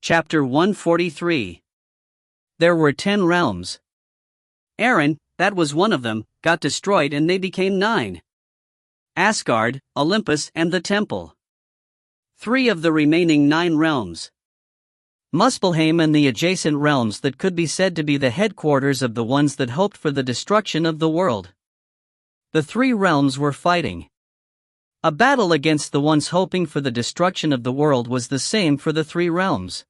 Chapter 143. There were 10 realms. Aaron, that was one of them, got destroyed and they became 9. Asgard, Olympus and the Temple. 3 of the remaining 9 realms. Muspelheim and the adjacent realms that could be said to be the headquarters of the ones that hoped for the destruction of the world. The 3 realms were fighting. A battle against the ones hoping for the destruction of the world was the same for the 3 realms.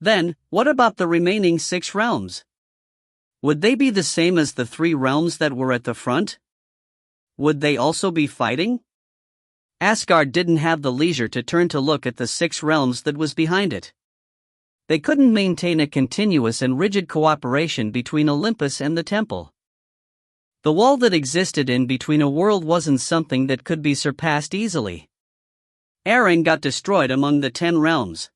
Then, what about the remaining 6 realms? Would they be the same as the 3 realms that were at the front? Would they also be fighting? Asgard didn't have the leisure to turn to look at the 6 realms that was behind it. They couldn't maintain a continuous and rigid cooperation between Olympus and the Temple. The wall that existed in between a world wasn't something that could be surpassed easily. Aaron got destroyed among the 10 realms.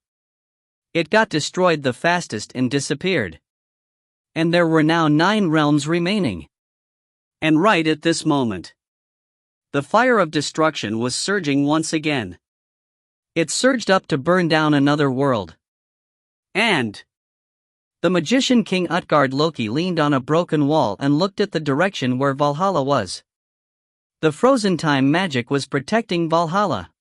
It got destroyed the fastest and disappeared. And there were now 9 realms remaining. And right at this moment, the fire of destruction was surging once again. It surged up to burn down another world. And the magician King Utgard Loki leaned on a broken wall and looked at the direction where Valhalla was. The frozen time magic was protecting Valhalla.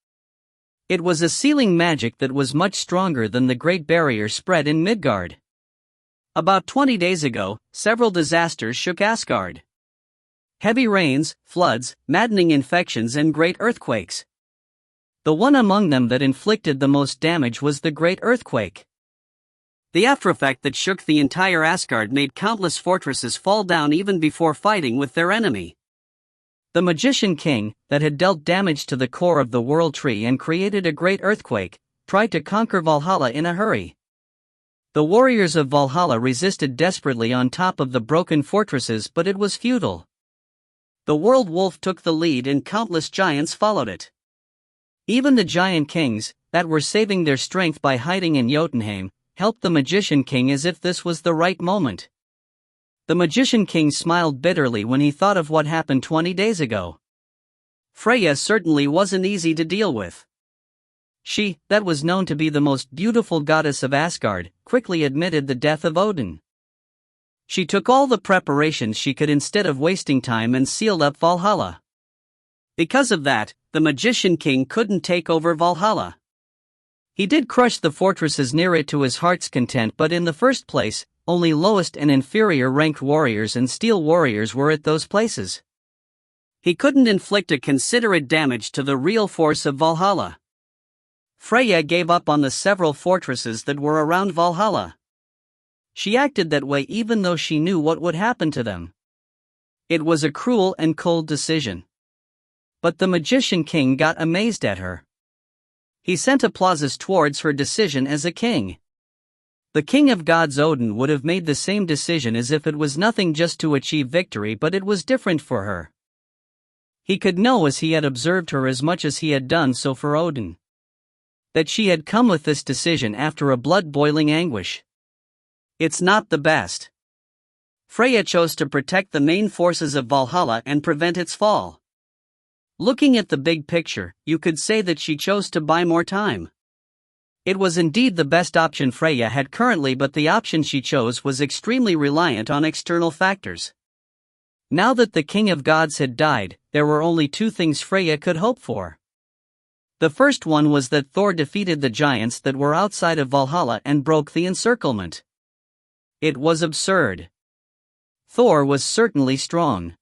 It was a sealing magic that was much stronger than the Great Barrier spread in Midgard. About 20 days ago, several disasters shook Asgard. Heavy rains, floods, maddening infections and great earthquakes. The one among them that inflicted the most damage was the Great Earthquake. The aftereffect that shook the entire Asgard made countless fortresses fall down even before fighting with their enemy. The magician king, that had dealt damage to the core of the world tree and created a great earthquake, tried to conquer Valhalla in a hurry. The warriors of Valhalla resisted desperately on top of the broken fortresses, but it was futile. The world wolf took the lead and countless giants followed it. Even the giant kings, that were saving their strength by hiding in Jotunheim, helped the magician king as if this was the right moment. The magician king smiled bitterly when he thought of what happened 20 days ago. Freya certainly wasn't easy to deal with. She, that was known to be the most beautiful goddess of Asgard, quickly admitted the death of Odin. She took all the preparations she could instead of wasting time and sealed up Valhalla. Because of that, the magician king couldn't take over Valhalla. He did crush the fortresses near it to his heart's content, but in the first place, only lowest and inferior ranked warriors and steel warriors were at those places. He couldn't inflict a considerate damage to the real force of Valhalla. Freya gave up on the several fortresses that were around Valhalla. She acted that way even though she knew what would happen to them. It was a cruel and cold decision. But the magician king got amazed at her. He sent applauses towards her decision as a king. The king of gods Odin would have made the same decision as if it was nothing just to achieve victory, but it was different for her. He could know as he had observed her as much as he had done so for Odin. That she had come with this decision after a blood-boiling anguish. It's not the best. Freya chose to protect the main forces of Valhalla and prevent its fall. Looking at the big picture, you could say that she chose to buy more time. It was indeed the best option Freya had currently, but the option she chose was extremely reliant on external factors. Now that the King of Gods had died, there were only 2 things Freya could hope for. The first one was that Thor defeated the giants that were outside of Valhalla and broke the encirclement. It was absurd. Thor was certainly strong.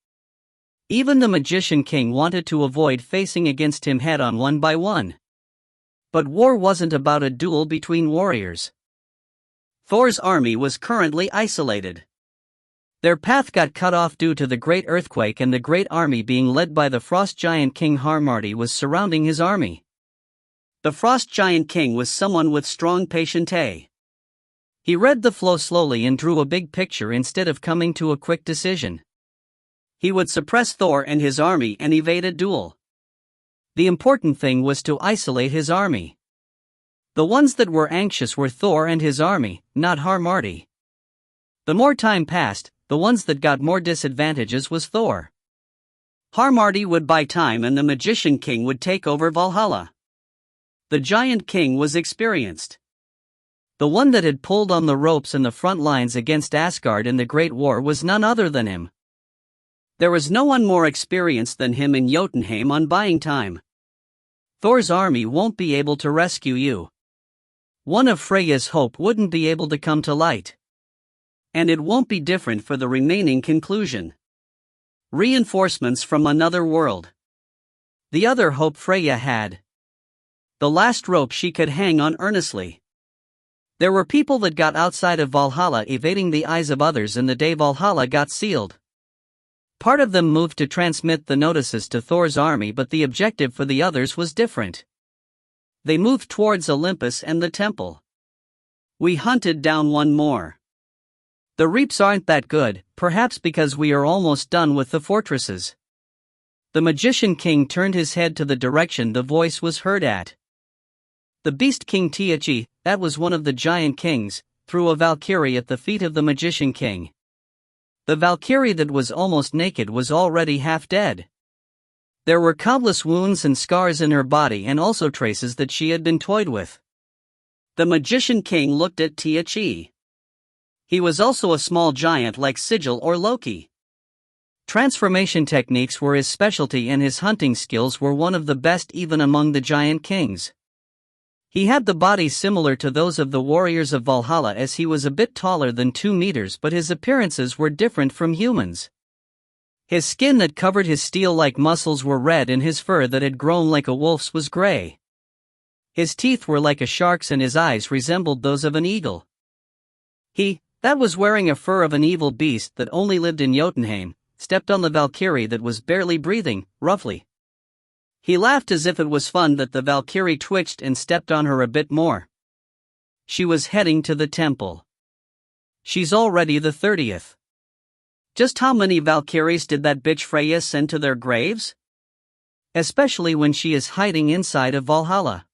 Even the magician king wanted to avoid facing against him head-on one by one. But war wasn't about a duel between warriors. Thor's army was currently isolated. Their path got cut off due to the great earthquake, and the great army being led by the frost giant king Harmardi was surrounding his army. The frost giant king was someone with strong patience. He read the flow slowly and drew a big picture instead of coming to a quick decision. He would suppress Thor and his army and evade a duel. The important thing was to isolate his army. The ones that were anxious were Thor and his army, not Harmardi. The more time passed, the ones that got more disadvantages was Thor. Harmardi would buy time and the magician king would take over Valhalla. The giant king was experienced. The one that had pulled on the ropes in the front lines against Asgard in the Great War was none other than him. There was no one more experienced than him in Jotunheim on buying time. Thor's army won't be able to rescue you. One of Freya's hope wouldn't be able to come to light. And it won't be different for the remaining conclusion. Reinforcements from another world. The other hope Freya had. The last rope she could hang on earnestly. There were people that got outside of Valhalla evading the eyes of others in the day Valhalla got sealed. Part of them moved to transmit the notices to Thor's army, but the objective for the others was different. They moved towards Olympus and the temple. We hunted down one more. The reaps aren't that good, perhaps because we are almost done with the fortresses. The Magician King turned his head to the direction the voice was heard at. The Beast King Tae Ho, that was one of the giant kings, threw a Valkyrie at the feet of the Magician King. The Valkyrie that was almost naked was already half dead. There were countless wounds and scars in her body and also traces that she had been toyed with. The Magician King looked at Tae Ho. He was also a small giant like Sigil or Loki. Transformation techniques were his specialty and his hunting skills were one of the best even among the giant kings. He had the body similar to those of the warriors of Valhalla as he was a bit taller than 2 meters, but his appearances were different from humans. His skin that covered his steel-like muscles were red and his fur that had grown like a wolf's was gray. His teeth were like a shark's and his eyes resembled those of an eagle. He, that was wearing a fur of an evil beast that only lived in Jotunheim, stepped on the Valkyrie that was barely breathing, roughly. He laughed as if it was fun that the Valkyrie twitched and stepped on her a bit more. She was heading to the temple. She's already the 30th. Just how many Valkyries did that bitch Freya send to their graves? Especially when she is hiding inside of Valhalla.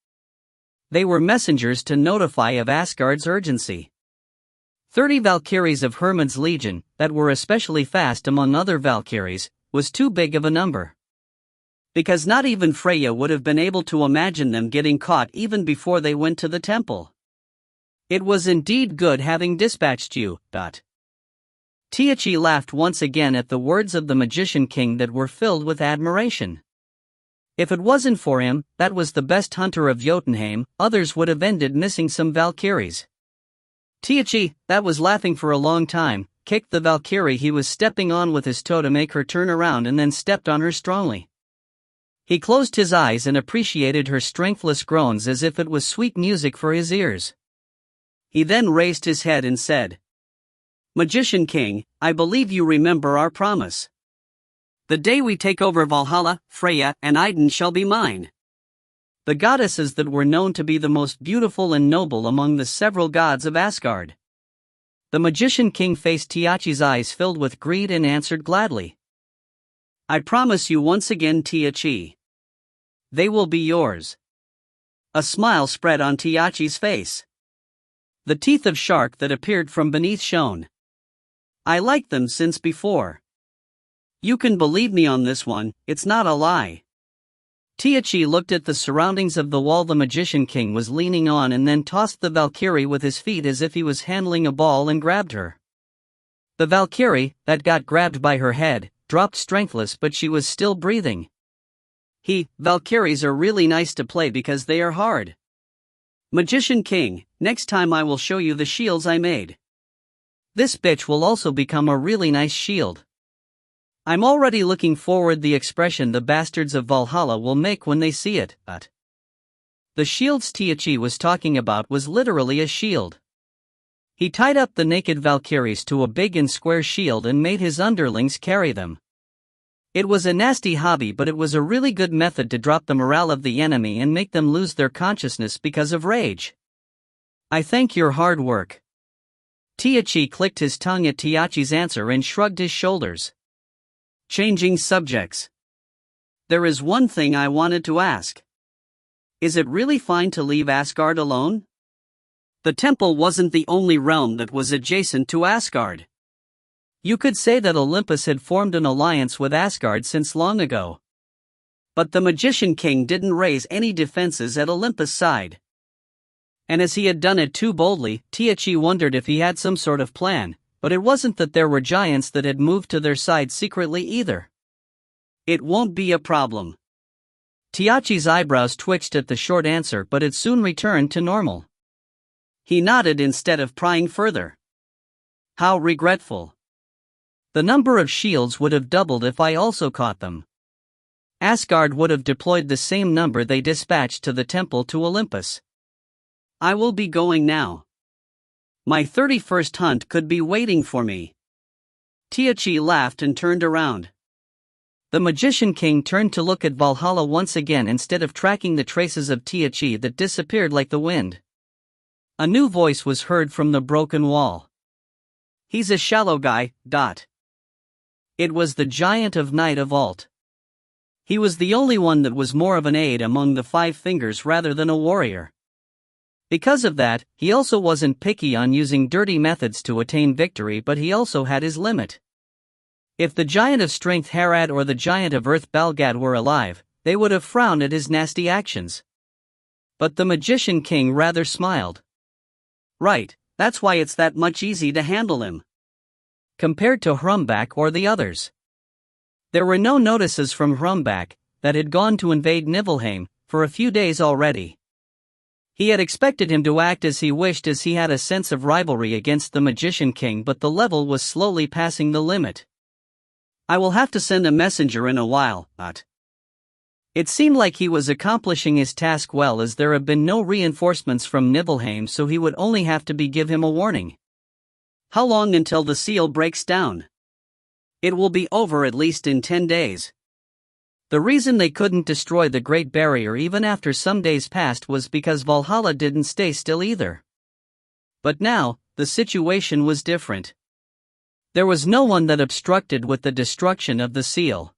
They were messengers to notify of Asgard's urgency. 30 Valkyries of Hermod's legion, that were especially fast among other Valkyries, was too big of a number. Because not even Freya would have been able to imagine them getting caught even before they went to the temple. It was indeed good having dispatched you. Tae Ho laughed once again at the words of the Magician King that were filled with admiration. If it wasn't for him, that was the best hunter of Jotunheim, others would have ended missing some Valkyries. Tae Ho, that was laughing for a long time, kicked the Valkyrie he was stepping on with his toe to make her turn around and then stepped on her strongly. He closed his eyes and appreciated her strengthless groans as if it was sweet music for his ears. He then raised his head and said, "Magician King, I believe you remember our promise. The day we take over Valhalla, Freya and Idun shall be mine." The goddesses that were known to be the most beautiful and noble among the several gods of Asgard. The Magician King faced Tae Ho's eyes filled with greed and answered gladly. "I promise you once again, Tae Ho. They will be yours." A smile spread on Tae Ho's face. The teeth of shark that appeared from beneath shone. "I liked them since before. You can believe me on this one, it's not a lie." Tae Ho looked at the surroundings of the wall the Magician King was leaning on and then tossed the Valkyrie with his feet as if he was handling a ball and grabbed her. The Valkyrie, that got grabbed by her head, dropped strengthless, but she was still breathing. Valkyries are really nice to play because they are hard. Magician King, next time I will show you the shields I made. This bitch will also become a really nice shield. I'm already looking forward the expression the bastards of Valhalla will make when they see it. The shields Tae Ho was talking about was literally a shield. He tied up the naked Valkyries to a big and square shield and made his underlings carry them. It was a nasty hobby, but it was a really good method to drop the morale of the enemy and make them lose their consciousness because of rage. "I thank your hard work." Tae Ho clicked his tongue at Tae Ho's answer and shrugged his shoulders. Changing subjects. There is one thing I wanted to ask. Is it really fine to leave Asgard alone? The temple wasn't the only realm that was adjacent to Asgard. You could say that Olympus had formed an alliance with Asgard since long ago. But the Magician King didn't raise any defenses at Olympus' side. And as he had done it too boldly, Tiachi wondered if he had some sort of plan, but it wasn't that there were giants that had moved to their side secretly either. It won't be a problem. Tiachi's eyebrows twitched at the short answer, but it soon returned to normal. He nodded instead of prying further. How regretful. The number of shields would have doubled if I also caught them. Asgard would have deployed the same number they dispatched to the temple to Olympus. I will be going now. My 31st hunt could be waiting for me. Tiachi laughed and turned around. The Magician King turned to look at Valhalla once again instead of tracking the traces of Tiachi that disappeared like the wind. A new voice was heard from the broken wall. He's a shallow guy. It was the giant of Night of Alt. He was the only one that was more of an aide among the Five Fingers rather than a warrior. Because of that, he also wasn't picky on using dirty methods to attain victory, but he also had his limit. If the giant of strength Harad or the giant of earth Balgad were alive, they would have frowned at his nasty actions. But the Magician King rather smiled. Right, that's why it's that much easy to handle him. Compared to Hrumbak or the others. There were no notices from Hrumbak, that had gone to invade Niflheim, for a few days already. He had expected him to act as he wished, as he had a sense of rivalry against the Magician King, but the level was slowly passing the limit. I will have to send a messenger in a while, but... It seemed like he was accomplishing his task well, as there have been no reinforcements from Niflheim, so he would only have to give him a warning. How long until the seal breaks down? It will be over at least in 10 days. The reason they couldn't destroy the Great Barrier even after some days passed was because Valhalla didn't stay still either. But now, the situation was different. There was no one that obstructed with the destruction of the seal.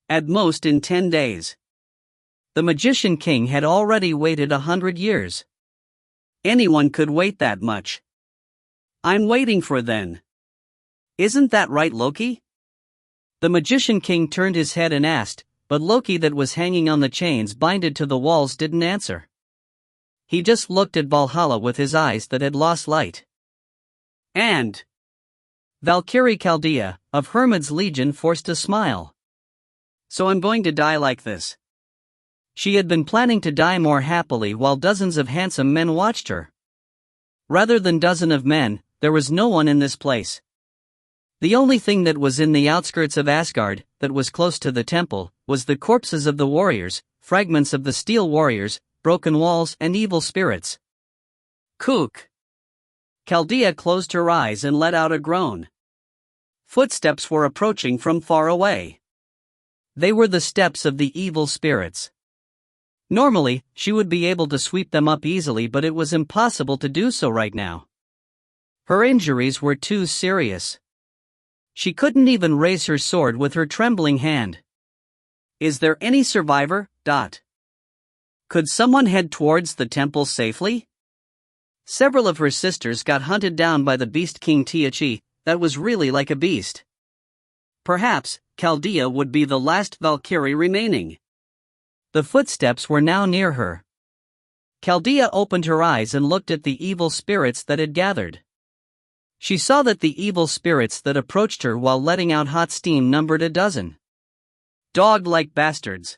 At most in 10 days. The Magician King had already waited 100 years. Anyone could wait that much. I'm waiting for then. Isn't that right, Loki? The Magician King turned his head and asked, but Loki, that was hanging on the chains binded to the walls, didn't answer. He just looked at Valhalla with his eyes that had lost light. And Valkyrie Chaldea, of Hermod's legion, forced a smile. So I'm going to die like this. She had been planning to die more happily while dozens of handsome men watched her. Rather than dozen of men, there was no one in this place. The only thing that was in the outskirts of Asgard, that was close to the temple, was the corpses of the warriors, fragments of the steel warriors, broken walls, and evil spirits. Kook! Chaldea closed her eyes and let out a groan. Footsteps were approaching from far away. They were the steps of the evil spirits. Normally, she would be able to sweep them up easily, but it was impossible to do so right now. Her injuries were too serious. She couldn't even raise her sword with her trembling hand. Is there any survivor? Could someone head towards the temple safely? Several of her sisters got hunted down by the Beast King Tiachi, that was really like a beast. Perhaps, Chaldea would be the last Valkyrie remaining. The footsteps were now near her. Chaldea opened her eyes and looked at the evil spirits that had gathered. She saw that the evil spirits that approached her while letting out hot steam numbered a dozen. Dog-like bastards.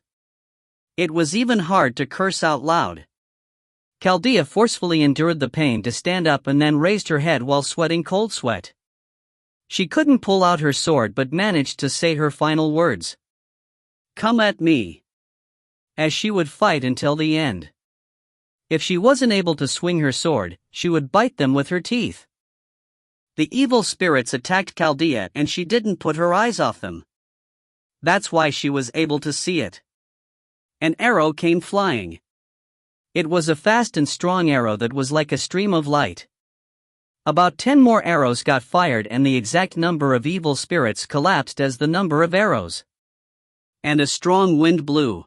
It was even hard to curse out loud. Chaldea forcefully endured the pain to stand up and then raised her head while sweating cold sweat. She couldn't pull out her sword but managed to say her final words. Come at me. As she would fight until the end. If she wasn't able to swing her sword, she would bite them with her teeth. The evil spirits attacked Chaldea and she didn't put her eyes off them. That's why she was able to see it. An arrow came flying. It was a fast and strong arrow that was like a stream of light. About 10 more arrows got fired and the exact number of evil spirits collapsed as the number of arrows. And a strong wind blew.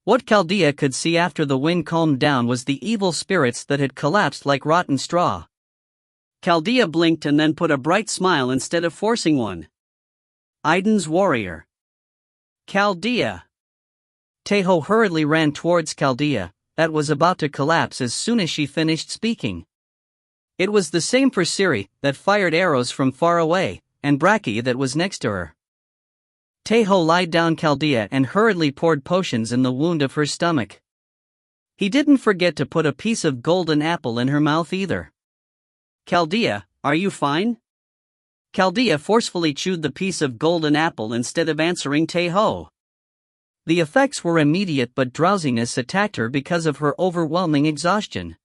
What Chaldea could see after the wind calmed down was the evil spirits that had collapsed like rotten straw. Chaldea blinked and then put a bright smile instead of forcing one. Idun's warrior. Chaldea. Tae Ho hurriedly ran towards Chaldea, that was about to collapse as soon as she finished speaking. It was the same for Siri, that fired arrows from far away, and Braki that was next to her. Tae Ho lied down Chaldea and hurriedly poured potions in the wound of her stomach. He didn't forget to put a piece of golden apple in her mouth either. "Chaldea, are you fine?" Chaldea forcefully chewed the piece of golden apple instead of answering Tae Ho. The effects were immediate, but drowsiness attacked her because of her overwhelming exhaustion.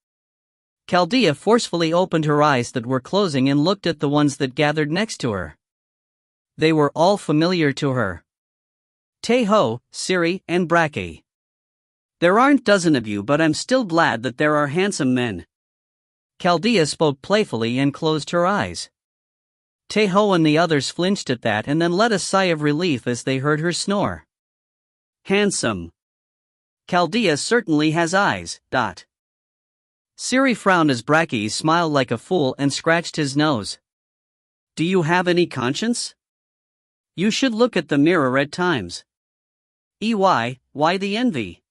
Chaldea forcefully opened her eyes that were closing and looked at the ones that gathered next to her. They were all familiar to her. Tae Ho, Siri, and Braki. "There aren't dozen of you, but I'm still glad that there are handsome men." Chaldea spoke playfully and closed her eyes. Tae Ho and the others flinched at that and then let a sigh of relief as they heard her snore. "Handsome. Chaldea certainly has eyes. Siri frowned as Braki smiled like a fool and scratched his nose. "Do you have any conscience? You should look at the mirror at times. Why the envy?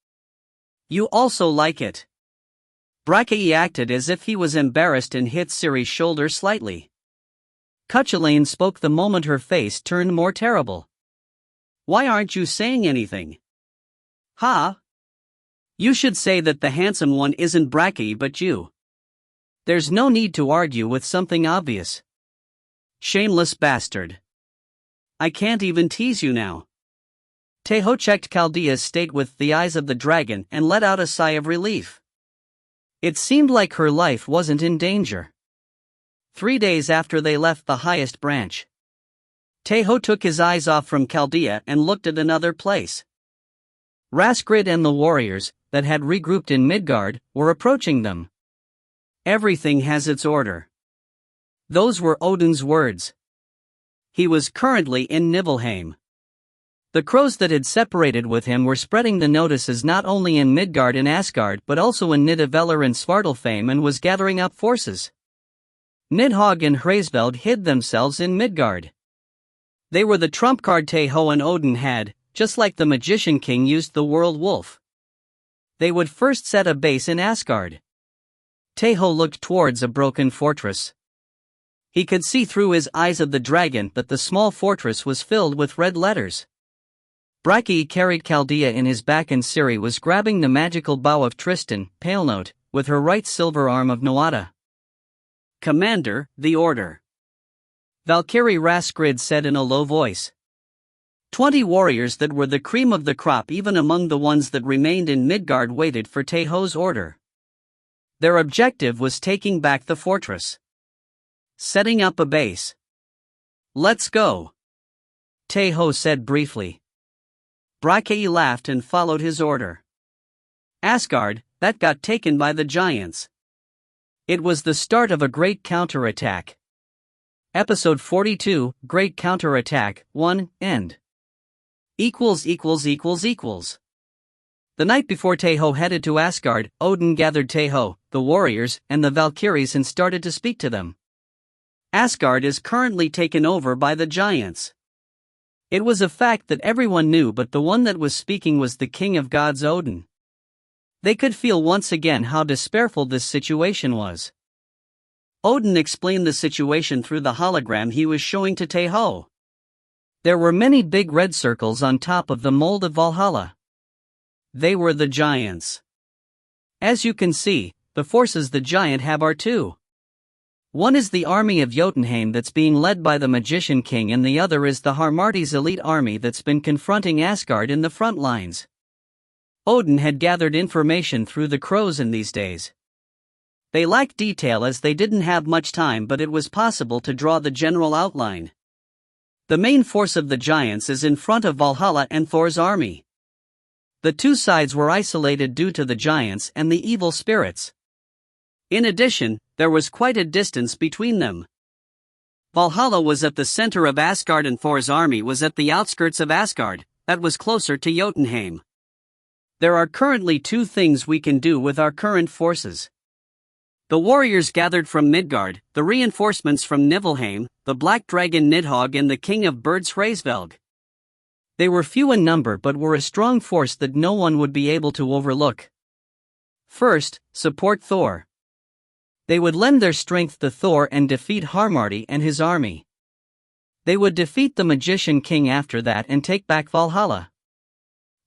You also like it." Braki acted as if he was embarrassed and hit Siri's shoulder slightly. Cuchulainn spoke the moment her face turned more terrible. "Why aren't you saying anything? Ha? You should say that the handsome one isn't Braki but you. There's no need to argue with something obvious. Shameless bastard. I can't even tease you now." Tae Ho checked Chaldea's state with the eyes of the dragon and let out a sigh of relief. It seemed like her life wasn't in danger. 3 days after they left the highest branch, Tae Ho took his eyes off from Chaldea and looked at another place. Rasgrid and the warriors, that had regrouped in Midgard, were approaching them. "Everything has its order." Those were Odin's words. He was currently in Nibelheim. The crows that had separated with him were spreading the notices not only in Midgard and Asgard but also in Nidavellir and Svartalfheim, and was gathering up forces. Nidhogg and Hraesveld hid themselves in Midgard. They were the trump card Tae Ho and Odin had, just like the Magician King used the World Wolf. They would first set a base in Asgard. Tae Ho looked towards a broken fortress. He could see through his eyes of the dragon that the small fortress was filled with red letters. Braki carried Chaldea in his back and Siri was grabbing the magical bow of Tristan, Palenote, with her right silver arm of Noata. "Commander, the order." Valkyrie Rasgrid said in a low voice. 20 warriors that were the cream of the crop even among the ones that remained in Midgard waited for Tae Ho's order. Their objective was taking back the fortress. Setting up a base. "Let's go," Tae Ho said briefly. Braki laughed and followed his order. Asgard, that got taken by the giants. It was the start of a great counterattack. Episode 42, Great Counterattack, 1, End. == The night before Tae Ho headed to Asgard, Odin gathered Tae Ho, the warriors, and the Valkyries and started to speak to them. Asgard is currently taken over by the giants. It was a fact that everyone knew, but the one that was speaking was the king of gods Odin. They could feel once again how despairful this situation was. Odin explained the situation through the hologram he was showing to Tae Ho. There were many big red circles on top of the mold of Valhalla. They were the giants. As you can see, the forces the giant have are two. One is the army of Jotunheim that's being led by the Magician King, and the other is the Harmarti's elite army that's been confronting Asgard in the front lines. Odin had gathered information through the crows in these days. They lacked detail as they didn't have much time, but it was possible to draw the general outline. The main force of the giants is in front of Valhalla and Thor's army. The two sides were isolated due to the giants and the evil spirits. In addition, there was quite a distance between them. Valhalla was at the center of Asgard and Thor's army was at the outskirts of Asgard, that was closer to Jotunheim. There are currently two things we can do with our current forces. The warriors gathered from Midgard, the reinforcements from Nibelheim, the black dragon Nidhogg and the king of birds Hraesvelg. They were few in number but were a strong force that no one would be able to overlook. First, support Thor. They would lend their strength to Thor and defeat Harmarti and his army. They would defeat the Magician King after that and take back Valhalla.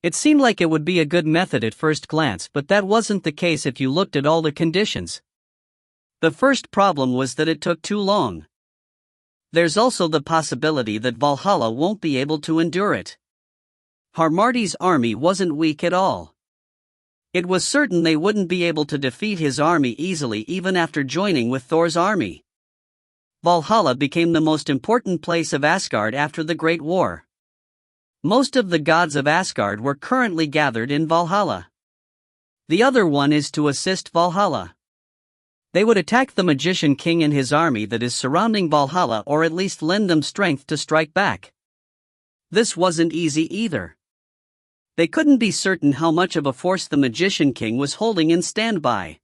It seemed like it would be a good method at first glance, but that wasn't the case if you looked at all the conditions. The first problem was that it took too long. There's also the possibility that Valhalla won't be able to endure it. Harmarti's army wasn't weak at all. It was certain they wouldn't be able to defeat his army easily even after joining with Thor's army. Valhalla became the most important place of Asgard after the Great War. Most of the gods of Asgard were currently gathered in Valhalla. The other one is to assist Valhalla. They would attack the Magician King and his army that is surrounding Valhalla, or at least lend them strength to strike back. This wasn't easy either. They couldn't be certain how much of a force the Magician King was holding in standby.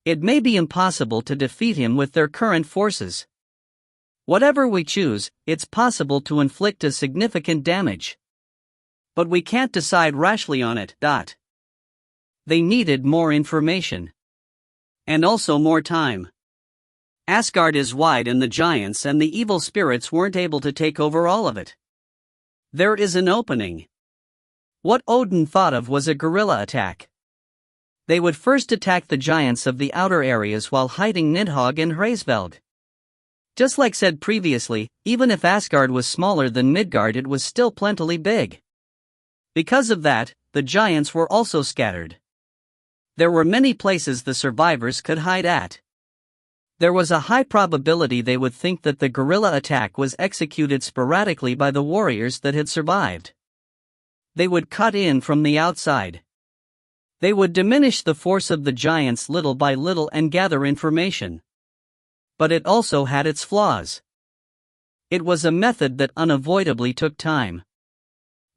It may be impossible to defeat him with their current forces. Whatever we choose, it's possible to inflict a significant damage. But we can't decide rashly on it. They needed more information. And also more time. Asgard is wide and the giants and the evil spirits weren't able to take over all of it. There is an opening. What Odin thought of was a guerrilla attack. They would first attack the giants of the outer areas while hiding Nidhogg and Hraesvelg. Just like said previously, even if Asgard was smaller than Midgard, it was still plentifully big. Because of that, the giants were also scattered. There were many places the survivors could hide at. There was a high probability they would think that the guerrilla attack was executed sporadically by the warriors that had survived. They would cut in from the outside. They would diminish the force of the giants little by little and gather information. But it also had its flaws. It was a method that unavoidably took time.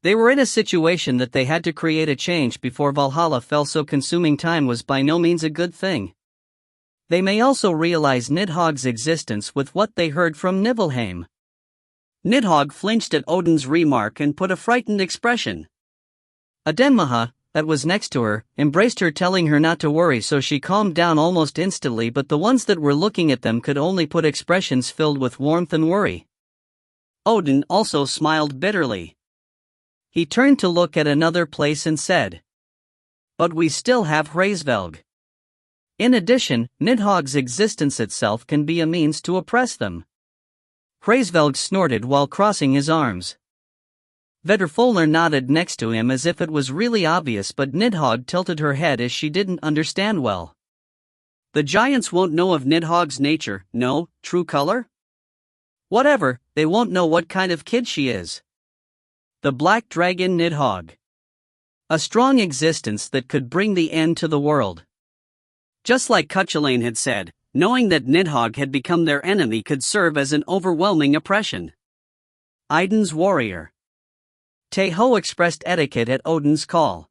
They were in a situation that they had to create a change before Valhalla fell, so consuming time was by no means a good thing. They may also realize Nidhogg's existence with what they heard from Nibelheim. Nidhogg flinched at Odin's remark and put a frightened expression. Adenmaha, that was next to her, embraced her, telling her not to worry, so she calmed down almost instantly, but the ones that were looking at them could only put expressions filled with warmth and worry. Odin also smiled bitterly. He turned to look at another place and said, "But we still have Hraesvelg. In addition, Nidhogg's existence itself can be a means to oppress them." Hraesvelg snorted while crossing his arms. Vedrfolner nodded next to him as if it was really obvious, but Nidhogg tilted her head as she didn't understand well. The giants won't know of Nidhogg's nature, no, true color? Whatever, they won't know what kind of kid she is. The Black Dragon Nidhogg. A strong existence that could bring the end to the world. Just like Cuchulainn had said, knowing that Nidhogg had become their enemy could serve as an overwhelming oppression. Idun's warrior. Tae Ho expressed etiquette at Odin's call.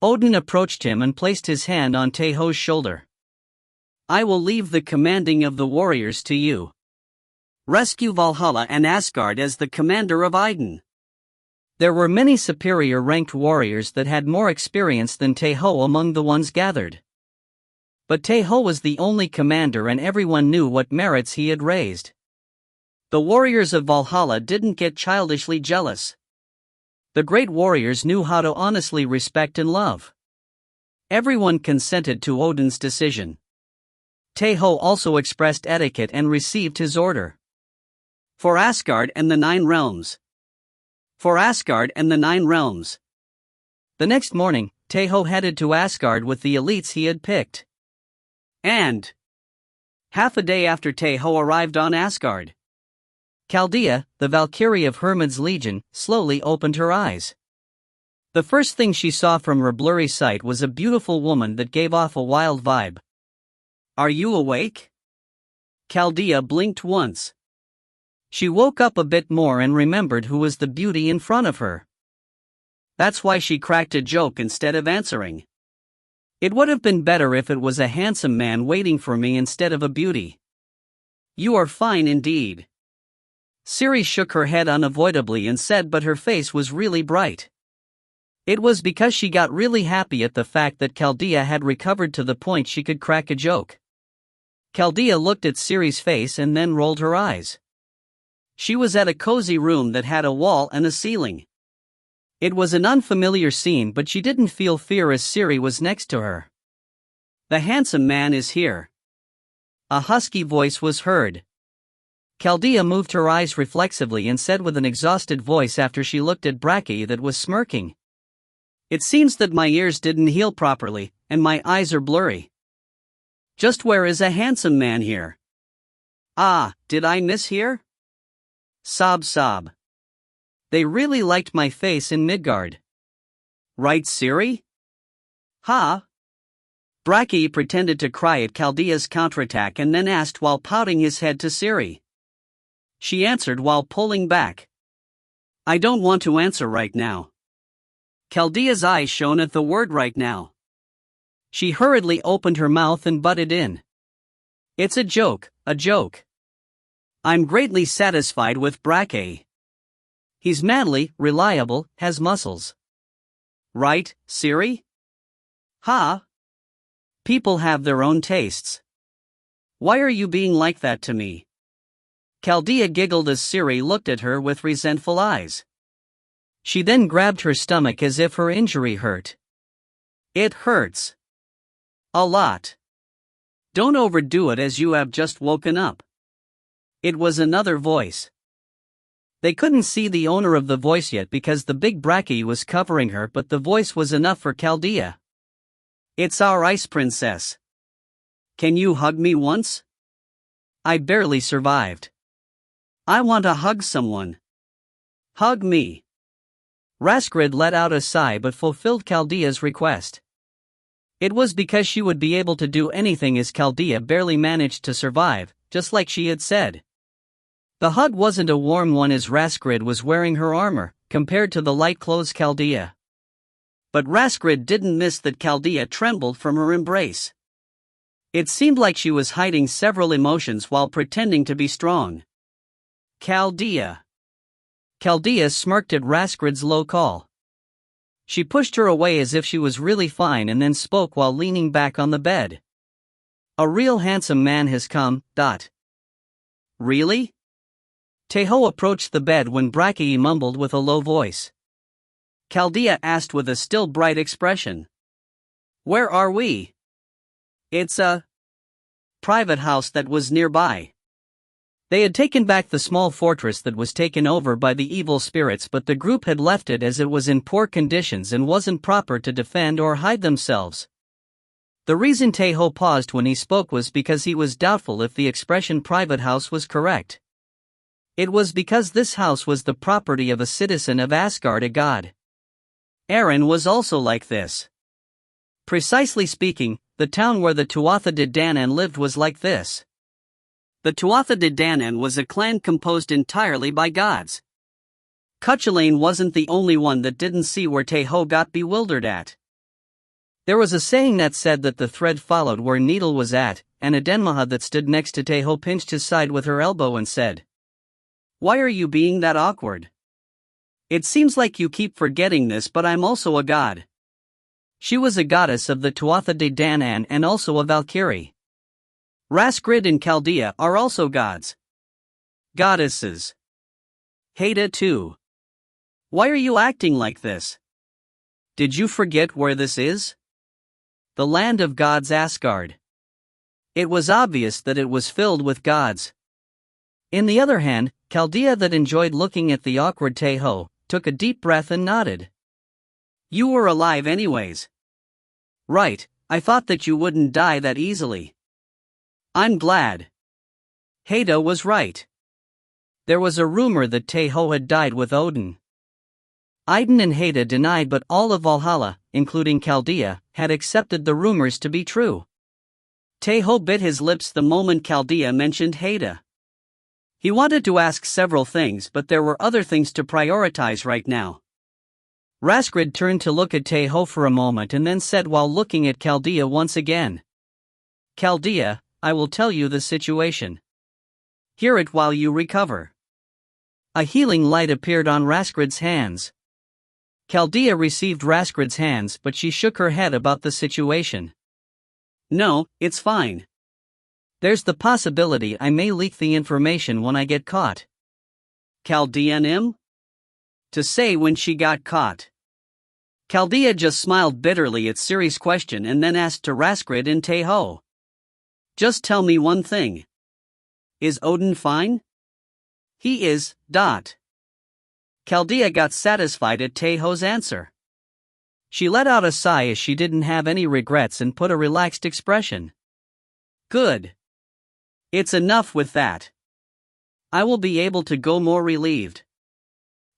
Odin approached him and placed his hand on Tae Ho's shoulder. "I will leave the commanding of the warriors to you. Rescue Valhalla and Asgard as the commander of Idun." There were many superior-ranked warriors that had more experience than Tae Ho among the ones gathered. But Tae Ho was the only commander and everyone knew what merits he had raised. The warriors of Valhalla didn't get childishly jealous. The great warriors knew how to honestly respect and love. Everyone consented to Odin's decision. Tae Ho also expressed etiquette and received his order. For Asgard and the Nine Realms. For Asgard and the Nine Realms. The next morning, Tae Ho headed to Asgard with the elites he had picked. And half a day after Tae Ho arrived on Asgard, Chaldea, the Valkyrie of Hermod's legion, slowly opened her eyes. The first thing she saw from her blurry sight was a beautiful woman that gave off a wild vibe. "Are you awake?" Chaldea blinked once. She woke up a bit more and remembered who was the beauty in front of her. That's why she cracked a joke instead of answering. "It would have been better if it was a handsome man waiting for me instead of a beauty." "You are fine indeed." Ciri shook her head unavoidably and said, but her face was really bright. It was because she got really happy at the fact that Chaldea had recovered to the point she could crack a joke. Chaldea looked at Siri's face and then rolled her eyes. She was at a cozy room that had a wall and a ceiling. It was an unfamiliar scene, but she didn't feel fear as Siri was next to her. "The handsome man is here." A husky voice was heard. Chaldea moved her eyes reflexively and said with an exhausted voice after she looked at Bracky that was smirking, "It seems that my ears didn't heal properly, and my eyes are blurry. Just where is a handsome man here? Ah, did I miss here?" Sob sob. "They really liked my face in Midgard. Right, Siri?" "Ha?" Bracky pretended to cry at Chaldea's counterattack and then asked while pouting his head to Siri. She answered while pulling back. "I don't want to answer right now." Chaldea's eyes shone at the word "right now." She hurriedly opened her mouth and butted in. "It's a joke, a joke. I'm greatly satisfied with Bracky. He's manly, reliable, has muscles. Right, Siri?" "Ha? People have their own tastes. Why are you being like that to me?" Chaldea giggled as Siri looked at her with resentful eyes. She then grabbed her stomach as if her injury hurt. "It hurts. A lot. Don't overdo it as you have just woken up." It was another voice. They couldn't see the owner of the voice yet because the big Bracky was covering her, but the voice was enough for Chaldea. "It's our ice princess. Can you hug me once? I barely survived. I want to hug someone. Hug me." Raskrid let out a sigh but fulfilled Chaldea's request. It was because she would be able to do anything as Chaldea barely managed to survive, just like she had said. The hug wasn't a warm one as Raskrid was wearing her armor, compared to the light clothes Chaldea. But Raskrid didn't miss that Chaldea trembled from her embrace. It seemed like she was hiding several emotions while pretending to be strong. "Chaldea." Chaldea smirked at Raskrid's low call. She pushed her away as if she was really fine and then spoke while leaning back on the bed. "A real handsome man has come, dot." "Really?" Tae Ho approached the bed when Bracky mumbled with a low voice. Chaldea asked with a still bright expression. "Where are we?" "It's a private house that was nearby." They had taken back the small fortress that was taken over by the evil spirits, but the group had left it as it was in poor conditions and wasn't proper to defend or hide themselves. The reason Tae Ho paused when he spoke was because he was doubtful if the expression private house was correct. It was because this house was the property of a citizen of Asgard, a god. Aaron was also like this. Precisely speaking, the town where the Tuatha De Danann lived was like this. The Tuatha De Danann was a clan composed entirely by gods. Cuchulainn wasn't the only one that didn't see where Tae Ho got bewildered at. There was a saying that said that the thread followed where needle was at, and Adenmaha that stood next to Tae Ho pinched his side with her elbow and said, "Why are you being that awkward? It seems like you keep forgetting this, but I'm also a god." She was a goddess of the Tuatha De Danann and also a Valkyrie. Raskrid and Chaldea are also gods. Goddesses. Haida too. Why are you acting like this? Did you forget where this is? The land of gods, Asgard. It was obvious that it was filled with gods. In the other hand, Chaldea, that enjoyed looking at the awkward Tae Ho, took a deep breath and nodded. "You were alive anyways." "Right, I thought that you wouldn't die that easily." "I'm glad." Haida was right. There was a rumor that Tae Ho had died with Odin. Idun and Haida denied, but all of Valhalla, including Chaldea, had accepted the rumors to be true. Tae Ho bit his lips the moment Chaldea mentioned Haida. He wanted to ask several things, but there were other things to prioritize right now. Raskrid turned to look at Tae Ho for a moment and then said while looking at Chaldea once again, "Chaldea, I will tell you the situation. Hear it while you recover." A healing light appeared on Raskrid's hands. Chaldea received Raskrid's hands, but she shook her head about the situation. No, it's fine. There's the possibility I may leak the information when I get caught. Chaldeanim? To say when she got caught. Chaldea just smiled bitterly at Ciri's question and then asked to Raskrid and Tae Ho. Just tell me one thing. Is Odin fine? He is. Chaldea got satisfied at Tae Ho's answer. She let out a sigh as she didn't have any regrets and put a relaxed expression. Good. It's enough with that. I will be able to go more relieved.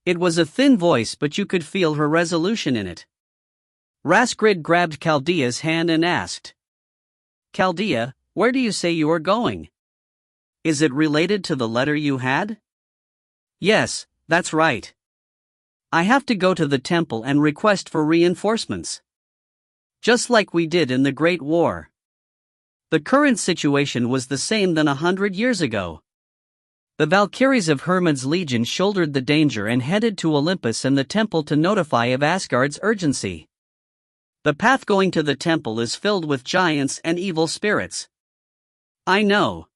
It was a thin voice, but you could feel her resolution in it. Raskrid grabbed Chaldea's hand and asked, Chaldea, where do you say you are going? Is it related to the letter you had? Yes, that's right. I have to go to the temple and request for reinforcements. Just like we did in the Great War. The current situation was the same than 100 years ago. The Valkyries of Hermod's legion shouldered the danger and headed to Olympus and the temple to notify of Asgard's urgency. The path going to the temple is filled with giants and evil spirits. I know.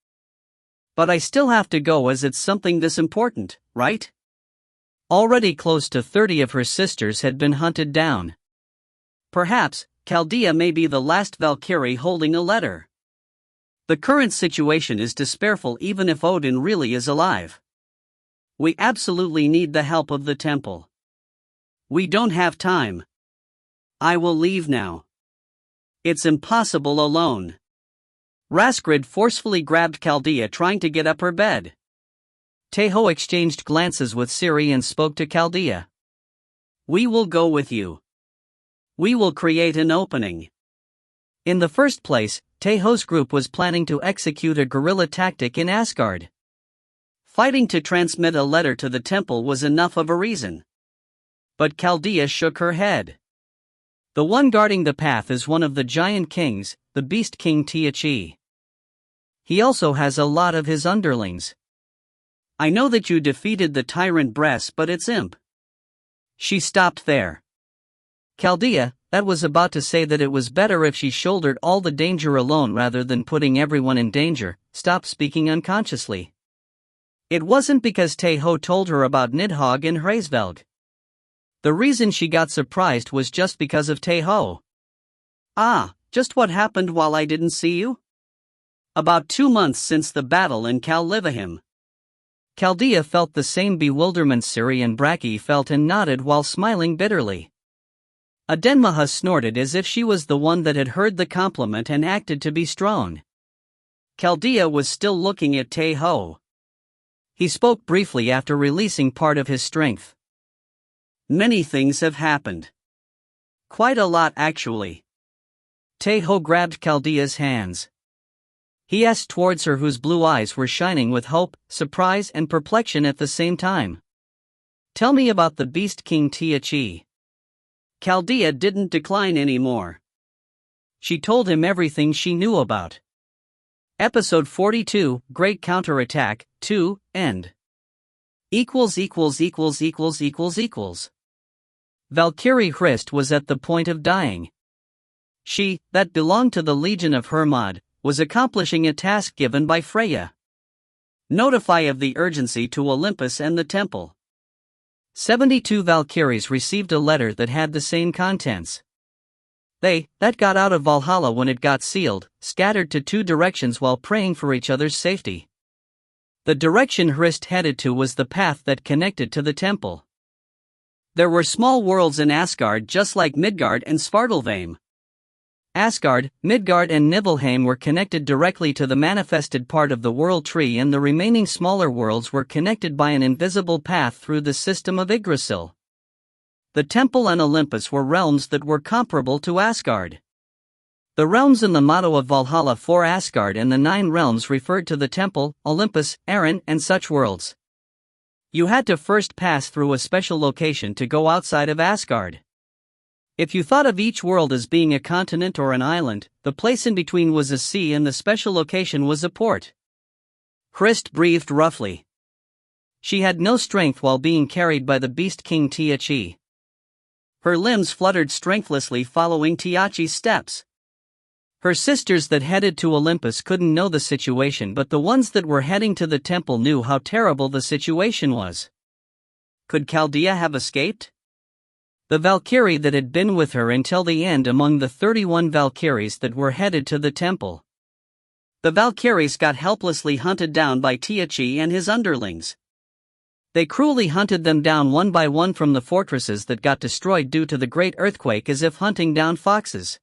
But I still have to go as it's something this important, right? Already close to 30 of her sisters had been hunted down. Perhaps, Chaldea may be the last Valkyrie holding a letter. The current situation is despairful even if Odin really is alive. We absolutely need the help of the temple. We don't have time. I will leave now. It's impossible alone. Raskrid forcefully grabbed Chaldea, trying to get up her bed. Tae Ho exchanged glances with Ciri and spoke to Chaldea. We will go with you. We will create an opening. In the first place, Tae Ho's group was planning to execute a guerrilla tactic in Asgard. Fighting to transmit a letter to the temple was enough of a reason. But Chaldea shook her head. The one guarding the path is one of the giant kings, the beast king Tae. He also has a lot of his underlings. I know that you defeated the tyrant Bress, but it's imp. She stopped there. Chaldea, that was about to say that it was better if she shouldered all the danger alone rather than putting everyone in danger, stopped speaking unconsciously. It wasn't because Tae Ho told her about Nidhogg and Hraesvelg. The reason she got surprised was just because of Tae Ho. Ah, just what happened while I didn't see you? About 2 months since the battle in Kal-Livahim. Chaldea felt the same bewilderment Ciri and Braki felt and nodded while smiling bitterly. Adenmaha snorted as if she was the one that had heard the compliment and acted to be strong. Chaldea was still looking at Tae Ho. He spoke briefly after releasing part of his strength. Many things have happened. Quite a lot, actually. Tae Ho grabbed Chaldea's hands. He asked towards her, whose blue eyes were shining with hope, surprise and perplexion at the same time. Tell me about the Beast King Tae. Chaldea didn't decline anymore. She told him everything she knew about. Episode 42, Great Counterattack, 2, End. == Valkyrie Hrist was at the point of dying. She, that belonged to the Legion of Hermod, was accomplishing a task given by Freya. Notify of the urgency to Olympus and the temple. 72 Valkyries received a letter that had the same contents. They, that got out of Valhalla when it got sealed, scattered to 2 directions while praying for each other's safety. The direction Hrist headed to was the path that connected to the temple. There were small worlds in Asgard just like Midgard and Svartalfheim. Asgard, Midgard and Nibelheim were connected directly to the manifested part of the world tree, and the remaining smaller worlds were connected by an invisible path through the system of Yggdrasil. The temple and Olympus were realms that were comparable to Asgard. The realms in the motto of Valhalla for Asgard and the 9 realms referred to the temple, Olympus, Erin, and such worlds. You had to first pass through a special location to go outside of Asgard. If you thought of each world as being a continent or an island, the place in between was a sea and the special location was a port. Hrist breathed roughly. She had no strength while being carried by the Beast King Tae. Her limbs fluttered strengthlessly following Tiachi's steps. Her sisters that headed to Olympus couldn't know the situation, but the ones that were heading to the temple knew how terrible the situation was. Could Chaldea have escaped? The Valkyrie that had been with her until the end among the 31 Valkyries that were headed to the temple. The Valkyries got helplessly hunted down by Tiachi and his underlings. They cruelly hunted them down one by one from the fortresses that got destroyed due to the great earthquake, as if hunting down foxes.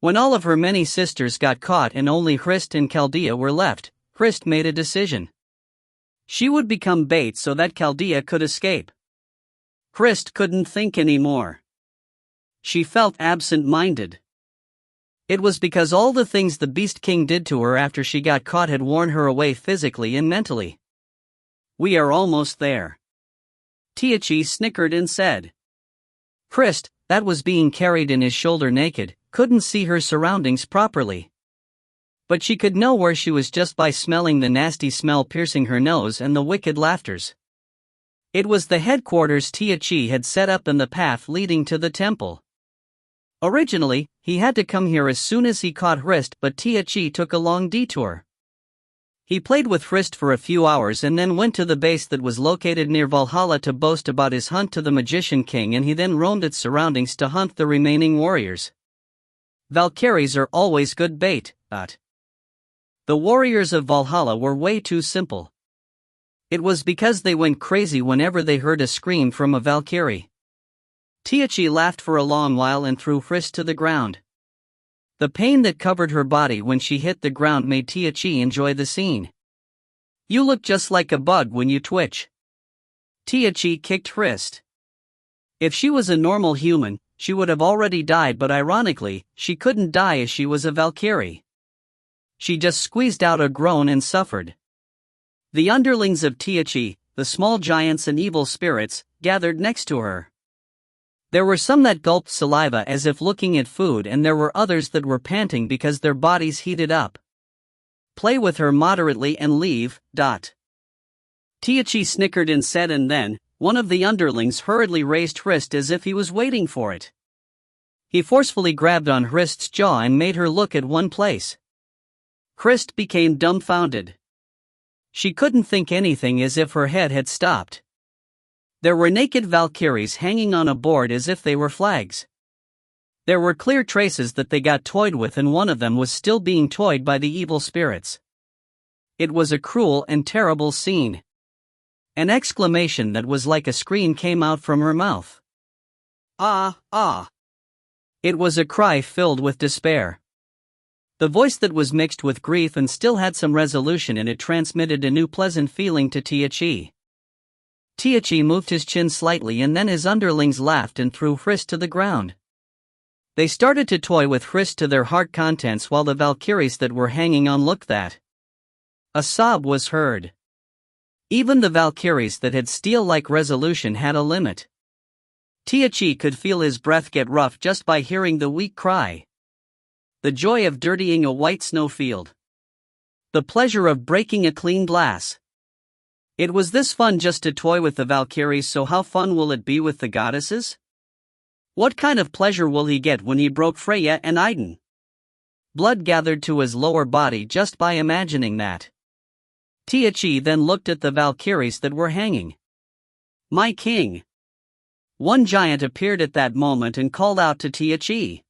When all of her many sisters got caught and only Hrist and Chaldea were left, Hrist made a decision. She would become bait so that Chaldea could escape. Hrist couldn't think anymore. She felt absent-minded. It was because all the things the Beast King did to her after she got caught had worn her away physically and mentally. We are almost there. Tiachi snickered and said. Hrist, that was being carried in his shoulder naked, couldn't see her surroundings properly. But she could know where she was just by smelling the nasty smell piercing her nose and the wicked laughters. It was the headquarters Tiachi had set up in the path leading to the temple. Originally, he had to come here as soon as he caught Hrist, but Tiachi took a long detour. He played with Hrist for a few hours and then went to the base that was located near Valhalla to boast about his hunt to the Magician King, and he then roamed its surroundings to hunt the remaining warriors. Valkyries are always good bait, but the warriors of Valhalla were way too simple. It was because they went crazy whenever they heard a scream from a Valkyrie. Tiachi laughed for a long while and threw Hrist to the ground. The pain that covered her body when she hit the ground made Tiachi enjoy the scene. You look just like a bug when you twitch. Tiachi kicked Hrist. If she was a normal human, she would have already died, but ironically, she couldn't die as she was a Valkyrie. She just squeezed out a groan and suffered. The underlings of Tiachi, the small giants and evil spirits, gathered next to her. There were some that gulped saliva as if looking at food, and there were others that were panting because their bodies heated up. Play with her moderately and leave. Tiachi snickered and said, and then, one of the underlings hurriedly raised Hrist as if he was waiting for it. He forcefully grabbed on Hrist's jaw and made her look at one place. Hrist became dumbfounded. She couldn't think anything, as if her head had stopped. There were naked Valkyries hanging on a board as if they were flags. There were clear traces that they got toyed with, and one of them was still being toyed by the evil spirits. It was a cruel and terrible scene. An exclamation that was like a scream came out from her mouth. Ah, ah. It was a cry filled with despair. The voice that was mixed with grief and still had some resolution in it transmitted a new pleasant feeling to Tiachi. Tiachi moved his chin slightly, and then his underlings laughed and threw Hrist to the ground. They started to toy with Hrist to their heart contents while the Valkyries that were hanging on looked at. A sob was heard. Even the Valkyries that had steel-like resolution had a limit. Tiachi could feel his breath get rough just by hearing the weak cry. The joy of dirtying a white snowfield. The pleasure of breaking a clean glass. It was this fun just to toy with the Valkyries, so how fun will it be with the goddesses? What kind of pleasure will he get when he broke Freya and Idun? Blood gathered to his lower body just by imagining that. Tiachi then looked at the Valkyries that were hanging. My king! One giant appeared at that moment and called out to Tiachi.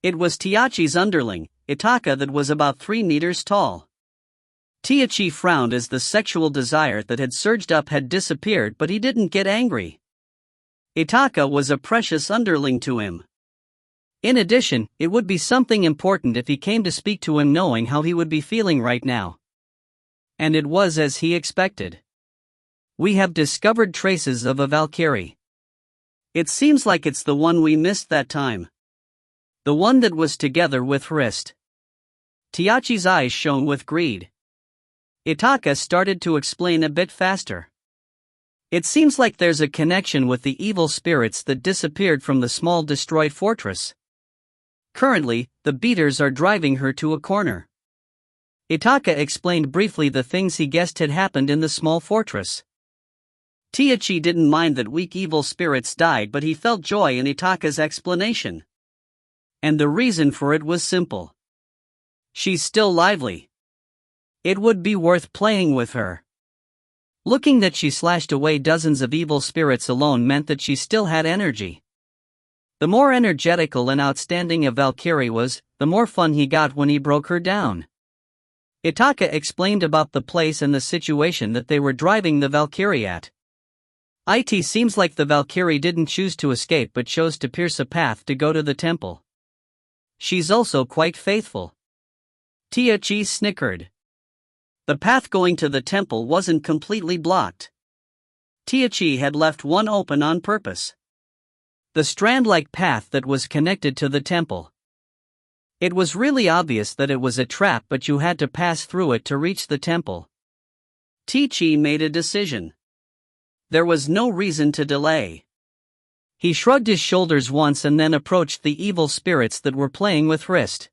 It was Tiachi's underling, Itaka, that was about 3 meters tall. Tiachi frowned as the sexual desire that had surged up had disappeared, but he didn't get angry. Itaka was a precious underling to him. In addition, it would be something important if he came to speak to him, knowing how he would be feeling right now. And it was as he expected. We have discovered traces of a Valkyrie. It seems like it's the one we missed that time. The one that was together with Hrist. Tiachi's eyes shone with greed. Itaka started to explain a bit faster. It seems like there's a connection with the evil spirits that disappeared from the small destroyed fortress. Currently, the beaters are driving her to a corner. Itaka explained briefly the things he guessed had happened in the small fortress. Taichi didn't mind that weak evil spirits died, but he felt joy in Itaka's explanation. And the reason for it was simple. She's still lively. It would be worth playing with her. Looking that she slashed away dozens of evil spirits alone meant that she still had energy. The more energetical and outstanding a Valkyrie was, the more fun he got when he broke her down. Itaka explained about the place and the situation that they were driving the Valkyrie at. It seems like the Valkyrie didn't choose to escape but chose to pierce a path to go to the temple. She's also quite faithful. Taichi snickered. The path going to the temple wasn't completely blocked. Taichi had left one open on purpose. The strand-like path that was connected to the temple. It was really obvious that it was a trap, but you had to pass through it to reach the temple. Taichi made a decision. There was no reason to delay. He shrugged his shoulders once and then approached the evil spirits that were playing with Hrist.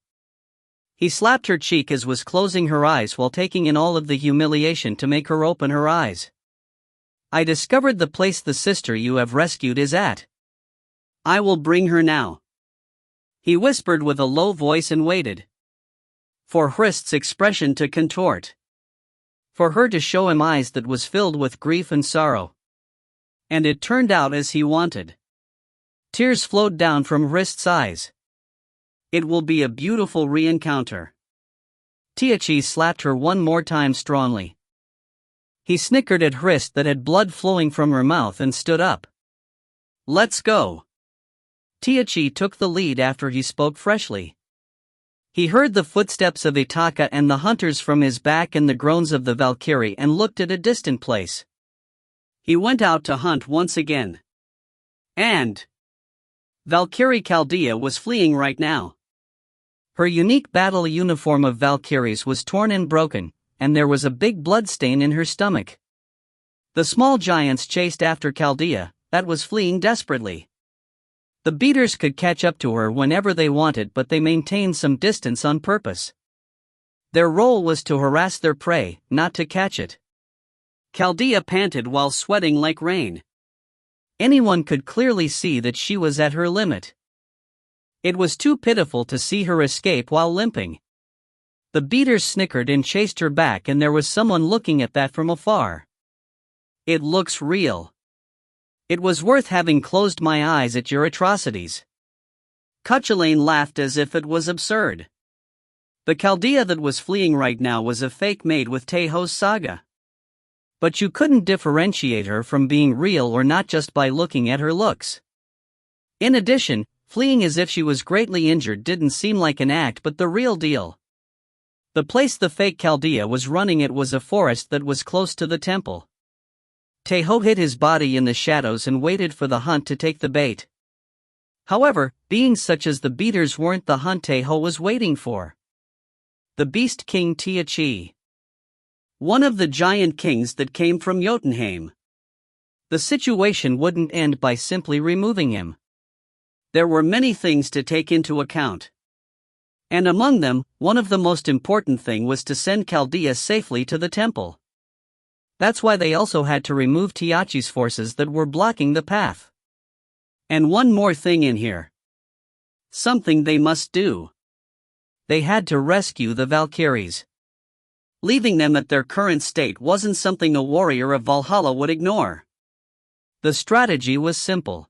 He slapped her cheek as was closing her eyes while taking in all of the humiliation to make her open her eyes. I discovered the place the sister you have rescued is at. I will bring her now. He whispered with a low voice and waited. For Hrist's expression to contort. For her to show him eyes that was filled with grief and sorrow. And it turned out as he wanted. Tears flowed down from Hrist's eyes. It will be a beautiful re-encounter. Taichi slapped her one more time strongly. He snickered at Hrist that had blood flowing from her mouth and stood up. Let's go. Taichi took the lead after he spoke freshly. He heard the footsteps of Itaka and the hunters from his back and the groans of the Valkyrie and looked at a distant place. He went out to hunt once again. And Valkyrie Chaldea was fleeing right now. Her unique battle uniform of Valkyries was torn and broken, and there was a big bloodstain in her stomach. The small giants chased after Chaldea, that was fleeing desperately. The beaters could catch up to her whenever they wanted, but they maintained some distance on purpose. Their role was to harass their prey, not to catch it. Chaldea panted while sweating like rain. Anyone could clearly see that she was at her limit. It was too pitiful to see her escape while limping. The beaters snickered and chased her back, and there was someone looking at that from afar. It looks real. It was worth having closed my eyes at your atrocities. Cuchulainn laughed as if it was absurd. The Chaldea that was fleeing right now was a fake made with Tae Ho's saga. But you couldn't differentiate her from being real or not just by looking at her looks. In addition, fleeing as if she was greatly injured didn't seem like an act but the real deal. The place the fake Chaldea was running at was a forest that was close to the temple. Tae Ho hid his body in the shadows and waited for the hunt to take the bait. However, beings such as the beaters weren't the hunt Tae Ho was waiting for. The Beast King Taichi. One of the giant kings that came from Jotunheim. The situation wouldn't end by simply removing him. There were many things to take into account. And among them, one of the most important thing was to send Chaldea safely to the temple. That's why they also had to remove Taichi's forces that were blocking the path. And one more thing in here. Something they must do. They had to rescue the Valkyries. Leaving them at their current state wasn't something a warrior of Valhalla would ignore. The strategy was simple.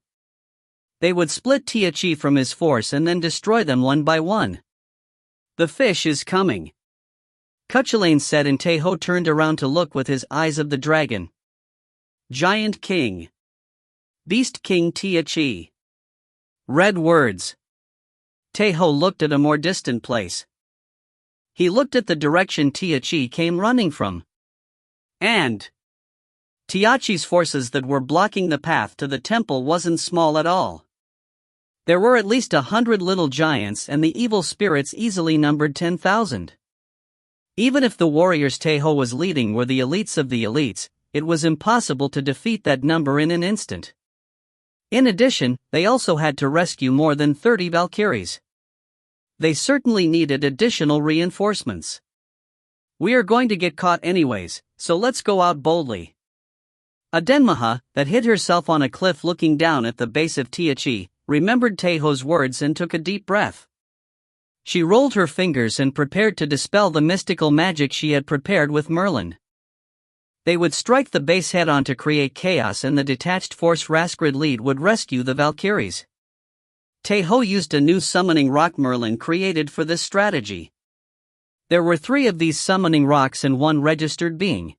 They would split Taichi from his force and then destroy them one by one. The fish is coming. Cuchulainn said, and Tae Ho turned around to look with his eyes of the dragon. Giant King. Beast King Taichi. Red words. Tae Ho looked at a more distant place. He looked at the direction Taichi came running from. And Taichi's forces that were blocking the path to the temple wasn't small at all. There were at least 100 little giants, and the evil spirits easily numbered 10,000. Even if the warriors Tae Ho was leading were the elites of the elites, it was impossible to defeat that number in an instant. In addition, they also had to rescue more than 30 Valkyries. They certainly needed additional reinforcements. We are going to get caught anyways, so let's go out boldly. A Denmaha, that hid herself on a cliff looking down at the base of Tiachi, remembered Tae Ho's words and took a deep breath. She rolled her fingers and prepared to dispel the mystical magic she had prepared with Merlin. They would strike the base head-on to create chaos, and the detached force Raskrid lead would rescue the Valkyries. Tae Ho used a new summoning rock Merlin created for this strategy. There were 3 of these summoning rocks and 1 registered being.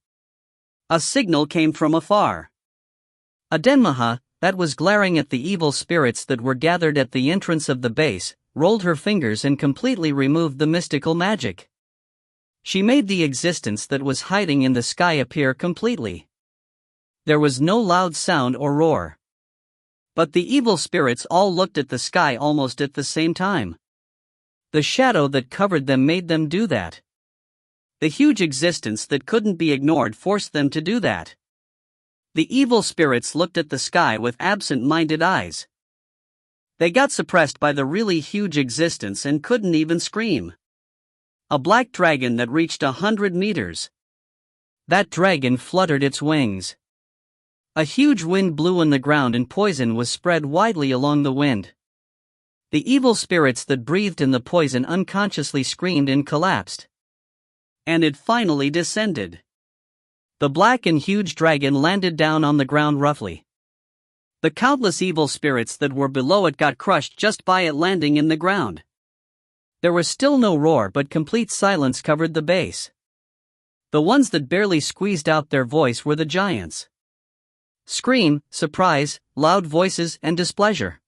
A signal came from afar. A Denmaha, that was glaring at the evil spirits that were gathered at the entrance of the base, rolled her fingers and completely removed the mystical magic. She made the existence that was hiding in the sky appear completely. There was no loud sound or roar. But the evil spirits all looked at the sky almost at the same time. The shadow that covered them made them do that. The huge existence that couldn't be ignored forced them to do that. The evil spirits looked at the sky with absent-minded eyes. They got suppressed by the really huge existence and couldn't even scream. A black dragon that reached 100 meters. That dragon fluttered its wings. A huge wind blew on the ground and poison was spread widely along the wind. The evil spirits that breathed in the poison unconsciously screamed and collapsed. And it finally descended. The black and huge dragon landed down on the ground roughly. The countless evil spirits that were below it got crushed just by it landing in the ground. There was still no roar, but complete silence covered the base. The ones that barely squeezed out their voice were the giants. Scream, surprise, loud voices, and displeasure.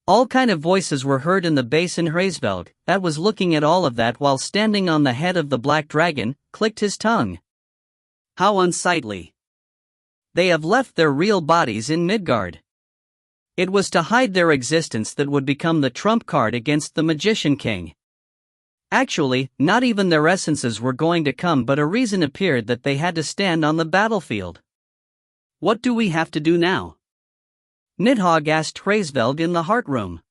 All kind of voices were heard in the base, and Hraesvelg, that was looking at all of that while standing on the head of the black dragon, clicked his tongue. How unsightly. They have left their real bodies in Midgard. It was to hide their existence that would become the trump card against the Magician King. Actually, not even their essences were going to come, but a reason appeared that they had to stand on the battlefield. What do we have to do now? Nidhogg asked Hraesvelg in the heart room.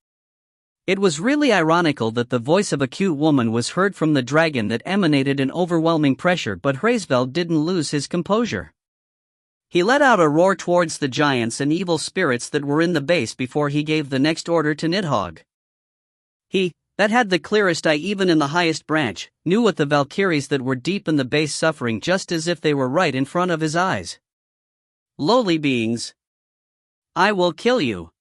It was really ironical that the voice of a cute woman was heard from the dragon that emanated an overwhelming pressure, but Hraesvelg didn't lose his composure. He let out a roar towards the giants and evil spirits that were in the base before he gave the next order to Nidhogg. He, that had the clearest eye even in the highest branch, knew what the Valkyries that were deep in the base suffering just as if they were right in front of his eyes. Lowly beings. I will kill you.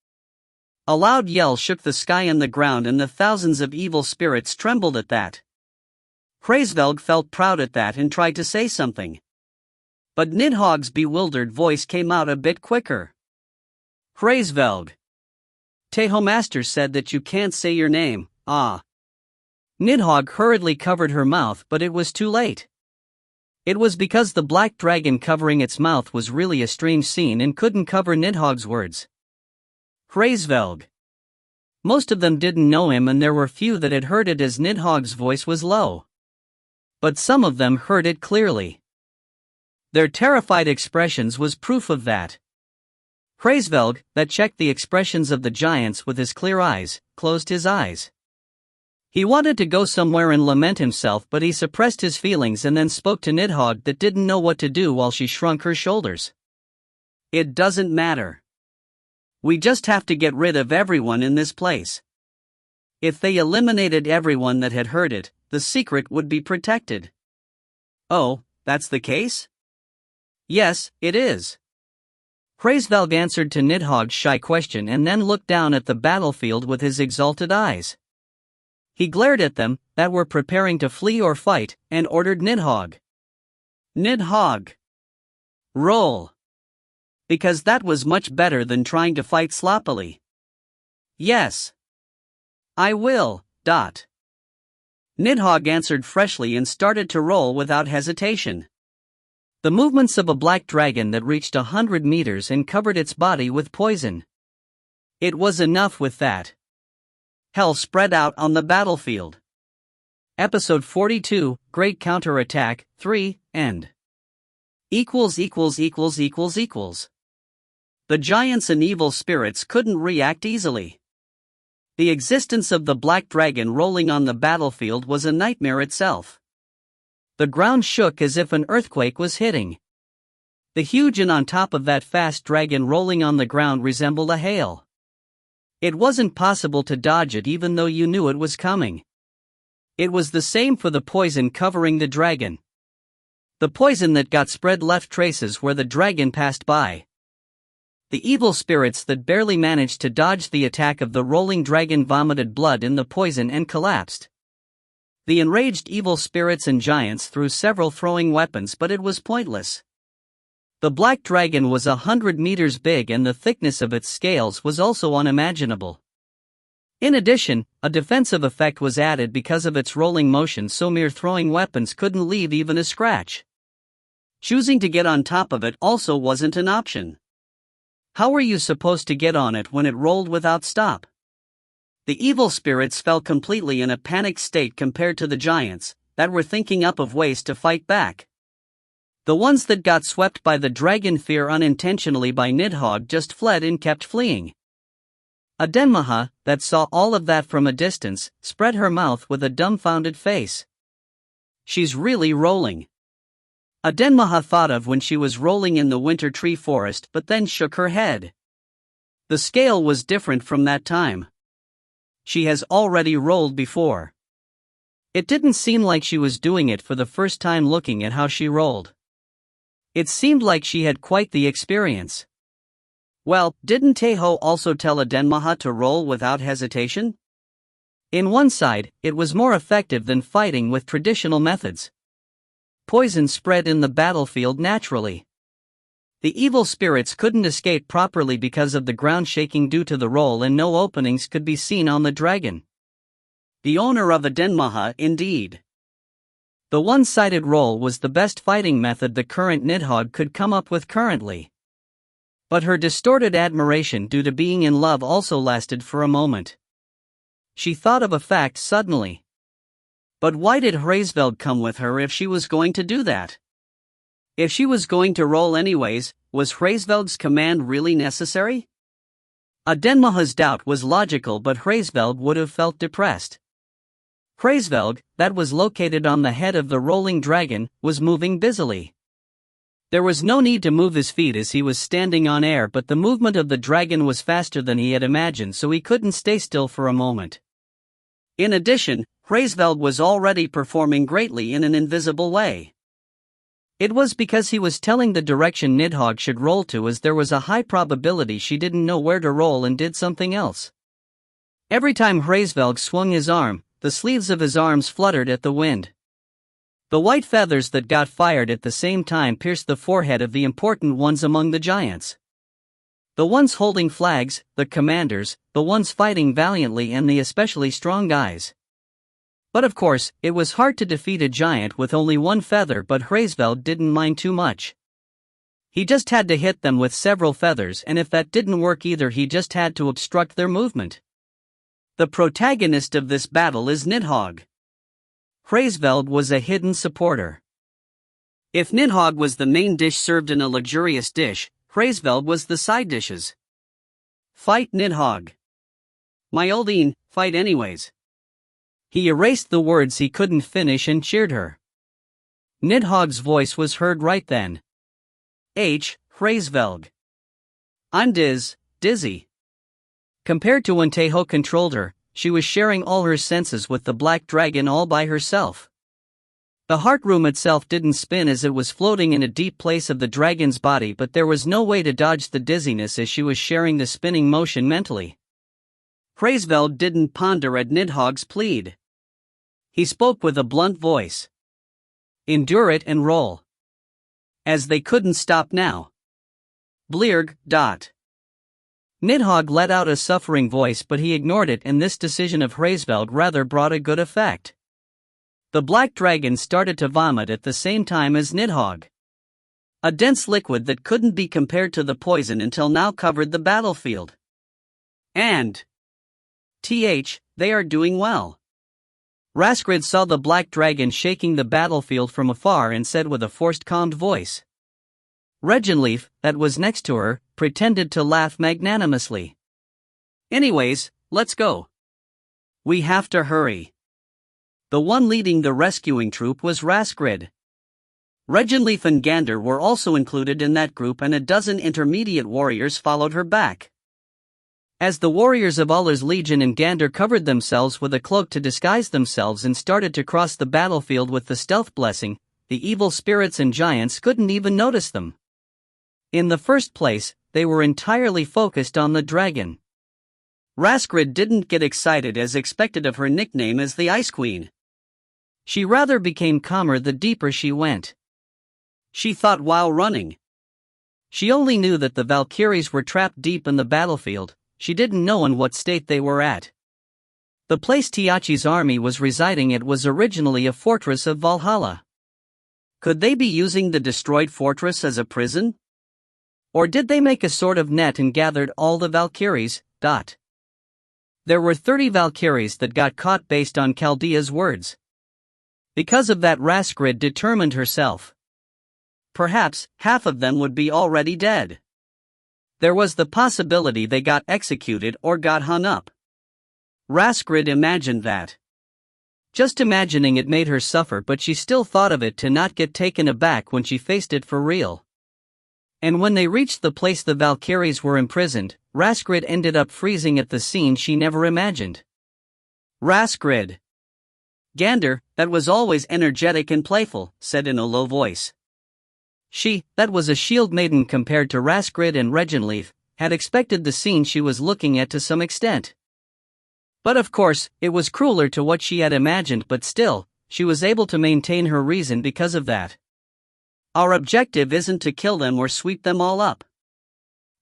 A loud yell shook the sky and the ground, and the thousands of evil spirits trembled at that. Hraesvelg felt proud at that and tried to say something. But Nidhogg's bewildered voice came out a bit quicker. Hraesvelg. Tae Ho Master said that you can't say your name, ah. Nidhogg hurriedly covered her mouth, but it was too late. It was because the black dragon covering its mouth was really a strange scene and couldn't cover Nidhogg's words. Hraesvelg. Most of them didn't know him, and there were few that had heard it as Nidhogg's voice was low. But some of them heard it clearly. Their terrified expressions was proof of that. Hraesvelg, that checked the expressions of the giants with his clear eyes, closed his eyes. He wanted to go somewhere and lament himself, but he suppressed his feelings and then spoke to Nidhogg that didn't know what to do while she shrunk her shoulders. It doesn't matter. We just have to get rid of everyone in this place. If they eliminated everyone that had heard it, the secret would be protected. Oh, that's the case? Yes, it is. Hraesvelg answered to Nidhogg's shy question and then looked down at the battlefield with his exalted eyes. He glared at them, that were preparing to flee or fight, and ordered Nidhogg. Nidhogg. Roll. Because that was much better than trying to fight sloppily. Yes. I will, dot. Nidhogg answered freshly and started to roll without hesitation. The movements of a black dragon that reached 100 meters and covered its body with poison. It was enough with that. Hell spread out on the battlefield. Episode 42, Great Counterattack, 3, End. =================================================================================================================================〗The existence of the black dragon rolling on the battlefield was a nightmare itself. The ground shook as if an earthquake was hitting. The huge and on top of that fast dragon rolling on the ground resembled a hail. It wasn't possible to dodge it even though you knew it was coming. It was the same for the poison covering the dragon. The poison that got spread left traces where the dragon passed by. The evil spirits that barely managed to dodge the attack of the rolling dragon vomited blood in the poison and collapsed. The enraged evil spirits and giants threw several throwing weapons, but it was pointless. The black dragon was 100 meters big and the thickness of its scales was also unimaginable. In addition, a defensive effect was added because of its rolling motion, so mere throwing weapons couldn't leave even a scratch. Choosing to get on top of it also wasn't an option. How were you supposed to get on it when it rolled without stop? The evil spirits fell completely in a panicked state compared to the giants, that were thinking up of ways to fight back. The ones that got swept by the dragon fear unintentionally by Nidhogg just fled and kept fleeing. Adenmaha, that saw all of that from a distance, spread her mouth with a dumbfounded face. She's really rolling. Adenmaha thought of when she was rolling in the winter tree forest, but then shook her head. The scale was different from that time. She has already rolled before. It didn't seem like she was doing it for the first time looking at how she rolled. It seemed like she had quite the experience. Well, didn't Tae Ho also tell Adenmaha to roll without hesitation? In one side, it was more effective than fighting with traditional methods. Poison spread in the battlefield naturally. The evil spirits couldn't escape properly because of the ground shaking due to the roll, and no openings could be seen on the dragon. The owner of Adenmaha, indeed. The one-sided roll was the best fighting method the current Nidhogg could come up with currently. But her distorted admiration due to being in love also lasted for a moment. She thought of a fact suddenly. But why did Hraesvelg come with her if she was going to do that? If she was going to roll anyways, was Hraesvelg's command really necessary? Adenmaha's doubt was logical, but Hraesvelg would have felt depressed. Hraesvelg, that was located on the head of the rolling dragon, was moving busily. There was no need to move his feet as he was standing on air, but the movement of the dragon was faster than he had imagined, so he couldn't stay still for a moment. In addition, Hraesvelg was already performing greatly in an invisible way. It was because he was telling the direction Nidhogg should roll to, as there was a high probability she didn't know where to roll and did something else. Every time Hraesvelg swung his arm, the sleeves of his arms fluttered at the wind. The white feathers that got fired at the same time pierced the forehead of the important ones among the giants. The ones holding flags, the commanders, the ones fighting valiantly, and the especially strong guys. But of course, it was hard to defeat a giant with only one feather, but Hraesvelg didn't mind too much. He just had to hit them with several feathers, and if that didn't work either, he just had to obstruct their movement. The protagonist of this battle is Nidhogg. Hraesvelg was a hidden supporter. If Nidhogg was the main dish served in a luxurious dish, Hraesvelg was the side dishes. Fight Nidhogg. My Oldine, fight anyways. He erased the words he couldn't finish and cheered her. Nidhogg's voice was heard right then. Hraesvelg. I'm dizzy. Compared to when Tae Ho controlled her, she was sharing all her senses with the black dragon all by herself. The heart room itself didn't spin as it was floating in a deep place of the dragon's body, but there was no way to dodge the dizziness as she was sharing the spinning motion mentally. Hraesvelg didn't ponder at Nidhogg's plead. He spoke with a blunt voice. Endure it and roll. As they couldn't stop now. Blearg. Nidhogg let out a suffering voice, but he ignored it, and this decision of Hraesvelg rather brought a good effect. The black dragon started to vomit at the same time as Nidhogg. A dense liquid that couldn't be compared to the poison until now covered the battlefield. And they are doing well. Raskrid saw the black dragon shaking the battlefield from afar and said with a forced calmed voice. Regenleaf, that was next to her, pretended to laugh magnanimously. Anyways, let's go. We have to hurry. The one leading the rescuing troop was Raskrid. Reginleaf and Gander were also included in that group, and a dozen intermediate warriors followed her back. As the warriors of Allah's Legion and Gander covered themselves with a cloak to disguise themselves and started to cross the battlefield with the stealth blessing, the evil spirits and giants couldn't even notice them. In the first place, they were entirely focused on the dragon. Raskrid didn't get excited as expected of her nickname as the Ice Queen. She rather became calmer the deeper she went. She thought while running. She only knew that the Valkyries were trapped deep in the battlefield. She didn't know in what state they were at. The place Tiachi's army was residing at was originally a fortress of Valhalla. Could they be using the destroyed fortress as a prison? Or did they make a sort of net and gathered all the Valkyries? There were 30 Valkyries that got caught based on Chaldea's words. Because of that, Raskrid determined herself. Perhaps half of them would be already dead. There was the possibility they got executed or got hung up. Raskrid imagined that. Just imagining it made her suffer, but she still thought of it to not get taken aback when she faced it for real. And when they reached the place the Valkyries were imprisoned, Raskrid ended up freezing at the scene she never imagined. Raskrid. Gander, that was always energetic and playful, said in a low voice. She, that was a shield maiden compared to Raskrid and Reginleaf, had expected the scene she was looking at to some extent. But of course, it was crueler to what she had imagined, but still, she was able to maintain her reason because of that. Our objective isn't to kill them or sweep them all up.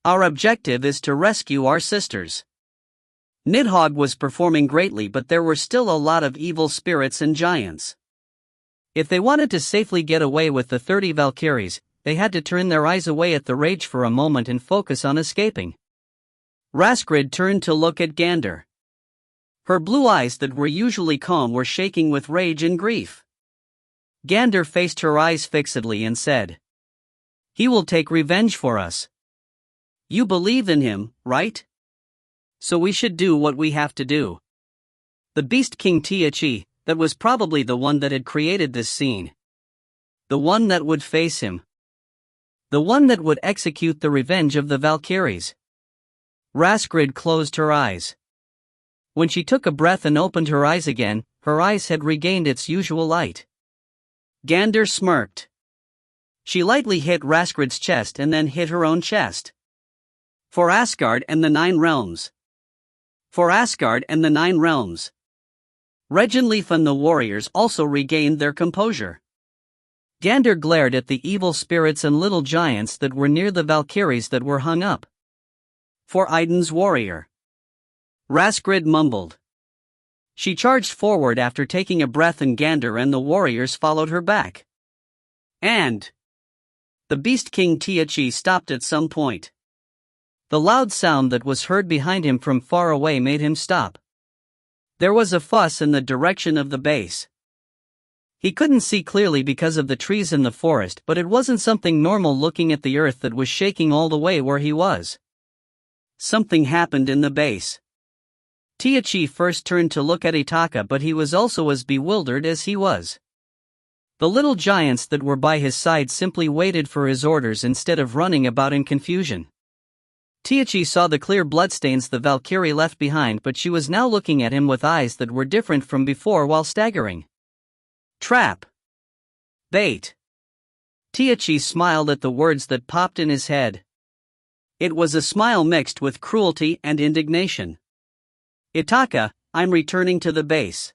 Our objective is to rescue our sisters. Nidhogg was performing greatly, but there were still a lot of evil spirits and giants. If they wanted to safely get away with the 30 Valkyries, they had to turn their eyes away at the rage for a moment and focus on escaping. Raskrid turned to look at Gander. Her blue eyes that were usually calm were shaking with rage and grief. Gander faced her eyes fixedly and said, "He will take revenge for us. You believe in him, right? So we should do what we have to do." The Beast King Tiachi, that was probably the one that had created this scene. The one that would face him. The one that would execute the revenge of the Valkyries. Raskrid closed her eyes. When she took a breath and opened her eyes again, her eyes had regained its usual light. Gander smirked. She lightly hit Raskrid's chest and then hit her own chest. For Asgard and the 9 realms. For Asgard and the 9 realms. Reginleaf and the warriors also regained their composure. Gander glared at the evil spirits and little giants that were near the Valkyries that were hung up. For Idun's warrior. Raskrid mumbled. She charged forward after taking a breath, and Gander and the warriors followed her back. And the Beast King Tiachi stopped at some point. The loud sound that was heard behind him from far away made him stop. There was a fuss in the direction of the base. He couldn't see clearly because of the trees in the forest, but it wasn't something normal looking at the earth that was shaking all the way where he was. Something happened in the base. Tiachi first turned to look at Itaka, but he was also as bewildered as he was. The little giants that were by his side simply waited for his orders instead of running about in confusion. Tiachi saw the clear bloodstains the Valkyrie left behind, but she was now looking at him with eyes that were different from before while staggering. Trap. Bait. Tiachi smiled at the words that popped in his head. It was a smile mixed with cruelty and indignation. Itaka, I'm returning to the base.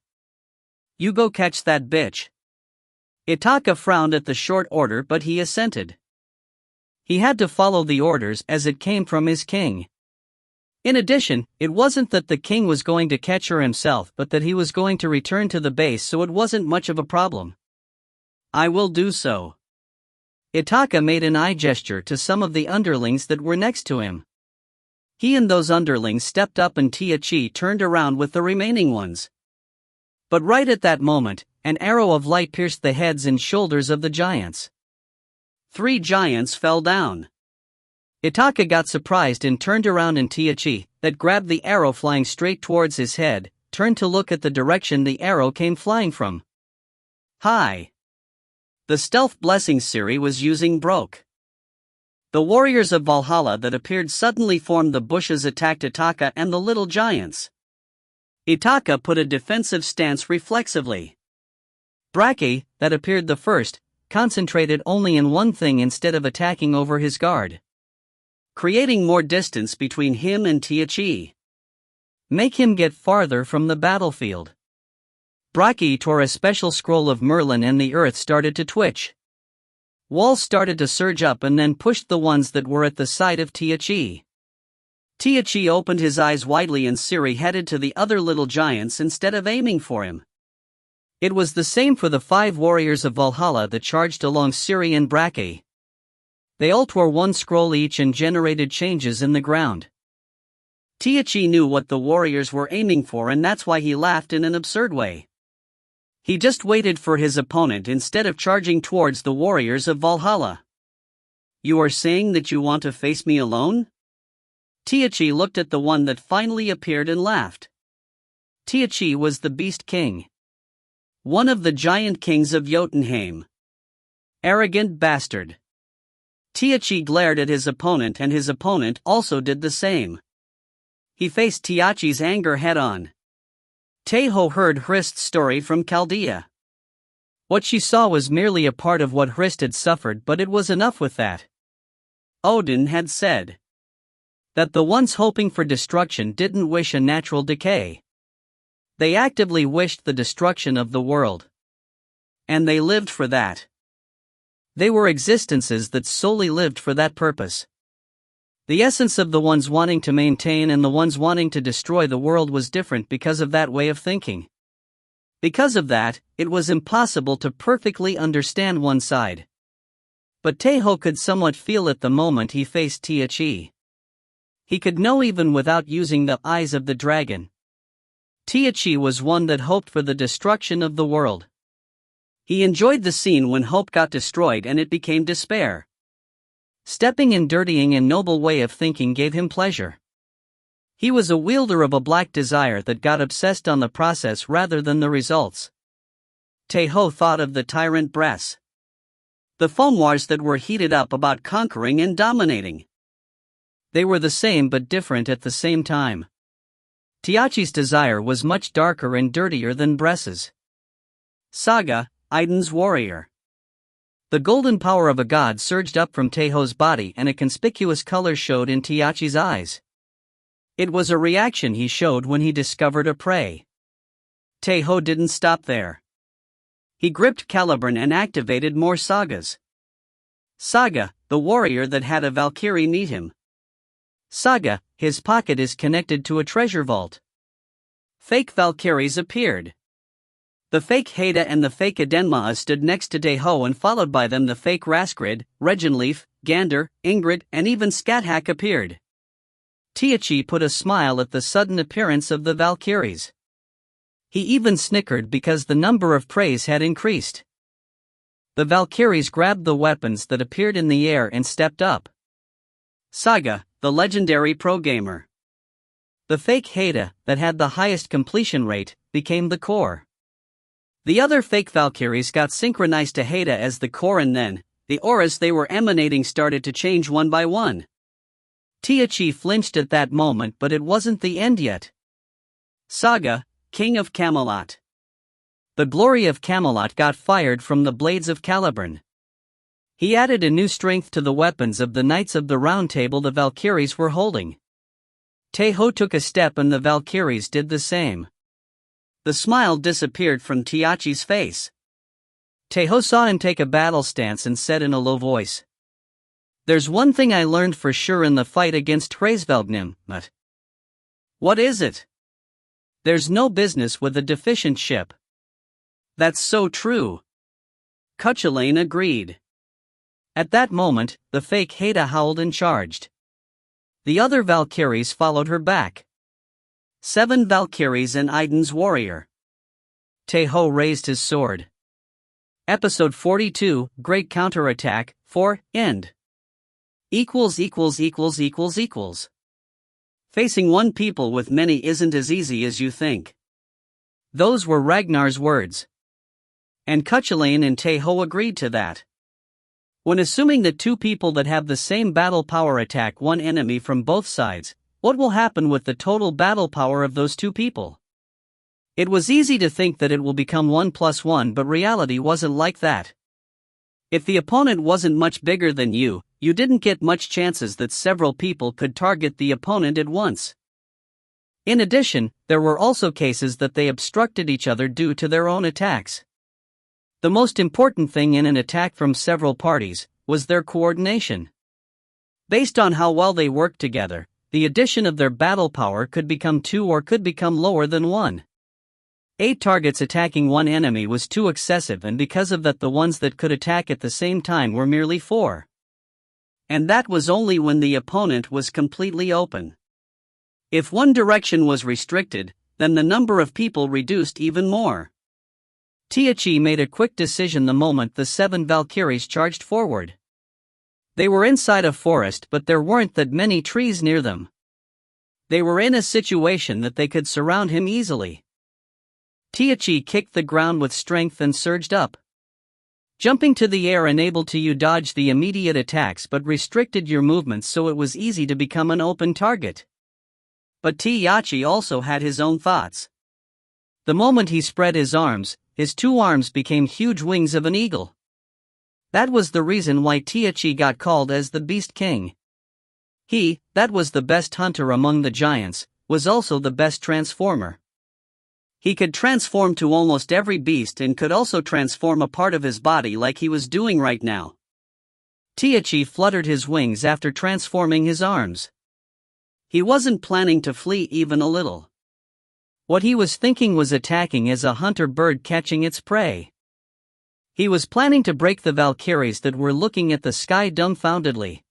You go catch that bitch. Itaka frowned at the short order, but he assented. He had to follow the orders as it came from his king. In addition, it wasn't that the king was going to catch her himself, but that he was going to return to the base, so it wasn't much of a problem. I will do so. Itaka made an eye gesture to some of the underlings that were next to him. He and those underlings stepped up and Tiachi turned around with the remaining ones. But right at that moment, an arrow of light pierced the heads and shoulders of the giants. 3 giants fell down. Itaka got surprised and turned around, and Tiachi, that grabbed the arrow flying straight towards his head, turned to look at the direction the arrow came flying from. Hi! The stealth blessing Siri was using broke. The warriors of Valhalla that appeared suddenly formed the bushes attacked Itaka and the little giants. Itaka put a defensive stance reflexively. Brake, that appeared the first, concentrated only in one thing instead of attacking over his guard, creating more distance between him and Tiachi. Make him get farther from the battlefield. Brake tore a special scroll of Merlin and the earth started to twitch. Walls started to surge up and then pushed the ones that were at the side of Tiachi. Tiachi opened his eyes widely and Siri headed to the other little giants instead of aiming for him. It was the same for the 5 warriors of Valhalla that charged along Siri and Brake. They all tore one scroll each and generated changes in the ground. Tiachi knew what the warriors were aiming for and that's why he laughed in an absurd way. He just waited for his opponent instead of charging towards the warriors of Valhalla. "You are saying that you want to face me alone?" Tiachi looked at the one that finally appeared and laughed. Tiachi was the Beast King, one of the giant kings of Jotunheim. Arrogant bastard. Tiachi glared at his opponent and his opponent also did the same. He faced Tiachi's anger head-on. Tae Ho heard Hrist's story from Chaldea. What she saw was merely a part of what Hrist had suffered, but it was enough with that. Odin had said that the ones hoping for destruction didn't wish a natural decay. They actively wished the destruction of the world. And they lived for that. They were existences that solely lived for that purpose. The essence of the ones wanting to maintain and the ones wanting to destroy the world was different because of that way of thinking. Because of that, it was impossible to perfectly understand one side. But Tae Ho could somewhat feel it the moment he faced Tiachi. He could know even without using the eyes of the dragon. Tiachi was one that hoped for the destruction of the world. He enjoyed the scene when hope got destroyed and it became despair. Stepping in dirtying and noble way of thinking gave him pleasure. He was a wielder of a black desire that got obsessed on the process rather than the results. Tae Ho thought of the tyrant Bress. The phone wars that were heated up about conquering and dominating. They were the same but different at the same time. Tiachi's desire was much darker and dirtier than Bress's. Saga, Idun's warrior. The golden power of a god surged up from Tae Ho's body and a conspicuous color showed in Tiachi's eyes. It was a reaction he showed when he discovered a prey. Tae Ho didn't stop there. He gripped Caliburn and activated more sagas. Saga, the warrior that had a Valkyrie meet him. Saga, his pocket is connected to a treasure vault. Fake Valkyries appeared. The fake Haida and the fake Edenmaa stood next to Tae Ho and followed by them the fake Raskrid, Regenleaf, Gander, Ingrid and even Skathak appeared. Tiachi put a smile at the sudden appearance of the Valkyries. He even snickered because the number of preys had increased. The Valkyries grabbed the weapons that appeared in the air and stepped up. Saga, the legendary pro-gamer. The fake Haida, that had the highest completion rate, became the core. The other fake Valkyries got synchronized to Haida as the core and then, the auras they were emanating started to change one by one. Tiachi flinched at that moment but it wasn't the end yet. Saga, King of Camelot. The glory of Camelot got fired from the blades of Caliburn. He added a new strength to the weapons of the Knights of the Round Table the Valkyries were holding. Tae Ho took a step and the Valkyries did the same. The smile disappeared from Tiachi's face. Tae Ho saw him take a battle stance and said in a low voice, "There's one thing I learned for sure in the fight against Hraesvelgnim, but..." "What is it?" "There's no business with a deficient ship." "That's so true." Cuchulainn agreed. At that moment, the fake Haida howled and charged. The other Valkyries followed her back. 7 Valkyries and Idun's warrior. Tae Ho raised his sword. Episode 42, Great Counterattack, 4, End. =============================================================================================================================〗Facing one people with many isn't as easy as you think. Those were Ragnar's words. and Cuchulainn and Tae Ho agreed to that. When assuming that two people that have the same battle power attack one enemy from both sides, what will happen with the total battle power of those two people? It was easy to think that it will become 1+1, but reality wasn't like that. If the opponent wasn't much bigger than you didn't get much chances that several people could target the opponent at once. In addition, there were also cases that they obstructed each other due to their own attacks. The most important thing in an attack from several parties was their coordination. Based on how well they worked together, the addition of their battle power could become 2 or could become lower than 1. 8 targets attacking one enemy was too excessive, and because of that the ones that could attack at the same time were merely 4. And that was only when the opponent was completely open. If one direction was restricted, then the number of people reduced even more. Tiachi made a quick decision the moment the 7 Valkyries charged forward. They were inside a forest, but there weren't that many trees near them. They were in a situation that they could surround him easily. Tiachi kicked the ground with strength and surged up. Jumping to the air enabled you dodge the immediate attacks but restricted your movements, so it was easy to become an open target. But Tiachi also had his own thoughts. The moment he spread his arms, his 2 arms became huge wings of an eagle. That was the reason why Tiachi got called as the Beast King. He, that was the best hunter among the giants, was also the best transformer. He could transform to almost every beast and could also transform a part of his body like he was doing right now. Tiachi fluttered his wings after transforming his arms. He wasn't planning to flee even a little. What he was thinking was attacking as a hunter bird catching its prey. He was planning to break the Valkyries that were looking at the sky dumbfoundedly.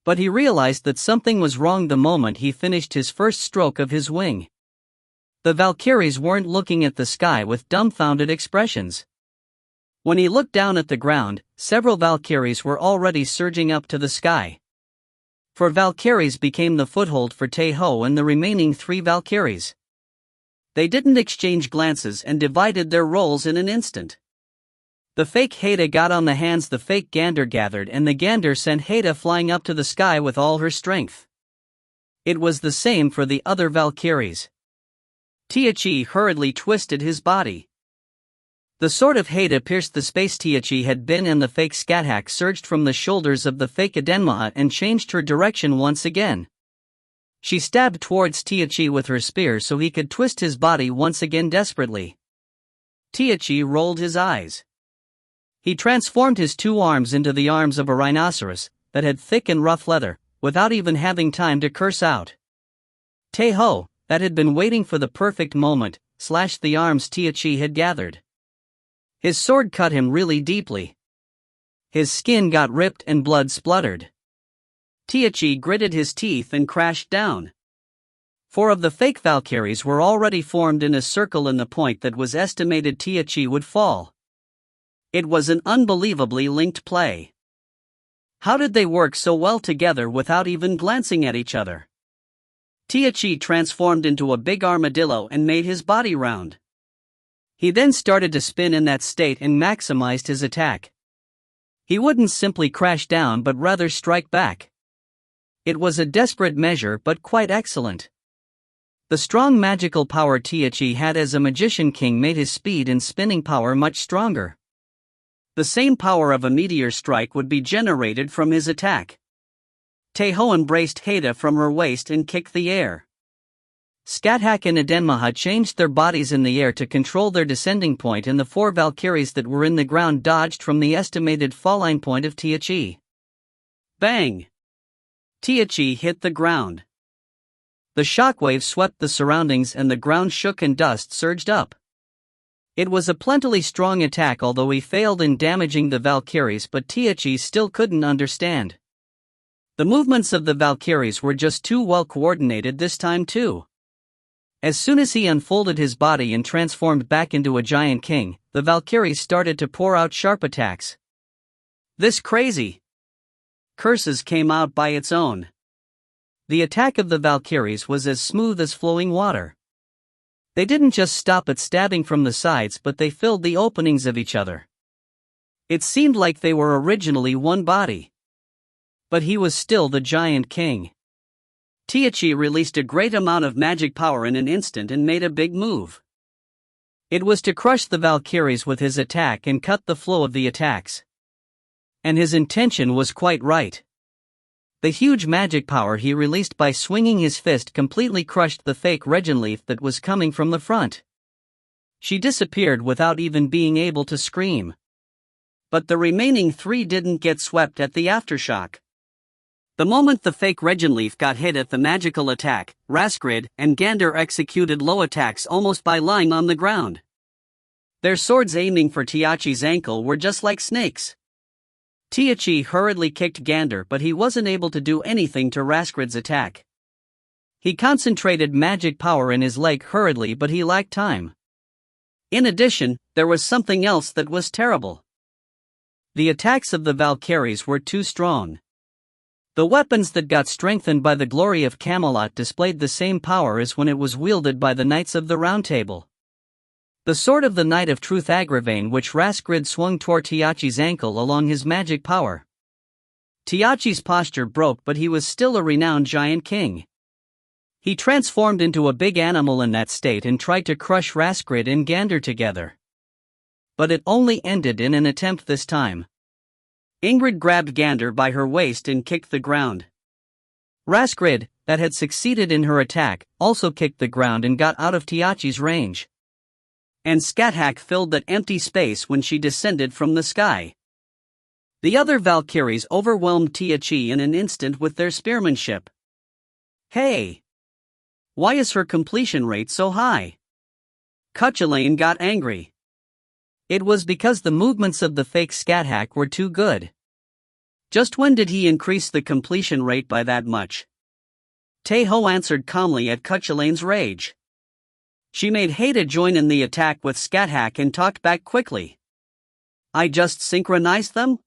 But he realized that something was wrong the moment he finished his first stroke of his wing. The Valkyries weren't looking at the sky with dumbfounded expressions. When he looked down at the ground, several Valkyries were already surging up to the sky. 4 Valkyries became the foothold for Tae Ho and the remaining 3 Valkyries. They didn't exchange glances and divided their roles in an instant. The fake Haida got on the hands the fake Gander gathered, and the Gander sent Haida flying up to the sky with all her strength. It was the same for the other Valkyries. Tiachi hurriedly twisted his body. The sword of Haida pierced the space Tiachi had been in. The fake Skathak surged from the shoulders of the fake Edenmaha and changed her direction once again. She stabbed towards Tiachi with her spear so he could twist his body once again desperately. Tiachi rolled his eyes. He transformed his 2 arms into the arms of a rhinoceros that had thick and rough leather, without even having time to curse out. Tae Ho, that had been waiting for the perfect moment, slashed the arms Tiachi had gathered. His sword cut him really deeply. His skin got ripped and blood spluttered. Tiachi gritted his teeth and crashed down. 4 of the fake Valkyries were already formed in a circle in the point that was estimated Tiachi would fall. It was an unbelievably linked play. How did they work so well together without even glancing at each other? Tiachi transformed into a big armadillo and made his body round. He then started to spin in that state and maximized his attack. He wouldn't simply crash down but rather strike back. It was a desperate measure but quite excellent. The strong magical power Tiachi had as a magician king made his speed and spinning power much stronger. The same power of a meteor strike would be generated from his attack. Tae Ho embraced Haida from her waist and kicked the air. Skathak and Edenmaha changed their bodies in the air to control their descending point, and the 4 Valkyries that were in the ground dodged from the estimated falling point of Tiachi. Bang! Tiachi hit the ground. The shockwave swept the surroundings and the ground shook and dust surged up. It was a plentifully strong attack, although he failed in damaging the Valkyries, but Tiachi still couldn't understand. The movements of the Valkyries were just too well coordinated this time too. As soon as he unfolded his body and transformed back into a giant king, the Valkyries started to pour out sharp attacks. This crazy curses came out by its own. The attack of the Valkyries was as smooth as flowing water. They didn't just stop at stabbing from the sides, but they filled the openings of each other. It seemed like they were originally one body. But he was still the giant king. Tae Ho released a great amount of magic power in an instant and made a big move. It was to crush the Valkyries with his attack and cut the flow of the attacks. And his intention was quite right. The huge magic power he released by swinging his fist completely crushed the fake Regenleaf that was coming from the front. She disappeared without even being able to scream. But the remaining three didn't get swept at the aftershock. The moment the fake Regenleaf got hit at the magical attack, Raskrid and Gander executed low attacks almost by lying on the ground. Their swords aiming for Tiachi's ankle were just like snakes. Tae hurriedly kicked Gander, but he wasn't able to do anything to Raskrid's attack. He concentrated magic power in his leg hurriedly, but he lacked time. In addition, there was something else that was terrible. The attacks of the Valkyries were too strong. The weapons that got strengthened by the glory of Camelot displayed the same power as when it was wielded by the Knights of the Round Table. The sword of the Knight of Truth Agravain, which Raskrid swung toward Tiachi's ankle along his magic power. Tiachi's posture broke, but he was still a renowned giant king. He transformed into a big animal in that state and tried to crush Raskrid and Gander together. But it only ended in an attempt this time. Ingrid grabbed Gander by her waist and kicked the ground. Raskrid, that had succeeded in her attack, also kicked the ground and got out of Tiachi's range. And Skathak filled that empty space when she descended from the sky. The other Valkyries overwhelmed Tae Ho in an instant with their spearmanship. Hey! Why is her completion rate so high? Cuchulainn got angry. It was because the movements of the fake Skathak were too good. Just when did he increase the completion rate by that much? Tae Ho answered calmly at Cuchulainn's rage. She made Haida join in the attack with Skathak and talked back quickly. I just synchronized them?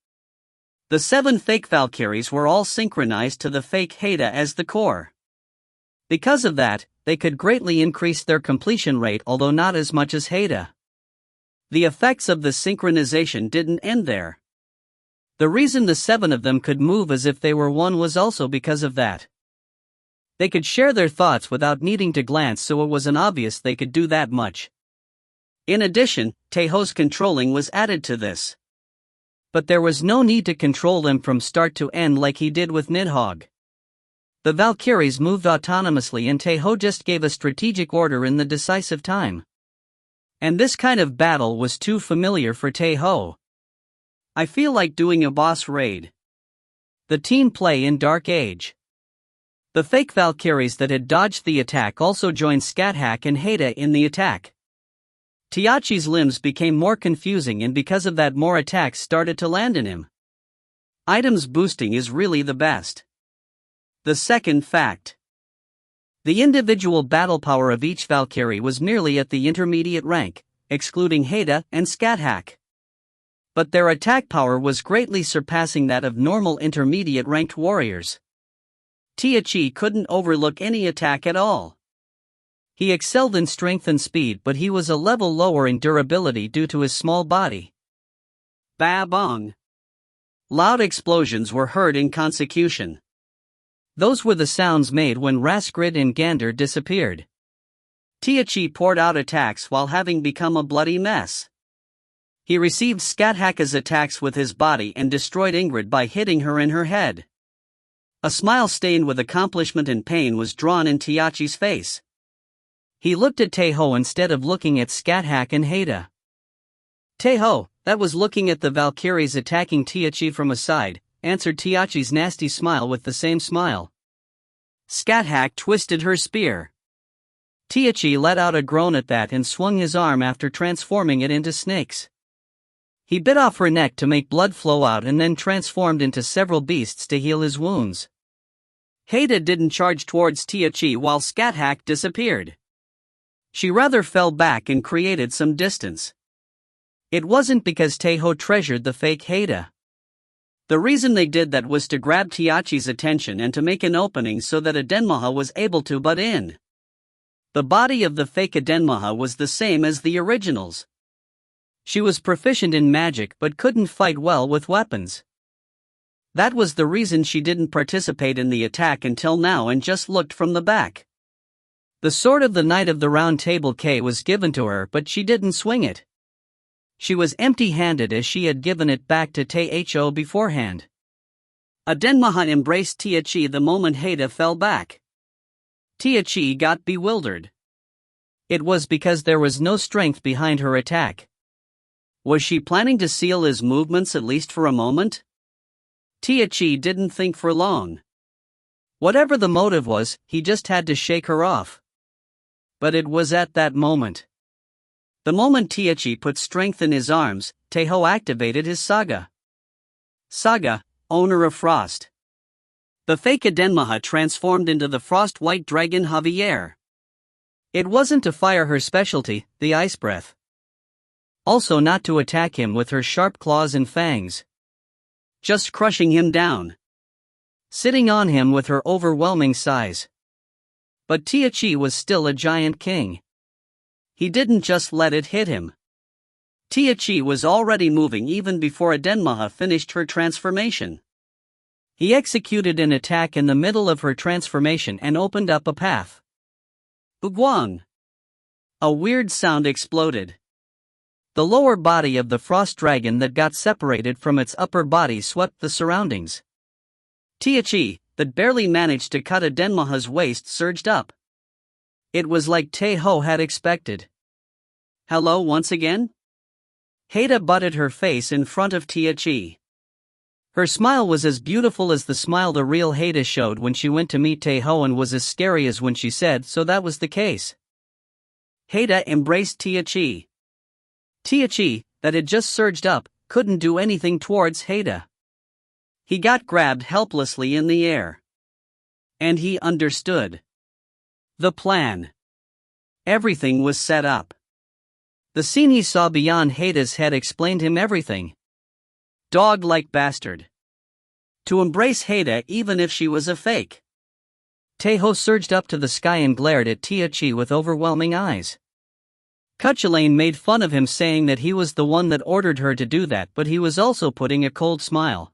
The 7 fake Valkyries were all synchronized to the fake Haida as the core. Because of that, they could greatly increase their completion rate, although not as much as Haida. The effects of the synchronization didn't end there. The reason the 7 of them could move as if they were one was also because of that. They could share their thoughts without needing to glance, so it wasn't obvious they could do that much. In addition, Tae Ho's controlling was added to this. But there was no need to control them from start to end like he did with Nidhogg. The Valkyries moved autonomously and Tae Ho just gave a strategic order in the decisive time. And this kind of battle was too familiar for Tae Ho. I feel like doing a boss raid. The team play in Dark Age. The fake Valkyries that had dodged the attack also joined Skathak and Haida in the attack. Tiachi's limbs became more confusing, and because of that more attacks started to land in him. Items boosting is really the best. The second fact. The individual battle power of each Valkyrie was nearly at the intermediate rank, excluding Haida and Skathak. But their attack power was greatly surpassing that of normal intermediate ranked warriors. Tae Ho couldn't overlook any attack at all. He excelled in strength and speed, but he was a level lower in durability due to his small body. Ba-bong! Loud explosions were heard in consecution. Those were the sounds made when Raskrid and Gander disappeared. Tae Ho poured out attacks while having become a bloody mess. He received Skathaka's attacks with his body and destroyed Ingrid by hitting her in her head. A smile stained with accomplishment and pain was drawn in Tiachi's face. He looked at Tae Ho instead of looking at Skathak and Haida. Tae Ho, that was looking at the Valkyries attacking Tae Ho from a side, answered Tiachi's nasty smile with the same smile. Skathak twisted her spear. Tae Ho let out a groan at that and swung his arm after transforming it into snakes. He bit off her neck to make blood flow out and then transformed into several beasts to heal his wounds. Haida didn't charge towards Tae Ho while Skathak disappeared. She rather fell back and created some distance. It wasn't because Tae Ho treasured the fake Haida. The reason they did that was to grab Tiachi's attention and to make an opening so that a Denmaha was able to butt in. The body of the fake Adenmaha was the same as the originals. She was proficient in magic but couldn't fight well with weapons. That was the reason she didn't participate in the attack until now and just looked from the back. The sword of the Knight of the Round Table K was given to her, but she didn't swing it. She was empty-handed as she had given it back to Tae Ho beforehand. Adenmaha embraced Tiachi the moment Haida fell back. Tiachi got bewildered. It was because there was no strength behind her attack. Was she planning to seal his movements at least for a moment? Tiachi didn't think for long. Whatever the motive was, he just had to shake her off. But it was at that moment. The moment Tiachi put strength in his arms, Tae Ho activated his Saga. Saga, owner of Frost. The fake Adenmaha transformed into the frost-white dragon Javier. It wasn't to fire her specialty, the ice breath. Also not to attack him with her sharp claws and fangs. Just crushing him down. Sitting on him with her overwhelming size. But Tiachi was still a giant king. He didn't just let it hit him. Tiachi was already moving even before Adenmaha finished her transformation. He executed an attack in the middle of her transformation and opened up a path. Bugwang! A weird sound exploded. The lower body of the frost dragon that got separated from its upper body swept the surroundings. Tiachi, that barely managed to cut Adenmaha's waist, surged up. It was like Tae Ho had expected. Hello once again? Haida butted her face in front of Tiachi. Her smile was as beautiful as the smile the real Haida showed when she went to meet Tae Ho and was as scary as when she said so that was the case. Haida embraced Tiachi. Tiachi, that had just surged up, couldn't do anything towards Haida. He got grabbed helplessly in the air. And he understood. The plan. Everything was set up. The scene he saw beyond Haida's head explained him everything. Dog-like bastard. To embrace Haida even if she was a fake. Tae Ho surged up to the sky and glared at Tiachi with overwhelming eyes. Cuchulainn made fun of him, saying that he was the one that ordered her to do that, but he was also putting a cold smile.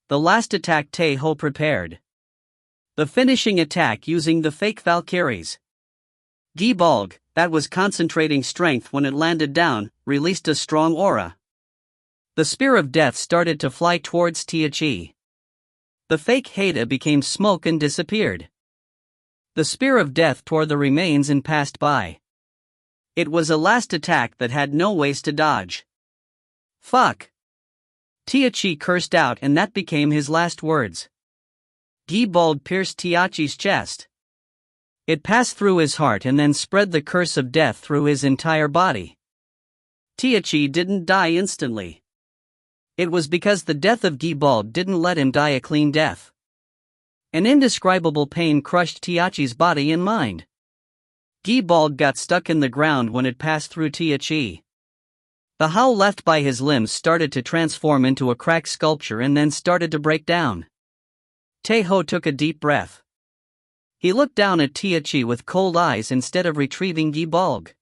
The last attack Tae Ho prepared. The finishing attack using the fake Valkyries. Gibolg, that was concentrating strength when it landed down, released a strong aura. The spear of death started to fly towards Tiachi. The fake Haida became smoke and disappeared. The spear of death tore the remains and passed by. It was a last attack that had no ways to dodge. Fuck. Tiachi cursed out and that became his last words. Gibolg pierced Tiachi's chest. It passed through his heart and then spread the curse of death through his entire body. Tiachi didn't die instantly. It was because the death of Gibolg didn't let him die a clean death. An indescribable pain crushed Tiachi's body and mind. Gibolg got stuck in the ground when it passed through Tiachi. The howl left by his limbs started to transform into a cracked sculpture and then started to break down. Tae Ho took a deep breath. He looked down at Tiachi with cold eyes instead of retrieving Gibolg.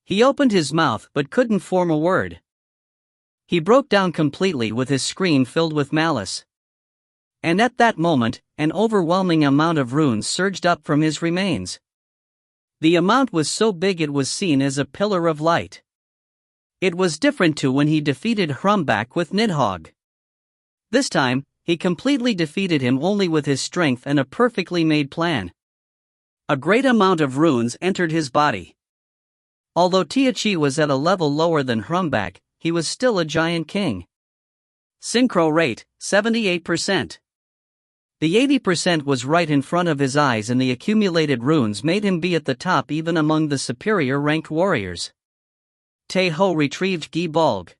He opened his mouth but couldn't form a word. He broke down completely with his screen filled with malice. And at that moment, an overwhelming amount of runes surged up from his remains. The amount was so big it was seen as a pillar of light. It was different to when he defeated Hrumbak with Nidhogg. This time, he completely defeated him only with his strength and a perfectly made plan. A great amount of runes entered his body. Although Tiachi was at a level lower than Hrumbak, he was still a giant king. Synchro rate, 78%. The 80% was right in front of his eyes and the accumulated runes made him be at the top even among the superior ranked warriors. Tae Ho retrieved Gibolg.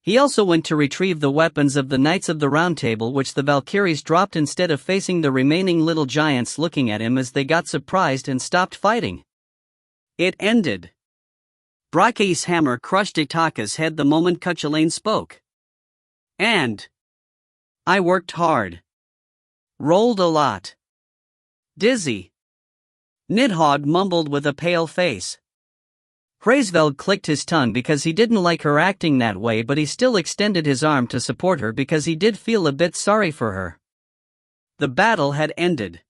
He also went to retrieve the weapons of the Knights of the Round Table which the Valkyries dropped instead of facing the remaining little giants looking at him as they got surprised and stopped fighting. It ended. Brake's hammer crushed Itaka's head the moment Cuchulainn spoke. And I worked hard. Rolled a lot. Dizzy. Nidhogg mumbled with a pale face. Hraesvelg clicked his tongue because he didn't like her acting that way, but he still extended his arm to support her because he did feel a bit sorry for her. The battle had ended.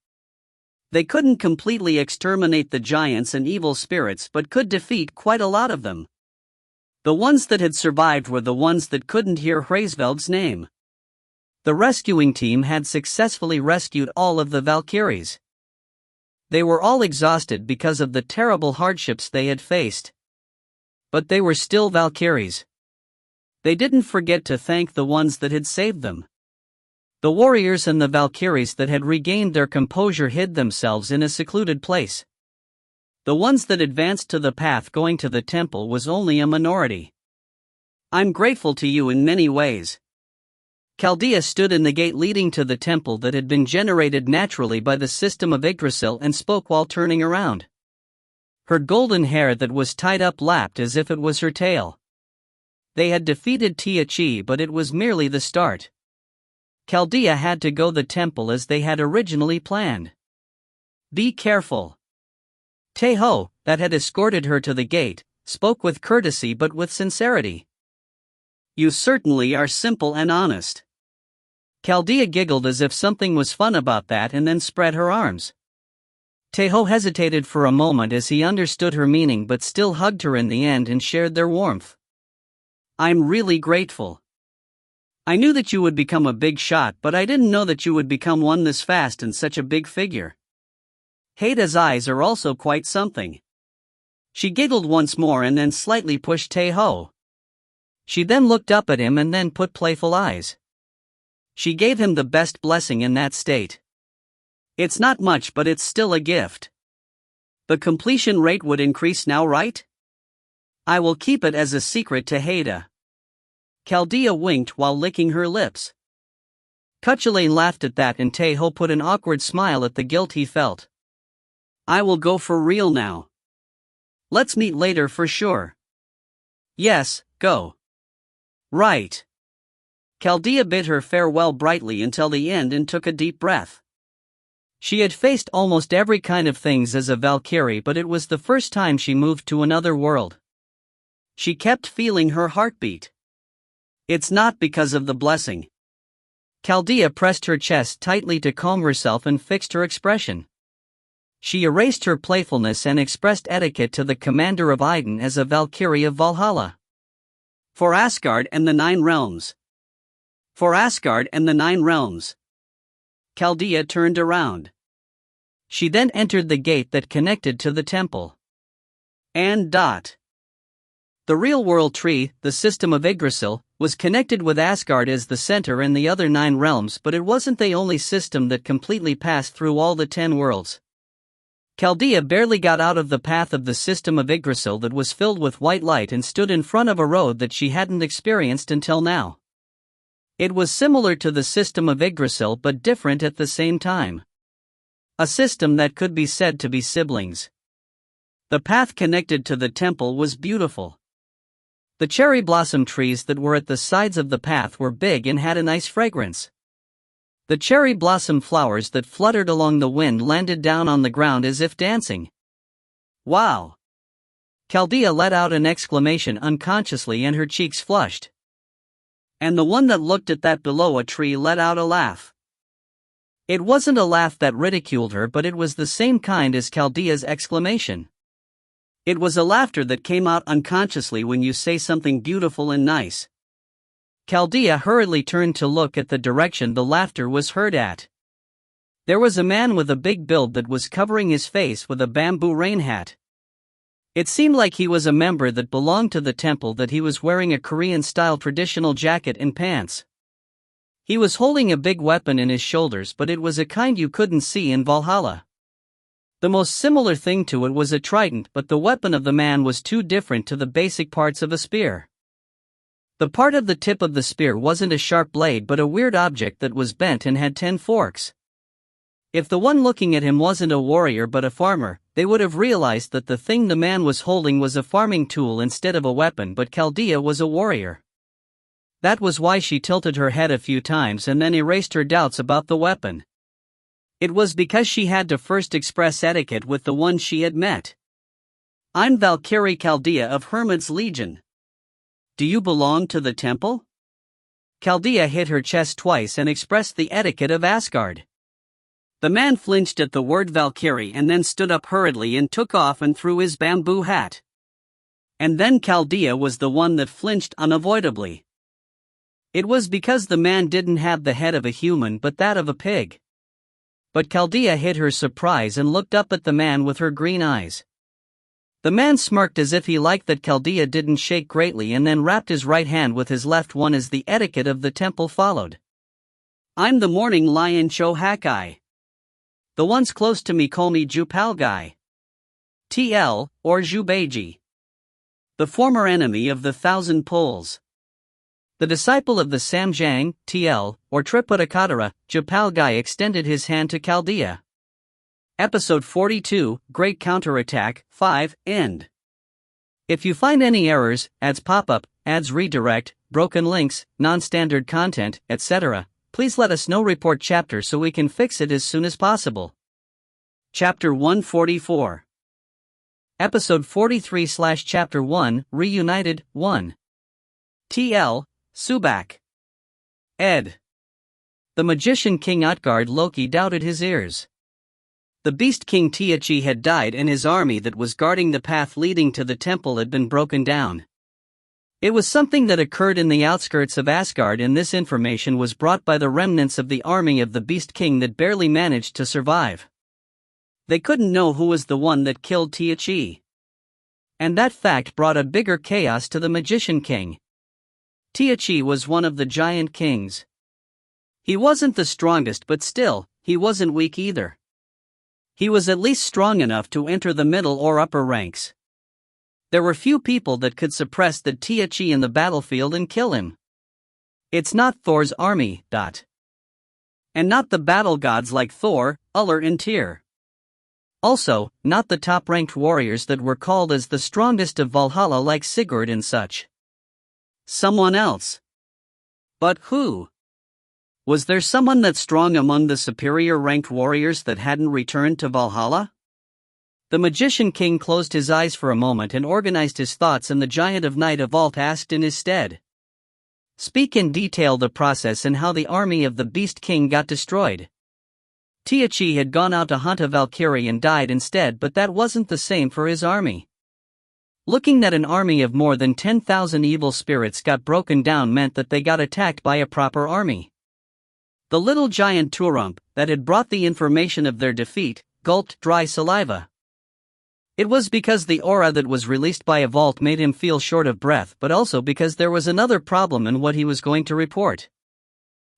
They couldn't completely exterminate the giants and evil spirits but could defeat quite a lot of them. The ones that had survived were the ones that couldn't hear Hraesvelg's name. The rescuing team had successfully rescued all of the Valkyries. They were all exhausted because of the terrible hardships they had faced. But they were still Valkyries. They didn't forget to thank the ones that had saved them. The warriors and the Valkyries that had regained their composure hid themselves in a secluded place. The ones that advanced to the path going to the temple was only a minority. I'm grateful to you in many ways. Chaldea stood in the gate leading to the temple that had been generated naturally by the system of Yggdrasil and spoke while turning around. Her golden hair that was tied up lapped as if it was her tail. They had defeated Tia Chi, but it was merely the start. Chaldea had to go the temple as they had originally planned. Be careful. Tae Ho, that had escorted her to the gate, spoke with courtesy but with sincerity. You certainly are simple and honest. Chaldea giggled as if something was fun about that and then spread her arms. Tae Ho hesitated for a moment as he understood her meaning but still hugged her in the end and shared their warmth. I'm really grateful. I knew that you would become a big shot, but I didn't know that you would become one this fast and such a big figure. Heida's eyes are also quite something. She giggled once more and then slightly pushed Tae Ho. She then looked up at him and then put playful eyes. She gave him the best blessing in that state. It's not much, but it's still a gift. The completion rate would increase now, right? I will keep it as a secret to Haida. Chaldea winked while licking her lips. Cuchulainn laughed at that and Tae Ho put an awkward smile at the guilt he felt. I will go for real now. Let's meet later for sure. Yes, go. Right. Chaldea bid her farewell brightly until the end and took a deep breath. She had faced almost every kind of things as a Valkyrie, but it was the first time she moved to another world. She kept feeling her heartbeat. It's not because of the blessing. Chaldea pressed her chest tightly to calm herself and fixed her expression. She erased her playfulness and expressed etiquette to the commander of Iden as a Valkyrie of Valhalla. For Asgard and the 9 realms. For Asgard and the 9 realms. Chaldea turned around. She then entered the gate that connected to the temple. And the real-world tree, the system of Yggdrasil, was connected with Asgard as the center and the other 9 realms, but it wasn't the only system that completely passed through all the 10 worlds. Chaldea barely got out of the path of the system of Yggdrasil that was filled with white light and stood in front of a road that she hadn't experienced until now. It was similar to the system of Yggdrasil but different at the same time. A system that could be said to be siblings. The path connected to the temple was beautiful. The cherry blossom trees that were at the sides of the path were big and had a nice fragrance. The cherry blossom flowers that fluttered along the wind landed down on the ground as if dancing. Wow! Chaldea let out an exclamation unconsciously and her cheeks flushed. And the one that looked at that below a tree let out a laugh. It wasn't a laugh that ridiculed her, but it was the same kind as Chaldea's exclamation. It was a laughter that came out unconsciously when you say something beautiful and nice. Chaldea hurriedly turned to look at the direction the laughter was heard at. There was a man with a big build that was covering his face with a bamboo rain hat. It seemed like he was a member that belonged to the temple, that he was wearing a Korean-style traditional jacket and pants. He was holding a big weapon in his shoulders, but it was a kind you couldn't see in Valhalla. The most similar thing to it was a trident, but the weapon of the man was too different to the basic parts of a spear. The part of the tip of the spear wasn't a sharp blade but a weird object that was bent and had 10 forks. If the one looking at him wasn't a warrior but a farmer, they would have realized that the thing the man was holding was a farming tool instead of a weapon, but Chaldea was a warrior. That was why she tilted her head a few times and then erased her doubts about the weapon. It was because she had to first express etiquette with the one she had met. I'm Valkyrie Chaldea of Hermod's Legion. Do you belong to the temple? Chaldea hit her chest twice and expressed the etiquette of Asgard. The man flinched at the word Valkyrie and then stood up hurriedly and took off and threw his bamboo hat. And then Chaldea was the one that flinched unavoidably. It was because the man didn't have the head of a human but that of a pig. But Chaldea hid her surprise and looked up at the man with her green eyes. The man smirked as if he liked that Chaldea didn't shake greatly and then wrapped his right hand with his left one as the etiquette of the temple followed. I'm the morning lion Chohakai. The ones close to me call me Jupalgai. TL, or Jubeji. The former enemy of the Thousand Poles. The disciple of the Samjang, TL, or Tripudakatara, Jupalgai extended his hand to Chaldea. Episode 42, Great Counterattack, 5, End. If you find any errors, ads pop up, ads redirect, broken links, non-standard content, etc., please let us know. Report chapter so we can fix it as soon as possible. Chapter 144. Episode 43/Chapter 1, Reunited, 1. TL, Subak. Ed. The magician King Utgard Loki doubted his ears. The beast king Tychi had died and his army that was guarding the path leading to the temple had been broken down. It was something that occurred in the outskirts of Asgard, and this information was brought by the remnants of the army of the beast king that barely managed to survive. They couldn't know who was the one that killed Tychi. And that fact brought a bigger chaos to the magician king. Tychi was one of the giant kings. He wasn't the strongest, but still, he wasn't weak either. He was at least strong enough to enter the middle or upper ranks. There were few people that could suppress the Tychi in the battlefield and kill him. It's not Thor's army. And not the battle gods like Thor, Ullr and Tyr. Also, not the top-ranked warriors that were called as the strongest of Valhalla like Sigurd and such. Someone else. But who? Was there someone that strong among the superior-ranked warriors that hadn't returned to Valhalla? The magician king closed his eyes for a moment and organized his thoughts, and the giant of night of Alt asked in his stead. Speak in detail the process and how the army of the beast king got destroyed. Tychi had gone out to hunt a Valkyrie and died instead, but that wasn't the same for his army. Looking that an army of more than 10,000 evil spirits got broken down meant that they got attacked by a proper army. The little giant Turump, that had brought the information of their defeat, gulped dry saliva. It was because the aura that was released by a vault made him feel short of breath, but also because there was another problem in what he was going to report.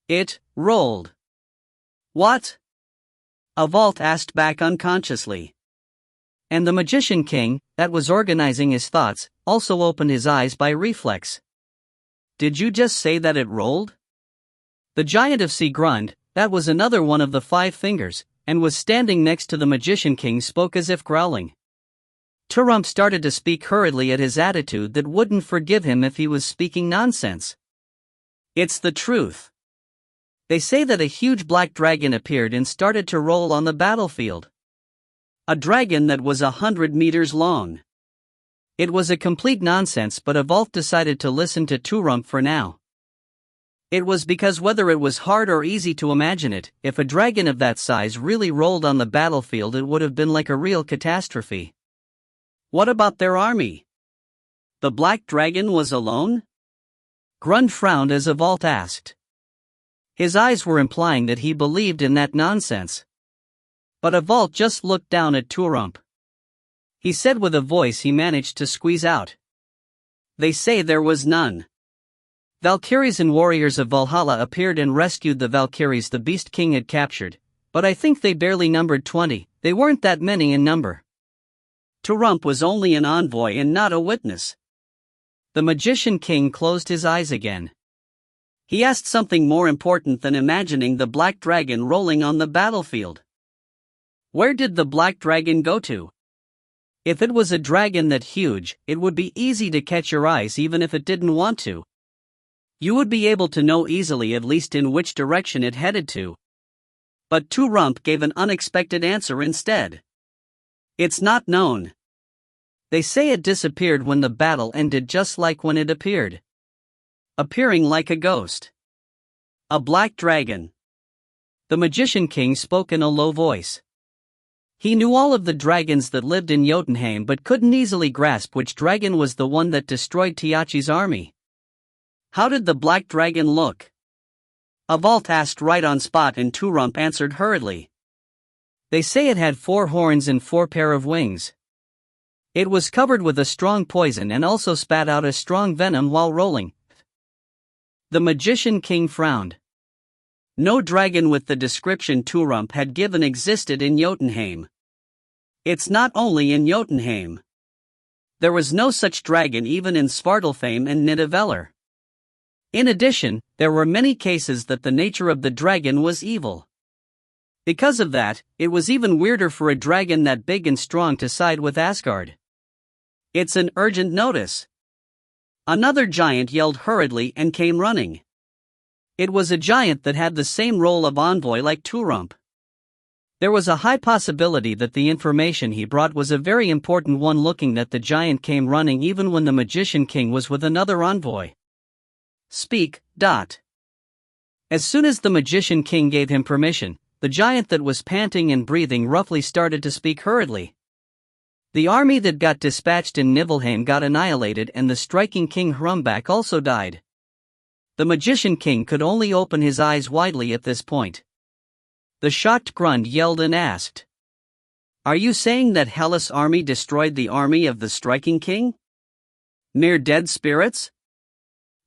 It rolled. What? A vault asked back unconsciously. And the magician king, that was organizing his thoughts, also opened his eyes by reflex. Did you just say that it rolled? The giant of Sigrund, that was another one of the 5 fingers, and was standing next to the magician king, spoke as if growling. Turump started to speak hurriedly at his attitude that wouldn't forgive him if he was speaking nonsense. It's the truth. They say that a huge black dragon appeared and started to roll on the battlefield. A dragon that was 100 meters long. It was a complete nonsense, but Evolf decided to listen to Turump for now. It was because whether it was hard or easy to imagine it, if a dragon of that size really rolled on the battlefield, it would have been like a real catastrophe. What about their army? The black dragon was alone? Grund frowned as Evolf asked. His eyes were implying that he believed in that nonsense. But Evolf just looked down at Turump. He said with a voice he managed to squeeze out. They say there was none. Valkyries and warriors of Valhalla appeared and rescued the Valkyries the Beast King had captured, but I think they barely numbered 20, they weren't that many in number. Turump was only an envoy and not a witness. The Magician King closed his eyes again. He asked something more important than imagining the black dragon rolling on the battlefield. Where did the black dragon go to? If it was a dragon that huge, it would be easy to catch your eyes even if it didn't want to. You would be able to know easily at least in which direction it headed to. But Two-Rump gave an unexpected answer instead. It's not known. They say it disappeared when the battle ended, just like when it appeared. Appearing like a ghost. A black dragon. The Magician King spoke in a low voice. He knew all of the dragons that lived in Jotunheim but couldn't easily grasp which dragon was the one that destroyed Tiachi's army. How did the black dragon look? Avalt asked right on spot, and Two-Rump answered hurriedly. They say it had 4 horns and 4 pair of wings. It was covered with a strong poison and also spat out a strong venom while rolling. The Magician King frowned. No dragon with the description Two-Rump had given existed in Jotunheim. It's not only in Jotunheim. There was no such dragon even in Svartalfheim and Nidavellir. In addition, there were many cases that the nature of the dragon was evil. Because of that, it was even weirder for a dragon that big and strong to side with Asgard. It's an urgent notice. Another giant yelled hurriedly and came running. It was a giant that had the same role of envoy like Two-Rump. There was a high possibility that the information he brought was a very important one, looking that the giant came running even when the Magician King was with another envoy. Speak. As soon as the Magician King gave him permission, the giant that was panting and breathing roughly started to speak hurriedly. The army that got dispatched in Niflheim got annihilated, and the striking King Hrumbak also died. The Magician King could only open his eyes widely at this point. The shocked Grund yelled and asked, "Are you saying that Hellas' army destroyed the army of the striking king? Mere dead spirits?"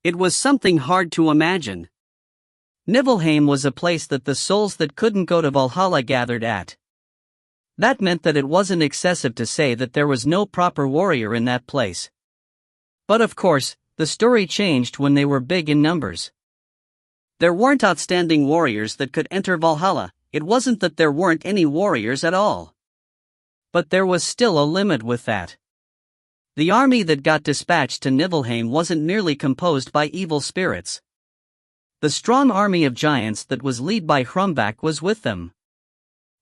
It was something hard to imagine. Niflheim was a place that the souls that couldn't go to Valhalla gathered at. That meant that it wasn't excessive to say that there was no proper warrior in that place. But of course, the story changed when they were big in numbers. There weren't outstanding warriors that could enter Valhalla. It wasn't that there weren't any warriors at all. But there was still a limit with that. The army that got dispatched to Niflheim wasn't merely composed by evil spirits. The strong army of giants that was led by Hrumbak was with them.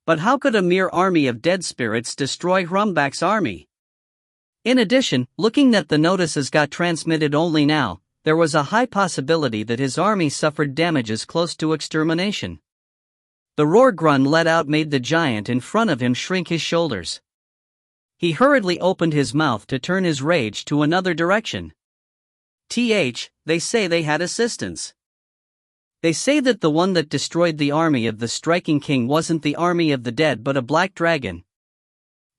But how could a mere army of dead spirits destroy Hrumbak's army? In addition, looking that the notices got transmitted only now, there was a high possibility that his army suffered damages close to extermination. The roar Grund let out made the giant in front of him shrink his shoulders. He hurriedly opened his mouth to turn his rage to another direction. They say they had assistance. They say that the one that destroyed the army of the striking king wasn't the army of the dead but a black dragon.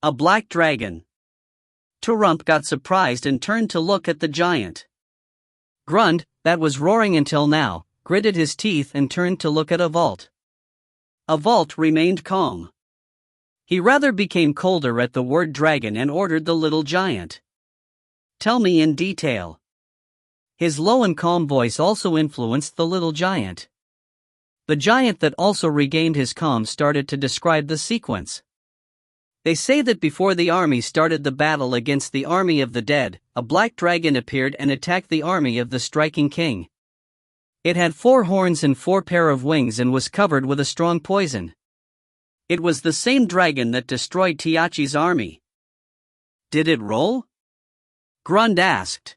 A black dragon. Two-Rump got surprised and turned to look at the giant. Grund, that was roaring until now, gritted his teeth and turned to look at Avalt. Avalt remained calm. He rather became colder at the word dragon and ordered the little giant, "Tell me in detail." His low and calm voice also influenced the little giant. The giant that also regained his calm started to describe the sequence. They say that before the army started the battle against the army of the dead, a black dragon appeared and attacked the army of the striking king. It had 4 horns and 4 pair of wings and was covered with a strong poison. It was the same dragon that destroyed Tiachi's army. Did it roll? Grund asked.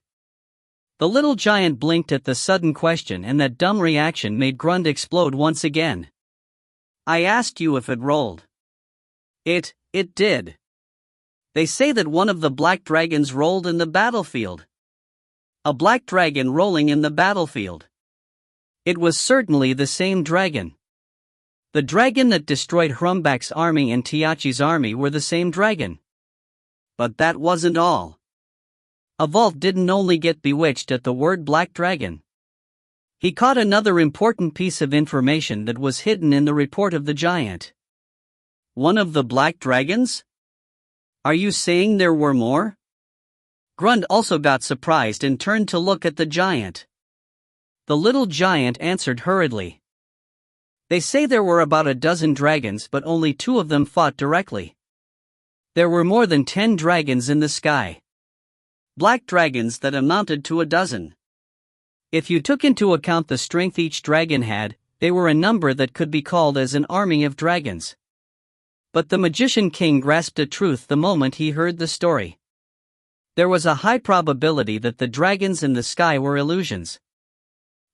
The little giant blinked at the sudden question, and that dumb reaction made Grund explode once again. "I asked you if it rolled." It did. They say that one of the black dragons rolled in the battlefield. A black dragon rolling in the battlefield. It was certainly the same dragon. The dragon that destroyed Hrumbak's army and Tiachi's army were the same dragon. But that wasn't all. Avalt didn't only get bewitched at the word black dragon. He caught another important piece of information that was hidden in the report of the giant. One of the black dragons? Are you saying there were more? Grund also got surprised and turned to look at the giant. The little giant answered hurriedly. They say there were about a dozen dragons, but only 2 of them fought directly. There were more than 10 dragons in the sky. Black dragons that amounted to a dozen. If you took into account the strength each dragon had, they were a number that could be called as an army of dragons. But the magician king grasped a truth the moment he heard the story. There was a high probability that the dragons in the sky were illusions.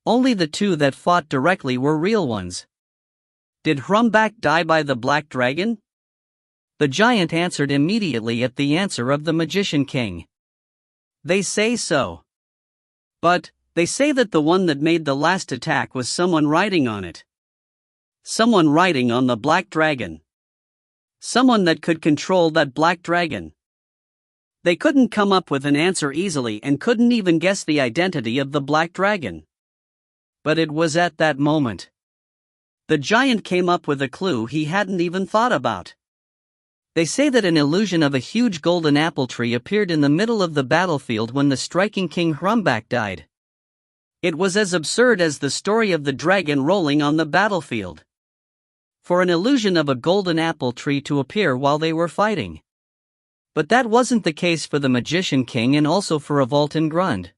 Only the two that fought directly were real ones. Did Hrumbak die by the black dragon? The giant answered immediately at the answer of the magician king. They say so. But they say that the one that made the last attack was someone riding on it. Someone riding on the black dragon. Someone that could control that black dragon. They couldn't come up with an answer easily and couldn't even guess the identity of the black dragon. But it was at that moment the giant came up with a clue he hadn't even thought about. They say that an illusion of a huge golden apple tree appeared in the middle of the battlefield when the striking king Hrumbak died. It was as absurd as the story of the dragon rolling on the battlefield. For an illusion of a golden apple tree to appear while they were fighting. But that wasn't the case for the magician king and also for Revolt and Grund.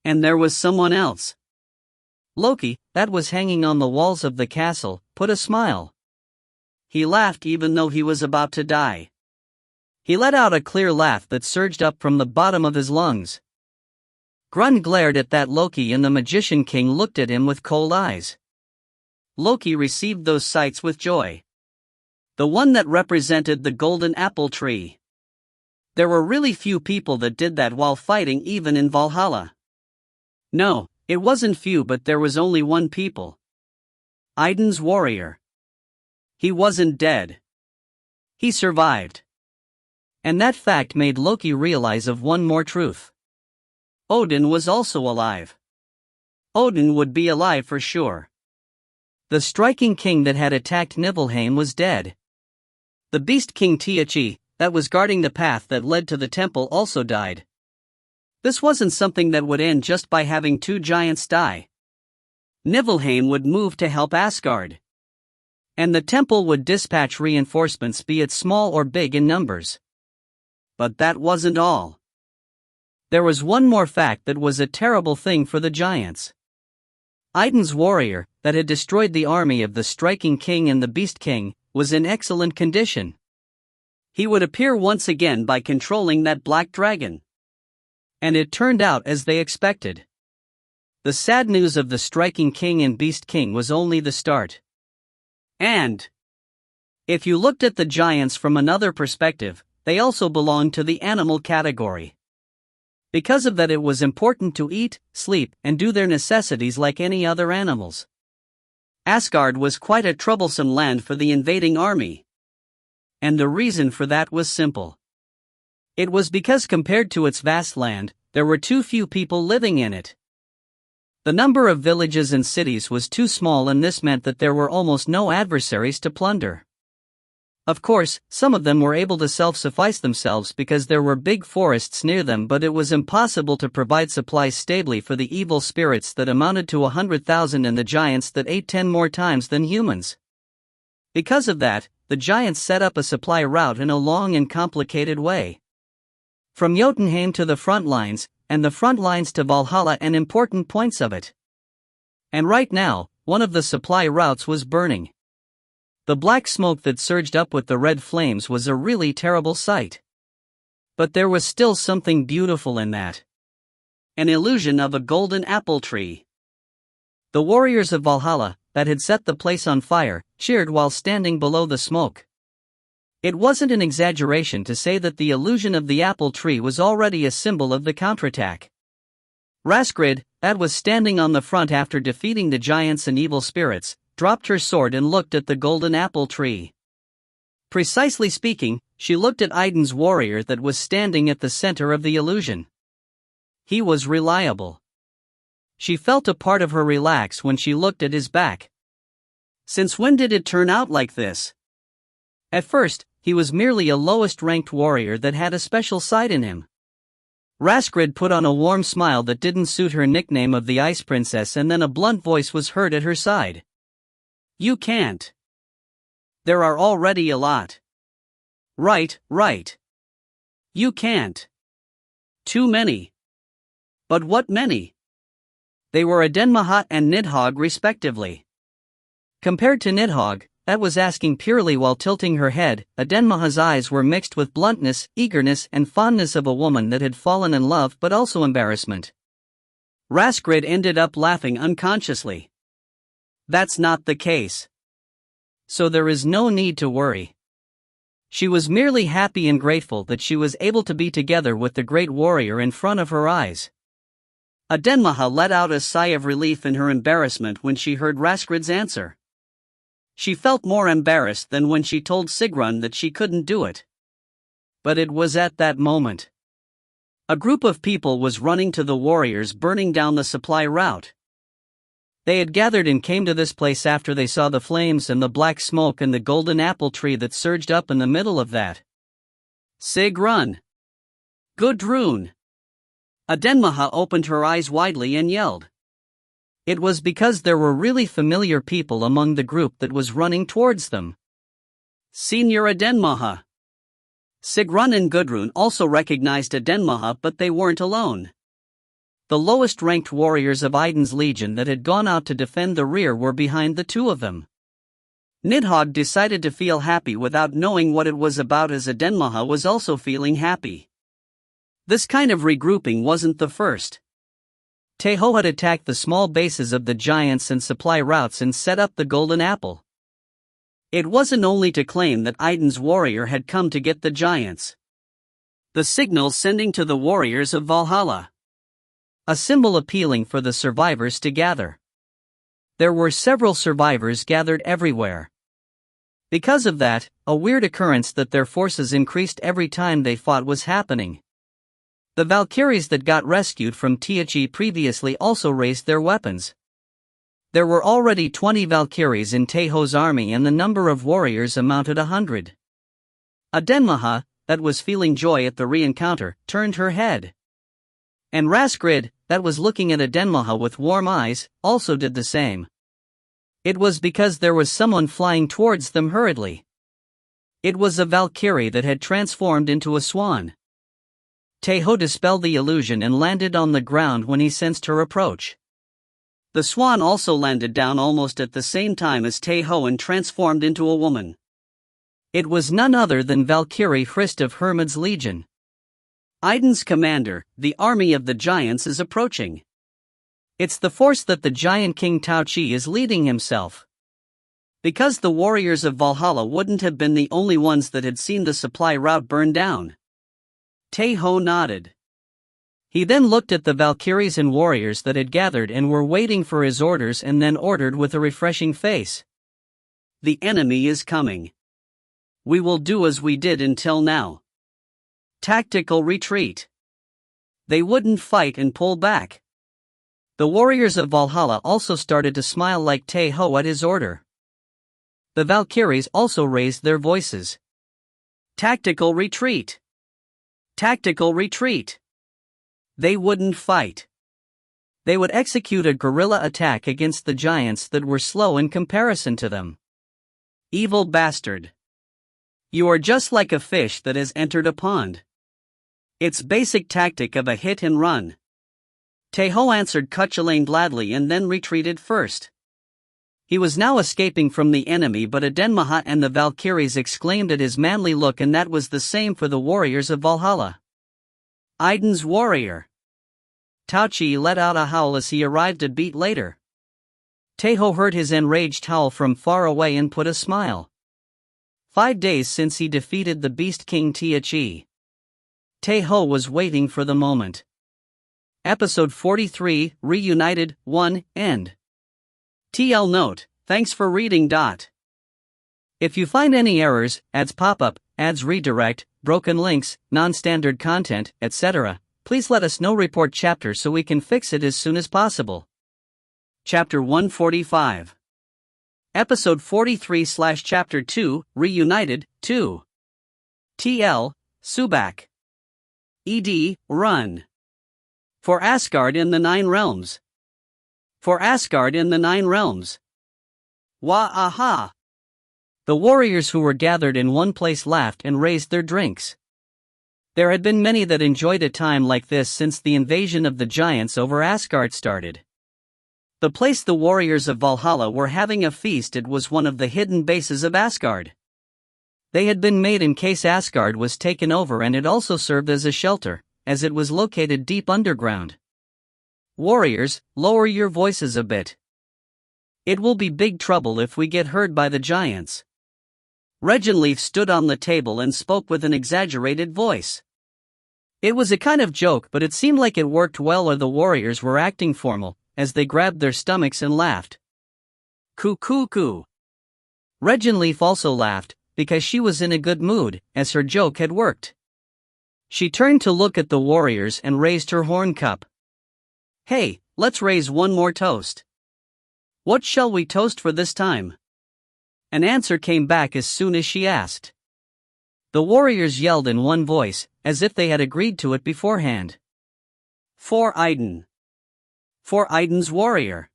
And there was someone else. Loki, that was hanging on the walls of the castle, put a smile. He laughed even though he was about to die. He let out a clear laugh that surged up from the bottom of his lungs. Grund glared at that Loki and the magician king looked at him with cold eyes. Loki received those sights with joy. The one that represented the golden apple tree. There were really few people that did that while fighting even in Valhalla. No, it wasn't few, but there was only one people. Idun's warrior. He wasn't dead. He survived. And that fact made Loki realize of one more truth. Odin was also alive. Odin would be alive for sure. The striking king that had attacked Nibelheim was dead. The beast king Tychi, that was guarding the path that led to the temple, also died. This wasn't something that would end just by having two giants die. Nibelheim would move to help Asgard. And the temple would dispatch reinforcements, be it small or big in numbers. But that wasn't all. There was one more fact that was a terrible thing for the giants. Idun's warrior, that had destroyed the army of the striking king and the beast king, was in excellent condition. He would appear once again by controlling that black dragon. And it turned out as they expected. The sad news of the striking king and beast king was only the start. And if you looked at the giants from another perspective, they also belonged to the animal category. Because of that, it was important to eat, sleep, and do their necessities like any other animals. Asgard was quite a troublesome land for the invading army. And the reason for that was simple. It was because compared to its vast land, there were too few people living in it. The number of villages and cities was too small, and this meant that there were almost no adversaries to plunder. Of course, some of them were able to self-suffice themselves because there were big forests near them, but it was impossible to provide supplies stably for the evil spirits that amounted to 100,000 and the giants that ate 10 more times than humans. Because of that, the giants set up a supply route in a long and complicated way. From Jotunheim to the front lines, and the front lines to Valhalla and important points of it. And right now, one of the supply routes was burning. The black smoke that surged up with the red flames was a really terrible sight. But there was still something beautiful in that. An illusion of a golden apple tree. The warriors of Valhalla, that had set the place on fire, cheered while standing below the smoke. It wasn't an exaggeration to say that the illusion of the apple tree was already a symbol of the counterattack. Raskrid, that was standing on the front after defeating the giants and evil spirits, dropped her sword and looked at the golden apple tree. Precisely speaking, she looked at Idun's warrior that was standing at the center of the illusion. He was reliable. She felt a part of her relax when she looked at his back. Since when did it turn out like this? At first, he was merely a lowest-ranked warrior that had a special side in him. Raskrid put on a warm smile that didn't suit her nickname of the Ice Princess, and then a blunt voice was heard at her side. You can't. There are already a lot. Right. You can't. Too many. But what many? They were Adenmahat and Nidhogg respectively. Compared to Nidhogg, that was asking purely while tilting her head, Adenmaha's eyes were mixed with bluntness, eagerness and fondness of a woman that had fallen in love but also embarrassment. Raskrid ended up laughing unconsciously. That's not the case. So there is no need to worry. She was merely happy and grateful that she was able to be together with the great warrior in front of her eyes. Adenmaha let out a sigh of relief in her embarrassment when she heard Raskrid's answer. She felt more embarrassed than when she told Sigrun that she couldn't do it. But it was at that moment. A group of people was running to the warriors burning down the supply route. They had gathered and came to this place after they saw the flames and the black smoke and the golden apple tree that surged up in the middle of that. Sigrun! Gudrun! Adenmaha opened her eyes widely and yelled. It was because there were really familiar people among the group that was running towards them. Senior Adenmaha! Sigrun and Gudrun also recognized Adenmaha, but they weren't alone. The lowest-ranked warriors of Idun's legion that had gone out to defend the rear were behind the two of them. Nidhogg decided to feel happy without knowing what it was about, as Adenmaha was also feeling happy. This kind of regrouping wasn't the first. Tae Ho had attacked the small bases of the giants and supply routes and set up the golden apple. It wasn't only to claim that Idun's warrior had come to get the giants. The signal sending to the warriors of Valhalla. A symbol appealing for the survivors to gather. There were several survivors gathered everywhere. Because of that, a weird occurrence that their forces increased every time they fought was happening. The Valkyries that got rescued from Tiachi previously also raised their weapons. There were already 20 Valkyries in Tae Ho's army and the number of warriors amounted 100. Adenmaha, that was feeling joy at the re-encounter, turned her head. And Raskrid, that was looking at Adenmaha with warm eyes, also did the same. It was because there was someone flying towards them hurriedly. It was a Valkyrie that had transformed into a swan. Tae Ho dispelled the illusion and landed on the ground when he sensed her approach. The swan also landed down almost at the same time as Tae Ho and transformed into a woman. It was none other than Valkyrie Hrist of Hermod's legion. Idun's commander, the army of the giants, is approaching. It's the force that the giant king Taochi is leading himself. Because the warriors of Valhalla wouldn't have been the only ones that had seen the supply route burn down. Tae Ho nodded. He then looked at the Valkyries and warriors that had gathered and were waiting for his orders and then ordered with a refreshing face. The enemy is coming. We will do as we did until now. Tactical retreat. They wouldn't fight and pull back. The warriors of Valhalla also started to smile like Tae Ho at his order. The Valkyries also raised their voices. Tactical retreat. Tactical retreat. They wouldn't fight. They would execute a guerrilla attack against the giants that were slow in comparison to them. Evil bastard. You are just like a fish that has entered a pond. It's basic tactic of a hit and run. Tae Ho answered Cuchulainn gladly and then retreated first. He was now escaping from the enemy, but Adenmaha and the Valkyries exclaimed at his manly look, and that was the same for the warriors of Valhalla. Idun's warrior. Taochi let out a howl as he arrived a beat later. Tae Ho heard his enraged howl from far away and put a smile. 5 days since he defeated the Beast King Tiachi. Tae Ho was waiting for the moment. Episode 43, Reunited, 1, End. TL note, thanks for reading. If you find any errors, ads pop up, ads redirect, broken links, non-standard content, etc., please let us know. Report chapter so we can fix it as soon as possible. Chapter 145. Episode 43/Chapter 2, Reunited, 2. TL, Subak. ED, Run. For Asgard in the Nine Realms. For Asgard in the Nine Realms. Wah-aha! The warriors who were gathered in one place laughed and raised their drinks. There had been many that enjoyed a time like this since the invasion of the giants over Asgard started. The place the warriors of Valhalla were having a feast. It was one of the hidden bases of Asgard. They had been made in case Asgard was taken over, and it also served as a shelter, as it was located deep underground. Warriors, lower your voices a bit. It will be big trouble if we get heard by the giants. Reginleaf stood on the table and spoke with an exaggerated voice. It was a kind of joke, but it seemed like it worked well, or the warriors were acting formal, as they grabbed their stomachs and laughed. Coo coo coo. Reginleaf also laughed, because she was in a good mood, as her joke had worked. She turned to look at the warriors and raised her horn cup. Hey, let's raise one more toast. What shall we toast for this time? An answer came back as soon as she asked. The warriors yelled in one voice, as if they had agreed to it beforehand. For Idun. For Idun's warrior.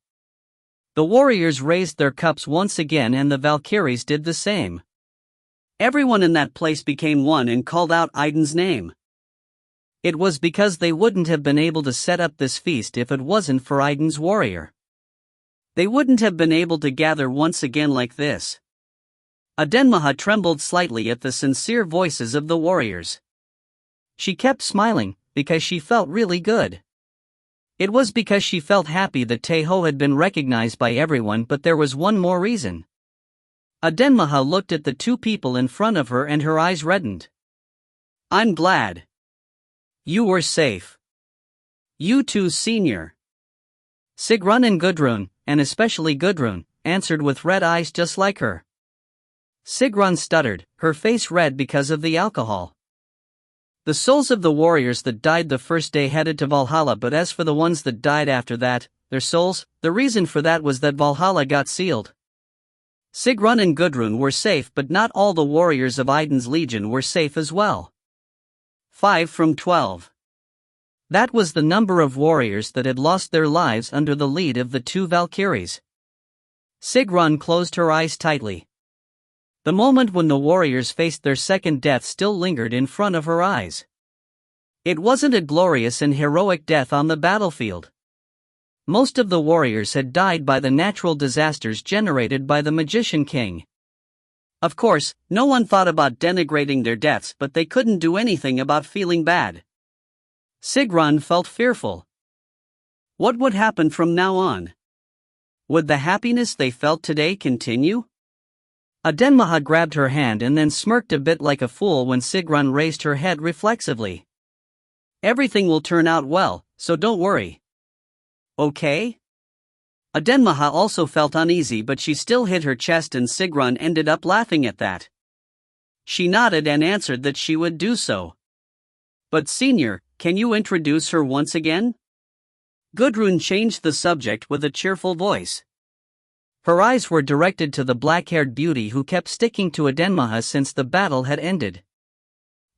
The warriors raised their cups once again, and the Valkyries did the same. Everyone in that place became one and called out Idun's name. It was because they wouldn't have been able to set up this feast if it wasn't for Idun's warrior. They wouldn't have been able to gather once again like this. Adenmaha trembled slightly at the sincere voices of the warriors. She kept smiling, because she felt really good. It was because she felt happy that Tae Ho had been recognized by everyone, but there was one more reason. Adenmaha looked at the two people in front of her and her eyes reddened. I'm glad. You were safe. You too, Senior. Sigrun and Gudrun, and especially Gudrun, answered with red eyes just like her. Sigrun stuttered, her face red because of the alcohol. The souls of the warriors that died the first day headed to Valhalla, but as for the ones that died after that, their souls, the reason for that was that Valhalla got sealed. Sigrun and Gudrun were safe, but not all the warriors of Idun's legion were safe as well. 5 from 12. That was the number of warriors that had lost their lives under the lead of the two Valkyries. Sigrun closed her eyes tightly. The moment when the warriors faced their second death still lingered in front of her eyes. It wasn't a glorious and heroic death on the battlefield. Most of the warriors had died by the natural disasters generated by the Magician King. Of course, no one thought about denigrating their deaths, but they couldn't do anything about feeling bad. Sigrun felt fearful. What would happen from now on? Would the happiness they felt today continue? Adenmaha grabbed her hand and then smirked a bit like a fool when Sigrun raised her head reflexively. Everything will turn out well, so don't worry. Okay? Adenmaha also felt uneasy, but she still hit her chest, and Sigrun ended up laughing at that. She nodded and answered that she would do so. But Senior, can you introduce her once again? Gudrun changed the subject with a cheerful voice. Her eyes were directed to the black-haired beauty who kept sticking to Adenmaha since the battle had ended.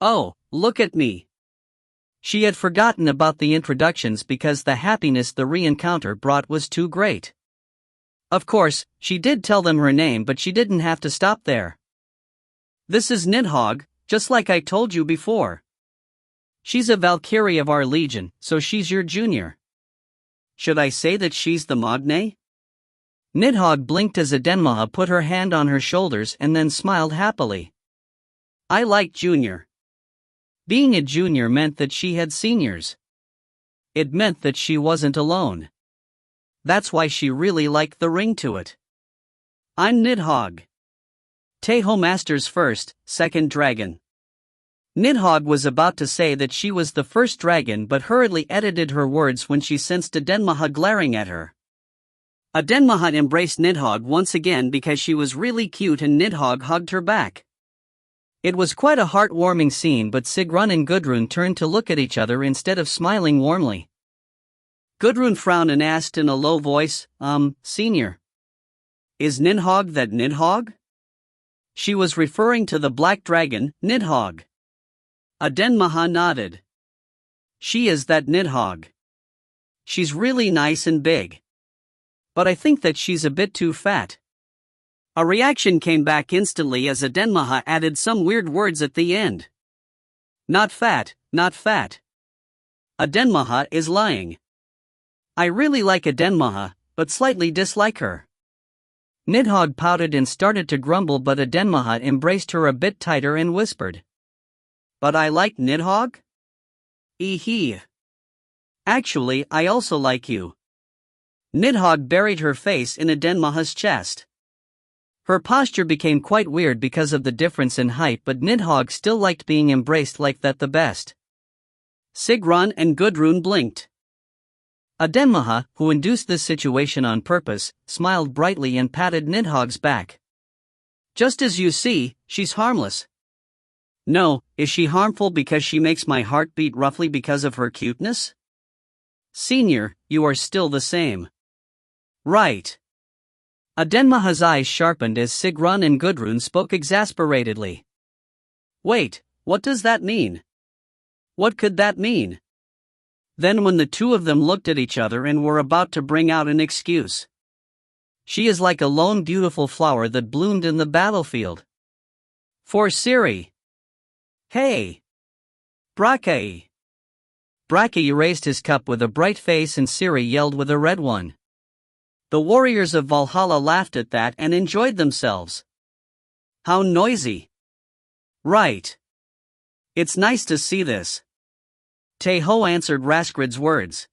Oh, look at me. She had forgotten about the introductions because the happiness the re-encounter brought was too great. Of course, she did tell them her name, but she didn't have to stop there. This is Nidhogg, just like I told you before. She's a Valkyrie of our legion, so she's your junior. Should I say that she's the Magne? Nidhogg blinked as Adenmaha put her hand on her shoulders and then smiled happily. I like junior. Being a junior meant that she had seniors. It meant that she wasn't alone. That's why she really liked the ring to it. I'm Nidhogg. Tae Ho Master's first, second dragon. Nidhogg was about to say that she was the first dragon, but hurriedly edited her words when she sensed Adenmaha glaring at her. Adenmaha embraced Nidhogg once again because she was really cute, and Nidhogg hugged her back. It was quite a heartwarming scene, but Sigrun and Gudrun turned to look at each other instead of smiling warmly. Gudrun frowned and asked in a low voice, Senior. Is Nidhogg that Nidhogg? She was referring to the black dragon, Nidhogg. Adenmaha nodded. She is that Nidhogg. She's really nice and big. But I think that she's a bit too fat. A reaction came back instantly as Adenmaha added some weird words at the end. Not fat, not fat. Adenmaha is lying. I really like Adenmaha, but slightly dislike her. Nidhogg pouted and started to grumble, but Adenmaha embraced her a bit tighter and whispered, "But I like Nidhogg? Hee. Actually, I also like you." Nidhogg buried her face in Adenmaha's chest. Her posture became quite weird because of the difference in height, but Nidhogg still liked being embraced like that the best. Sigrun and Gudrun blinked. Adenmaha, who induced this situation on purpose, smiled brightly and patted Nidhogg's back. "Just as you see, she's harmless." "No, is she harmful because she makes my heart beat roughly because of her cuteness?" "Senior, you are still the same." "Right." Adenmaha's eyes sharpened as Sigrun and Gudrun spoke exasperatedly. "Wait, what does that mean? What could that mean?" Then when the two of them looked at each other and were about to bring out an excuse. "She is like a lone beautiful flower that bloomed in the battlefield." For Ciri. "Hey! Brake!" Brake raised his cup with a bright face and Ciri yelled with a red one. The warriors of Valhalla laughed at that and enjoyed themselves. "How noisy." "Right. It's nice to see this." Tae Ho answered Raskrid's words.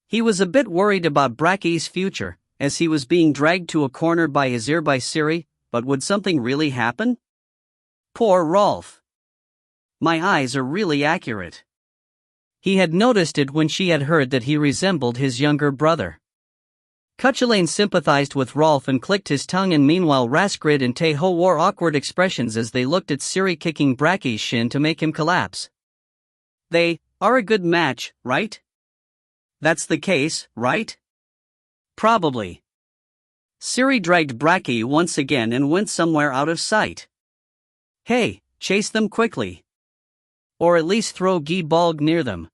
He was a bit worried about Brake's future, as he was being dragged to a corner by his ear by Ciri, but would something really happen? Poor Rolf. My eyes are really accurate. He had noticed it when she had heard that he resembled his younger brother. Cuchulainn sympathized with Rolf and clicked his tongue, and meanwhile Raskrid and Tae Ho wore awkward expressions as they looked at Ciri kicking Brake's shin to make him collapse. They are a good match, right? That's the case, right? Probably. Ciri dragged Brake once again and went somewhere out of sight. Hey, chase them quickly. Or at least throw Gi Bolg near them.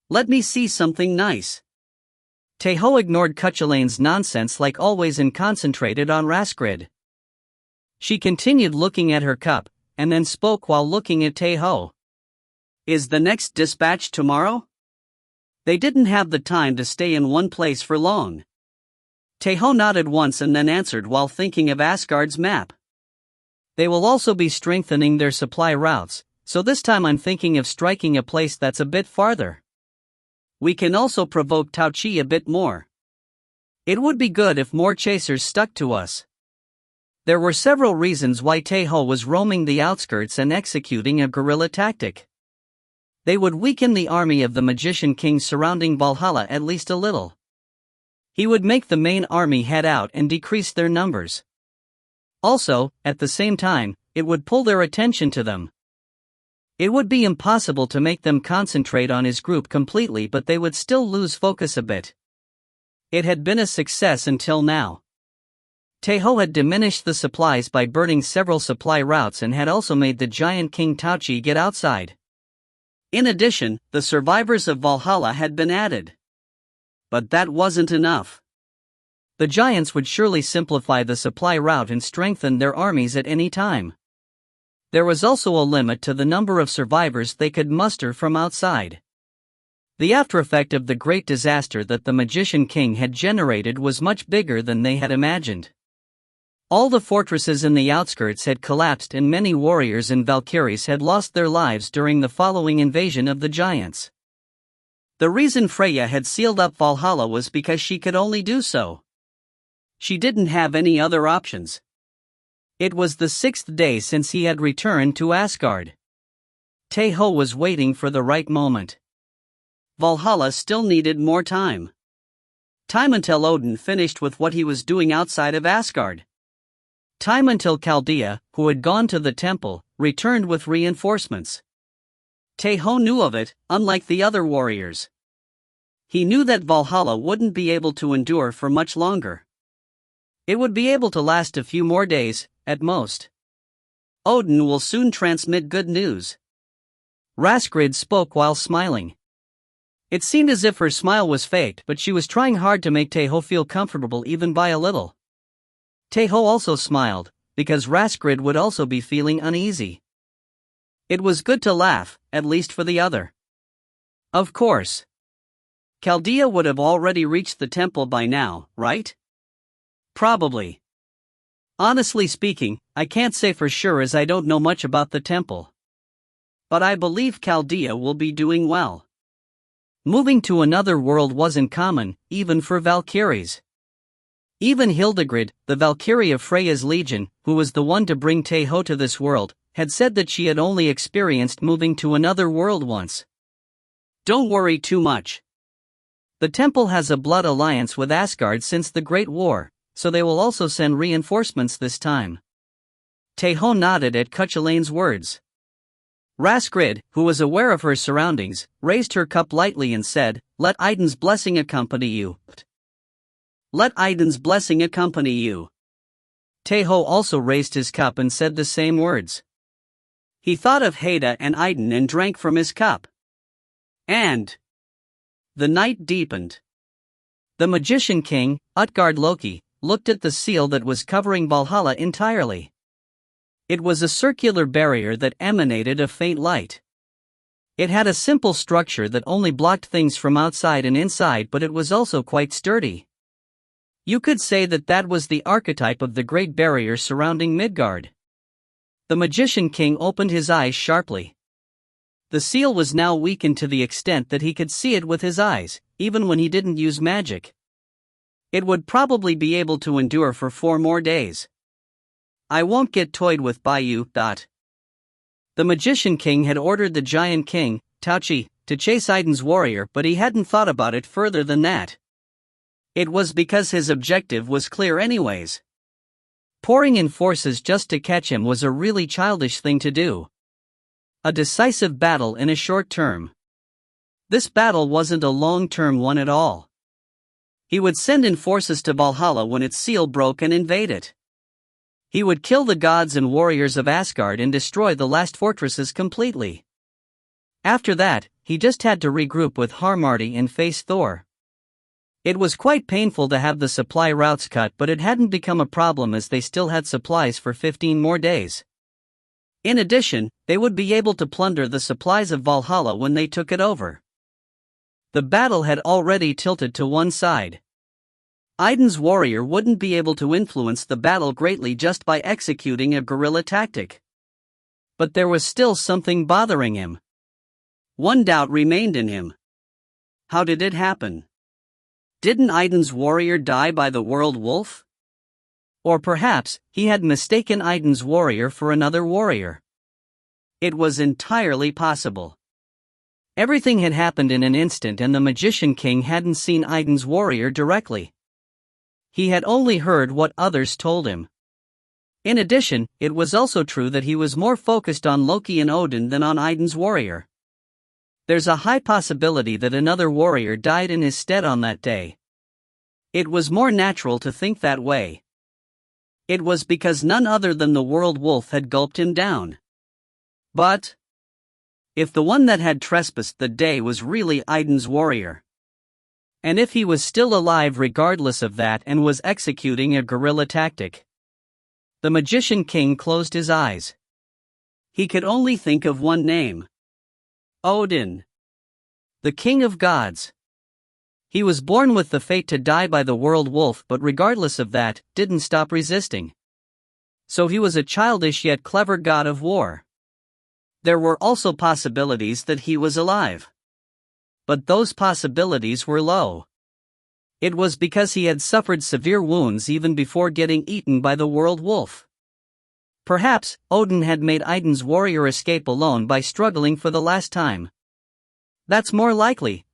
Let me see something nice. Tae Ho ignored Cuchulainn's nonsense like always and concentrated on Raskrid. She continued looking at her cup, and then spoke while looking at Tae Ho. Is the next dispatch tomorrow? They didn't have the time to stay in one place for long. Tae Ho nodded once and then answered while thinking of Asgard's map. They will also be strengthening their supply routes, so this time I'm thinking of striking a place that's a bit farther. We can also provoke Tao Chi a bit more. It would be good if more chasers stuck to us. There were several reasons why Tae Ho was roaming the outskirts and executing a guerrilla tactic. They would weaken the army of the Magician King surrounding Valhalla at least a little. He would make the main army head out and decrease their numbers. Also, at the same time, it would pull their attention to them. It would be impossible to make them concentrate on his group completely, but they would still lose focus a bit. It had been a success until now. Tae Ho had diminished the supplies by burning several supply routes and had also made the giant King Tao Chi get outside. In addition, the survivors of Valhalla had been added. But that wasn't enough. The giants would surely simplify the supply route and strengthen their armies at any time. There was also a limit to the number of survivors they could muster from outside. The aftereffect of the great disaster that the Magician King had generated was much bigger than they had imagined. All the fortresses in the outskirts had collapsed and many warriors and Valkyries had lost their lives during the following invasion of the giants. The reason Freya had sealed up Valhalla was because she could only do so. She didn't have any other options. It was the 6th day since he had returned to Asgard. Tae Ho was waiting for the right moment. Valhalla still needed more time. Time until Odin finished with what he was doing outside of Asgard. Time until Chaldea, who had gone to the temple, returned with reinforcements. Tae Ho knew of it, unlike the other warriors. He knew that Valhalla wouldn't be able to endure for much longer. It would be able to last a few more days, at most. Odin will soon transmit good news. Raskrid spoke while smiling. It seemed as if her smile was faked, but she was trying hard to make Tae Ho feel comfortable even by a little. Tae Ho also smiled, because Raskrid would also be feeling uneasy. It was good to laugh, at least for the other. Of course. Chaldea would have already reached the temple by now, right? Probably. Honestly speaking, I can't say for sure as I don't know much about the temple. But I believe Chaldea will be doing well. Moving to another world wasn't common, even for Valkyries. Even Hildegard, the Valkyrie of Freya's legion, who was the one to bring Tae Ho to this world, had said that she had only experienced moving to another world once. Don't worry too much. The temple has a blood alliance with Asgard since the Great War, so they will also send reinforcements this time. Tae Ho nodded at Cuchulain's words. Raskrid, who was aware of her surroundings, raised her cup lightly and said, "Let Idun's blessing accompany you." Let Idun's blessing accompany you. Tae Ho also raised his cup and said the same words. He thought of Haida and Idun and drank from his cup. And the night deepened. The magician king, Utgard Loki, looked at the seal that was covering Valhalla entirely. It was a circular barrier that emanated a faint light. It had a simple structure that only blocked things from outside and inside, but it was also quite sturdy. You could say that that was the archetype of the Great Barrier surrounding Midgard. The magician king opened his eyes sharply. The seal was now weakened to the extent that he could see it with his eyes, even when he didn't use magic. It would probably be able to endure for 4 more days. I won't get toyed with by you. The magician king had ordered the giant king, Tauchi, to chase Idun's warrior, but he hadn't thought about it further than that. It was because his objective was clear anyways. Pouring in forces just to catch him was a really childish thing to do. A decisive battle in a short term. This battle wasn't a long-term one at all. He would send in forces to Valhalla when its seal broke and invade it. He would kill the gods and warriors of Asgard and destroy the last fortresses completely. After that, he just had to regroup with Harmardi and face Thor. It was quite painful to have the supply routes cut, but it hadn't become a problem as they still had supplies for 15 more days. In addition, they would be able to plunder the supplies of Valhalla when they took it over. The battle had already tilted to one side. Idun's warrior wouldn't be able to influence the battle greatly just by executing a guerrilla tactic. But there was still something bothering him. One doubt remained in him. How did it happen? Didn't Idun's warrior die by the world wolf? Or perhaps, he had mistaken Idun's warrior for another warrior. It was entirely possible. Everything had happened in an instant and the magician king hadn't seen Idun's warrior directly. He had only heard what others told him. In addition, it was also true that he was more focused on Loki and Odin than on Idun's warrior. There's a high possibility that another warrior died in his stead on that day. It was more natural to think that way. It was because none other than the world wolf had gulped him down. But if the one that had trespassed the day was really Idun's warrior, and if he was still alive regardless of that and was executing a guerrilla tactic, the magician king closed his eyes. He could only think of one name. Odin. The king of gods. He was born with the fate to die by the world wolf, but regardless of that, didn't stop resisting. So he was a childish yet clever god of war. There were also possibilities that he was alive. But those possibilities were low. It was because he had suffered severe wounds even before getting eaten by the world wolf. Perhaps, Odin had made Idun's warrior escape alone by struggling for the last time. That's more likely.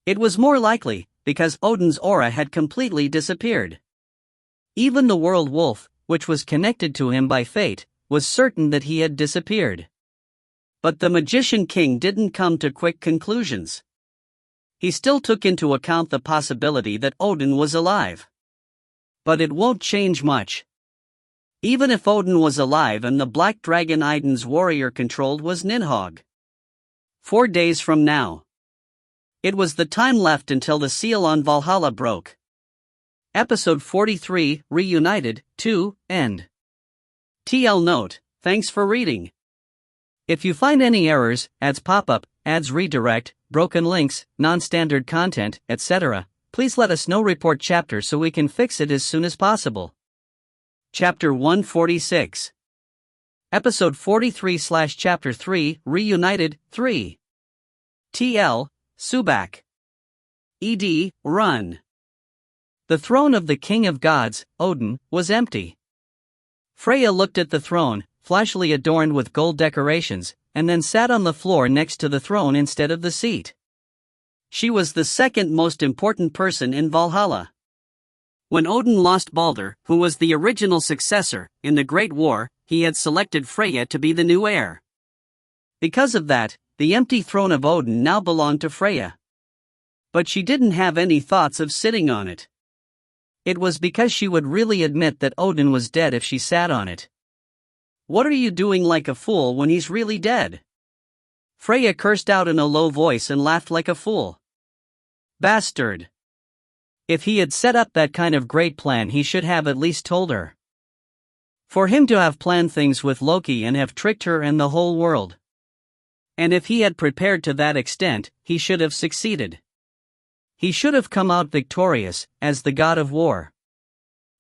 It was more likely, because Odin's aura had completely disappeared. Even the world wolf, which was connected to him by fate, was certain that he had disappeared. But the magician king didn't come to quick conclusions. He still took into account the possibility that Odin was alive. But it won't change much. Even if Odin was alive and the black dragon Idun's warrior controlled was Nidhogg. 4 days from now. It was the time left until the seal on Valhalla broke. Episode 43, Reunited, 2, End. TL note, thanks for reading. If you find any errors, ads pop up, ads redirect, broken links, non-standard content, etc., please let us know. Report chapter so we can fix it as soon as possible. Chapter 146. Episode 43/Chapter 3, Reunited, 3. TL, Subak. ED, Run. The throne of the king of gods, Odin, was empty. Freya looked at the throne, flashily adorned with gold decorations, and then sat on the floor next to the throne instead of the seat. She was the second most important person in Valhalla. When Odin lost Balder, who was the original successor, in the Great War, he had selected Freya to be the new heir. Because of that, the empty throne of Odin now belonged to Freya. But she didn't have any thoughts of sitting on it. It was because she would really admit that Odin was dead if she sat on it. What are you doing like a fool when he's really dead? Freya cursed out in a low voice and laughed like a fool. Bastard. If he had set up that kind of great plan, he should have at least told her. For him to have planned things with Loki and have tricked her and the whole world. And if he had prepared to that extent, he should have succeeded. He should have come out victorious, as the god of war.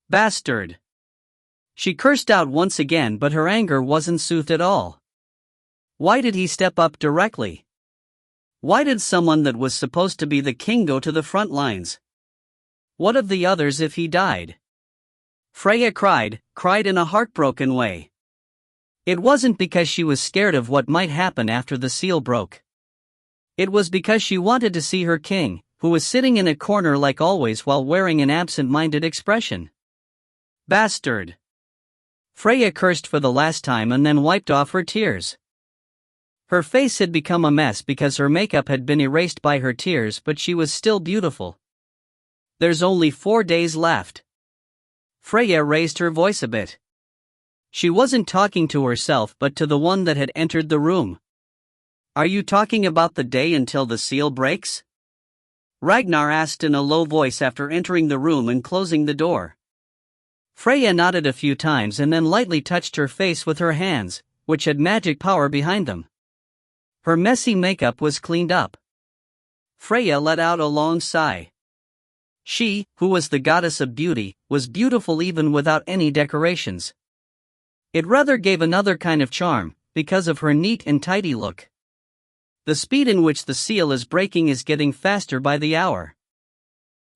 Bastard. She cursed out once again, but her anger wasn't soothed at all. Why did he step up directly? Why did someone that was supposed to be the king go to the front lines? What of the others if he died? Freya cried in a heartbroken way. It wasn't because she was scared of what might happen after the seal broke. It was because she wanted to see her king, who was sitting in a corner like always while wearing an absent-minded expression. Bastard. Freya cursed for the last time and then wiped off her tears. Her face had become a mess because her makeup had been erased by her tears, but she was still beautiful. There's only 4 days left. Freya raised her voice a bit. She wasn't talking to herself but to the one that had entered the room. Are you talking about the day until the seal breaks? Ragnar asked in a low voice after entering the room and closing the door. Freya nodded a few times and then lightly touched her face with her hands, which had magic power behind them. Her messy makeup was cleaned up. Freya let out a long sigh. She, who was the goddess of beauty, was beautiful even without any decorations. It rather gave another kind of charm, because of her neat and tidy look. The speed in which the seal is breaking is getting faster by the hour.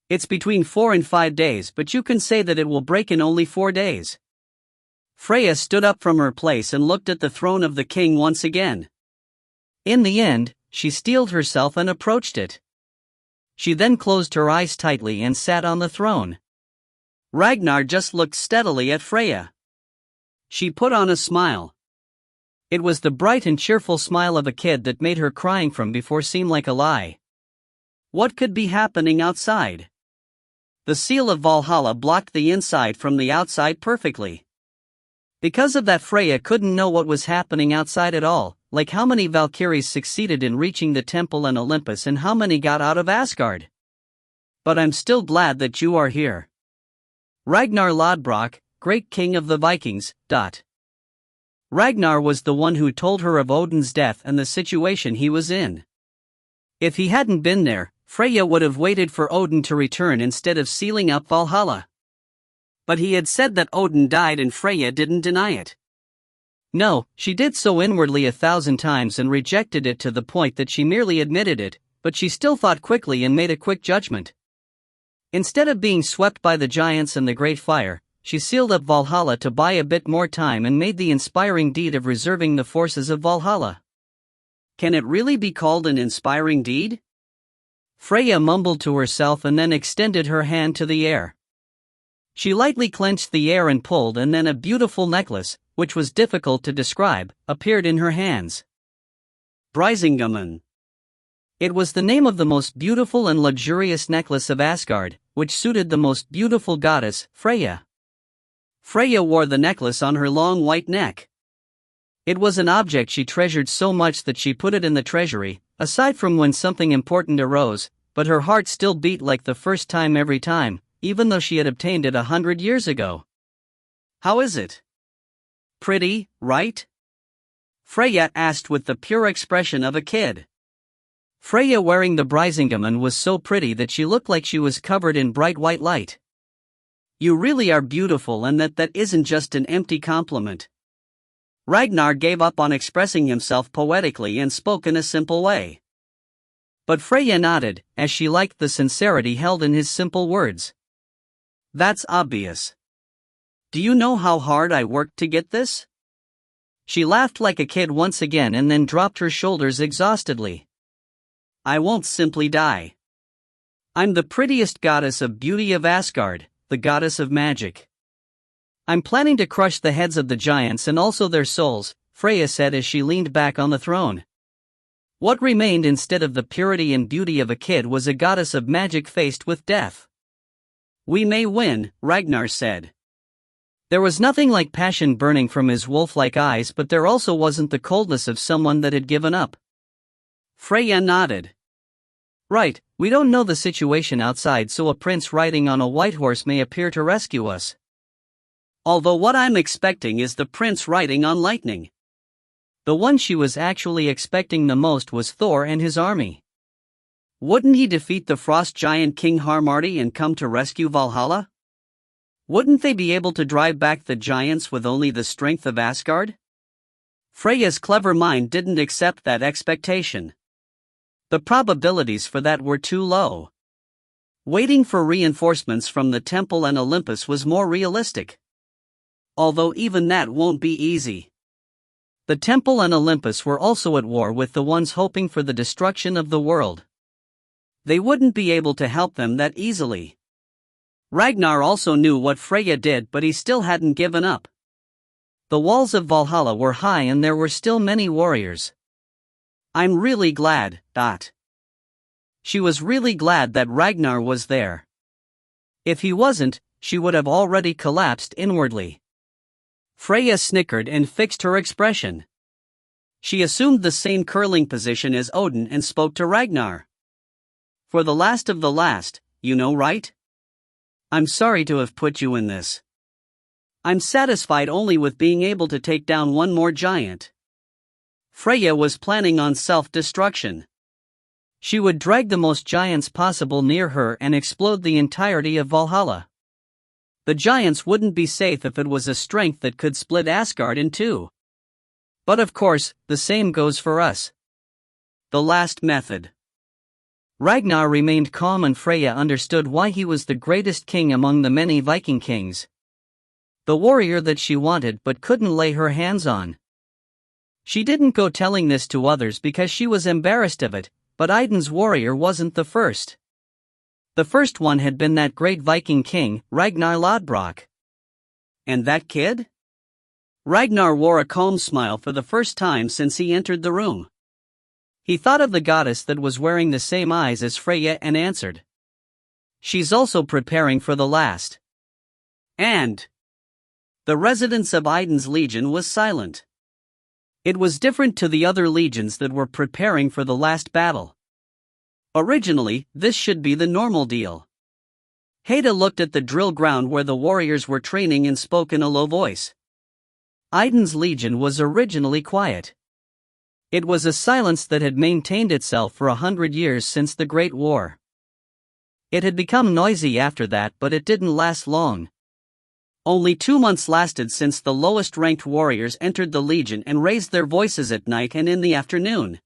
It's between 4 and 5 days, but you can say that it will break in only 4 days. Freya stood up from her place and looked at the throne of the king once again. In the end, she steeled herself and approached it. She then closed her eyes tightly and sat on the throne. Ragnar just looked steadily at Freya. She put on a smile. It was the bright and cheerful smile of a kid that made her crying from before seem like a lie. What could be happening outside? The seal of Valhalla blocked the inside from the outside perfectly. Because of that, Freya couldn't know what was happening outside at all, like how many Valkyries succeeded in reaching the temple and Olympus and how many got out of Asgard. But I'm still glad that you are here. Ragnar Lodbrok, great king of the Vikings. Ragnar was the one who told her of Odin's death and the situation he was in. If he hadn't been there, Freya would have waited for Odin to return instead of sealing up Valhalla. But he had said that Odin died and Freya didn't deny it. No, she did so inwardly 1,000 times and rejected it to the point that she merely admitted it, but she still thought quickly and made a quick judgment. Instead of being swept by the giants and the great fire, she sealed up Valhalla to buy a bit more time and made the inspiring deed of reserving the forces of Valhalla. Can it really be called an inspiring deed? Freya mumbled to herself and then extended her hand to the air. She lightly clenched the air and pulled, and then a beautiful necklace, which was difficult to describe, appeared in her hands. Brisingamen. It was the name of the most beautiful and luxurious necklace of Asgard, which suited the most beautiful goddess, Freya. Freya wore the necklace on her long white neck. It was an object she treasured so much that she put it in the treasury, aside from when something important arose, but her heart still beat like the first time every time, even though she had obtained it 100 years ago. How is it? Pretty, right? Freya asked with the pure expression of a kid. Freya wearing the Brisingamen was so pretty that she looked like she was covered in bright white light. You really are beautiful, and that isn't just an empty compliment. Ragnar gave up on expressing himself poetically and spoke in a simple way. But Freya nodded, as she liked the sincerity held in his simple words. That's obvious. Do you know how hard I worked to get this? She laughed like a kid once again and then dropped her shoulders exhaustedly. I won't simply die. I'm the prettiest goddess of beauty of Asgard, the goddess of magic. I'm planning to crush the heads of the giants and also their souls, Freya said as she leaned back on the throne. What remained instead of the purity and beauty of a kid was a goddess of magic faced with death. We may win, Ragnar said. There was nothing like passion burning from his wolf-like eyes, but there also wasn't the coldness of someone that had given up. Freya nodded. Right, we don't know the situation outside, so a prince riding on a white horse may appear to rescue us. Although what I'm expecting is the prince riding on lightning. The one she was actually expecting the most was Thor and his army. Wouldn't he defeat the frost giant King Harmardi and come to rescue Valhalla? Wouldn't they be able to drive back the giants with only the strength of Asgard? Freya's clever mind didn't accept that expectation. The probabilities for that were too low. Waiting for reinforcements from the temple and Olympus was more realistic. Although even that won't be easy. The temple and Olympus were also at war with the ones hoping for the destruction of the world. They wouldn't be able to help them that easily. Ragnar also knew what Freya did, but he still hadn't given up. The walls of Valhalla were high and there were still many warriors. I'm really glad, She was really glad that Ragnar was there. If he wasn't, she would have already collapsed inwardly. Freya snickered and fixed her expression. She assumed the same curling position as Odin and spoke to Ragnar. For the last of the last, you know, right? I'm sorry to have put you in this. I'm satisfied only with being able to take down one more giant. Freya was planning on self-destruction. She would drag the most giants possible near her and explode the entirety of Valhalla. The giants wouldn't be safe if it was a strength that could split Asgard in two. But of course, the same goes for us. The last method. Ragnar remained calm and Freya understood why he was the greatest king among the many Viking kings. The warrior that she wanted but couldn't lay her hands on. She didn't go telling this to others because she was embarrassed of it, but Idun's warrior wasn't the first. The first one had been that great Viking king, Ragnar Lodbrok. And that kid? Ragnar wore a calm smile for the first time since he entered the room. He thought of the goddess that was wearing the same eyes as Freya and answered. She's also preparing for the last. And the residents of Idun's legion was silent. It was different to the other legions that were preparing for the last battle. Originally, this should be the normal deal. Heda looked at the drill ground where the warriors were training and spoke in a low voice. Idun's legion was originally quiet. It was a silence that had maintained itself for 100 years since the Great War. It had become noisy after that, but it didn't last long. Only 2 months lasted since the lowest-ranked warriors entered the legion and raised their voices at night and in the afternoon.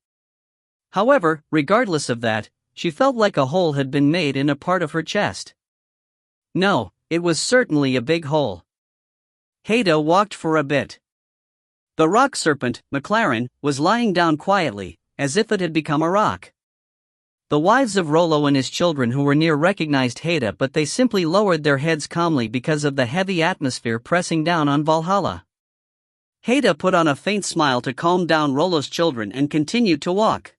However, regardless of that, she felt like a hole had been made in a part of her chest. No, it was certainly a big hole. Heda walked for a bit. The rock serpent, McLaren, was lying down quietly, as if it had become a rock. The wives of Rollo and his children who were near recognized Heda, but they simply lowered their heads calmly because of the heavy atmosphere pressing down on Valhalla. Heda put on a faint smile to calm down Rollo's children and continued to walk.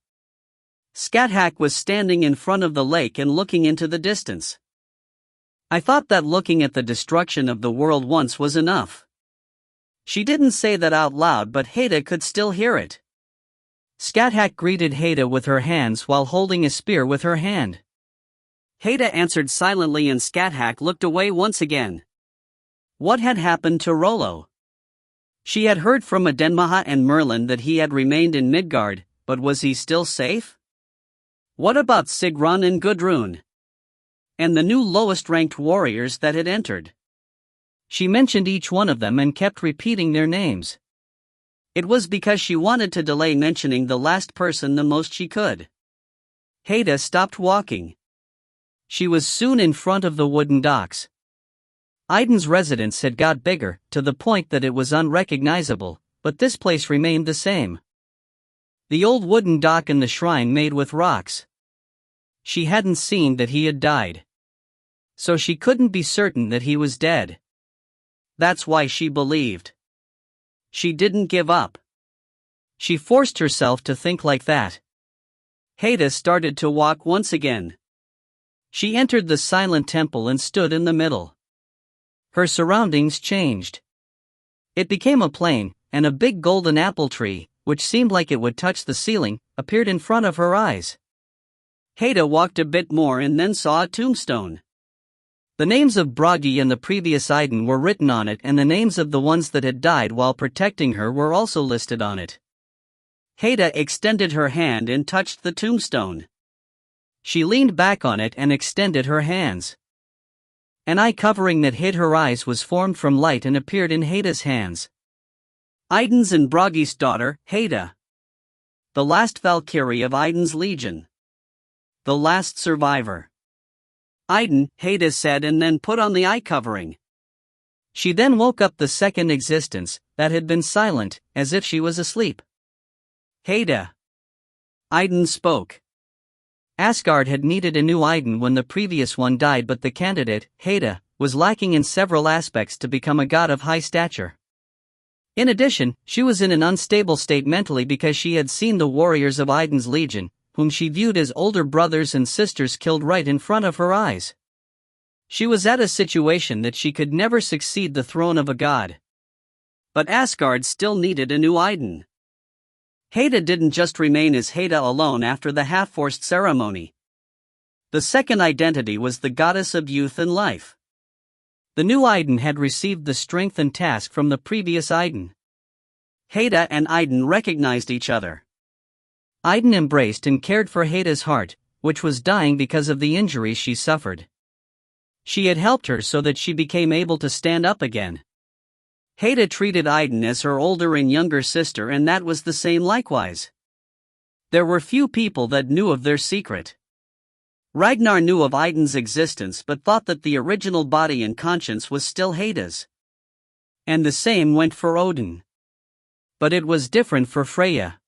Skathak was standing in front of the lake and looking into the distance. I thought that looking at the destruction of the world once was enough. She didn't say that out loud, but Heda could still hear it. Skathak greeted Heda with her hands while holding a spear with her hand. Heda answered silently and Skathak looked away once again. What had happened to Rollo? She had heard from Adenmaha and Merlin that he had remained in Midgard, but was he still safe? What about Sigrun and Gudrun? And the new lowest-ranked warriors that had entered? She mentioned each one of them and kept repeating their names. It was because she wanted to delay mentioning the last person the most she could. Haida stopped walking. She was soon in front of the wooden docks. Idun's residence had got bigger, to the point that it was unrecognizable, but this place remained the same. The old wooden dock and the shrine made with rocks. She hadn't seen that he had died. So she couldn't be certain that he was dead. That's why she believed. She didn't give up. She forced herself to think like that. Haida started to walk once again. She entered the silent temple and stood in the middle. Her surroundings changed. It became a plain, and a big golden apple tree, which seemed like it would touch the ceiling, appeared in front of her eyes. Haida walked a bit more and then saw a tombstone. The names of Bragi and the previous Idun were written on it, and the names of the ones that had died while protecting her were also listed on it. Haida extended her hand and touched the tombstone. She leaned back on it and extended her hands. An eye covering that hid her eyes was formed from light and appeared in Haida's hands. Idun's and Bragi's daughter, Haida. The last Valkyrie of Idun's legion. The last survivor. Idun, Haida said, and then put on the eye covering. She then woke up the second existence, that had been silent, as if she was asleep. Haida. Idun spoke. Asgard had needed a new Idun when the previous one died, but the candidate, Haida, was lacking in several aspects to become a god of high stature. In addition, she was in an unstable state mentally because she had seen the warriors of Idun's legion, whom she viewed as older brothers and sisters, killed right in front of her eyes. She was at a situation that she could never succeed the throne of a god. But Asgard still needed a new Idun. Haida didn't just remain as Haida alone after the half-forced ceremony. The second identity was the goddess of youth and life. The new Idun had received the strength and task from the previous Idun. Haida and Idun recognized each other. Idun embraced and cared for Haida's heart, which was dying because of the injuries she suffered. She had helped her so that she became able to stand up again. Haida treated Idun as her older and younger sister, and that was the same likewise. There were few people that knew of their secret. Ragnar knew of Idun's existence but thought that the original body and conscience was still Haida's. And the same went for Odin. But it was different for Freya.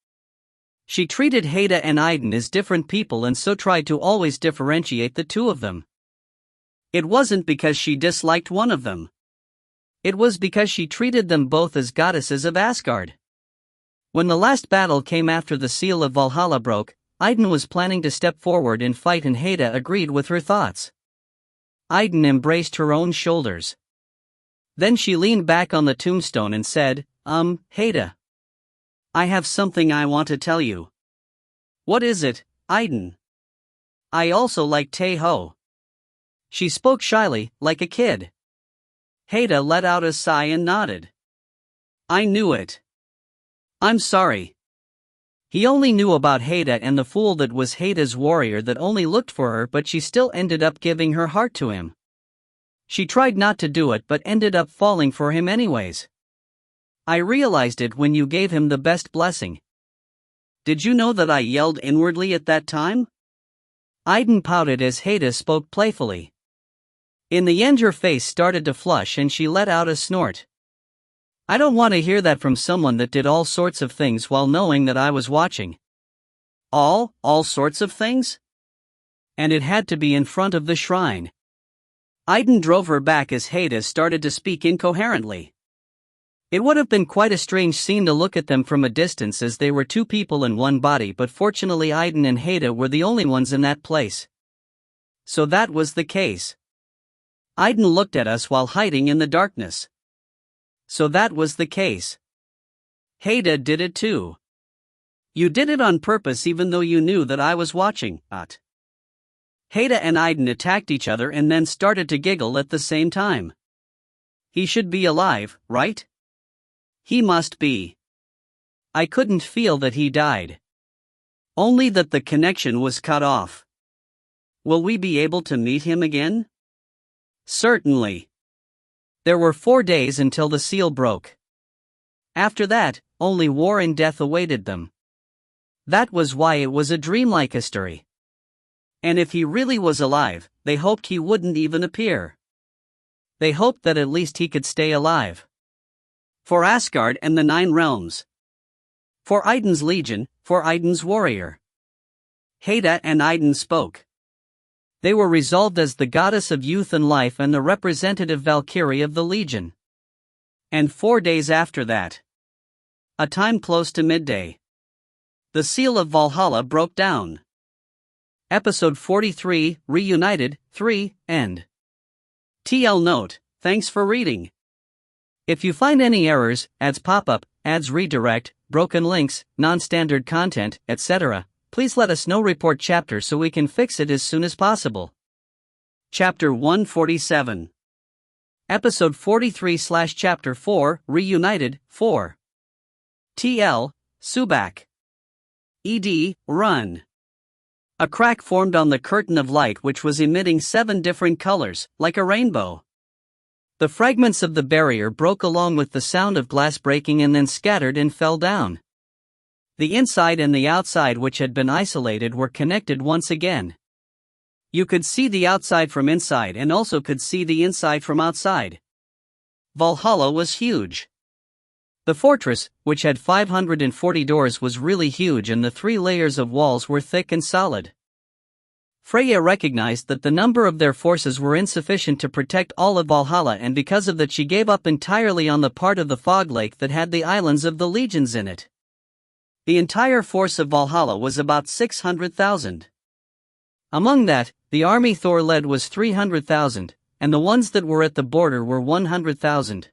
She treated Haida and Idun as different people and so tried to always differentiate the two of them. It wasn't because she disliked one of them. It was because she treated them both as goddesses of Asgard. When the last battle came after the seal of Valhalla broke, Idun was planning to step forward and fight, and Haida agreed with her thoughts. Idun embraced her own shoulders. Then she leaned back on the tombstone and said, Haida. I have something I want to tell you. What is it, Idun? I also like Tae Ho. She spoke shyly, like a kid. Haida let out a sigh and nodded. I knew it. I'm sorry. He only knew about Haida and the fool that was Haida's warrior that only looked for her, but she still ended up giving her heart to him. She tried not to do it but ended up falling for him anyways. I realized it when you gave him the best blessing. Did you know that I yelled inwardly at that time? Idun pouted as Haida spoke playfully. In the end her face started to flush and she let out a snort. I don't want to hear that from someone that did all sorts of things while knowing that I was watching. All sorts of things? And it had to be in front of the shrine. Idun drove her back as Haida started to speak incoherently. It would have been quite a strange scene to look at them from a distance, as they were two people in one body, but fortunately Idun and Haida were the only ones in that place. So that was the case. Idun looked at us while hiding in the darkness. So that was the case. Haida did it too. You did it on purpose even though you knew that I was watching. Haida and Idun attacked each other and then started to giggle at the same time. He should be alive, right? He must be. I couldn't feel that he died. Only that the connection was cut off. Will we be able to meet him again? Certainly. There were 4 days until the seal broke. After that, only war and death awaited them. That was why it was a dreamlike history. And if he really was alive, they hoped he wouldn't even appear. They hoped that at least he could stay alive. For Asgard and the 9 realms. For Idun's legion, for Idun's warrior. Heda and Idun spoke. They were resolved as the goddess of youth and life and the representative Valkyrie of the legion. And 4 days after that, a time close to midday, the seal of Valhalla broke down. Episode 43, Reunited, 3, End. TL note, thanks for reading. If you find any errors, ads pop up, ads redirect, broken links, non-standard content, etc., please let us know. Report chapter so we can fix it as soon as possible. Chapter 147. Episode 43/Chapter 4, Reunited, 4. TL, Subak. ED, Run. A crack formed on the curtain of light which was emitting 7 different colors, like a rainbow. The fragments of the barrier broke along with the sound of glass breaking and then scattered and fell down. The inside and the outside, which had been isolated, were connected once again. You could see the outside from inside and also could see the inside from outside. Valhalla was huge. The fortress, which had 540 doors, was really huge, and the 3 layers of walls were thick and solid. Freya recognized that the number of their forces were insufficient to protect all of Valhalla, and because of that she gave up entirely on the part of the fog lake that had the islands of the legions in it. The entire force of Valhalla was about 600,000. Among that, the army Thor led was 300,000, and the ones that were at the border were 100,000.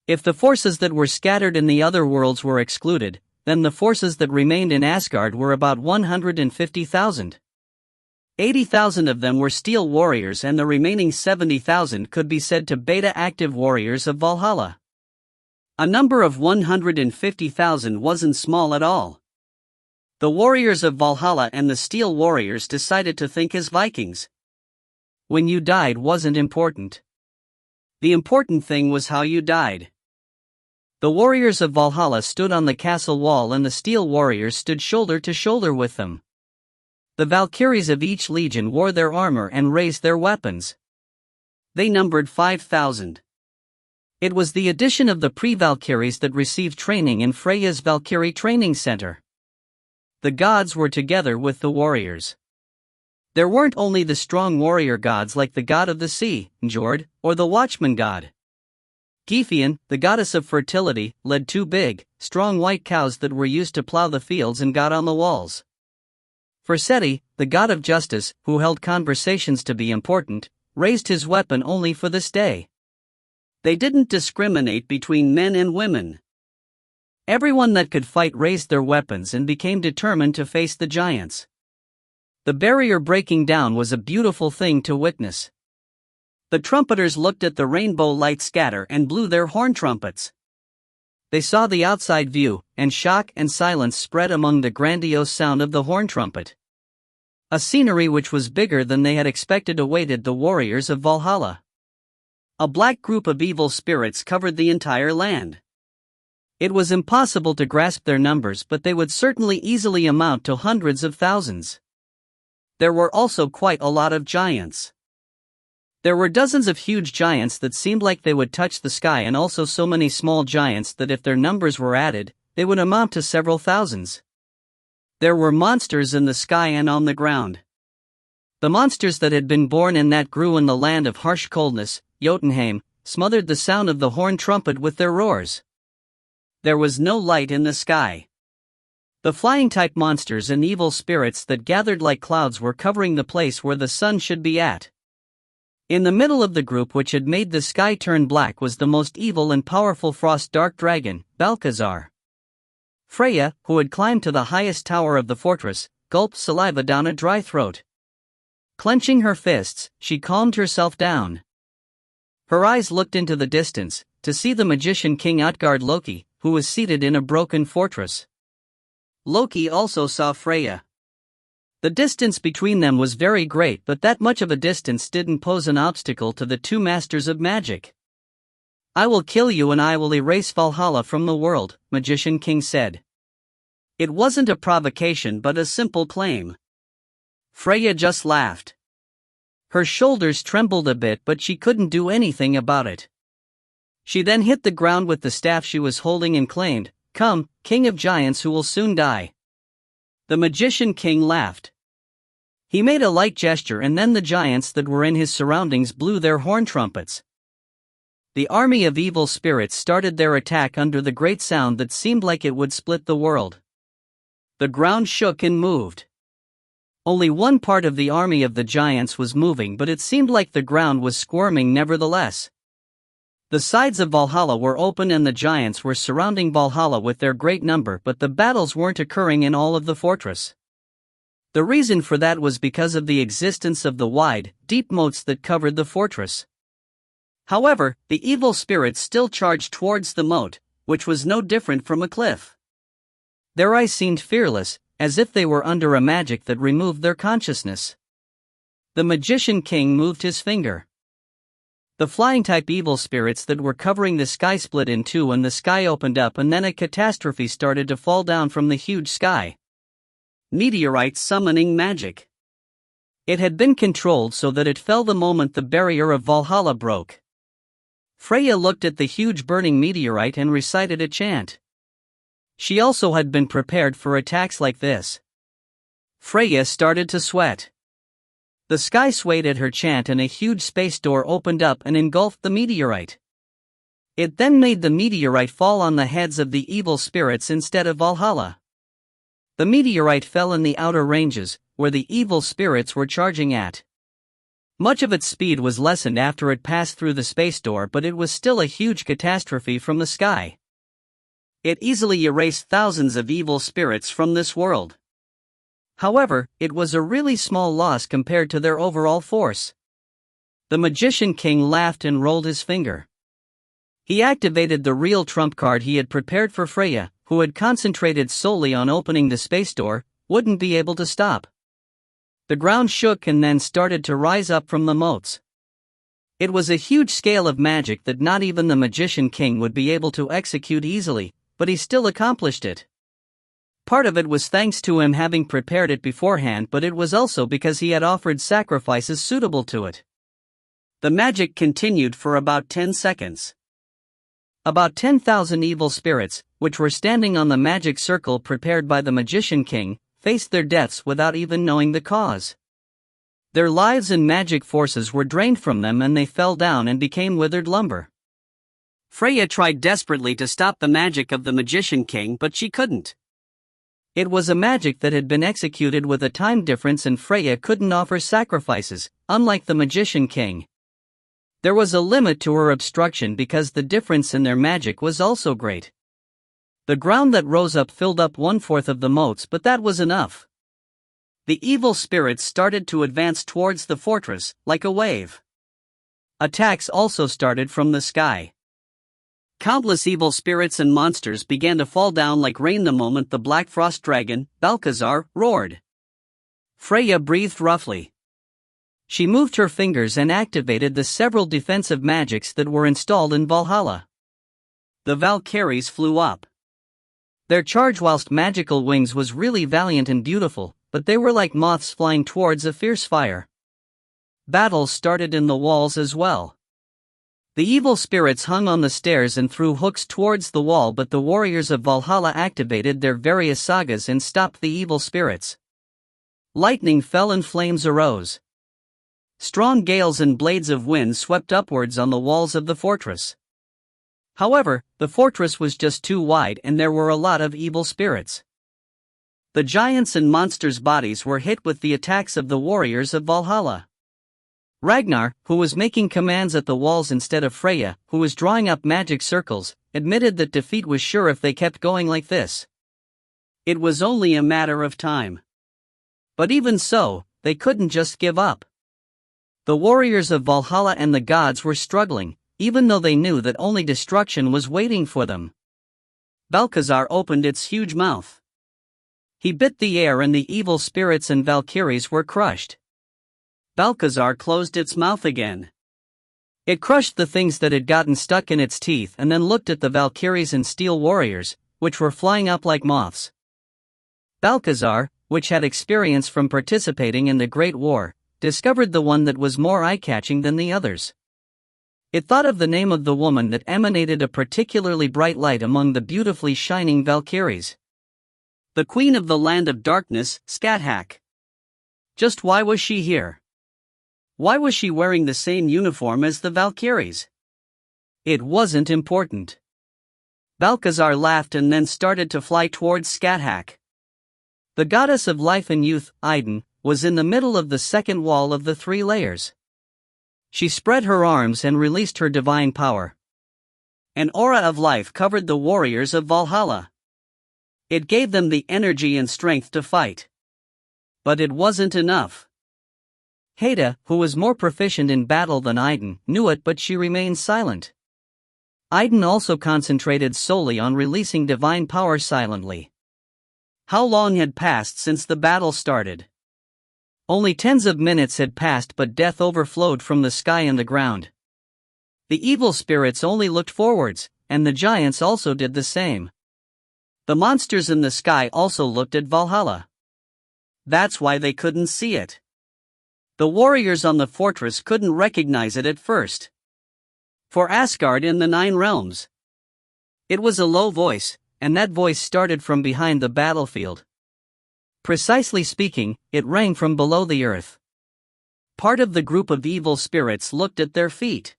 If the forces that were scattered in the other worlds were excluded, then the forces that remained in Asgard were about 150,000. 80,000 of them were steel warriors, and the remaining 70,000 could be said to beta-active warriors of Valhalla. A number of 150,000 wasn't small at all. The warriors of Valhalla and the steel warriors decided to think as Vikings. When you died wasn't important. The important thing was how you died. The warriors of Valhalla stood on the castle wall and the steel warriors stood shoulder to shoulder with them. The Valkyries of each legion wore their armor and raised their weapons. They numbered 5,000. It was the addition of the pre-Valkyries that received training in Freya's Valkyrie Training Center. The gods were together with the warriors. There weren't only the strong warrior gods like the god of the sea, Njord, or the watchman god. Gefion, the goddess of fertility, led 2 big, strong white cows that were used to plow the fields and got on the walls. For Seti, the god of justice, who held conversations to be important, raised his weapon only for this day. They didn't discriminate between men and women. Everyone that could fight raised their weapons and became determined to face the giants. The barrier breaking down was a beautiful thing to witness. The trumpeters looked at the rainbow light scatter and blew their horn trumpets. They saw the outside view, and shock and silence spread among the grandiose sound of the horn trumpet. A scenery which was bigger than they had expected awaited the warriors of Valhalla. A black group of evil spirits covered the entire land. It was impossible to grasp their numbers, but they would certainly easily amount to hundreds of thousands. There were also quite a lot of giants. There were dozens of huge giants that seemed like they would touch the sky, and also so many small giants that if their numbers were added, they would amount to several thousands. There were monsters in the sky and on the ground. The monsters that had been born and that grew in the land of harsh coldness, Jotunheim, smothered the sound of the horn trumpet with their roars. There was no light in the sky. The flying-type monsters and evil spirits that gathered like clouds were covering the place where the sun should be at. In the middle of the group which had made the sky turn black was the most evil and powerful frost dark dragon, Balcazar. Freya, who had climbed to the highest tower of the fortress, gulped saliva down a dry throat. Clenching her fists, she calmed herself down. Her eyes looked into the distance, to see the magician King Utgard Loki, who was seated in a broken fortress. Loki also saw Freya. The distance between them was very great, but that much of a distance didn't pose an obstacle to the two masters of magic. "I will kill you and I will erase Valhalla from the world," Magician King said. It wasn't a provocation but a simple claim. Freya just laughed. Her shoulders trembled a bit, but she couldn't do anything about it. She then hit the ground with the staff she was holding and claimed, "Come, King of Giants who will soon die." The Magician King laughed. He made a light gesture and then the giants that were in his surroundings blew their horn trumpets. The army of evil spirits started their attack under the great sound that seemed like it would split the world. The ground shook and moved. Only one part of the army of the giants was moving, but it seemed like the ground was squirming nevertheless. The sides of Valhalla were open and the giants were surrounding Valhalla with their great number, but the battles weren't occurring in all of the fortress. The reason for that was because of the existence of the wide, deep moats that covered the fortress. However, the evil spirits still charged towards the moat, which was no different from a cliff. Their eyes seemed fearless, as if they were under a magic that removed their consciousness. The Magician King moved his finger. The flying-type evil spirits that were covering the sky split in two and the sky opened up, and then a catastrophe started to fall down from the huge sky. Meteorite summoning magic. It had been controlled so that it fell the moment the barrier of Valhalla broke. Freya looked at the huge burning meteorite and recited a chant. She also had been prepared for attacks like this. Freya started to sweat. The sky swayed at her chant and a huge space door opened up and engulfed the meteorite. It then made the meteorite fall on the heads of the evil spirits instead of Valhalla. The meteorite fell in the outer ranges, where the evil spirits were charging at. Much of its speed was lessened after it passed through the space door, but it was still a huge catastrophe from the sky. It easily erased thousands of evil spirits from this world. However, it was a really small loss compared to their overall force. The Magician King laughed and rolled his finger. He activated the real trump card he had prepared for Freya, who had concentrated solely on opening the space door, wouldn't be able to stop. The ground shook and then started to rise up from the moats. It was a huge scale of magic that not even the Magician King would be able to execute easily, but he still accomplished it. Part of it was thanks to him having prepared it beforehand, but it was also because he had offered sacrifices suitable to it. The magic continued for about 10 seconds. About 10,000 evil spirits, which were standing on the magic circle prepared by the Magician King, faced their deaths without even knowing the cause. Their lives and magic forces were drained from them and they fell down and became withered lumber. Freya tried desperately to stop the magic of the Magician King, but she couldn't. It was a magic that had been executed with a time difference and Freya couldn't offer sacrifices, unlike the Magician King. There was a limit to her obstruction because the difference in their magic was also great. The ground that rose up filled up 1/4 of the moats, but that was enough. The evil spirits started to advance towards the fortress, like a wave. Attacks also started from the sky. Countless evil spirits and monsters began to fall down like rain the moment the Black Frost Dragon, Balkazar, roared. Freya breathed roughly. She moved her fingers and activated the several defensive magics that were installed in Valhalla. The Valkyries flew up. Their charge whilst magical wings was really valiant and beautiful, but they were like moths flying towards a fierce fire. Battles started in the walls as well. The evil spirits hung on the stairs and threw hooks towards the wall, but the warriors of Valhalla activated their various sagas and stopped the evil spirits. Lightning fell and flames arose. Strong gales and blades of wind swept upwards on the walls of the fortress. However, the fortress was just too wide and there were a lot of evil spirits. The giants and monsters' bodies were hit with the attacks of the warriors of Valhalla. Ragnar, who was making commands at the walls instead of Freya, who was drawing up magic circles, admitted that defeat was sure if they kept going like this. It was only a matter of time. But even so, they couldn't just give up. The warriors of Valhalla and the gods were struggling, even though they knew that only destruction was waiting for them. Balkazar opened its huge mouth. He bit the air and the evil spirits and Valkyries were crushed. Balcazar closed its mouth again. It crushed the things that had gotten stuck in its teeth and then looked at the Valkyries and steel warriors, which were flying up like moths. Balcazar, which had experience from participating in the Great War, discovered the one that was more eye-catching than the others. It thought of the name of the woman that emanated a particularly bright light among the beautifully shining Valkyries. The Queen of the Land of Darkness, Skathak. Just why was she here? Why was she wearing the same uniform as the Valkyries? It wasn't important. Balcazar laughed and then started to fly towards Skathak. The goddess of life and youth, Idun, was in the middle of the second wall of the 3 layers. She spread her arms and released her divine power. An aura of life covered the warriors of Valhalla. It gave them the energy and strength to fight. But it wasn't enough. Heda, who was more proficient in battle than Idun, knew it, but she remained silent. Idun also concentrated solely on releasing divine power silently. How long had passed since the battle started? Only tens of minutes had passed, but death overflowed from the sky and the ground. The evil spirits only looked forwards, and the giants also did the same. The monsters in the sky also looked at Valhalla. That's why they couldn't see it. The warriors on the fortress couldn't recognize it at first. For Asgard in the 9 realms. It was a low voice, and that voice started from behind the battlefield. Precisely speaking, it rang from below the earth. Part of the group of evil spirits looked at their feet.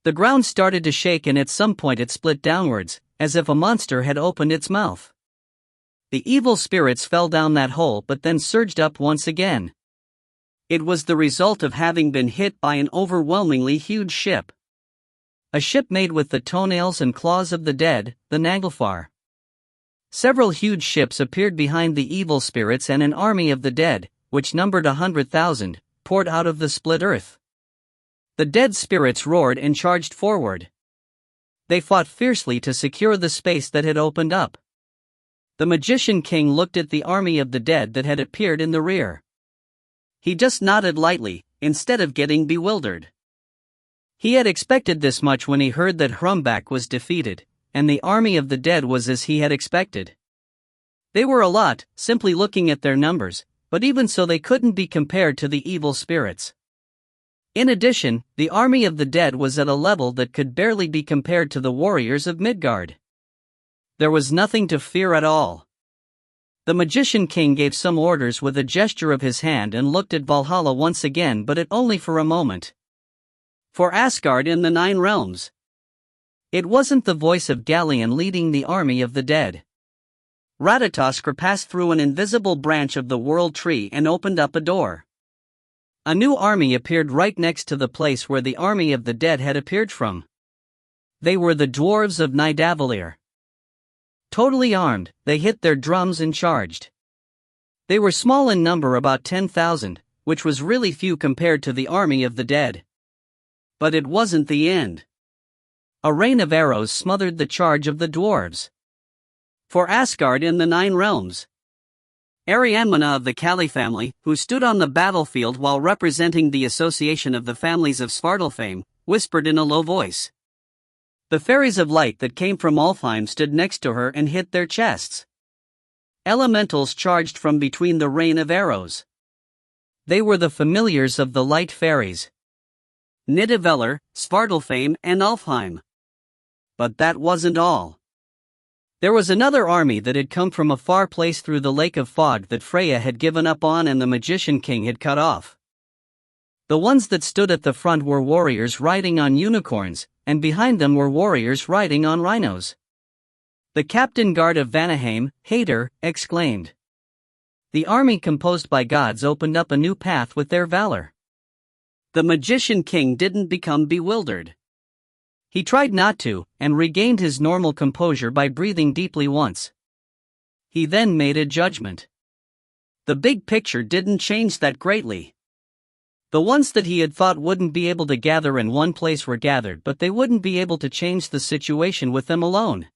The ground started to shake and at some point it split downwards, as if a monster had opened its mouth. The evil spirits fell down that hole but then surged up once again. It was the result of having been hit by an overwhelmingly huge ship. A ship made with the toenails and claws of the dead, the Naglfar. Several huge ships appeared behind the evil spirits and an army of the dead, which numbered 100,000, poured out of the split earth. The dead spirits roared and charged forward. They fought fiercely to secure the space that had opened up. The magician king looked at the army of the dead that had appeared in the rear. He just nodded lightly, instead of getting bewildered. He had expected this much when he heard that Hrumbak was defeated, and the army of the dead was as he had expected. They were a lot, simply looking at their numbers, but even so they couldn't be compared to the evil spirits. In addition, the army of the dead was at a level that could barely be compared to the warriors of Midgard. There was nothing to fear at all. The magician king gave some orders with a gesture of his hand and looked at Valhalla once again, but it only for a moment. For Asgard in the 9 realms. It wasn't the voice of Gallion leading the army of the dead. Ratatoskr passed through an invisible branch of the world tree and opened up a door. A new army appeared right next to the place where the army of the dead had appeared from. They were the dwarves of Nidavellir. Totally armed, they hit their drums and charged. They were small in number, about 10,000, which was really few compared to the army of the dead. But it wasn't the end. A rain of arrows smothered the charge of the dwarves. For Asgard in the 9 realms. Arianmona of the Kali family, who stood on the battlefield while representing the association of the families of Svartalfheim, whispered in a low voice. The fairies of light that came from Alfheim stood next to her and hit their chests. Elementals charged from between the rain of arrows. They were the familiars of the light fairies. Nidavellir, Svartalfheim, and Alfheim. But that wasn't all. There was another army that had come from a far place through the lake of fog that Freya had given up on and the magician king had cut off. The ones that stood at the front were warriors riding on unicorns, and behind them were warriors riding on rhinos. The captain guard of Vanaheim, Hader, exclaimed. The army composed by gods opened up a new path with their valor. The magician king didn't become bewildered. He tried not to, and regained his normal composure by breathing deeply once. He then made a judgment. The big picture didn't change that greatly. The ones that he had thought wouldn't be able to gather in one place were gathered, but they wouldn't be able to change the situation with them alone.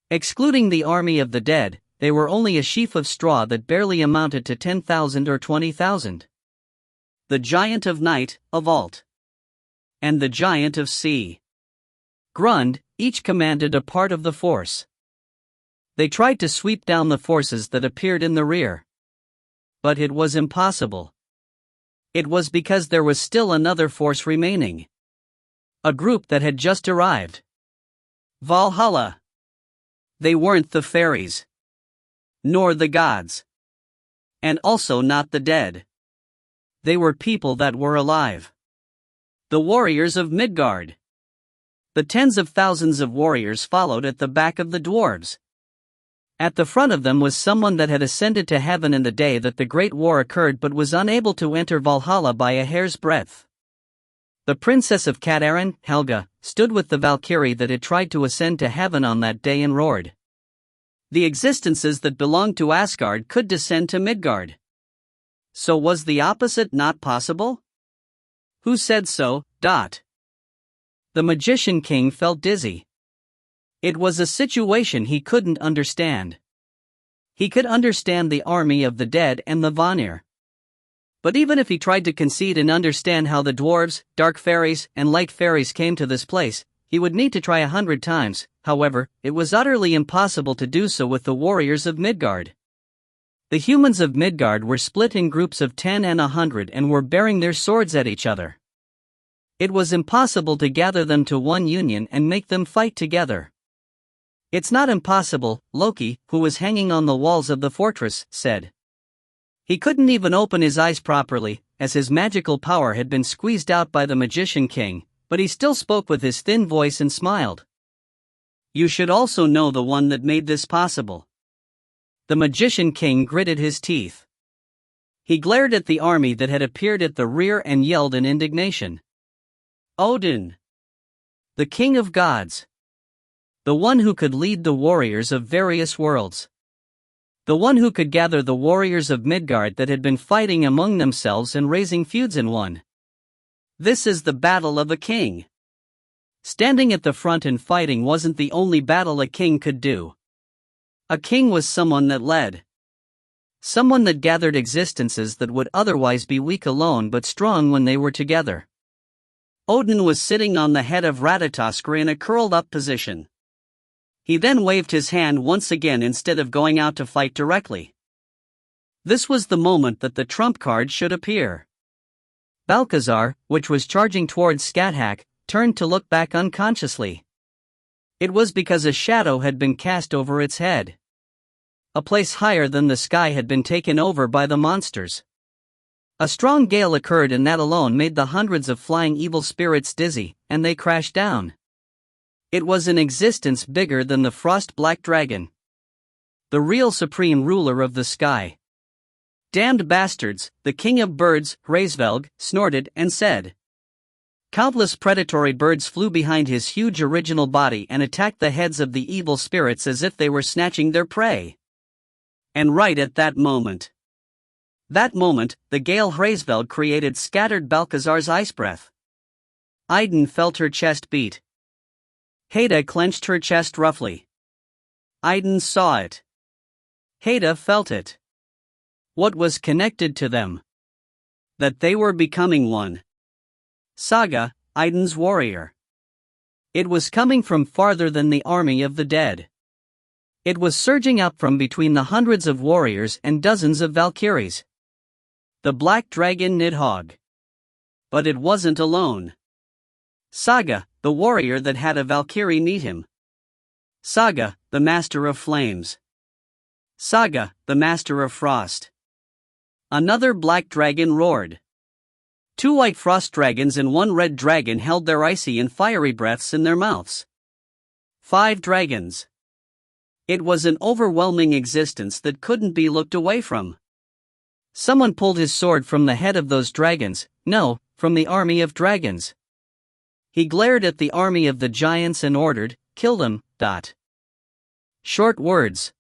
Excluding the army of the dead, they were only a sheaf of straw that barely amounted to 10,000 or 20,000. The giant of night, of Alt, and the giant of sea, Grund, each commanded a part of the force. They tried to sweep down the forces that appeared in the rear. But it was impossible. It was because there was still another force remaining. A group that had just arrived. Valhalla. They weren't the fairies. Nor the gods. And also not the dead. They were people that were alive. The warriors of Midgard. The tens of thousands of warriors followed at the back of the dwarves. At the front of them was someone that had ascended to heaven in the day that the Great War occurred but was unable to enter Valhalla by a hair's breadth. The princess of Katarin, Helga, stood with the Valkyrie that had tried to ascend to heaven on that day and roared. The existences that belonged to Asgard could descend to Midgard. So was the opposite not possible? Who said so? The Magician King felt dizzy. It was a situation he couldn't understand. He could understand the army of the dead and the Vanir. But even if he tried to concede and understand how the dwarves, dark fairies, and light fairies came to this place, he would need to try 100 times. However, it was utterly impossible to do so with the warriors of Midgard. The humans of Midgard were split in groups of 10 and 100 and were bearing their swords at each other. It was impossible to gather them to one union and make them fight together. "It's not impossible," Loki, who was hanging on the walls of the fortress, said. He couldn't even open his eyes properly, as his magical power had been squeezed out by the Magician King, but he still spoke with his thin voice and smiled. "You should also know the one that made this possible." The Magician King gritted his teeth. He glared at the army that had appeared at the rear and yelled in indignation. Odin, the king of gods. The one who could lead the warriors of various worlds. The one who could gather the warriors of Midgard that had been fighting among themselves and raising feuds in one. This is the battle of a king. Standing at the front and fighting wasn't the only battle a king could do. A king was someone that led. Someone that gathered existences that would otherwise be weak alone but strong when they were together. Odin was sitting on the head of Ratatoskr in a curled-up position. He then waved his hand once again instead of going out to fight directly. This was the moment that the trump card should appear. Balkazar, which was charging towards Skathak, turned to look back unconsciously. It was because a shadow had been cast over its head. A place higher than the sky had been taken over by the monsters. A strong gale occurred and that alone made the hundreds of flying evil spirits dizzy, and they crashed down. It was an existence bigger than the frost black dragon. The real supreme ruler of the sky. "Damned bastards," the king of birds, Hraesvelg, snorted and said. Countless predatory birds flew behind his huge original body and attacked the heads of the evil spirits as if they were snatching their prey. And right at that moment, the gale Hraesvelg created scattered Balkazar's ice breath. Idun felt her chest beat. Heda clenched her chest roughly. Idun saw it. Heda felt it. What was connected to them? That they were becoming one. Saga, Idun's warrior. It was coming from farther than the army of the dead. It was surging up from between the hundreds of warriors and dozens of Valkyries. The black dragon Nidhogg. But it wasn't alone. Saga, the warrior that had a Valkyrie meet him. Saga, the master of flames. Saga, the master of frost. Another black dragon roared. 2 white frost dragons and 1 red dragon held their icy and fiery breaths in their mouths. 5 dragons. It was an overwhelming existence that couldn't be looked away from. Someone pulled his sword from the head of those dragons, no, from the army of dragons. He glared at the army of the giants and ordered, "Kill them." Short words.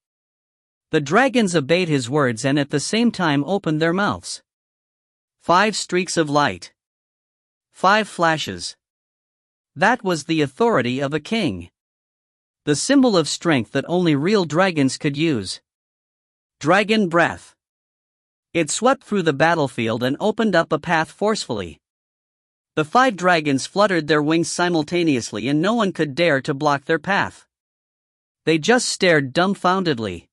The dragons obeyed his words and at the same time opened their mouths. 5 streaks of light. 5 flashes. That was the authority of a king. The symbol of strength that only real dragons could use. Dragon breath. It swept through the battlefield and opened up a path forcefully. The 5 dragons fluttered their wings simultaneously and no one could dare to block their path. They just stared dumbfoundedly.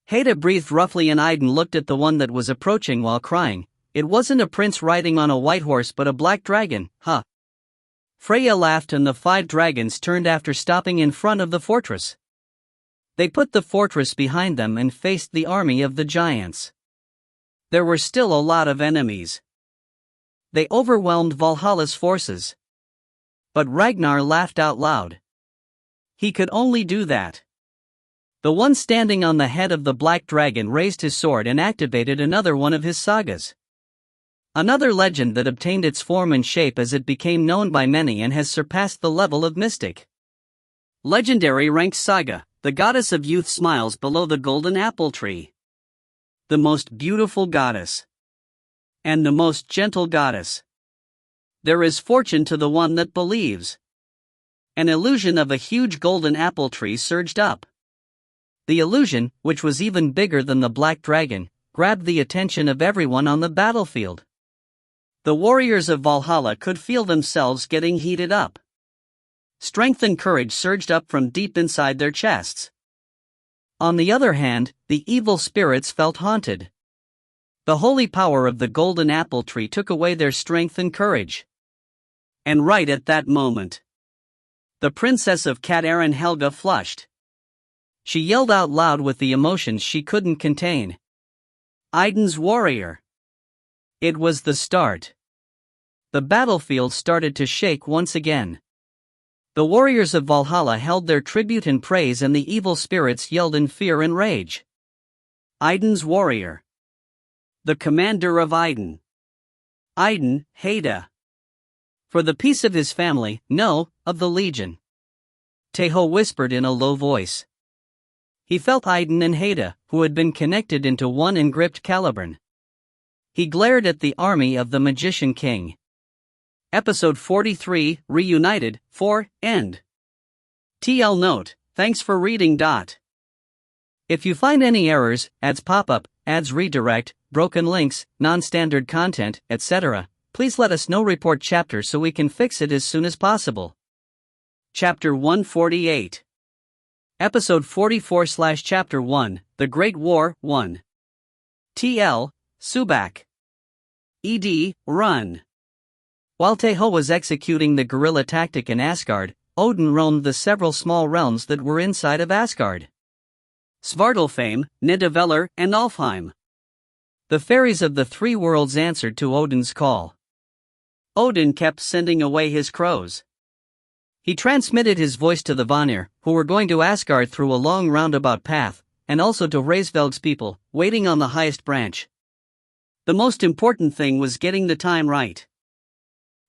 Heda breathed roughly and Idun looked at the one that was approaching while crying. It wasn't a prince riding on a white horse but a black dragon, huh? Freya laughed and the 5 dragons turned after stopping in front of the fortress. They put the fortress behind them and faced the army of the giants. There were still a lot of enemies. They overwhelmed Valhalla's forces. But Ragnar laughed out loud. He could only do that. The one standing on the head of the black dragon raised his sword and activated another one of his sagas. Another legend that obtained its form and shape as it became known by many and has surpassed the level of mystic. Legendary ranked saga, the goddess of youth smiles below the golden apple tree. The most beautiful goddess. And the most gentle goddess. There is fortune to the one that believes. An illusion of a huge golden apple tree surged up. The illusion, which was even bigger than the black dragon, grabbed the attention of everyone on the battlefield. The warriors of Valhalla could feel themselves getting heated up. Strength and courage surged up from deep inside their chests. On the other hand, the evil spirits felt haunted. The holy power of the golden apple tree took away their strength and courage. And right at that moment, the princess of Cat-Aran Helga flushed. She yelled out loud with the emotions she couldn't contain. Idun's warrior. It was the start. The battlefield started to shake once again. The warriors of Valhalla held their tribute in praise and the evil spirits yelled in fear and rage. Idun's warrior. The commander of Idun. Idun, Heda. For the peace of his family, no, of the legion. Tae Ho whispered in a low voice. He felt Idun and Heda, who had been connected into one and gripped Caliburn. He glared at the army of the Magician King. Episode 43, Reunited, 4, End. TL note, thanks for reading. If you find any errors, ads pop up, ads redirect, broken links, non-standard content, etc., please let us know. Report chapter so we can fix it as soon as possible. Chapter 148. Episode 44/Chapter 1, The Great War, 1. TL, Subak. ED, Run. While Tae Ho was executing the guerrilla tactic in Asgard, Odin roamed the several small realms that were inside of Asgard. Svartalfheim, Nidavellir, and Alfheim. The fairies of the 3 worlds answered to Odin's call. Odin kept sending away his crows. He transmitted his voice to the Vanir, who were going to Asgard through a long roundabout path, and also to Hraesvelg's people, waiting on the highest branch. The most important thing was getting the time right.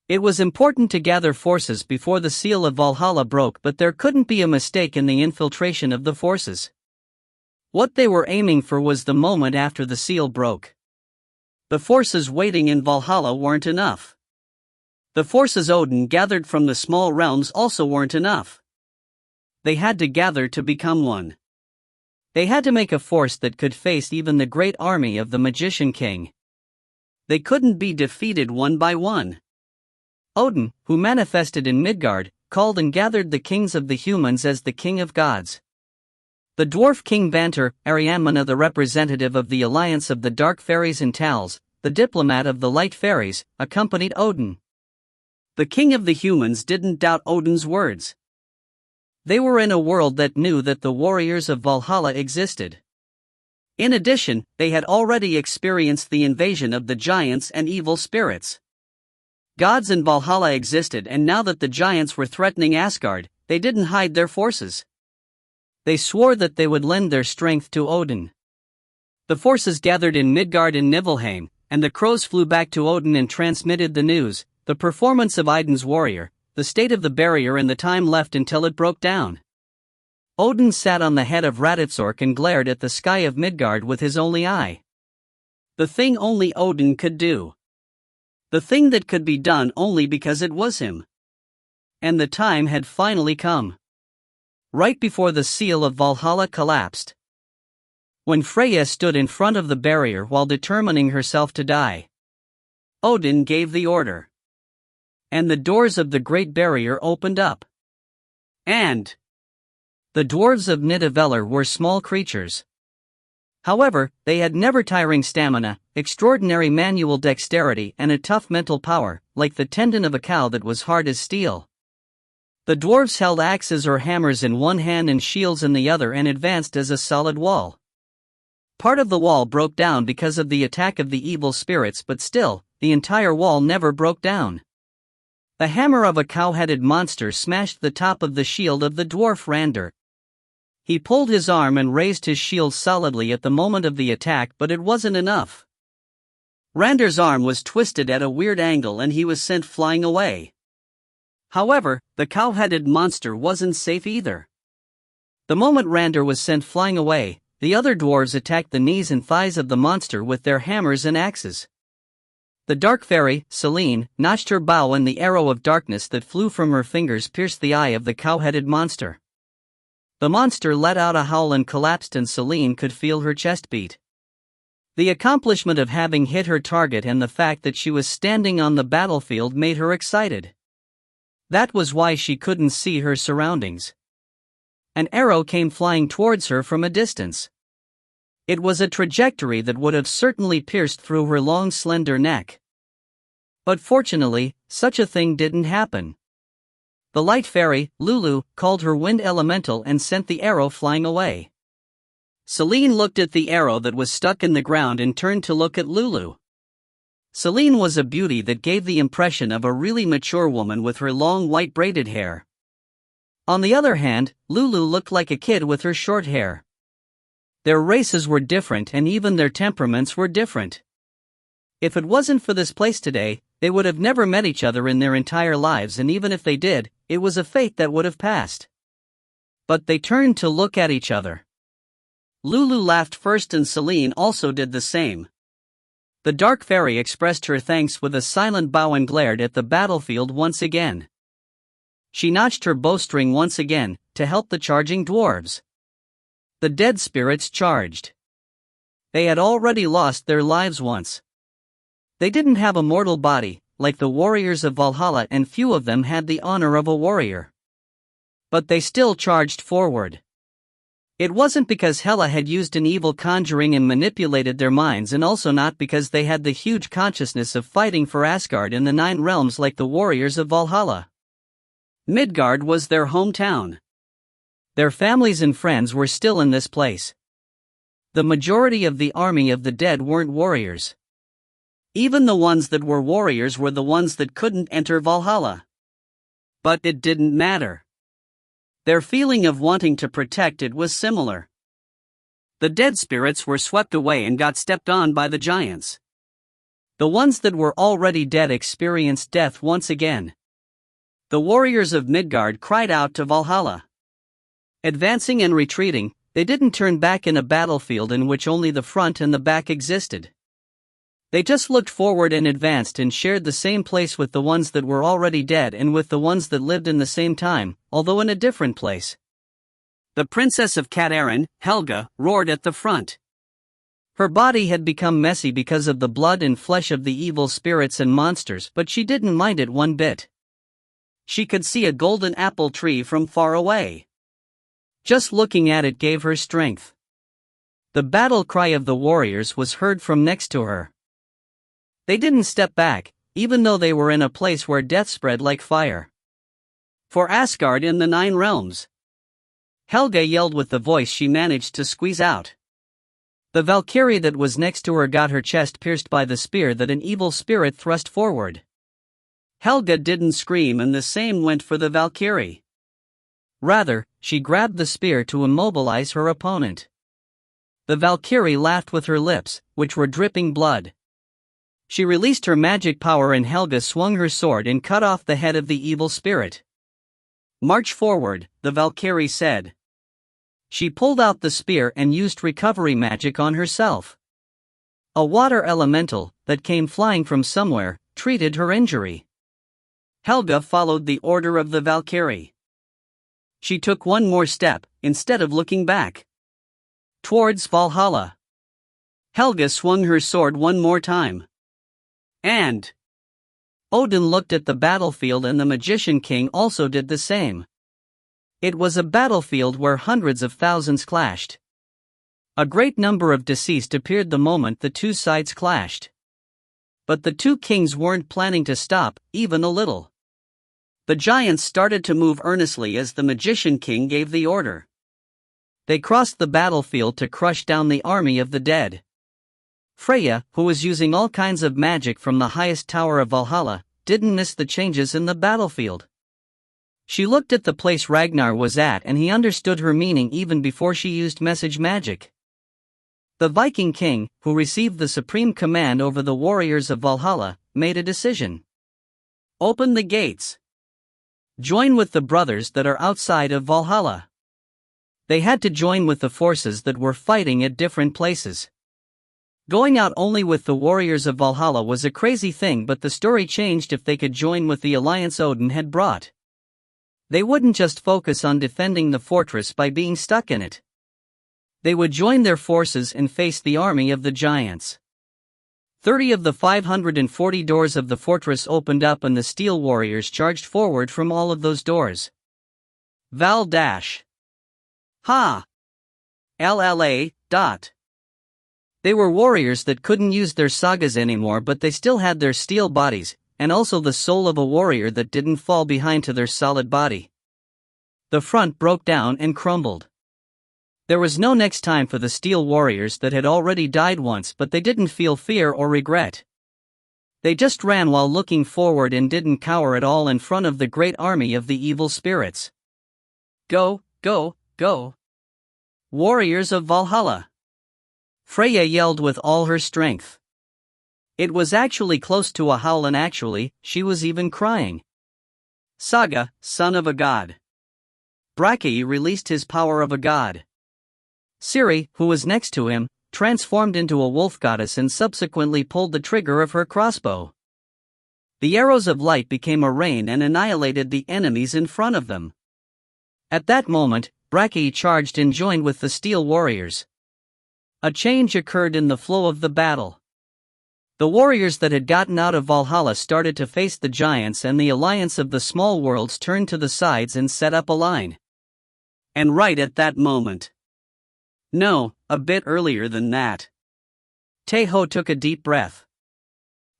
It was important to gather forces before the seal of Valhalla broke, but there couldn't be a mistake in the infiltration of the forces. What they were aiming for was the moment after the seal broke. The forces waiting in Valhalla weren't enough. The forces Odin gathered from the small realms also weren't enough. They had to gather to become one. They had to make a force that could face even the great army of the Magician King. They couldn't be defeated one by one. Odin, who manifested in Midgard, called and gathered the kings of the humans as the king of gods. The dwarf king Banter, Arianmona, the representative of the alliance of the dark fairies, and Tals, the diplomat of the light fairies, accompanied Odin. The king of the humans didn't doubt Odin's words. They were in a world that knew that the warriors of Valhalla existed. In addition, they had already experienced the invasion of the giants and evil spirits. Gods in Valhalla existed, and now that the giants were threatening Asgard, they didn't hide their forces. They swore that they would lend their strength to Odin. The forces gathered in Midgard and Niflheim, and the crows flew back to Odin and transmitted the news, the performance of Idun's warrior, the state of the barrier, and the time left until it broke down. Odin sat on the head of Raditsork and glared at the sky of Midgard with his only eye. The thing only Odin could do. The thing that could be done only because it was him. And the time had finally come. Right before the seal of Valhalla collapsed. When Freya stood in front of the barrier while determining herself to die, Odin gave the order. And the doors of the great barrier opened up. And the dwarves of Nidavellir were small creatures. However, they had never-tiring stamina, extraordinary manual dexterity and a tough mental power, like the tendon of a cow that was hard as steel. The dwarves held axes or hammers in one hand and shields in the other and advanced as a solid wall. Part of the wall broke down because of the attack of the evil spirits, but still, the entire wall never broke down. The hammer of a cow-headed monster smashed the top of the shield of the dwarf Randr. He pulled his arm and raised his shield solidly at the moment of the attack, but it wasn't enough. Randr's arm was twisted at a weird angle and he was sent flying away. However, the cow-headed monster wasn't safe either. The moment Randr was sent flying away, the other dwarves attacked the knees and thighs of the monster with their hammers and axes. The dark fairy, Selene, notched her bow and the arrow of darkness that flew from her fingers pierced the eye of the cow-headed monster. The monster let out a howl and collapsed, and Selene could feel her chest beat. The accomplishment of having hit her target and the fact that she was standing on the battlefield made her excited. That was why she couldn't see her surroundings. An arrow came flying towards her from a distance. It was a trajectory that would have certainly pierced through her long, slender neck. But fortunately, such a thing didn't happen. The light fairy, Lulu, called her wind elemental and sent the arrow flying away. Selene looked at the arrow that was stuck in the ground and turned to look at Lulu. Selene was a beauty that gave the impression of a really mature woman with her long white braided hair. On the other hand, Lulu looked like a kid with her short hair. Their races were different and even their temperaments were different. If it wasn't for this place today, they would have never met each other in their entire lives, and even if they did, it was a fate that would have passed. But they turned to look at each other. Lulu laughed first and Selene also did the same. The dark fairy expressed her thanks with a silent bow and glared at the battlefield once again. She notched her bowstring once again, to help the charging dwarves. The dead spirits charged. They had already lost their lives once. They didn't have a mortal body, like the warriors of Valhalla, and few of them had the honor of a warrior. But they still charged forward. It wasn't because Hela had used an evil conjuring and manipulated their minds, and also not because they had the huge consciousness of fighting for Asgard in the 9 realms like the warriors of Valhalla. Midgard was their hometown. Their families and friends were still in this place. The majority of the army of the dead weren't warriors. Even the ones that were warriors were the ones that couldn't enter Valhalla. But it didn't matter. Their feeling of wanting to protect it was similar. The dead spirits were swept away and got stepped on by the giants. The ones that were already dead experienced death once again. The warriors of Midgard cried out to Valhalla. Advancing and retreating, they didn't turn back in a battlefield in which only the front and the back existed. They just looked forward and advanced and shared the same place with the ones that were already dead and with the ones that lived in the same time, although in a different place. The princess of Cat-Erin, Helga, roared at the front. Her body had become messy because of the blood and flesh of the evil spirits and monsters, but she didn't mind it one bit. She could see a golden apple tree from far away. Just looking at it gave her strength. The battle cry of the warriors was heard from next to her. They didn't step back, even though they were in a place where death spread like fire. For Asgard in the 9 realms. Helga yelled with the voice she managed to squeeze out. The Valkyrie that was next to her got her chest pierced by the spear that an evil spirit thrust forward. Helga didn't scream, and the same went for the Valkyrie. Rather, she grabbed the spear to immobilize her opponent. The Valkyrie laughed with her lips, which were dripping blood. She released her magic power and Helga swung her sword and cut off the head of the evil spirit. "March forward," the Valkyrie said. She pulled out the spear and used recovery magic on herself. A water elemental, that came flying from somewhere, treated her injury. Helga followed the order of the Valkyrie. She took one more step, instead of looking back. towards Valhalla. Helga swung her sword one more time. And Odin looked at the battlefield, and the Magician King also did the same. It was a battlefield where hundreds of thousands clashed. A great number of deceased appeared the moment the two sides clashed. But the two kings weren't planning to stop, even a little. The giants started to move earnestly as the Magician King gave the order. They crossed the battlefield to crush down the army of the dead. Freya, who was using all kinds of magic from the highest tower of Valhalla, didn't miss the changes in the battlefield. She looked at the place Ragnar was at, and he understood her meaning even before she used message magic. The Viking king, who received the supreme command over the warriors of Valhalla, made a decision. Open the gates. Join with the brothers that are outside of Valhalla. They had to join with the forces that were fighting at different places. Going out only with the warriors of Valhalla was a crazy thing, but the story changed if they could join with the alliance Odin had brought. They wouldn't just focus on defending the fortress by being stuck in it. They would join their forces and face the army of the giants. 30 of the 540 doors of the fortress opened up, and the steel warriors charged forward from all of those doors. Val dash. Ha! LLA. They were warriors that couldn't use their sagas anymore, but they still had their steel bodies, and also the soul of a warrior that didn't fall behind to their solid body. The front broke down and crumbled. There was no next time for the steel warriors that had already died once, but they didn't feel fear or regret. They just ran while looking forward and didn't cower at all in front of the great army of the evil spirits. Go, go, go! Warriors of Valhalla! Freya yelled with all her strength. It was actually close to a howl, and actually, she was even crying. Saga, son of a god. Bragi released his power of a god. Siri, who was next to him, transformed into a wolf goddess and subsequently pulled the trigger of her crossbow. The arrows of light became a rain and annihilated the enemies in front of them. At that moment, Bragi charged and joined with the steel warriors. A change occurred in the flow of the battle. The warriors that had gotten out of Valhalla started to face the giants, and the alliance of the small worlds turned to the sides and set up a line. And right at that moment, no, a bit earlier than that, Tae Ho took a deep breath.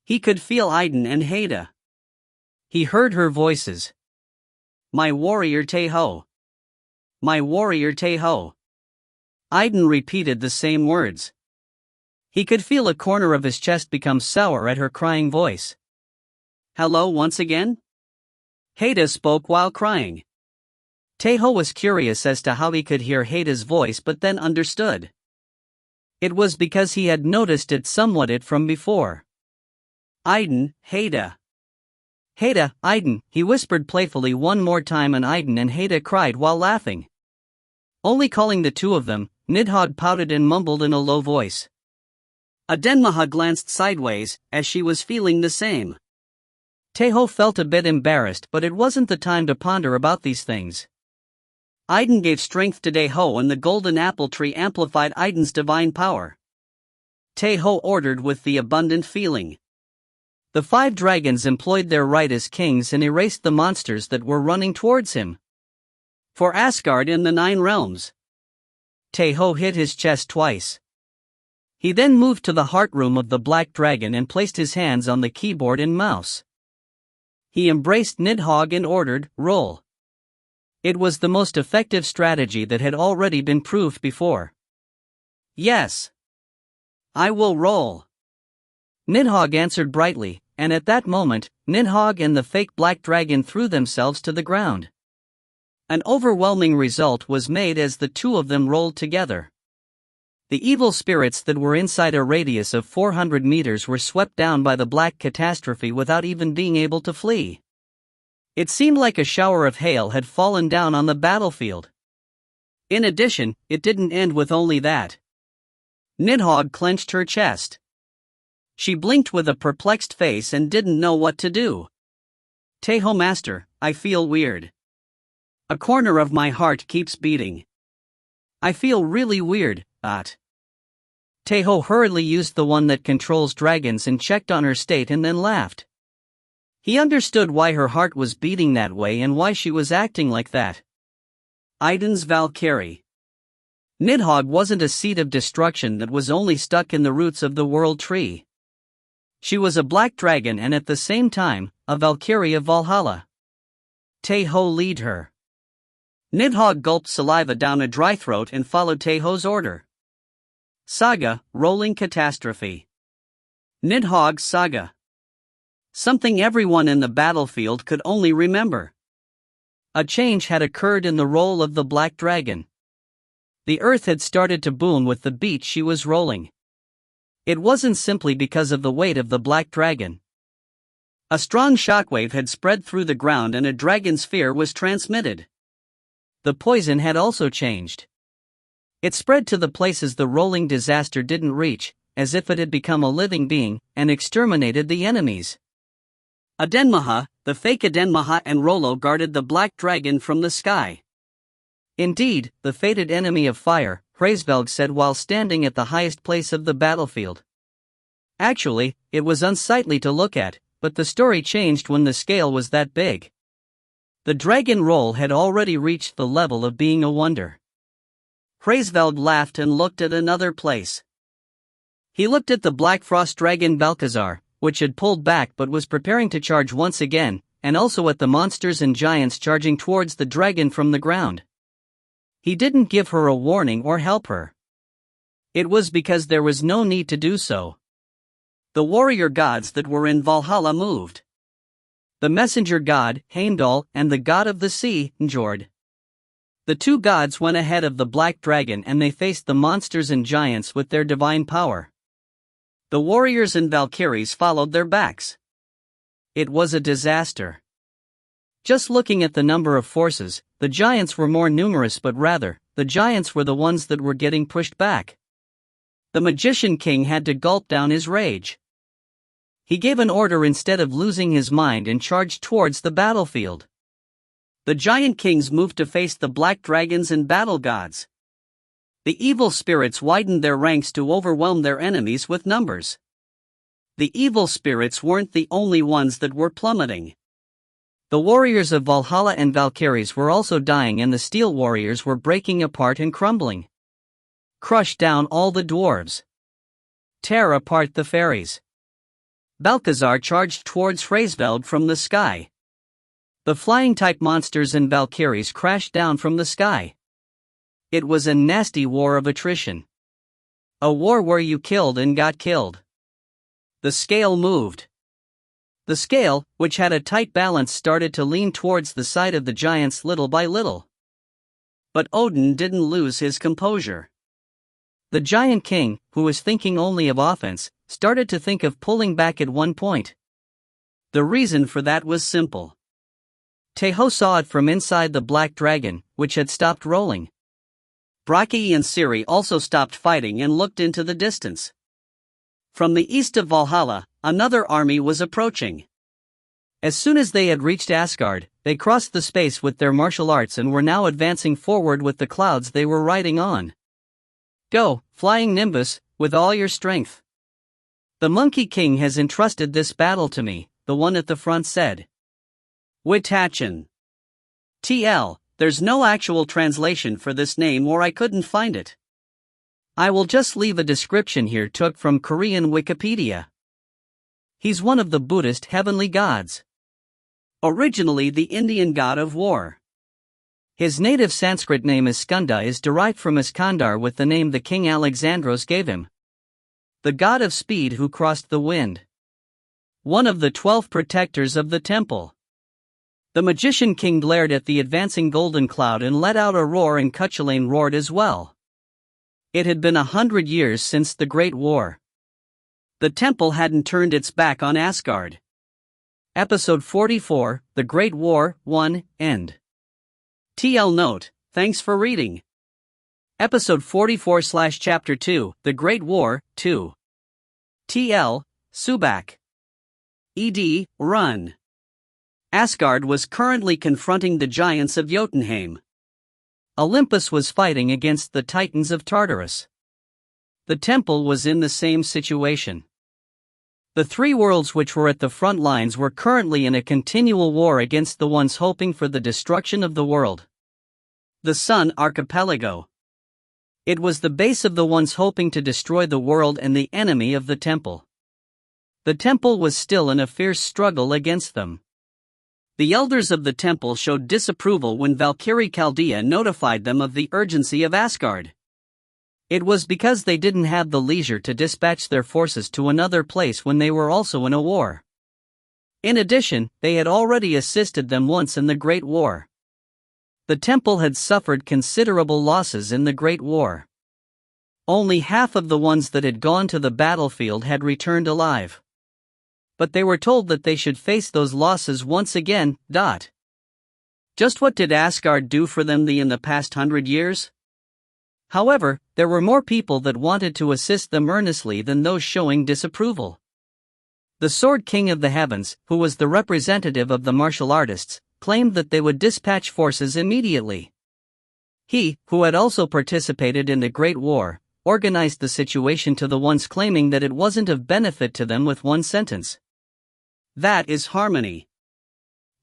He could feel Idun and Heda. He heard her voices. My warrior Tae Ho. My warrior Tae Ho. Idun repeated the same words. He could feel a corner of his chest become sour at her crying voice. Hello once again? Heda spoke while crying. Tae Ho was curious as to how he could hear Heda's voice, but then understood. It was because he had noticed it somewhat from before. Idun, Heda. Heda, Idun, he whispered playfully one more time, and Idun and Heda cried while laughing. Only calling the two of them, Nidhogg pouted and mumbled in a low voice. Adenmaha glanced sideways, as she was feeling the same. Tae Ho felt a bit embarrassed, but it wasn't the time to ponder about these things. Idun gave strength to Tae Ho, and the golden apple tree amplified Idun's divine power. Tae Ho ordered with the abundant feeling. The 5 dragons employed their right as kings and erased the monsters that were running towards him. For Asgard in the 9 realms. Tae Ho hit his chest twice. He then moved to the heart room of the black dragon and placed his hands on the keyboard and mouse. He embraced Nidhogg and ordered, roll. It was the most effective strategy that had already been proved before. Yes. I will roll. Nidhogg answered brightly, and at that moment, Nidhogg and the fake black dragon threw themselves to the ground. An overwhelming result was made as the two of them rolled together. The evil spirits that were inside a radius of 400 meters were swept down by the black catastrophe without even being able to flee. It seemed like a shower of hail had fallen down on the battlefield. In addition, it didn't end with only that. Nidhogg clenched her chest. She blinked with a perplexed face and didn't know what to do. Tae Ho master, I feel weird. A corner of my heart keeps beating. I feel really weird, Tae Ho hurriedly used the one that controls dragons and checked on her state and then laughed. He understood why her heart was beating that way and why she was acting like that. Idun's Valkyrie. Nidhogg wasn't a seed of destruction that was only stuck in the roots of the world tree. She was a black dragon and at the same time, a Valkyrie of Valhalla. Tae Ho lead her. Nidhogg gulped saliva down a dry throat and followed Tae Ho's order. Saga, Rolling Catastrophe. Nidhogg's Saga. Something everyone in the battlefield could only remember. A change had occurred in the role of the black dragon. The earth had started to boom with the beat she was rolling. It wasn't simply because of the weight of the black dragon. A strong shockwave had spread through the ground and a dragon's fear was transmitted. The poison had also changed. It spread to the places the rolling disaster didn't reach, as if it had become a living being, and exterminated the enemies. Adenmaha, the fake Adenmaha and Rollo guarded the black dragon from the sky. Indeed, the fated enemy of fire, Hraesvelg said while standing at the highest place of the battlefield. Actually, it was unsightly to look at, but the story changed when the scale was that big. The dragon roll had already reached the level of being a wonder. Hraesvelg laughed and looked at another place. He looked at the black frost dragon Balcazar, which had pulled back but was preparing to charge once again, and also at the monsters and giants charging towards the dragon from the ground. He didn't give her a warning or help her. It was because there was no need to do so. The warrior gods that were in Valhalla moved. The messenger god, Heimdall, and the god of the sea, Njord. The two gods went ahead of the black dragon and they faced the monsters and giants with their divine power. The warriors and Valkyries followed their backs. It was a disaster. Just looking at the number of forces, the giants were more numerous, but rather, the giants were the ones that were getting pushed back. The magician king had to gulp down his rage. He gave an order instead of losing his mind and charged towards the battlefield. The giant kings moved to face the black dragons and battle gods. The evil spirits widened their ranks to overwhelm their enemies with numbers. The evil spirits weren't the only ones that were plummeting. The warriors of Valhalla and Valkyries were also dying and the steel warriors were breaking apart and crumbling. Crush down all the dwarves. Tear apart the fairies. Balcazar charged towards Hraesvelg from the sky. The flying-type monsters and Valkyries crashed down from the sky. It was a nasty war of attrition. A war where you killed and got killed. The scale moved. The scale, which had a tight balance, started to lean towards the side of the giants little by little. But Odin didn't lose his composure. The giant king, who was thinking only of offense, started to think of pulling back at one point. The reason for that was simple. Tae Ho saw it from inside the black dragon, which had stopped rolling. Bragi and Ciri also stopped fighting and looked into the distance. From the east of Valhalla, another army was approaching. As soon as they had reached Asgard, they crossed the space with their martial arts and were now advancing forward with the clouds they were riding on. Go, flying Nimbus, with all your strength. The Monkey King has entrusted this battle to me, the one at the front said. Witachin. TL, there's no actual translation for this name or I couldn't find it. I will just leave a description here took from Korean Wikipedia. He's one of the Buddhist heavenly gods. Originally the Indian god of war. His native Sanskrit name Skanda is derived from Iskandar with the name the king Alexandros gave him. The god of speed who crossed the wind. One of the 12 protectors of the temple. The magician king glared at the advancing golden cloud and let out a roar, and Cuchulainn roared as well. It had been 100 years since the Great War. The temple hadn't turned its back on Asgard. Episode 44, The Great War, 1, End. TL note, thanks for reading. Episode 44/Chapter 2, The Great War, 2. TL, Subak. ED, Run. Asgard was currently confronting the giants of Jotunheim. Olympus was fighting against the titans of Tartarus. The temple was in the same situation. The three worlds which were at the front lines were currently in a continual war against the ones hoping for the destruction of the world. The Sun Archipelago. It was the base of the ones hoping to destroy the world and the enemy of the temple. The temple was still in a fierce struggle against them. The elders of the temple showed disapproval when Valkyrie Chaldea notified them of the urgency of Asgard. It was because they didn't have the leisure to dispatch their forces to another place when they were also in a war. In addition, they had already assisted them once in the Great War. The temple had suffered considerable losses in the Great War. Only half of the ones that had gone to the battlefield had returned alive. But they were told that they should face those losses once again. Just what did Asgard do for them in the past 100 years? However, there were more people that wanted to assist them earnestly than those showing disapproval. The Sword King of the Heavens, who was the representative of the martial artists, claimed that they would dispatch forces immediately. He, who had also participated in the Great War, organized the situation to the ones claiming that it wasn't of benefit to them with one sentence. That is harmony.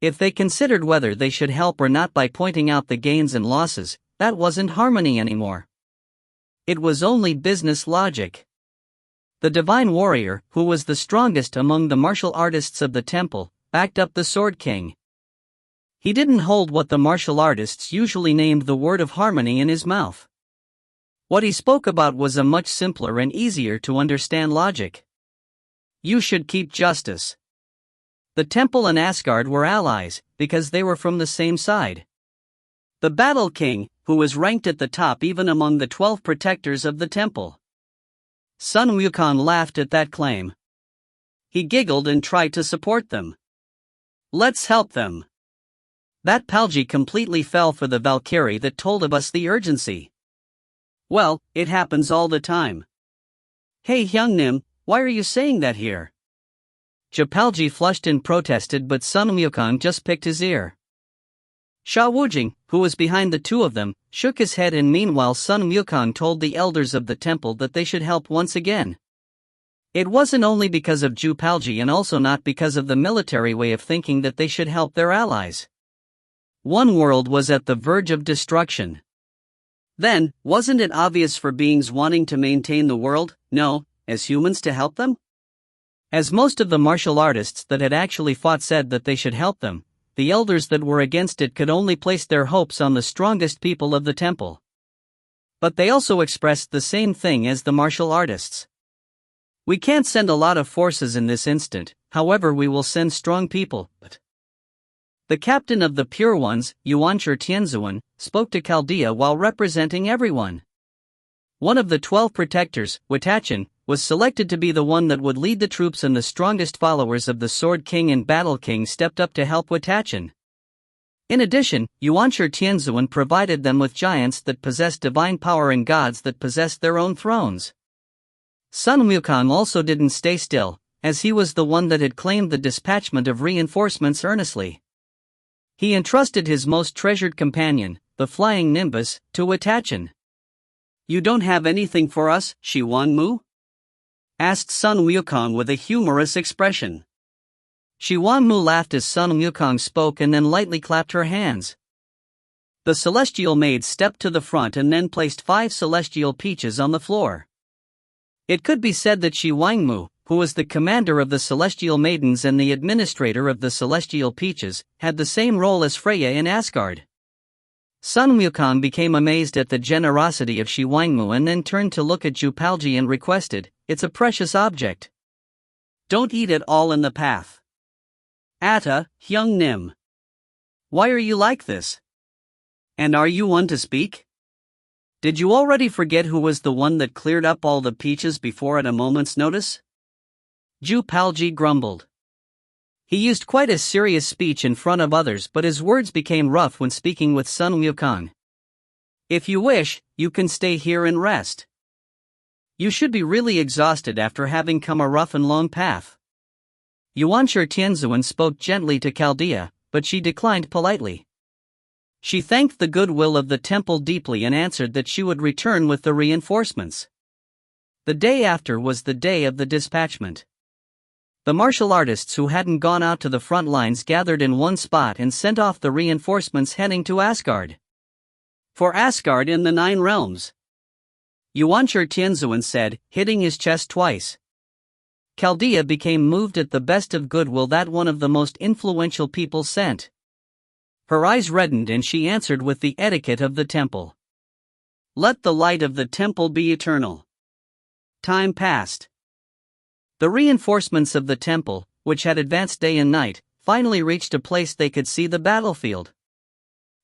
If they considered whether they should help or not by pointing out the gains and losses, that wasn't harmony anymore. It was only business logic. The divine warrior, who was the strongest among the martial artists of the temple, backed up the Sword King. He didn't hold what the martial artists usually named the word of harmony in his mouth. What he spoke about was a much simpler and easier to understand logic. You should keep justice. The temple and Asgard were allies, because they were from the same side. The Battle King, who was ranked at the top even among the 12 protectors of the temple. Sun Wukong laughed at that claim. He giggled and tried to support them. Let's help them. That Palgi completely fell for the Valkyrie that told of us the urgency. Well, it happens all the time. Hey Hyungnim, why are you saying that here? Japalji flushed and protested, but Sun Wukong just picked his ear. Sha Wujing, who was behind the two of them, shook his head, and meanwhile Sun Wukong told the elders of the temple that they should help once again. It wasn't only because of Ju Palji and also not because of the military way of thinking that they should help their allies. One world was at the verge of destruction. Then, wasn't it obvious for beings wanting to maintain the world, as humans to help them? As most of the martial artists that had actually fought said that they should help them, the elders that were against it could only place their hopes on the strongest people of the temple. But they also expressed the same thing as the martial artists. We can't send a lot of forces in this instant, however we will send strong people. The captain of the Pure Ones, Yuanshur Tianzuan, spoke to Chaldea while representing everyone. One of the 12 protectors, Witachin, was selected to be the one that would lead the troops, and the strongest followers of the Sword King and Battle King stepped up to help Witachin. In addition, Yuanshur Tianzuan provided them with giants that possessed divine power and gods that possessed their own thrones. Sun Wukong also didn't stay still, as he was the one that had claimed the dispatchment of reinforcements earnestly. He entrusted his most treasured companion, the flying Nimbus, to Witachin. You don't have anything for us, Shi Wanmu? Asked Sun Wukong with a humorous expression. Shi Wanmu laughed as Sun Wukong spoke and then lightly clapped her hands. The celestial maid stepped to the front and then placed 5 celestial peaches on the floor. It could be said that Shi Wangmu, who was the commander of the Celestial Maidens and the administrator of the Celestial Peaches, had the same role as Freya in Asgard. Sun Wukong became amazed at the generosity of Shi Wangmu and then turned to look at Ju Palji and requested, "It's a precious object. Don't eat it all in the path." Atta, Hyung Nim. Why are you like this? And are you one to speak? Did you already forget who was the one that cleared up all the peaches before at a moment's notice? Ju Palji grumbled. He used quite a serious speech in front of others, but his words became rough when speaking with Sun Wukong. If you wish, you can stay here and rest. You should be really exhausted after having come a rough and long path. Yuanshur Tianzuan spoke gently to Chaldea, but she declined politely. She thanked the goodwill of the temple deeply and answered that she would return with the reinforcements. The day after was the day of the dispatchment. The martial artists who hadn't gone out to the front lines gathered in one spot and sent off the reinforcements heading to Asgard. For Asgard in the Nine Realms. Yuanshir Tianzuan said, hitting his chest twice. Chaldea became moved at the best of goodwill that one of the most influential people sent. Her eyes reddened and she answered with the etiquette of the temple. Let the light of the temple be eternal. Time passed. The reinforcements of the temple, which had advanced day and night, finally reached a place they could see the battlefield.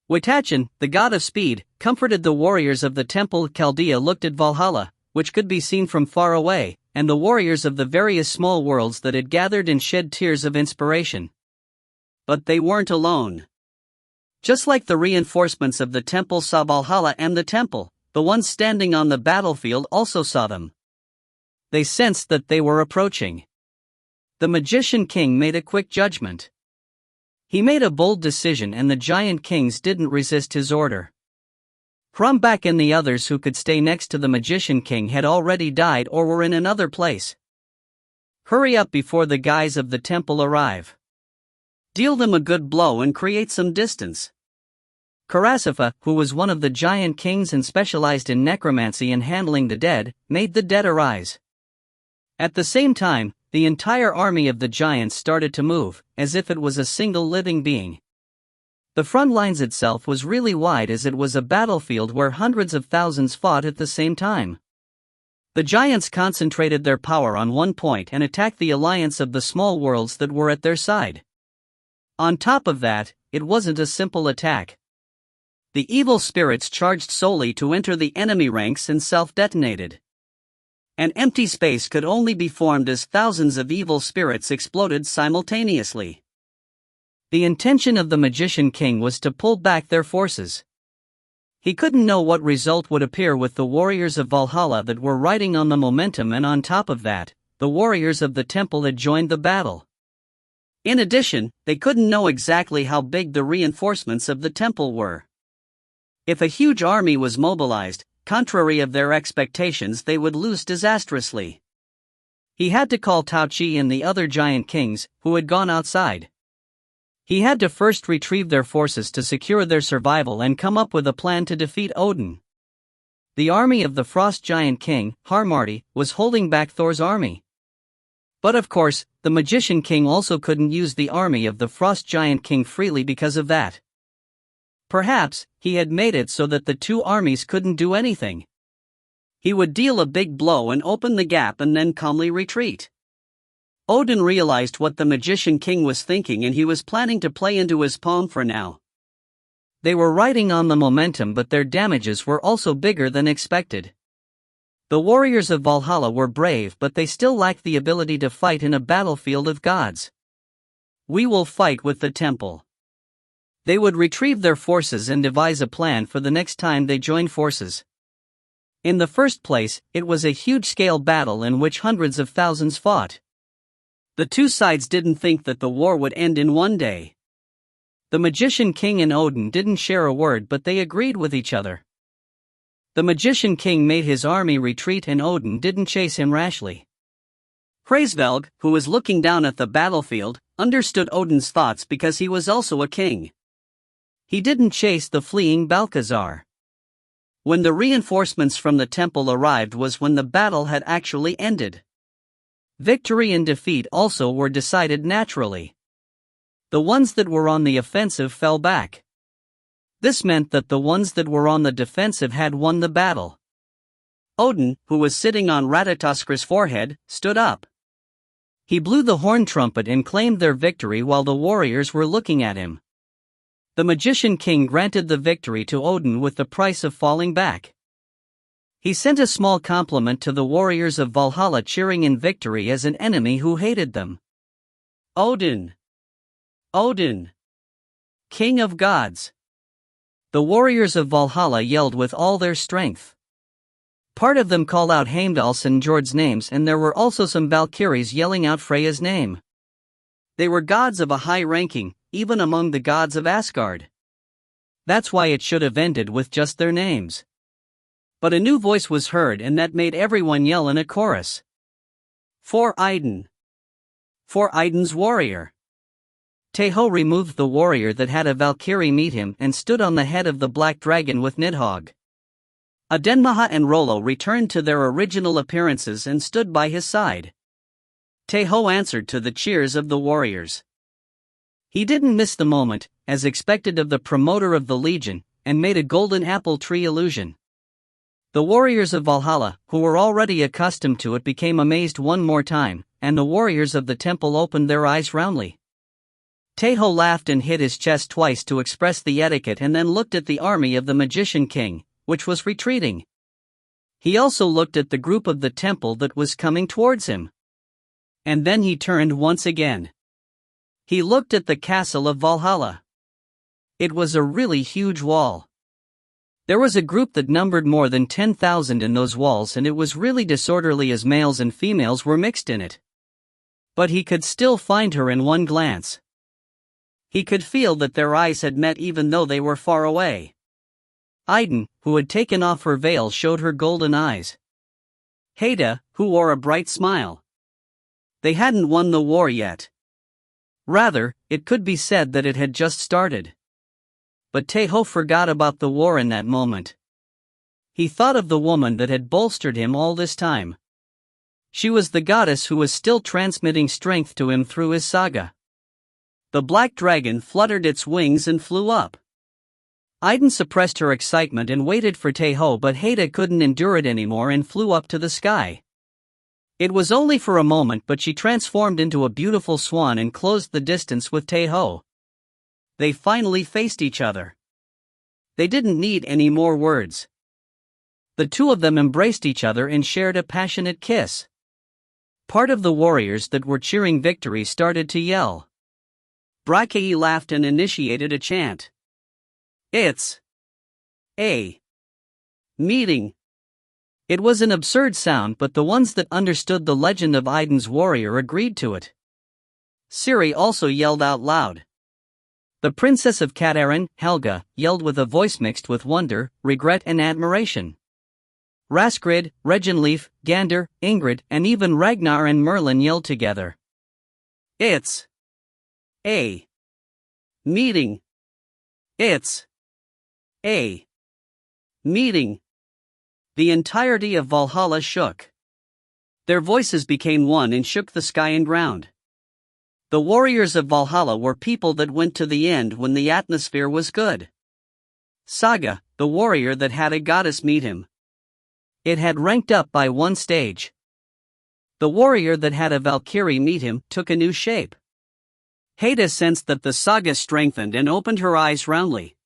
Witachin, the god of speed, comforted the warriors of the temple. Chaldea looked at Valhalla, which could be seen from far away, and the warriors of the various small worlds that had gathered and shed tears of inspiration. But they weren't alone. Just like the reinforcements of the temple saw Valhalla and the temple, the ones standing on the battlefield also saw them. They sensed that they were approaching. The magician king made a quick judgment. He made a bold decision and the giant kings didn't resist his order. Krumbak and the others who could stay next to the magician king had already died or were in another place. Hurry up before the guys of the temple arrive. Deal them a good blow and create some distance. Karasifa, who was one of the giant kings and specialized in necromancy and handling the dead, made the dead arise. At the same time, the entire army of the giants started to move, as if it was a single living being. The front lines itself was really wide as it was a battlefield where hundreds of thousands fought at the same time. The giants concentrated their power on one point and attacked the alliance of the small worlds that were at their side. On top of that, it wasn't a simple attack. The evil spirits charged solely to enter the enemy ranks and self-detonated. An empty space could only be formed as thousands of evil spirits exploded simultaneously. The intention of the magician king was to pull back their forces. He couldn't know what result would appear with the warriors of Valhalla that were riding on the momentum, and on top of that, the warriors of the temple had joined the battle. In addition, they couldn't know exactly how big the reinforcements of the temple were. If a huge army was mobilized, contrary of their expectations, they would lose disastrously. He had to call Tao Chi and the other giant kings, who had gone outside. He had to first retrieve their forces to secure their survival and come up with a plan to defeat Odin. The army of the Frost Giant King, Harmarti, was holding back Thor's army. But of course, the Magician King also couldn't use the army of the Frost Giant King freely because of that. Perhaps, he had made it so that the two armies couldn't do anything. He would deal a big blow and open the gap and then calmly retreat. Odin realized what the Magician King was thinking and he was planning to play into his palm for now. They were riding on the momentum, but their damages were also bigger than expected. The warriors of Valhalla were brave, but they still lacked the ability to fight in a battlefield of gods. We will fight with the temple. They would retrieve their forces and devise a plan for the next time they joined forces. In the first place, it was a huge-scale battle in which hundreds of thousands fought. The two sides didn't think that the war would end in one day. The Magician King and Odin didn't share a word, but they agreed with each other. The Magician King made his army retreat and Odin didn't chase him rashly. Hraesvelg, who was looking down at the battlefield, understood Odin's thoughts because he was also a king. He didn't chase the fleeing Balcazar. When the reinforcements from the temple arrived was when the battle had actually ended. Victory and defeat also were decided naturally. The ones that were on the offensive fell back. This meant that the ones that were on the defensive had won the battle. Odin, who was sitting on Ratatoskir's forehead, stood up. He blew the horn trumpet and claimed their victory while the warriors were looking at him. The Magician King granted the victory to Odin with the price of falling back. He sent a small compliment to the warriors of Valhalla, cheering in victory as an enemy who hated them. Odin! Odin! King of gods! The warriors of Valhalla yelled with all their strength. Part of them called out Heimdall's and Njord's names, and there were also some Valkyries yelling out Freya's name. They were gods of a high ranking, even among the gods of Asgard. That's why it should have ended with just their names. But a new voice was heard, and that made everyone yell in a chorus. For Idun! For Idun's warrior! Tae Ho removed the warrior that had a Valkyrie meet him and stood on the head of the black dragon with Nidhogg. Adenmaha and Rollo returned to their original appearances and stood by his side. Tae Ho answered to the cheers of the warriors. He didn't miss the moment, as expected of the promoter of the Legion, and made a golden apple tree illusion. The warriors of Valhalla, who were already accustomed to it, became amazed one more time, and the warriors of the temple opened their eyes roundly. Tae Ho laughed and hit his chest twice to express the etiquette, and then looked at the army of the Magician King, which was retreating. He also looked at the group of the temple that was coming towards him. And then he turned once again. He looked at the castle of Valhalla. It was a really huge wall. There was a group that numbered more than 10,000 in those walls, and it was really disorderly as males and females were mixed in it. But he could still find her in one glance. He could feel that their eyes had met even though they were far away. Idun, who had taken off her veil, showed her golden eyes. Heda, who wore a bright smile. They hadn't won the war yet. Rather, it could be said that it had just started. But Tae Ho forgot about the war in that moment. He thought of the woman that had bolstered him all this time. She was the goddess who was still transmitting strength to him through his saga. The black dragon fluttered its wings and flew up. Idun suppressed her excitement and waited for Tae Ho, but Heda couldn't endure it anymore and flew up to the sky. It was only for a moment, but she transformed into a beautiful swan and closed the distance with Tae Ho. They finally faced each other. They didn't need any more words. The two of them embraced each other and shared a passionate kiss. Part of the warriors that were cheering victory started to yell. Brachii laughed and initiated a chant. It's a meeting. It was an absurd sound, but the ones that understood the legend of Idun's warrior agreed to it. Siri also yelled out loud. The princess of Katarin, Helga, yelled with a voice mixed with wonder, regret and admiration. Raskrid, Reginleif, Gander, Ingrid, and even Ragnar and Merlin yelled together. It's a meeting. It's a meeting. The entirety of Valhalla shook. Their voices became one and shook the sky and ground. The warriors of Valhalla were people that went to the end when the atmosphere was good. Saga, the warrior that had a goddess meet him. It had ranked up by one stage. The warrior that had a Valkyrie meet him took a new shape. Heda sensed that the saga strengthened and opened her eyes roundly.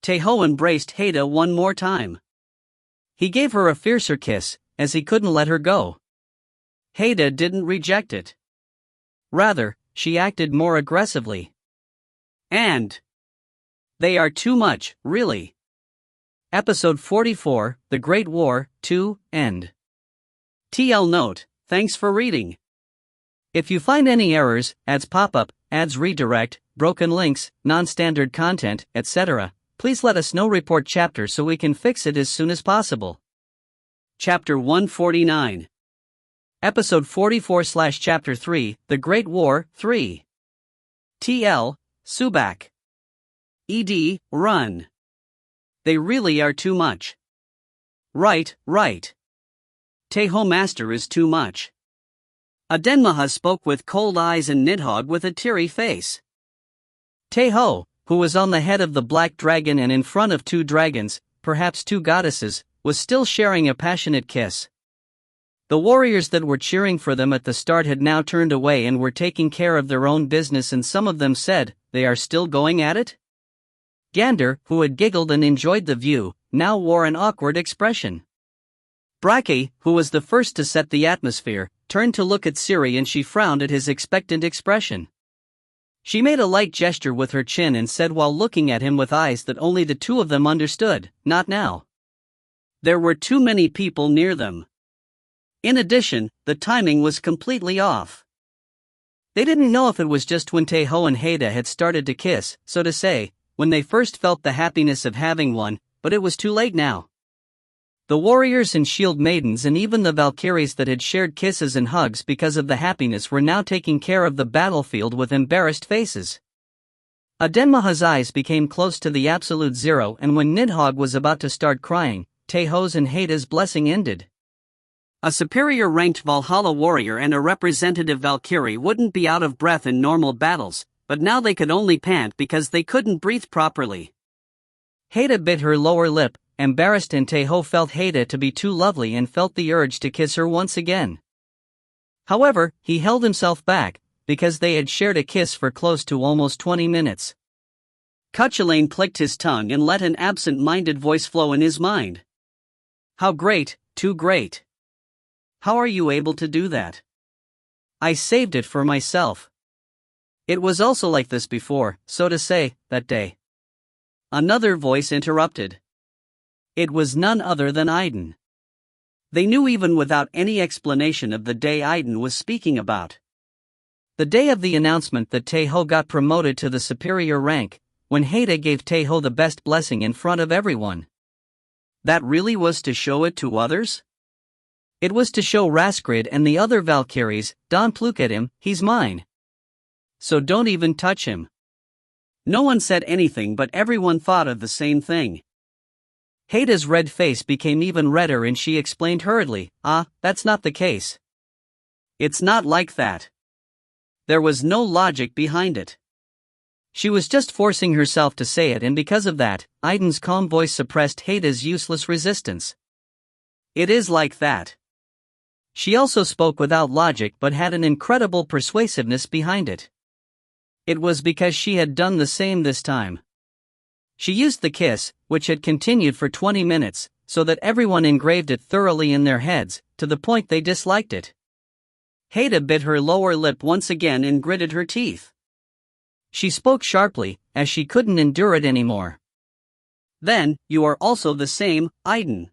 Tae Ho embraced Heda one more time. He gave her a fiercer kiss, as he couldn't let her go. Heda didn't reject it. Rather, she acted more aggressively. And they are too much, really. Episode 44, The Great War, 2, End. TL note, thanks for reading. If you find any errors, ads pop up, ads redirect, broken links, non-standard content, etc., please let us know. Report chapter so we can fix it as soon as possible. Chapter 149. Episode 44/Chapter 3, The Great War, 3. TL, Subak. ED, run. They really are too much. Right. Tae Ho Master is too much. Adenmaha spoke with cold eyes and Nidhogg with a teary face. Tae Ho, who was on the head of the black dragon and in front of two dragons, perhaps two goddesses, was still sharing a passionate kiss. The warriors that were cheering for them at the start had now turned away and were taking care of their own business, and some of them said, "They are still going at it?" Gander, who had giggled and enjoyed the view, now wore an awkward expression. Brachii, who was the first to set the atmosphere, turned to look at Siri and she frowned at his expectant expression. She made a light gesture with her chin and said while looking at him with eyes that only the two of them understood, "Not now." There were too many people near them. In addition, the timing was completely off. They didn't know if it was just when Tae Ho and Heda had started to kiss, so to say, when they first felt the happiness of having one, but it was too late now. The warriors and shield maidens and even the Valkyries that had shared kisses and hugs because of the happiness were now taking care of the battlefield with embarrassed faces. Adenmaha's eyes became close to the absolute zero, and when Nidhogg was about to start crying, Tae Ho's and Heida's blessing ended. A superior-ranked Valhalla warrior and a representative Valkyrie wouldn't be out of breath in normal battles, but now they could only pant because they couldn't breathe properly. Heida bit her lower lip, embarrassed, and Tae Ho felt Heida to be too lovely and felt the urge to kiss her once again. However, he held himself back, because they had shared a kiss for close to almost 20 minutes. Cuchulainn clicked his tongue and let an absent-minded voice flow in his mind. How great, too great. How are you able to do that? I saved it for myself. It was also like this before, so to say, that day. Another voice interrupted. It was none other than Idun. They knew even without any explanation of the day Idun was speaking about. The day of the announcement that Tae Ho got promoted to the superior rank, when Heida gave Tae Ho the best blessing in front of everyone. That really was to show it to others? It was to show Raskrid and the other Valkyries, don't look at him, he's mine. So don't even touch him. No one said anything, but everyone thought of the same thing. Heida's red face became even redder and she explained hurriedly, that's not the case. It's not like that. There was no logic behind it. She was just forcing herself to say it, and because of that, Idun's calm voice suppressed Heida's useless resistance. It is like that. She also spoke without logic but had an incredible persuasiveness behind it. It was because she had done the same this time. She used the kiss, which had continued for 20 minutes, so that everyone engraved it thoroughly in their heads, to the point they disliked it. Heida bit her lower lip once again and gritted her teeth. She spoke sharply, as she couldn't endure it anymore. Then, you are also the same, Idun.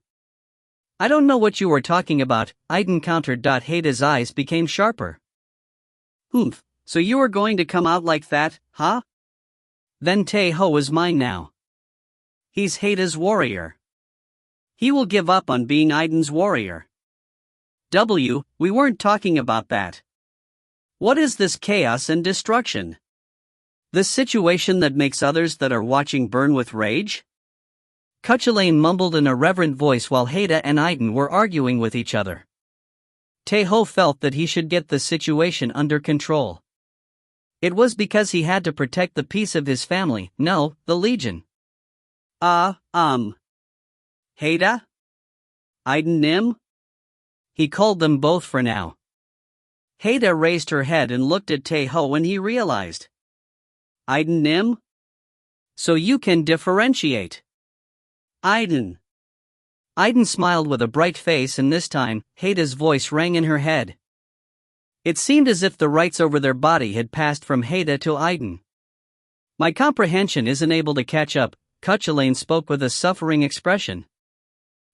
I don't know what you were talking about, Idun countered. Heida's eyes became sharper. Oomph, so you are going to come out like that, huh? Then Tae Ho is mine now. He's Heida's warrior. He will give up on being Idun's warrior. We weren't talking about that. What is this chaos and destruction? This situation that makes others that are watching burn with rage? Cuchulainn mumbled in a reverent voice while Heida and Idun were arguing with each other. Tae Ho felt that he should get the situation under control. It was because he had to protect the peace of his family, no, the Legion. Heida? Idun Nim? He called them both for now. Heida raised her head and looked at Tae Ho when he realized. Idun Nim? So you can differentiate. Idun. Idun smiled with a bright face, and this time, Heida's voice rang in her head. It seemed as if the rights over their body had passed from Heida to Idun. My comprehension isn't able to catch up, Cuchulainn spoke with a suffering expression.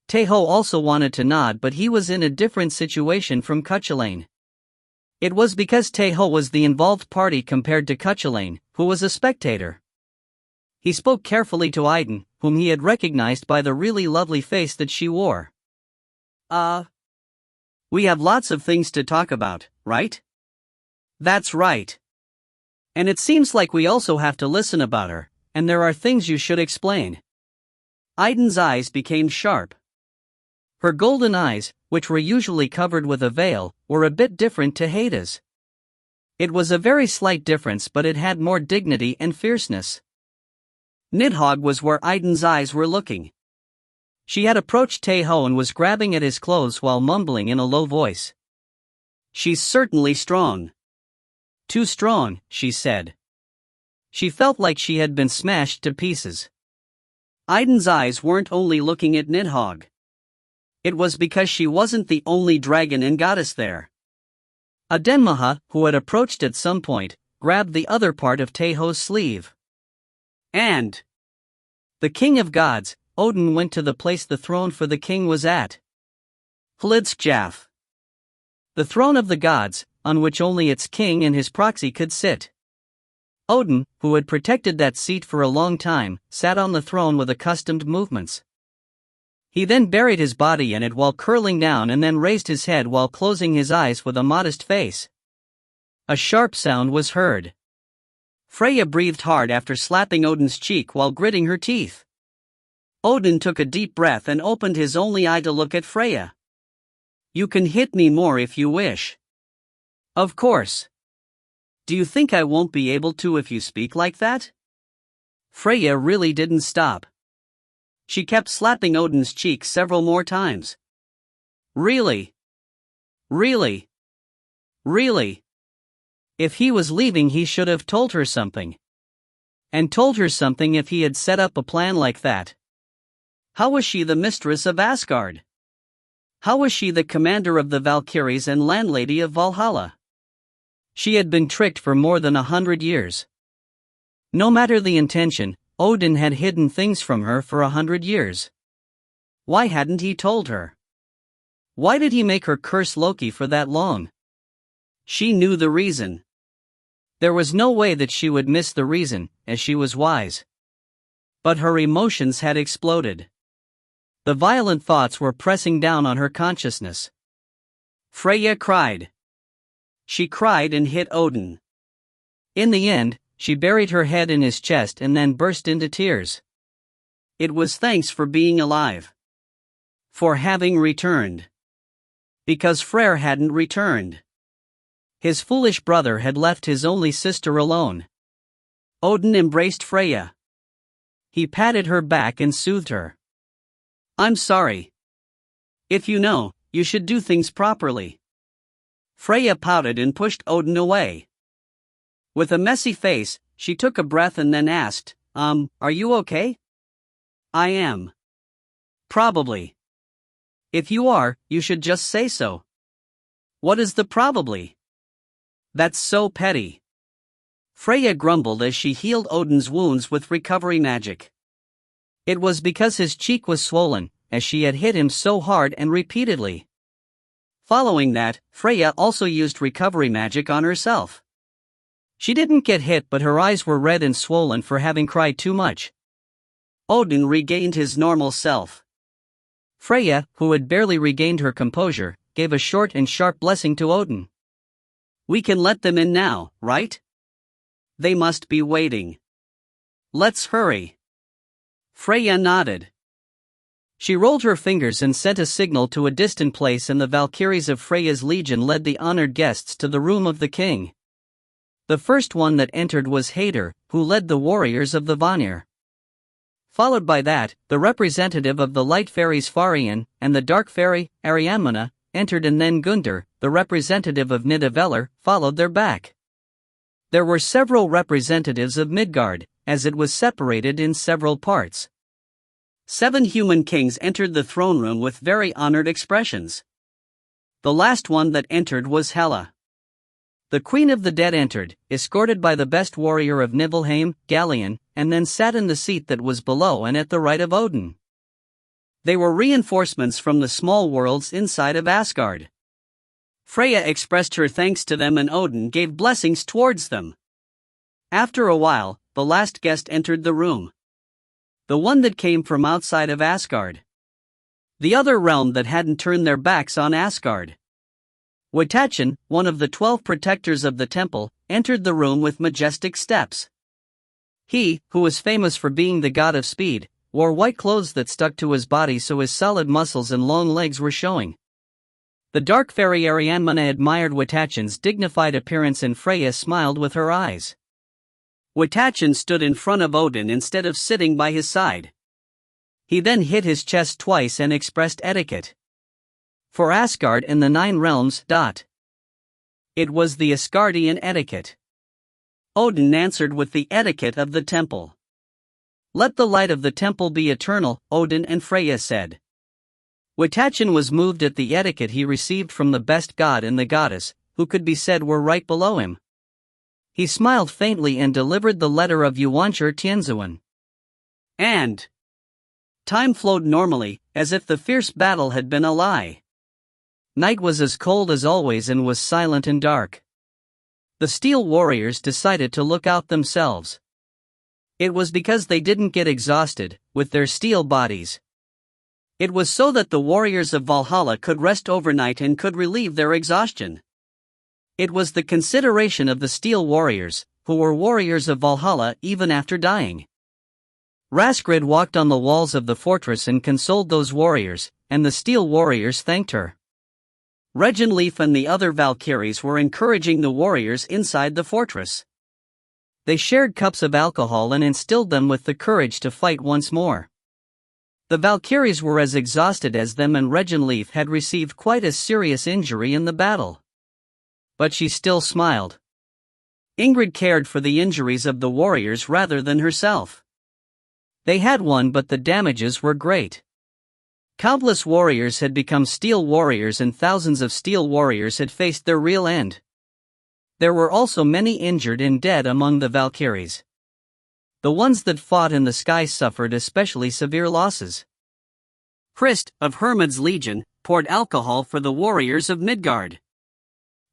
Tae Ho also wanted to nod, but he was in a different situation from Cuchulainn. It was because Tae Ho was the involved party compared to Cuchulainn, who was a spectator. He spoke carefully to Idun, whom he had recognized by the really lovely face that she wore. We have lots of things to talk about, right? That's right. And it seems like we also have to listen about her, and there are things you should explain. Idun's eyes became sharp. Her golden eyes, which were usually covered with a veil, were a bit different to Heida's. It was a very slight difference, but it had more dignity and fierceness. Nidhogg was where Idun's eyes were looking. She had approached Tae Ho and was grabbing at his clothes while mumbling in a low voice. She's certainly strong. Too strong, she said. She felt like she had been smashed to pieces. Idun's eyes weren't only looking at Nidhogg. It was because she wasn't the only dragon and goddess there. Adenmaha, who had approached at some point, grabbed the other part of Tae Ho's sleeve. And the king of gods, Odin, went to the place the throne for the king was at. Hlidskjaf. The throne of the gods, on which only its king and his proxy could sit. Odin, who had protected that seat for a long time, sat on the throne with accustomed movements. He then buried his body in it while curling down and then raised his head while closing his eyes with a modest face. A sharp sound was heard. Freya breathed hard after slapping Odin's cheek while gritting her teeth. Odin took a deep breath and opened his only eye to look at Freya. "You can hit me more if you wish." "Of course. Do you think I won't be able to if you speak like that?" Freya really didn't stop. She kept slapping Odin's cheek several more times. Really? Really? Really? If he was leaving, he should have told her something. And told her something if he had set up a plan like that. How was she the mistress of Asgard? How was she the commander of the Valkyries and landlady of Valhalla? She had been tricked for more than 100 years. No matter the intention, Odin had hidden things from her for 100 years. Why hadn't he told her? Why did he make her curse Loki for that long? She knew the reason. There was no way that she would miss the reason, as she was wise. But her emotions had exploded. The violent thoughts were pressing down on her consciousness. Freya cried. She cried and hit Odin. In the end, she buried her head in his chest and then burst into tears. It was thanks for being alive. For having returned. Because Freyr hadn't returned. His foolish brother had left his only sister alone. Odin embraced Freya. He patted her back and soothed her. "I'm sorry. If you know, you should do things properly." Freya pouted and pushed Odin away. With a messy face, she took a breath and then asked, "Are you okay?" "I am." "Probably. If you are, you should just say so." "What is the probably?" "That's so petty." Freya grumbled as she healed Odin's wounds with recovery magic. It was because his cheek was swollen, as she had hit him so hard and repeatedly. Following that, Freya also used recovery magic on herself. She didn't get hit, but her eyes were red and swollen for having cried too much. Odin regained his normal self. Freya, who had barely regained her composure, gave a short and sharp blessing to Odin. "We can let them in now, right? They must be waiting. Let's hurry." Freya nodded. She rolled her fingers and sent a signal to a distant place, and the Valkyries of Freya's legion led the honored guests to the room of the king. The first one that entered was Hader, who led the warriors of the Vanir. Followed by that, the representative of the light fairies Farian and the dark fairy, Arianmona, entered, and then Gundr, the representative of Nidavellir, followed their back. There were several representatives of Midgard, as it was separated in several parts. 7 human kings entered the throne room with very honored expressions. The last one that entered was Hela. The Queen of the Dead entered, escorted by the best warrior of Nibelheim, Galien, and then sat in the seat that was below and at the right of Odin. They were reinforcements from the small worlds inside of Asgard. Freya expressed her thanks to them and Odin gave blessings towards them. After a while, the last guest entered the room. The one that came from outside of Asgard. The other realm that hadn't turned their backs on Asgard. Witachin, one of the 12 protectors of the temple, entered the room with majestic steps. He, who was famous for being the god of speed, wore white clothes that stuck to his body so his solid muscles and long legs were showing. The dark fairy Arianmona admired Witachin's dignified appearance, and Freya smiled with her eyes. Witachin stood in front of Odin instead of sitting by his side. He then hit his chest twice and expressed etiquette. For Asgard and the 9 realms. It was the Asgardian etiquette. Odin answered with the etiquette of the temple. "Let the light of the temple be eternal," Odin and Freya said. Witachin was moved at the etiquette he received from the best god and the goddess, who could be said were right below him. He smiled faintly and delivered the letter of Yuanshur Tianzuan. And time flowed normally, as if the fierce battle had been a lie. Night was as cold as always and was silent and dark. The steel warriors decided to look out themselves. It was because they didn't get exhausted, with their steel bodies. It was so that the warriors of Valhalla could rest overnight and could relieve their exhaustion. It was the consideration of the Steel Warriors, who were warriors of Valhalla even after dying. Raskrid walked on the walls of the fortress and consoled those warriors, and the Steel Warriors thanked her. Reginleif and the other Valkyries were encouraging the warriors inside the fortress. They shared cups of alcohol and instilled them with the courage to fight once more. The Valkyries were as exhausted as them, and Reginleif had received quite a serious injury in the battle. But she still smiled. Ingrid cared for the injuries of the warriors rather than herself. They had won, but the damages were great. Countless warriors had become Steel Warriors, and thousands of Steel Warriors had faced their real end. There were also many injured and dead among the Valkyries. The ones that fought in the sky suffered especially severe losses. Krist, of Hermod's legion, poured alcohol for the warriors of Midgard.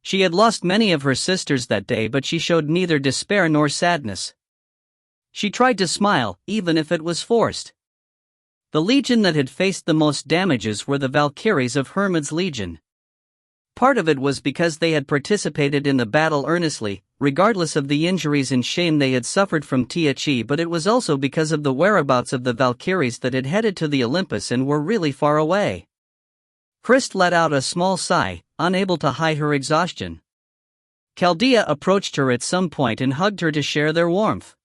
She had lost many of her sisters that day, but she showed neither despair nor sadness. She tried to smile, even if it was forced. The legion that had faced the most damages were the Valkyries of Hermod's legion. Part of it was because they had participated in the battle earnestly, regardless of the injuries and shame they had suffered from Tiachi, but it was also because of the whereabouts of the Valkyries that had headed to the Olympus and were really far away. Krist let out a small sigh, unable to hide her exhaustion. Chaldea approached her at some point and hugged her to share their warmth.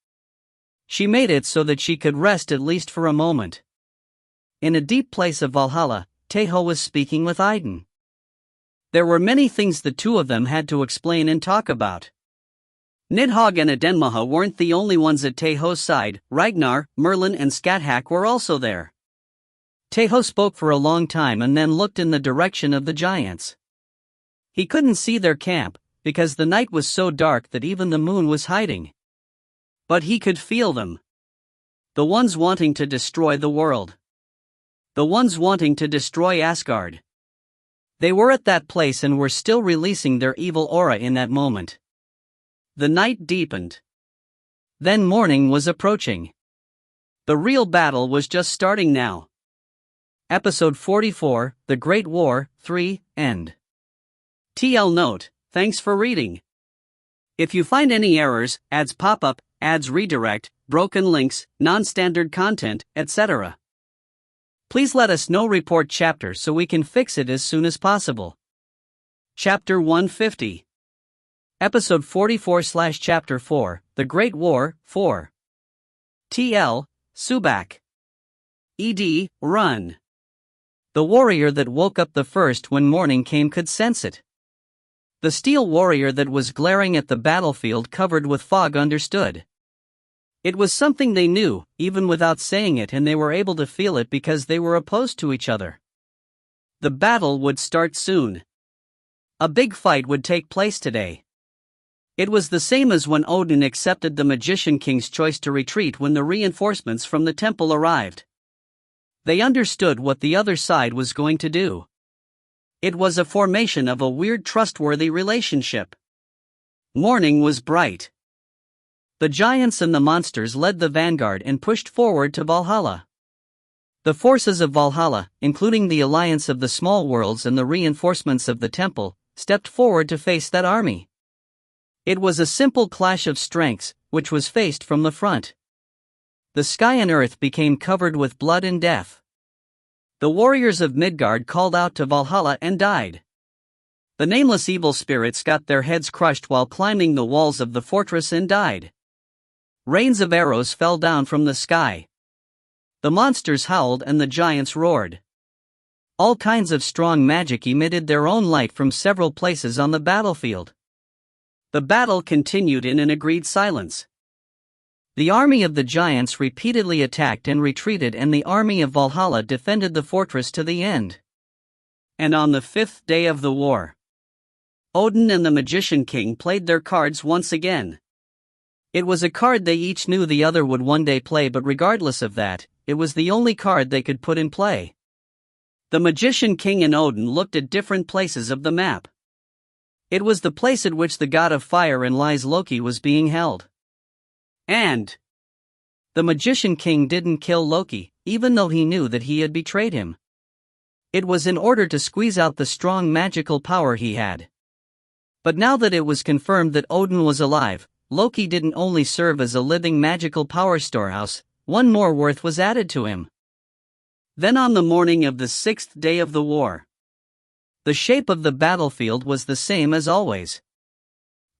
She made it so that she could rest at least for a moment. In a deep place of Valhalla, Tae Ho was speaking with Idun. There were many things the two of them had to explain and talk about. Nidhogg and Adenmaha weren't the only ones at Tae Ho's side. Ragnar, Merlin and Skathak were also there. Tae Ho spoke for a long time and then looked in the direction of the giants. He couldn't see their camp, because the night was so dark that even the moon was hiding. But he could feel them. The ones wanting to destroy the world. The ones wanting to destroy Asgard. They were at that place and were still releasing their evil aura in that moment. The night deepened. Then morning was approaching. The real battle was just starting now. Episode 44, The Great War, 3, End. TL Note, thanks for reading. If you find any errors, ads pop up, ads redirect, broken links, non-standard content, etc., please let us know. Report chapter so we can fix it as soon as possible. Chapter 150. Episode 44/Chapter 4, The Great War, 4. TL, Subak. ED, Run. The warrior that woke up the first when morning came could sense it. The Steel Warrior that was glaring at the battlefield covered with fog understood. It was something they knew, even without saying it, and they were able to feel it because they were opposed to each other. The battle would start soon. A big fight would take place today. It was the same as when Odin accepted the Magician King's choice to retreat when the reinforcements from the temple arrived. They understood what the other side was going to do. It was a formation of a weird trustworthy relationship. Morning was bright. The giants and the monsters led the vanguard and pushed forward to Valhalla. The forces of Valhalla, including the alliance of the small worlds and the reinforcements of the temple, stepped forward to face that army. It was a simple clash of strengths, which was faced from the front. The sky and earth became covered with blood and death. The warriors of Midgard called out to Valhalla and died. The nameless evil spirits got their heads crushed while climbing the walls of the fortress and died. Rains of arrows fell down from the sky. The monsters howled and the giants roared. All kinds of strong magic emitted their own light from several places on the battlefield. The battle continued in an agreed silence. The army of the giants repeatedly attacked and retreated, and the army of Valhalla defended the fortress to the end. And on the 5th day of the war, Odin and the Magician King played their cards once again. It was a card they each knew the other would one day play, but regardless of that, it was the only card they could put in play. The Magician King and Odin looked at different places of the map. It was the place at which the god of fire and lies Loki was being held. And the Magician King didn't kill Loki, even though he knew that he had betrayed him. It was in order to squeeze out the strong magical power he had. But now that it was confirmed that Odin was alive, Loki didn't only serve as a living magical power storehouse, one more worth was added to him. Then on the morning of the 6th day of the war, the shape of the battlefield was the same as always.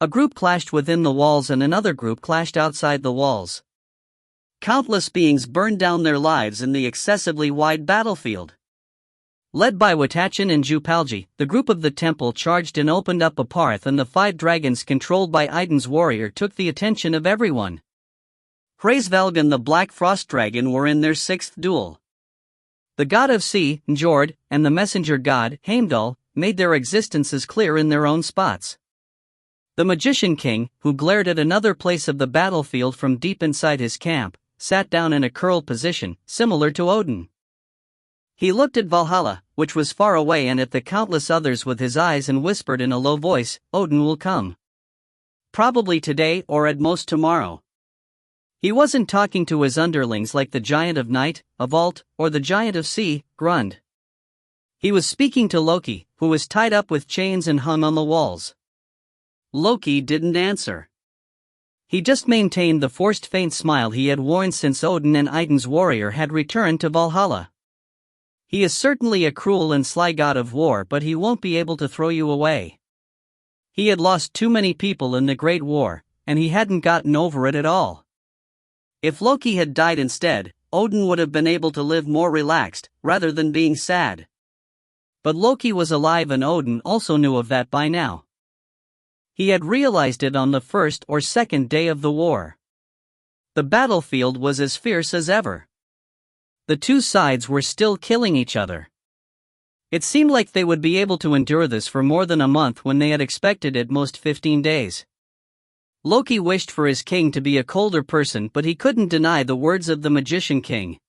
A group clashed within the walls and another group clashed outside the walls. Countless beings burned down their lives in the excessively wide battlefield. Led by Watachen and Jupalji, the group of the temple charged and opened up a path, and the 5 dragons controlled by Idun's warrior took the attention of everyone. Hraesvelg and the Black Frost Dragon were in their 6th duel. The god of sea, Njord, and the messenger god, Heimdall, made their existences clear in their own spots. The Magician King, who glared at another place of the battlefield from deep inside his camp, sat down in a curled position, similar to Odin. He looked at Valhalla, which was far away, and at the countless others with his eyes, and whispered in a low voice, "Odin will come. Probably today or at most tomorrow." He wasn't talking to his underlings like the giant of night, Avalt, or the giant of sea, Grund. He was speaking to Loki, who was tied up with chains and hung on the walls. Loki didn't answer. He just maintained the forced faint smile he had worn since Odin and Idun's warrior had returned to Valhalla. "He is certainly a cruel and sly god of war, but he won't be able to throw you away. He had lost too many people in the Great War, and he hadn't gotten over it at all. If Loki had died instead, Odin would have been able to live more relaxed, rather than being sad." But Loki was alive, and Odin also knew of that by now. He had realized it on the 1st or 2nd day of the war. The battlefield was as fierce as ever. The two sides were still killing each other. It seemed like they would be able to endure this for more than a month when they had expected at most 15 days. Loki wished for his king to be a colder person, but he couldn't deny the words of the Magician King.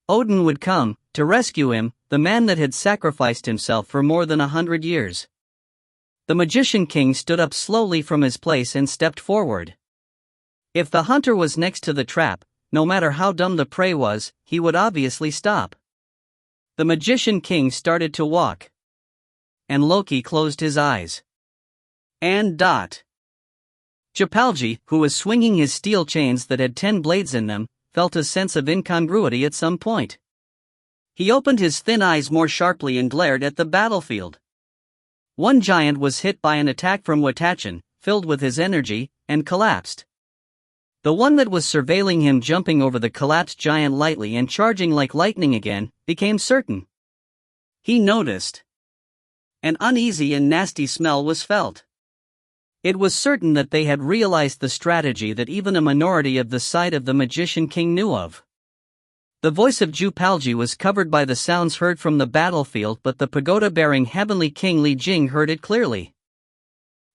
Odin would come, to rescue him, the man that had sacrificed himself for more than 100 years. The Magician King stood up slowly from his place and stepped forward. If the hunter was next to the trap, no matter how dumb the prey was, he would obviously stop. The Magician King started to walk. And Loki closed his eyes. And Jupalji, who was swinging his steel chains that had 10 blades in them, felt a sense of incongruity at some point. He opened his thin eyes more sharply and glared at the battlefield. One giant was hit by an attack from Watachen, filled with his energy, and collapsed. The one that was surveilling him, jumping over the collapsed giant lightly and charging like lightning again, became certain. He noticed. An uneasy and nasty smell was felt. It was certain that they had realized the strategy that even a minority of the side of the Magician King knew of. The voice of Jupalji was covered by the sounds heard from the battlefield, but the pagoda-bearing Heavenly King Li Jing heard it clearly.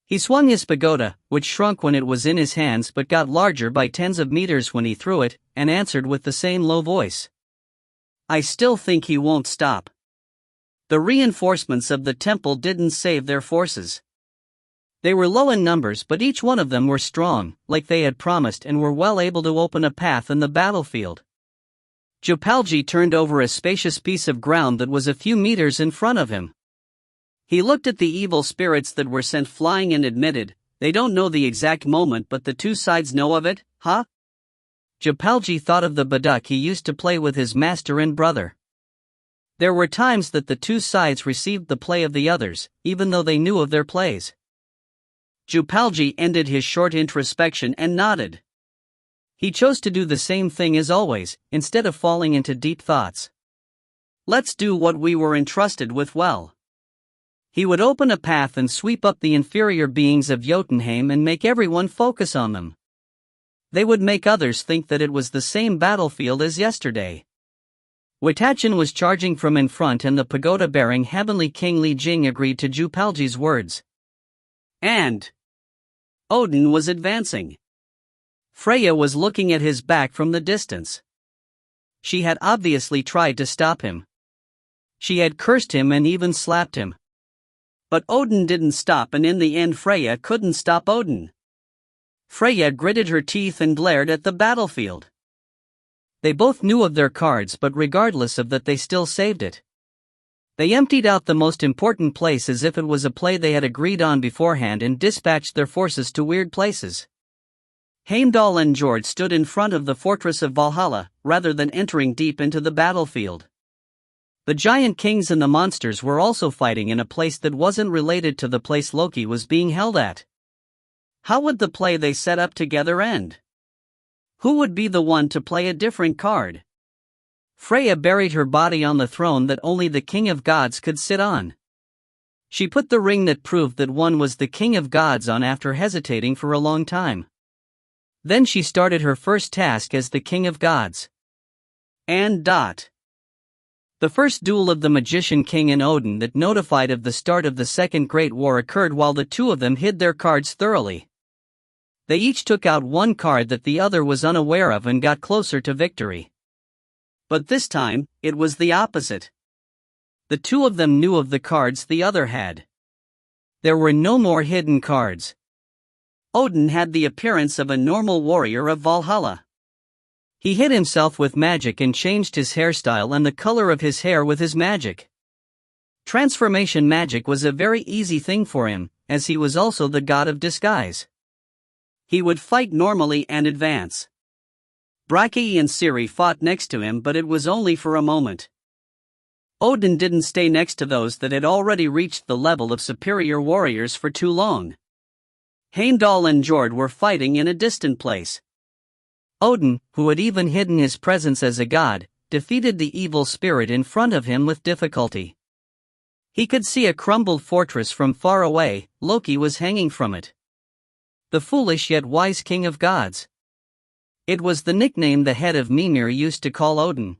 He swung his pagoda, which shrunk when it was in his hands but got larger by tens of meters when he threw it, and answered with the same low voice. "I still think he won't stop." The reinforcements of the temple didn't save their forces. They were low in numbers, but each one of them were strong, like they had promised, and were well able to open a path in the battlefield. Jupalji turned over a spacious piece of ground that was a few meters in front of him. He looked at the evil spirits that were sent flying and admitted, "They don't know the exact moment, but the two sides know of it, huh?" Jupalji thought of the baduk he used to play with his master and brother. There were times that the two sides received the play of the others, even though they knew of their plays. Jupalji ended his short introspection and nodded. He chose to do the same thing as always, instead of falling into deep thoughts. Let's do what we were entrusted with well. He would open a path and sweep up the inferior beings of Jotunheim and make everyone focus on them. They would make others think that it was the same battlefield as yesterday. Watachen was charging from in front, and the pagoda-bearing Heavenly King Li Jing agreed to Jupalji's words. And Odin was advancing. Freya was looking at his back from the distance. She had obviously tried to stop him. She had cursed him and even slapped him. But Odin didn't stop, and in the end Freya couldn't stop Odin. Freya gritted her teeth and glared at the battlefield. They both knew of their cards, but regardless of that they still saved it. They emptied out the most important place as if it was a play they had agreed on beforehand and dispatched their forces to weird places. Heimdall and Jord stood in front of the fortress of Valhalla, rather than entering deep into the battlefield. The giant kings and the monsters were also fighting in a place that wasn't related to the place Loki was being held at. How would the play they set up together end? Who would be the one to play a different card? Freya buried her body on the throne that only the King of Gods could sit on. She put the ring that proved that one was the King of Gods on after hesitating for a long time. Then she started her first task as the King of Gods. The first duel of the Magician King and Odin that notified of the start of the Second Great War occurred while the two of them hid their cards thoroughly. They each took out one card that the other was unaware of and got closer to victory. But this time, it was the opposite. The two of them knew of the cards the other had. There were no more hidden cards. Odin had the appearance of a normal warrior of Valhalla. He hid himself with magic and changed his hairstyle and the color of his hair with his magic. Transformation magic was a very easy thing for him, as he was also the god of disguise. He would fight normally and advance. Bragi and Ciri fought next to him, but it was only for a moment. Odin didn't stay next to those that had already reached the level of superior warriors for too long. Heimdall and Jord were fighting in a distant place. Odin, who had even hidden his presence as a god, defeated the evil spirit in front of him with difficulty. He could see a crumbled fortress from far away. Loki was hanging from it. The foolish yet wise King of Gods. It was the nickname the head of Mimir used to call Odin.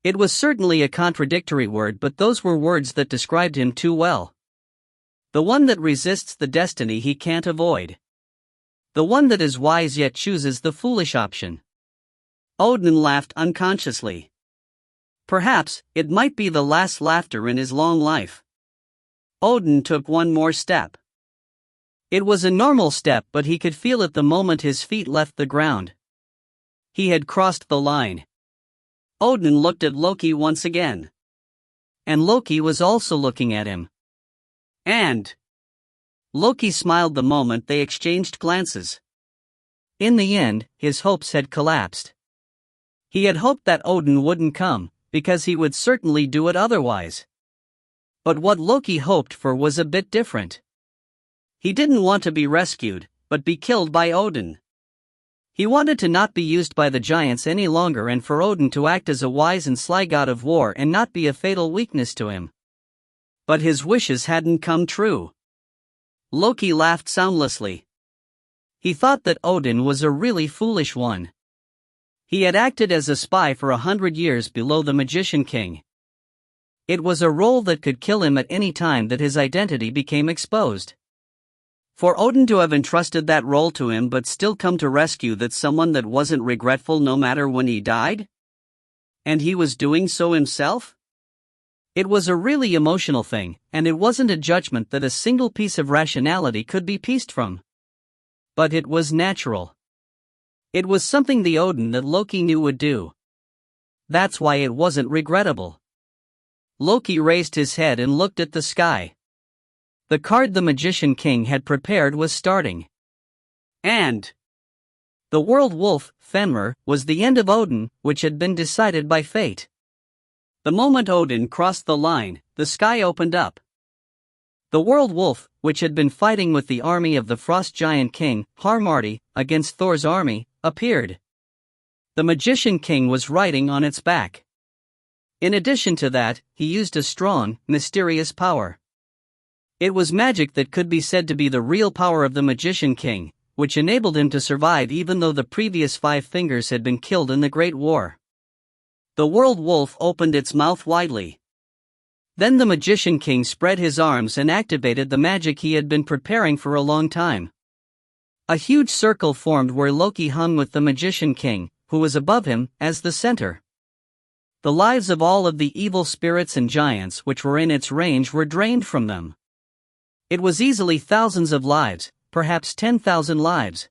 It was certainly a contradictory word, but those were words that described him too well. The one that resists the destiny he can't avoid. The one that is wise yet chooses the foolish option. Odin laughed unconsciously. Perhaps, it might be the last laughter in his long life. Odin took one more step. It was a normal step, but he could feel it the moment his feet left the ground. He had crossed the line. Odin looked at Loki once again. And Loki was also looking at him. And Loki smiled the moment they exchanged glances. In the end, his hopes had collapsed. He had hoped that Odin wouldn't come, because he would certainly do it otherwise. But what Loki hoped for was a bit different. He didn't want to be rescued, but be killed by Odin. He wanted to not be used by the giants any longer and for Odin to act as a wise and sly god of war and not be a fatal weakness to him. But his wishes hadn't come true. Loki laughed soundlessly. He thought that Odin was a really foolish one. He had acted as a spy for 100 years below the Magician King. It was a role that could kill him at any time that his identity became exposed. For Odin to have entrusted that role to him but still come to rescue that someone that wasn't regretful no matter when he died? And he was doing so himself? It was a really emotional thing, and it wasn't a judgment that a single piece of rationality could be pieced from. But it was natural. It was something the Odin that Loki knew would do. That's why it wasn't regrettable. Loki raised his head and looked at the sky. The card the Magician King had prepared was starting. And the world wolf, Fenrir, was the end of Odin, which had been decided by fate. The moment Odin crossed the line, the sky opened up. The world wolf, which had been fighting with the army of the frost giant king, Harmarti, against Thor's army, appeared. The Magician King was riding on its back. In addition to that, he used a strong, mysterious power. It was magic that could be said to be the real power of the Magician King, which enabled him to survive even though the previous 5 fingers had been killed in the Great War. The world wolf opened its mouth widely. Then the Magician King spread his arms and activated the magic he had been preparing for a long time. A huge circle formed where Loki hung with the Magician King, who was above him, as the center. The lives of all of the evil spirits and giants which were in its range were drained from them. It was easily thousands of lives, perhaps 10,000 lives.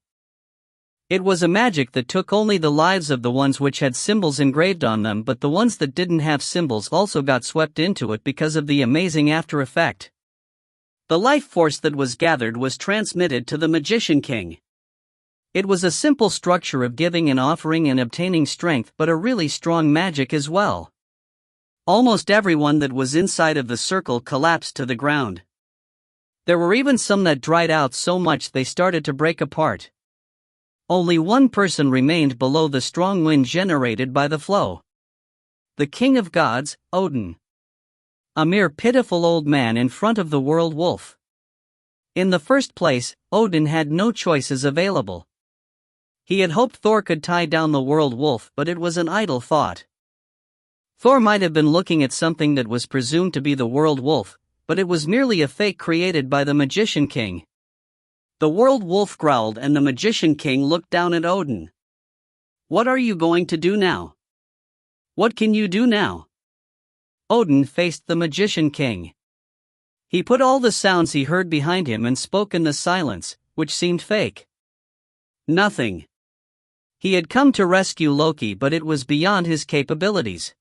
It was a magic that took only the lives of the ones which had symbols engraved on them, but the ones that didn't have symbols also got swept into it because of the amazing after effect. The life force that was gathered was transmitted to the Magician King. It was a simple structure of giving and offering and obtaining strength, but a really strong magic as well. Almost everyone that was inside of the circle collapsed to the ground. There were even some that dried out so much they started to break apart. Only one person remained below the strong wind generated by the flow. The king of gods, Odin. A mere pitiful old man in front of the world wolf. In the first place, Odin had no choices available. He had hoped Thor could tie down the world wolf, but it was an idle thought. Thor might have been looking at something that was presumed to be the world wolf, but it was merely a fake created by the Magician King. The world wolf growled and the Magician King looked down at Odin. "What are you going to do now? What can you do now?" Odin faced the Magician King. He put all the sounds he heard behind him and spoke in the silence, which seemed fake. Nothing. He had come to rescue Loki, but it was beyond his capabilities.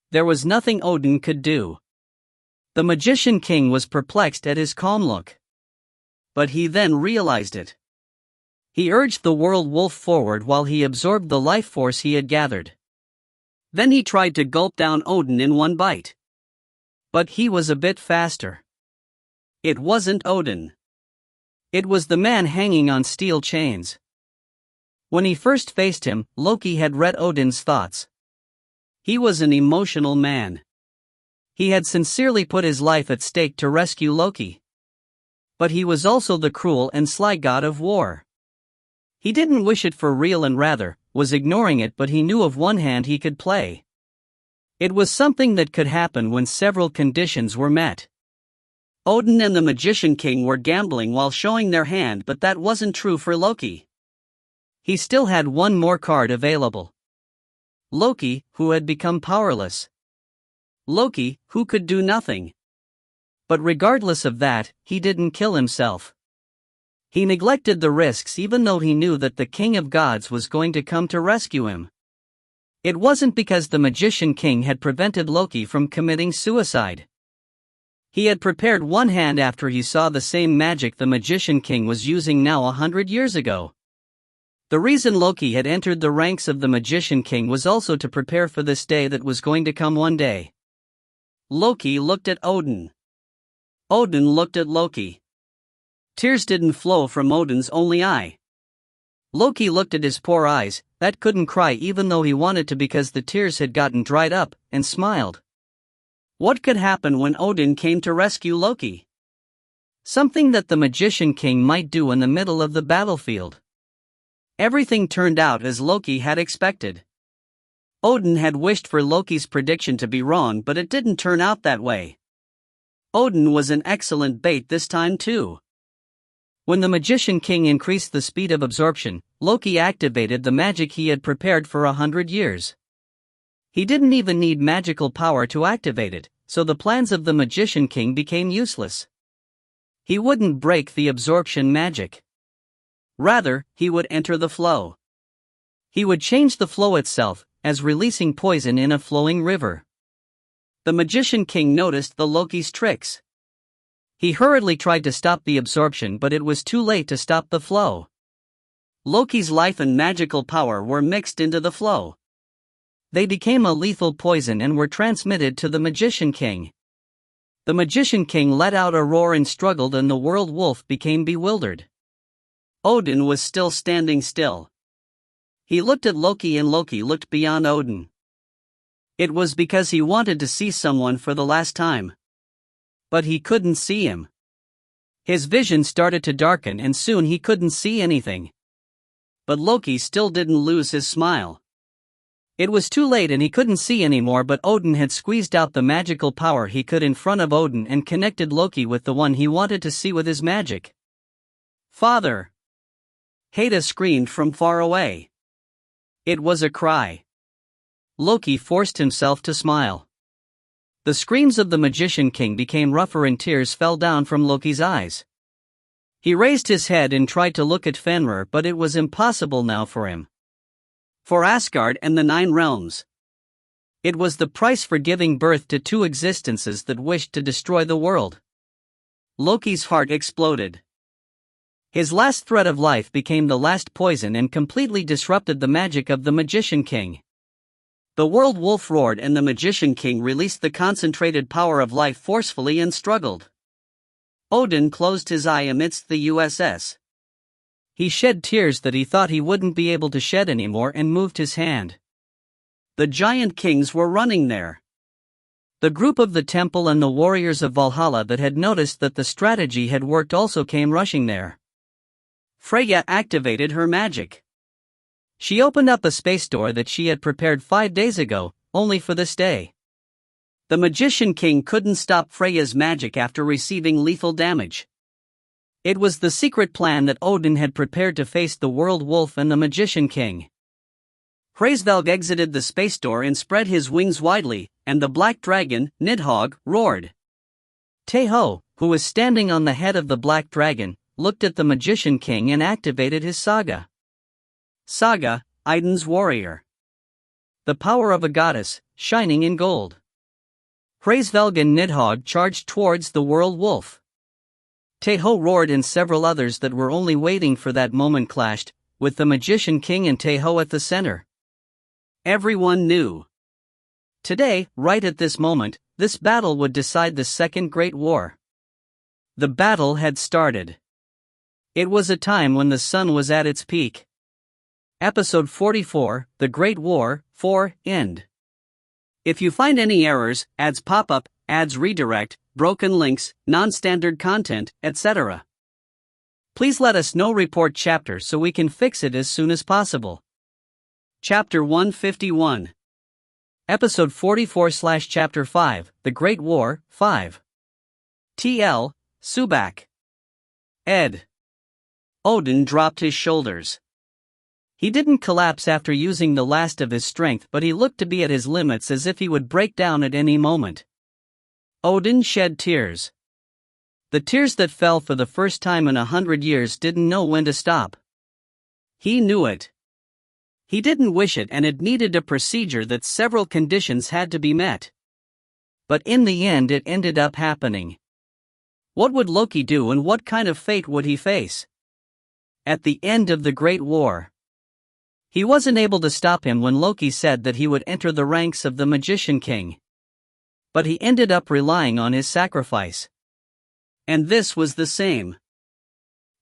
There was nothing Odin could do. The Magician King was perplexed at his calm look. But he then realized it. He urged the world wolf forward while he absorbed the life force he had gathered. Then he tried to gulp down Odin in one bite. But he was a bit faster. It wasn't Odin. It was the man hanging on steel chains. When he first faced him, Loki had read Odin's thoughts. He was an emotional man. He had sincerely put his life at stake to rescue Loki. But he was also the cruel and sly god of war. He didn't wish it for real and rather was ignoring it, but he knew of one hand he could play. It was something that could happen when several conditions were met. Odin and the Magician King were gambling while showing their hand, but that wasn't true for Loki. He still had one more card available. Loki, who had become powerless. Loki, who could do nothing. But regardless of that, he didn't kill himself. He neglected the risks even though he knew that the King of Gods was going to come to rescue him. It wasn't because the Magician King had prevented Loki from committing suicide. He had prepared one hand after he saw the same magic the Magician King was using now 100 years ago. The reason Loki had entered the ranks of the Magician King was also to prepare for this day that was going to come one day. Loki looked at Odin. Odin looked at Loki. Tears didn't flow from Odin's only eye. Loki looked at his poor eyes, that couldn't cry even though he wanted to because the tears had gotten dried up, and smiled. What could happen when Odin came to rescue Loki? Something that the Magician King might do in the middle of the battlefield. Everything turned out as Loki had expected. Odin had wished for Loki's prediction to be wrong, but it didn't turn out that way. Odin was an excellent bait this time too. When the Magician King increased the speed of absorption, Loki activated the magic he had prepared for 100 years. He didn't even need magical power to activate it, so the plans of the Magician King became useless. He wouldn't break the absorption magic. Rather, he would enter the flow. He would change the flow itself, as releasing poison in a flowing river. The Magician King noticed the Loki's tricks. He hurriedly tried to stop the absorption, but it was too late to stop the flow. Loki's life and magical power were mixed into the flow. They became a lethal poison and were transmitted to the Magician King. The Magician King let out a roar and struggled, and the world wolf became bewildered. Odin was still standing still. He looked at Loki and Loki looked beyond Odin. It was because he wanted to see someone for the last time. But he couldn't see him. His vision started to darken and soon he couldn't see anything. But Loki still didn't lose his smile. It was too late and he couldn't see anymore, but Odin had squeezed out the magical power he could in front of Odin and connected Loki with the one he wanted to see with his magic. "Father!" Heda screamed from far away. It was a cry. Loki forced himself to smile. The screams of the Magician King became rougher and tears fell down from Loki's eyes. He raised his head and tried to look at Fenrir, but it was impossible now for him. For Asgard and the 9 realms. It was the price for giving birth to 2 existences that wished to destroy the world. Loki's heart exploded. His last thread of life became the last poison and completely disrupted the magic of the Magician King. The world wolf roared and the Magician King released the concentrated power of life forcefully and struggled. Odin closed his eye amidst the USS. He shed tears that he thought he wouldn't be able to shed anymore and moved his hand. The giant kings were running there. The group of the temple and the warriors of Valhalla that had noticed that the strategy had worked also came rushing there. Freyja activated her magic. She opened up a space door that she had prepared 5 days ago, only for this day. The Magician King couldn't stop Freyja's magic after receiving lethal damage. It was the secret plan that Odin had prepared to face the world wolf and the Magician King. Hraesvelg exited the space door and spread his wings widely, and the black dragon, Nidhogg, roared. Tae Ho, who was standing on the head of the black dragon, looked at the Magician King and activated his saga. Saga, Idun's warrior. The power of a goddess, shining in gold. Hraesvelg and Nidhogg charged towards the world wolf. Tae Ho roared and several others that were only waiting for that moment clashed, with the Magician King and Tae Ho at the center. Everyone knew. Today, right at this moment, this battle would decide the Second Great War. The battle had started. It was a time when the sun was at its peak. Episode 44, The Great War, 4, End. If you find any errors, ads pop up, ads redirect, broken links, non-standard content, etc., please let us know. Report chapter so we can fix it as soon as possible. Chapter 151. Episode 44/Chapter 5, The Great War, 5. TL, Subak. Ed. Odin dropped his shoulders. He didn't collapse after using the last of his strength, but he looked to be at his limits, as if he would break down at any moment. Odin shed tears. The tears that fell for the first time in 100 years didn't know when to stop. He knew it. He didn't wish it, and it needed a procedure that several conditions had to be met. But in the end it ended up happening. What would Loki do, and what kind of fate would he face? At the end of the Great War, he wasn't able to stop him when Loki said that he would enter the ranks of the Magician King. But he ended up relying on his sacrifice. And this was the same.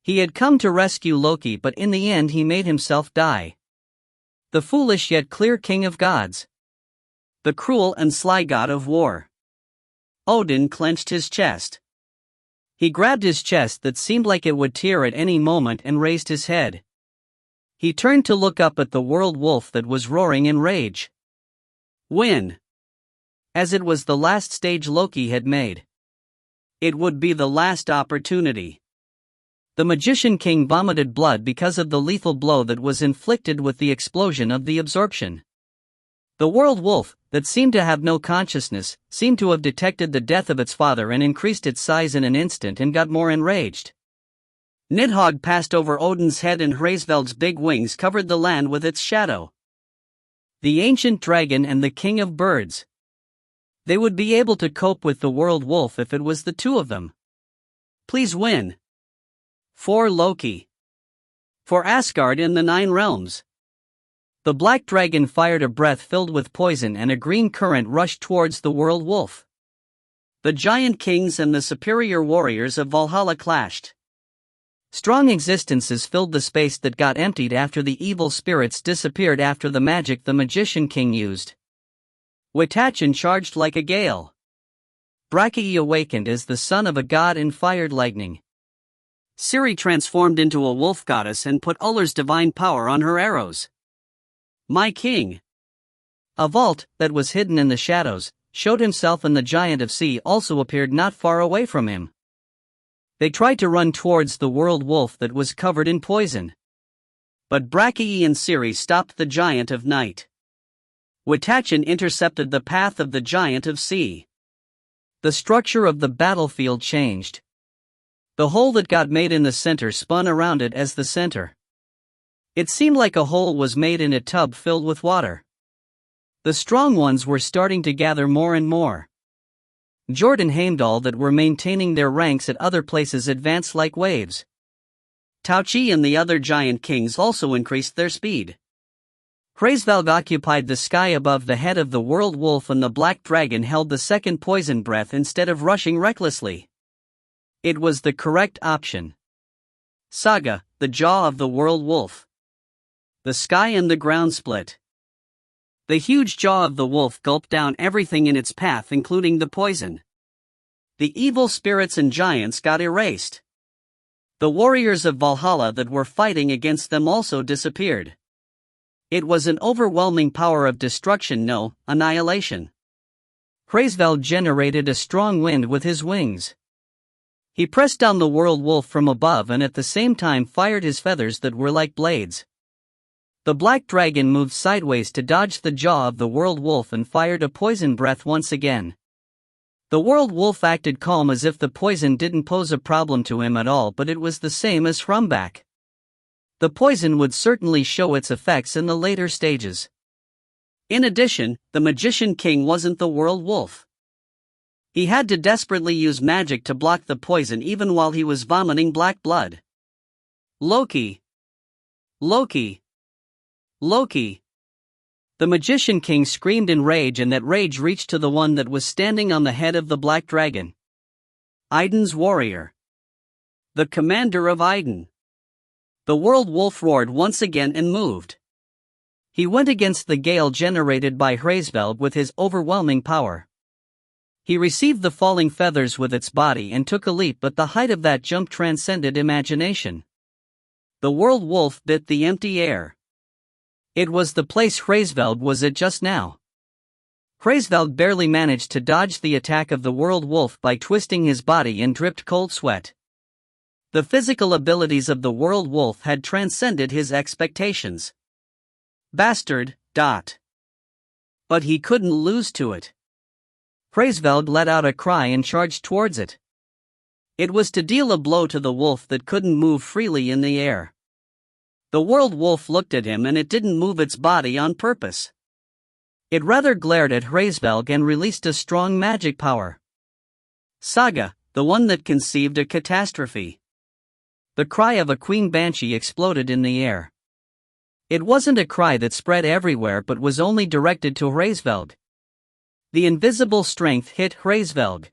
He had come to rescue Loki, but in the end he made himself die. The foolish yet clear king of gods. The cruel and sly god of war. Odin clenched his chest. He grabbed his chest that seemed like it would tear at any moment and raised his head. He turned to look up at the world wolf that was roaring in rage. Win. As it was the last stage Loki had made. It would be the last opportunity. The Magician King vomited blood because of the lethal blow that was inflicted with the explosion of the absorption. The world wolf, that seemed to have no consciousness, seemed to have detected the death of its father and increased its size in an instant and got more enraged. Nidhogg passed over Odin's head and Hraesvelg's big wings covered the land with its shadow. The ancient dragon and the king of birds. They would be able to cope with the world wolf if it was the two of them. Please win. For Loki. For Asgard and the 9 realms. The black dragon fired a breath filled with poison, and a green current rushed towards the world wolf. The giant kings and the superior warriors of Valhalla clashed. Strong existences filled the space that got emptied after the evil spirits disappeared after the magic the Magician King used. Witachin charged like a gale. Brachiae awakened as the son of a god and fired lightning. Siri transformed into a wolf goddess and put Ullr's divine power on her arrows. My king. A vault, that was hidden in the shadows, showed himself, and the giant of sea also appeared not far away from him. They tried to run towards the world wolf that was covered in poison. But Brachiae and Siri stopped the giant of night. Witachin intercepted the path of the giant of sea. The structure of the battlefield changed. The hole that got made in the center spun around it as the center. It seemed like a hole was made in a tub filled with water. The strong ones were starting to gather more and more. Jord and Heimdall that were maintaining their ranks at other places advanced like waves. Tauchi and the other giant kings also increased their speed. Hraesvelg occupied the sky above the head of the world wolf, and the black dragon held the second poison breath instead of rushing recklessly. It was the correct option. Saga, the jaw of the world wolf. The sky and the ground split. The huge jaw of the wolf gulped down everything in its path, including the poison. The evil spirits and giants got erased. The warriors of Valhalla that were fighting against them also disappeared. It was an overwhelming power of destruction, no annihilation. Hraesvelg generated a strong wind with his wings. He pressed down the world wolf from above and at the same time fired his feathers that were like blades. The black dragon moved sideways to dodge the jaw of the world wolf and fired a poison breath once again. The world wolf acted calm as if the poison didn't pose a problem to him at all, but it was the same as Hrumbak. The poison would certainly show its effects in the later stages. In addition, the Magician King wasn't the world wolf. He had to desperately use magic to block the poison even while he was vomiting black blood. Loki! Loki! Loki! The Magician King screamed in rage, and that rage reached to the one that was standing on the head of the black dragon. Idun's warrior. The commander of Idun. The world wolf roared once again and moved. He went against the gale generated by Hraesvelg with his overwhelming power. He received the falling feathers with its body and took a leap, but the height of that jump transcended imagination. The world wolf bit the empty air. It was the place Hraesvelg was at just now. Hraesvelg barely managed to dodge the attack of the world wolf by twisting his body and dripped cold sweat. The physical abilities of the world wolf had transcended his expectations. Bastard, dot. But he couldn't lose to it. Hraesvelg let out a cry and charged towards it. It was to deal a blow to the wolf that couldn't move freely in the air. The world wolf looked at him, and it didn't move its body on purpose. It rather glared at Hraesvelg and released a strong magic power. Saga, the one that conceived a catastrophe. The cry of a queen banshee exploded in the air. It wasn't a cry that spread everywhere but was only directed to Hraesvelg. The invisible strength hit Hraesvelg.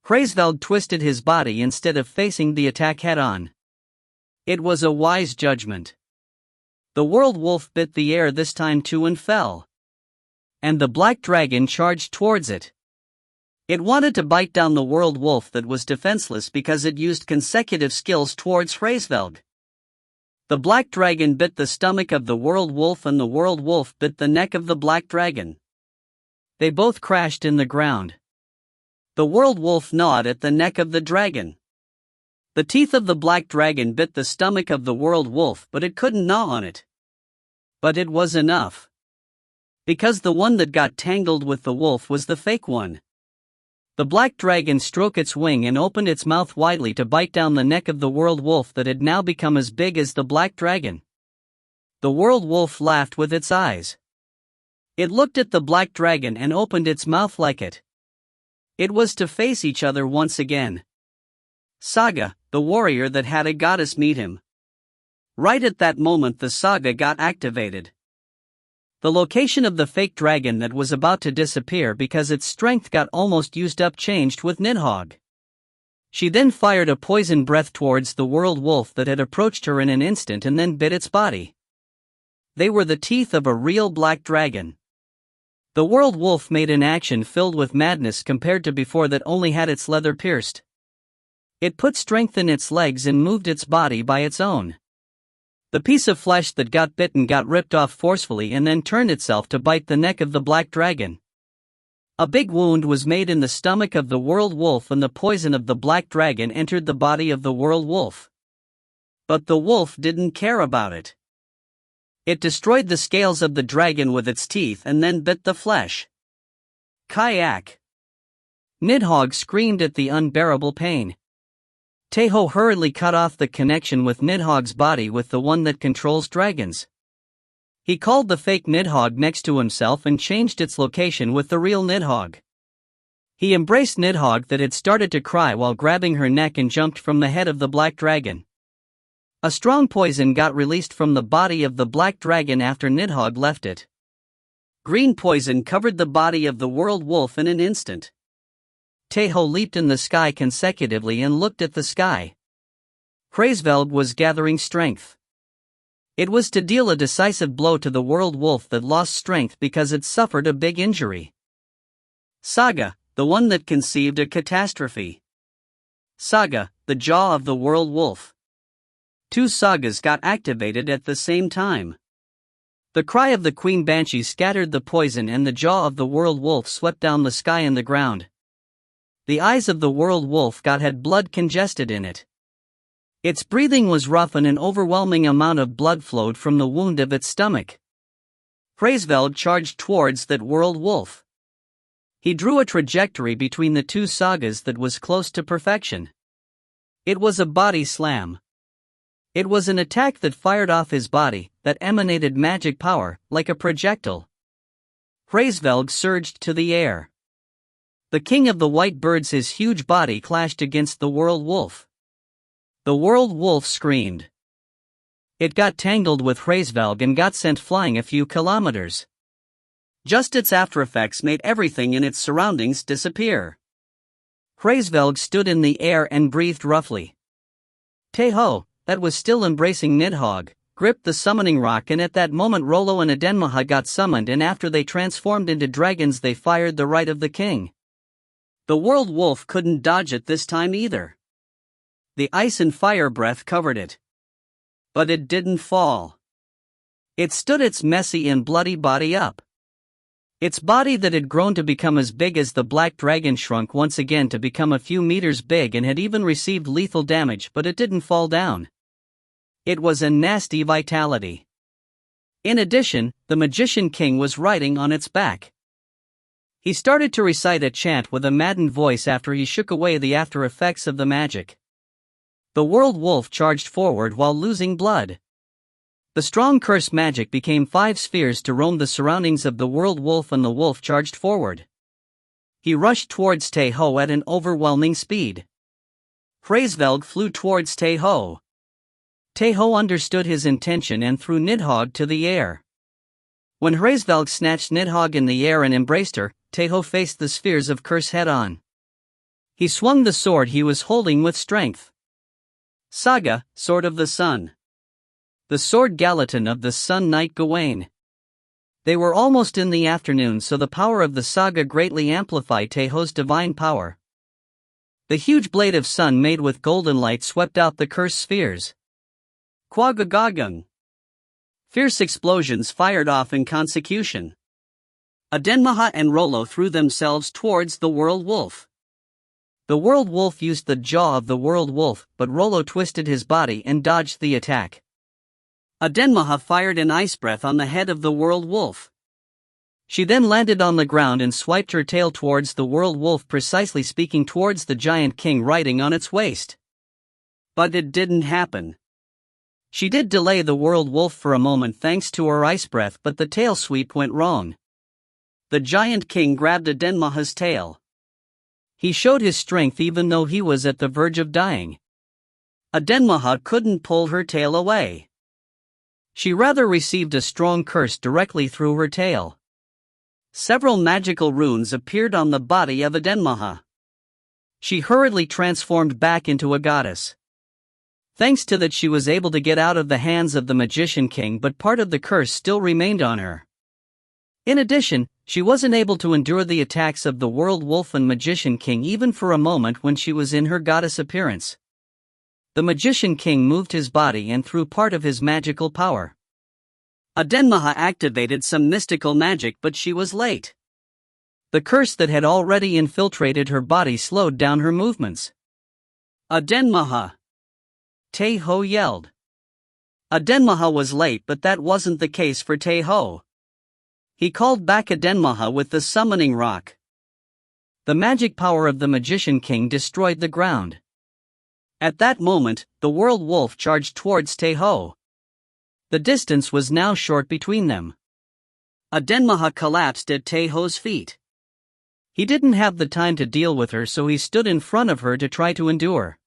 Hraesvelg twisted his body instead of facing the attack head-on. It was a wise judgment. The world wolf bit the air this time too and fell. And the black dragon charged towards it. It wanted to bite down the world wolf that was defenseless because it used consecutive skills towards Hraesvelg. The black dragon bit the stomach of the world wolf, and the world wolf bit the neck of the black dragon. They both crashed in the ground. The world wolf gnawed at the neck of the dragon. The teeth of the black dragon bit the stomach of the world wolf, but it couldn't gnaw on it. But it was enough. Because the one that got tangled with the wolf was the fake one. The black dragon stroked its wing and opened its mouth widely to bite down the neck of the world wolf that had now become as big as the black dragon. The world wolf laughed with its eyes. It looked at the black dragon and opened its mouth like it. It was to face each other once again. Saga, the warrior that had a goddess meet him. Right at that moment the saga got activated. The location of the fake dragon that was about to disappear because its strength got almost used up changed with Nidhogg. She then fired a poison breath towards the world wolf that had approached her in an instant and then bit its body. They were the teeth of a real black dragon. The world wolf made an action filled with madness compared to before that only had its leather pierced. It put strength in its legs and moved its body by its own. The piece of flesh that got bitten got ripped off forcefully and then turned itself to bite the neck of the black dragon. A big wound was made in the stomach of the world wolf, and the poison of the black dragon entered the body of the world wolf. But the wolf didn't care about it. It destroyed the scales of the dragon with its teeth and then bit the flesh. Kayak! Nidhogg screamed at the unbearable pain. Tae Ho hurriedly cut off the connection with Nidhogg's body with the one that controls dragons. He called the fake Nidhogg next to himself and changed its location with the real Nidhogg. He embraced Nidhogg that had started to cry while grabbing her neck and jumped from the head of the black dragon. A strong poison got released from the body of the black dragon after Nidhogg left it. Green poison covered the body of the world wolf in an instant. Tae Ho leaped in the sky consecutively and looked at the sky. Hraesvelg was gathering strength. It was to deal a decisive blow to the world wolf that lost strength because it suffered a big injury. Saga, the one that conceived a catastrophe. Saga, the jaw of the world wolf. Two sagas got activated at the same time. The cry of the queen banshee scattered the poison and the jaw of the world wolf swept down the sky and the ground. The eyes of the world wolf had blood congested in it. Its breathing was rough and an overwhelming amount of blood flowed from the wound of its stomach. Hraesvelg charged towards that world wolf. He drew a trajectory between the two sagas that was close to perfection. It was a body slam. It was an attack that fired off his body, that emanated magic power, like a projectile. Hraesvelg surged to the air. The king of the white birds, his huge body clashed against the world wolf. The world wolf screamed. It got tangled with Hraesvelg and got sent flying a few kilometers. Just its aftereffects made everything in its surroundings disappear. Hraesvelg stood in the air and breathed roughly. Tae Ho, that was still embracing Nidhogg, gripped the summoning rock, and at that moment Rollo and Adenmaha got summoned, and after they transformed into dragons they fired the right of the king. The world wolf couldn't dodge it this time either. The ice and fire breath covered it. But it didn't fall. It stood its messy and bloody body up. Its body that had grown to become as big as the black dragon shrunk once again to become a few meters big and had even received lethal damage, but it didn't fall down. It was a nasty vitality. In addition, the magician king was riding on its back. He started to recite a chant with a maddened voice after he shook away the after effects of the magic. The world wolf charged forward while losing blood. The strong curse magic became 5 spheres to roam the surroundings of the world wolf, and the wolf charged forward. He rushed towards Tae Ho at an overwhelming speed. Hraesvelg flew towards Tae Ho. Tae Ho understood his intention and threw Nidhogg to the air. When Hraesvelg snatched Nidhogg in the air and embraced her, Tae Ho faced the spheres of curse head-on. He swung the sword he was holding with strength. Saga, Sword of the Sun. The sword Gallatin of the Sun Knight Gawain. They were almost in the afternoon, so the power of the saga greatly amplified Tae Ho's divine power. The huge blade of sun made with golden light swept out the cursed spheres. Quagagagung. Fierce explosions fired off in consecution. Adenmaha and Rollo threw themselves towards the world wolf. The world wolf used the jaw of the world wolf, but Rollo twisted his body and dodged the attack. Adenmaha fired an ice breath on the head of the world wolf. She then landed on the ground and swiped her tail towards the world wolf, precisely speaking towards the giant king riding on its waist. But it didn't happen. She did delay the world wolf for a moment thanks to her ice breath, but the tail sweep went wrong. The giant king grabbed Adenmaha's tail. He showed his strength even though he was at the verge of dying. Adenmaha couldn't pull her tail away. She rather received a strong curse directly through her tail. Several magical runes appeared on the body of Adenmaha. She hurriedly transformed back into a goddess. Thanks to that, she was able to get out of the hands of the magician king, but part of the curse still remained on her. In addition, she wasn't able to endure the attacks of the world wolf and magician king even for a moment when she was in her goddess appearance. The magician king moved his body and threw part of his magical power. Adenmaha activated some mystical magic, but she was late. The curse that had already infiltrated her body slowed down her movements. Adenmaha! Tae Ho yelled. Adenmaha was late, but that wasn't the case for Tae Ho. He called back Adenmaha with the summoning rock. The magic power of the magician king destroyed the ground. At that moment, the world wolf charged towards Tae Ho. The distance was now short between them. Adenmaha collapsed at Tae Ho's feet. He didn't have the time to deal with her, so he stood in front of her to try to endure.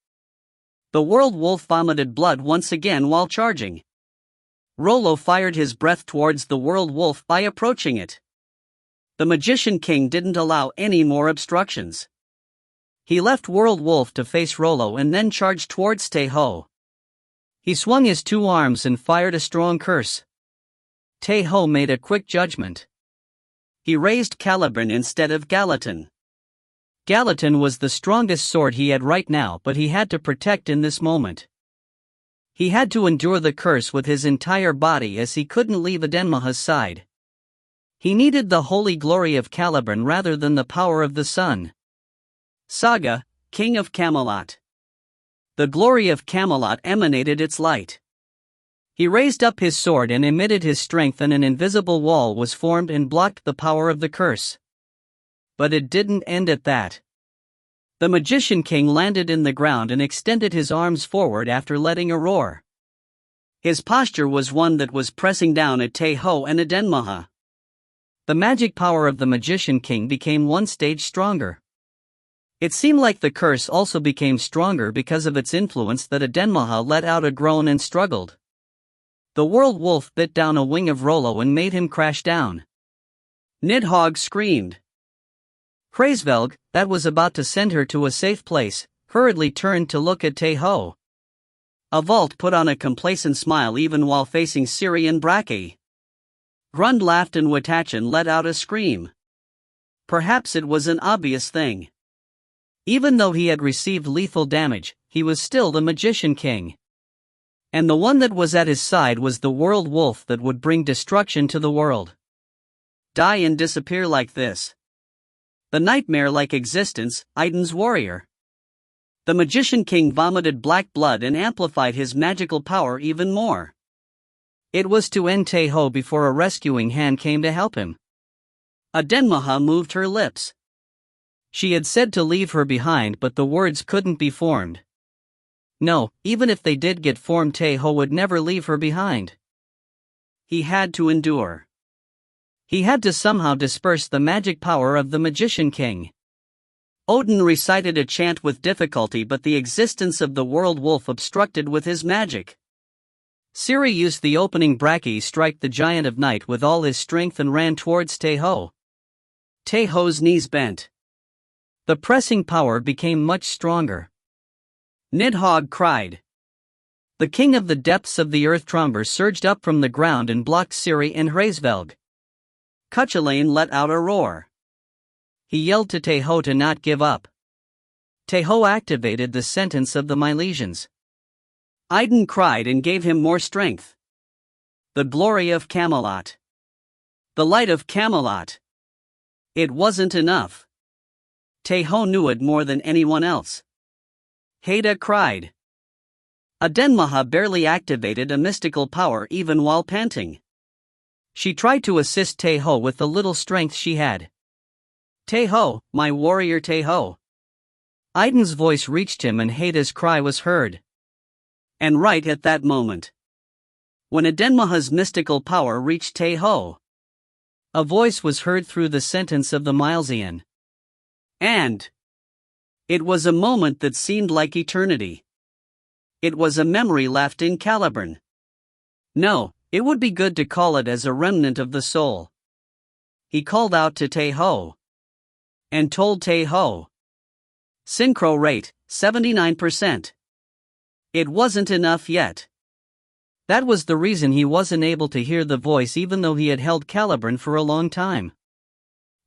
The world wolf vomited blood once again while charging. Rollo fired his breath towards the world wolf by approaching it. The Magician King didn't allow any more obstructions. He left World Wolf to face Rollo and then charged towards Tae Ho. He swung his two arms and fired a strong curse. Tae Ho made a quick judgment. He raised Caliban instead of Gallatin. Gallatin was the strongest sword he had right now, but he had to protect in this moment. He had to endure the curse with his entire body as he couldn't leave Adenmaha's side. He needed the holy glory of Caliban rather than the power of the sun. Saga, King of Camelot. The glory of Camelot emanated its light. He raised up his sword and emitted his strength, and an invisible wall was formed and blocked the power of the curse. But it didn't end at that. The Magician King landed in the ground and extended his arms forward after letting a roar. His posture was one that was pressing down at Tae Ho and Adenmaha. The magic power of the Magician King became one stage stronger. It seemed like the curse also became stronger because of its influence that Adenmaha let out a groan and struggled. The world wolf bit down a wing of Rollo and made him crash down. Nidhogg screamed. Hraesvelg, that was about to send her to a safe place, hurriedly turned to look at Tae Ho. Avalt put on a complacent smile even while facing Ciri and Bracky. Grund laughed and Watachan let out a scream. Perhaps it was an obvious thing. Even though he had received lethal damage, he was still the Magician King. And the one that was at his side was the world wolf that would bring destruction to the world. Die and disappear like this. The nightmare-like existence, Aiden's warrior. The Magician King vomited black blood and amplified his magical power even more. It was to end Tae Ho before a rescuing hand came to help him. Adenmaha moved her lips. She had said to leave her behind, but the words couldn't be formed. No, even if they did get formed, Tae Ho would never leave her behind. He had to endure. He had to somehow disperse the magic power of the Magician King. Odin recited a chant with difficulty, but the existence of the world wolf obstructed with his magic. Ciri used the opening Bracky strike the giant of night with all his strength and ran towards Tae Ho. Tae Ho's knees bent. The pressing power became much stronger. Nidhogg cried. The king of the depths of the earth Tromber surged up from the ground and blocked Ciri and Hraesvelg. Cuchulainn let out a roar. He yelled to Tae Ho to not give up. Tae Ho activated the sentence of the Milesians. Aiden cried and gave him more strength. The glory of Camelot. The light of Camelot. It wasn't enough. Tae Ho knew it more than anyone else. Haida cried. Adenmaha barely activated a mystical power even while panting. She tried to assist Tae Ho with the little strength she had. Tae Ho, my warrior Tae Ho. Aiden's voice reached him and Haida's cry was heard. And right at that moment, when Adenmaha's mystical power reached Tae Ho, a voice was heard through the sentence of the Milesian. And it was a moment that seemed like eternity. It was a memory left in Caliban. No, it would be good to call it as a remnant of the soul. He called out to Tae Ho. And told Tae Ho. Synchro rate, 79%. It wasn't enough yet. That was the reason he wasn't able to hear the voice even though he had held Caliban for a long time.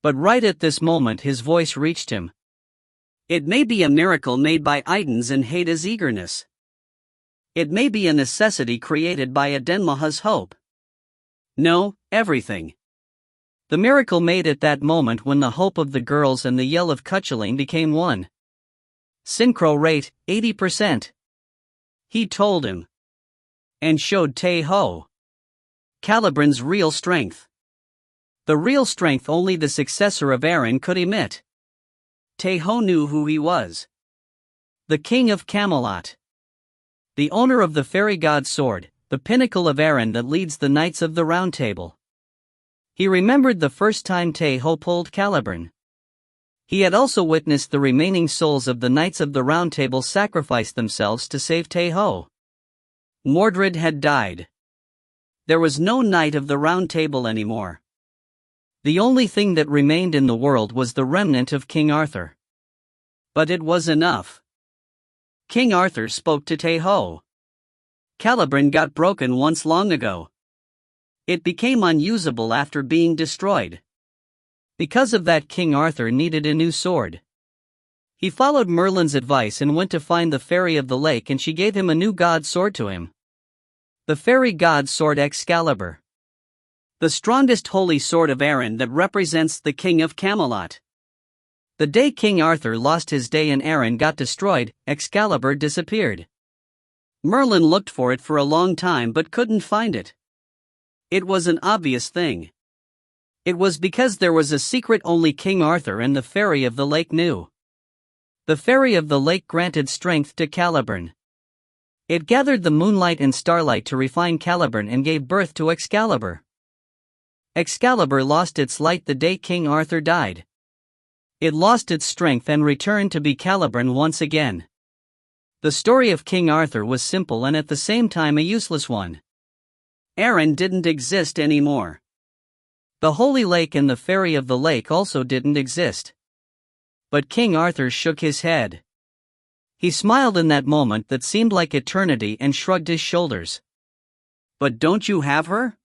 But right at this moment his voice reached him. It may be a miracle made by Aiden's and Haida's eagerness. It may be a necessity created by Adenmaha's hope. No, everything. The miracle made at that moment when the hope of the girls and the yell of Cuchulainn became one. Synchro rate, 80%. He told him. And showed Tae Ho. Caliban's real strength. The real strength only the successor of Aaron could emit. Tae Ho knew who he was. The King of Camelot. the owner of the fairy god's sword, the pinnacle of Aaron that leads the Knights of the Round Table. He remembered the first time Tae Ho pulled Caliburn. He had also witnessed the remaining souls of the Knights of the Round Table sacrifice themselves to save Tae Ho. Mordred had died. There was no Knight of the Round Table anymore. The only thing that remained in the world was the remnant of King Arthur. But it was enough. King Arthur spoke to Tae Ho. Caliburn got broken once long ago. It became unusable after being destroyed. Because of that, King Arthur needed a new sword. He followed Merlin's advice and went to find the Fairy of the Lake, and she gave him a new god sword to him. The fairy god's sword Excalibur. The strongest holy sword of Aaron that represents the King of Camelot. The day King Arthur lost his day and Aaron got destroyed, Excalibur disappeared. Merlin looked for it for a long time but couldn't find it. It was an obvious thing. It was because there was a secret only King Arthur and the Fairy of the Lake knew. The Fairy of the Lake granted strength to Caliburn. It gathered the moonlight and starlight to refine Caliburn and gave birth to Excalibur. Excalibur lost its light the day King Arthur died. It lost its strength and returned to be Caliburn once again. The story of King Arthur was simple and at the same time a useless one. Aaron didn't exist anymore. The Holy Lake and the Fairy of the Lake also didn't exist. But King Arthur shook his head. He smiled in that moment that seemed like eternity and shrugged his shoulders. But don't you have her?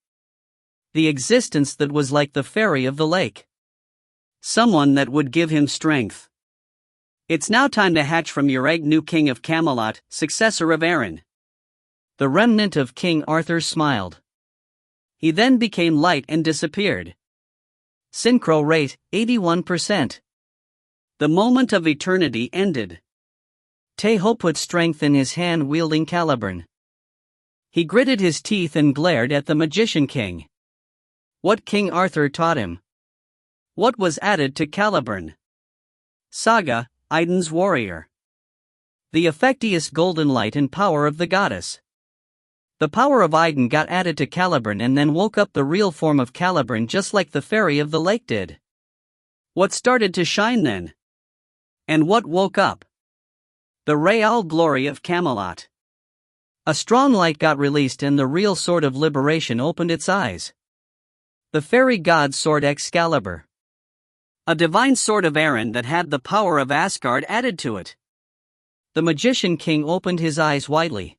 The existence that was like the Fairy of the Lake. Someone that would give him strength. It's now time to hatch from your egg, new King of Camelot, successor of Aaron. The remnant of King Arthur smiled. He then became light and disappeared. Synchro rate, 81%. The moment of eternity ended. Tae Ho put strength in his hand wielding Caliburn. He gritted his teeth and glared at the Magician King. What King Arthur taught him. What was added to Caliburn? Saga, Idun's warrior. The effectiest golden light and power of the goddess. The power of Idun got added to Caliburn and then woke up the real form of Caliburn just like the Fairy of the Lake did. What started to shine then? And what woke up? The real glory of Camelot. A strong light got released and the real sword of liberation opened its eyes. The fairy god's sword Excalibur. A divine sword of Aaron that had the power of Asgard added to it. The Magician King opened his eyes widely.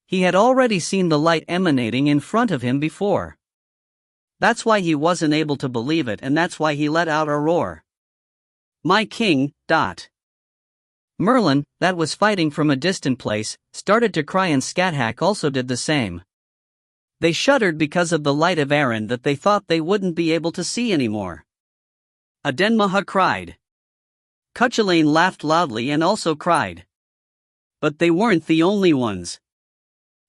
He had already seen the light emanating in front of him before. That's why he wasn't able to believe it, and that's why he let out a roar. My king, ... Merlin, that was fighting from a distant place, started to cry, and Scathach also did the same. They shuddered because of the light of Aaron that they thought they wouldn't be able to see anymore. Adenmaha cried. Cuchulainn laughed loudly and also cried. But they weren't the only ones.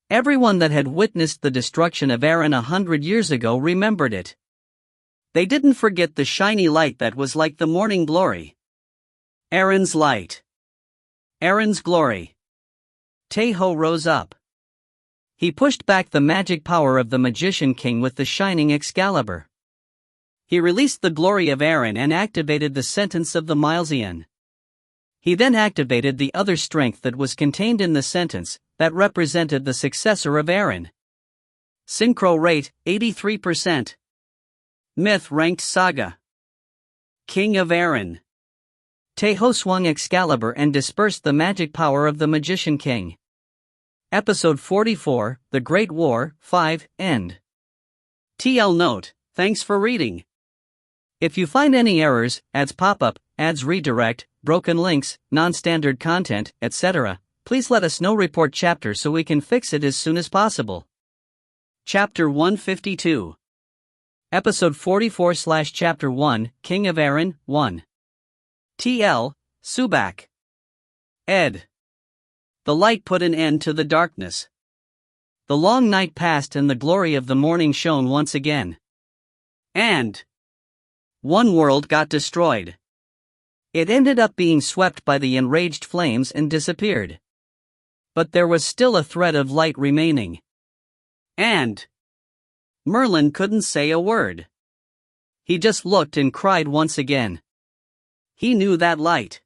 Everyone that had witnessed the destruction of Aaron 100 years ago remembered it. They didn't forget the shiny light that was like the morning glory. Aaron's light. Aaron's glory. Tae Ho rose up. He pushed back the magic power of the Magician King with the shining Excalibur. He released the glory of Aaron and activated the sentence of the Milesian. He then activated the other strength that was contained in the sentence, that represented the successor of Aaron. Synchro rate, 83%. Myth ranked saga. King of Aaron. Tae Ho swung Excalibur and dispersed the magic power of the Magician King. Episode 44, The Great War, 5, End. TL note, thanks for reading. If you find any errors, ads pop up, ads redirect, broken links, non-standard content, etc., please let us know. Report chapter so we can fix it as soon as possible. Chapter 152. Episode 44/Chapter 1, King of Aaron, 1. TL, Subak. Ed. The light put an end to the darkness. The long night passed and the glory of the morning shone once again. And one world got destroyed. It ended up being swept by the enraged flames and disappeared. But there was still a thread of light remaining. And Merlin couldn't say a word. He just looked and cried once again. He knew that light.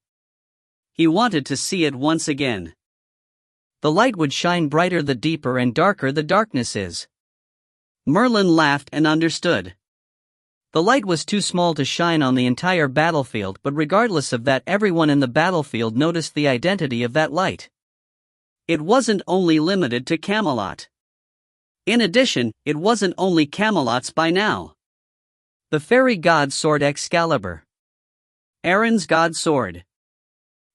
He wanted to see it once again. The light would shine brighter the deeper and darker the darkness is. Merlin laughed and understood. The light was too small to shine on the entire battlefield, but regardless of that, everyone in the battlefield noticed the identity of that light. It wasn't only limited to Camelot. In addition, it wasn't only Camelot's by now. The fairy god sword Excalibur. Aaron's god sword.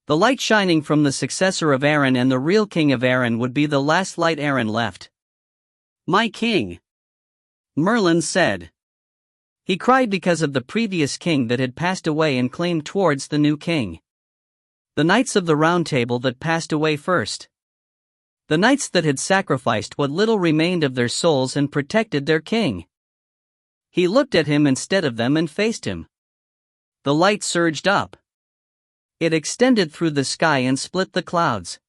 The light shining from the successor of Aaron and the real king of Aaron would be the last light Aaron left. My king, Merlin said. He cried because of the previous king that had passed away and claimed towards the new king. The knights of the Round Table that passed away first. The knights that had sacrificed what little remained of their souls and protected their king. He looked at him instead of them and faced him. The light surged up. It extended through the sky and split the clouds.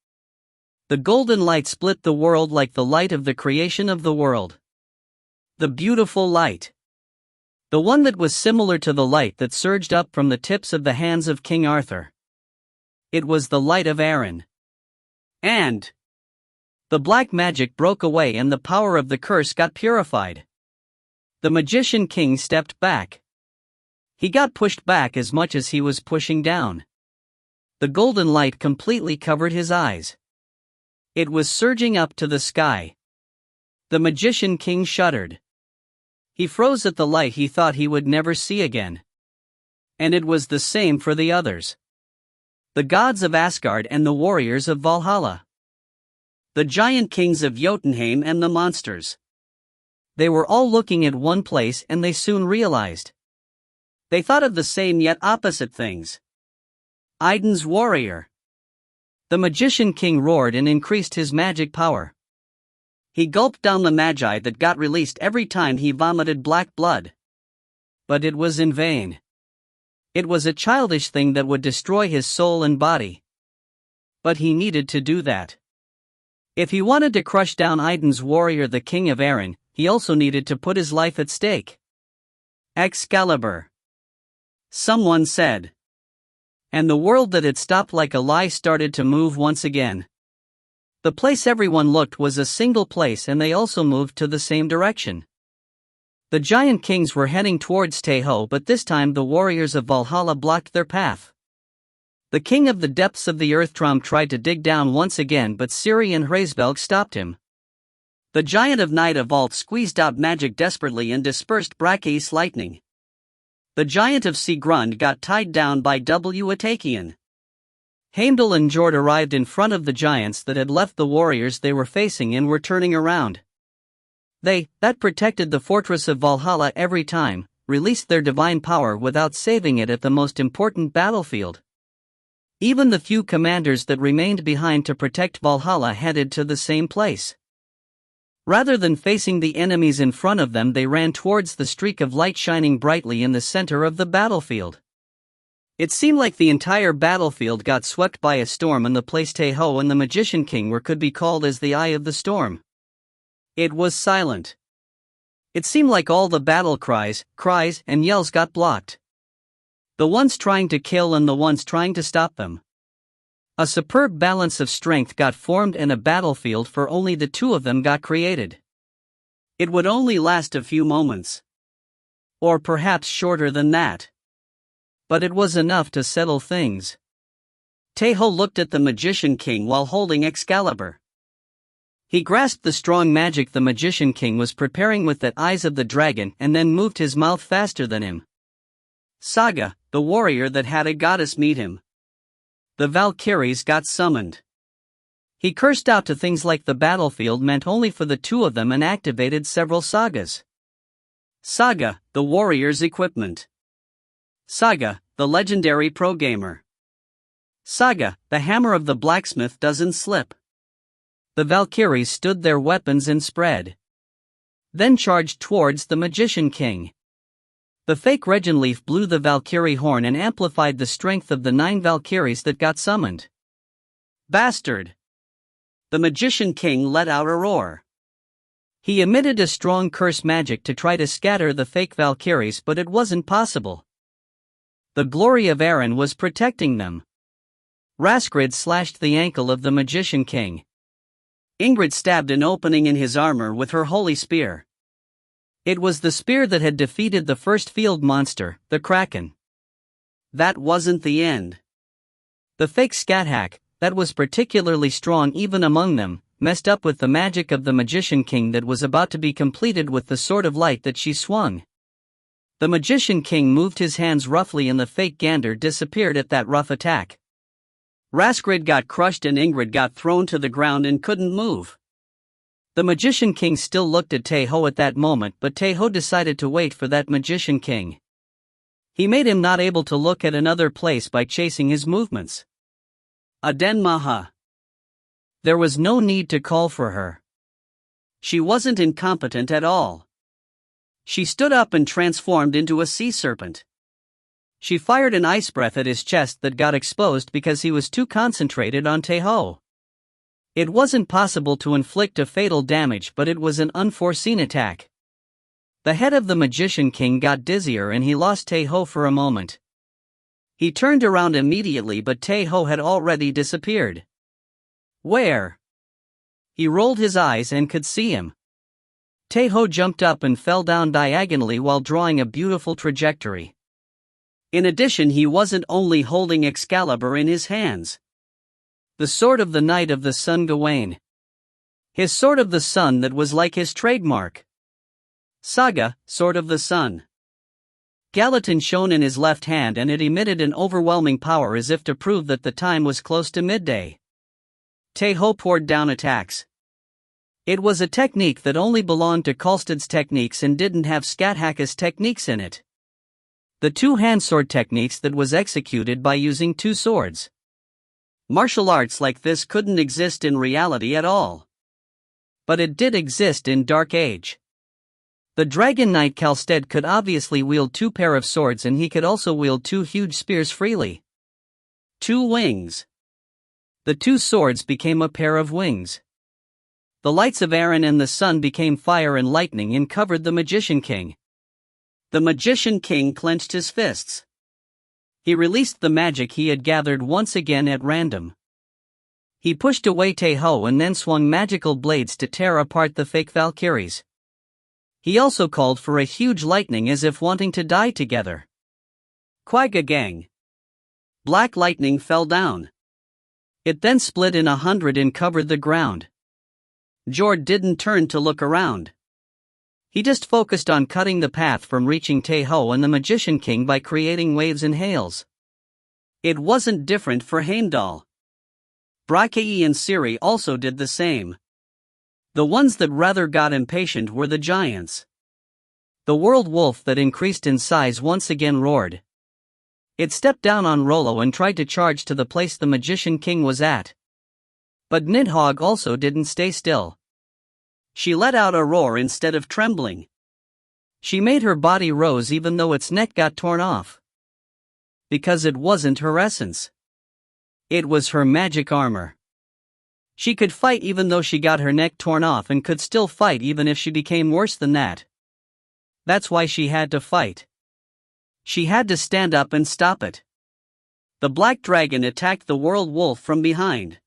The golden light split the world like the light of the creation of the world. The beautiful light. The one that was similar to the light that surged up from the tips of the hands of King Arthur. It was the light of Aaron. And the black magic broke away and the power of the curse got purified. The magician king stepped back. He got pushed back as much as he was pushing down. The golden light completely covered his eyes. It was surging up to the sky. The magician king shuddered. He froze at the light he thought he would never see again. And it was the same for the others. The gods of Asgard and the warriors of Valhalla. The giant kings of Jotunheim and the monsters. They were all looking at one place and they soon realized. They thought of the same yet opposite things. Idun's warrior. The magician king roared and increased his magic power. He gulped down the magi that got released every time he vomited black blood. But it was in vain. It was a childish thing that would destroy his soul and body. But he needed to do that. If he wanted to crush down Idun's warrior, the king of Aaron, he also needed to put his life at stake. Excalibur. Someone said. And the world that had stopped like a lie started to move once again. The place everyone looked was a single place and they also moved to the same direction. The giant kings were heading towards Tae Ho, but this time the warriors of Valhalla blocked their path. The king of the depths of the earth Trom tried to dig down once again, but Ciri and Hraesvelg stopped him. The giant of Night of Alt squeezed out magic desperately and dispersed Brachi's lightning. The giant of Sigrund got tied down by Atakian. Heimdall and Jord arrived in front of the giants that had left the warriors they were facing and were turning around. They, that protected the fortress of Valhalla every time, released their divine power without saving it at the most important battlefield. Even the few commanders that remained behind to protect Valhalla headed to the same place. Rather than facing the enemies in front of them, they ran towards the streak of light shining brightly in the center of the battlefield. It seemed like the entire battlefield got swept by a storm, and the place Tae Ho and the Magician King were could be called as the eye of the storm. It was silent. It seemed like all the battle cries, and yells got blocked. The ones trying to kill and the ones trying to stop them. A superb balance of strength got formed and a battlefield for only the two of them got created. It would only last a few moments. Or perhaps shorter than that. But it was enough to settle things. Tae Ho looked at the Magician King while holding Excalibur. He grasped the strong magic the Magician King was preparing with the eyes of the dragon and then moved his mouth faster than him. Saga, the warrior that had a goddess meet him. The Valkyries got summoned. He cursed out to things like the battlefield meant only for the two of them and activated several sagas. Saga, the warrior's equipment. Saga, the legendary pro-gamer. Saga, the hammer of the blacksmith doesn't slip. The Valkyries stood their weapons and spread. Then charged towards the Magician King. The fake Regenleaf blew the Valkyrie horn and amplified the strength of the 9 Valkyries that got summoned. Bastard! The magician king let out a roar. He emitted a strong curse magic to try to scatter the fake Valkyries, but it wasn't possible. The glory of Aaron was protecting them. Raskrid slashed the ankle of the magician king. Ingrid stabbed an opening in his armor with her holy spear. It was the spear that had defeated the first field monster, the Kraken. That wasn't the end. The fake Scathach, that was particularly strong even among them, messed up with the magic of the magician king that was about to be completed with the sword of light that she swung. The magician king moved his hands roughly and the fake Gander disappeared at that rough attack. Raskrid got crushed and Ingrid got thrown to the ground and couldn't move. The magician king still looked at Tae Ho at that moment, but Tae Ho decided to wait for that magician king. He made him not able to look at another place by chasing his movements. Aden Maha. There was no need to call for her. She wasn't incompetent at all. She stood up and transformed into a sea serpent. She fired an ice breath at his chest that got exposed because he was too concentrated on Tae Ho. It wasn't possible to inflict a fatal damage, but it was an unforeseen attack. The head of the magician king got dizzier and he lost Tae Ho for a moment. He turned around immediately, but Tae Ho had already disappeared. Where? He rolled his eyes and could see him. Tae Ho jumped up and fell down diagonally while drawing a beautiful trajectory. In addition, he wasn't only holding Excalibur in his hands. The sword of the Knight of the Sun Gawain. His sword of the sun that was like his trademark. Saga, Sword of the Sun. Gallatin shone in his left hand and it emitted an overwhelming power as if to prove that the time was close to midday. Tae Ho poured down attacks. It was a technique that only belonged to Kalstad's techniques and didn't have Scathach's techniques in it. The two-hand sword techniques that was executed by using two swords. Martial arts like this couldn't exist in reality at all. But it did exist in Dark Age. The Dragon Knight Kalstad could obviously wield two pair of swords and he could also wield two huge spears freely. Two wings. The two swords became a pair of wings. The lights of Aaron and the sun became fire and lightning and covered the magician king. The magician king clenched his fists. He released the magic he had gathered once again at random. He pushed away Tae Ho and then swung magical blades to tear apart the fake Valkyries. He also called for a huge lightning as if wanting to die together. Quagga gang. Black lightning fell down. It then split in 100 and covered the ground. Jord didn't turn to look around. He just focused on cutting the path from reaching Tae Ho and the magician king by creating waves and hails. It wasn't different for Heimdall. Brachii and Ciri also did the same. The ones that rather got impatient were the giants. The world wolf that increased in size once again roared. It stepped down on Rollo and tried to charge to the place the magician king was at. But Nidhogg also didn't stay still. She let out a roar instead of trembling. She made her body rose even though its neck got torn off. Because it wasn't her essence. It was her magic armor. She could fight even though she got her neck torn off and could still fight even if she became worse than that. That's why she had to fight. She had to stand up and stop it. The black dragon attacked the world wolf from behind.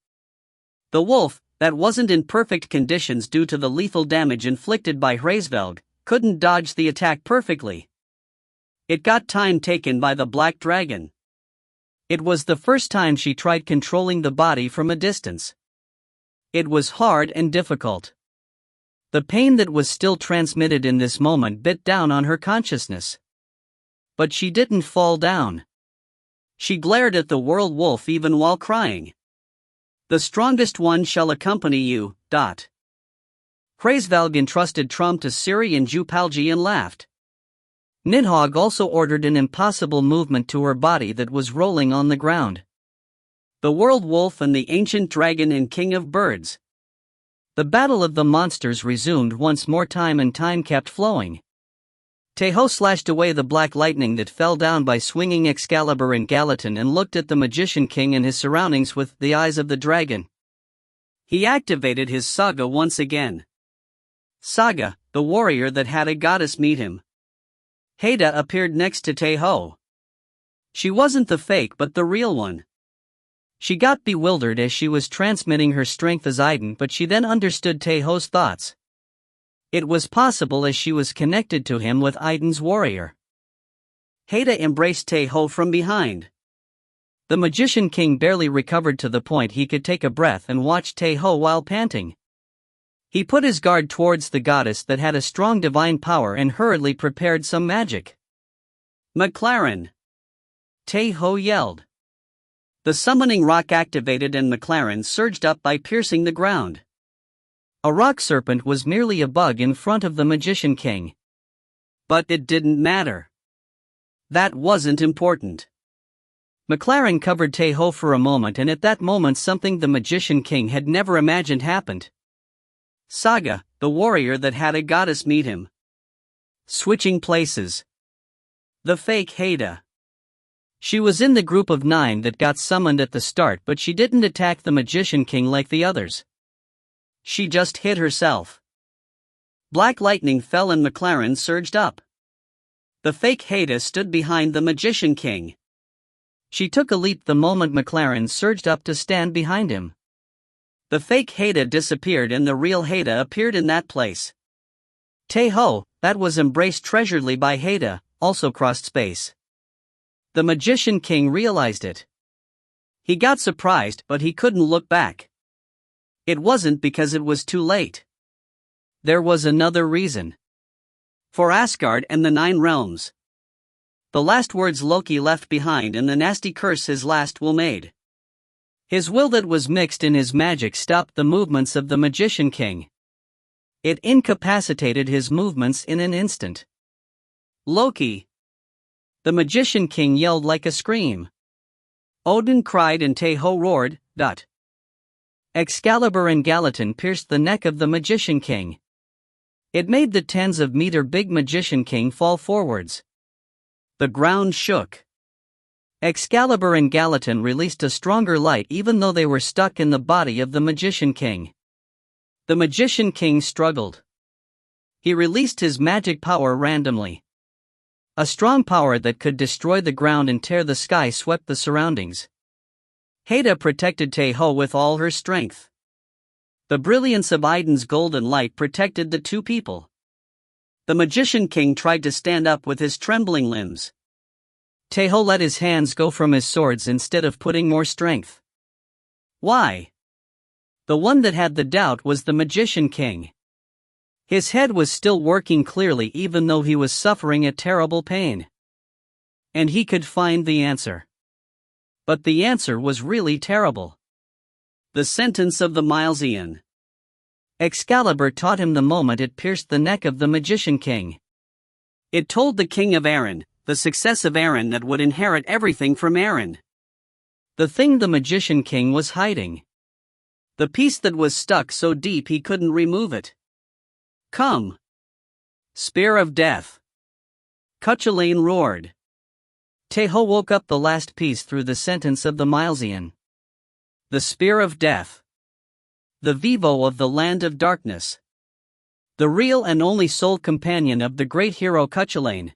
The wolf, that wasn't in perfect conditions due to the lethal damage inflicted by Hraesvelg, couldn't dodge the attack perfectly. It got time taken by the black dragon. It was the first time she tried controlling the body from a distance. It was hard and difficult. The pain that was still transmitted in this moment bit down on her consciousness. But she didn't fall down. She glared at the world wolf even while crying. The strongest one shall accompany you. Hraesvelg entrusted Trum to Ciri and Jupalgi and laughed. Nidhogg also ordered an impossible movement to her body that was rolling on the ground. The world wolf and the ancient dragon and king of birds. The battle of the monsters resumed once more, time and time kept flowing. Tae Ho slashed away the black lightning that fell down by swinging Excalibur and Gallatin and looked at the magician king and his surroundings with the eyes of the dragon. He activated his saga once again. Saga, the warrior that had a goddess meet him. Haida appeared next to Tae Ho. She wasn't the fake but the real one. She got bewildered as she was transmitting her strength as Aiden, but she then understood Tae Ho's thoughts. It was possible as she was connected to him with Aiden's warrior. Haida embraced Tae Ho from behind. The Magician King barely recovered to the point he could take a breath and watched Tae Ho while panting. He put his guard towards the goddess that had a strong divine power and hurriedly prepared some magic. McLaren! Tae Ho yelled. The summoning rock activated and McLaren surged up by piercing the ground. A rock serpent was merely a bug in front of the Magician King. But it didn't matter. That wasn't important. McLaren covered Tae Ho for a moment, and at that moment something the Magician King had never imagined happened. Saga, the warrior that had a goddess meet him. Switching places. The fake Haida. She was in the group of 9 that got summoned at the start, but she didn't attack the Magician King like the others. She just hid herself. Black lightning fell and McLaren surged up. The fake Haida stood behind the Magician King. She took a leap the moment McLaren surged up to stand behind him. The fake Haida disappeared and the real Haida appeared in that place. Tae Ho, that was embraced treasuredly by Haida, also crossed space. The Magician King realized it. He got surprised, but he couldn't look back. It wasn't because it was too late. There was another reason. For Asgard and the 9 realms. The last words Loki left behind and the nasty curse his last will made. His will that was mixed in his magic stopped the movements of the Magician King. It incapacitated his movements in an instant. Loki! The Magician King yelled like a scream. Odin cried and Tae Ho roared, "Dot!" Excalibur and Gallatin pierced the neck of the Magician King. It made the tens of meter big Magician King fall forwards. The ground shook. Excalibur and Gallatin released a stronger light even though they were stuck in the body of the Magician King. The Magician King struggled. He released his magic power randomly. A strong power that could destroy the ground and tear the sky swept the surroundings. Haida protected Tae Ho with all her strength. The brilliance of Aiden's golden light protected the 2 people. The Magician King tried to stand up with his trembling limbs. Tae Ho let his hands go from his swords instead of putting more strength. Why? The one that had the doubt was the Magician King. His head was still working clearly even though he was suffering a terrible pain. And he could find the answer. But the answer was really terrible. The sentence of the Milesian. Excalibur taught him the moment it pierced the neck of the Magician King. It told the king of Eren, the success of Eren that would inherit everything from Eren. The thing the Magician King was hiding. The piece that was stuck so deep he couldn't remove it. Come! Spear of Death! Cuchulainn roared. Tae Ho woke up the last piece through the sentence of the Milesian. The Spear of Death. The Vivo of the Land of Darkness. The real and only sole companion of the great hero Cuchulainn.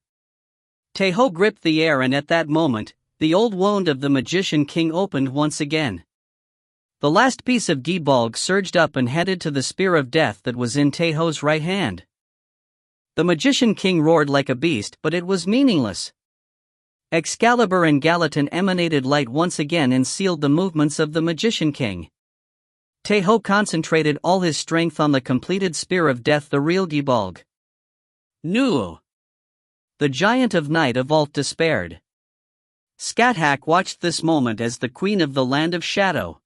Tae Ho gripped the air and at that moment, the old wound of the Magician King opened once again. The last piece of Gibolg surged up and headed to the Spear of Death that was in Tae Ho's right hand. The Magician King roared like a beast, but it was meaningless. Excalibur and Gallatin emanated light once again and sealed the movements of the Magician King. Tae Ho concentrated all his strength on the completed Spear of Death, the real Gibolg. Nu! The Giant of Night of Alt despaired. Skathak watched this moment as the Queen of the Land of Shadow.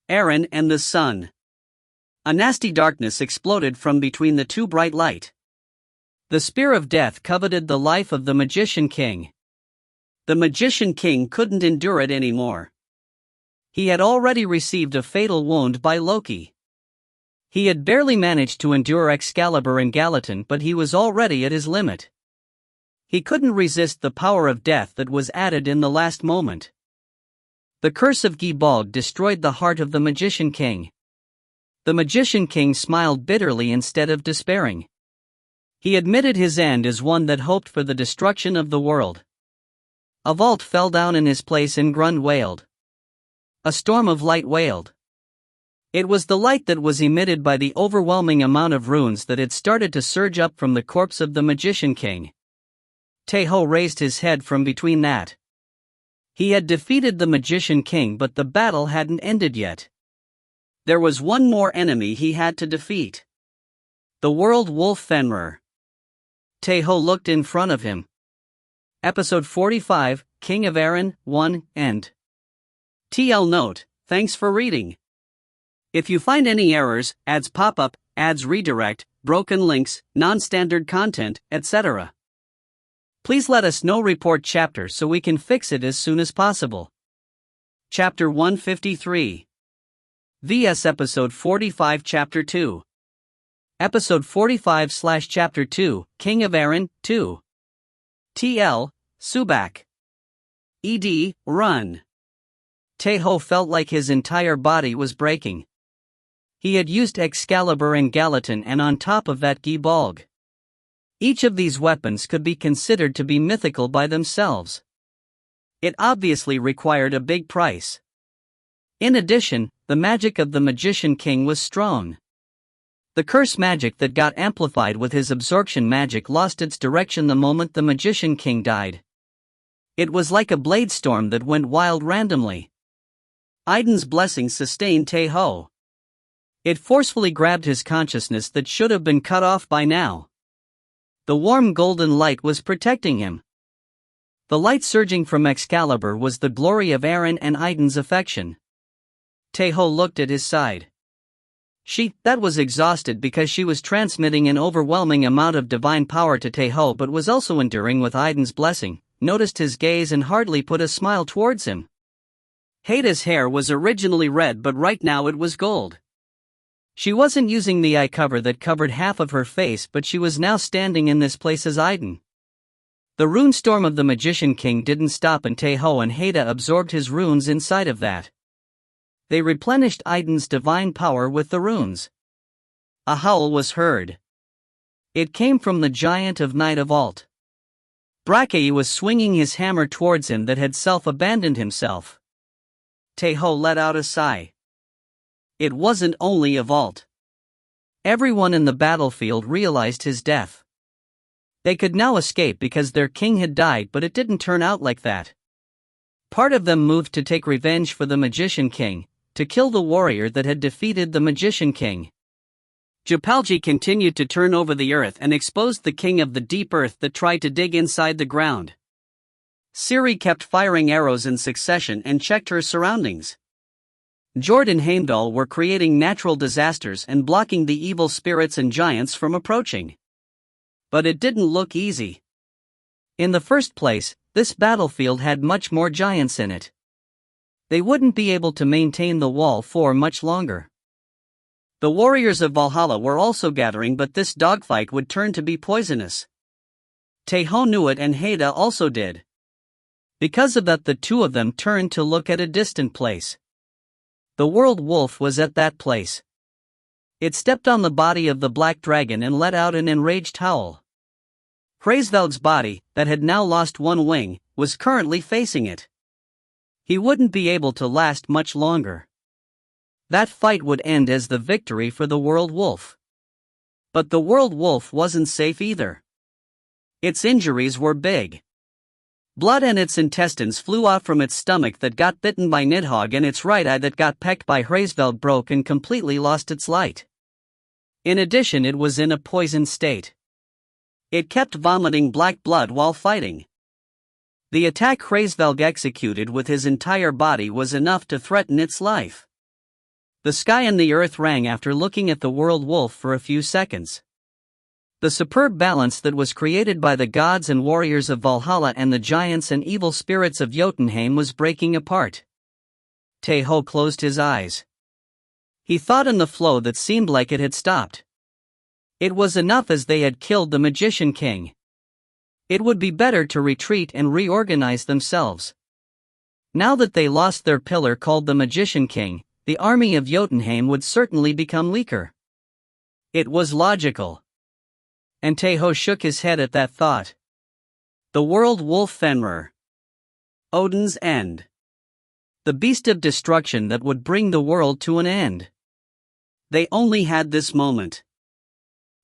Eren and the Sun. A nasty darkness exploded from between the 2 bright light. The Spear of Death coveted the life of the Magician King. The Magician King couldn't endure it anymore. He had already received a fatal wound by Loki. He had barely managed to endure Excalibur and Gallatin, but he was already at his limit. He couldn't resist the power of death that was added in the last moment. The curse of Gibolg destroyed the heart of the Magician King. The Magician King smiled bitterly instead of despairing. He admitted his end as one that hoped for the destruction of the world. A vault fell down in his place and Grund wailed. A storm of light wailed. It was the light that was emitted by the overwhelming amount of runes that had started to surge up from the corpse of the Magician King. Tae Ho raised his head from between that. He had defeated the Magician King, but the battle hadn't ended yet. There was one more enemy he had to defeat. The world wolf Fenrir. Tae Ho looked in front of him. Episode 45, King of Eren, 1, End. TL note, thanks for reading. If you find any errors, ads pop up, ads redirect, broken links, non-standard content, etc., please let us know. Report chapter so we can fix it as soon as possible. Chapter 153. vs Episode 45 Chapter 2. Episode 45/Chapter 2, King of Eren, 2. TL, Subak. ED, Run. Tae Ho felt like his entire body was breaking. He had used Excalibur and Gallatin, and on top of that Gibalg. Each of these weapons could be considered to be mythical by themselves. It obviously required a big price. In addition, the magic of the Magician King was strong. The curse magic that got amplified with his absorption magic lost its direction the moment the Magician King died. It was like a blade storm that went wild randomly. Aiden's blessing sustained Tae Ho. It forcefully grabbed his consciousness that should have been cut off by now. The warm golden light was protecting him. The light surging from Excalibur was the glory of Eren and Aiden's affection. Tae Ho looked at his side. That was exhausted because she was transmitting an overwhelming amount of divine power to Tae Ho, but was also enduring with Aiden's blessing, noticed his gaze and hardly put a smile towards him. Heida's hair was originally red, but right now it was gold. She wasn't using the eye cover that covered half of her face, but she was now standing in this place as Aiden. The rune storm of the Magician King didn't stop, and Tae Ho and Heida absorbed his runes inside of that. They replenished Aiden's divine power with the runes. A howl was heard. It came from the giant of Night of Alt. Brackey was swinging his hammer towards him that had self-abandoned himself. Tae Ho let out a sigh. It wasn't only a vault. Everyone in the battlefield realized his death. They could now escape because their king had died, but it didn't turn out like that. Part of them moved to take revenge for the Magician King, to kill the warrior that had defeated the Magician King. Japalji continued to turn over the earth and exposed the king of the deep earth that tried to dig inside the ground. Siri kept firing arrows in succession and checked her surroundings. Jord and Heimdall were creating natural disasters and blocking the evil spirits and giants from approaching. But it didn't look easy. In the first place, this battlefield had much more giants in it. They wouldn't be able to maintain the wall for much longer. The warriors of Valhalla were also gathering, but this dogfight would turn to be poisonous. Tae Ho knew it, and Heida also did. Because of that, the two of them turned to look at a distant place. The world wolf was at that place. It stepped on the body of the black dragon and let out an enraged howl. Hraesveld's body, that had now lost one wing, was currently facing it. He wouldn't be able to last much longer. That fight would end as the victory for the world wolf. But the world wolf wasn't safe either. Its injuries were big. Blood and its intestines flew out from its stomach that got bitten by Nidhogg, and its right eye that got pecked by Hraesveld broke and completely lost its light. In addition, it was in a poisoned state. It kept vomiting black blood while fighting. The attack Hraesveld executed with his entire body was enough to threaten its life. The sky and the earth rang after looking at the world wolf for a few seconds. The superb balance that was created by the gods and warriors of Valhalla and the giants and evil spirits of Jotunheim was breaking apart. Tae Ho closed his eyes. He thought in the flow that seemed like it had stopped. It was enough, as they had killed the Magician King. It would be better to retreat and reorganize themselves. Now that they lost their pillar called the Magician King, the army of Jotunheim would certainly become weaker. It was logical. And Tae Ho shook his head at that thought. The world wolf Fenrir. Odin's end. The beast of destruction that would bring the world to an end. They only had this moment.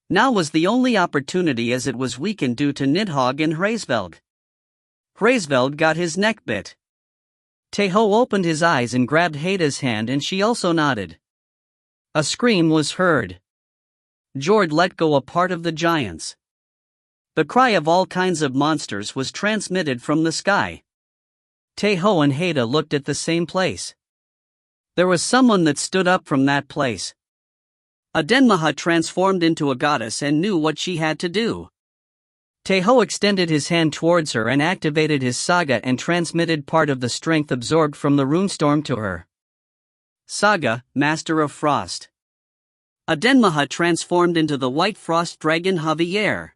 Now was the only opportunity, as it was weakened due to Nidhogg and Hraesvelg. Hraesvelg got his neck bit. Tae Ho opened his eyes and grabbed Hada's hand, and she also nodded. A scream was heard. Jord let go a part of the giants. The cry of all kinds of monsters was transmitted from the sky. Tae Ho and Hada looked at the same place. There was someone that stood up from that place. Adenmaha transformed into a goddess and knew what she had to do. Tae Ho extended his hand towards her and activated his saga and transmitted part of the strength absorbed from the runestorm to her. Saga, Master of Frost. Adenmaha transformed into the white frost dragon Javier.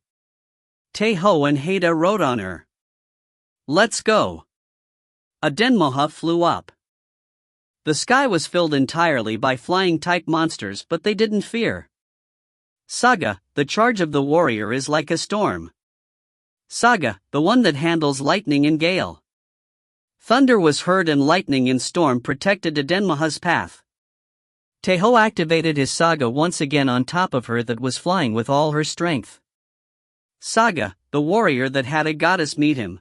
Tae Ho and Hada rode on her. Let's go. Adenmaha flew up. The sky was filled entirely by flying-type monsters, but they didn't fear. Saga, the charge of the warrior is like a storm. Saga, the one that handles lightning and gale. Thunder was heard and lightning and storm protected Adenmaha's path. Tae Ho activated his saga once again on top of her that was flying with all her strength. Saga, the warrior that had a goddess meet him.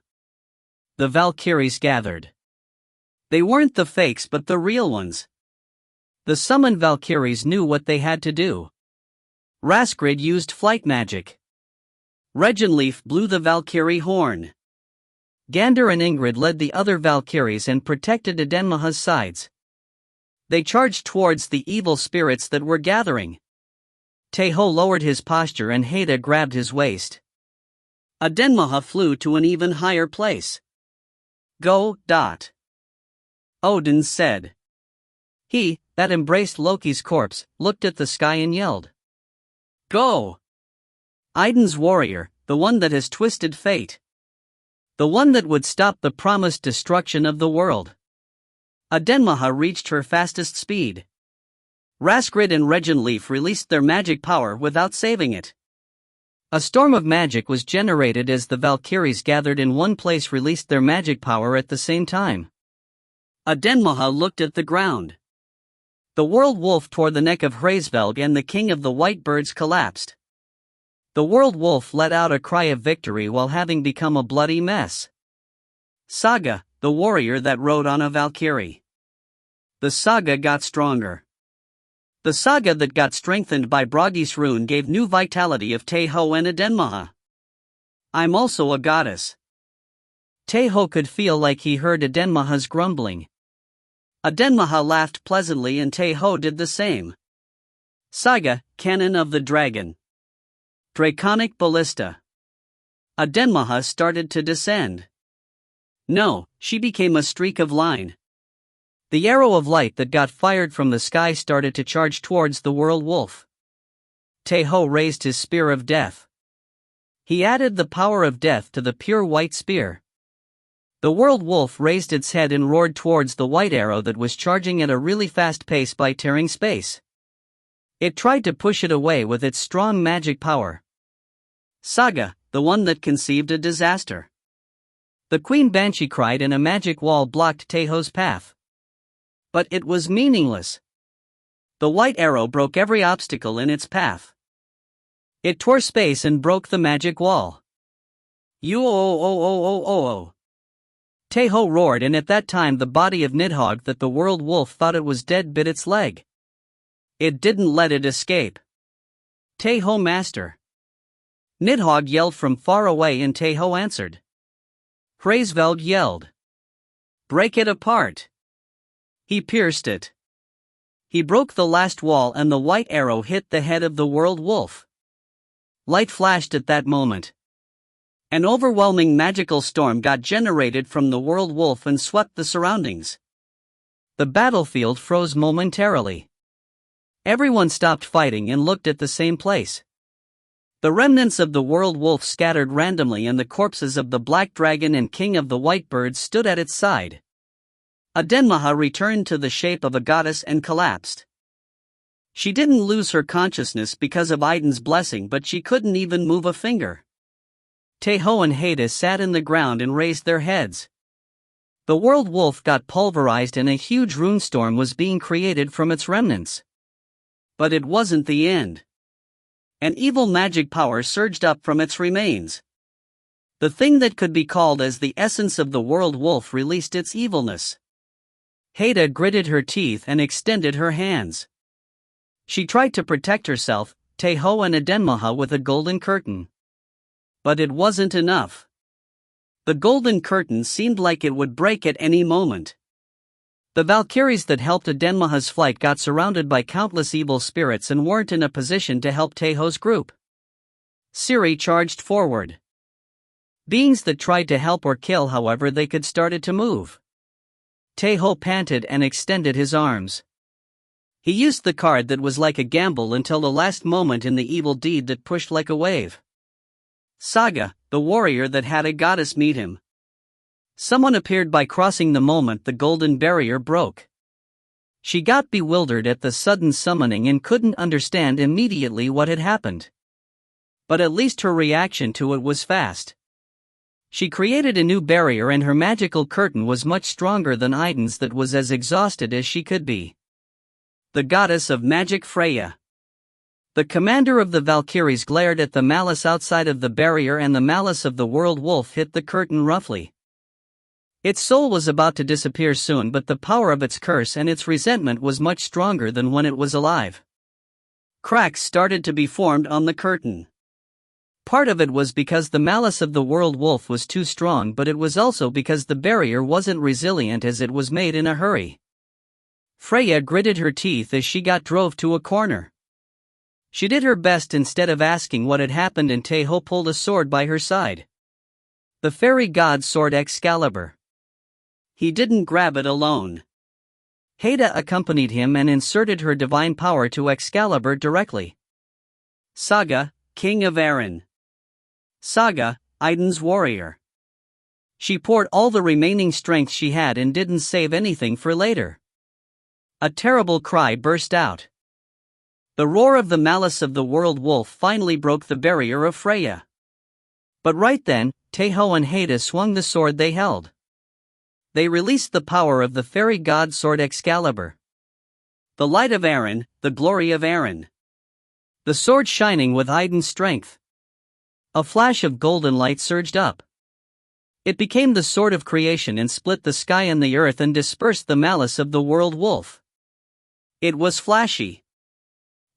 The Valkyries gathered. They weren't the fakes but the real ones. The summoned Valkyries knew what they had to do. Raskrid used flight magic. Reginleif blew the Valkyrie horn. Gander and Ingrid led the other Valkyries and protected Adenmaha's sides. They charged towards the evil spirits that were gathering. Tae Ho lowered his posture and Hada grabbed his waist. Adenmaha flew to an even higher place. Go, Dot. Odin said. He, that embraced Loki's corpse, looked at the sky and yelled. Go! Idun's warrior, the one that has twisted fate. The one that would stop the promised destruction of the world. Adenmaha reached her fastest speed. Raskrid and Reginleif released their magic power without saving it. A storm of magic was generated as the Valkyries gathered in one place released their magic power at the same time. Adenmaha looked at the ground. The world wolf tore the neck of Hraesvelg and the king of the white birds collapsed. The world wolf let out a cry of victory while having become a bloody mess. Saga, the warrior that rode on a Valkyrie. The saga got stronger. The saga that got strengthened by Bragi's rune gave new vitality of Tae Ho and Adenmaha. I'm also a goddess. Tae Ho could feel like he heard Adenmaha's grumbling. Adenmaha laughed pleasantly and Tae Ho did the same. Saga, Cannon of the Dragon. Draconic Ballista. Adenmaha started to descend. No, she became a streak of line. The arrow of light that got fired from the sky started to charge towards the world wolf. Tae Ho raised his spear of death. He added the power of death to the pure white spear. The world wolf raised its head and roared towards the white arrow that was charging at a really fast pace by tearing space. It tried to push it away with its strong magic power. Saga, the one that conceived a disaster. The Queen Banshee cried and a magic wall blocked Tae Ho's path. But it was meaningless. The white arrow broke every obstacle in its path. It tore space and broke the magic wall. You-oh-oh-oh-oh-oh-oh. Tae Ho roared, and at that time the body of Nidhogg that the world wolf thought it was dead bit its leg. It didn't let it escape. Tae Ho master. Nidhogg yelled from far away and Tae Ho answered. Hraesvelg yelled. Break it apart. He pierced it. He broke the last wall and the white arrow hit the head of the world wolf. Light flashed at that moment. An overwhelming magical storm got generated from the world wolf and swept the surroundings. The battlefield froze momentarily. Everyone stopped fighting and looked at the same place. The remnants of the world wolf scattered randomly and the corpses of the black dragon and king of the white birds stood at its side. Adenmaha returned to the shape of a goddess and collapsed. She didn't lose her consciousness because of Idun's blessing, but she couldn't even move a finger. Tae Ho and Heda sat in the ground and raised their heads. The world wolf got pulverized and a huge runestorm was being created from its remnants. But it wasn't the end. An evil magic power surged up from its remains. The thing that could be called as the essence of the world wolf released its evilness. Heda gritted her teeth and extended her hands. She tried to protect herself, Tae Ho and Adenmaha, with a golden curtain. But it wasn't enough. The golden curtain seemed like it would break at any moment. The Valkyries that helped Adenmaha's flight got surrounded by countless evil spirits and weren't in a position to help Tae Ho's group. Ciri charged forward. Beings that tried to help or kill, however, they could started to move. Tae Ho panted and extended his arms. He used the card that was like a gamble until the last moment in the evil deed that pushed like a wave. Saga, the warrior that had a goddess meet him. Someone appeared by crossing the moment the golden barrier broke. She got bewildered at the sudden summoning and couldn't understand immediately what had happened. But at least her reaction to it was fast. She created a new barrier and her magical curtain was much stronger than Idun's that was as exhausted as she could be. The goddess of magic Freya. The commander of the Valkyries glared at the malice outside of the barrier, and the malice of the world wolf hit the curtain roughly. Its soul was about to disappear soon, but the power of its curse and its resentment was much stronger than when it was alive. Cracks started to be formed on the curtain. Part of it was because the malice of the world wolf was too strong, but it was also because the barrier wasn't resilient as it was made in a hurry. Freya gritted her teeth as she got drove to a corner. She did her best instead of asking what had happened, and Tae Ho pulled a sword by her side. The fairy god's sword Excalibur. He didn't grab it alone. Heda accompanied him and inserted her divine power to Excalibur directly. Saga, king of Erin. Saga, Idun's warrior. She poured all the remaining strength she had and didn't save anything for later. A terrible cry burst out. The roar of the malice of the world wolf finally broke the barrier of Freya. But right then, Tae Ho and Heda swung the sword they held. They released the power of the fairy god's sword Excalibur. The light of Erin, the glory of Erin. The sword shining with Idun's strength. A flash of golden light surged up. It became the sword of creation and split the sky and the earth and dispersed the malice of the world wolf. It was flashy.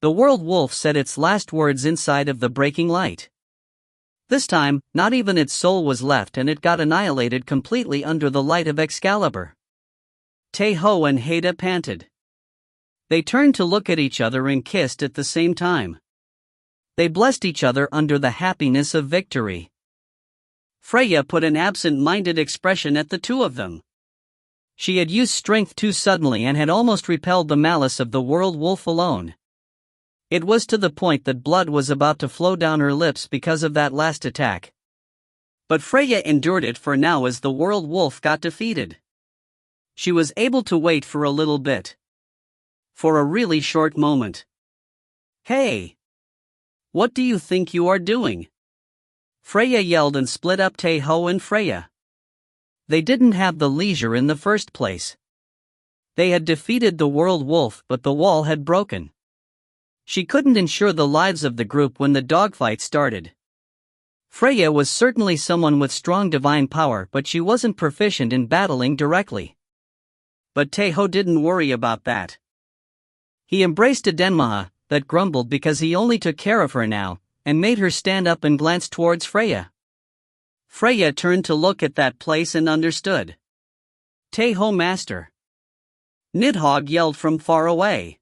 The world wolf said its last words inside of the breaking light. This time, not even its soul was left, and it got annihilated completely under the light of Excalibur. Tae Ho and Heda panted. They turned to look at each other and kissed at the same time. They blessed each other under the happiness of victory. Freya put an absent-minded expression at the two of them. She had used strength too suddenly and had almost repelled the malice of the world wolf alone. It was to the point that blood was about to flow down her lips because of that last attack. But Freya endured it for now as the world wolf got defeated. She was able to wait for a little bit. For a really short moment. Hey! What do you think you are doing? Freya yelled and split up Tae Ho and Freya. They didn't have the leisure in the first place. They had defeated the world wolf, but the wall had broken. She couldn't ensure the lives of the group when the dogfight started. Freya was certainly someone with strong divine power, but she wasn't proficient in battling directly. But Tae Ho didn't worry about that. He embraced Adenmaha, that grumbled because he only took care of her now, and made her stand up and glance towards Freya. Freya turned to look at that place and understood. Tae Ho, master. Nidhogg yelled from far away.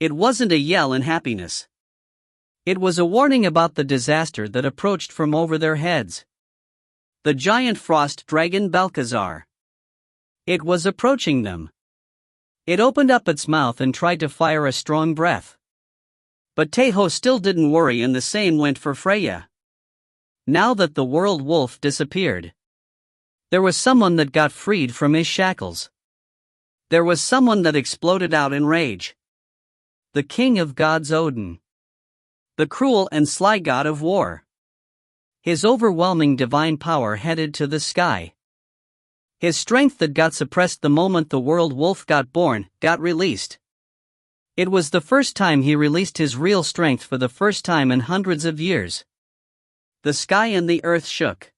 It wasn't a yell in happiness. It was a warning about the disaster that approached from over their heads. The giant frost dragon Balcazar. It was approaching them. It opened up its mouth and tried to fire a strong breath. But Tae Ho still didn't worry, and the same went for Freya. Now that the world wolf disappeared, there was someone that got freed from his shackles. There was someone that exploded out in rage. The king of gods Odin. The cruel and sly god of war. His overwhelming divine power headed to the sky. His strength that got suppressed the moment the world wolf got born, got released. It was the first time he released his real strength for the first time in hundreds of years. The sky and the earth shook.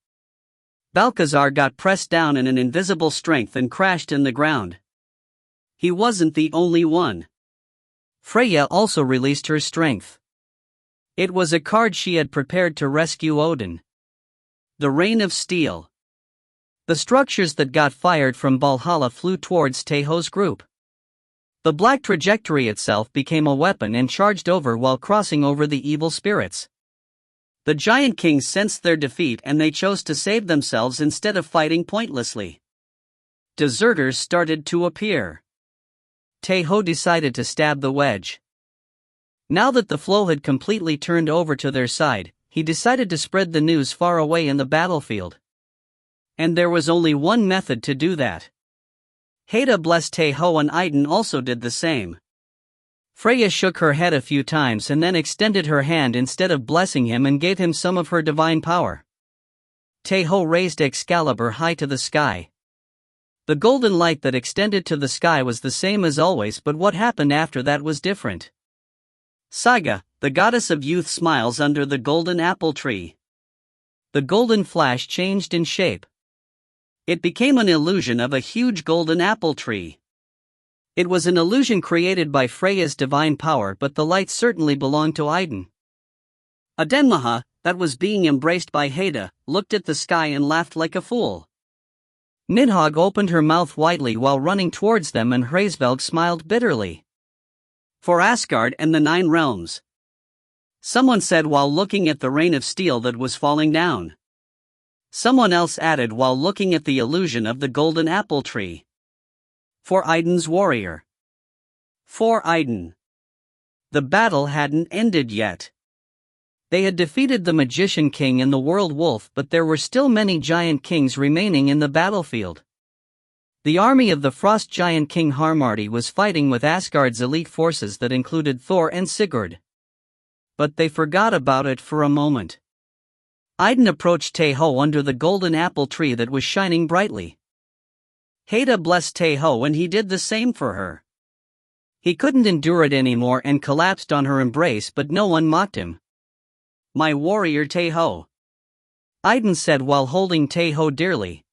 Balcazar got pressed down in an invisible strength and crashed in the ground. He wasn't the only one. Freya also released her strength. It was a card she had prepared to rescue Odin. The Rain of Steel. The structures that got fired from Valhalla flew towards Tae Ho's group. The black trajectory itself became a weapon and charged over while crossing over the evil spirits. The giant kings sensed their defeat and they chose to save themselves instead of fighting pointlessly. Deserters started to appear. Tae Ho decided to stab the wedge. Now that the flow had completely turned over to their side, he decided to spread the news far away in the battlefield. And there was only one method to do that. Heda blessed Tae Ho and Idun also did the same. Freya shook her head a few times and then extended her hand instead of blessing him and gave him some of her divine power. Tae Ho raised Excalibur high to the sky. The golden light that extended to the sky was the same as always, but what happened after that was different. Saga, the goddess of youth, smiles under the golden apple tree. The golden flash changed in shape. It became an illusion of a huge golden apple tree. It was an illusion created by Freya's divine power, but the light certainly belonged to Idun. Adenmaha, that was being embraced by Heda, looked at the sky and laughed like a fool. Nidhogg opened her mouth widely while running towards them, and Hraesvelg smiled bitterly. For Asgard and the 9 realms. Someone said while looking at the rain of steel that was falling down. Someone else added while looking at the illusion of the golden apple tree. For Idun's warrior. For Idun. The battle hadn't ended yet. They had defeated the Magician King and the World Wolf, but there were still many giant kings remaining in the battlefield. The army of the Frost Giant King Harmardi was fighting with Asgard's elite forces that included Thor and Sigurd. But they forgot about it for a moment. Idun approached Tae Ho under the golden apple tree that was shining brightly. Heda blessed Tae Ho and he did the same for her. He couldn't endure it anymore and collapsed on her embrace, but no one mocked him. "My warrior Tae Ho," Idun said while holding Tae Ho dearly.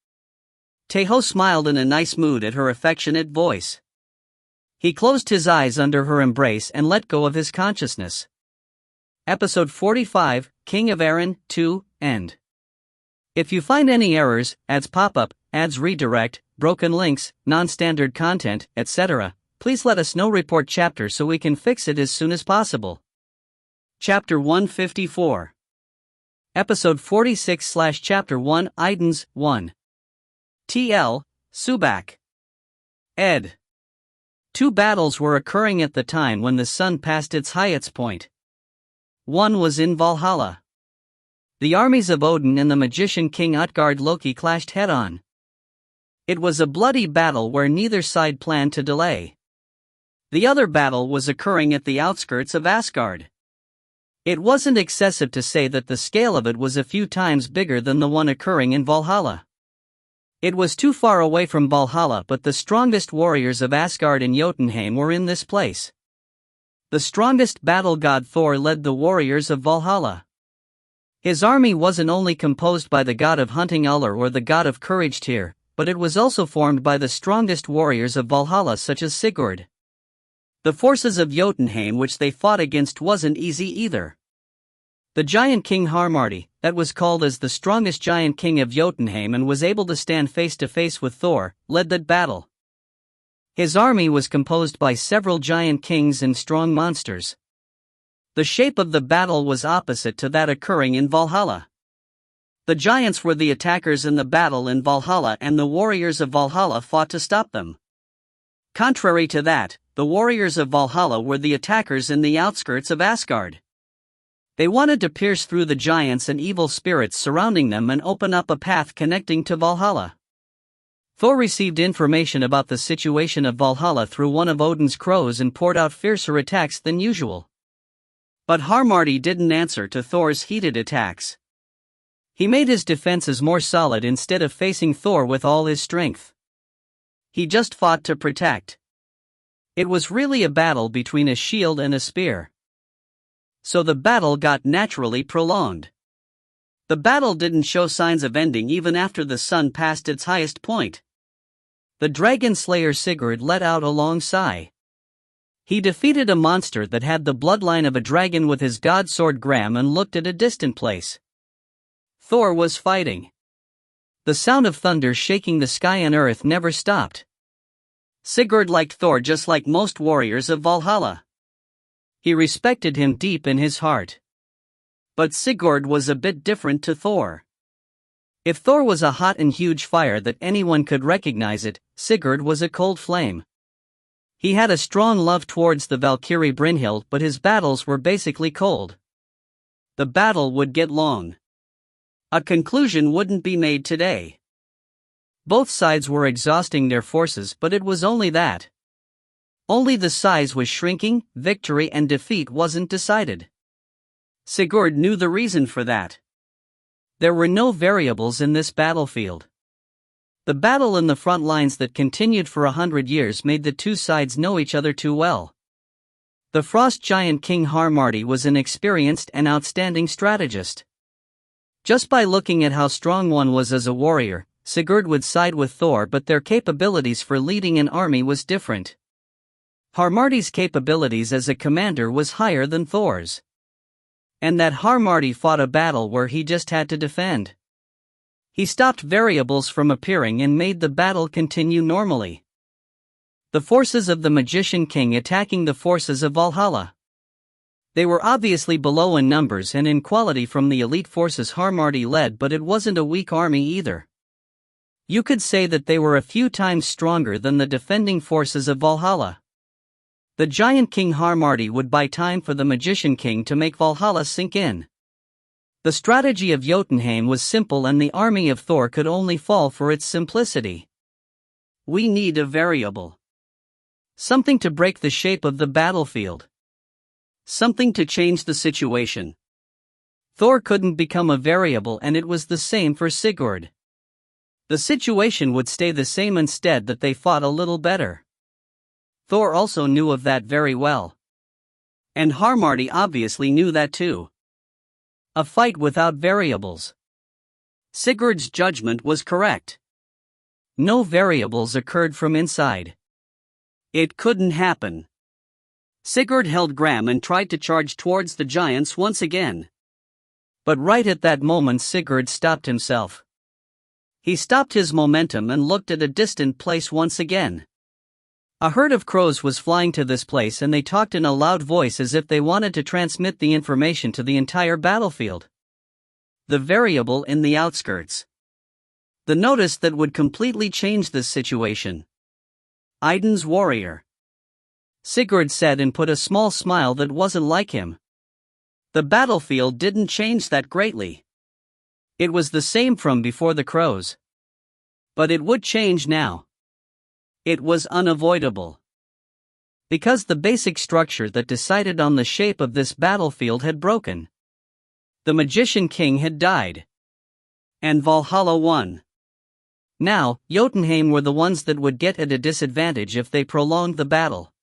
Tae Ho smiled in a nice mood at her affectionate voice. He closed his eyes under her embrace and let go of his consciousness. Episode 45, King of Erin, 2, End. If you find any errors, ads pop up, ads redirect, broken links, non-standard content, etc., please let us know. Report chapter so we can fix it as soon as possible. Chapter 154. Episode 46/Chapter 1, Idun's 1. TL, Subak. Ed. 2 battles were occurring at the time when the sun passed its highest point. One was in Valhalla. The armies of Odin and the magician king Utgard Loki clashed head-on. It was a bloody battle where neither side planned to delay. The other battle was occurring at the outskirts of Asgard. It wasn't excessive to say that the scale of it was a few times bigger than the one occurring in Valhalla. It was too far away from Valhalla, but the strongest warriors of Asgard and Jotunheim were in this place. The strongest battle god Thor led the warriors of Valhalla. His army wasn't only composed by the god of hunting Ullr or the god of courage Tyr, but it was also formed by the strongest warriors of Valhalla such as Sigurd. The forces of Jotunheim which they fought against wasn't easy either. The giant king Harmardi, that was called as the strongest giant king of Jotunheim and was able to stand face to face with Thor, led that battle. His army was composed by several giant kings and strong monsters. The shape of the battle was opposite to that occurring in Valhalla. The giants were the attackers in the battle in Valhalla and the warriors of Valhalla fought to stop them. Contrary to that, the warriors of Valhalla were the attackers in the outskirts of Asgard. They wanted to pierce through the giants and evil spirits surrounding them and open up a path connecting to Valhalla. Thor received information about the situation of Valhalla through one of Odin's crows and poured out fiercer attacks than usual. But Harmardi didn't answer to Thor's heated attacks. He made his defenses more solid instead of facing Thor with all his strength. He just fought to protect. It was really a battle between a shield and a spear. So the battle got naturally prolonged. The battle didn't show signs of ending even after the sun passed its highest point. The dragon slayer Sigurd let out a long sigh. He defeated a monster that had the bloodline of a dragon with his god sword Gram and looked at a distant place. Thor was fighting. The sound of thunder shaking the sky and earth never stopped. Sigurd liked Thor just like most warriors of Valhalla. He respected him deep in his heart. But Sigurd was a bit different to Thor. If Thor was a hot and huge fire that anyone could recognize it, Sigurd was a cold flame. He had a strong love towards the Valkyrie Brynhild, but his battles were basically cold. The battle would get long. A conclusion wouldn't be made today. Both sides were exhausting their forces, but it was only that. Only the size was shrinking, victory and defeat wasn't decided. Sigurd knew the reason for that. There were no variables in this battlefield. The battle in the front lines that continued for 100 years made the two sides know each other too well. The frost giant King Harmardi was an experienced and outstanding strategist. Just by looking at how strong one was as a warrior, Sigurd would side with Thor, but their capabilities for leading an army was different. Harmardi's capabilities as a commander was higher than Thor's. And that Harmardi fought a battle where he just had to defend. He stopped variables from appearing and made the battle continue normally. The forces of the Magician King attacking the forces of Valhalla. They were obviously below in numbers and in quality from the elite forces Harmardi led, but it wasn't a weak army either. You could say that they were a few times stronger than the defending forces of Valhalla. The giant King Harmardi would buy time for the Magician King to make Valhalla sink in. The strategy of Jotunheim was simple and the army of Thor could only fall for its simplicity. We need a variable. Something to break the shape of the battlefield. Something to change the situation. Thor couldn't become a variable, and it was the same for Sigurd. The situation would stay the same instead that they fought a little better. Thor also knew of that very well. And Harmardi obviously knew that too. A fight without variables. Sigurd's judgment was correct. No variables occurred from inside. It couldn't happen. Sigurd held Gram and tried to charge towards the giants once again. But right at that moment Sigurd stopped himself. He stopped his momentum and looked at a distant place once again. A herd of crows was flying to this place and they talked in a loud voice as if they wanted to transmit the information to the entire battlefield. The variable in the outskirts. The notice that would completely change this situation. Idun's warrior. Sigurd said and put a small smile that wasn't like him. The battlefield didn't change that greatly. It was the same from before the crows. But it would change now. It was unavoidable. Because the basic structure that decided on the shape of this battlefield had broken. The Magician King had died. And Valhalla won. Now, Jotunheim were the ones that would get at a disadvantage if they prolonged the battle.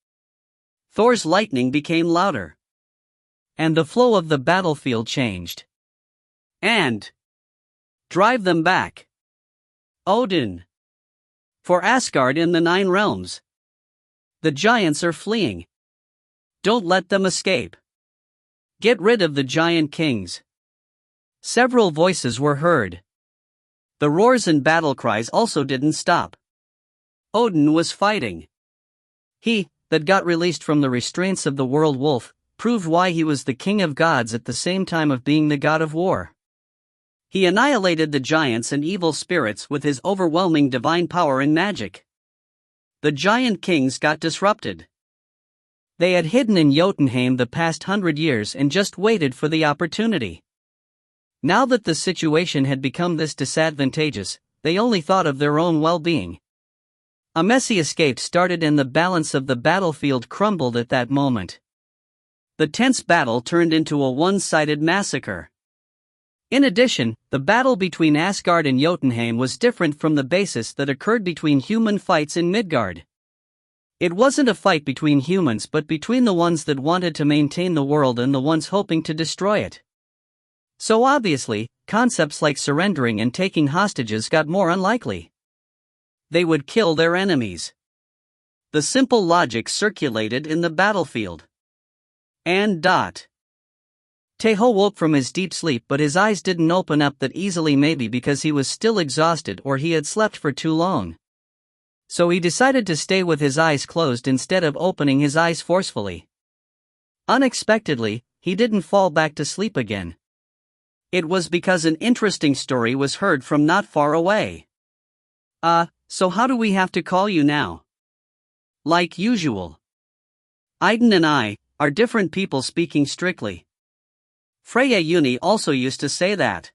Thor's lightning became louder. And the flow of the battlefield changed. And drive them back. Odin. For Asgard in the 9 realms. The giants are fleeing. Don't let them escape. Get rid of the giant kings. Several voices were heard. The roars and battle cries also didn't stop. Odin was fighting. He, that got released from the restraints of the world wolf, proved why he was the king of gods at the same time of being the god of war. He annihilated the giants and evil spirits with his overwhelming divine power and magic. The giant kings got disrupted. They had hidden in Jotunheim the past 100 years and just waited for the opportunity. Now that the situation had become this disadvantageous, they only thought of their own well-being. A messy escape started and the balance of the battlefield crumbled at that moment. The tense battle turned into a one-sided massacre. In addition, the battle between Asgard and Jotunheim was different from the basis that occurred between human fights in Midgard. It wasn't a fight between humans but between the ones that wanted to maintain the world and the ones hoping to destroy it. So obviously, concepts like surrendering and taking hostages got more unlikely. They would kill their enemies. The simple logic circulated in the battlefield. And Tae Ho woke from his deep sleep, but his eyes didn't open up that easily, maybe because he was still exhausted or he had slept for too long. So he decided to stay with his eyes closed instead of opening his eyes forcefully. Unexpectedly, he didn't fall back to sleep again. It was because an interesting story was heard from not far away. So how do we have to call you now? Like usual. Aiden and I are different people speaking strictly. Freya Uni also used to say that.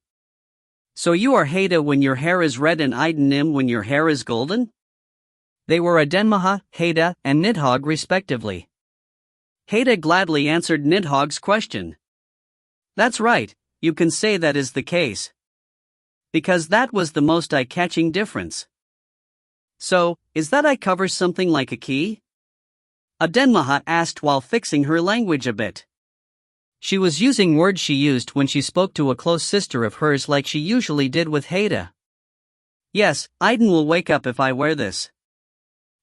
So you are Heda when your hair is red and Aiden when your hair is golden? They were Adenmaha, Heda, and Nidhogg respectively. Heda gladly answered Nidhogg's question. That's right, you can say that is the case. Because that was the most eye-catching difference. So, is that I cover something like a key? Adenmaha asked while fixing her language a bit. She was using words she used when she spoke to a close sister of hers like she usually did with Heda. Yes, Aiden will wake up if I wear this.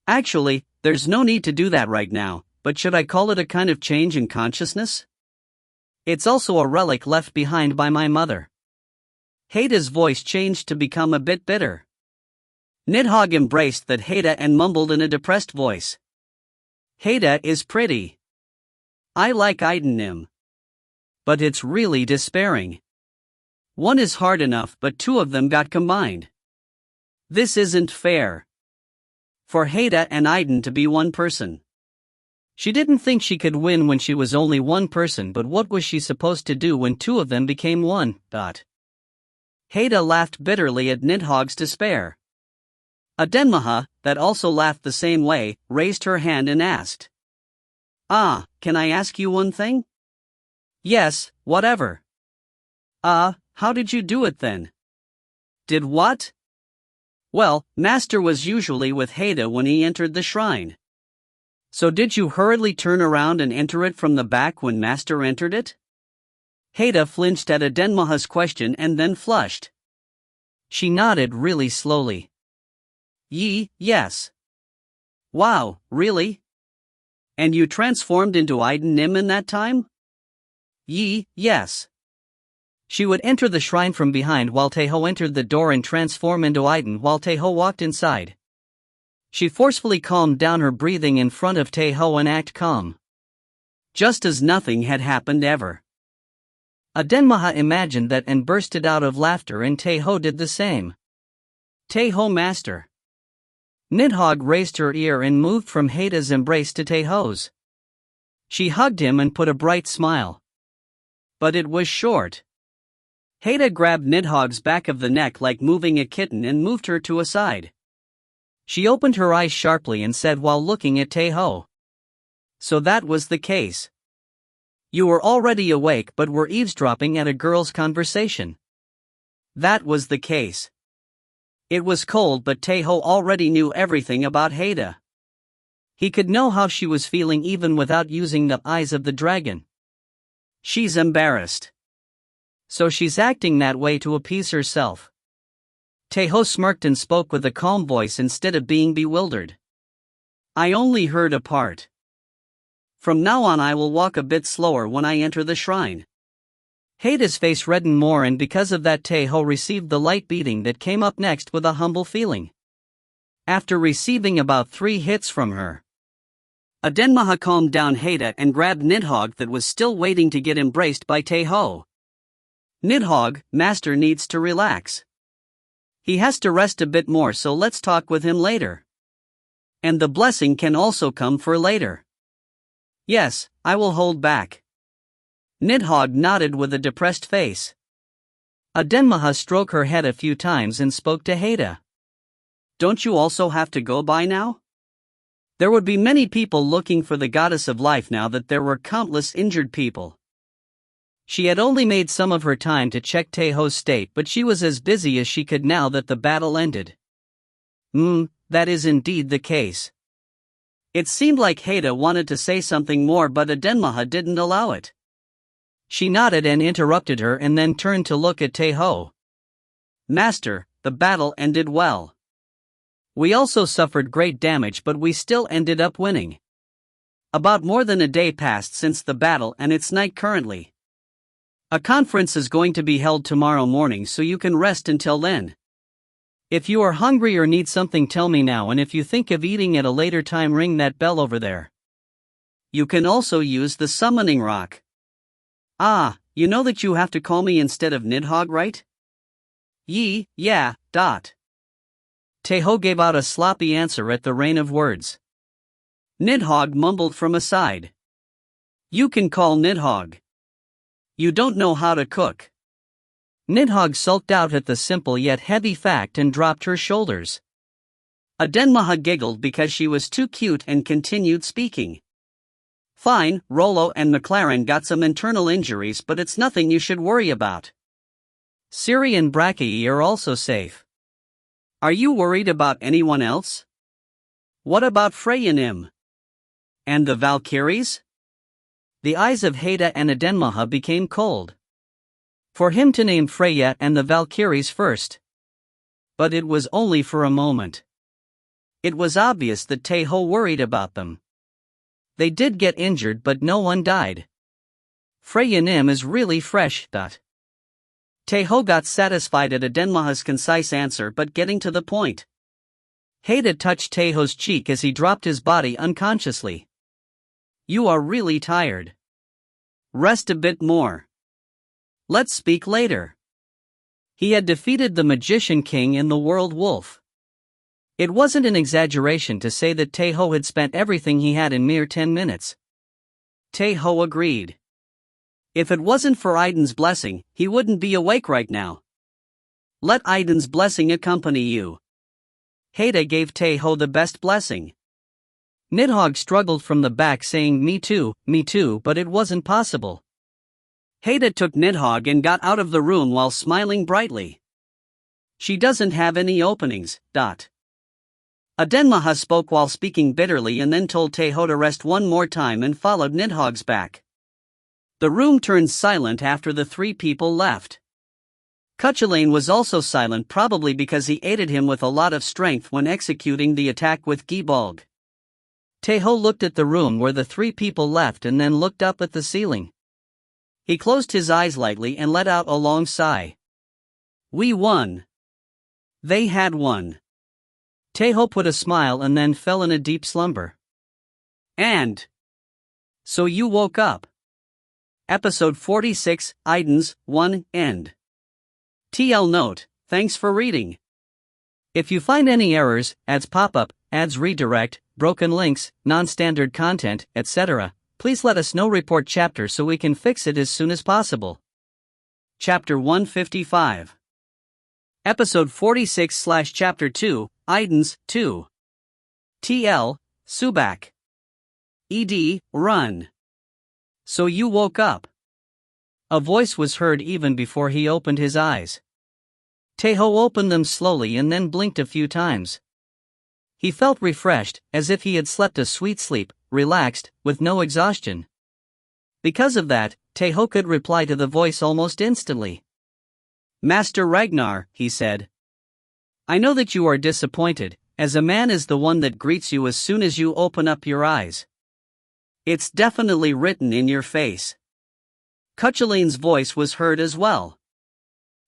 Actually, there's no need to do that right now, but should I call it a kind of change in consciousness? It's also a relic left behind by my mother. Heda's voice changed to become a bit bitter. Nidhogg embraced that Heda and mumbled in a depressed voice. Heda is pretty. I like Aiden. But it's really despairing. One is hard enough, but two of them got combined. This isn't fair. For Heda and Aiden to be one person. She didn't think she could win when she was only one person, but what was she supposed to do when two of them became one? Heda laughed bitterly at Nidhogg's despair. Adenmaha, that also laughed the same way, raised her hand and asked. Can I ask you one thing? Yes, whatever. How did you do it then? Did what? Well, Master was usually with Heda when he entered the shrine. So did you hurriedly turn around and enter it from the back when Master entered it? Heda flinched at Adenmaha's question and then flushed. She nodded really slowly. Yes. Wow, really? And you transformed into Aiden in that time? Yes. She would enter the shrine from behind while Tae Ho entered the door and transform into Aiden while Tae Ho walked inside. She forcefully calmed down her breathing in front of Tae Ho and act calm. Just as nothing had happened ever. Adenmaha imagined that and bursted out of laughter, and Tae Ho did the same. Tae Ho Master. Nidhogg raised her ear and moved from Heda's embrace to Tae Ho's. She hugged him and put a bright smile. But it was short. Heda grabbed Nidhogg's back of the neck like moving a kitten and moved her to a side. She opened her eyes sharply and said while looking at Tae Ho. So that was the case. You were already awake but were eavesdropping at a girl's conversation. That was the case. It was cold, but Tae Ho already knew everything about Heda. He could know how she was feeling even without using the eyes of the dragon. She's embarrassed. So she's acting that way to appease herself. Tae Ho smirked and spoke with a calm voice instead of being bewildered. I only heard a part. From now on I will walk a bit slower when I enter the shrine. Heda's face reddened more, and because of that Tae Ho received the light beating that came up next with a humble feeling. After receiving about 3 hits from her, Adenmaha calmed down Heda and grabbed Nidhogg that was still waiting to get embraced by Tae Ho. Nidhogg, Master needs to relax. He has to rest a bit more, so let's talk with him later. And the blessing can also come for later. Yes, I will hold back. Nidhogg nodded with a depressed face. Adenmaha stroked her head a few times and spoke to Heda. don't you also have to go by now? There would be many people looking for the goddess of life now that there were countless injured people. She had only made some of her time to check Tae Ho's state, but she was as busy as she could now that the battle ended. That is indeed the case. It seemed like Haida wanted to say something more, but Adenmaha didn't allow it. She nodded and interrupted her and then turned to look at Tae Ho. Master, the battle ended well. We also suffered great damage, but we still ended up winning. About more than a day passed since the battle and it's night currently. A conference is going to be held tomorrow morning, so you can rest until then. If you are hungry or need something, tell me now, and if you think of eating at a later time, ring that bell over there. You can also use the summoning rock. You know that you have to call me instead of Nidhogg, right? Yeah. Tae Ho gave out a sloppy answer at the rain of words. Nidhogg mumbled from aside. You can call Nidhogg. You don't know how to cook. Nidhogg sulked out at the simple yet heavy fact and dropped her shoulders. Adenmaha giggled because she was too cute and continued speaking. Fine, Rollo and McLaren got some internal injuries, but it's nothing you should worry about. Ciri and Brachii are also safe. Are you worried about anyone else? What about Freyjanim? And the Valkyries? The eyes of Haida and Adenmaha became cold. For him to name Freyja and the Valkyries first. But it was only for a moment. It was obvious that Tae Ho worried about them. They did get injured, but no one died. Freyjanim is really fresh. Tae Ho got satisfied at Adenmaha's concise answer, but getting to the point. Haida touched Tae Ho's cheek as he dropped his body unconsciously. You are really tired. Rest a bit more. Let's speak later. He had defeated the Magician King and the World Wolf. It wasn't an exaggeration to say that Tae Ho had spent everything he had in mere 10 minutes. Tae Ho agreed. If it wasn't for Aiden's blessing, he wouldn't be awake right now. Let Aiden's blessing accompany you. Haida gave Tae Ho the best blessing. Nidhogg struggled from the back saying me too, but it wasn't possible. Haida took Nidhogg and got out of the room while smiling brightly. She doesn't have any openings. Adenmaha spoke while speaking bitterly and then told Tae Ho to rest one more time and followed Nidhogg's back. The room turned silent after the three people left. Cuchulainn was also silent, probably because he aided him with a lot of strength when executing the attack with Gibolg. Tae Ho looked at the room where the three people left and then looked up at the ceiling. He closed his eyes lightly and let out a long sigh. We won. They had won. Tae Ho put a smile and then fell in a deep slumber. And so you woke up. Episode 46, Aiden's 1, end. TL note, thanks for reading. If you find any errors, ads pop up, ads redirect, broken links, non-standard content, etc., please let us know. Report chapter so we can fix it as soon as possible. Chapter 155. Episode 46/Chapter 2, Aiden's 2. TL, Subak. ED, run. So you woke up. A voice was heard even before he opened his eyes. Tae Ho opened them slowly and then blinked a few times. He felt refreshed, as if he had slept a sweet sleep, relaxed, with no exhaustion. Because of that, Tae Ho could reply to the voice almost instantly. Master Ragnar, he said. I know that you are disappointed, as a man is the one that greets you as soon as you open up your eyes. It's definitely written in your face. Cuchulainn's voice was heard as well.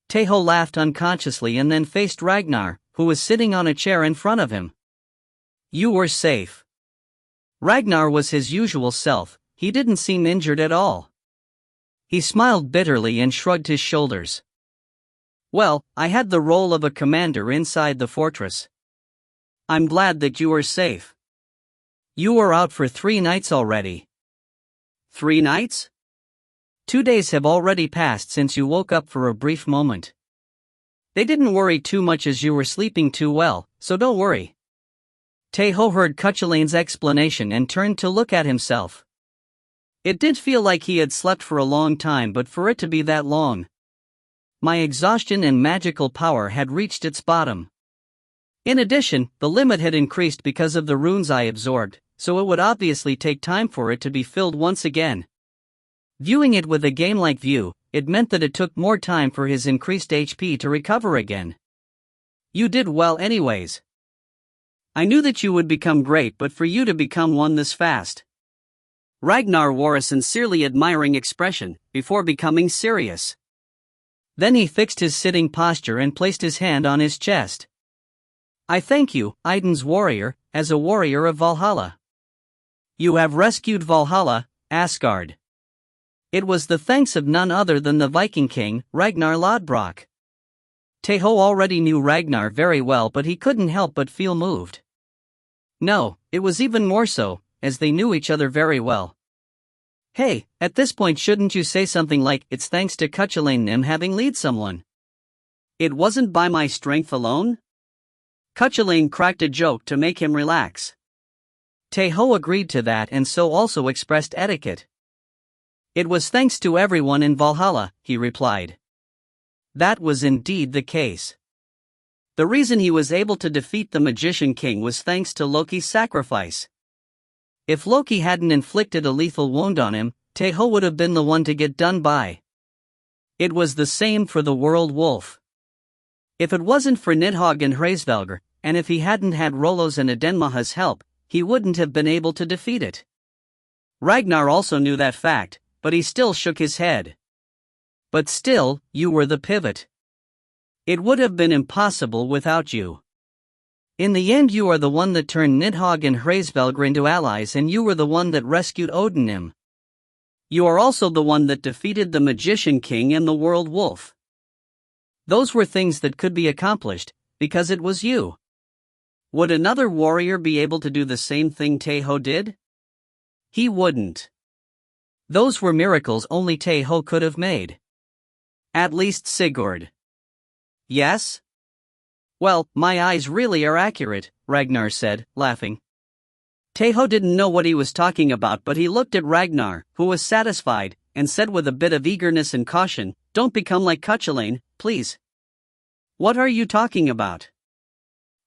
Tae Ho laughed unconsciously and then faced Ragnar, who was sitting on a chair in front of him. You were safe. Ragnar was his usual self, he didn't seem injured at all. He smiled bitterly and shrugged his shoulders. Well, I had the role of a commander inside the fortress. I'm glad that you are safe. You were out for 3 nights already. 3 nights? 2 days have already passed since you woke up for a brief moment. They didn't worry too much as you were sleeping too well, so don't worry. Tae Ho heard Cuchulain's explanation and turned to look at himself. It did feel like he had slept for a long time, but for it to be that long. My exhaustion and magical power had reached its bottom. In addition, the limit had increased because of the runes I absorbed, so it would obviously take time for it to be filled once again. Viewing it with a game-like view, it meant that it took more time for his increased HP to recover again. You did well anyways. I knew that you would become great, but for you to become one this fast. Ragnar wore a sincerely admiring expression, before becoming serious. Then he fixed his sitting posture and placed his hand on his chest. I thank you, Idun's warrior, as a warrior of Valhalla. You have rescued Valhalla, Asgard. It was the thanks of none other than the Viking king, Ragnar Lodbrok. Tae Ho already knew Ragnar very well, but he couldn't help but feel moved. No, it was even more so, as they knew each other very well. Hey, at this point shouldn't you say something like, it's thanks to Cuchulain Nim having lead someone? It wasn't by my strength alone? Cuchulain cracked a joke to make him relax. Tae Ho agreed to that and so also expressed etiquette. It was thanks to everyone in Valhalla, he replied. That was indeed the case. The reason he was able to defeat the Magician King was thanks to Loki's sacrifice. If Loki hadn't inflicted a lethal wound on him, Tae Ho would have been the one to get done by. It was the same for the World Wolf. If it wasn't for Nidhogg and Hraesvelgr, and if he hadn't had Rollo's and Edenmaha's help, he wouldn't have been able to defeat it. Ragnar also knew that fact, but he still shook his head. But still, you were the pivot. It would have been impossible without you. In the end you are the one that turned Nidhogg and Hraesvelgr into allies, and you were the one that rescued Odin. You are also the one that defeated the Magician King and the World Wolf. Those were things that could be accomplished, because it was you. Would another warrior be able to do the same thing Tae Ho did? He wouldn't. Those were miracles only Tae Ho could have made. At least Sigurd. Yes? Well, my eyes really are accurate, Ragnar said, laughing. Tae Ho didn't know what he was talking about, but he looked at Ragnar, who was satisfied, and said with a bit of eagerness and caution, don't become like Cuchulain, please. What are you talking about?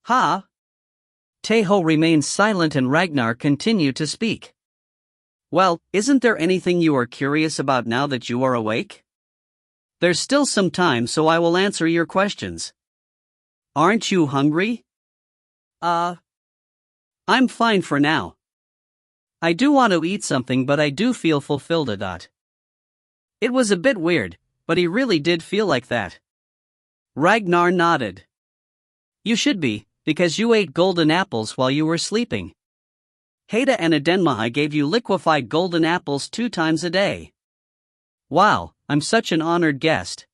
Ha? Tae Ho remained silent and Ragnar continued to speak. Well, isn't there anything you are curious about now that you are awake? There's still some time, so I will answer your questions. Aren't you hungry? I'm fine for now. I do want to eat something, but I do feel fulfilled. It was a bit weird, but he really did feel like that. Ragnar nodded. You should be, because you ate golden apples while you were sleeping. Heda and Edenmaha gave you liquefied golden apples 2 times a day. Wow, I'm such an honored guest.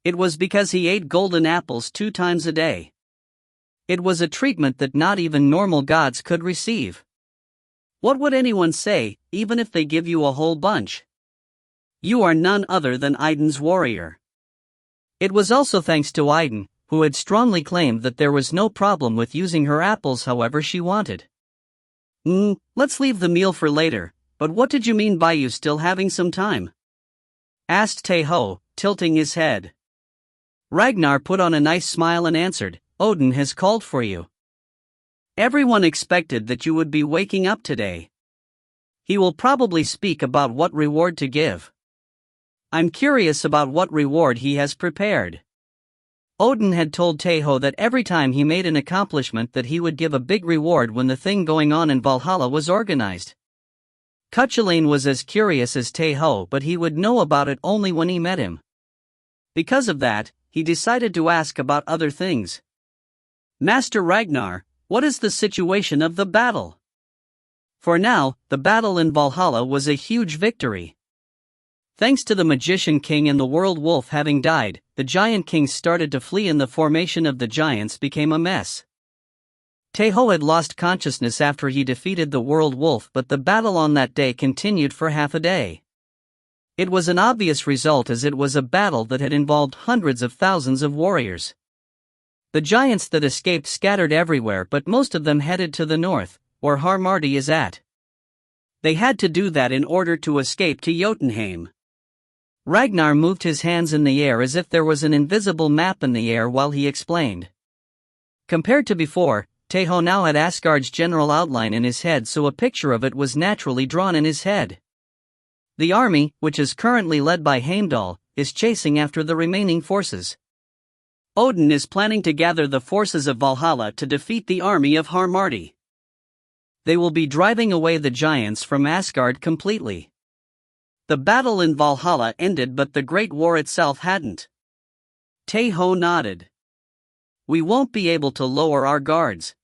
It was because he ate golden apples 2 times a day. It was a treatment that not even normal gods could receive. What would anyone say, even if they give you a whole bunch? You are none other than Idun's warrior. It was also thanks to Idun, who had strongly claimed that there was no problem with using her apples however she wanted. Let's leave the meal for later, but what did you mean by you still having some time? Asked Tae Ho, tilting his head. Ragnar put on a nice smile and answered, Odin has called for you. Everyone expected that you would be waking up today. He will probably speak about what reward to give. I'm curious about what reward he has prepared. Odin had told Tae Ho that every time he made an accomplishment that he would give a big reward when the thing going on in Valhalla was organized. Cuchulain was as curious as Tae Ho, but he would know about it only when he met him. Because of that, he decided to ask about other things. Master Ragnar, what is the situation of the battle? For now, the battle in Valhalla was a huge victory. Thanks to the Magician King and the World Wolf having died, the Giant Kings started to flee and the formation of the Giants became a mess. Tae Ho had lost consciousness after he defeated the World Wolf, but the battle on that day continued for half a day. It was an obvious result as it was a battle that had involved hundreds of thousands of warriors. The giants that escaped scattered everywhere, but most of them headed to the north, where Harmarti is at. They had to do that in order to escape to Jotunheim. Ragnar moved his hands in the air as if there was an invisible map in the air while he explained. Compared to before, Tae Ho now had Asgard's general outline in his head, so a picture of it was naturally drawn in his head. The army, which is currently led by Heimdall, is chasing after the remaining forces. Odin is planning to gather the forces of Valhalla to defeat the army of Harmarti. They will be driving away the giants from Asgard completely. The battle in Valhalla ended, but the Great War itself hadn't. Tae Ho nodded. We won't be able to lower our guards.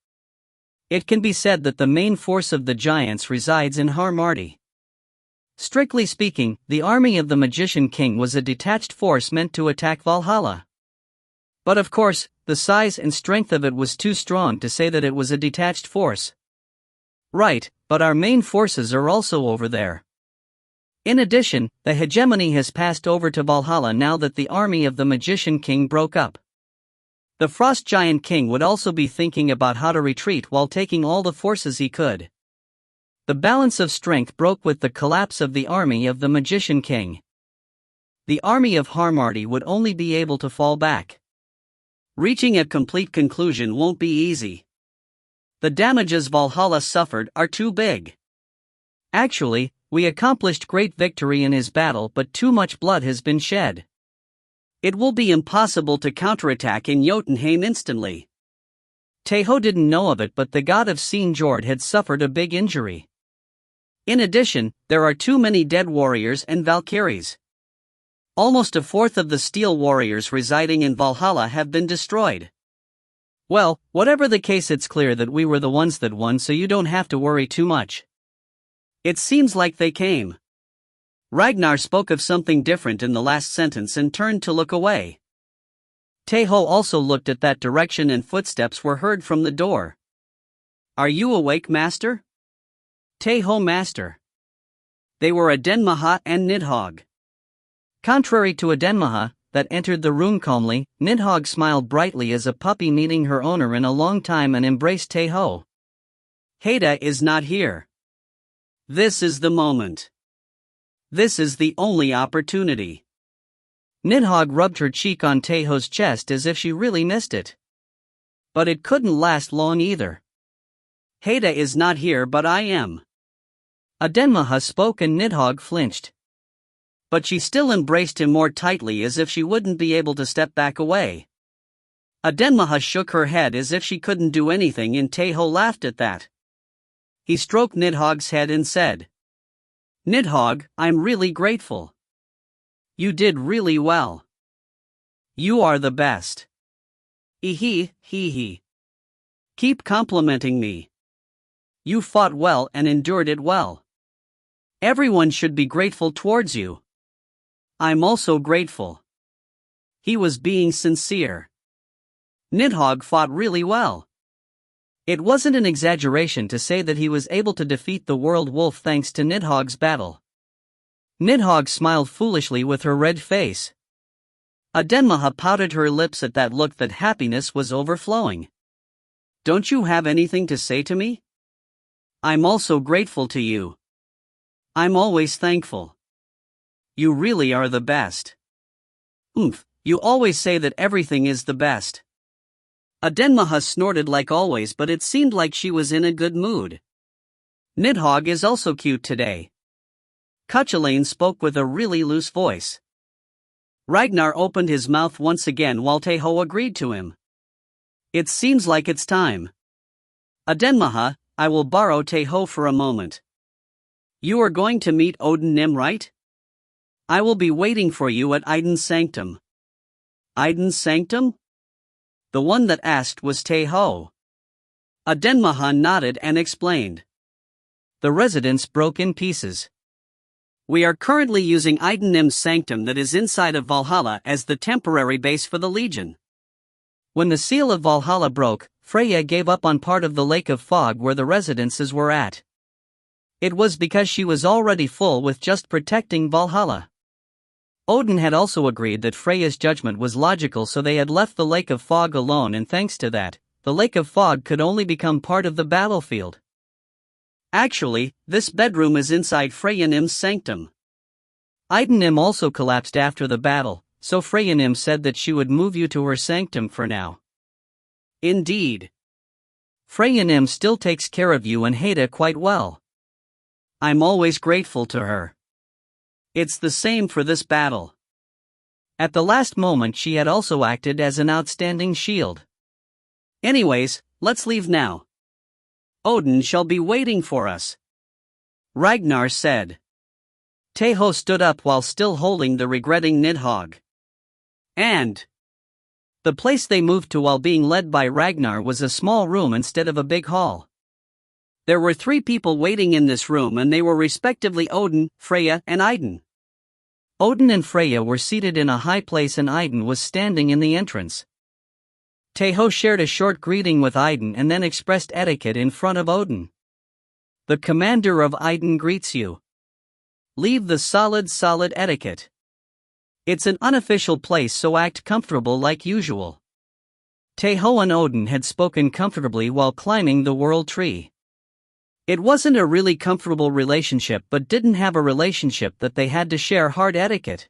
It can be said that the main force of the giants resides in Harmarti. Strictly speaking, the army of the Magician King was a detached force meant to attack Valhalla. But of course, the size and strength of it was too strong to say that it was a detached force. Right, but our main forces are also over there. In addition, the hegemony has passed over to Valhalla now that the army of the Magician King broke up. The Frost Giant King would also be thinking about how to retreat while taking all the forces he could. The balance of strength broke with the collapse of the army of the Magician King. The army of Harmarti would only be able to fall back. Reaching a complete conclusion won't be easy. The damages Valhalla suffered are too big. Actually, we accomplished great victory in his battle, but too much blood has been shed. It will be impossible to counterattack in Jotunheim instantly. Tae Ho didn't know of it, but the god of Sinjord had suffered a big injury. In addition, there are too many dead warriors and Valkyries. Almost a fourth of the steel warriors residing in Valhalla have been destroyed. Well, whatever the case, it's clear that we were the ones that won, so you don't have to worry too much. It seems like they came. Ragnar spoke of something different in the last sentence and turned to look away. Tae Ho also looked at that direction and footsteps were heard from the door. Are you awake, master? Tae Ho, master. They were Adenmaha and Nidhogg. Contrary to Adenmaha, that entered the room calmly, Nidhogg smiled brightly as a puppy meeting her owner in a long time and embraced Tae Ho. Heda is not here. This is the moment. This is the only opportunity. Nidhogg rubbed her cheek on Tae Ho's chest as if she really missed it. But it couldn't last long either. Heda is not here, but I am. Adenmaha spoke and Nidhogg flinched. But she still embraced him more tightly as if she wouldn't be able to step back away. Adenmaha shook her head as if she couldn't do anything and Tae Ho laughed at that. He stroked Nidhogg's head and said, Nidhogg, I'm really grateful. You did really well. You are the best. Hee. Keep complimenting me. You fought well and endured it well. Everyone should be grateful towards you. I'm also grateful. He was being sincere. Nidhogg fought really well. It wasn't an exaggeration to say that he was able to defeat the world wolf thanks to Nidhogg's battle. Nidhogg smiled foolishly with her red face. Adenmaha pouted her lips at that look that happiness was overflowing. Don't you have anything to say to me? I'm also grateful to you. I'm always thankful. You really are the best. You always say that everything is the best. Adenmaha snorted like always, but it seemed like she was in a good mood. Nidhogg is also cute today. Cuchulainn spoke with a really loose voice. Ragnar opened his mouth once again while Tae Ho agreed to him. It seems like it's time. Adenmaha, I will borrow Tae Ho for a moment. You are going to meet Odin Nim, right? I will be waiting for you at Idun's sanctum. Idun's sanctum? The one that asked was Tae Ho. Adenmaha nodded and explained. The residence broke in pieces. We are currently using Idun Nim's sanctum that is inside of Valhalla as the temporary base for the Legion. When the seal of Valhalla broke, Freya gave up on part of the Lake of Fog where the residences were at. It was because she was already full with just protecting Valhalla. Odin had also agreed that Freya's judgment was logical, so they had left the Lake of Fog alone, and thanks to that, the Lake of Fog could only become part of the battlefield. Actually, this bedroom is inside Freyanim's sanctum. Idanim also collapsed after the battle, so Freyanim said that she would move you to her sanctum for now. Indeed. Freyanim still takes care of you and Heda quite well. I'm always grateful to her. It's the same for this battle. At the last moment she had also acted as an outstanding shield. Anyways, let's leave now. Odin shall be waiting for us, Ragnar said. Tae Ho stood up while still holding the regretting Nidhogg. And the place they moved to while being led by Ragnar was a small room instead of a big hall. There were 3 people waiting in this room, and they were respectively Odin, Freya, and Idun. Odin and Freya were seated in a high place and Idun was standing in the entrance. Tae Ho shared a short greeting with Idun and then expressed etiquette in front of Odin. The commander of Idun greets you. Leave the solid etiquette. It's an unofficial place, so act comfortable like usual. Tae Ho and Odin had spoken comfortably while climbing the world tree. It wasn't a really comfortable relationship, but didn't have a relationship that they had to share hard etiquette.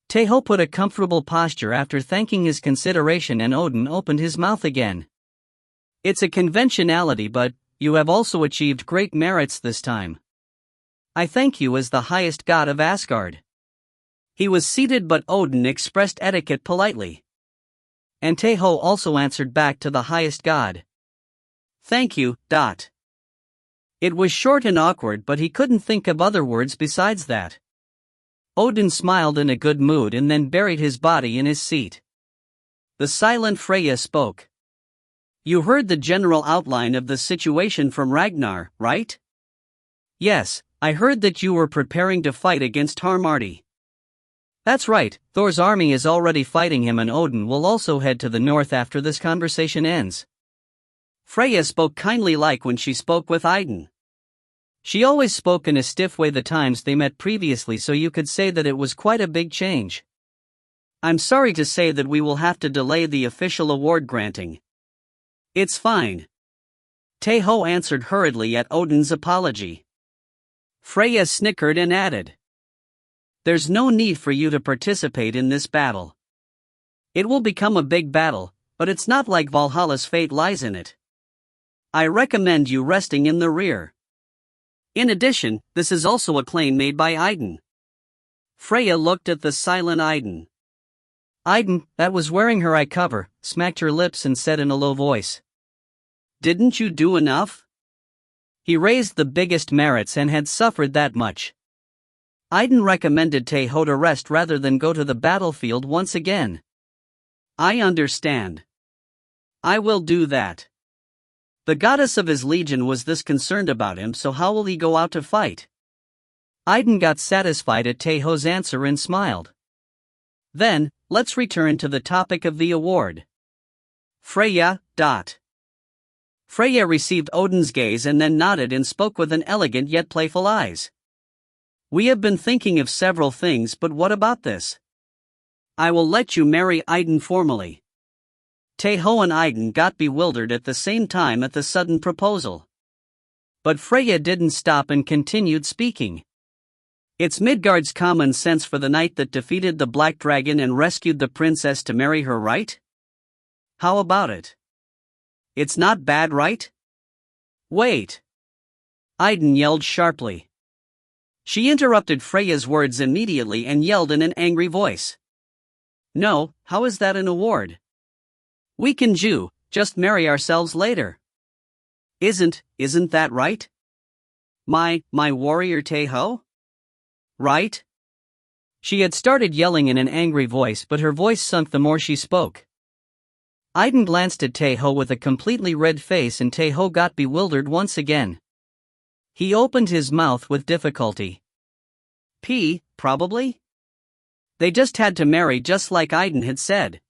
Tae Ho put a comfortable posture after thanking his consideration, and Odin opened his mouth again. It's a conventionality, but you have also achieved great merits this time. I thank you as the highest god of Asgard. He was seated, but Odin expressed etiquette politely. And Tae Ho also answered back to the highest god. Thank you. It was short and awkward, but he couldn't think of other words besides that. Odin smiled in a good mood and then buried his body in his seat. The silent Freya spoke. You heard the general outline of the situation from Ragnar, right? Yes, I heard that you were preparing to fight against Harmarti. That's right, Thor's army is already fighting him, and Odin will also head to the north after this conversation ends. Freya spoke kindly like when she spoke with Idun. She always spoke in a stiff way the times they met previously, so you could say that it was quite a big change. I'm sorry to say that we will have to delay the official award granting. It's fine. Tae Ho answered hurriedly at Odin's apology. Freya snickered and added, there's no need for you to participate in this battle. It will become a big battle, but it's not like Valhalla's fate lies in it. I recommend you resting in the rear. In addition, this is also a claim made by Idun. Freya looked at the silent Idun. Idun, that was wearing her eye cover, smacked her lips and said in a low voice, didn't you do enough? He raised the biggest merits and had suffered that much. Idun recommended Tae Ho to rest rather than go to the battlefield once again. I understand. I will do that. The goddess of his legion was this concerned about him, so how will he go out to fight? Idun got satisfied at Tae Ho's answer and smiled. Then, let's return to the topic of the award. Freya. Freya received Odin's gaze and then nodded and spoke with an elegant yet playful eyes. We have been thinking of several things, but what about this? I will let you marry Idun formally. Tae Ho and Idun got bewildered at the same time at the sudden proposal. But Freya didn't stop and continued speaking. It's Midgard's common sense for the knight that defeated the Black Dragon and rescued the princess to marry her, right? How about it? It's not bad, right? Wait! Idun yelled sharply. She interrupted Freya's words immediately and yelled in an angry voice. No, how is that an award? We can just marry ourselves later. Isn't that right? My warrior Tae Ho? Right? She had started yelling in an angry voice, but her voice sunk the more she spoke. Idun glanced at Tae Ho with a completely red face, and Tae Ho got bewildered once again. He opened his mouth with difficulty. Probably? They just had to marry just like Idun had said.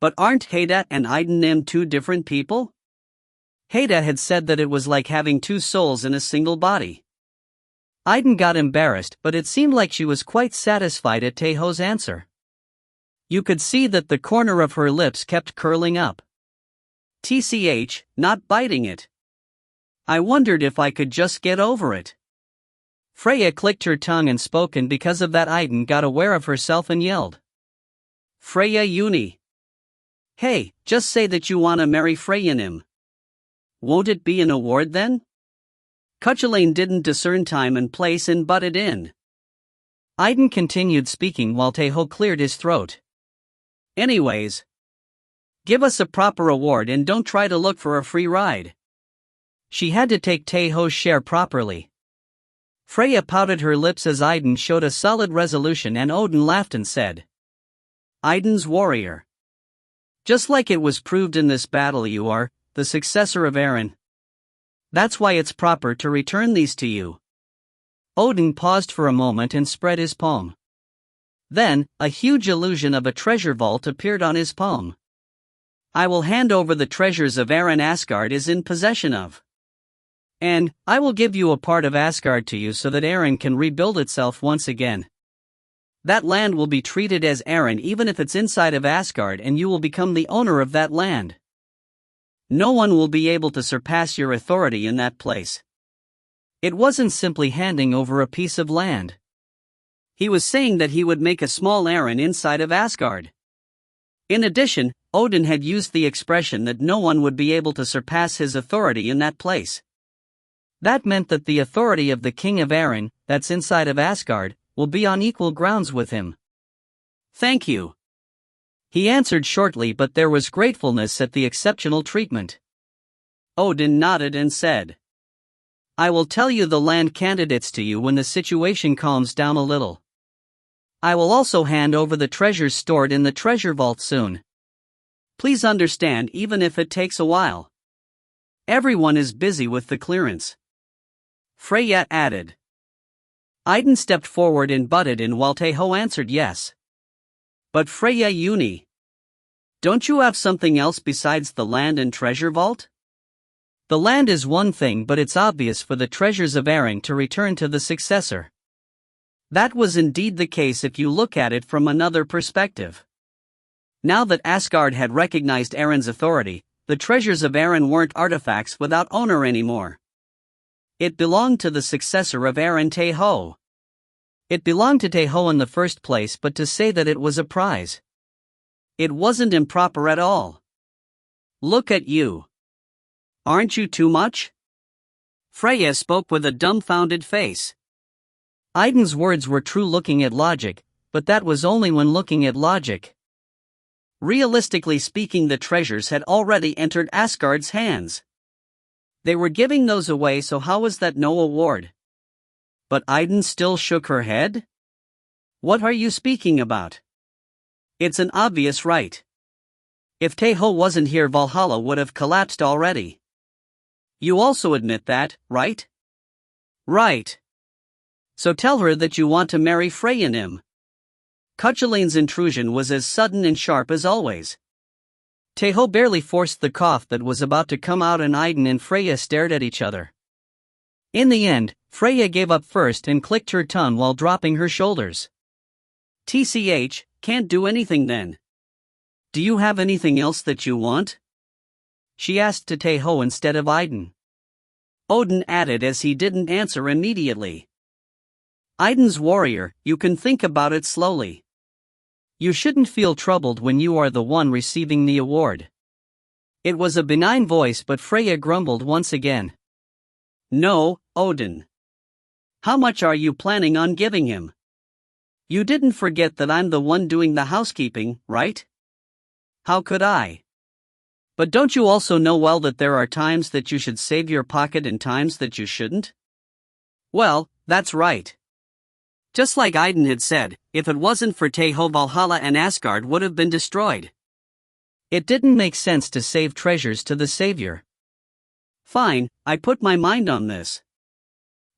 But aren't Heda and Idun two different people? Heda had said that it was like having two souls in a single body. Aiden got embarrassed, but it seemed like she was quite satisfied at Tae Ho's answer. You could see that the corner of her lips kept curling up. TCH, not biting it. I wondered if I could just get over it. Freya clicked her tongue and spoke, and because of that Aiden got aware of herself and yelled. Freya Uni. Hey, just say that you wanna marry Freyanim. Won't it be an award then? Cuchulain didn't discern time and place and butted in. Aiden continued speaking while Tae Ho cleared his throat. Anyways, give us a proper award and don't try to look for a free ride. She had to take Tae Ho's share properly. Freya pouted her lips as Aiden showed a solid resolution, and Odin laughed and said, Aiden's warrior. Just like it was proved in this battle, you are the successor of Eren. That's why it's proper to return these to you. Odin paused for a moment and spread his palm. Then, a huge illusion of a treasure vault appeared on his palm. I will hand over the treasures of Eren Asgard is in possession of. And, I will give you a part of Asgard to you so that Eren can rebuild itself once again. That land will be treated as Eren even if it's inside of Asgard, and you will become the owner of that land. No one will be able to surpass your authority in that place. It wasn't simply handing over a piece of land. He was saying that he would make a small Eren inside of Asgard. In addition, Odin had used the expression that no one would be able to surpass his authority in that place. That meant that the authority of the king of Eren, that's inside of Asgard, will be on equal grounds with him. Thank you. He answered shortly, but there was gratefulness at the exceptional treatment. Odin nodded and said, I will tell you the land candidates to you when the situation calms down a little. I will also hand over the treasures stored in the treasure vault soon. Please understand, even if it takes a while. Everyone is busy with the clearance. Freya added. Aiden stepped forward and butted in while Tae Ho answered yes. But Freya Uni, don't you have something else besides the land and treasure vault? The land is one thing, but it's obvious for the treasures of Eren to return to the successor. That was indeed the case if you look at it from another perspective. Now that Asgard had recognized Eren's authority, the treasures of Eren weren't artifacts without owner anymore. It belonged to the successor of Eren, Tae Ho. It belonged to Tae Ho in the first place, but to say that it was a prize, it wasn't improper at all. Look at you. Aren't you too much? Freya spoke with a dumbfounded face. Aiden's words were true looking at logic, but that was only when looking at logic. Realistically speaking, the treasures had already entered Asgard's hands. They were giving those away, so how was that no award? But Aiden still shook her head? What are you speaking about? It's an obvious right. If Tae Ho wasn't here, Valhalla would have collapsed already. You also admit that, right? Right. So tell her that you want to marry Freyanim. Cuchulain's intrusion was as sudden and sharp as always. Tae Ho barely forced the cough that was about to come out, and Aiden and Freya stared at each other. In the end, Freya gave up first and clicked her tongue while dropping her shoulders. TCH, can't do anything then. Do you have anything else that you want? She asked to Tae Ho instead of Aiden. Odin added as he didn't answer immediately. Aiden's warrior, you can think about it slowly. You shouldn't feel troubled when you are the one receiving the award. It was a benign voice, but Freya grumbled once again. No, Odin. How much are you planning on giving him? You didn't forget that I'm the one doing the housekeeping, right? How could I? But don't you also know well that there are times that you should save your pocket and times that you shouldn't? Well, that's right. Just like Aiden had said, if it wasn't for Tae Ho, Valhalla and Asgard would have been destroyed. It didn't make sense to save treasures to the savior. Fine, I put my mind on this.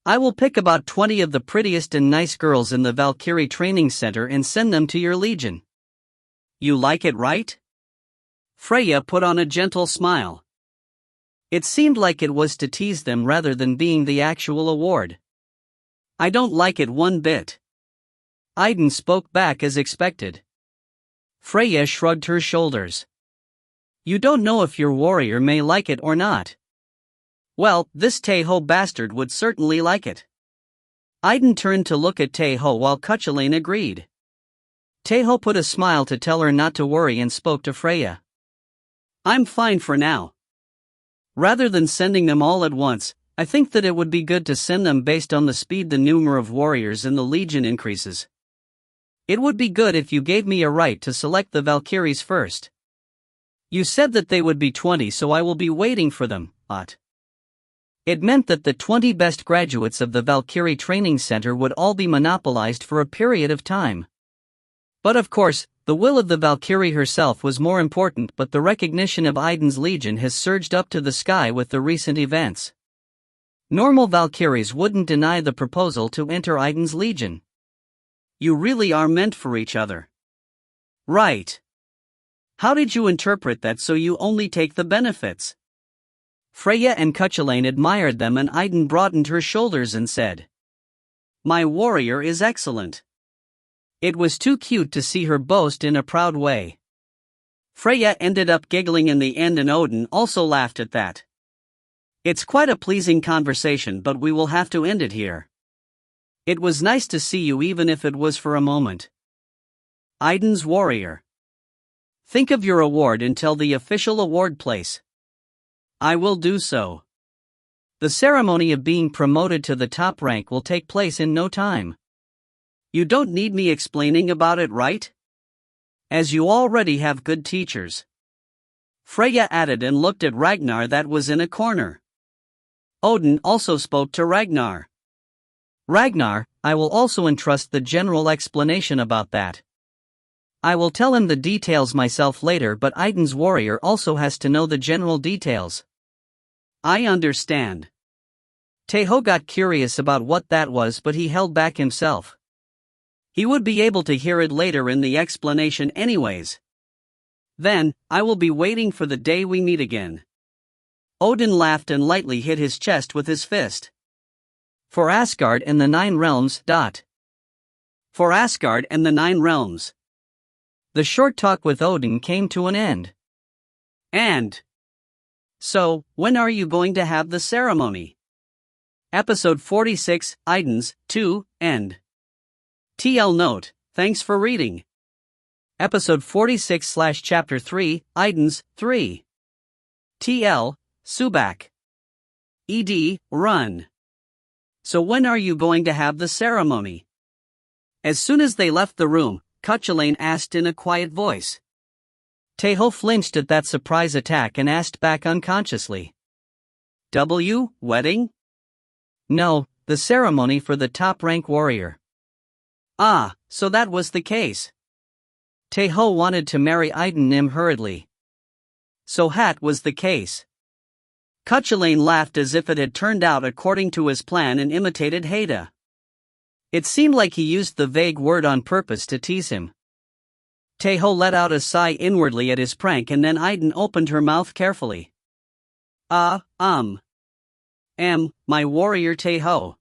I will pick about 20 of the prettiest and nice girls in the Valkyrie training center and send them to your legion. You like it, right? Freya put on a gentle smile. It seemed like it was to tease them rather than being the actual award. I don't like it one bit. Idun spoke back as expected. Freya shrugged her shoulders. You don't know if your warrior may like it or not. Well, this Tae Ho bastard would certainly like it. Idun turned to look at Tae Ho while Cuchulainn agreed. Tae Ho put a smile to tell her not to worry and spoke to Freya. I'm fine for now. Rather than sending them all at once, I think that it would be good to send them based on the speed the number of warriors in the legion increases. It would be good if you gave me a right to select the Valkyries first. You said that they would be 20, so I will be waiting for them, Ot. It meant that the 20 best graduates of the Valkyrie Training Center would all be monopolized for a period of time. But of course, the will of the Valkyrie herself was more important, but the recognition of Idun's legion has surged up to the sky with the recent events. Normal Valkyries wouldn't deny the proposal to enter Idun's legion. You really are meant for each other. Right. How did you interpret that so you only take the benefits? Freya and Cuchulainn admired them and Idun broadened her shoulders and said, My warrior is excellent. It was too cute to see her boast in a proud way. Freya ended up giggling in the end and Odin also laughed at that. It's quite a pleasing conversation, but we will have to end it here. It was nice to see you even if it was for a moment. Idun's warrior. Think of your award and tell the official award place. I will do so. The ceremony of being promoted to the top rank will take place in no time. You don't need me explaining about it, right? As you already have good teachers. Freya added and looked at Ragnar that was in a corner. Odin also spoke to Ragnar. Ragnar, I will also entrust the general explanation about that. I will tell him the details myself later, but Idun's warrior also has to know the general details. I understand. Tae Ho got curious about what that was, but he held back himself. He would be able to hear it later in the explanation anyways. Then, I will be waiting for the day we meet again. Odin laughed and lightly hit his chest with his fist. For Asgard and the 9 realms. For Asgard and the 9 realms. The short talk with Odin came to an end. And so, when are you going to have the ceremony? Episode 46, Idun's, 2, end. TL note, thanks for reading. Episode 46/Chapter 3, Idun's, 3. TL, Subak. ED, run. So when are you going to have the ceremony? As soon as they left the room, Cuchulainn asked in a quiet voice. Tae Ho flinched at that surprise attack and asked back unconsciously. Wedding? No, the ceremony for the top-rank warrior. Ah, so that was the case. Tae Ho wanted to marry Idun Nim hurriedly. So that was the case. Cuchulainn laughed as if it had turned out according to his plan and imitated Haida. It seemed like he used the vague word on purpose to tease him. Tae Ho let out a sigh inwardly at his prank and then Idun opened her mouth carefully. My warrior Tae Ho.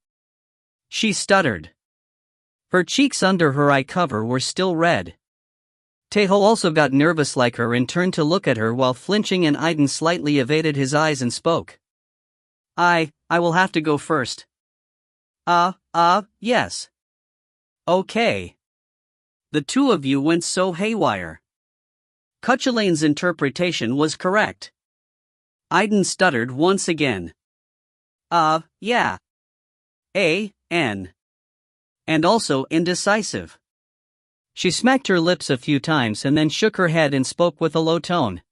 She stuttered. Her cheeks under her eye cover were still red. Tae Ho also got nervous like her and turned to look at her while flinching, and Idun slightly evaded his eyes and spoke. I will have to go first. Yes. Okay. The two of you went so haywire. Cuchulainn's interpretation was correct. Idun stuttered once again. Yeah. And also indecisive. She smacked her lips a few times and then shook her head and spoke with a low tone.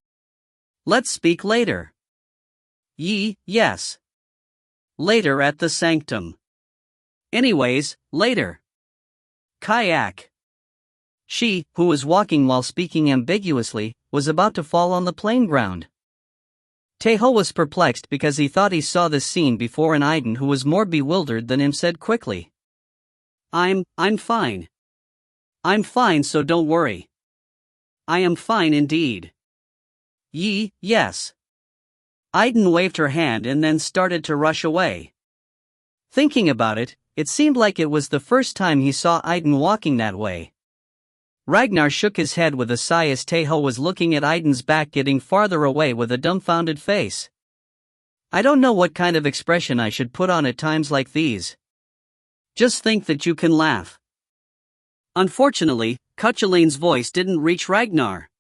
Let's speak later. Yes. Later at the sanctum. Anyways, later. Kayak. She, who was walking while speaking ambiguously, was about to fall on the plain ground. Tae Ho was perplexed because he thought he saw this scene before, and Idun, who was more bewildered than him, said quickly. I'm fine. I'm fine, so don't worry. I am fine indeed. Yes. Idun waved her hand and then started to rush away. Thinking about it, It seemed like it was the first time he saw Idun walking that way. Ragnar shook his head with a sigh as Tae Ho was looking at Idun's back getting farther away with a dumbfounded face. I don't know what kind of expression I should put on at times like these. Just think that you can laugh. Unfortunately, Cuchulain's voice didn't reach Ragnar.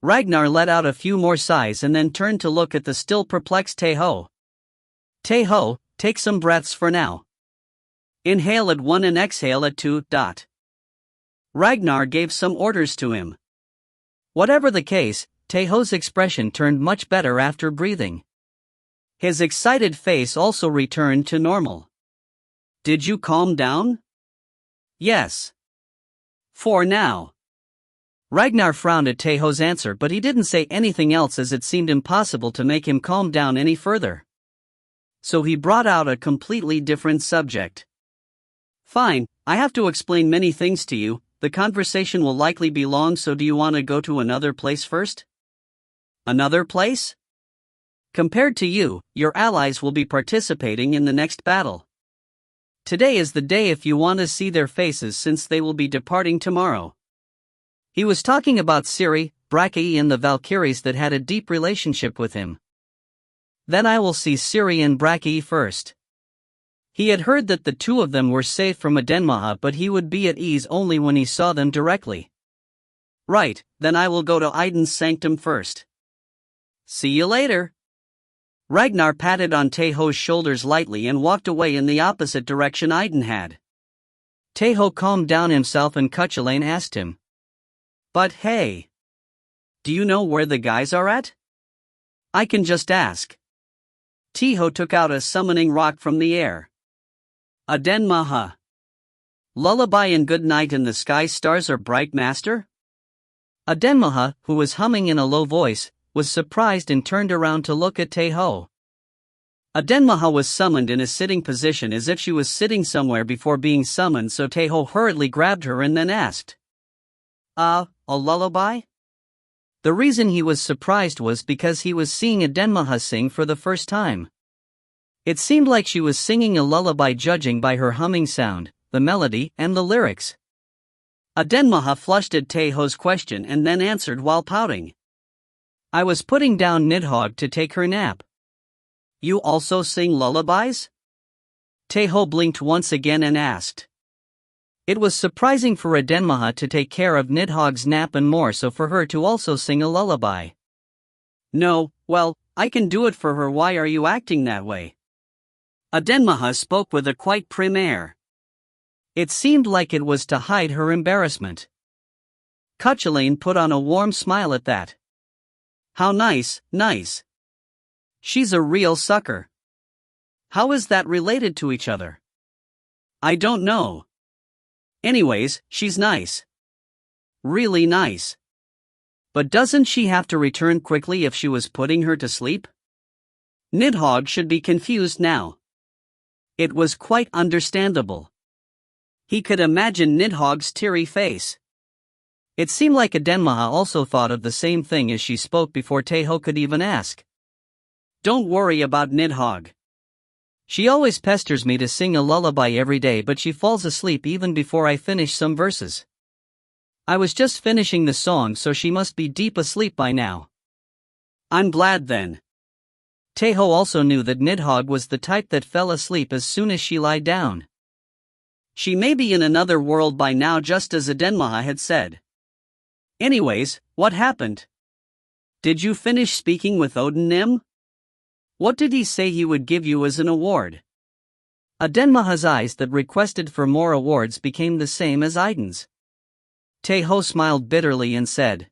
Ragnar let out a few more sighs and then turned to look at the still perplexed Tae Ho. Tae Ho, take some breaths for now. Inhale at 1 and exhale at 2. Ragnar gave some orders to him. Whatever the case, Tae Ho's expression turned much better after breathing. His excited face also returned to normal. Did you calm down? Yes. For now. Ragnar frowned at Tae Ho's answer, but he didn't say anything else as it seemed impossible to make him calm down any further. So he brought out a completely different subject. Fine, I have to explain many things to you. The conversation will likely be long, so do you want to go to another place first? Another place? Compared to you, your allies will be participating in the next battle. Today is the day if you want to see their faces, since they will be departing tomorrow. He was talking about Ciri, Brachi and the Valkyries that had a deep relationship with him. Then I will see Ciri and Brachi first. He had heard that the two of them were safe from Adenmaha, but he would be at ease only when he saw them directly. Right, then I will go to Idun's sanctum first. See you later. Ragnar patted on Tae Ho's shoulders lightly and walked away in the opposite direction Idun had. Tae Ho calmed down himself and Cuchulain asked him. But hey! Do you know where the guys are at? I can just ask. Tae Ho took out a summoning rock from the air. Adenmaha. Lullaby and good night in the sky stars are bright, master? Adenmaha, who was humming in a low voice, was surprised and turned around to look at Tae Ho. Adenmaha was summoned in a sitting position as if she was sitting somewhere before being summoned, so Tae Ho hurriedly grabbed her and then asked. A lullaby? The reason he was surprised was because he was seeing Adenmaha sing for the first time. It seemed like she was singing a lullaby judging by her humming sound, the melody, and the lyrics. Adenmaha flushed at Tae Ho's question and then answered while pouting. I was putting down Nidhogg to take her nap. You also sing lullabies? Tae Ho blinked once again and asked. It was surprising for Adenmaha to take care of Nidhogg's nap and more so for her to also sing a lullaby. No, well, I can do it for her. Why are you acting that way? Adenmaha spoke with a quite prim air. It seemed like it was to hide her embarrassment. Cuchulain put on a warm smile at that. How nice, nice. She's a real sucker. How is that related to each other? I don't know. Anyways, she's nice. Really nice. But doesn't she have to return quickly if she was putting her to sleep? Nidhogg should be confused now. It was quite understandable. He could imagine Nidhogg's teary face. It seemed like Adenmaha also thought of the same thing as she spoke before Tae Ho could even ask. Don't worry about Nidhogg. She always pesters me to sing a lullaby every day, but she falls asleep even before I finish some verses. I was just finishing the song, so she must be deep asleep by now. I'm glad then. Tae Ho also knew that Nidhogg was the type that fell asleep as soon as she lay down. She may be in another world by now, just as Adenmaha had said. Anyways, what happened? Did you finish speaking with Odin Nim? What did he say he would give you as an award? Adenmaha's eyes that requested for more awards became the same as Idun's. Tae Ho smiled bitterly and said,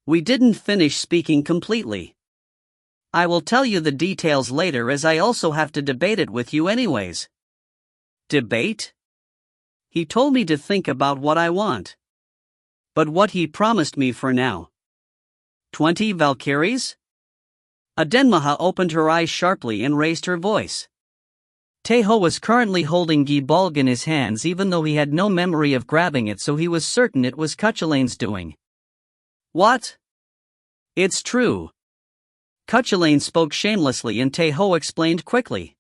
We didn't finish speaking completely. I will tell you the details later, as I also have to debate it with you anyways. Debate? He told me to think about what I want. But what he promised me for now. 20 Valkyries? Adenmaha opened her eyes sharply and raised her voice. Tae Ho was currently holding Gibalg in his hands, even though he had no memory of grabbing it, so he was certain it was Cuchulain's doing. What? It's true. Cuchulain spoke shamelessly and Tae Ho explained quickly.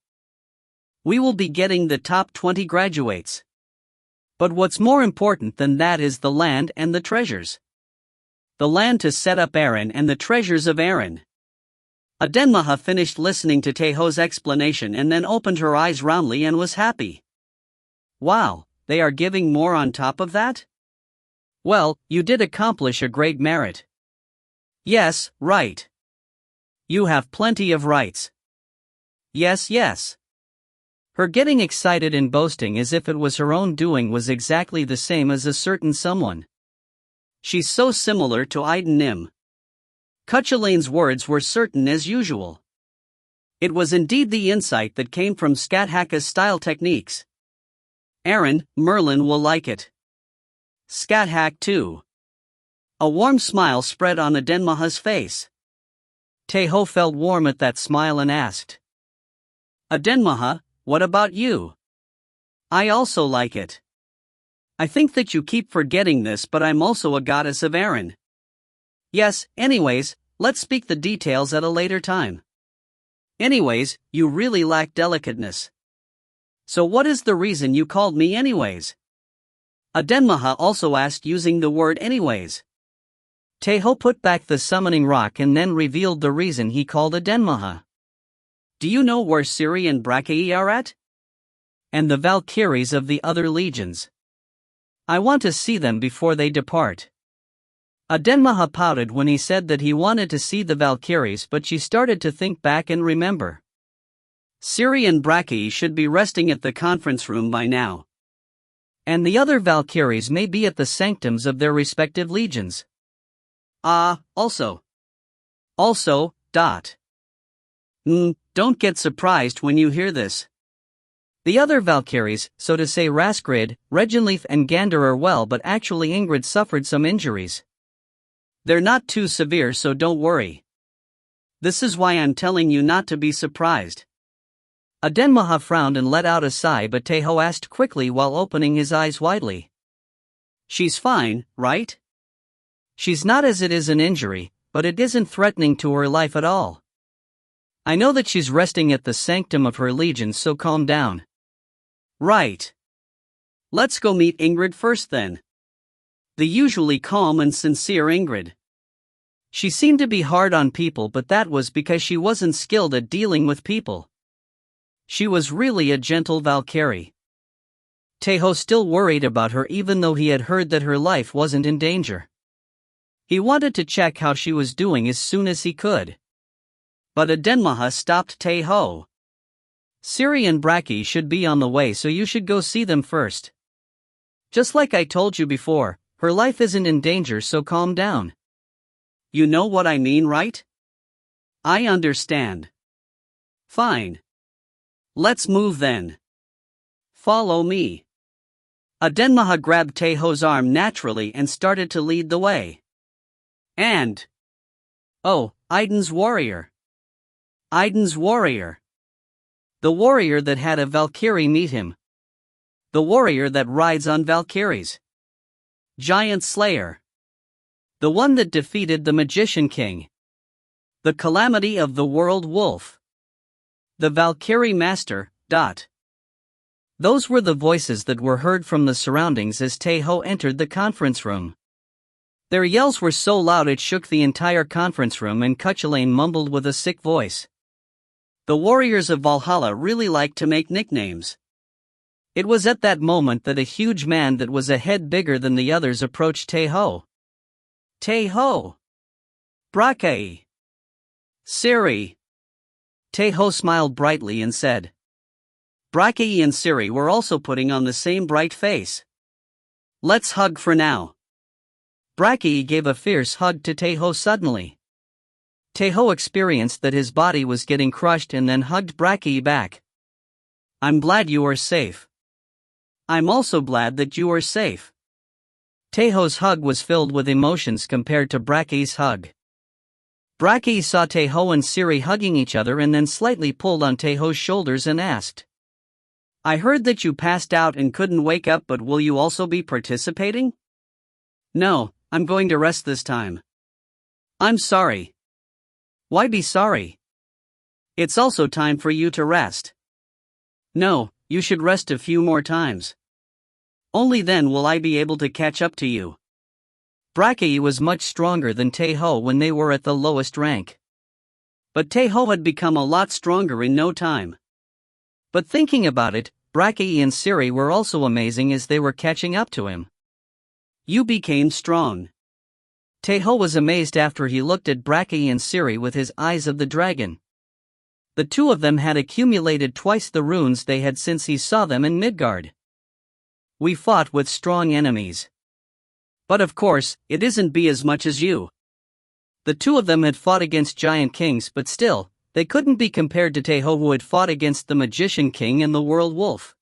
We will be getting the top 20 graduates. But what's more important than that is the land and the treasures. The land to set up Aaron and the treasures of Aaron. Adenmaha finished listening to Tae Ho's explanation and then opened her eyes roundly and was happy. Wow, they are giving more on top of that? Well, you did accomplish a great merit. Yes, right. You have plenty of rights. Yes, yes. Her getting excited and boasting as if it was her own doing was exactly the same as a certain someone. She's so similar to Iden Nim. Cuchulain's words were certain as usual. It was indeed the insight that came from Skathaka's style techniques. Aaron, Merlin will like it. Skathak too. A warm smile spread on Adenmaha's face. Tae Ho felt warm at that smile and asked, Adenmaha, what about you? I also like it. I think that you keep forgetting this, but I'm also a goddess of Aaron. Yes, anyways, let's speak the details at a later time. Anyways, you really lack delicateness. So what is the reason you called me anyways? Adenmaha also asked using the word anyways. Tae Ho put back the summoning rock and then revealed the reason he called Adenmaha. Do you know where Ciri and Brachiae are at? And the Valkyries of the other legions. I want to see them before they depart. Adenmaha pouted when he said that he wanted to see the Valkyries, but she started to think back and remember. Ciri and Brachiae should be resting at the conference room by now. And the other Valkyries may be at the sanctums of their respective legions. Also, don't get surprised when you hear this. The other Valkyries, so to say Raskrid, Regenleif and Gander are well, but actually Ingrid suffered some injuries. They're not too severe, so don't worry. This is why I'm telling you not to be surprised. Adenmaha frowned and let out a sigh, but Tae Ho asked quickly while opening his eyes widely. She's fine, right? She's not, as it is an injury, but it isn't threatening to her life at all. I know that she's resting at the sanctum of her legion, so calm down. Right. Let's go meet Ingrid first then. The usually calm and sincere Ingrid. She seemed to be hard on people, but that was because she wasn't skilled at dealing with people. She was really a gentle Valkyrie. Tae Ho still worried about her even though he had heard that her life wasn't in danger. He wanted to check how she was doing as soon as he could. But Adenmaha stopped Tae Ho. Ciri and Brachiae should be on the way, so you should go see them first. Just like I told you before, her life isn't in danger, so calm down. You know what I mean, right? I understand. Fine. Let's move then. Follow me. Adenmaha grabbed Tae Ho's arm naturally and started to lead the way. And... oh, Iden's warrior. Iden's warrior. The warrior that had a Valkyrie meet him. The warrior that rides on Valkyries. Giant Slayer. The one that defeated the Magician King. The calamity of the world wolf. The Valkyrie Master. Those were the voices that were heard from the surroundings as Tae Ho entered the conference room. Their yells were so loud it shook the entire conference room, and Cuchulain mumbled with a sick voice. The warriors of Valhalla really like to make nicknames. It was at that moment that a huge man that was a head bigger than the others approached Tae Ho. Tae Ho! Brachiae! Ciri! Tae Ho smiled brightly and said. Brachiae and Ciri were also putting on the same bright face. Let's hug for now. Brachiae gave a fierce hug to Tae Ho suddenly. Tae Ho experienced that his body was getting crushed and then hugged Brachiae back. I'm glad you are safe. I'm also glad that you are safe. Tae Ho's hug was filled with emotions compared to Brachiae's hug. Brachiae saw Tae Ho and Ciri hugging each other and then slightly pulled on Tae Ho's shoulders and asked. I heard that you passed out and couldn't wake up, but will you also be participating? No, I'm going to rest this time. I'm sorry. Why be sorry? It's also time for you to rest. No, you should rest a few more times. Only then will I be able to catch up to you. Brackey was much stronger than Tae Ho when they were at the lowest rank. But Tae Ho had become a lot stronger in no time. But thinking about it, Brackey and Siri were also amazing as they were catching up to him. You became strong. Tae Ho was amazed after he looked at Brackey and Siri with his eyes of the dragon. The two of them had accumulated twice the runes they had since he saw them in Midgard. We fought with strong enemies. But of course, it isn't be as much as you. The two of them had fought against giant kings, but still, they couldn't be compared to Tae Ho, who had fought against the Magician King and the World Wolf.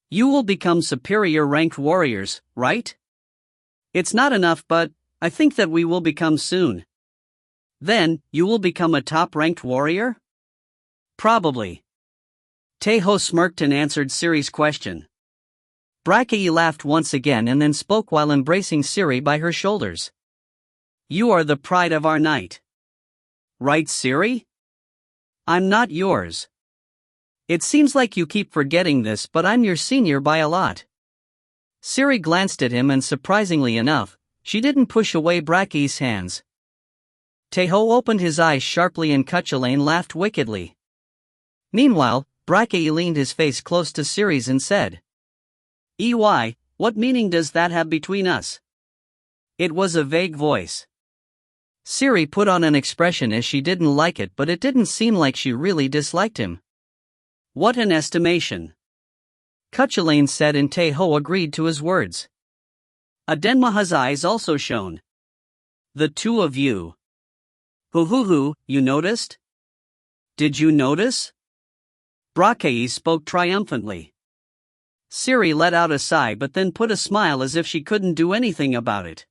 You will become superior ranked warriors, right? It's not enough, but I think that we will become soon. Then, you will become a top-ranked warrior? Probably. Tae Ho smirked and answered Siri's question. Brackey laughed once again and then spoke while embracing Siri by her shoulders. You are the pride of our night. Right, Siri? I'm not yours. It seems like you keep forgetting this, but I'm your senior by a lot. Siri glanced at him and surprisingly enough, she didn't push away Brackey's hands. Tae Ho opened his eyes sharply and Cuchulainn laughed wickedly. Meanwhile, Brackey leaned his face close to Siri's and said, "EY, what meaning does that have between us?" It was a vague voice. Siri put on an expression as she didn't like it, but it didn't seem like she really disliked him. What an estimation. Cuchulainn said, and Tae Ho agreed to his words. Adenmaha's eyes also shone. The two of you. Hoo, you noticed? Did you notice? Brackey spoke triumphantly. Siri let out a sigh but then put a smile as if she couldn't do anything about it.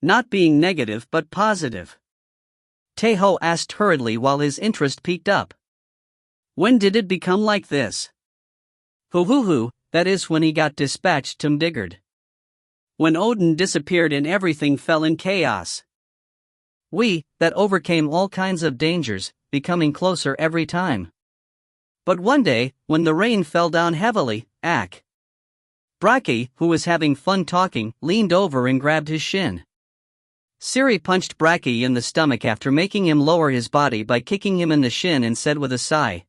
Not being negative but positive. Tae Ho asked hurriedly while his interest peaked up. When did it become like this? Hoo, that is when he got dispatched to Midgard. When Odin disappeared and everything fell in chaos. That overcame all kinds of dangers, becoming closer every time. But one day, when the rain fell down heavily, Brackey, who was having fun talking, leaned over and grabbed his shin. Siri punched Brackey in the stomach after making him lower his body by kicking him in the shin and said with a sigh,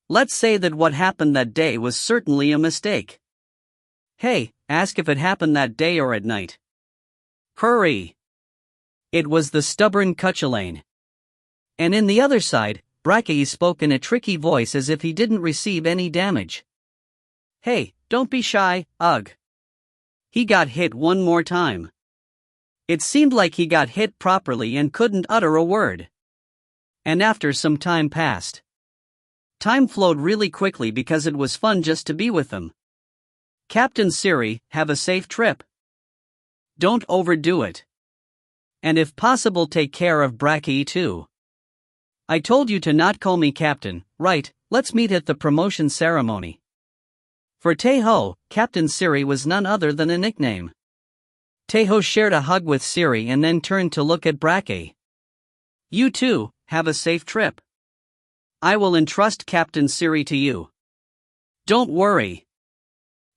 "Let's say that what happened that day was certainly a mistake." Hey, ask if it happened that day or at night. Hurry! It was the stubborn Cuchulainn. And in the other side, Brackey spoke in a tricky voice as if he didn't receive any damage. Hey, don't be shy, ugh. He got hit one more time. It seemed like he got hit properly and couldn't utter a word. And after some time passed. Time flowed really quickly because it was fun just to be with them. Captain Siri, have a safe trip. Don't overdo it. And if possible, take care of Brackey too. I told you to not call me Captain, right? Let's meet at the promotion ceremony. For Tae Ho, Captain Siri was none other than a nickname. Tae Ho shared a hug with Siri and then turned to look at Brackey. You too, have a safe trip. I will entrust Captain Siri to you. Don't worry.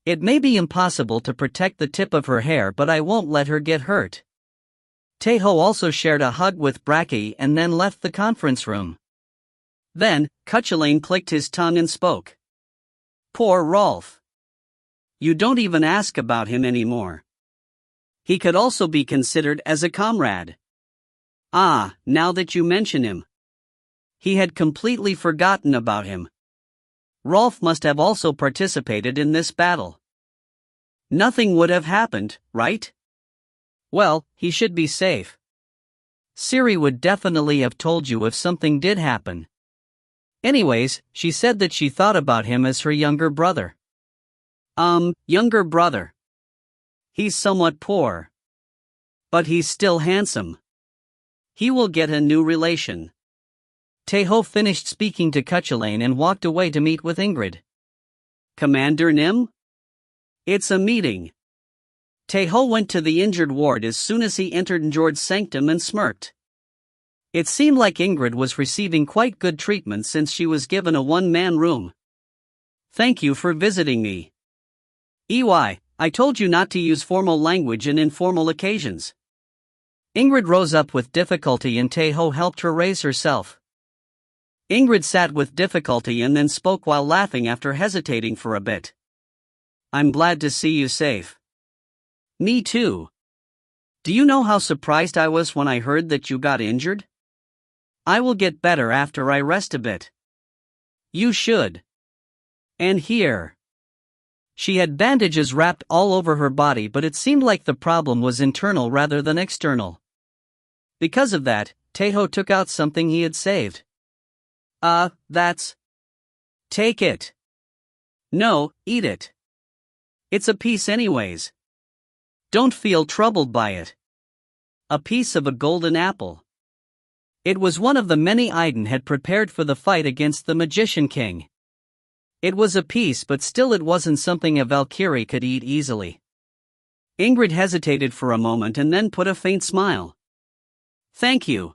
It may be impossible to protect the tip of her hair, but I won't let her get hurt. Tae Ho also shared a hug with Brackey and then left the conference room. Then, Cuchulainn clicked his tongue and spoke. Poor Rolf. You don't even ask about him anymore. He could also be considered as a comrade. Ah, now that you mention him. He had completely forgotten about him. Rolf must have also participated in this battle. Nothing would have happened, right? Well, he should be safe. Siri would definitely have told you if something did happen. Anyways, she said that she thought about him as her younger brother. Younger brother. He's somewhat poor. But he's still handsome. He will get a new relation. Tae Ho finished speaking to Cuchulainn and walked away to meet with Ingrid. Commander Nim? It's a meeting. Tae Ho went to the injured ward as soon as he entered Njord's sanctum and smirked. It seemed like Ingrid was receiving quite good treatment since she was given a one-man room. Thank you for visiting me. I told you not to use formal language in informal occasions. Ingrid rose up with difficulty and Tae Ho helped her raise herself. Ingrid sat with difficulty and then spoke while laughing after hesitating for a bit. I'm glad to see you safe. Me too. Do you know how surprised I was when I heard that you got injured? I will get better after I rest a bit. You should. And here. She had bandages wrapped all over her body, but it seemed like the problem was internal rather than external. Because of that, Tae Ho took out something he had saved. That's... Take it. No, eat it. It's a piece anyways. Don't feel troubled by it. A piece of a golden apple. It was one of the many Aiden had prepared for the fight against the Magician King. It was a piece, but still it wasn't something a Valkyrie could eat easily. Ingrid hesitated for a moment and then put a faint smile. Thank you.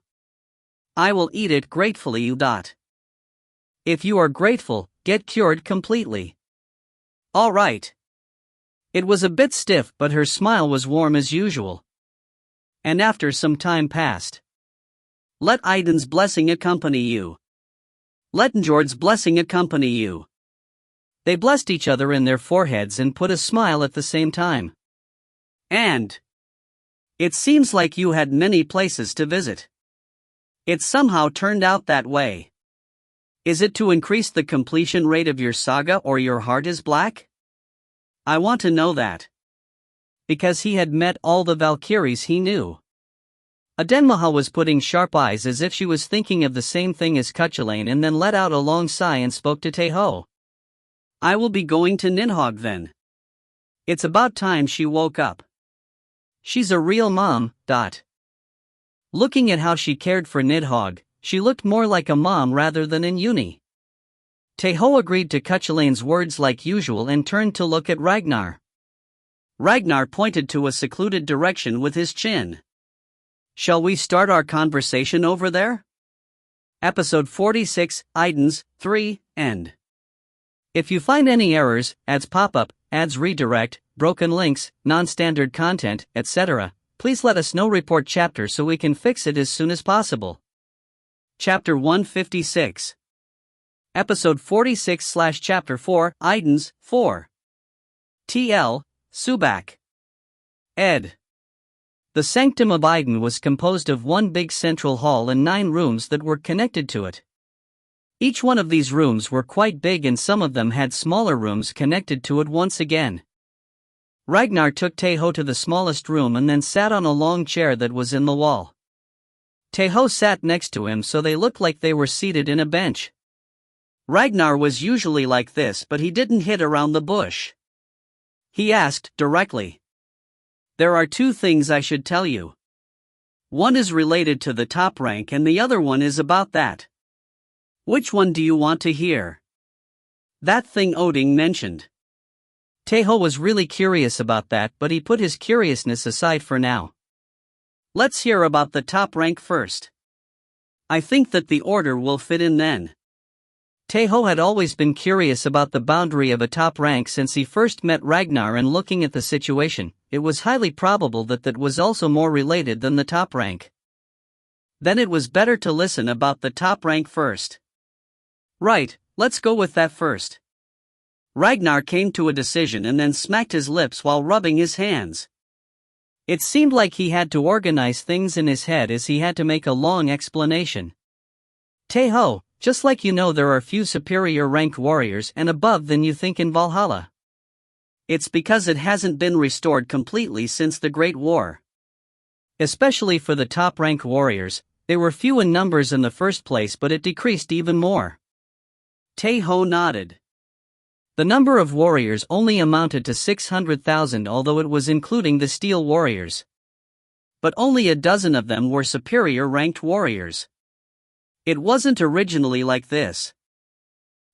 I will eat it gratefully. If you are grateful, get cured completely. All right. It was a bit stiff, but her smile was warm as usual. And after some time passed. Let Aiden's blessing accompany you. Let Njord's blessing accompany you. They blessed each other in their foreheads and put a smile at the same time. And it seems like you had many places to visit. It somehow turned out that way. Is it to increase the completion rate of your saga or your heart is black? I want to know that. Because he had met all the Valkyries he knew. Adenmaha was putting sharp eyes as if she was thinking of the same thing as Cuchulainn and then let out a long sigh and spoke to Tae Ho. I will be going to Nidhogg then. It's about time she woke up. She's a real mom. Looking at how she cared for Nidhogg, she looked more like a mom rather than in uni. Tae Ho agreed to Cuchulainn's words like usual and turned to look at Ragnar. Ragnar pointed to a secluded direction with his chin. Shall we start our conversation over there? Episode 46, Aiden's 3, End. If you find any errors, ads pop up, ads redirect, broken links, non-standard content, etc., please let us know. Report chapter so we can fix it as soon as possible. Chapter 156. Episode 46/Chapter 4, Aiden's 4. TL, Subak. Ed. The Sanctum of Aiden was composed of one big central hall and 9 rooms that were connected to it. Each one of these rooms were quite big and some of them had smaller rooms connected to it once again. Ragnar took Tae Ho to the smallest room and then sat on a long chair that was in the wall. Tae Ho sat next to him so they looked like they were seated in a bench. Ragnar was usually like this, but he didn't hit around the bush. He asked directly. There are 2 things I should tell you. One is related to the top rank and the other one is about that. Which one do you want to hear? That thing Odin mentioned. Tae Ho was really curious about that, but he put his curiousness aside for now. Let's hear about the top rank first. I think that the order will fit in then. Tae Ho had always been curious about the boundary of a top rank since he first met Ragnar, and looking at the situation, it was highly probable that that was also more related than the top rank. Then it was better to listen about the top rank first. Right, let's go with that first. Ragnar came to a decision and then smacked his lips while rubbing his hands. It seemed like he had to organize things in his head as he had to make a long explanation. Tae Ho, just like you know, there are few superior rank warriors and above than you think in Valhalla. It's because it hasn't been restored completely since the Great War. Especially for the top rank warriors, they were few in numbers in the first place, but it decreased even more. Tae Ho nodded. The number of warriors only amounted to 600,000, although it was including the steel warriors. But only a dozen of them were superior ranked warriors. It wasn't originally like this.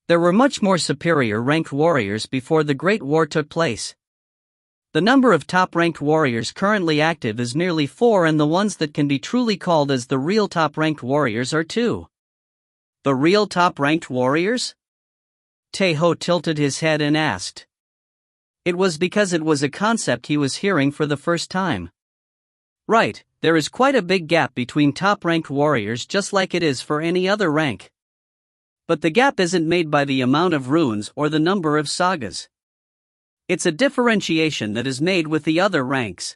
There were much more superior ranked warriors before the Great War took place. The number of top-ranked warriors currently active is merely 4, and the ones that can be truly called as the real top-ranked warriors are 2. The real top-ranked warriors? Tae Ho tilted his head and asked. It was because it was a concept he was hearing for the first time. Right, there is quite a big gap between top-ranked warriors just like it is for any other rank. But the gap isn't made by the amount of runes or the number of sagas. It's a differentiation that is made with the other ranks.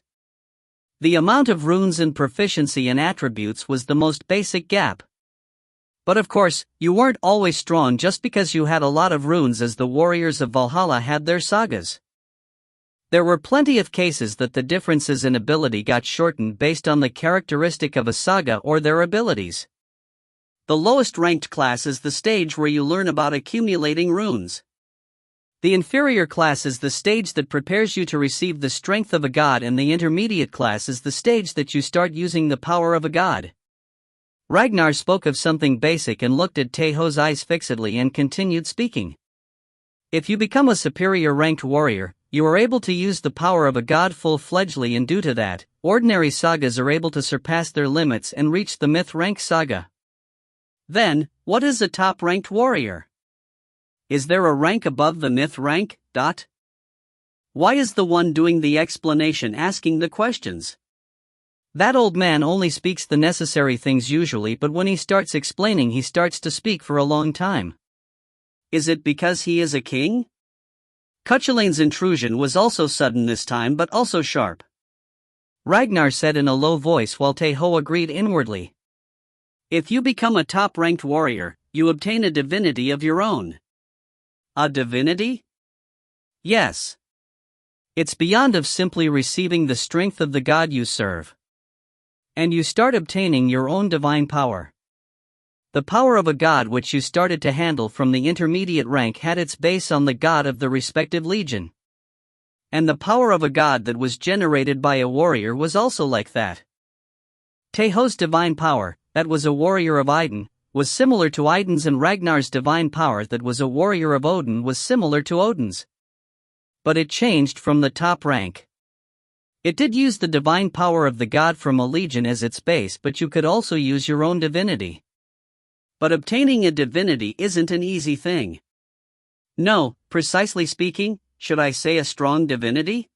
The amount of runes and proficiency and attributes was the most basic gap. But of course, you weren't always strong just because you had a lot of runes as the warriors of Valhalla had their sagas. There were plenty of cases that the differences in ability got shortened based on the characteristic of a saga or their abilities. The lowest ranked class is the stage where you learn about accumulating runes. The inferior class is the stage that prepares you to receive the strength of a god, and the intermediate class is the stage that you start using the power of a god. Ragnar spoke of something basic and looked at Tae Ho's eyes fixedly and continued speaking. If you become a superior ranked warrior, you are able to use the power of a god full-fledgedly, and due to that, ordinary sagas are able to surpass their limits and reach the myth rank saga. Then, what is a top-ranked warrior? Is there a rank above the myth rank? Why is the one doing the explanation asking the questions? That old man only speaks the necessary things usually, but when he starts explaining he starts to speak for a long time. Is it because he is a king? Cuchulain's intrusion was also sudden this time, but also sharp. Ragnar said in a low voice while Tae Ho agreed inwardly. If you become a top-ranked warrior, you obtain a divinity of your own. A divinity? Yes. It's beyond of simply receiving the strength of the god you serve. And you start obtaining your own divine power. The power of a god which you started to handle from the intermediate rank had its base on the god of the respective legion. And the power of a god that was generated by a warrior was also like that. Tae Ho's divine power, that was a warrior of Idun, was similar to Idun's, and Ragnar's divine power that was a warrior of Odin was similar to Odin's. But it changed from the top rank. It did use the divine power of the god from a legion as its base, but you could also use your own divinity. But obtaining a divinity isn't an easy thing. No, precisely speaking, should I say a strong divinity?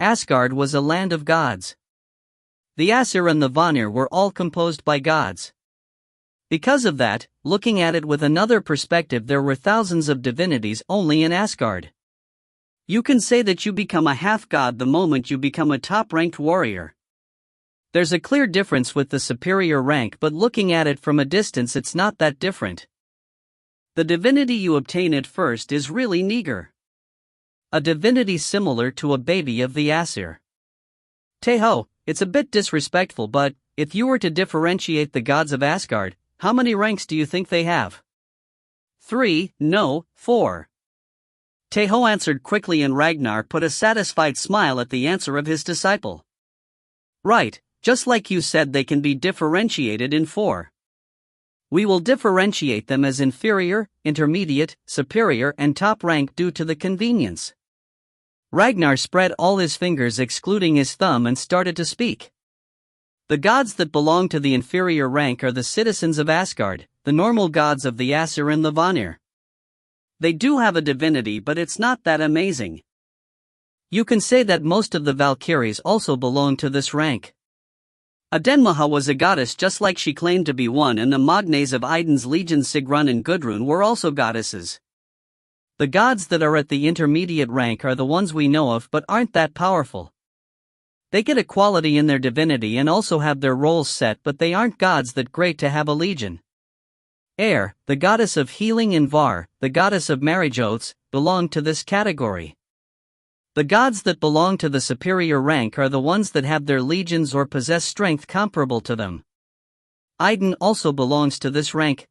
Asgard was a land of gods. The Aesir and the Vanir were all composed by gods. Because of that, looking at it with another perspective, there were thousands of divinities only in Asgard. You can say that you become a half-god the moment you become a top-ranked warrior. There's a clear difference with the superior rank, but looking at it from a distance it's not that different. The divinity you obtain at first is really meager. A divinity similar to a baby of the Aesir. Tae Ho, it's a bit disrespectful, but if you were to differentiate the gods of Asgard, how many ranks do you think they have? 3, no, 4. Tae Ho answered quickly, and Ragnar put a satisfied smile at the answer of his disciple. Right, just like you said, they can be differentiated in 4. We will differentiate them as inferior, intermediate, superior, and top rank due to the convenience. Ragnar spread all his fingers excluding his thumb and started to speak. The gods that belong to the inferior rank are the citizens of Asgard, the normal gods of the Aesir and the Vanir. They do have a divinity, but it's not that amazing. You can say that most of the Valkyries also belong to this rank. Adenmaha was a goddess just like she claimed to be one, and the Magnes of Idun's legion Sigrun and Gudrun were also goddesses. The gods that are at the intermediate rank are the ones we know of but aren't that powerful. They get equality in their divinity and also have their roles set, but they aren't gods that great to have a legion. Air, the goddess of healing, and Var, the goddess of marriage oaths, belong to this category. The gods that belong to the superior rank are the ones that have their legions or possess strength comparable to them. Idun also belongs to this rank.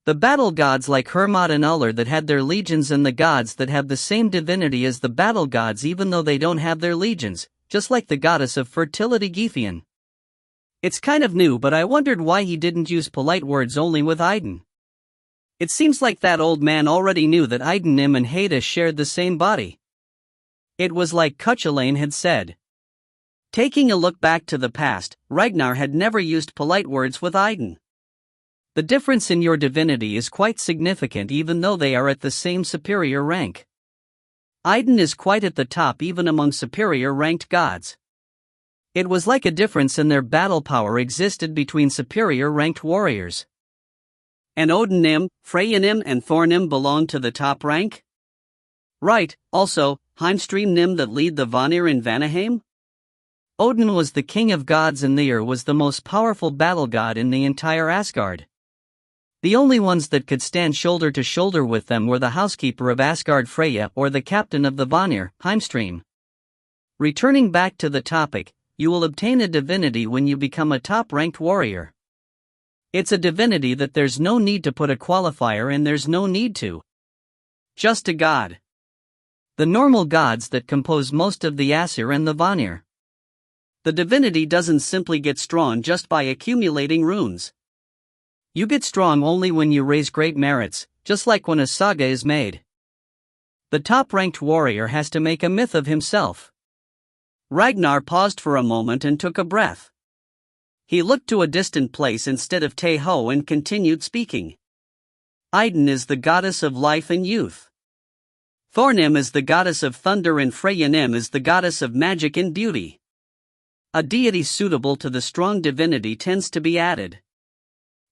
The battle gods like Hermod and Ullr that had their legions, and the gods that have the same divinity as the battle gods even though they don't have their legions, just like the goddess of fertility Gefion. It's kind of new, but I wondered why he didn't use polite words only with Idun. It seems like that old man already knew that Idun, Nim, and Heda shared the same body. It was like Cuchulain had said. Taking a look back to the past, Ragnar had never used polite words with Idun. The difference in your divinity is quite significant even though they are at the same superior rank. Idun is quite at the top even among superior ranked gods. It was like a difference in their battle power existed between superior ranked warriors. And Odin-nim, Freyja-nim and Thor-nim belong to the top rank? Right, also, Heimstream-nim that lead the Vanir in Vanaheim? Odin was the king of gods and Thor was the most powerful battle god in the entire Asgard. The only ones that could stand shoulder to shoulder with them were the housekeeper of Asgard Freyja or the captain of the Vanir, Heimstream. Returning back to the topic, you will obtain a divinity when you become a top-ranked warrior. It's a divinity that there's no need to put a qualifier and there's no need to. Just a god. The normal gods that compose most of the Aesir and the Vanir. The divinity doesn't simply get strong just by accumulating runes. You get strong only when you raise great merits, just like when a saga is made. The top-ranked warrior has to make a myth of himself. Ragnar paused for a moment and took a breath. He looked to a distant place instead of Tae Ho and continued speaking. Idun is the goddess of life and youth. Thor-nim is the goddess of thunder and Freyja-nim is the goddess of magic and beauty. A deity suitable to the strong divinity tends to be added.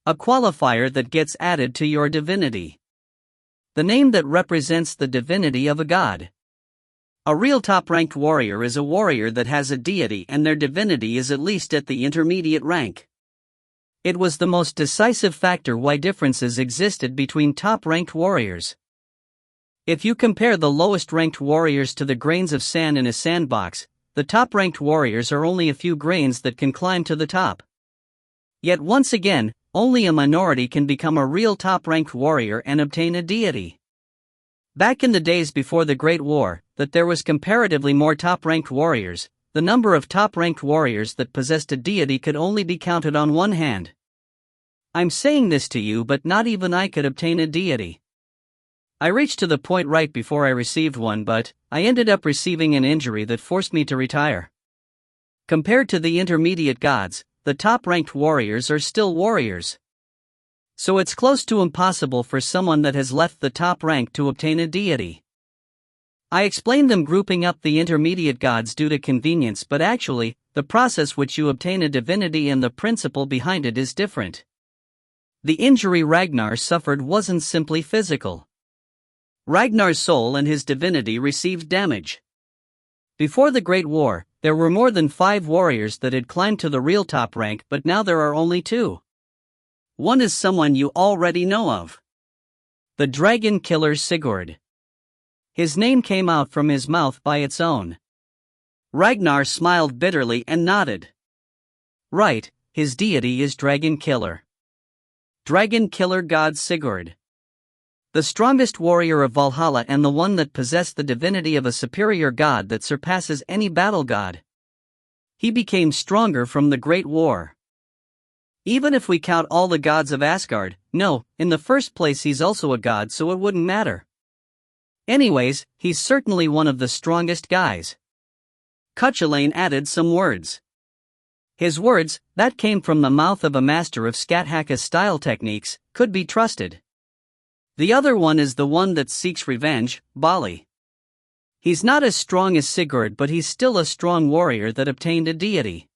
A qualifier that gets added to your divinity. The name that represents the divinity of a god. A real top-ranked warrior is a warrior that has a deity and their divinity is at least at the intermediate rank. It was the most decisive factor why differences existed between top-ranked warriors. If you compare the lowest-ranked warriors to the grains of sand in a sandbox, the top-ranked warriors are only a few grains that can climb to the top. Yet once again, only a minority can become a real top-ranked warrior and obtain a deity. Back in the days before the Great War, that there was comparatively more top-ranked warriors, the number of top-ranked warriors that possessed a deity could only be counted on one hand. I'm saying this to you, but not even I could obtain a deity. I reached to the point right before I received one, but I ended up receiving an injury that forced me to retire. Compared to the intermediate gods, the top-ranked warriors are still warriors. So it's close to impossible for someone that has left the top rank to obtain a deity. I explained them grouping up the intermediate gods due to convenience, but actually, the process which you obtain a divinity and the principle behind it is different. The injury Ragnar suffered wasn't simply physical. Ragnar's soul and his divinity received damage. Before the Great War, there were more than 5 warriors that had climbed to the real top rank, but now there are only 2. One is someone you already know of. The dragon killer Sigurd. His name came out from his mouth by its own. Ragnar smiled bitterly and nodded. Right, his deity is Dragon Killer. Dragon Killer God Sigurd. The strongest warrior of Valhalla and the one that possessed the divinity of a superior god that surpasses any battle god. He became stronger from the Great War. Even if we count all the gods of Asgard, no, in the first place he's also a god, so it wouldn't matter. Anyways, he's certainly one of the strongest guys. Cuchulainn added some words. His words, that came from the mouth of a master of Skathaka style techniques, could be trusted. The other one is the one that seeks revenge, Bali. He's not as strong as Sigurd, but he's still a strong warrior that obtained a deity.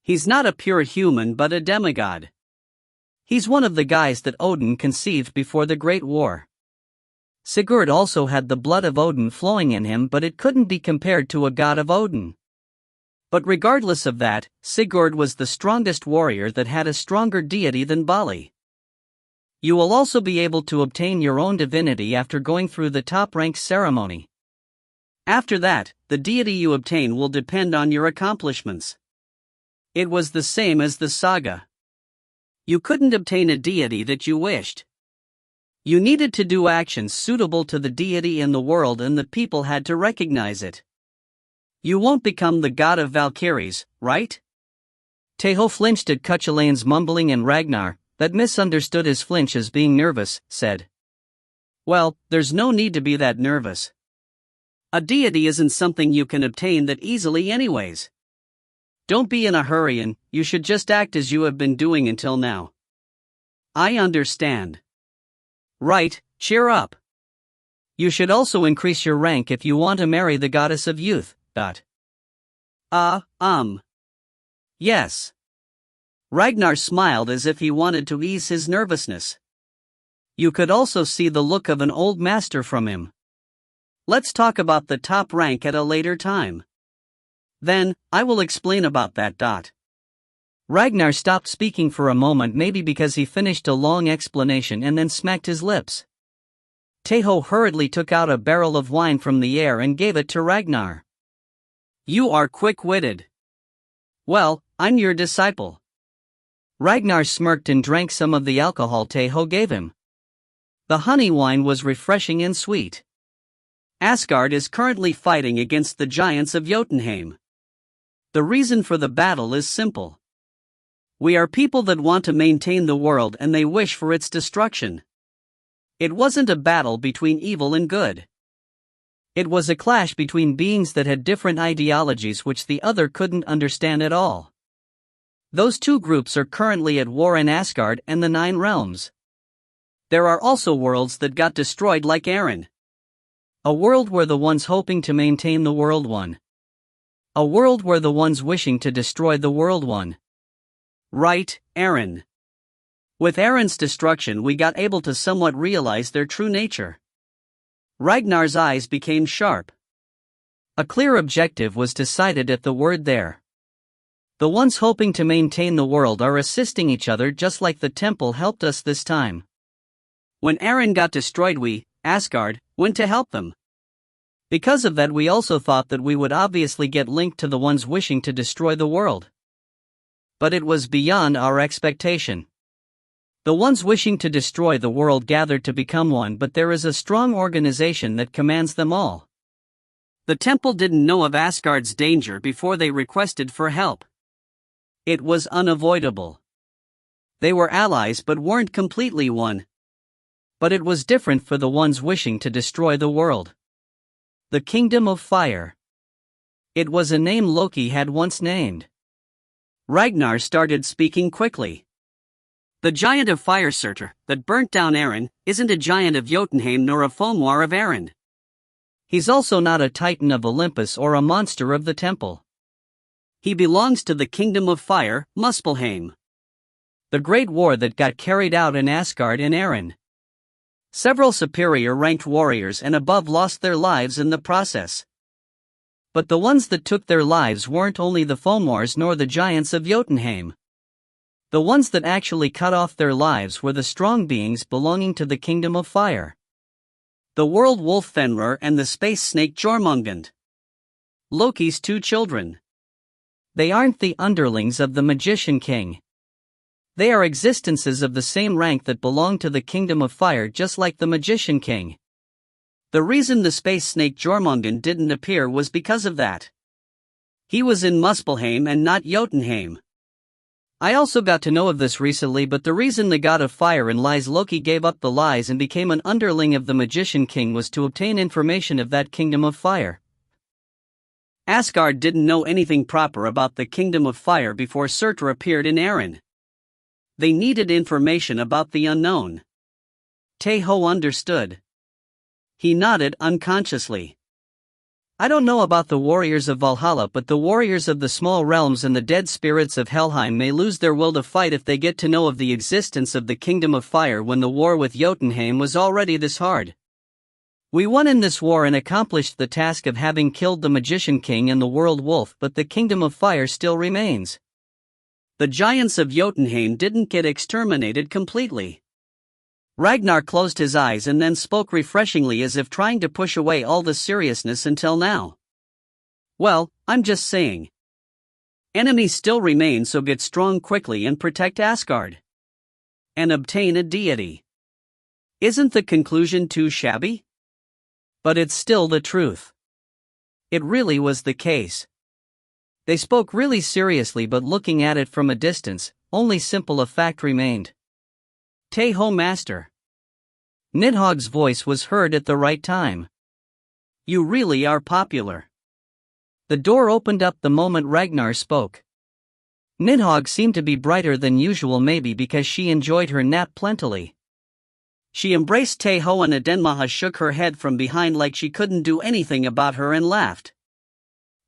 He's not a pure human but a demigod. He's one of the guys that Odin conceived before the Great War. Sigurd also had the blood of Odin flowing in him, but it couldn't be compared to a god of Odin. But regardless of that, Sigurd was the strongest warrior that had a stronger deity than Bali. You will also be able to obtain your own divinity after going through the top rank ceremony. After that, the deity you obtain will depend on your accomplishments. It was the same as the saga. You couldn't obtain a deity that you wished. You needed to do actions suitable to the deity in the world, and the people had to recognize it. You won't become the god of Valkyries, right? Tae Ho flinched at Cuchulainn's mumbling, and Ragnar, that misunderstood his flinch as being nervous, said, "Well, there's no need to be that nervous. A deity isn't something you can obtain that easily anyways. Don't be in a hurry, and you should just act as you have been doing until now. I understand. Right, cheer up. You should also increase your rank if you want to marry the goddess of youth. Yes. Ragnar smiled as if he wanted to ease his nervousness. You could also see the look of an old master from him. Let's talk about the top rank at a later time. Then, I will explain about that. Ragnar stopped speaking for a moment, maybe because he finished a long explanation and then smacked his lips. Tae Ho hurriedly took out a barrel of wine from the air and gave it to Ragnar. You are quick-witted. Well, I'm your disciple. Ragnar smirked and drank some of the alcohol Tae Ho gave him. The honey wine was refreshing and sweet. Asgard is currently fighting against the giants of Jotunheim. The reason for the battle is simple. We are people that want to maintain the world and they wish for its destruction. It wasn't a battle between evil and good. It was a clash between beings that had different ideologies which the other couldn't understand at all. Those two groups are currently at war in Asgard and the Nine Realms. There are also worlds that got destroyed like Eren. A world where the ones hoping to maintain the world won. A world where the ones wishing to destroy the world won. Right, Eren. With Eren's destruction we got able to somewhat realize their true nature. Ragnar's eyes became sharp. A clear objective was decided at the word there. The ones hoping to maintain the world are assisting each other just like the temple helped us this time. When Eren got destroyed we, Asgard, went to help them. Because of that we also thought that we would obviously get linked to the ones wishing to destroy the world. But it was beyond our expectation. The ones wishing to destroy the world gathered to become one, but there is a strong organization that commands them all. The temple didn't know of Asgard's danger before they requested for help. It was unavoidable. They were allies but weren't completely one. But it was different for the ones wishing to destroy the world. The Kingdom of Fire. It was a name Loki had once named. Ragnar started speaking quickly. The giant of Fire Surtur, that burnt down Eren, isn't a giant of Jotunheim nor a Fomor of Eren. He's also not a titan of Olympus or a monster of the temple. He belongs to the Kingdom of Fire, Muspelheim. The great war that got carried out in Asgard and Eren. Several superior-ranked warriors and above lost their lives in the process. But the ones that took their lives weren't only the Fomors nor the giants of Jotunheim. The ones that actually cut off their lives were the strong beings belonging to the Kingdom of Fire. The world wolf Fenrir and the space snake Jormungand. Loki's two children. They aren't the underlings of the Magician King. They are existences of the same rank that belong to the Kingdom of Fire, just like the Magician King. The reason the space snake Jormungand didn't appear was because of that. He was in Muspelheim and not Jotunheim. I also got to know of this recently, but the reason the god of fire and lies Loki gave up the lies and became an underling of the Magician King was to obtain information of that Kingdom of Fire. Asgard didn't know anything proper about the Kingdom of Fire before Surtur appeared in Eren. They needed information about the unknown. Tae Ho understood. He nodded unconsciously. I don't know about the warriors of Valhalla, but the warriors of the small realms and the dead spirits of Helheim may lose their will to fight if they get to know of the existence of the Kingdom of Fire when the war with Jotunheim was already this hard. We won in this war and accomplished the task of having killed the Magician King and the World Wolf, but the Kingdom of Fire still remains. The giants of Jotunheim didn't get exterminated completely. Ragnar closed his eyes and then spoke refreshingly, as if trying to push away all the seriousness until now. Well, I'm just saying. Enemies still remain, so get strong quickly and protect Asgard. And obtain a deity. Isn't the conclusion too shabby? But it's still the truth. It really was the case. They spoke really seriously, but looking at it from a distance, only simple a fact remained. Tae Ho Master. Nidhogg's voice was heard at the right time. You really are popular. The door opened up the moment Ragnar spoke. Nidhogg seemed to be brighter than usual, maybe because she enjoyed her nap plentifully. She embraced Tae Ho and Adenmaha shook her head from behind like she couldn't do anything about her and laughed.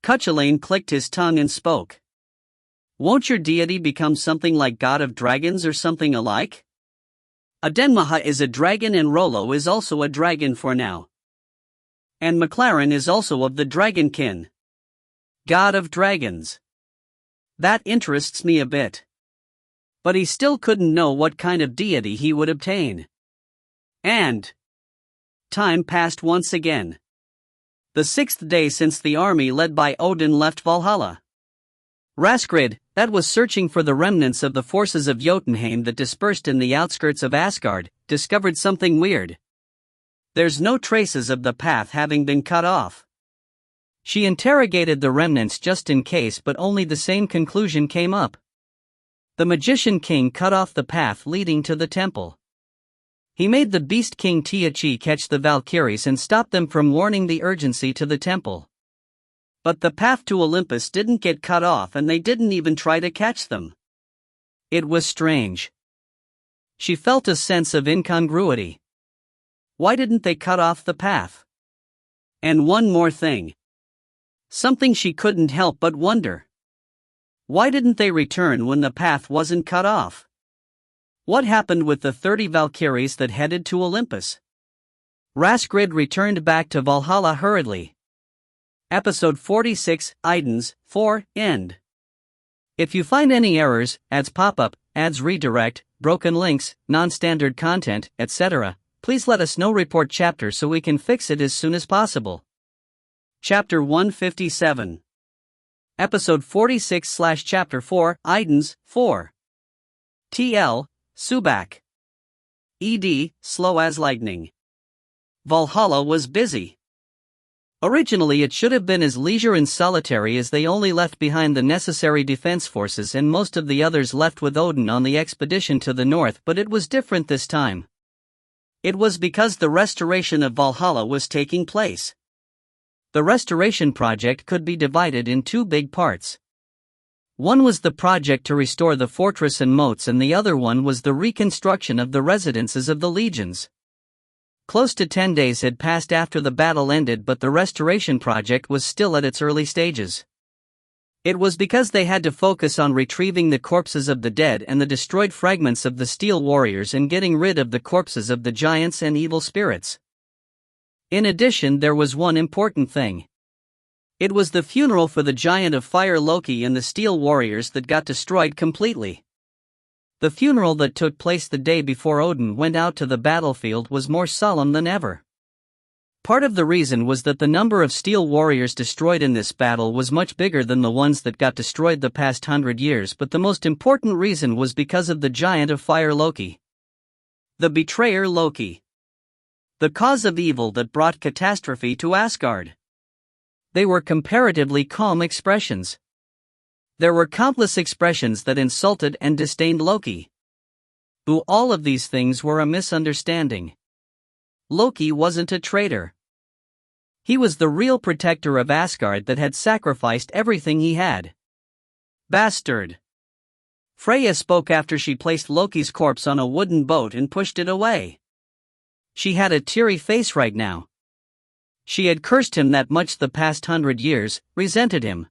Cuchulainn clicked his tongue and spoke. Won't your deity become something like God of Dragons or something alike? Adenmaha is a dragon and Rollo is also a dragon for now. And McLaren is also of the dragonkin. God of Dragons. That interests me a bit. But he still couldn't know what kind of deity he would obtain. And time passed once again. The 6th day since the army led by Odin left Valhalla. Raskrid, that was searching for the remnants of the forces of Jotunheim that dispersed in the outskirts of Asgard, discovered something weird. There's no traces of the path having been cut off. She interrogated the remnants just in case, but only the same conclusion came up. The Magician King cut off the path leading to the temple. He made the Beast King Tiachi catch the Valkyries and stop them from warning the urgency to the temple. But the path to Olympus didn't get cut off and they didn't even try to catch them. It was strange. She felt a sense of incongruity. Why didn't they cut off the path? And one more thing. Something she couldn't help but wonder. Why didn't they return when the path wasn't cut off? What happened with the 30 Valkyries that headed to Olympus? Raskrid returned back to Valhalla hurriedly. Episode 46, Idens, 4, End. If you find any errors, ads pop up, ads redirect, broken links, non-standard content, etc., please let us know. Report chapter so we can fix it as soon as possible. Chapter 157. Episode 46/Chapter 4, Idens, 4. TL, Subak. ED, slow as lightning. Valhalla was busy. Originally it should have been as leisure and solitary as they only left behind the necessary defense forces and most of the others left with Odin on the expedition to the north, but it was different this time. It was because the restoration of Valhalla was taking place. The restoration project could be divided in two big parts. One was the project to restore the fortress and moats, and the other one was the reconstruction of the residences of the legions. Close to 10 days had passed after the battle ended, but the restoration project was still at its early stages. It was because they had to focus on retrieving the corpses of the dead and the destroyed fragments of the steel warriors and getting rid of the corpses of the giants and evil spirits. In addition, there was one important thing. It was the funeral for the giant of fire Loki and the steel warriors that got destroyed completely. The funeral that took place the day before Odin went out to the battlefield was more solemn than ever. Part of the reason was that the number of steel warriors destroyed in this battle was much bigger than the ones that got destroyed the past 100 years, but the most important reason was because of the giant of fire Loki. The betrayer Loki. The cause of evil that brought catastrophe to Asgard. They were comparatively calm expressions. There were countless expressions that insulted and disdained Loki. All of these things were a misunderstanding. Loki wasn't a traitor. He was the real protector of Asgard that had sacrificed everything he had. Bastard. Freya spoke after she placed Loki's corpse on a wooden boat and pushed it away. She had a teary face right now. She had cursed him that much the past 100 years, resented him.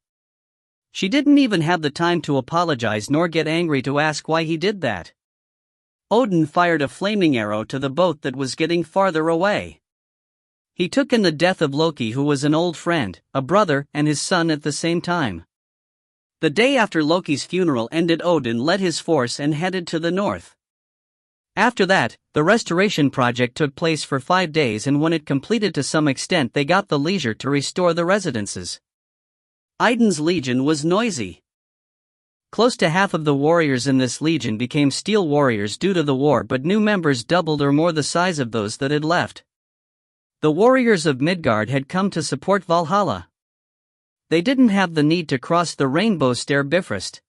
She didn't even have the time to apologize nor get angry to ask why he did that. Odin fired a flaming arrow to the boat that was getting farther away. He took in the death of Loki, who was an old friend, a brother, and his son at the same time. The day after Loki's funeral ended, Odin led his force and headed to the north. After that, the restoration project took place for 5 days, and when it completed to some extent they got the leisure to restore the residences. Idun's legion was noisy. Close to half of the warriors in this legion became steel warriors due to the war, but new members doubled or more the size of those that had left. The warriors of Midgard had come to support Valhalla. They didn't have the need to cross the rainbow stair Bifrost.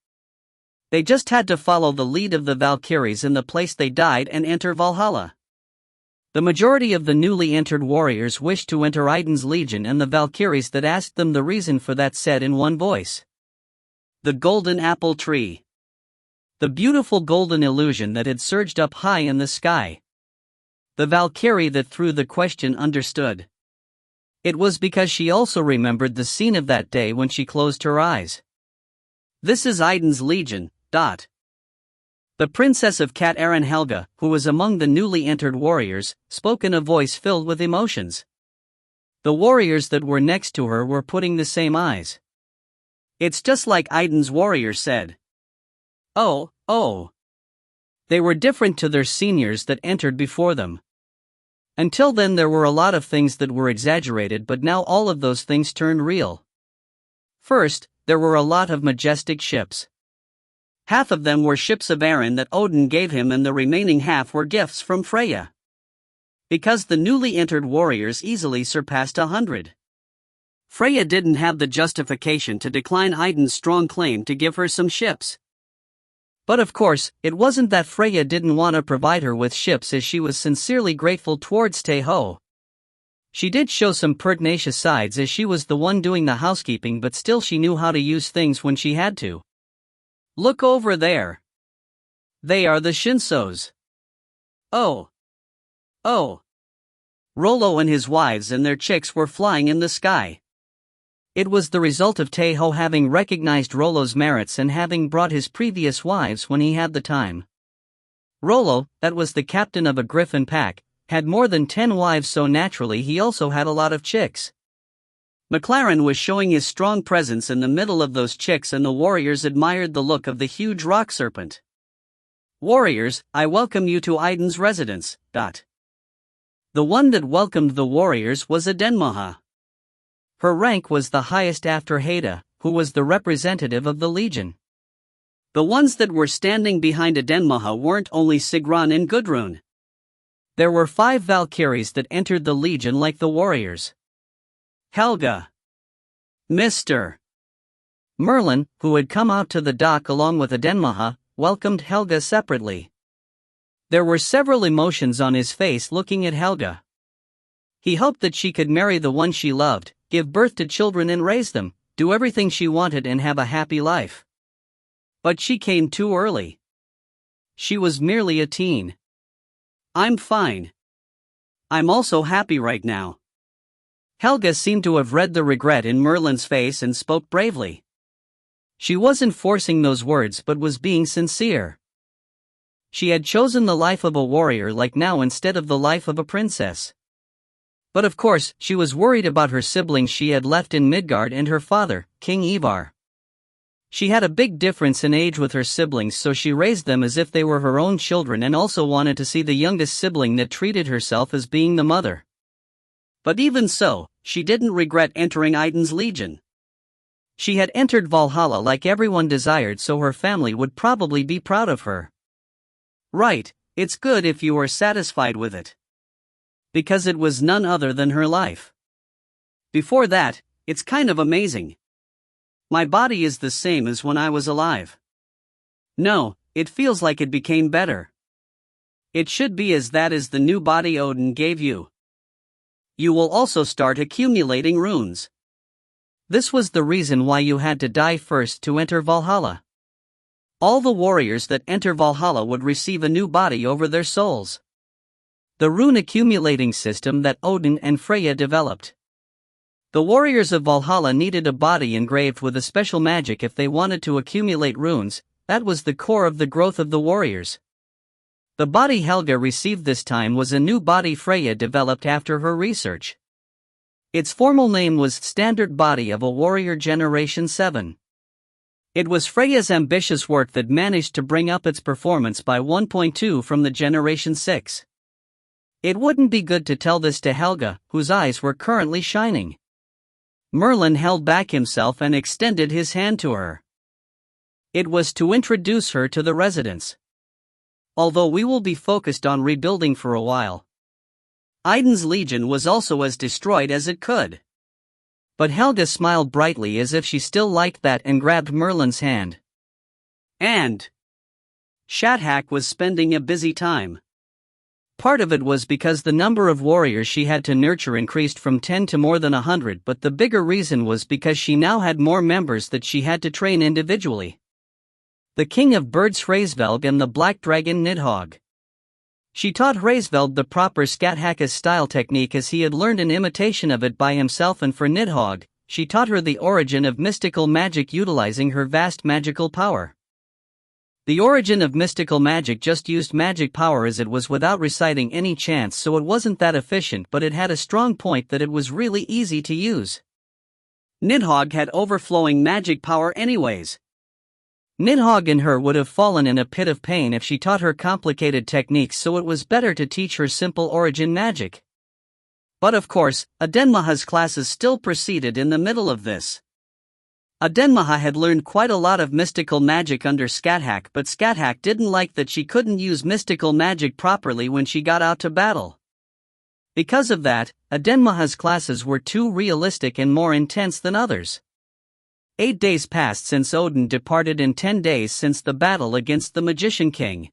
They just had to follow the lead of the Valkyries in the place they died and enter Valhalla. The majority of the newly entered warriors wished to enter Idun's legion, and the Valkyries that asked them the reason for that said in one voice, The golden apple tree. The beautiful golden illusion that had surged up high in the sky. The Valkyrie that threw the question understood. It was because she also remembered the scene of that day when she closed her eyes. This is Iden's Legion. The princess of Cat Eren Helga, who was among the newly entered warriors, spoke in a voice filled with emotions. The warriors that were next to her were putting the same eyes. It's just like Iden's warriors said. Oh. They were different to their seniors that entered before them. Until then there were a lot of things that were exaggerated, but now all of those things turned real. First, there were a lot of majestic ships. Half of them were ships of Eren that Odin gave him, and the remaining half were gifts from Freya. Because the newly entered warriors easily surpassed 100. Freya didn't have the justification to decline Iden's strong claim to give her some ships. But of course, it wasn't that Freya didn't want to provide her with ships, as she was sincerely grateful towards Tae Ho. She did show some pertinacious sides as she was the one doing the housekeeping, but still she knew how to use things when she had to. Look over there. They are the Shinsos. Oh. Rollo and his wives and their chicks were flying in the sky. It was the result of Tae Ho having recognized Rollo's merits and having brought his previous wives when he had the time. Rollo, that was the captain of a griffin pack, had more than 10 wives, so naturally he also had a lot of chicks. McLaren was showing his strong presence in the middle of those chicks, and the warriors admired the look of the huge rock serpent. Warriors, I welcome you to Iden's residence. The one that welcomed the warriors was Adenmaha. Her rank was the highest after Haida, who was the representative of the Legion. The ones that were standing behind Adenmaha weren't only Sigrun and Gudrun. There were 5 Valkyries that entered the Legion like the warriors. Helga. Mr. Merlin, who had come out to the dock along with Adenmaha, welcomed Helga separately. There were several emotions on his face looking at Helga. He hoped that she could marry the one she loved, give birth to children and raise them, do everything she wanted and have a happy life. But she came too early. She was merely a teen. I'm fine. I'm also happy right now. Helga seemed to have read the regret in Merlin's face and spoke bravely. She wasn't forcing those words but was being sincere. She had chosen the life of a warrior like now instead of the life of a princess. But of course, she was worried about her siblings she had left in Midgard and her father, King Ivar. She had a big difference in age with her siblings, so she raised them as if they were her own children and also wanted to see the youngest sibling that treated herself as being the mother. But even so, she didn't regret entering Iden's Legion. She had entered Valhalla like everyone desired, so her family would probably be proud of her. Right, it's good if you are satisfied with it. Because it was none other than her life. Before that, it's kind of amazing. My body is the same as when I was alive. No, it feels like it became better. It should be, as that is the new body Odin gave you. You will also start accumulating runes. This was the reason why you had to die first to enter Valhalla. All the warriors that enter Valhalla would receive a new body over their souls. The rune accumulating system that Odin and Freya developed. The warriors of Valhalla needed a body engraved with a special magic if they wanted to accumulate runes. That was the core of the growth of the warriors. The body Helga received this time was a new body Freya developed after her research. Its formal name was Standard Body of a Warrior Generation 7. It was Freya's ambitious work that managed to bring up its performance by 1.2 from the Generation 6. It wouldn't be good to tell this to Helga, whose eyes were currently shining. Merlin held back himself and extended his hand to her. It was to introduce her to the residents. Although we will be focused on rebuilding for a while. Iden's Legion was also as destroyed as it could. But Helga smiled brightly as if she still liked that and grabbed Merlin's hand. And Shathak was spending a busy time. Part of it was because the number of warriors she had to nurture increased from 10 to more than 100, but the bigger reason was because she now had more members that she had to train individually. The king of birds Hraesvelg and the black dragon Nidhogg. She taught Hraesvelg the proper Skathaka style technique as he had learned an imitation of it by himself, and for Nidhogg, she taught her the origin of mystical magic utilizing her vast magical power. The origin of mystical magic just used magic power as it was without reciting any chants, so it wasn't that efficient, but it had a strong point that it was really easy to use. Nidhogg had overflowing magic power anyways. Nidhogg and her would have fallen in a pit of pain if she taught her complicated techniques, so it was better to teach her simple origin magic. But of course, Adenmaha's classes still proceeded in the middle of this. Adenmaha had learned quite a lot of mystical magic under Skathak, but Skathak didn't like that she couldn't use mystical magic properly when she got out to battle. Because of that, Adenmaha's classes were too realistic and more intense than others. 8 days passed since Odin departed and 10 days since the battle against the Magician King.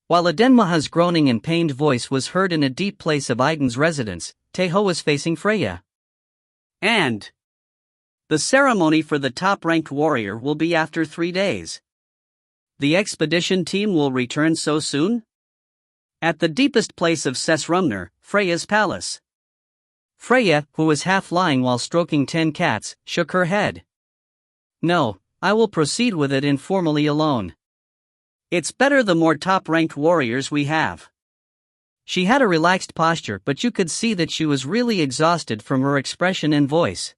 While Adenmaha's groaning and pained voice was heard in a deep place of Idun's residence, Tae Ho was facing Freya. And the ceremony for the top-ranked warrior will be after 3 days. The expedition team will return so soon? At the deepest place of Sesrumner, Freya's palace. Freya, who was half lying while stroking 10 cats, shook her head. No, I will proceed with it informally alone. It's better the more top-ranked warriors we have. She had a relaxed posture, but you could see that she was really exhausted from her expression and voice.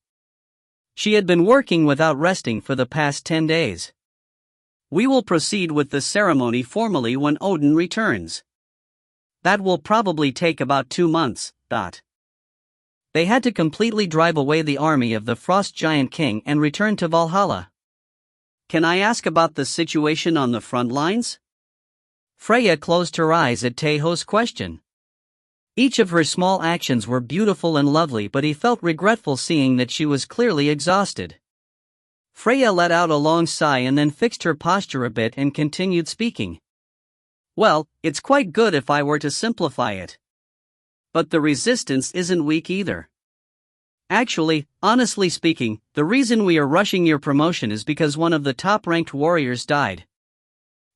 She had been working without resting for the past 10 days. We will proceed with the ceremony formally when Odin returns. That will probably take about 2 months. They had to completely drive away the army of the Frost Giant King and return to Valhalla. Can I ask about the situation on the front lines? Freya closed her eyes at Tae Ho's question. Each of her small actions were beautiful and lovely, but he felt regretful seeing that she was clearly exhausted. Freya let out a long sigh and then fixed her posture a bit and continued speaking. Well, it's quite good if I were to simplify it. But the resistance isn't weak either. Actually, honestly speaking, the reason we are rushing your promotion is because one of the top-ranked warriors died.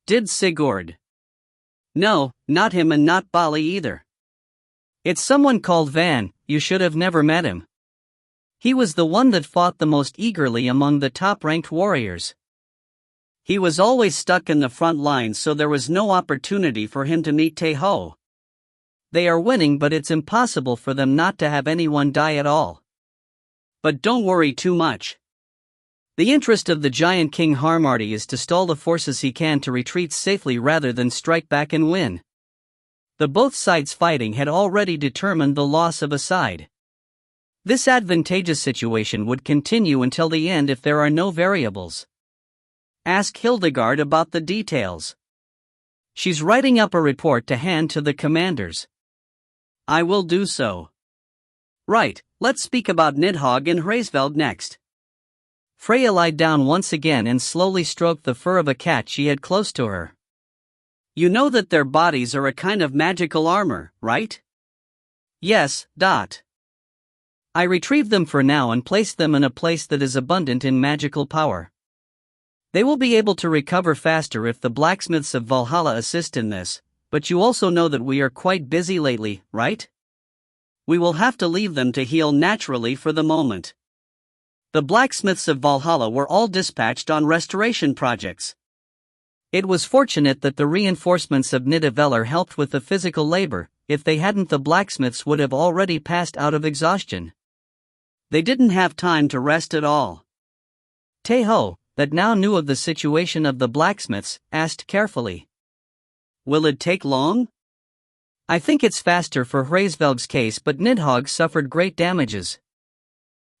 Did Sigurd? No, not him, and not Bali either. It's someone called Van. You should have never met him. He was the one that fought the most eagerly among the top-ranked warriors. He was always stuck in the front lines, so there was no opportunity for him to meet Tae Ho. They are winning, but it's impossible for them not to have anyone die at all. But don't worry too much. The interest of the Giant King Harmarti is to stall the forces he can to retreat safely rather than strike back and win. The both sides fighting had already determined the loss of a side. This advantageous situation would continue until the end if there are no variables. Ask Hildegard about the details. She's writing up a report to hand to the commanders. I will do so. Right, let's speak about Nidhogg and Hraesvelg next. Freya lied down once again and slowly stroked the fur of a cat she had close to her. You know that their bodies are a kind of magical armor, right? Yes. I retrieved them for now and placed them in a place that is abundant in magical power. They will be able to recover faster if the blacksmiths of Valhalla assist in this, but you also know that we are quite busy lately, right? We will have to leave them to heal naturally for the moment. The blacksmiths of Valhalla were all dispatched on restoration projects. It was fortunate that the reinforcements of Nidavellir helped with the physical labor. If they hadn't, the blacksmiths would have already passed out of exhaustion. They didn't have time to rest at all. Tae Ho, that now knew of the situation of the blacksmiths, asked carefully. Will it take long? I think it's faster for Hraesvelg's case, but Nidhogg suffered great damages.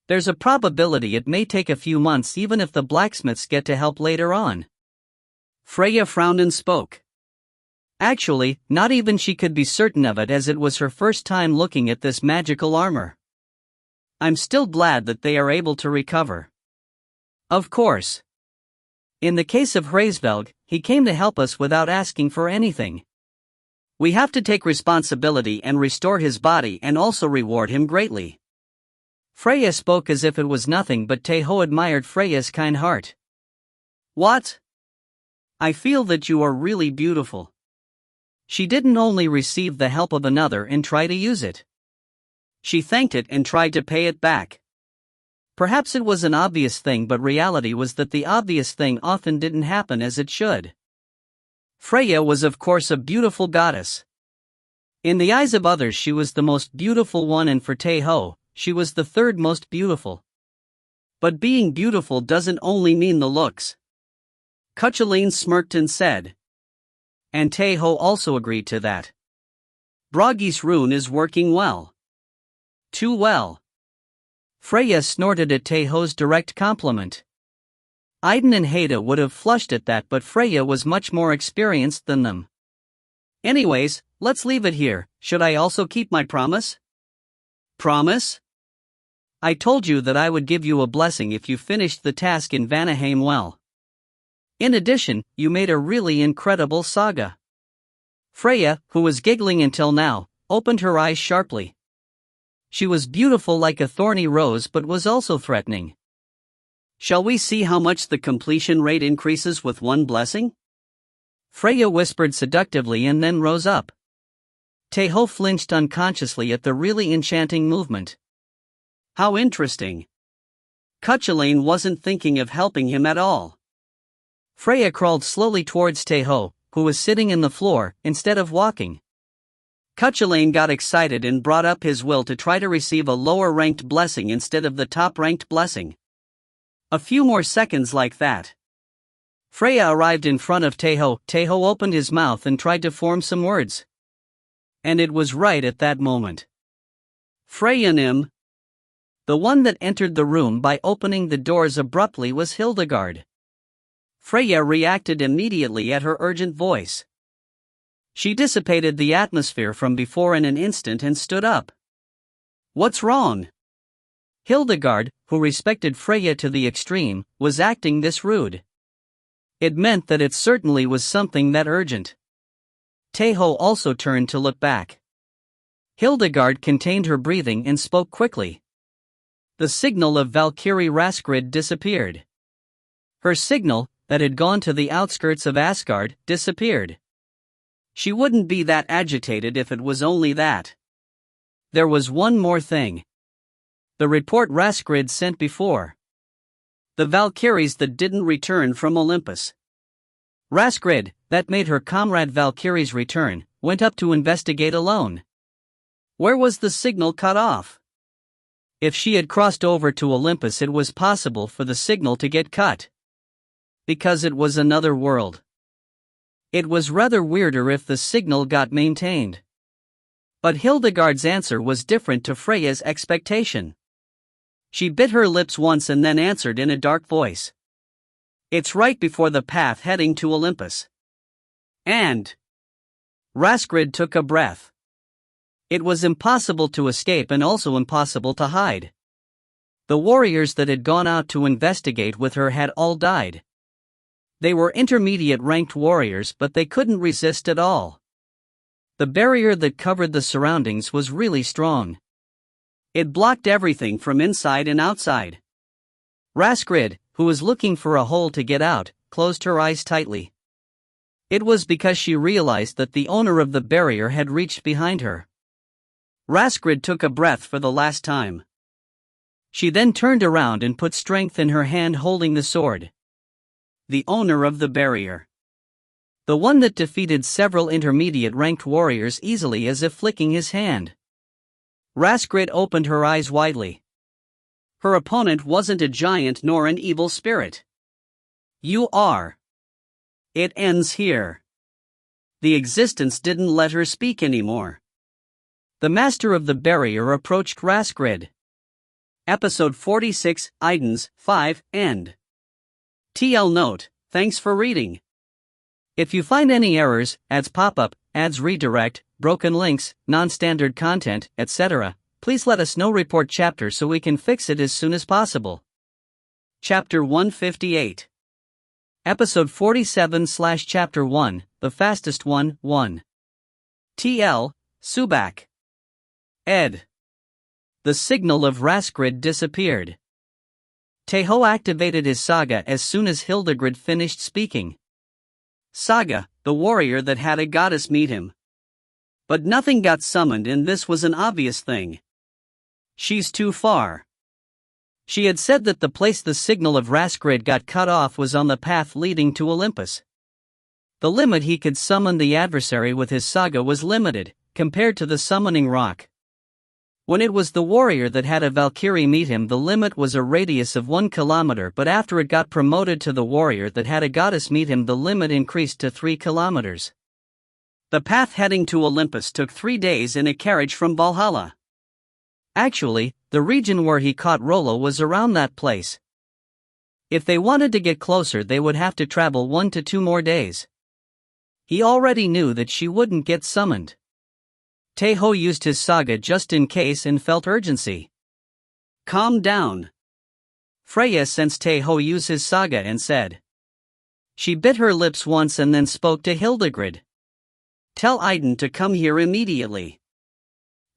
There's a probability it may take a few months even if the blacksmiths get to help later on. Freya frowned and spoke. Actually, not even she could be certain of it, as it was her first time looking at this magical armor. I'm still glad that they are able to recover. Of course. In the case of Hraesvelg, he came to help us without asking for anything. We have to take responsibility and restore his body and also reward him greatly. Freya spoke as if it was nothing, but Tae Ho admired Freya's kind heart. What? I feel that you are really beautiful. She didn't only receive the help of another and try to use it. She thanked it and tried to pay it back. Perhaps it was an obvious thing, but reality was that the obvious thing often didn't happen as it should. Freya was of course a beautiful goddess. In the eyes of others she was the most beautiful one, and for Tae Ho, she was the third most beautiful. But being beautiful doesn't only mean the looks. Cuchulainn smirked and said. And Tae Ho also agreed to that. Bragi's rune is working well. Too well. Freya snorted at Tae Ho's direct compliment. Idun and Haida would have flushed at that, but Freya was much more experienced than them. Anyways, let's leave it here. Should I also keep my promise? Promise? I told you that I would give you a blessing if you finished the task in Vanaheim well. In addition, you made a really incredible saga. Freya, who was giggling until now, opened her eyes sharply. She was beautiful like a thorny rose but was also threatening. Shall we see how much the completion rate increases with one blessing? Freya whispered seductively and then rose up. Tae Ho flinched unconsciously at the really enchanting movement. How interesting. Cuchulainn wasn't thinking of helping him at all. Freya crawled slowly towards Tae Ho, who was sitting in the floor, instead of walking. Cuchulainn got excited and brought up his will to try to receive a lower-ranked blessing instead of the top-ranked blessing. A few more seconds like that. Freya arrived in front of Tae Ho. Tae Ho opened his mouth and tried to form some words. And it was right at that moment. Freyanim. The one that entered the room by opening the doors abruptly was Hildegard. Freya reacted immediately at her urgent voice. She dissipated the atmosphere from before in an instant and stood up. What's wrong? Hildegard, who respected Freya to the extreme, was acting this rude. It meant that it certainly was something that urgent. Tae Ho also turned to look back. Hildegard contained her breathing and spoke quickly. The signal of Valkyrie Raskrid disappeared. Her signal, that had gone to the outskirts of Asgard, disappeared. She wouldn't be that agitated if it was only that. There was one more thing. The report Raskrid sent before. The Valkyries that didn't return from Olympus. Raskrid, that made her comrade Valkyries return, went up to investigate alone. Where was the signal cut off? If she had crossed over to Olympus, it was possible for the signal to get cut. Because it was another world. It was rather weirder if the signal got maintained. But Hildegard's answer was different to Freya's expectation. She bit her lips once and then answered in a dark voice. It's right before the path heading to Olympus. And Raskrid took a breath. It was impossible to escape and also impossible to hide. The warriors that had gone out to investigate with her had all died. They were intermediate-ranked warriors, but they couldn't resist at all. The barrier that covered the surroundings was really strong. It blocked everything from inside and outside. Raskrid, who was looking for a hole to get out, closed her eyes tightly. It was because she realized that the owner of the barrier had reached behind her. Raskrid took a breath for the last time. She then turned around and put strength in her hand holding the sword. The owner of the barrier. The one that defeated several intermediate-ranked warriors easily as if flicking his hand. Raskrid opened her eyes widely. Her opponent wasn't a giant nor an evil spirit. You are. It ends here. The existence didn't let her speak anymore. The master of the barrier approached Raskrid. Episode 46, Idun's 5, End. TL note, thanks for reading. If you find any errors, ads pop up, ads redirect, broken links, non-standard content, etc., please let us know. Report chapter so we can fix it as soon as possible. Chapter 158. Episode 47/Chapter 1, The Fastest One, 1. T.L. Subak. Ed. The signal of Raskrid disappeared. Tae Ho activated his saga as soon as Hildegard finished speaking. Saga, the warrior that had a goddess meet him. But nothing got summoned, and this was an obvious thing. She's too far. She had said that the place the signal of Raskrid got cut off was on the path leading to Olympus. The limit he could summon the adversary with his saga was limited, compared to the summoning rock. When it was the warrior that had a Valkyrie meet him, the limit was a radius of 1 kilometer, but after it got promoted to the warrior that had a goddess meet him, the limit increased to 3 kilometers. The path heading to Olympus took 3 days in a carriage from Valhalla. Actually, the region where he caught Rollo was around that place. If they wanted to get closer, they would have to travel 1 to 2 more days. He already knew that she wouldn't get summoned. Tae Ho used his saga just in case and felt urgency. Calm down. Freya sensed Tae Ho use his saga and said. She bit her lips once and then spoke to Hildegard. Tell Aiden to come here immediately.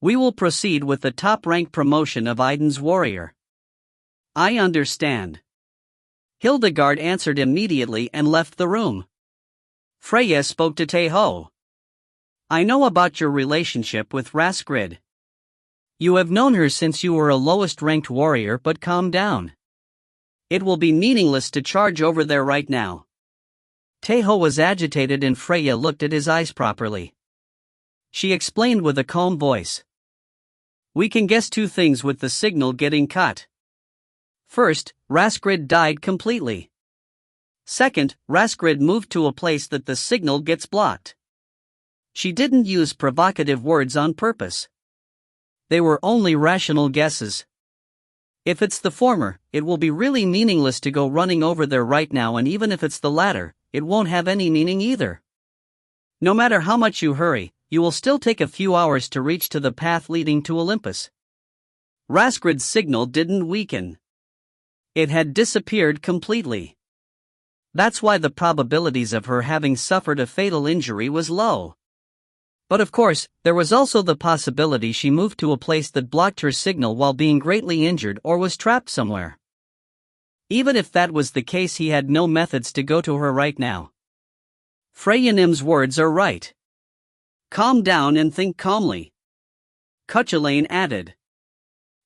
We will proceed with the top-rank promotion of Aiden's warrior. I understand. Hildegard answered immediately and left the room. Freya spoke to Tae Ho. I know about your relationship with Raskrid. You have known her since you were a lowest-ranked warrior, but calm down. It will be meaningless to charge over there right now. Tae Ho was agitated and Freya looked at his eyes properly. She explained with a calm voice. We can guess 2 things with the signal getting cut. First, Raskrid died completely. Second, Raskrid moved to a place that the signal gets blocked. She didn't use provocative words on purpose. They were only rational guesses. If it's the former, it will be really meaningless to go running over there right now, and even if it's the latter, it won't have any meaning either. No matter how much you hurry, you will still take a few hours to reach to the path leading to Olympus. Raskrid's signal didn't weaken. It had disappeared completely. That's why the probabilities of her having suffered a fatal injury was low. But of course, there was also the possibility she moved to a place that blocked her signal while being greatly injured or was trapped somewhere. Even if that was the case, he had no methods to go to her right now. Freyanim's words are right. Calm down and think calmly. Cuchulainn added.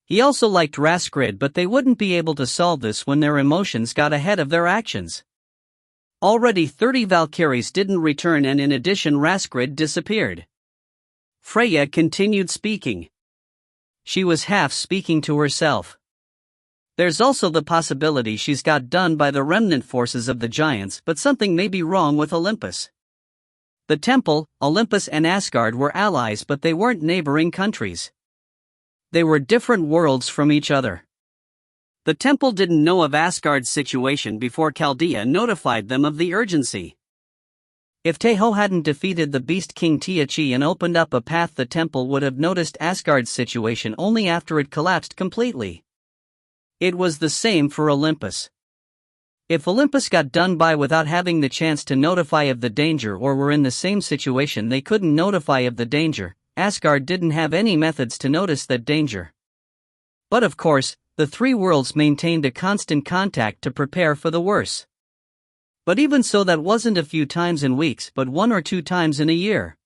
He also liked Raskrid, but they wouldn't be able to solve this when their emotions got ahead of their actions. Already 30 Valkyries didn't return, and in addition Raskrid disappeared. Freya continued speaking. She was half speaking to herself. There's also the possibility she's got done by the remnant forces of the giants, but something may be wrong with Olympus. The temple, Olympus and Asgard were allies, but they weren't neighboring countries. They were different worlds from each other. The temple didn't know of Asgard's situation before Chaldea notified them of the urgency. If Tae Ho hadn't defeated the Beast King Tiachi and opened up a path, the temple would have noticed Asgard's situation only after it collapsed completely. It was the same for Olympus. If Olympus got done by without having the chance to notify of the danger, or were in the same situation they couldn't notify of the danger, Asgard didn't have any methods to notice that danger. But of course, the 3 worlds maintained a constant contact to prepare for the worst. But even so, that wasn't a few times in weeks, but 1 or 2 times in a year.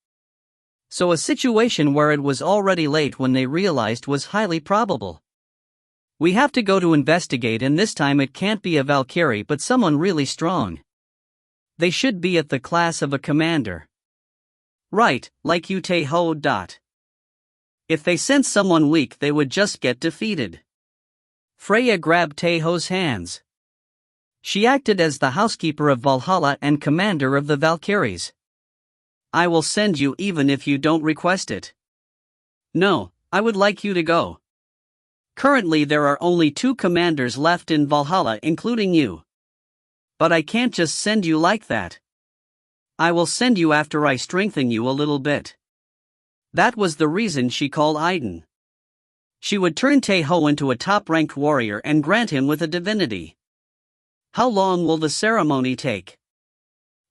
So a situation where it was already late when they realized was highly probable. We have to go to investigate, and this time it can't be a Valkyrie but someone really strong. They should be at the class of a commander. Right, like you, Tae Ho. If they sent someone weak, they would just get defeated. Freya grabbed Tae Ho's hands. She acted as the housekeeper of Valhalla and commander of the Valkyries. I will send you even if you don't request it. No, I would like you to go. Currently there are only 2 commanders left in Valhalla, including you. But I can't just send you like that. I will send you after I strengthen you a little bit. That was the reason she called Aiden. She would turn Tae Ho into a top-ranked warrior and grant him with a divinity. How long will the ceremony take?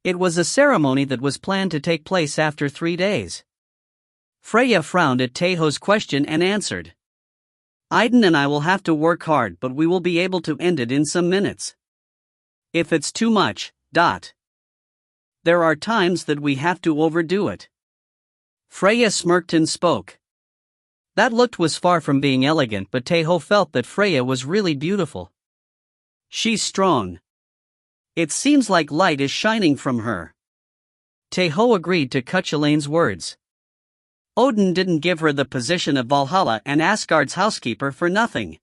It was a ceremony that was planned to take place after 3 days. Freya frowned at Tae Ho's question and answered. Aiden and I will have to work hard, but we will be able to end it in some minutes. If it's too much, there are times that we have to overdo it. Freya smirked and spoke. That look was far from being elegant, but Tae Ho felt that Freya was really beautiful. She's strong. It seems like light is shining from her. Tae Ho agreed to Cuchulain's words. Odin didn't give her the position of Valhalla and Asgard's housekeeper for nothing.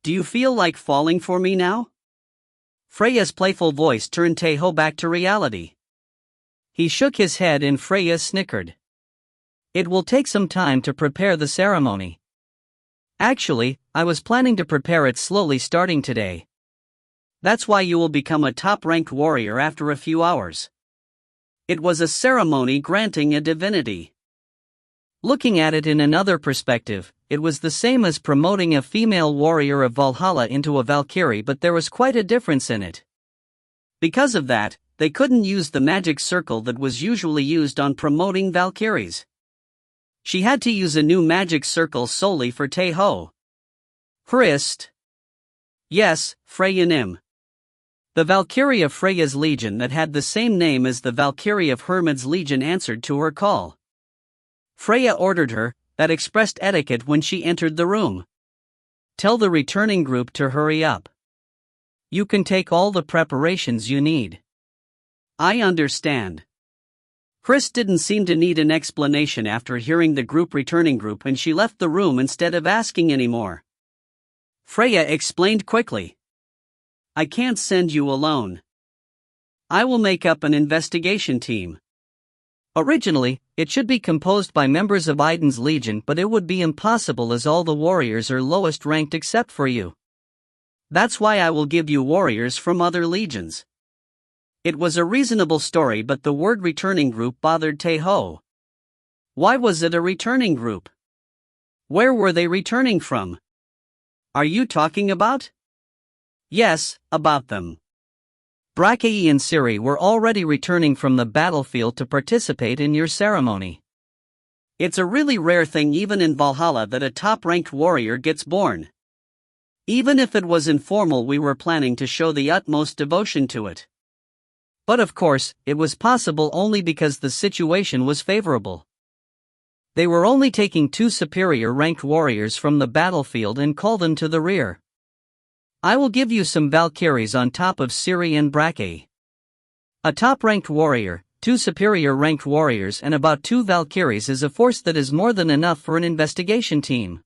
Do you feel like falling for me now? Freya's playful voice turned Tae Ho back to reality. He shook his head and Freya snickered. It will take some time to prepare the ceremony. Actually, I was planning to prepare it slowly starting today. That's why you will become a top-ranked warrior after a few hours. It was a ceremony granting a divinity. Looking at it in another perspective, it was the same as promoting a female warrior of Valhalla into a Valkyrie, but there was quite a difference in it. Because of that, they couldn't use the magic circle that was usually used on promoting Valkyries. She had to use a new magic circle solely for Tae Ho. Hrist. Yes, Freyanim. The Valkyrie of Freya's legion that had the same name as the Valkyrie of Hermod's legion answered to her call. Freya ordered her, that expressed etiquette when she entered the room. Tell the returning group to hurry up. You can take all the preparations you need. I understand. Chris didn't seem to need an explanation after hearing the returning group, and she left the room instead of asking any more. Freya explained quickly. I can't send you alone. I will make up an investigation team. Originally, it should be composed by members of Aiden's legion, but it would be impossible as all the warriors are lowest ranked except for you. That's why I will give you warriors from other legions. It was a reasonable story, but the word returning group bothered Tae Ho. Why was it a returning group? Where were they returning from? Are you talking about? Yes, about them. Brachii and Ciri were already returning from the battlefield to participate in your ceremony. It's a really rare thing even in Valhalla that a top-ranked warrior gets born. Even if it was informal, we were planning to show the utmost devotion to it. But of course, it was possible only because the situation was favorable. They were only taking 2 superior-ranked warriors from the battlefield and called them to the rear. I will give you some Valkyries on top of Ciri and Brachii. A top-ranked warrior, 2 superior-ranked warriors and about 2 Valkyries is a force that is more than enough for an investigation team.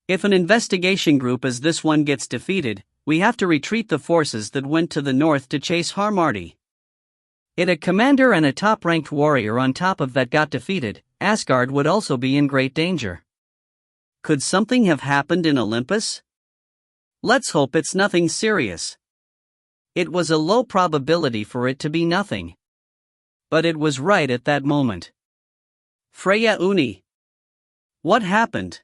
If an investigation group as this one gets defeated, we have to retreat the forces that went to the north to chase Harmardi. If a commander and a top-ranked warrior on top of that got defeated, Asgard would also be in great danger. Could something have happened in Olympus? Let's hope it's nothing serious. It was a low probability for it to be nothing. But it was right at that moment. Freya Uni. What happened?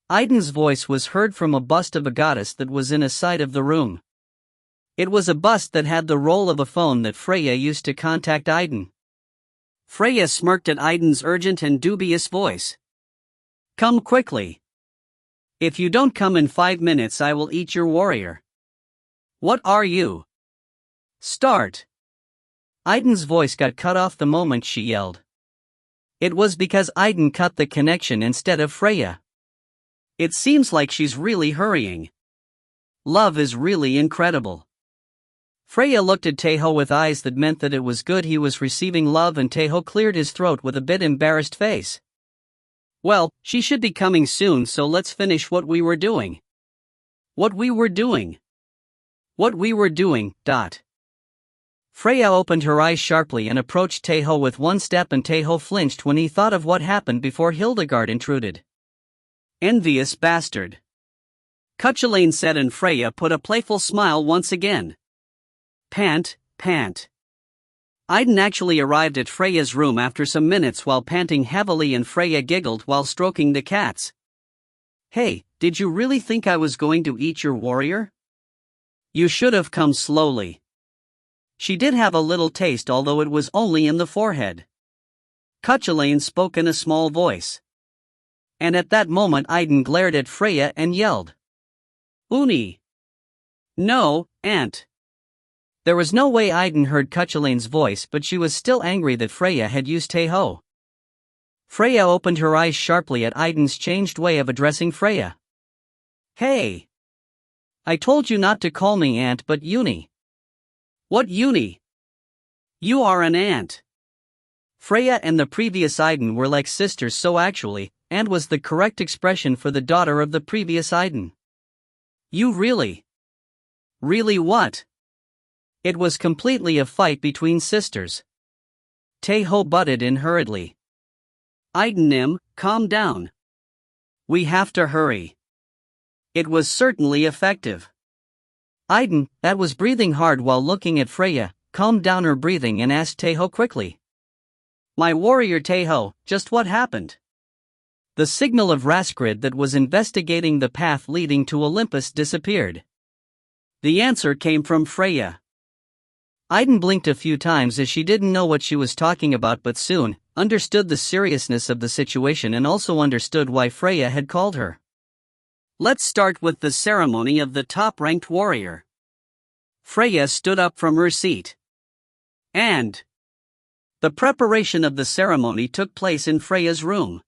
Aiden's voice was heard from a bust of a goddess that was in a side of the room. It was a bust that had the role of a phone that Freya used to contact Aiden. Freya smirked at Aiden's urgent and dubious voice. Come quickly. If you don't come in 5 minutes, I will eat your warrior. What are you? Start. Aiden's voice got cut off the moment she yelled. It was because Aiden cut the connection instead of Freya. It seems like she's really hurrying. Love is really incredible. Freya looked at Tae Ho with eyes that meant that it was good he was receiving love, and Tae Ho cleared his throat with a bit embarrassed face. Well, she should be coming soon, so let's finish what we were doing. What we were doing. Freya opened her eyes sharply and approached Tae Ho with one step, and Tae Ho flinched when he thought of what happened before Hildegard intruded. Envious bastard. Cuchulain said, and Freya put a playful smile once again. Pant. Aiden actually arrived at Freya's room after some minutes while panting heavily, and Freya giggled while stroking the cats. Hey, did you really think I was going to eat your warrior? You should have come slowly. She did have a little taste, although it was only in the forehead. Cuchulainn spoke in a small voice. And at that moment Idun glared at Freya and yelled, "Uni! No, Aunt!" There was no way Idun heard Cuchulainn's voice, but she was still angry that Freya had used Tae Ho. Freya opened her eyes sharply at Idun's changed way of addressing Freya. "Hey! I told you not to call me Aunt but Uni." "What Uni? You are an ant." Freya and the previous Idun were like sisters, so actually, Aunt was the correct expression for the daughter of the previous Idun. "You really? Really what?" It was completely a fight between sisters. Tae Ho butted in hurriedly. "Idun, calm down. We have to hurry." It was certainly effective. Idun, that was breathing hard while looking at Freya, calmed down her breathing and asked Tae Ho quickly, "My warrior Tae Ho, just what happened?" The signal of Raskrid that was investigating the path leading to Olympus disappeared. The answer came from Freya. Idun blinked a few times as she didn't know what she was talking about, but soon understood the seriousness of the situation and also understood why Freya had called her. Let's start with the ceremony of the top-ranked warrior. Freya stood up from her seat. And the preparation of the ceremony took place in Freya's room.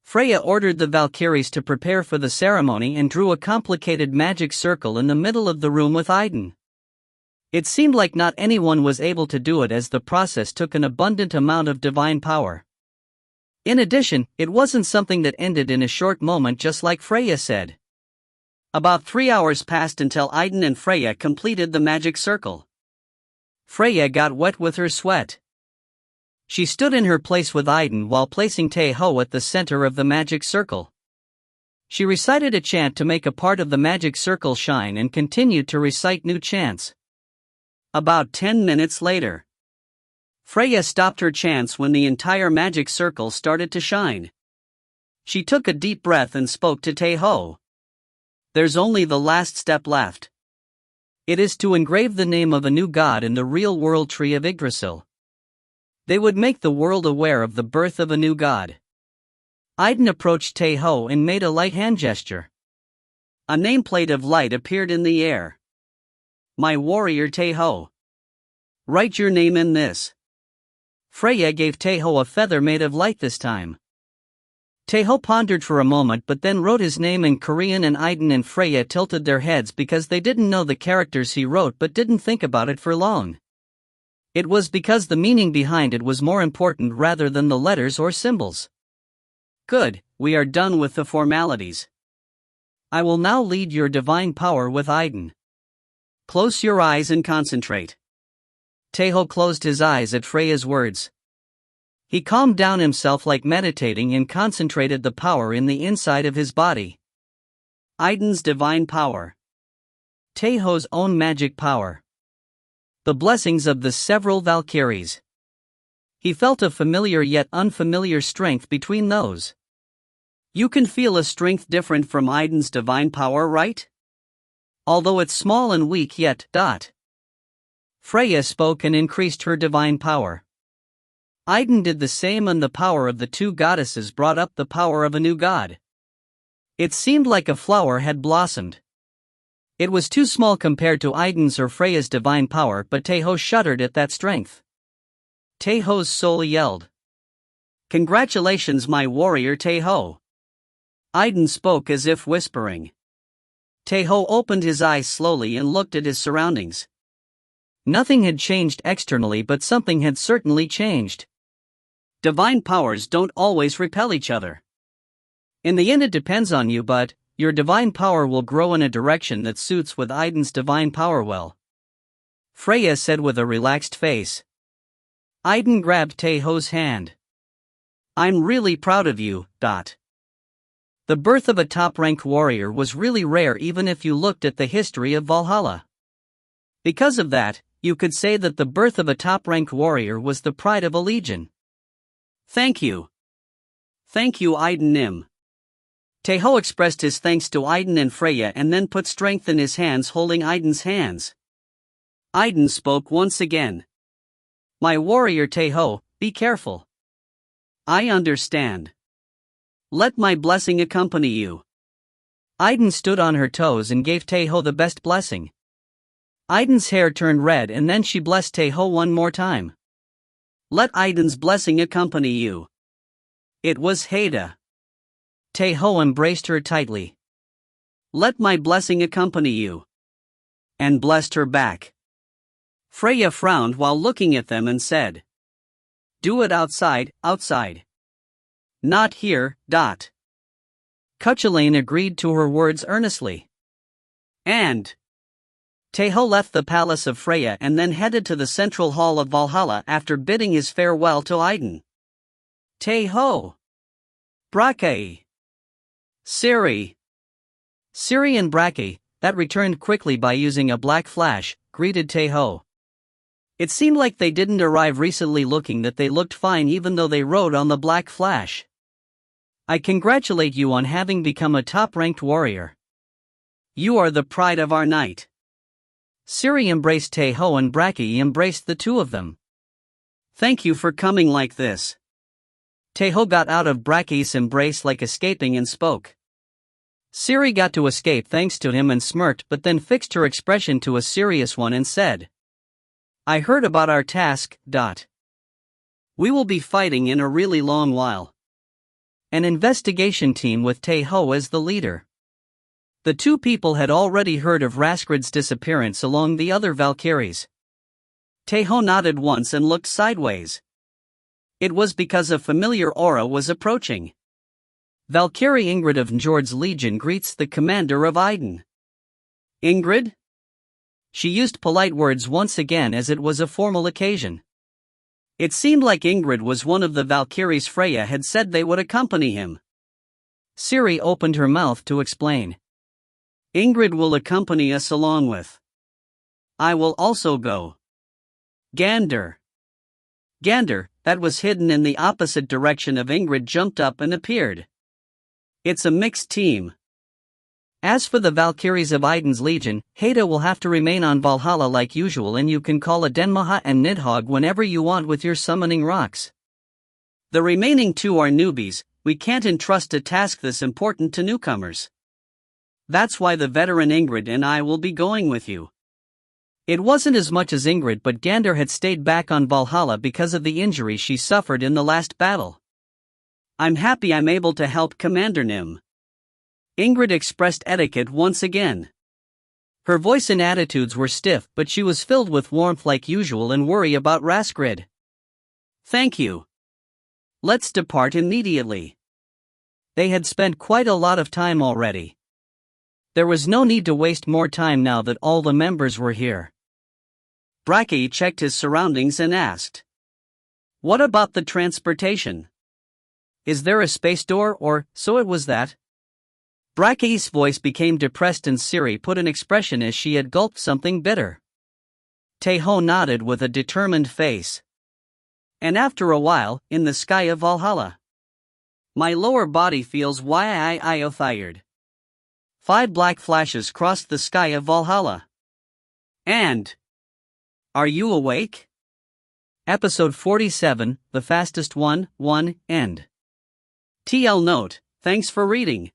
Freya ordered the Valkyries to prepare for the ceremony and drew a complicated magic circle in the middle of the room with Idun. It seemed like not anyone was able to do it, as the process took an abundant amount of divine power. In addition, it wasn't something that ended in a short moment, just like Freya said. About 3 hours passed until Idun and Freya completed the magic circle. Freya got wet with her sweat. She stood in her place with Idun while placing Tae Ho at the center of the magic circle. She recited a chant to make a part of the magic circle shine and continued to recite new chants. About 10 minutes later, Freya stopped her chants when the entire magic circle started to shine. She took a deep breath and spoke to Tae Ho. "There's only the last step left. It is to engrave the name of a new god in the real-world tree of Yggdrasil. They would make the world aware of the birth of a new god." Idun approached Tae Ho and made a light hand gesture. A nameplate of light appeared in the air. "My warrior Tae Ho. Write your name in this." Freya gave Tae Ho a feather made of light this time. Tae Ho pondered for a moment but then wrote his name in Korean, and Idun and Freya tilted their heads because they didn't know the characters he wrote but didn't think about it for long. It was because the meaning behind it was more important rather than the letters or symbols. "Good, we are done with the formalities. I will now lead your divine power with Idun. Close your eyes and concentrate." Tae Ho closed his eyes at Freya's words. He calmed down himself like meditating and concentrated the power in the inside of his body. Idun's divine power. Tae Ho's own magic power. The blessings of the several Valkyries. He felt a familiar yet unfamiliar strength between those. You can feel a strength different from Idun's divine power, right? Although it's small and weak yet. Freya spoke and increased her divine power. Idun did the same, and the power of the two goddesses brought up the power of a new god. It seemed like a flower had blossomed. It was too small compared to Idun's or Freya's divine power, but Tae Ho shuddered at that strength. Tae Ho's soul yelled, "Congratulations, my warrior Tae Ho." Idun spoke as if whispering. Tae Ho opened his eyes slowly and looked at his surroundings. Nothing had changed externally, but something had certainly changed. Divine powers don't always repel each other. In the end, it depends on you, but your divine power will grow in a direction that suits with Idun's divine power well. Freya said with a relaxed face. Idun grabbed Tae Ho's hand. "I'm really proud of you. The birth of a top-ranked warrior was really rare, even if you looked at the history of Valhalla. Because of that, you could say that the birth of a top-ranked warrior was the pride of a legion." "Thank you. Thank you, Idun. Tae Ho expressed his thanks to Idun and Freya and then put strength in his hands, holding Idun's hands. Idun spoke once again. "My warrior Tae Ho, be careful. I understand. Let my blessing accompany you. Idun stood on her toes and gave Tae Ho the best blessing. Idun's hair turned red and then she blessed Tae Ho one more time. Let Idun's blessing accompany you. It was Haida. Tae Ho embraced her tightly. Let my blessing accompany you. And blessed her back. Freya frowned while looking at them and said, Do it outside, outside. Not here. Cuchulainn agreed to her words earnestly. And Tae Ho left the palace of Freya and then headed to the central hall of Valhalla after bidding his farewell to Idun. Tae Ho. Brake. Ciri. Ciri and Brake, that returned quickly by using a black flash, greeted Tae Ho. It seemed like they didn't arrive recently, looking that they looked fine even though they rode on the black flash. I congratulate you on having become a top-ranked warrior. You are the pride of our knight. Ciri embraced Tae Ho and Brake embraced the two of them. Thank you for coming like this. Tae Ho got out of Brake's embrace like escaping and spoke. Ciri got to escape thanks to him and smirked, but then fixed her expression to a serious one and said, I heard about our task. We will be fighting in a really long while. An investigation team with Tae Ho as the leader. The two people had already heard of Raskrid's disappearance along the other Valkyries. Tae Ho nodded once and looked sideways. It was because a familiar aura was approaching. Valkyrie Ingrid of Njord's Legion greets the commander of Idun. Ingrid? She used polite words once again as it was a formal occasion. It seemed like Ingrid was one of the Valkyries Freya had said they would accompany him. Ciri opened her mouth to explain. Ingrid will accompany us along with. I will also go. Gander. Gander, that was hidden in the opposite direction of Ingrid, jumped up and appeared. It's a mixed team. As for the Valkyries of Idun's Legion, Haida will have to remain on Valhalla like usual, and you can call Adenmaha and Nidhogg whenever you want with your summoning rocks. The remaining two are newbies. We can't entrust a task this important to newcomers. That's why the veteran Ingrid and I will be going with you. It wasn't as much as Ingrid, but Gander had stayed back on Valhalla because of the injury she suffered in the last battle. I'm happy I'm able to help Commander Nim. Ingrid expressed etiquette once again. Her voice and attitudes were stiff, but she was filled with warmth like usual and worry about Raskrid. Thank you. Let's depart immediately. They had spent quite a lot of time already. There was no need to waste more time now that all the members were here. Brake checked his surroundings and asked, What about the transportation? Is there a space door, or so it was that? Brake's voice became depressed and Ciri put an expression as she had gulped something bitter. Tae Ho nodded with a determined face. And after a while, in the sky of Valhalla. My lower body feels tired. 5 black flashes crossed the sky of Valhalla. And are you awake? Episode 47, The Fastest One, End. TL note, thanks for reading.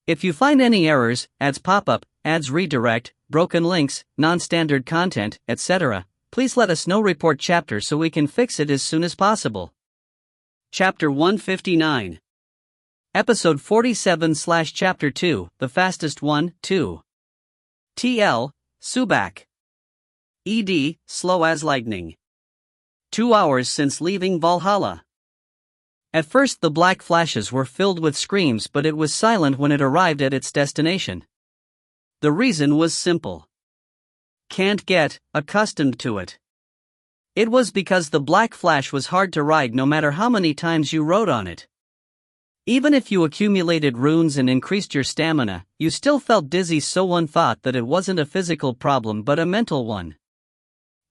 If you find any errors, ads pop up, ads redirect, broken links, non-standard content, etc., please let us know. Report chapter so we can fix it as soon as possible. Chapter 159. Episode 47/Chapter 2, The Fastest One, 2. TL, Subak. ED, slow as lightning. 2 hours since leaving Valhalla. At first the black flashes were filled with screams, but it was silent when it arrived at its destination. The reason was simple. Can't get accustomed to it. It was because the black flash was hard to ride no matter how many times you rode on it. Even if you accumulated runes and increased your stamina, you still felt dizzy, so one thought that it wasn't a physical problem but a mental one.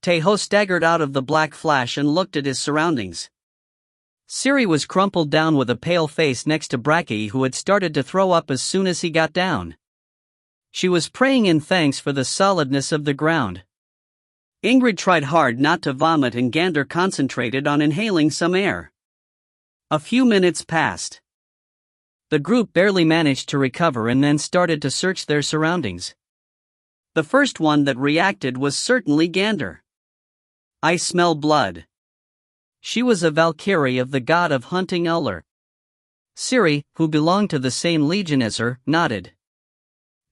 Tae Ho staggered out of the black flash and looked at his surroundings. Ciri was crumpled down with a pale face next to Brake, who had started to throw up as soon as he got down. She was praying in thanks for the solidness of the ground. Ingrid tried hard not to vomit and Gander concentrated on inhaling some air. A few minutes passed. The group barely managed to recover and then started to search their surroundings. The first one that reacted was certainly Gander. "I smell blood." She was a Valkyrie of the god of hunting Ullr. Siri, who belonged to the same legion as her, nodded.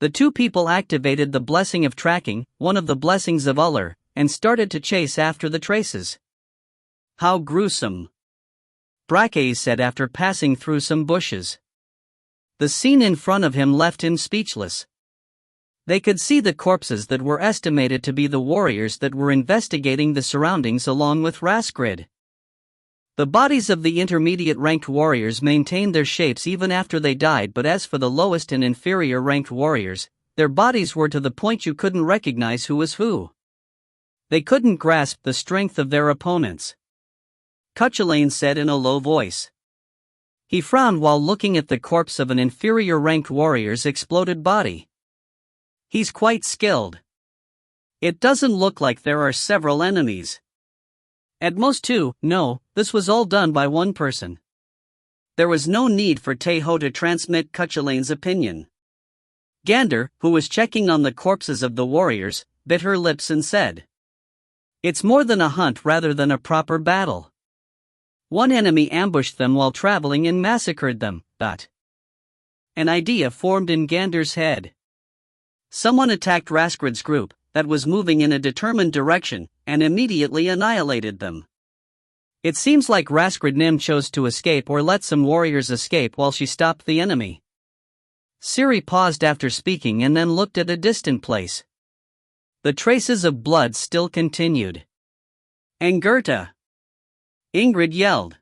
The two people activated the blessing of tracking, one of the blessings of Ullr, and started to chase after the traces. "How gruesome," Braque said after passing through some bushes. The scene in front of him left him speechless. They could see the corpses that were estimated to be the warriors that were investigating the surroundings along with Raskrid. The bodies of the intermediate ranked warriors maintained their shapes even after they died, but as for the lowest and inferior ranked warriors, their bodies were to the point you couldn't recognize who was who. They couldn't grasp the strength of their opponents. Cuchulainn said in a low voice. He frowned while looking at the corpse of an inferior ranked warrior's exploded body. "He's quite skilled. It doesn't look like there are several enemies. At most two. No, this was all done by one person." There was no need for Tae Ho to transmit Cuchulainn's opinion. Gander, who was checking on the corpses of the warriors, bit her lips and said, "It's more than a hunt rather than a proper battle. One enemy ambushed them while traveling and massacred them." An idea formed in Gander's head. Someone attacked Raskrid's group, that was moving in a determined direction, and immediately annihilated them. It seems like Raskrid Nim chose to escape or let some warriors escape while she stopped the enemy. Siri paused after speaking and then looked at a distant place. The traces of blood still continued. "Angerta!" Ingrid yelled.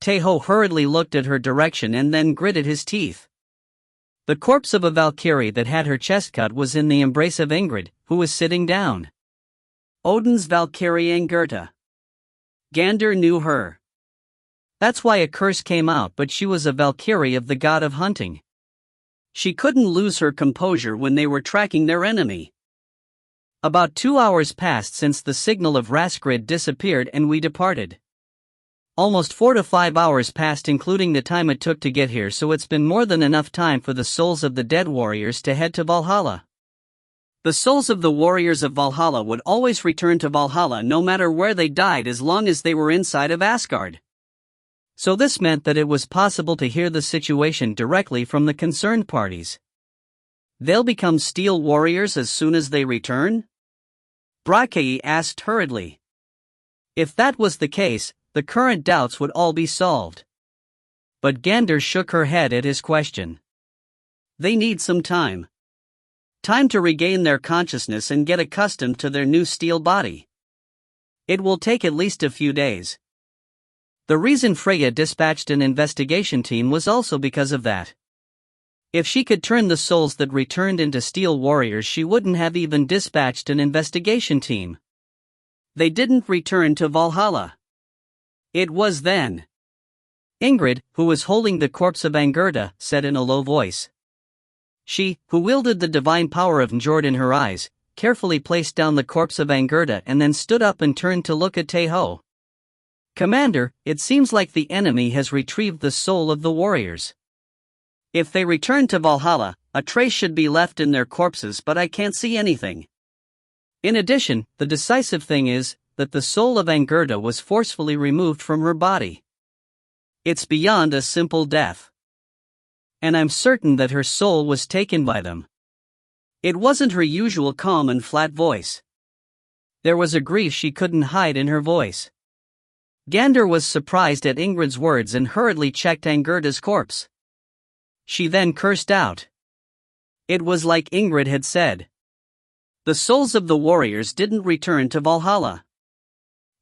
Tae Ho hurriedly looked at her direction and then gritted his teeth. The corpse of a Valkyrie that had her chest cut was in the embrace of Ingrid, who was sitting down. Odin's Valkyrie Angerta. Gander knew her. That's why a curse came out, but she was a Valkyrie of the god of hunting. She couldn't lose her composure when they were tracking their enemy. About 2 hours passed since the signal of Raskrid disappeared and we departed. Almost 4 to 5 hours passed including the time it took to get here, so it's been more than enough time for the souls of the dead warriors to head to Valhalla. The souls of the warriors of Valhalla would always return to Valhalla no matter where they died as long as they were inside of Asgard. So this meant that it was possible to hear the situation directly from the concerned parties. They'll become steel warriors as soon as they return? Braque asked hurriedly. If that was the case, the current doubts would all be solved. But Gander shook her head at his question. They need some time. Time to regain their consciousness and get accustomed to their new steel body. It will take at least a few days. The reason Freya dispatched an investigation team was also because of that. If she could turn the souls that returned into steel warriors, she wouldn't have even dispatched an investigation team. They didn't return to Valhalla. It was then. Ingrid, who was holding the corpse of Angerta, said in a low voice. She, who wielded the divine power of Njord in her eyes, carefully placed down the corpse of Angerta and then stood up and turned to look at Tae Ho. Commander, it seems like the enemy has retrieved the soul of the warriors. If they return to Valhalla, a trace should be left in their corpses, but I can't see anything. In addition, the decisive thing is that the soul of Angerta was forcefully removed from her body. It's beyond a simple death. And I'm certain that her soul was taken by them. It wasn't her usual calm and flat voice. There was a grief she couldn't hide in her voice. Gander was surprised at Ingrid's words and hurriedly checked Angerta's corpse. She then cursed out. It was like Ingrid had said. The souls of the warriors didn't return to Valhalla.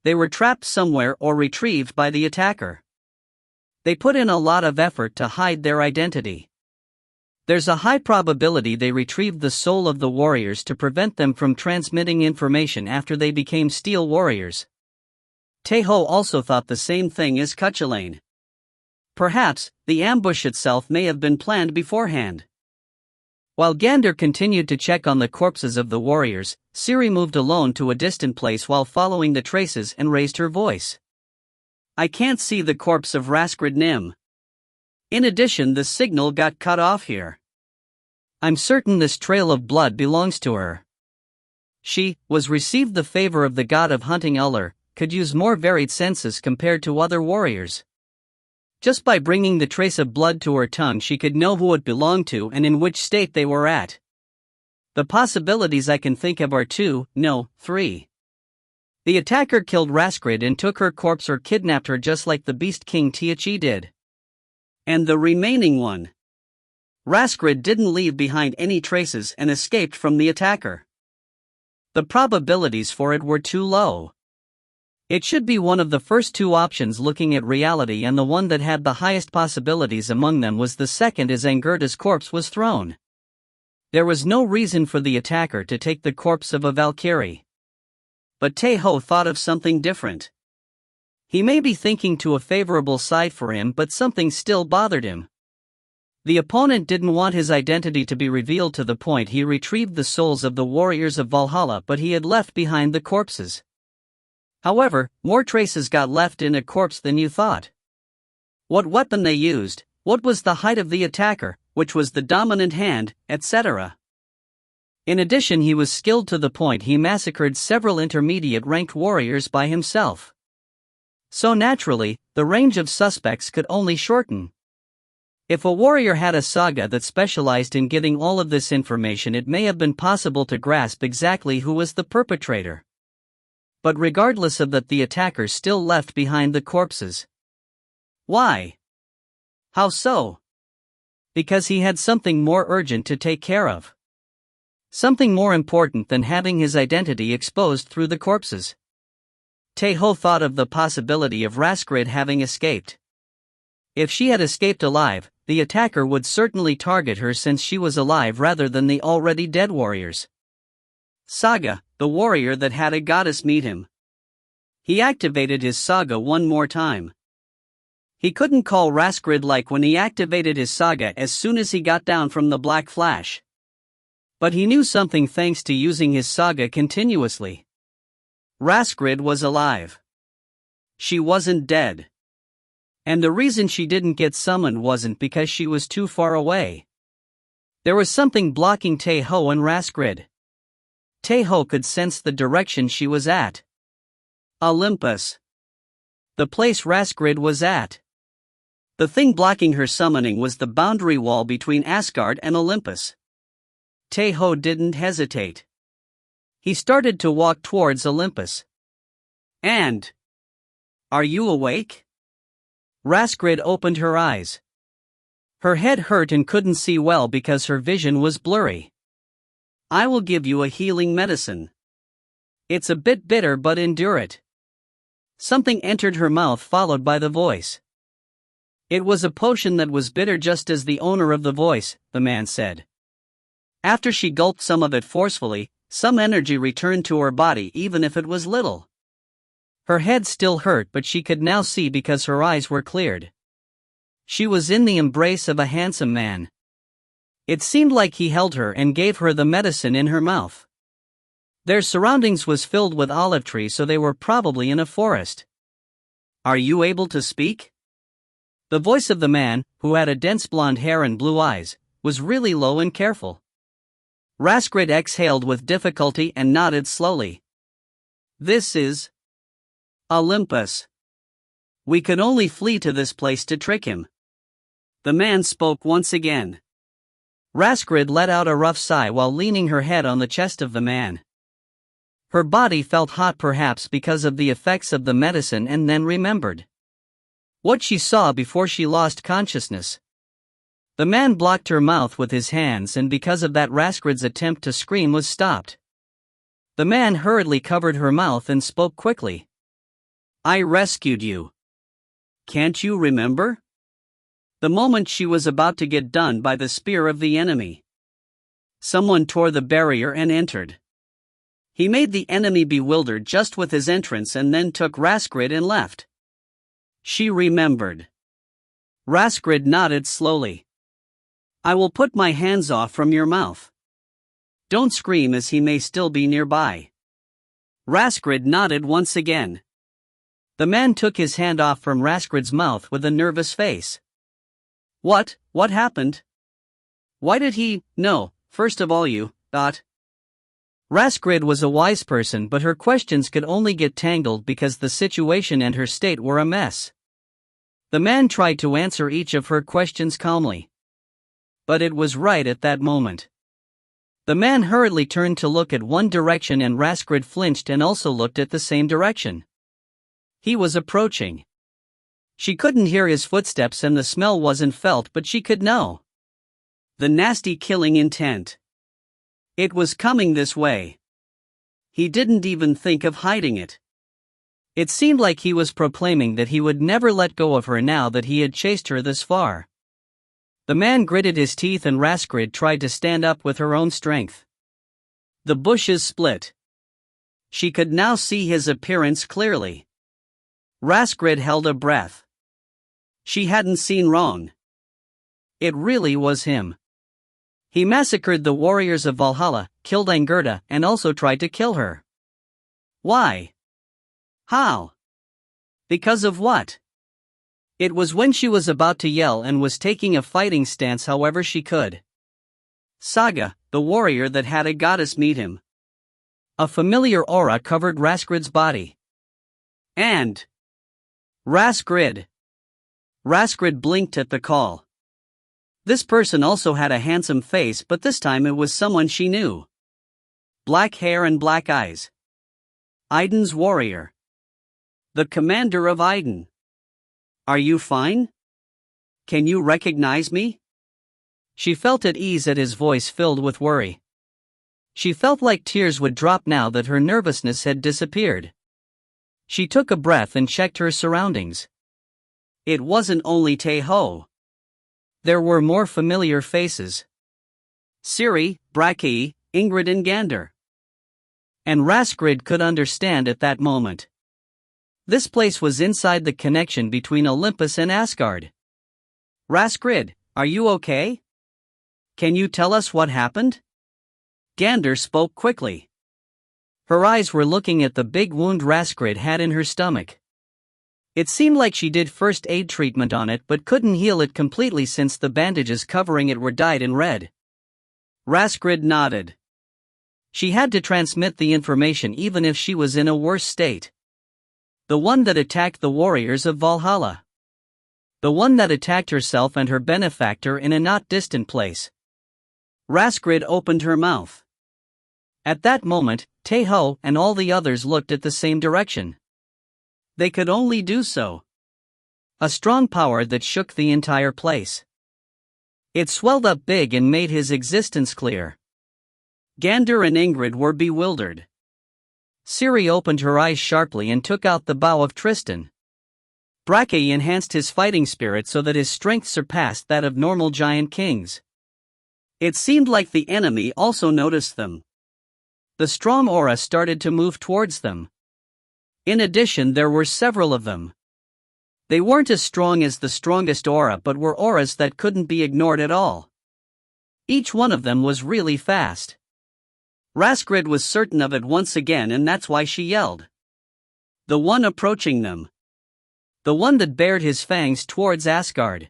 They were trapped somewhere or retrieved by the attacker. They put in a lot of effort to hide their identity. There's a high probability they retrieved the soul of the warriors to prevent them from transmitting information after they became steel warriors. Tae Ho also thought the same thing as Cuchulainn. Perhaps, the ambush itself may have been planned beforehand. While Gander continued to check on the corpses of the warriors, Siri moved alone to a distant place while following the traces and raised her voice. I can't see the corpse of Raskrid Nim. In addition, the signal got cut off here. I'm certain this trail of blood belongs to her. She was received the favor of the god of hunting Uller, could use more varied senses compared to other warriors. Just by bringing the trace of blood to her tongue, she could know who it belonged to and in which state they were at. The possibilities I can think of are 2, no, 3. The attacker killed Raskrid and took her corpse or kidnapped her just like the Beast King Tiachi did. And the remaining one. Raskrid didn't leave behind any traces and escaped from the attacker. The probabilities for it were too low. It should be one of the first 2 options looking at reality, and the one that had the highest possibilities among them was the second, as Angerda's corpse was thrown. There was no reason for the attacker to take the corpse of a Valkyrie. But Tae Ho thought of something different. He may be thinking to a favorable side for him, but something still bothered him. The opponent didn't want his identity to be revealed to the point he retrieved the souls of the warriors of Valhalla, but he had left behind the corpses. However, more traces got left in a corpse than you thought. What weapon they used, what was the height of the attacker, which was the dominant hand, etc. In addition, he was skilled to the point he massacred several intermediate-ranked warriors by himself. So naturally, the range of suspects could only shorten. If a warrior had a saga that specialized in getting all of this information, it may have been possible to grasp exactly who was the perpetrator. But regardless of that, the attacker still left behind the corpses. Why? How so? Because he had something more urgent to take care of. Something more important than having his identity exposed through the corpses. Tae Ho thought of the possibility of Raskrid having escaped. If she had escaped alive, the attacker would certainly target her since she was alive rather than the already dead warriors. Saga, the warrior that had a goddess meet him. He activated his saga one more time. He couldn't call Raskrid like when he activated his saga as soon as he got down from the black flash. But he knew something thanks to using his saga continuously. Raskrid was alive. She wasn't dead. And the reason she didn't get summoned wasn't because she was too far away. There was something blocking Tae Ho and Raskrid. Tae Ho could sense the direction she was at. Olympus. The place Raskrid was at. The thing blocking her summoning was the boundary wall between Asgard and Olympus. Tae Ho didn't hesitate. He started to walk towards Olympus. And... Are you awake? Raskrid opened her eyes. Her head hurt and couldn't see well because her vision was blurry. I will give you a healing medicine. It's a bit bitter, but endure it. Something entered her mouth, followed by the voice. It was a potion that was bitter, just as the owner of the voice, the man said. After she gulped some of it forcefully, some energy returned to her body, even if it was little. Her head still hurt, but she could now see because her eyes were cleared. She was in the embrace of a handsome man. It seemed like he held her and gave her the medicine in her mouth. Their surroundings was filled with olive trees, so they were probably in a forest. Are you able to speak? The voice of the man, who had a dense blonde hair and blue eyes, was really low and careful. Raskrid exhaled with difficulty and nodded slowly. This is Olympus. We could only flee to this place to trick him. The man spoke once again. Raskrid let out a rough sigh while leaning her head on the chest of the man. Her body felt hot, perhaps because of the effects of the medicine, and then remembered what she saw before she lost consciousness. The man blocked her mouth with his hands, and because of that Raskrid's attempt to scream was stopped. The man hurriedly covered her mouth and spoke quickly. I rescued you. Can't you remember? The moment she was about to get done by the spear of the enemy. Someone tore the barrier and entered. He made the enemy bewildered just with his entrance and then took Raskrid and left. She remembered. Raskrid nodded slowly. I will put my hands off from your mouth. Don't scream, as he may still be nearby. Raskrid nodded once again. The man took his hand off from Raskrid's mouth with a nervous face. What happened? Why did he? No, first of all you, thought. Raskrid was a wise person, but her questions could only get tangled because the situation and her state were a mess. The man tried to answer each of her questions calmly. But it was right at that moment. The man hurriedly turned to look at one direction and Raskrid flinched and also looked at the same direction. He was approaching. She couldn't hear his footsteps and the smell wasn't felt, but she could know. The nasty killing intent. It was coming this way. He didn't even think of hiding it. It seemed like he was proclaiming that he would never let go of her now that he had chased her this far. The man gritted his teeth and Raskrid tried to stand up with her own strength. The bushes split. She could now see his appearance clearly. Raskrid held a breath. She hadn't seen wrong. It really was him. He massacred the warriors of Valhalla, killed Angerda, and also tried to kill her. Why? How? Because of what? It was when she was about to yell and was taking a fighting stance however she could. Saga, the warrior that had a goddess meet him. A familiar aura covered Raskrid's body. And Raskrid. Raskrid blinked at the call. This person also had a handsome face, but this time it was someone she knew. Black hair and black eyes. Idun's warrior. The commander of Idun. Are you fine? Can you recognize me? She felt at ease at his voice filled with worry. She felt like tears would drop now that her nervousness had disappeared. She took a breath and checked her surroundings. It wasn't only Tae Ho. There were more familiar faces. Ciri, Bragi, Ingrid and Gander. And Raskrid could understand at that moment. This place was inside the connection between Olympus and Asgard. Raskrid, are you okay? Can you tell us what happened? Gander spoke quickly. Her eyes were looking at the big wound Raskrid had in her stomach. It seemed like she did first aid treatment on it but couldn't heal it completely since the bandages covering it were dyed in red. Raskrid nodded. She had to transmit the information even if she was in a worse state. The one that attacked the warriors of Valhalla. The one that attacked herself and her benefactor in a not distant place. Raskrid opened her mouth. At that moment, Tae Ho and all the others looked at the same direction. They could only do so. A strong power that shook the entire place. It swelled up big and made his existence clear. Gander and Ingrid were bewildered. Ciri opened her eyes sharply and took out the bow of Tristan. Bragi enhanced his fighting spirit so that his strength surpassed that of normal giant kings. It seemed like the enemy also noticed them. The strong aura started to move towards them. In addition, there were several of them. They weren't as strong as the strongest aura but were auras that couldn't be ignored at all. Each one of them was really fast. Raskrid was certain of it once again, and that's why she yelled. The one approaching them. The one that bared his fangs towards Asgard.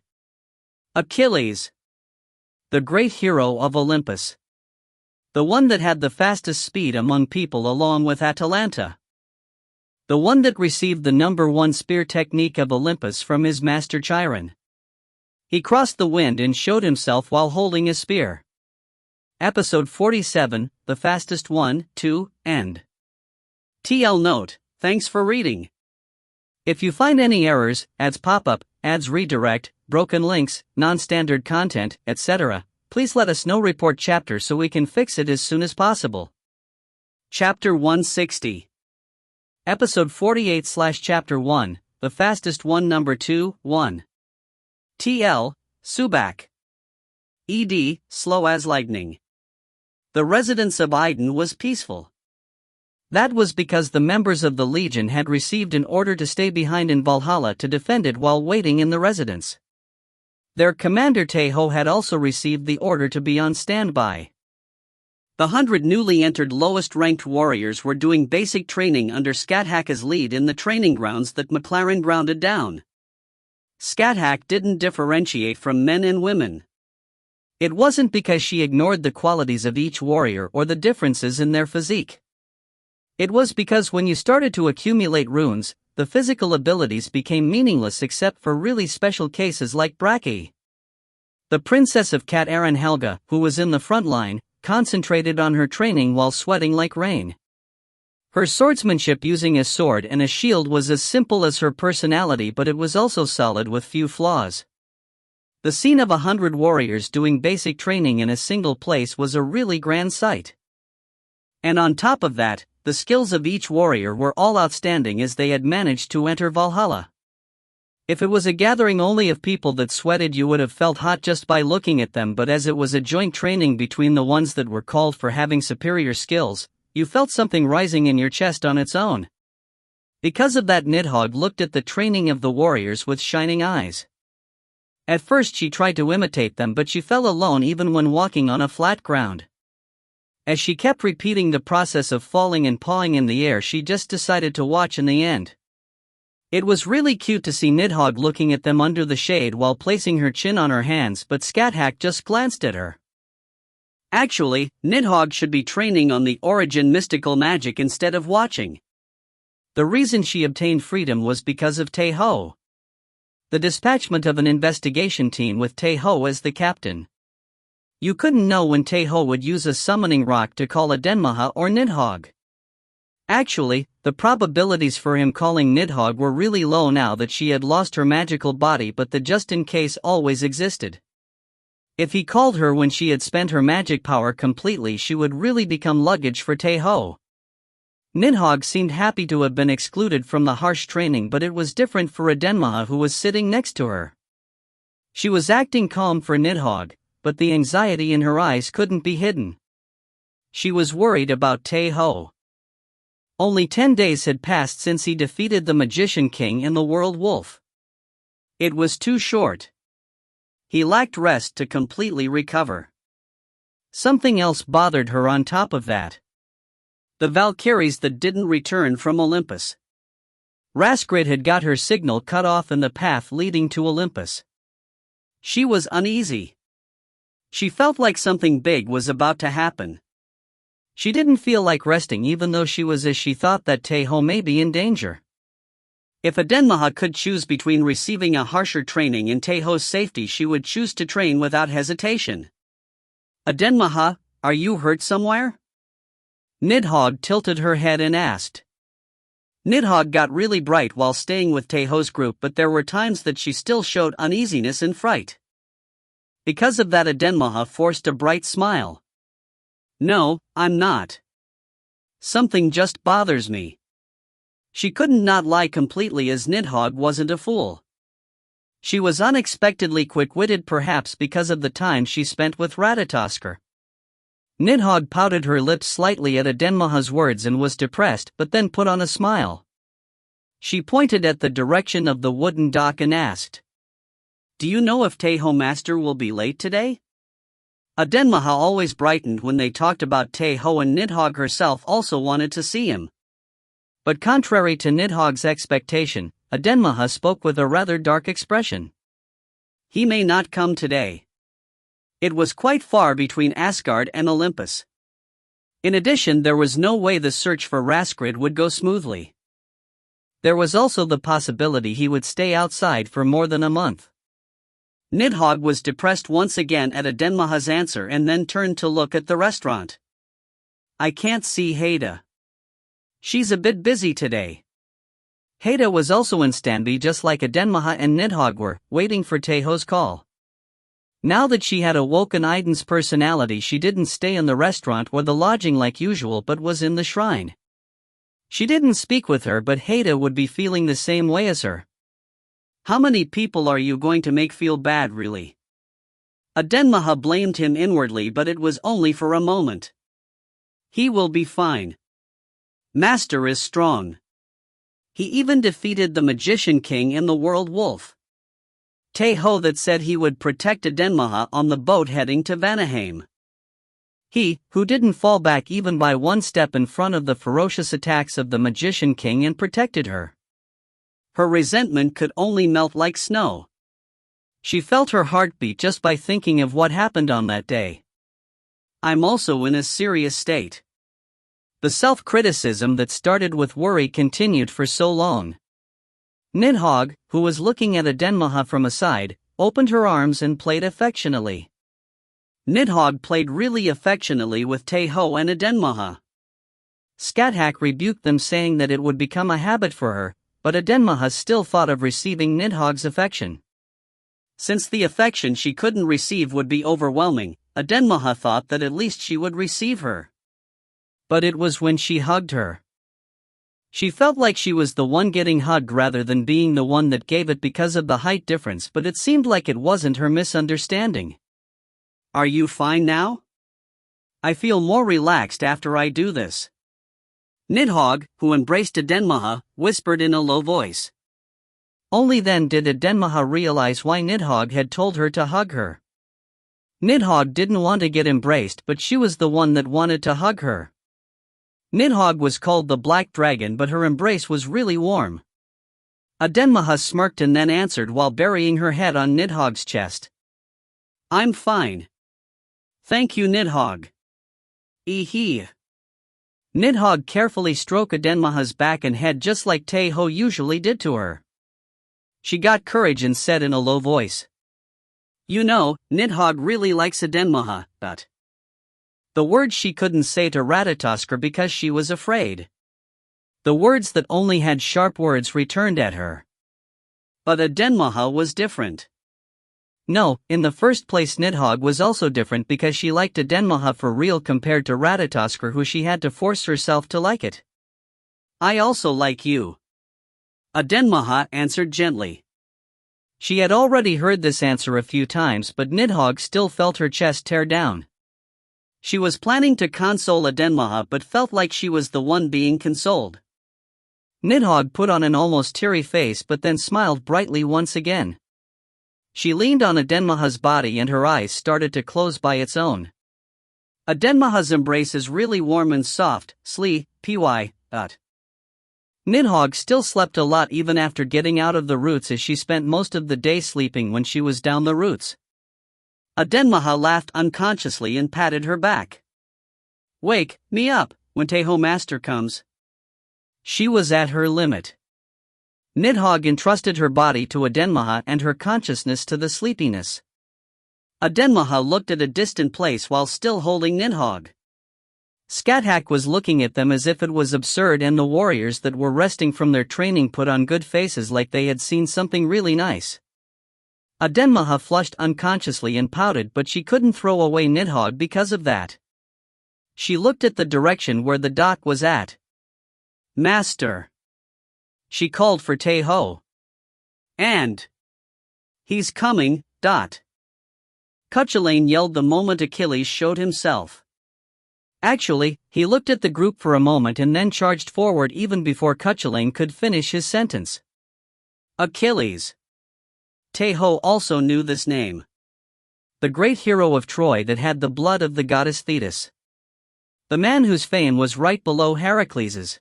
Achilles. The great hero of Olympus. The one that had the fastest speed among people along with Atalanta. The one that received the #1 spear technique of Olympus from his master Chiron. He crossed the wind and showed himself while holding a spear. Episode 47, The Fastest One, 2, End. TL Note, thanks for reading. If you find any errors, ads pop up, ads redirect, broken links, non-standard content, etc., please let us know. Report chapter so we can fix it as soon as possible. Chapter 160. Episode 48/Chapter 1, The Fastest One, Number 2, 1. TL, Subak. ED, Slow as Lightning. The residence of Idun was peaceful. That was because the members of the Legion had received an order to stay behind in Valhalla to defend it while waiting in the residence. Their commander Tae Ho had also received the order to be on standby. The 100 newly entered lowest-ranked warriors were doing basic training under Skathak's lead in the training grounds that McLaren grounded down. Skathak didn't differentiate from men and women. It wasn't because she ignored the qualities of each warrior or the differences in their physique. It was because when you started to accumulate runes, the physical abilities became meaningless except for really special cases like Braki. The princess of Cat Aaron Helga, who was in the front line, concentrated on her training while sweating like rain. Her swordsmanship using a sword and a shield was as simple as her personality, but it was also solid with few flaws. The scene of 100 warriors doing basic training in a single place was a really grand sight. And on top of that, the skills of each warrior were all outstanding as they had managed to enter Valhalla. If it was a gathering only of people that sweated, you would have felt hot just by looking at them, but as it was a joint training between the ones that were called for having superior skills, you felt something rising in your chest on its own. Because of that, Nidhogg looked at the training of the warriors with shining eyes. At first she tried to imitate them, but she fell alone even when walking on a flat ground. As she kept repeating the process of falling and pawing in the air, she just decided to watch in the end. It was really cute to see Nidhogg looking at them under the shade while placing her chin on her hands, but Skathak just glanced at her. Actually, Nidhogg should be training on the origin mystical magic instead of watching. The reason she obtained freedom was because of Tae Ho. The dispatchment of an investigation team with Tae Ho as the captain. You couldn't know when Tae Ho would use a summoning rock to call a Denmaha or Nidhogg. Actually, the probabilities for him calling Nidhogg were really low now that she had lost her magical body, but the just in case always existed. If he called her when she had spent her magic power completely, she would really become luggage for Tae Ho. Nidhogg seemed happy to have been excluded from the harsh training, but it was different for a Denmaha who was sitting next to her. She was acting calm for Nidhogg, but the anxiety in her eyes couldn't be hidden. She was worried about Tae Ho. Only 10 days had passed since he defeated the Magician King and the World Wolf. It was too short. He lacked rest to completely recover. Something else bothered her on top of that. The Valkyries that didn't return from Olympus. Raskrid had got her signal cut off in the path leading to Olympus. She was uneasy. She felt like something big was about to happen. She didn't feel like resting, even though she thought that Tae Ho may be in danger. If a Denmaha could choose between receiving a harsher training and Tae Ho's safety, she would choose to train without hesitation. A Denmaha, are you hurt somewhere? Nidhogg tilted her head and asked. Nidhogg got really bright while staying with Tae Ho's group, but there were times that she still showed uneasiness and fright. Because of that, a Denmaha forced a bright smile. No, I'm not. Something just bothers me. She couldn't not lie completely, as Nidhogg wasn't a fool. She was unexpectedly quick-witted, perhaps because of the time she spent with Ratatoskr. Nidhogg pouted her lips slightly at a Denmaha's words and was depressed, but then put on a smile. She pointed at the direction of the wooden dock and asked, "Do you know if Tae Ho Master will be late today?" A Denmaha always brightened when they talked about Tae Ho, and Nidhogg herself also wanted to see him. But contrary to Nidhogg's expectation, a Denmaha spoke with a rather dark expression. He may not come today. It was quite far between Asgard and Olympus. In addition, there was no way the search for Raskrid would go smoothly. There was also the possibility he would stay outside for more than a month. Nidhogg was depressed once again at a Denmaha's answer and then turned to look at the restaurant. I can't see Haida. She's a bit busy today. Haida was also in standby, just like a Denmaha and Nidhogg were, waiting for Tae Ho's call. Now that she had awoken Aiden's personality, she didn't stay in the restaurant or the lodging like usual but was in the shrine. She didn't speak with her, but Haida would be feeling the same way as her. How many people are you going to make feel bad, really? A Denmaha blamed him inwardly, but it was only for a moment. He will be fine. Master is strong. He even defeated the Magician King and the World Wolf. Tae Ho that said he would protect a Denmaha on the boat heading to Vanaheim. He, who didn't fall back even by one step in front of the ferocious attacks of the Magician King and protected her. Her resentment could only melt like snow. She felt her heart beat just by thinking of what happened on that day. I'm also in a serious state. The self-criticism that started with worry continued for so long. Nidhogg, who was looking at Adenmaha from aside, opened her arms and played affectionately. Nidhogg played really affectionately with Tae Ho and Adenmaha. Skathak rebuked them, saying that it would become a habit for her, but Adenmaha still thought of receiving Nidhogg's affection. Since the affection she couldn't receive would be overwhelming, Adenmaha thought that at least she would receive her. But it was when she hugged her. She felt like she was the one getting hugged rather than being the one that gave it because of the height difference, but it seemed like it wasn't her misunderstanding. Are you fine now? I feel more relaxed after I do this. Nidhogg, who embraced Adenmaha, whispered in a low voice. Only then did Adenmaha realize why Nidhogg had told her to hug her. Nidhogg didn't want to get embraced, but she was the one that wanted to hug her. Nidhogg was called the Black Dragon, but her embrace was really warm. Adenmaha smirked and then answered while burying her head on Nidhogg's chest. I'm fine. Thank you, Nidhogg. Eehee. Nidhogg carefully stroked Adenmaha's back and head just like Tae Ho usually did to her. She got courage and said in a low voice. You know, Nidhogg really likes Adenmaha, but... The words she couldn't say to Ratatoskr because she was afraid. The words that only had sharp words returned at her. But Adenmaha was different. No, in the first place Nidhogg was also different because she liked Adenmaha for real compared to Ratatoskr, who she had to force herself to like it. I also like you. Adenmaha answered gently. She had already heard this answer a few times, but Nidhogg still felt her chest tear down. She was planning to console Adenmaha but felt like she was the one being consoled. Nidhogg put on an almost teary face but then smiled brightly once again. She leaned on Adenmaha's body and her eyes started to close by its own. Adenmaha's embrace is really warm and soft, py. Nidhogg still slept a lot even after getting out of the roots, as she spent most of the day sleeping when she was down the roots. Adenmaha laughed unconsciously and patted her back. Wake me up when Tae Ho Master comes. She was at her limit. Nidhogg entrusted her body to Adenmaha and her consciousness to the sleepiness. Adenmaha looked at a distant place while still holding Nidhogg. Skathak was looking at them as if it was absurd, and the warriors that were resting from their training put on good faces like they had seen something really nice. Adenmaha flushed unconsciously and pouted, but she couldn't throw away Nidhogg because of that. She looked at the direction where the dock was at. Master. She called for Tae Ho. And he's coming. Cuchulainn yelled the moment Achilles showed himself. Actually, he looked at the group for a moment and then charged forward even before Cuchulainn could finish his sentence. Achilles. Tae Ho also knew this name. The great hero of Troy that had the blood of the goddess Thetis. The man whose fame was right below Heracles's.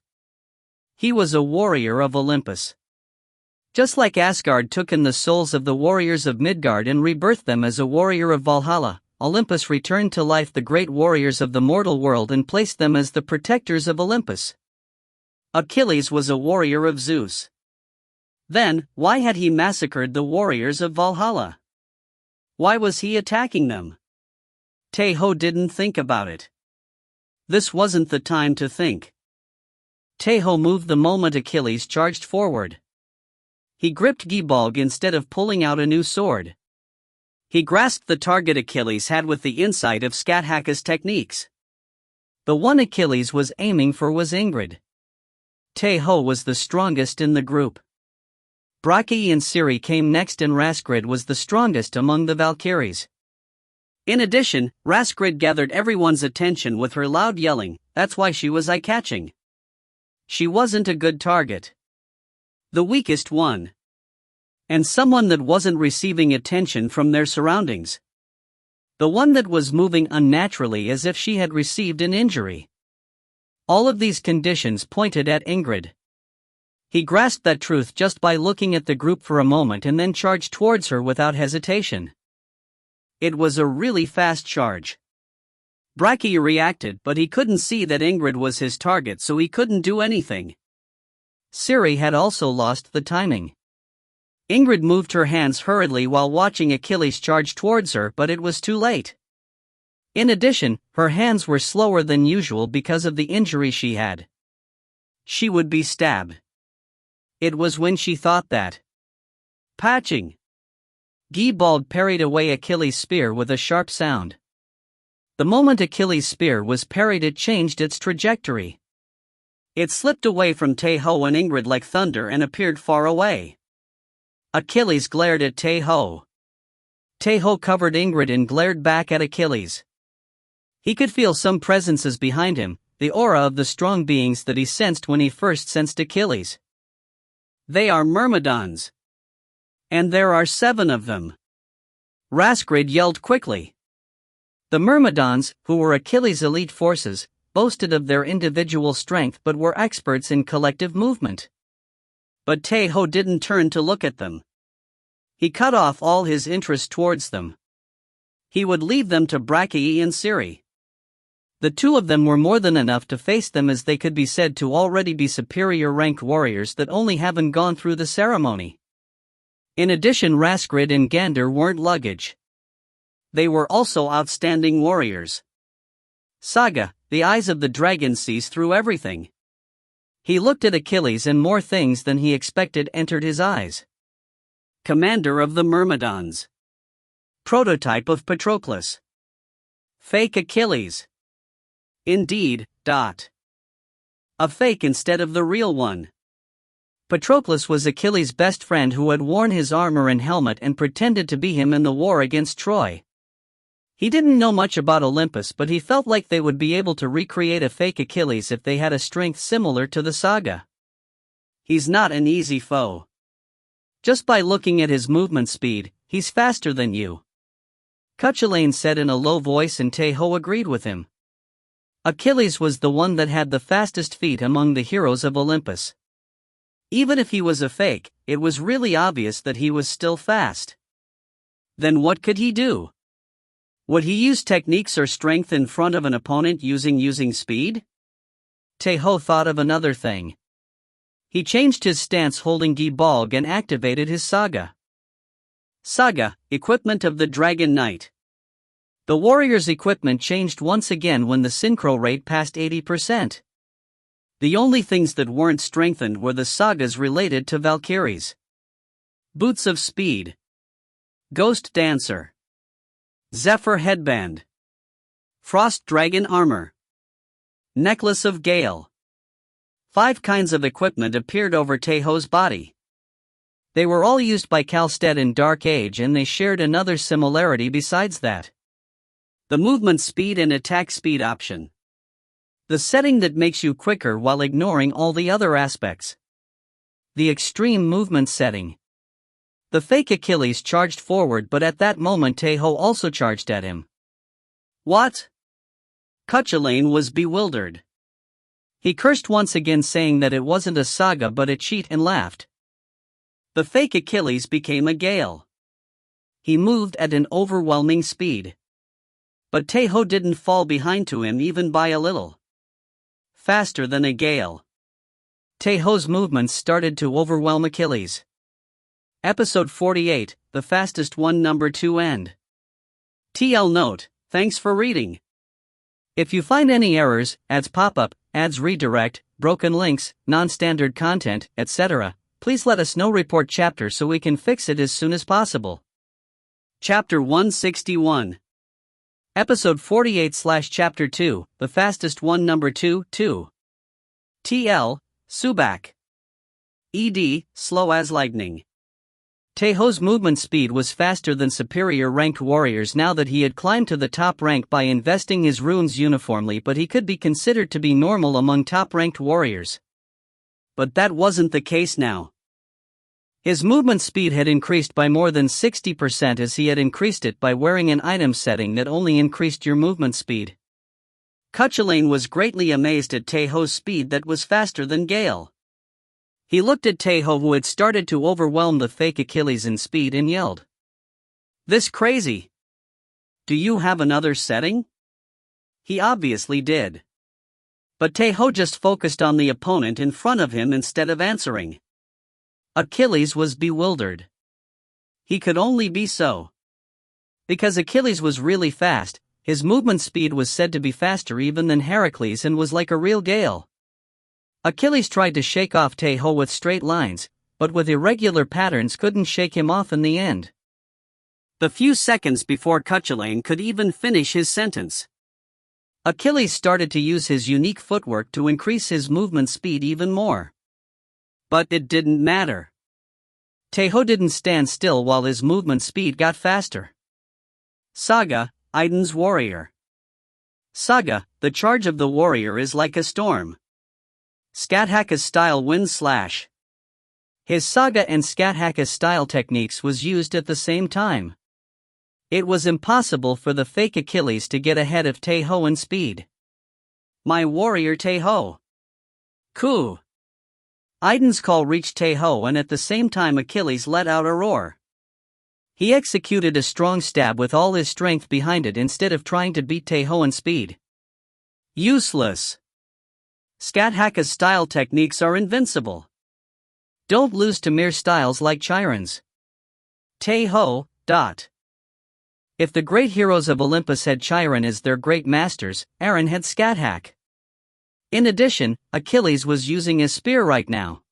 He was a warrior of Olympus. Just like Asgard took in the souls of the warriors of Midgard and rebirthed them as a warrior of Valhalla, Olympus returned to life the great warriors of the mortal world and placed them as the protectors of Olympus. Achilles was a warrior of Zeus. Then, why had he massacred the warriors of Valhalla? Why was he attacking them? Tae Ho didn't think about it. This wasn't the time to think. Tae Ho moved the moment Achilles charged forward. He gripped Gibalg instead of pulling out a new sword. He grasped the target Achilles had with the insight of Skathak's techniques. The one Achilles was aiming for was Ingrid. Tae Ho was the strongest in the group. Bragi and Ciri came next, and Raskrid was the strongest among the Valkyries. In addition, Raskrid gathered everyone's attention with her loud yelling. That's why she was eye-catching. She wasn't a good target. The weakest one. And someone that wasn't receiving attention from their surroundings. The one that was moving unnaturally as if she had received an injury. All of these conditions pointed at Ingrid. He grasped that truth just by looking at the group for a moment and then charged towards her without hesitation. It was a really fast charge. Bragi reacted, but he couldn't see that Ingrid was his target, so he couldn't do anything. Ciri had also lost the timing. Ingrid moved her hands hurriedly while watching Achilles charge towards her, but it was too late. In addition, her hands were slower than usual because of the injury she had. She would be stabbed. It was when she thought that. Patching! Gibald parried away Achilles' spear with a sharp sound. The moment Achilles' spear was parried, it changed its trajectory. It slipped away from Tae Ho and Ingrid like thunder and appeared far away. Achilles glared at Tae Ho. Tae Ho covered Ingrid and glared back at Achilles. He could feel some presences behind him, the aura of the strong beings that he sensed when he first sensed Achilles. They are Myrmidons. And there are 7 of them. Rasgrid yelled quickly. The Myrmidons, who were Achilles' elite forces, boasted of their individual strength but were experts in collective movement. But Tae Ho didn't turn to look at them. He cut off all his interest towards them. He would leave them to Bragi and Ciri. The 2 of them were more than enough to face them, as they could be said to already be superior ranked warriors that only haven't gone through the ceremony. In addition, Rasgrid and Gander weren't luggage. They were also outstanding warriors. Saga, the eyes of the dragon, sees through everything. He looked at Achilles and more things than he expected entered his eyes. Commander of the Myrmidons. Prototype of Patroclus. Fake Achilles. Indeed, a fake instead of the real one. Patroclus was Achilles' best friend who had worn his armor and helmet and pretended to be him in the war against Troy. He didn't know much about Olympus, but he felt like they would be able to recreate a fake Achilles if they had a strength similar to the saga. He's not an easy foe. Just by looking at his movement speed, he's faster than you. Cuchulainn said in a low voice, and Tae Ho agreed with him. Achilles was the one that had the fastest feet among the heroes of Olympus. Even if he was a fake, it was really obvious that he was still fast. Then what could he do? Would he use techniques or strength in front of an opponent using speed? Tae Ho thought of another thing. He changed his stance, holding Gibalg, and activated his saga. Saga, equipment of the Dragon Knight. The warrior's equipment changed once again when the synchro rate passed 80%. The only things that weren't strengthened were the sagas related to Valkyries. Boots of Speed. Ghost Dancer. Zephyr Headband. Frost Dragon Armor. Necklace of Gale. 5 kinds of equipment appeared over Tae Ho's body. They were all used by Kalstead in Dark Age, and they shared another similarity besides that. The movement speed and attack speed option. The setting that makes you quicker while ignoring all the other aspects. The extreme movement setting. The fake Achilles charged forward, but at that moment Tae Ho also charged at him. What? Cuchulainn was bewildered. He cursed once again, saying that it wasn't a saga but a cheat, and laughed. The fake Achilles became a gale. He moved at an overwhelming speed. But Tae Ho didn't fall behind to him even by a little. Faster than a gale. Tae Ho's movements started to overwhelm Achilles. Episode 48, The Fastest One, Number 2 End. TL note, thanks for reading. If you find any errors, ads pop up, ads redirect, broken links, non-standard content, etc., please let us know. Report chapter so we can fix it as soon as possible. Chapter 161. Episode 48/Chapter 2, The Fastest One, Number 2, 2. TL, Subak. ED, Slow as Lightning. Tae Ho's movement speed was faster than superior ranked warriors now that he had climbed to the top rank by investing his runes uniformly, but he could be considered to be normal among top ranked warriors. But that wasn't the case now. His movement speed had increased by more than 60% as he had increased it by wearing an item setting that only increased your movement speed. Cuchulainn was greatly amazed at Tae Ho's speed that was faster than Gale. He looked at Tae Ho, who had started to overwhelm the fake Achilles in speed, and yelled, "This crazy! Do you have another setting?" He obviously did. But Tae Ho just focused on the opponent in front of him instead of answering. Achilles was bewildered. He could only be so. Because Achilles was really fast, his movement speed was said to be faster even than Heracles and was like a real gale. Achilles tried to shake off Tae Ho with straight lines, but with irregular patterns couldn't shake him off in the end. The few seconds before Cuchulainn could even finish his sentence, Achilles started to use his unique footwork to increase his movement speed even more. But it didn't matter. Tae Ho didn't stand still while his movement speed got faster. Saga, Idun's warrior. Saga, the charge of the warrior is like a storm. Skathaka's style wind slash. His Saga and Skathaka's style techniques was used at the same time. It was impossible for the fake Achilles to get ahead of Tae Ho in speed. My warrior Tae Ho. Ku. Idun's call reached Tae Ho, and at the same time Achilles let out a roar. He executed a strong stab with all his strength behind it instead of trying to beat Tae Ho in speed. Useless. Skathaka's style techniques are invincible. Don't lose to mere styles like Chiron's. Tae Ho. If the great heroes of Olympus had Chiron as their great masters, Aaron had Skathak. In addition, Achilles was using his spear right now.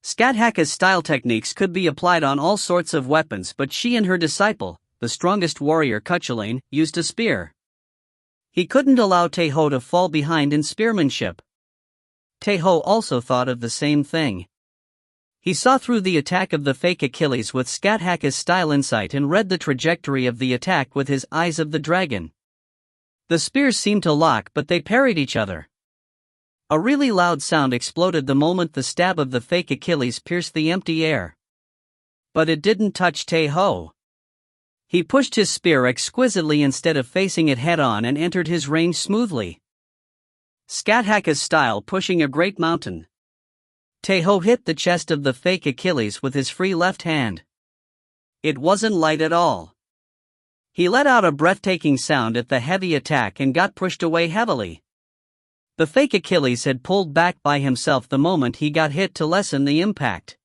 Skathaka's style techniques could be applied on all sorts of weapons, but she and her disciple, the strongest warrior Cuchulainn, used a spear. He couldn't allow Tae Ho to fall behind in spearmanship. Tae Ho also thought of the same thing. He saw through the attack of the fake Achilles with Skathaka's style insight and read the trajectory of the attack with his eyes of the dragon. The spears seemed to lock, but they parried each other. A really loud sound exploded the moment the stab of the fake Achilles pierced the empty air. But it didn't touch Tae Ho. He pushed his spear exquisitely instead of facing it head-on and entered his range smoothly. Skathaka's style pushing a great mountain. Tae Ho hit the chest of the fake Achilles with his free left hand. It wasn't light at all. He let out a breathtaking sound at the heavy attack and got pushed away heavily. The fake Achilles had pulled back by himself the moment he got hit to lessen the impact.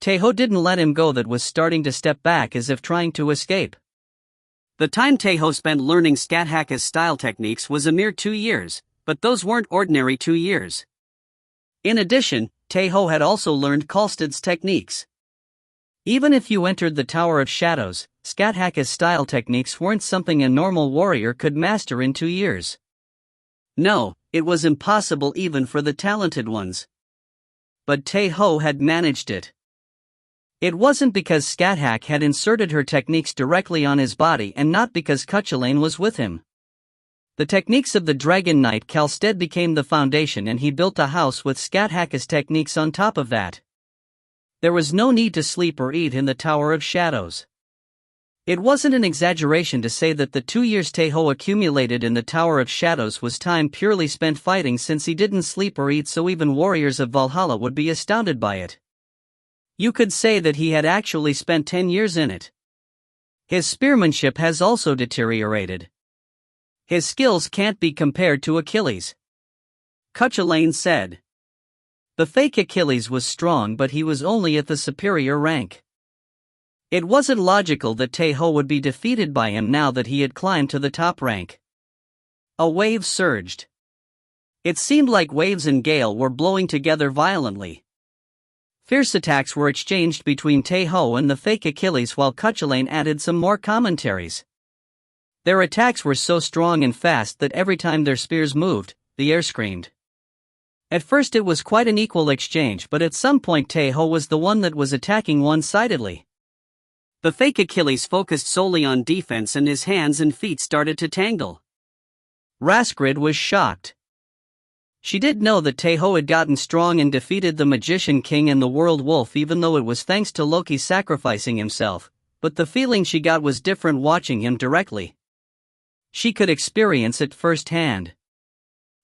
Tae Ho didn't let him go, that was starting to step back as if trying to escape. The time Tae Ho spent learning Skathaka's style techniques was a mere 2 years, but those weren't ordinary 2 years. In addition, Tae Ho had also learned Kalstad's techniques. Even if you entered the Tower of Shadows, Skathaka's style techniques weren't something a normal warrior could master in 2 years. No, it was impossible even for the talented ones. But Tae Ho had managed it. It wasn't because Skathaka had inserted her techniques directly on his body and not because Cuchulainn was with him. The techniques of the Dragon Knight Kalstad became the foundation, and he built a house with Skathaka's techniques on top of that. There was no need to sleep or eat in the Tower of Shadows. It wasn't an exaggeration to say that the 2 years Tae Ho accumulated in the Tower of Shadows was time purely spent fighting, since he didn't sleep or eat, so even warriors of Valhalla would be astounded by it. You could say that he had actually spent 10 years in it. His spearmanship has also deteriorated. His skills can't be compared to Achilles. Cuchulainn said. The fake Achilles was strong, but he was only at the superior rank. It wasn't logical that Tae Ho would be defeated by him now that he had climbed to the top rank. A wave surged. It seemed like waves and gale were blowing together violently. Fierce attacks were exchanged between Tae Ho and the fake Achilles, while Cuchulainn added some more commentaries. Their attacks were so strong and fast that every time their spears moved, the air screamed. At first it was quite an equal exchange, but at some point Tae Ho was the one that was attacking one-sidedly. The fake Achilles focused solely on defense and his hands and feet started to tangle. Raskrid was shocked. She did know that Tae Ho had gotten strong and defeated the Magician King and the World Wolf, even though it was thanks to Loki sacrificing himself, but the feeling she got was different watching him directly. She could experience it firsthand.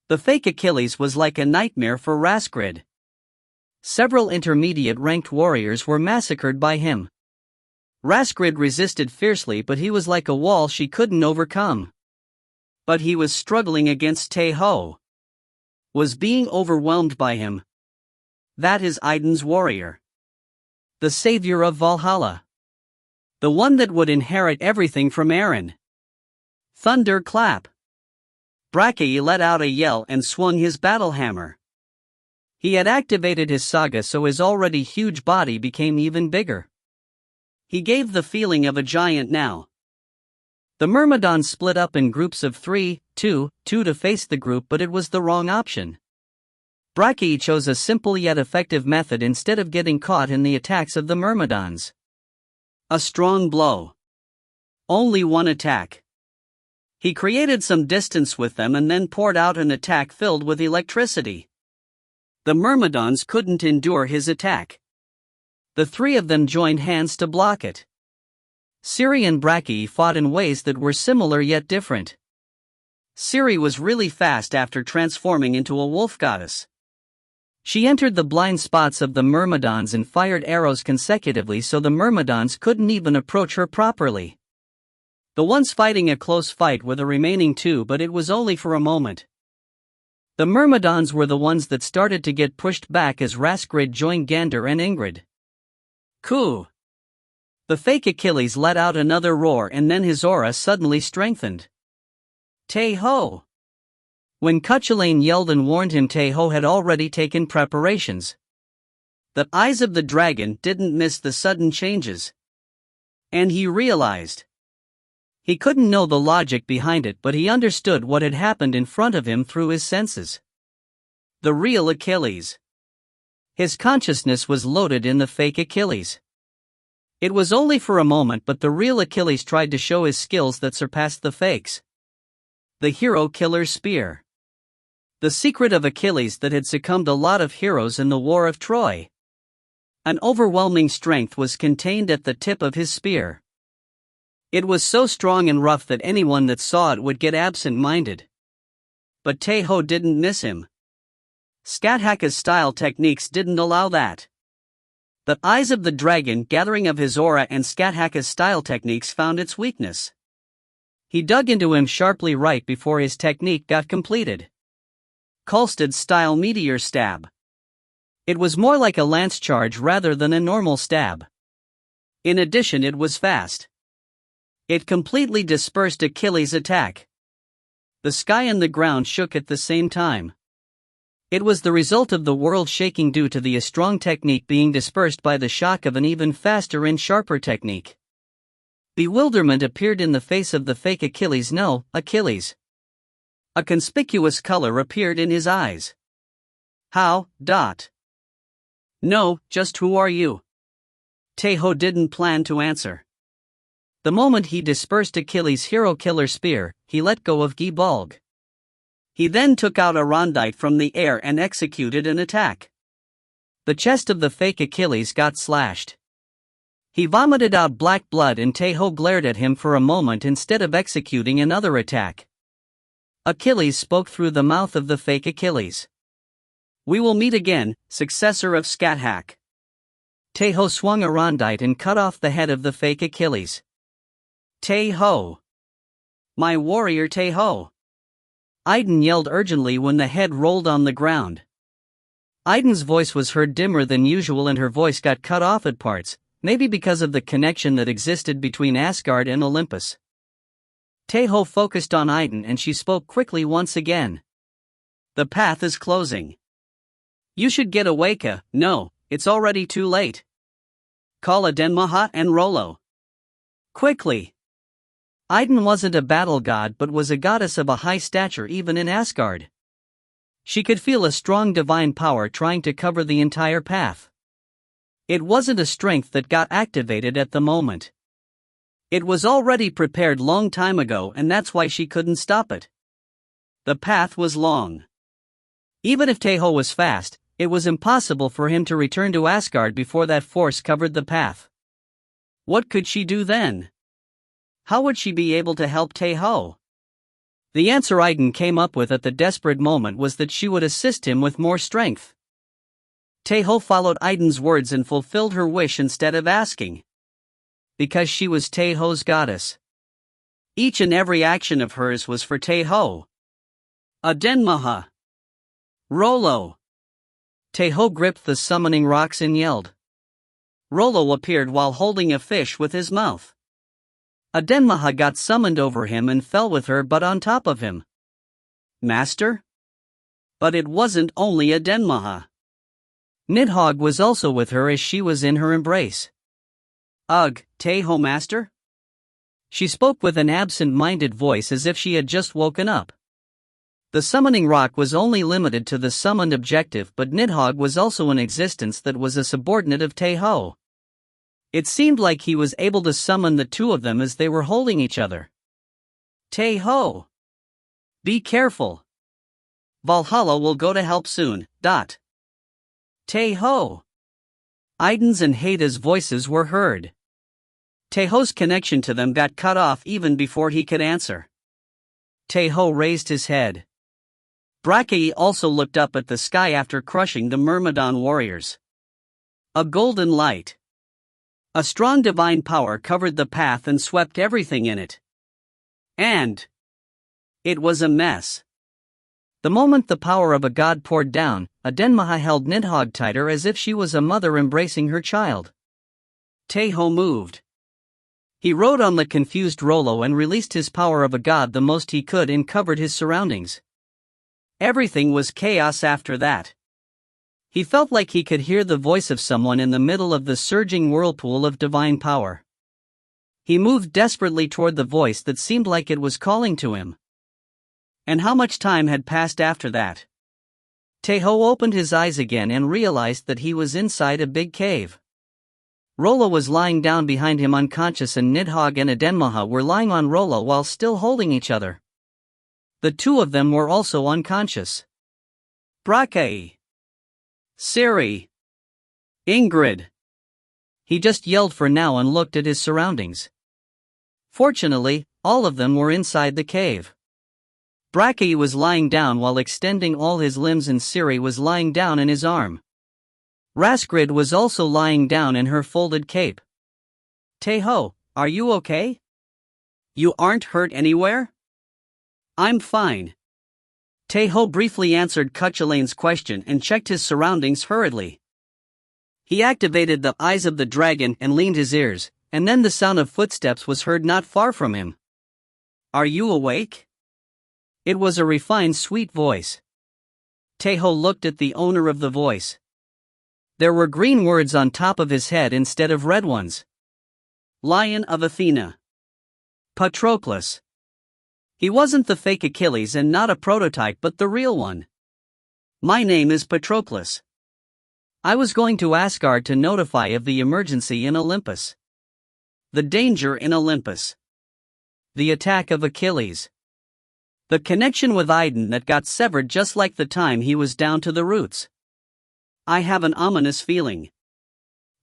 The fake Achilles was like a nightmare for Raskrid. Several intermediate-ranked warriors were massacred by him. Raskrid resisted fiercely, but he was like a wall she couldn't overcome. But he was struggling against Tae Ho. Was being overwhelmed by him. That is Idun's warrior. The savior of Valhalla. The one that would inherit everything from Eren. Thunder clap. Bragi let out a yell and swung his battle hammer. He had activated his saga, so his already huge body became even bigger. He gave the feeling of a giant now. The Myrmidons split up in groups of 3, 2, 2 to face the group, but it was the wrong option. Bragi chose a simple yet effective method instead of getting caught in the attacks of the Myrmidons. A strong blow. Only one attack. He created some distance with them and then poured out an attack filled with electricity. The Myrmidons couldn't endure his attack. The three of them joined hands to block it. Ciri and Bragi fought in ways that were similar yet different. Ciri was really fast after transforming into a wolf goddess. She entered the blind spots of the Myrmidons and fired arrows consecutively so the Myrmidons couldn't even approach her properly. The ones fighting a close fight were the remaining two, but it was only for a moment. The Myrmidons were the ones that started to get pushed back as Raskrid joined Gander and Ingrid. Coo! The fake Achilles let out another roar and then his aura suddenly strengthened. Tae Ho! When Cuchulainn yelled and warned him, Tae Ho had already taken preparations. The eyes of the dragon didn't miss the sudden changes. And he realized. He couldn't know the logic behind it, but he understood what had happened in front of him through his senses. The real Achilles. His consciousness was loaded in the fake Achilles. It was only for a moment, but the real Achilles tried to show his skills that surpassed the fakes. The hero killer's spear. The secret of Achilles that had succumbed a lot of heroes in the War of Troy. An overwhelming strength was contained at the tip of his spear. It was so strong and rough that anyone that saw it would get absent-minded. But Tae Ho didn't miss him. Skathaka's style techniques didn't allow that. The eyes of the dragon gathering of his aura and Skathaka's style techniques found its weakness. He dug into him sharply right before his technique got completed. Kulsted's style meteor stab. It was more like a lance charge rather than a normal stab. In addition, it was fast. It completely dispersed Achilles' attack. The sky and the ground shook at the same time. It was the result of the world shaking due to the strong technique being dispersed by the shock of an even faster and sharper technique. Bewilderment appeared in the face of the fake Achilles. No, Achilles. A conspicuous color appeared in his eyes. How? No, just who are you? Tae Ho didn't plan to answer. The moment he dispersed Achilles' hero killer spear, he let go of Gibalg. He then took out a Rondite from the air and executed an attack. The chest of the fake Achilles got slashed. He vomited out black blood and Tae Ho glared at him for a moment instead of executing another attack. Achilles spoke through the mouth of the fake Achilles. We will meet again, successor of Skathak. Tae Ho swung a Rondite and cut off the head of the fake Achilles. Tae Ho! My warrior Tae Ho! Idun yelled urgently when the head rolled on the ground. Idun's voice was heard dimmer than usual and her voice got cut off at parts, maybe because of the connection that existed between Asgard and Olympus. Tae Ho focused on Idun and she spoke quickly once again. The path is closing. You should get Awaka. No, it's already too late. Call Adenmaha and Rollo. Quickly. Idun wasn't a battle god but was a goddess of a high stature even in Asgard. She could feel a strong divine power trying to cover the entire path. It wasn't a strength that got activated at the moment. It was already prepared long time ago and that's why she couldn't stop it. The path was long. Even if Tae Ho was fast, it was impossible for him to return to Asgard before that force covered the path. What could she do then? How would she be able to help Tae Ho? The answer Idun came up with at the desperate moment was that she would assist him with more strength. Tae Ho followed Idun's words and fulfilled her wish instead of asking. Because she was Tae Ho's goddess. Each and every action of hers was for Tae Ho. Adenmaha. Rollo. Tae Ho gripped the summoning rocks and yelled. Rollo appeared while holding a fish with his mouth. Adenmaha got summoned over him and fell with her but on top of him. Master? But it wasn't only Adenmaha. Nidhogg was also with her as she was in her embrace. Ugh, Tae Ho master? She spoke with an absent-minded voice as if she had just woken up. The summoning rock was only limited to the summoned objective, but Nidhogg was also an existence that was a subordinate of Tae Ho. It seemed like he was able to summon the two of them as they were holding each other. Tae Ho! Be careful! Valhalla will go to help soon. Tae Ho! Idun's and Haida's voices were heard. Tae Ho's connection to them got cut off even before he could answer. Tae Ho raised his head. Brackei also looked up at the sky after crushing the Myrmidon warriors. A golden light. A strong divine power covered the path and swept everything in it. And it was a mess. The moment the power of a god poured down, Adenmaha held Nidhogg tighter as if she was a mother embracing her child. Tae Ho moved. He rode on the confused Rollo and released his power of a god the most he could and covered his surroundings. Everything was chaos after that. He felt like he could hear the voice of someone in the middle of the surging whirlpool of divine power. He moved desperately toward the voice that seemed like it was calling to him. And how much time had passed after that? Tae Ho opened his eyes again and realized that he was inside a big cave. Rollo was lying down behind him unconscious and Nidhogg and Adenmaha were lying on Rollo while still holding each other. The two of them were also unconscious. Brackei. Siri. Ingrid. He just yelled for now and looked at his surroundings. Fortunately, all of them were inside the cave. Brackei was lying down while extending all his limbs and Siri was lying down in his arm. Raskrid was also lying down in her folded cape. Tae Ho, are you okay? You aren't hurt anywhere? I'm fine. Tae Ho briefly answered Cuchulain's question and checked his surroundings hurriedly. He activated the eyes of the dragon and leaned his ears, and then the sound of footsteps was heard not far from him. Are you awake? It was a refined, sweet voice. Tae Ho looked at the owner of the voice. There were green words on top of his head instead of red ones. Lion of Athena. Patroclus. He wasn't the fake Achilles and not a prototype but the real one. My name is Patroclus. I was going to Asgard to notify of the emergency in Olympus. The danger in Olympus. The attack of Achilles. The connection with Idun that got severed just like the time he was down to the roots. I have an ominous feeling.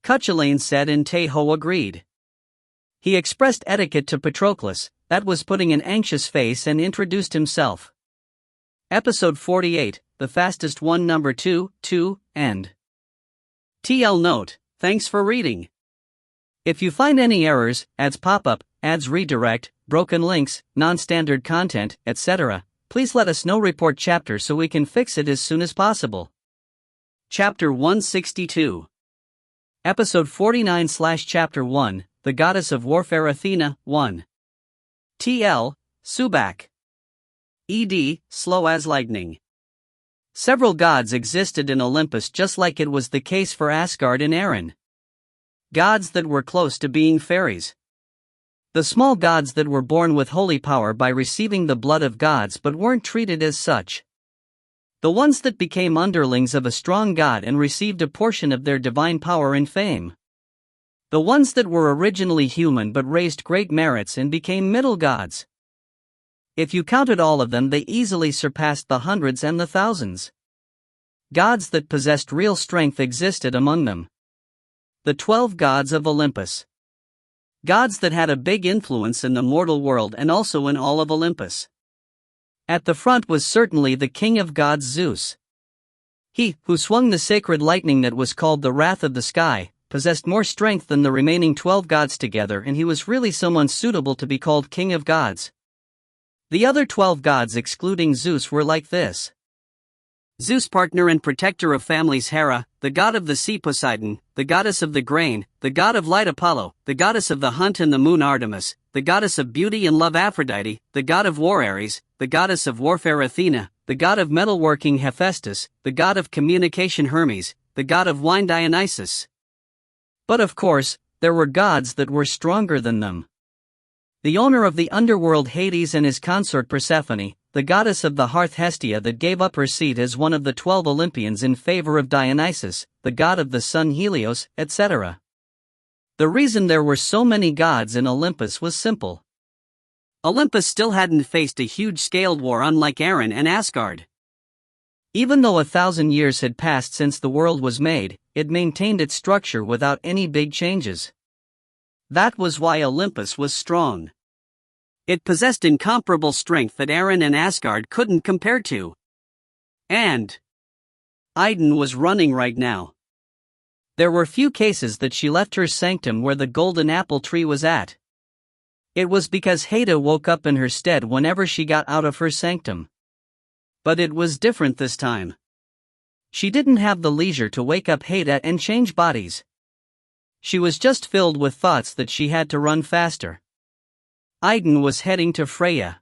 Cuchulain said and Tae Ho agreed. He expressed etiquette to Patroclus, that was putting an anxious face, and introduced himself. Episode 48, The Fastest One, Number 2, end. TL note, thanks for reading. If you find any errors, ads pop up, ads redirect, broken links, non-standard content, etc., please let us know. Report chapter so we can fix it as soon as possible. Chapter 162. Episode 49/Chapter 1, The Goddess of Warfare Athena, 1. TL, Subak. ED, slow as lightning. Several gods existed in Olympus just like it was the case for Asgard and Eren. Gods that were close to being fairies. The small gods that were born with holy power by receiving the blood of gods but weren't treated as such. The ones that became underlings of a strong god and received a portion of their divine power and fame. The ones that were originally human but raised great merits and became middle gods. If you counted all of them, they easily surpassed the hundreds and the thousands. Gods that possessed real strength existed among them. The 12 gods of Olympus. Gods that had a big influence in the mortal world and also in all of Olympus. At the front was certainly the king of gods, Zeus. He, who swung the sacred lightning that was called the wrath of the sky, possessed more strength than the remaining 12 gods together, and he was really someone suitable to be called king of gods. The other 12 gods excluding Zeus were like this. Zeus, partner and protector of families, Hera, the god of the sea, Poseidon, the goddess of the grain, the god of light, Apollo, the goddess of the hunt and the moon, Artemis, the goddess of beauty and love, Aphrodite, the god of war, Ares, the goddess of warfare, Athena, the god of metalworking, Hephaestus, the god of communication, Hermes, the god of wine, Dionysus. But of course, there were gods that were stronger than them. The owner of the underworld, Hades, and his consort Persephone, the goddess of the hearth, Hestia, that gave up her seat as one of the 12 Olympians in favor of Dionysus, the god of the sun, Helios, etc. The reason there were so many gods in Olympus was simple. Olympus still hadn't faced a huge-scaled war unlike Erin and Asgard. Even though 1,000 years had passed since the world was made, it maintained its structure without any big changes. That was why Olympus was strong. It possessed incomparable strength that Erin and Asgard couldn't compare to. And Idun was running right now. There were few cases that she left her sanctum where the golden apple tree was at. It was because Heda woke up in her stead whenever she got out of her sanctum. But it was different this time. She didn't have the leisure to wake up Heda and change bodies. She was just filled with thoughts that she had to run faster. Idun was heading to Freya.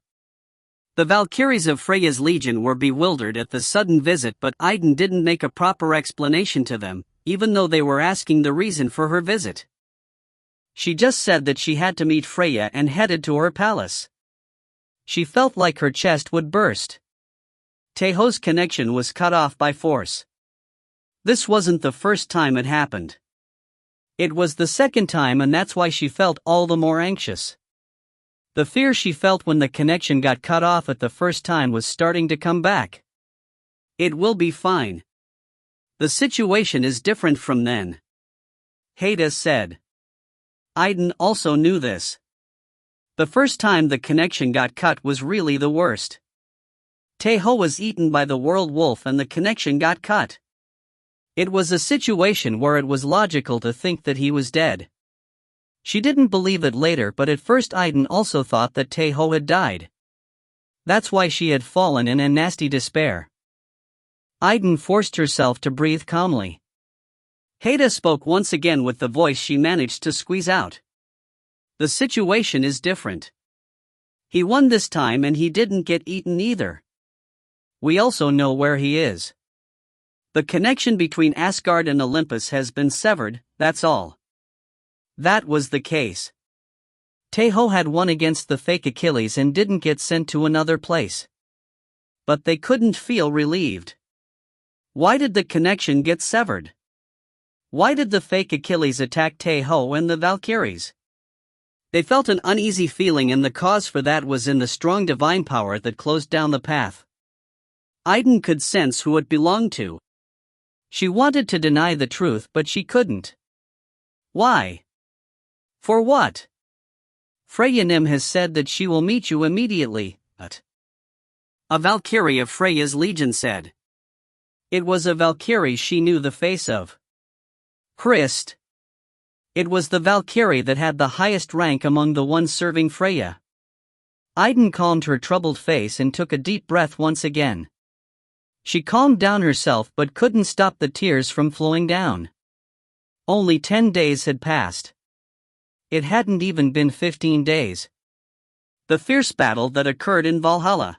The Valkyries of Freya's legion were bewildered at the sudden visit, but Idun didn't make a proper explanation to them, even though they were asking the reason for her visit. She just said that she had to meet Freya and headed to her palace. She felt like her chest would burst. Tae Ho's connection was cut off by force. This wasn't the first time it happened. It was the second time, and that's why she felt all the more anxious. The fear she felt when the connection got cut off at the first time was starting to come back. It will be fine. The situation is different from then, Heda said. Idun also knew this. The first time the connection got cut was really the worst. Tae Ho was eaten by the world wolf and the connection got cut. It was a situation where it was logical to think that he was dead. She didn't believe it later, but at first Idun also thought that Tae Ho had died. That's why she had fallen in a nasty despair. Idun forced herself to breathe calmly. Heda spoke once again with the voice she managed to squeeze out. The situation is different. He won this time and he didn't get eaten either. We also know where he is. The connection between Asgard and Olympus has been severed, that's all. That was the case. Tae Ho had won against the fake Achilles and didn't get sent to another place. But they couldn't feel relieved. Why did the connection get severed? Why did the fake Achilles attack Tae Ho and the Valkyries? They felt an uneasy feeling, and the cause for that was in the strong divine power that closed down the path. Idun could sense who it belonged to. She wanted to deny the truth, but she couldn't. Why? For what? Freya Nim has said that she will meet you immediately, but a Valkyrie of Freya's legion said. It was a Valkyrie she knew the face of. Christ. It was the Valkyrie that had the highest rank among the ones serving Freya. Idun calmed her troubled face and took a deep breath once again. She calmed down herself but couldn't stop the tears from flowing down. Only 10 days had passed. It hadn't even been 15 days. The fierce battle that occurred in Valhalla.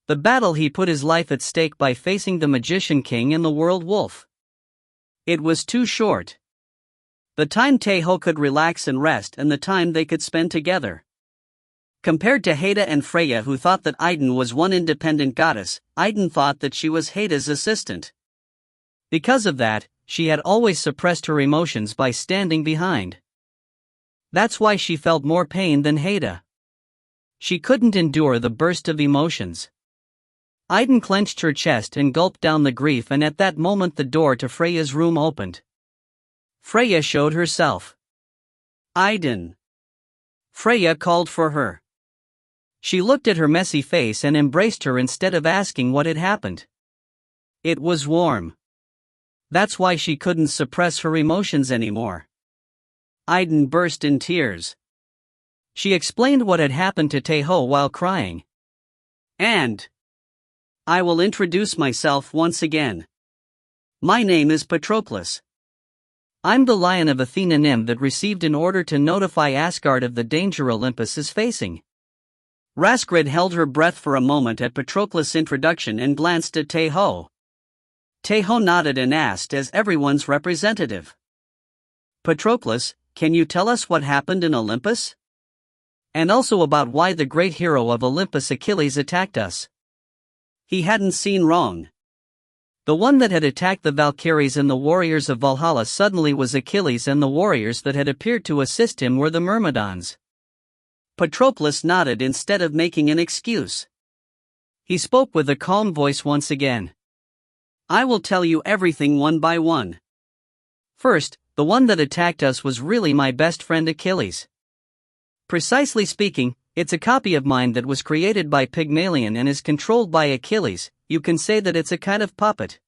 The battle he put his life at stake by facing the Magician King and the World Wolf. It was too short. The time Tae Ho could relax and rest and the time they could spend together. Compared to Heda and Freya, who thought that Idun was one independent goddess, Idun thought that she was Heda's assistant. Because of that, she had always suppressed her emotions by standing behind. That's why she felt more pain than Heda. She couldn't endure the burst of emotions. Idun clenched her chest and gulped down the grief, and at that moment the door to Freya's room opened. Freya showed herself. Idun. Freya called for her. She looked at her messy face and embraced her instead of asking what had happened. It was warm. That's why she couldn't suppress her emotions anymore. Idun burst in tears. She explained what had happened to Tae Ho while crying. And I will introduce myself once again. My name is Patroclus. I'm the Lion of Athena Nym that received an order to notify Asgard of the danger Olympus is facing. Raskrid held her breath for a moment at Patroclus' introduction and glanced at Tae Ho. Tae Ho nodded and asked as everyone's representative. Patroclus, can you tell us what happened in Olympus? And also about why the great hero of Olympus, Achilles, attacked us. He hadn't seen wrong. The one that had attacked the Valkyries and the warriors of Valhalla suddenly was Achilles, and the warriors that had appeared to assist him were the Myrmidons. Patroclus nodded instead of making an excuse. He spoke with a calm voice once again. I will tell you everything one by one. First, the one that attacked us was really my best friend Achilles. Precisely speaking, it's a copy of mine that was created by Pygmalion and is controlled by Achilles. You can say that it's a kind of puppet.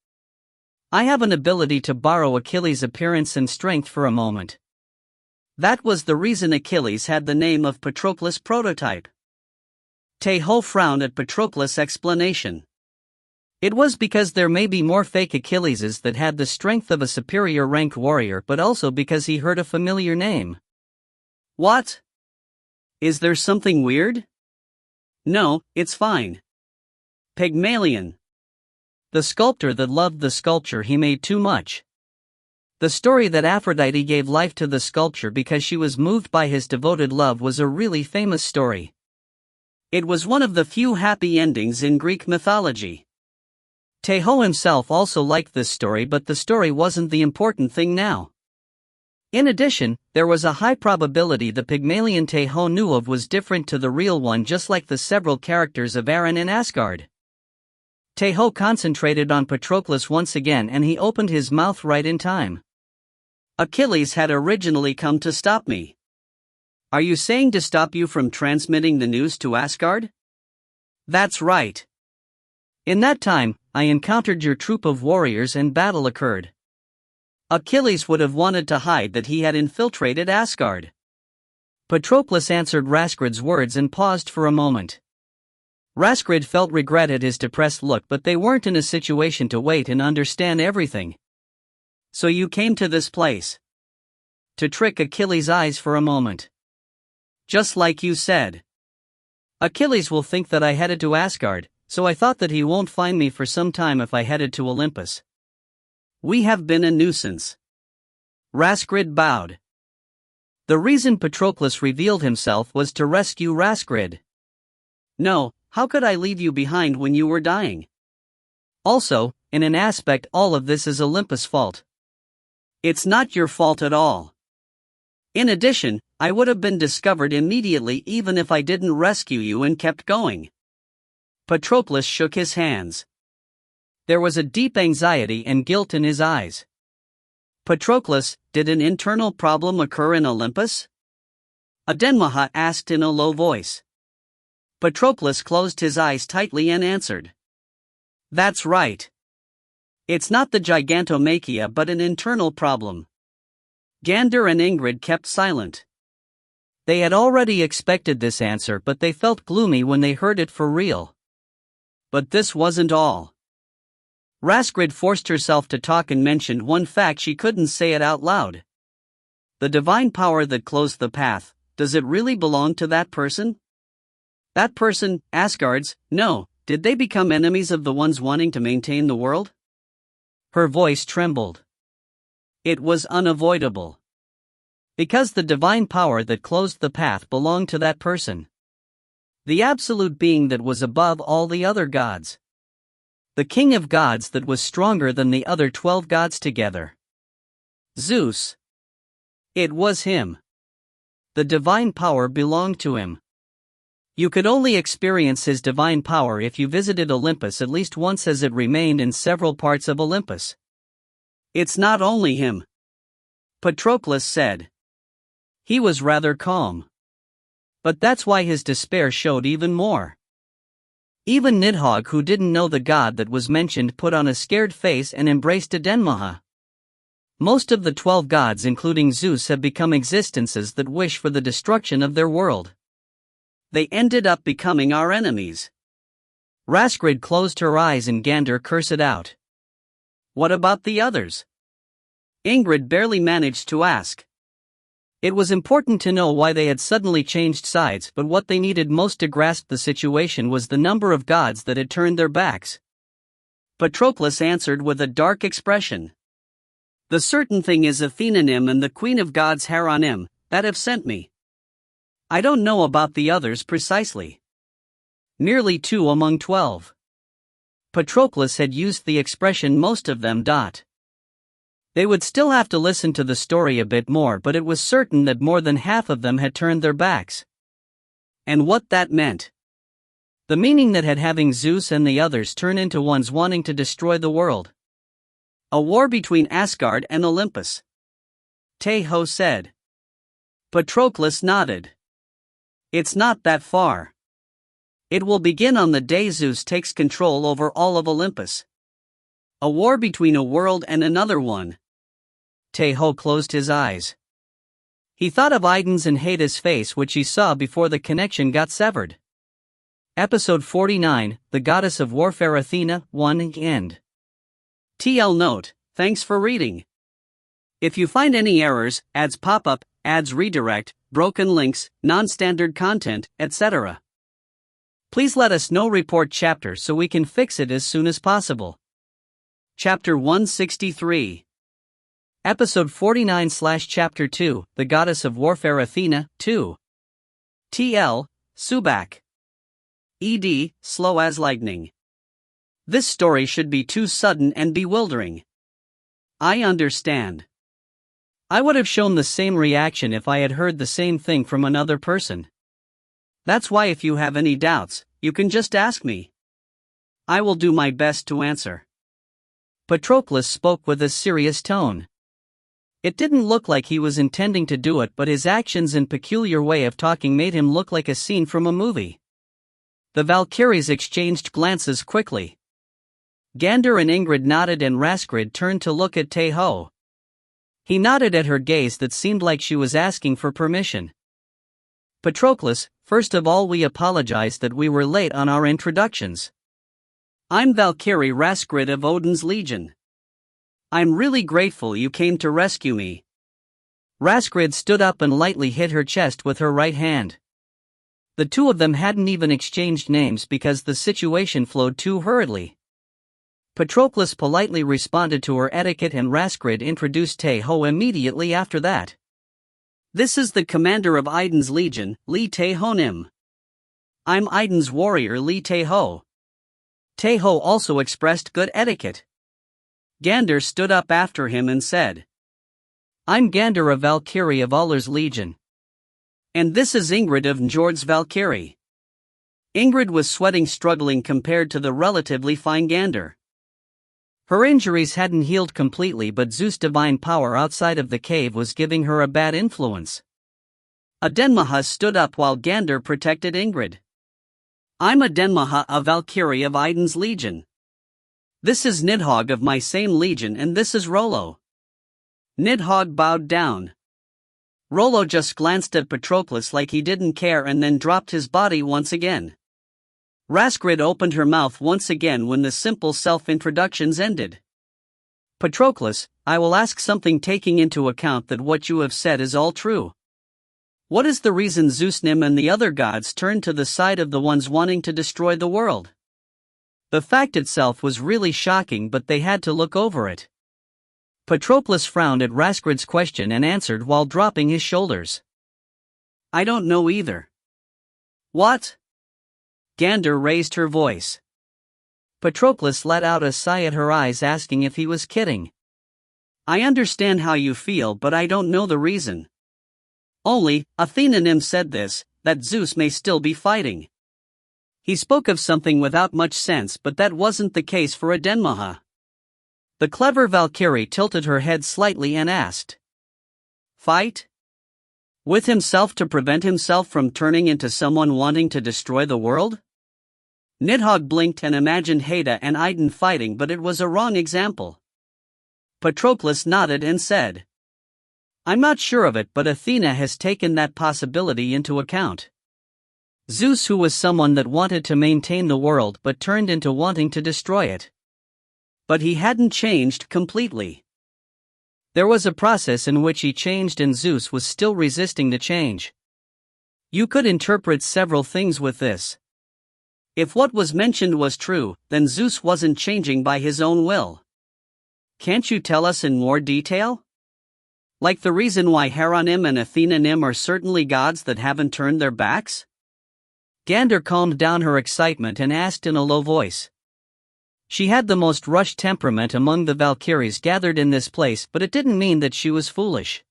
I have an ability to borrow Achilles' appearance and strength for a moment. That was the reason Achilles had the name of Patroclus prototype. Tae Ho frowned at Patroclus' explanation. It was because there may be more fake Achilleses that had the strength of a superior ranked warrior, but also because he heard a familiar name. What? Is there something weird? No, it's fine. Pygmalion. The sculptor that loved the sculpture he made too much. The story that Aphrodite gave life to the sculpture because she was moved by his devoted love was a really famous story. It was one of the few happy endings in Greek mythology. Tae Ho himself also liked this story, but the story wasn't the important thing now. In addition, there was a high probability the Pygmalion Tae Ho knew of was different to the real one, just like the several characters of Aaron in Asgard. Tae Ho concentrated on Patroclus once again, and he opened his mouth right in time. Achilles had originally come to stop me. Are you saying to stop you from transmitting the news to Asgard? That's right. In that time, I encountered your troop of warriors and battle occurred. Achilles would have wanted to hide that he had infiltrated Asgard. Patroclus answered Raskrid's words and paused for a moment. Raskrid felt regret at his depressed look, but they weren't in a situation to wait and understand everything. So you came to this place to trick Achilles' eyes for a moment. Just like you said. Achilles will think that I headed to Asgard, so I thought that he won't find me for some time if I headed to Olympus. We have been a nuisance. Raskrid bowed. The reason Patroclus revealed himself was to rescue Raskrid. No, how could I leave you behind when you were dying? Also, in an aspect, all of this is Olympus' fault. It's not your fault at all. In addition, I would have been discovered immediately even if I didn't rescue you and kept going. Patroclus shook his hands. There was a deep anxiety and guilt in his eyes. Patroclus, did an internal problem occur in Olympus? Adenmaha asked in a low voice. Patroclus closed his eyes tightly and answered. That's right. It's not the gigantomachia but an internal problem. Gander and Ingrid kept silent. They had already expected this answer, but they felt gloomy when they heard it for real. But this wasn't all. Raskrid forced herself to talk and mentioned one fact she couldn't say it out loud. The divine power that closed the path, does it really belong to that person? That person, Asgard's? No, did they become enemies of the ones wanting to maintain the world? Her voice trembled. It was unavoidable. Because the divine power that closed the path belonged to that person. The absolute being that was above all the other gods. The king of gods that was stronger than the other 12 gods together. Zeus. It was him. The divine power belonged to him. You could only experience his divine power if you visited Olympus at least once, as it remained in several parts of Olympus. It's not only him, Patroclus said. He was rather calm. But that's why his despair showed even more. Even Nidhogg, who didn't know the god that was mentioned, put on a scared face and embraced Adenmaha. Most of the 12 gods, including Zeus, have become existences that wish for the destruction of their world. They ended up becoming our enemies. Raskrid closed her eyes and Gander cursed out. What about the others? Ingrid barely managed to ask. It was important to know why they had suddenly changed sides, but what they needed most to grasp the situation was the number of gods that had turned their backs. Patroclus answered with a dark expression. The certain thing is Athenanim and the Queen of Gods Heranim, that have sent me. I don't know about the others precisely. Merely 2 among 12. Patroclus had used the expression most of them. They would still have to listen to the story a bit more, but it was certain that more than half of them had turned their backs. And what that meant. The meaning that had having Zeus and the others turn into ones wanting to destroy the world. A war between Asgard and Olympus. Tae Ho said. Patroclus nodded. It's not that far. It will begin on the day Zeus takes control over all of Olympus. A war between a world and another one. Tae Ho closed his eyes. He thought of Idun's and Hada's face, which he saw before the connection got severed. Episode 49, The Goddess of Warfare Athena, 1 end. TL note, thanks for reading. If you find any errors, ads pop up, ads redirect, broken links, non-standard content, etc., please let us know. Report chapter so we can fix it as soon as possible. Chapter 163. Episode 49/Chapter 2, The Goddess of Warfare Athena, 2. TL, Subak. ED, slow as lightning. This story should be too sudden and bewildering. I understand. I would have shown the same reaction if I had heard the same thing from another person. That's why if you have any doubts, you can just ask me. I will do my best to answer. Patroclus spoke with a serious tone. It didn't look like he was intending to do it, but his actions and peculiar way of talking made him look like a scene from a movie. The Valkyries exchanged glances quickly. Gander and Ingrid nodded and Raskrid turned to look at Tae Ho. He nodded at her gaze that seemed like she was asking for permission. Patroclus, first of all, we apologize that we were late on our introductions. I'm Valkyrie Raskrid of Odin's Legion. I'm really grateful you came to rescue me. Raskrid stood up and lightly hit her chest with her right hand. The two of them hadn't even exchanged names because the situation flowed too hurriedly. Patroclus politely responded to her etiquette and Raskrid introduced Tae Ho immediately after that. This is the commander of Idun's Legion, Lee Tae Honim. I'm Idun's warrior Lee Tae Ho. Tae Ho also expressed good etiquette. Gander stood up after him and said, I'm Gander of Valkyrie of Allah's Legion. And this is Ingrid of Njord's Valkyrie. Ingrid was sweating, struggling compared to the relatively fine Gander. Her injuries hadn't healed completely, but Zeus' divine power outside of the cave was giving her a bad influence. Adenmaha stood up while Gander protected Ingrid. I'm Adenmaha, a Valkyrie of Idun's Legion. This is Nidhogg of my same legion, and this is Rollo. Nidhogg bowed down. Rollo just glanced at Patroclus like he didn't care and then dropped his body once again. Raskrid opened her mouth once again when the simple self-introductions ended. Patroclus, I will ask something, taking into account that what you have said is all true. What is the reason Zeus, Nim and the other gods turned to the side of the ones wanting to destroy the world? The fact itself was really shocking, but they had to look over it. Patroclus frowned at Raskrid's question and answered while dropping his shoulders. I don't know either. What? Gander raised her voice. Patroclus let out a sigh at her eyes, asking if he was kidding. I understand how you feel, but I don't know the reason. Only, Athenanim said this, that Zeus may still be fighting. He spoke of something without much sense, but that wasn't the case for a Denmaha. The clever Valkyrie tilted her head slightly and asked, "Fight? With himself to prevent himself from turning into someone wanting to destroy the world?" Nidhogg blinked and imagined Heda and Idun fighting, but it was a wrong example. Patroclus nodded and said, "I'm not sure of it, but Athena has taken that possibility into account. Zeus, who was someone that wanted to maintain the world but turned into wanting to destroy it. But he hadn't changed completely. There was a process in which he changed and Zeus was still resisting the change. You could interpret several things with this. If what was mentioned was true, then Zeus wasn't changing by his own will. Can't you tell us in more detail? Like the reason why Hera-nim and Athena-nim are certainly gods that haven't turned their backs?" Gander calmed down her excitement and asked in a low voice. She had the most rushed temperament among the Valkyries gathered in this place, but it didn't mean that she was foolish.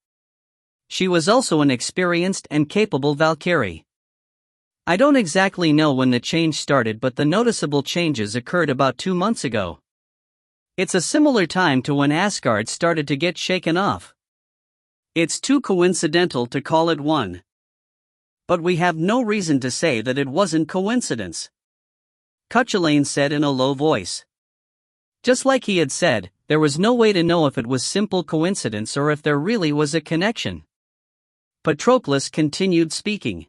She was also an experienced and capable Valkyrie. "I don't exactly know when the change started, but the noticeable changes occurred about 2 months ago. It's a similar time to when Asgard started to get shaken off. It's too coincidental to call it one. But we have no reason to say that it wasn't coincidence," Cuchulainn said in a low voice. Just like he had said, there was no way to know if it was simple coincidence or if there really was a connection. Patroclus continued speaking.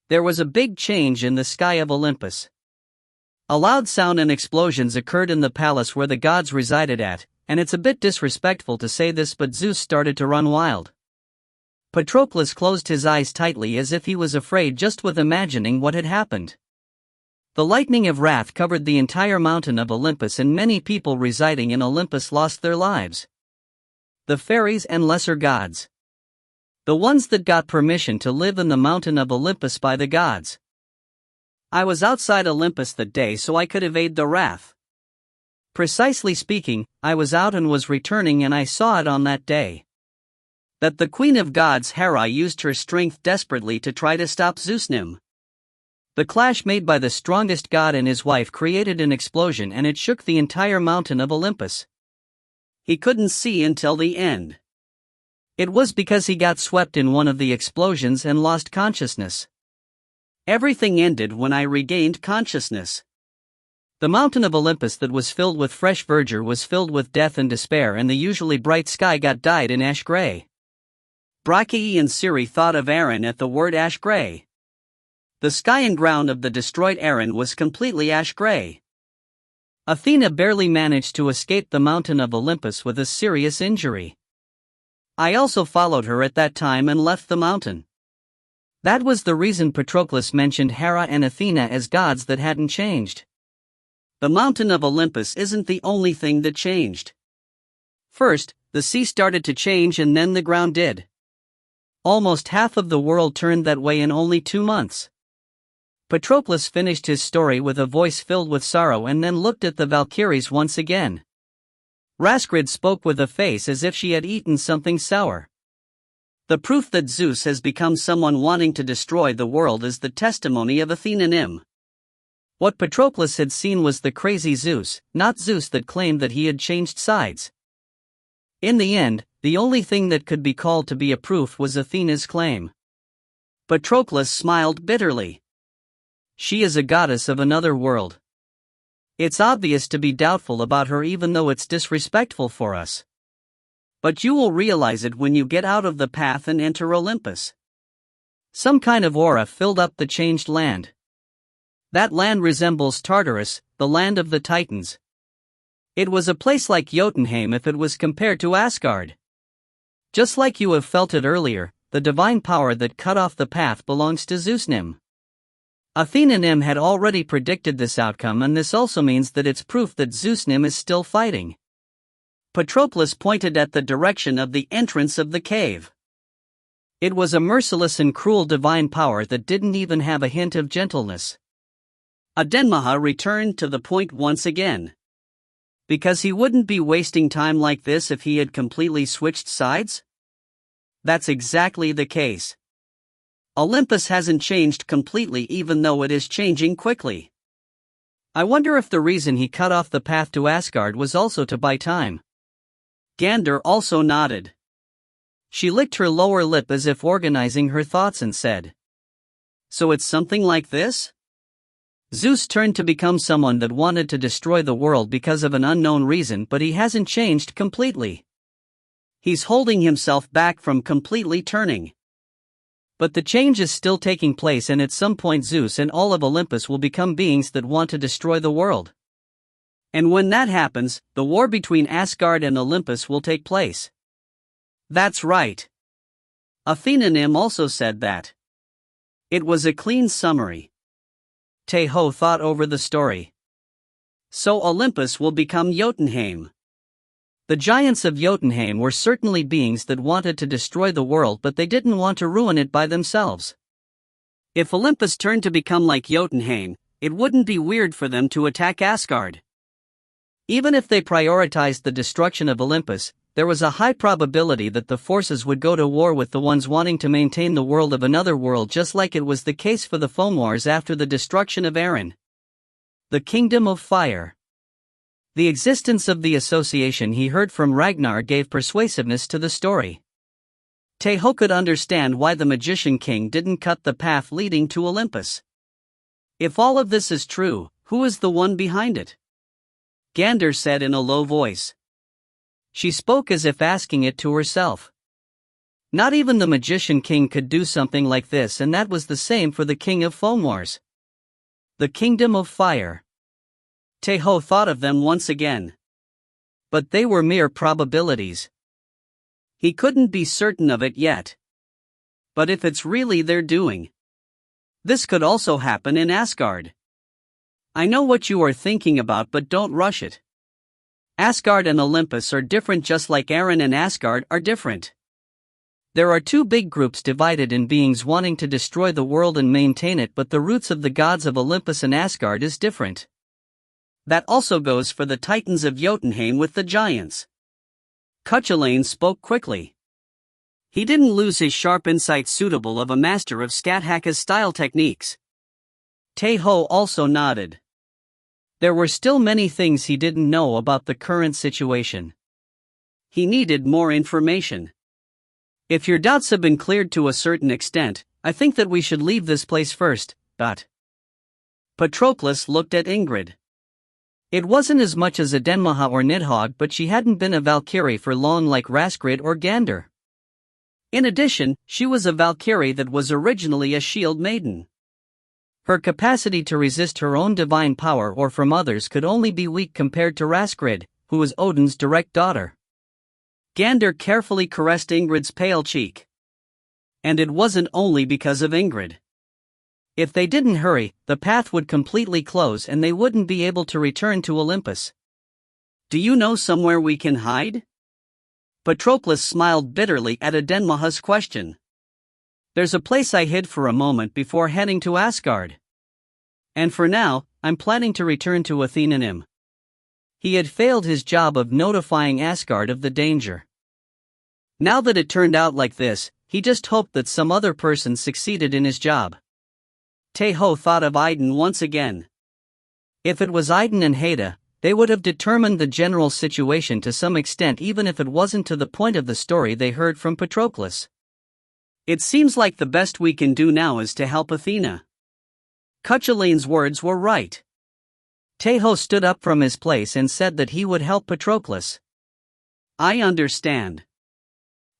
There was a big change in the sky of Olympus. A loud sound and explosions occurred in the palace where the gods resided at, and it's a bit disrespectful to say this, but Zeus started to run wild. Patroclus closed his eyes tightly as if he was afraid just with imagining what had happened. The lightning of wrath covered the entire mountain of Olympus and many people residing in Olympus lost their lives. The fairies and lesser gods. The ones that got permission to live in the mountain of Olympus by the gods. I was outside Olympus that day so I could evade the wrath. Precisely speaking, I was out and was returning and I saw it on that day. That the queen of gods Hera used her strength desperately to try to stop Zeusnim. The clash made by the strongest god and his wife created an explosion and it shook the entire mountain of Olympus. He couldn't see until the end. It was because he got swept in one of the explosions and lost consciousness. Everything ended when I regained consciousness. The mountain of Olympus that was filled with fresh verdure was filled with death and despair, and the usually bright sky got dyed in ash gray. Brachii and Siri thought of Aaron at the word ash gray. The sky and ground of the destroyed Aaron was completely ash gray. Athena barely managed to escape the mountain of Olympus with a serious injury. I also followed her at that time and left the mountain. That was the reason Patroclus mentioned Hera and Athena as gods that hadn't changed. The mountain of Olympus isn't the only thing that changed. First, the sea started to change and then the ground did. Almost half of the world turned that way in only 2 months. Patroclus finished his story with a voice filled with sorrow and then looked at the Valkyries once again. Raskrid spoke with a face as if she had eaten something sour. The proof that Zeus has become someone wanting to destroy the world is the testimony of Athena-nim. What Patroclus had seen was the crazy Zeus, not Zeus that claimed that he had changed sides. In the end, the only thing that could be called to be a proof was Athena's claim. Patroclus smiled bitterly. She is a goddess of another world. It's obvious to be doubtful about her even though it's disrespectful for us. But you will realize it when you get out of the path and enter Olympus. Some kind of aura filled up the changed land. That land resembles Tartarus, the land of the Titans. It was a place like Jotunheim if it was compared to Asgard. Just like you have felt it earlier, the divine power that cut off the path belongs to Zeusnim. Athena-nim had already predicted this outcome, and this also means that it's proof that Zeusnim is still fighting. Patroclus pointed at the direction of the entrance of the cave. It was a merciless and cruel divine power that didn't even have a hint of gentleness. Adenmaha returned to the point once again. Because he wouldn't be wasting time like this if he had completely switched sides? That's exactly the case. Olympus hasn't changed completely even though it is changing quickly. I wonder if the reason he cut off the path to Asgard was also to buy time. Gander also nodded. She licked her lower lip as if organizing her thoughts and said, "So it's something like this?" Zeus turned to become someone that wanted to destroy the world because of an unknown reason, but he hasn't changed completely. He's holding himself back from completely turning. But the change is still taking place, and at some point Zeus and all of Olympus will become beings that want to destroy the world. And when that happens, the war between Asgard and Olympus will take place. That's right. Athena Nim also said that. It was a clean summary. Tae Ho thought over the story. So Olympus will become Jotunheim. The giants of Jotunheim were certainly beings that wanted to destroy the world, but they didn't want to ruin it by themselves. If Olympus turned to become like Jotunheim, it wouldn't be weird for them to attack Asgard. Even if they prioritized the destruction of Olympus, there was a high probability that the forces would go to war with the ones wanting to maintain the world of another world, just like it was the case for the Fomors after the destruction of Eren. The Kingdom of Fire. The existence of the association he heard from Ragnar gave persuasiveness to the story. Tae Ho could understand why the Magician King didn't cut the path leading to Olympus. If all of this is true, who is the one behind it? Gander said in a low voice. She spoke as if asking it to herself. Not even the Magician King could do something like this, and that was the same for the King of Fomors. The Kingdom of Fire. Tae Ho thought of them once again. But they were mere probabilities. He couldn't be certain of it yet. But if it's really their doing, this could also happen in Asgard. I know what you are thinking about, but don't rush it. Asgard and Olympus are different, just like Eren and Asgard are different. There are two big groups divided in beings wanting to destroy the world and maintain it, but the roots of the gods of Olympus and Asgard is different. That also goes for the titans of Jotunheim with the giants. Cuchulainn spoke quickly. He didn't lose his sharp insight suitable of a master of Skathaka's style techniques. Tae Ho also nodded. There were still many things he didn't know about the current situation. He needed more information. If your doubts have been cleared to a certain extent, I think that we should leave this place first, but... Patroclus looked at Ingrid. It wasn't as much as a Denmaha or Nidhogg, but she hadn't been a Valkyrie for long like Raskrid or Gander. In addition, she was a Valkyrie that was originally a shield maiden. Her capacity to resist her own divine power or from others could only be weak compared to Raskrid, who was Odin's direct daughter. Gander carefully caressed Ingrid's pale cheek. And it wasn't only because of Ingrid. If they didn't hurry, the path would completely close and they wouldn't be able to return to Olympus. Do you know somewhere we can hide? Patroclus smiled bitterly at Adenmaha's question. There's a place I hid for a moment before heading to Asgard. And for now, I'm planning to return to Athena Nim. He had failed his job of notifying Asgard of the danger. Now that it turned out like this, he just hoped that some other person succeeded in his job. Tae Ho thought of Aiden once again. If it was Aiden and Haida, they would have determined the general situation to some extent, even if it wasn't to the point of the story they heard from Patroclus. It seems like the best we can do now is to help Athena. Cuchulainn's words were right. Tae Ho stood up from his place and said that he would help Patroclus. I understand.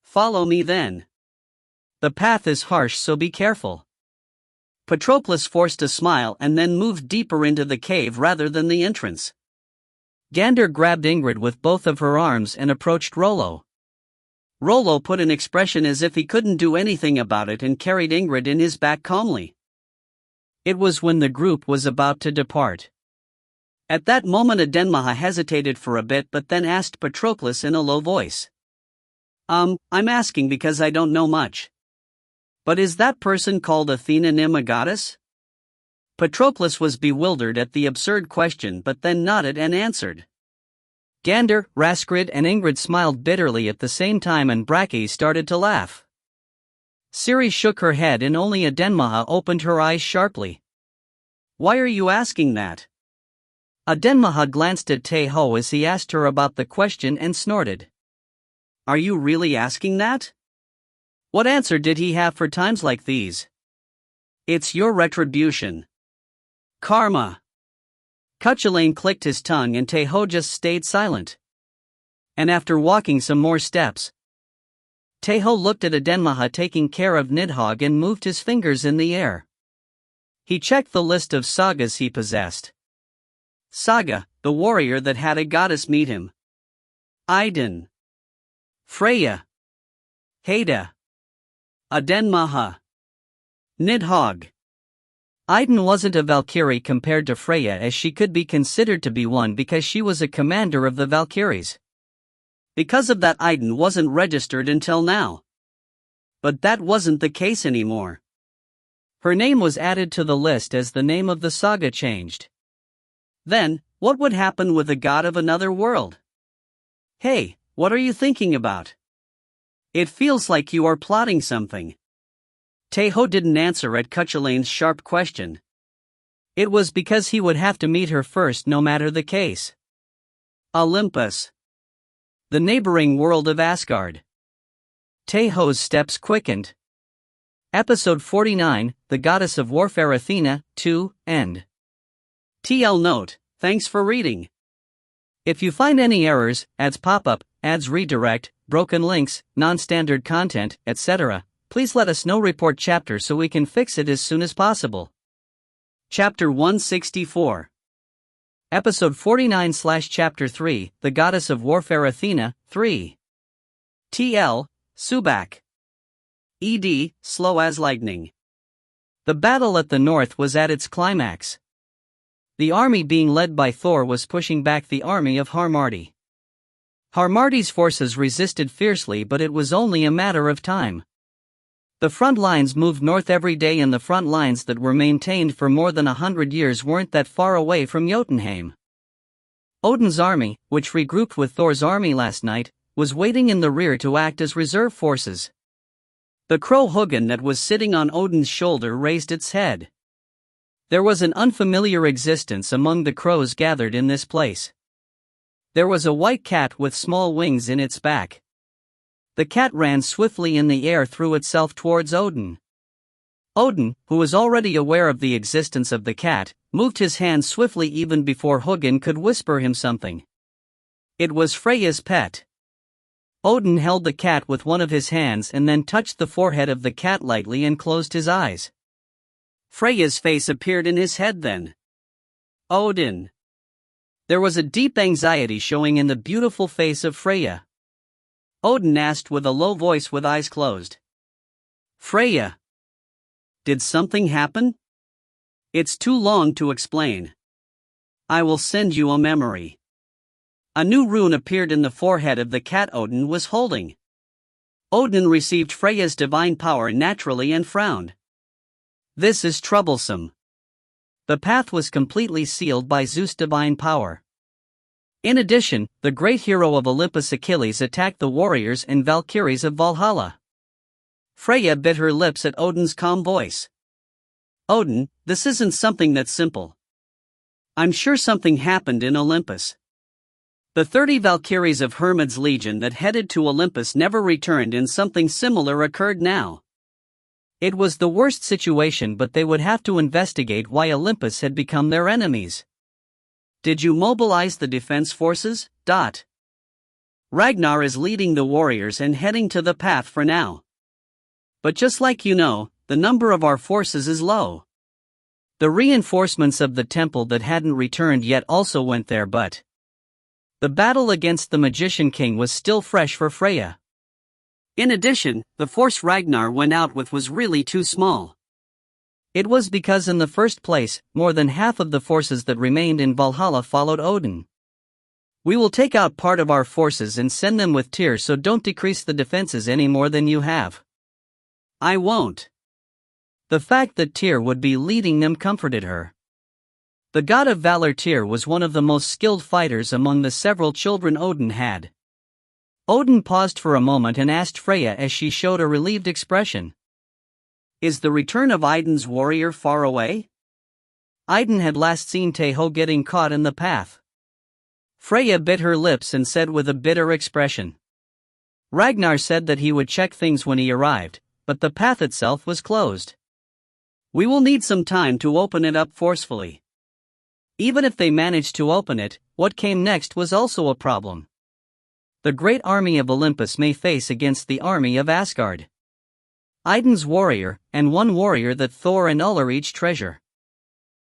Follow me then. The path is harsh, so be careful. Patroclus forced a smile and then moved deeper into the cave rather than the entrance. Gander grabbed Ingrid with both of her arms and approached Rollo. Rollo put an expression as if he couldn't do anything about it and carried Ingrid in his back calmly. It was when the group was about to depart. At that moment Adenmaha hesitated for a bit but then asked Patroclus in a low voice. I'm asking because I don't know much. But is that person called Athena Nim a goddess? Patroclus was bewildered at the absurd question but then nodded and answered. Gander, Raskrid and Ingrid smiled bitterly at the same time and Bracky started to laugh. Siri shook her head and only Adenmaha opened her eyes sharply. Why are you asking that? Adenmaha glanced at Tae Ho as he asked her about the question and snorted. Are you really asking that? What answer did he have for times like these? It's your retribution. Karma. Cuchulainn clicked his tongue and Tae Ho just stayed silent. And after walking some more steps, Tae Ho looked at Adenmaha taking care of Nidhogg and moved his fingers in the air. He checked the list of sagas he possessed. Saga, the warrior that had a goddess meet him. Idun. Freya. Heda. Adenmaha. Nidhogg. Idun wasn't a Valkyrie compared to Freya, as she could be considered to be one because she was a commander of the Valkyries. Because of that, Idun wasn't registered until now. But that wasn't the case anymore. Her name was added to the list as the name of the saga changed. Then, what would happen with the god of another world? Hey, what are you thinking about? It feels like you are plotting something. Tae Ho didn't answer at Cuchulainn's sharp question. It was because he would have to meet her first no matter the case. Olympus. The neighboring world of Asgard. Tae Ho's steps quickened. Episode 49, The Goddess of Warfare Athena, 2, End. TL note, thanks for reading. If you find any errors, ads pop up, ads redirect, broken links, non-standard content, etc., please let us know. Report chapter so we can fix it as soon as possible. Chapter 164. Episode 49/Chapter 3, The Goddess of Warfare Athena, 3. TL, Subak. ED, slow as lightning. The battle at the north was at its climax. The army being led by Thor was pushing back the army of Harmarti. Harmarti's forces resisted fiercely, but it was only a matter of time. The front lines moved north every day, and the front lines that were maintained for more than 100 years weren't that far away from Jotunheim. Odin's army, which regrouped with Thor's army last night, was waiting in the rear to act as reserve forces. The crow Hugin that was sitting on Odin's shoulder raised its head. There was an unfamiliar existence among the crows gathered in this place. There was a white cat with small wings in its back. The cat ran swiftly in the air, threw itself towards Odin. Odin, who was already aware of the existence of the cat, moved his hand swiftly even before Hugin could whisper him something. It was Freya's pet. Odin held the cat with one of his hands and then touched the forehead of the cat lightly and closed his eyes. Freya's face appeared in his head then. Odin. There was a deep anxiety showing in the beautiful face of Freya. Odin asked with a low voice with eyes closed. Freya. Did something happen? It's too long to explain. I will send you a memory. A new rune appeared in the forehead of the cat Odin was holding. Odin received Freya's divine power naturally and frowned. This is troublesome. The path was completely sealed by Zeus' divine power. In addition, the great hero of Olympus Achilles attacked the warriors and Valkyries of Valhalla. Freya bit her lips at Odin's calm voice. Odin, this isn't something that's simple. I'm sure something happened in Olympus. The 30 Valkyries of Hermod's legion that headed to Olympus never returned, and something similar occurred now. It was the worst situation, but they would have to investigate why Olympus had become their enemies. Did you mobilize the defense forces? Ragnar is leading the warriors and heading to the path for now. But just like you know, the number of our forces is low. The reinforcements of the temple that hadn't returned yet also went there, but the battle against the Magician King was still fresh for Freya. In addition, the force Ragnar went out with was really too small. It was because in the first place, more than half of the forces that remained in Valhalla followed Odin. We will take out part of our forces and send them with Tyr, so don't decrease the defenses any more than you have. I won't. The fact that Tyr would be leading them comforted her. The god of valor Tyr was one of the most skilled fighters among the several children Odin had. Odin paused for a moment and asked Freya as she showed a relieved expression. Is the return of Idun's warrior far away? Idun had last seen Tae Ho getting caught in the path. Freya bit her lips and said with a bitter expression. Ragnar said that he would check things when he arrived, but the path itself was closed. We will need some time to open it up forcefully. Even if they managed to open it, what came next was also a problem. The great army of Olympus may face against the army of Asgard. Idun's warrior, and one warrior that Thor and Ullr each treasure.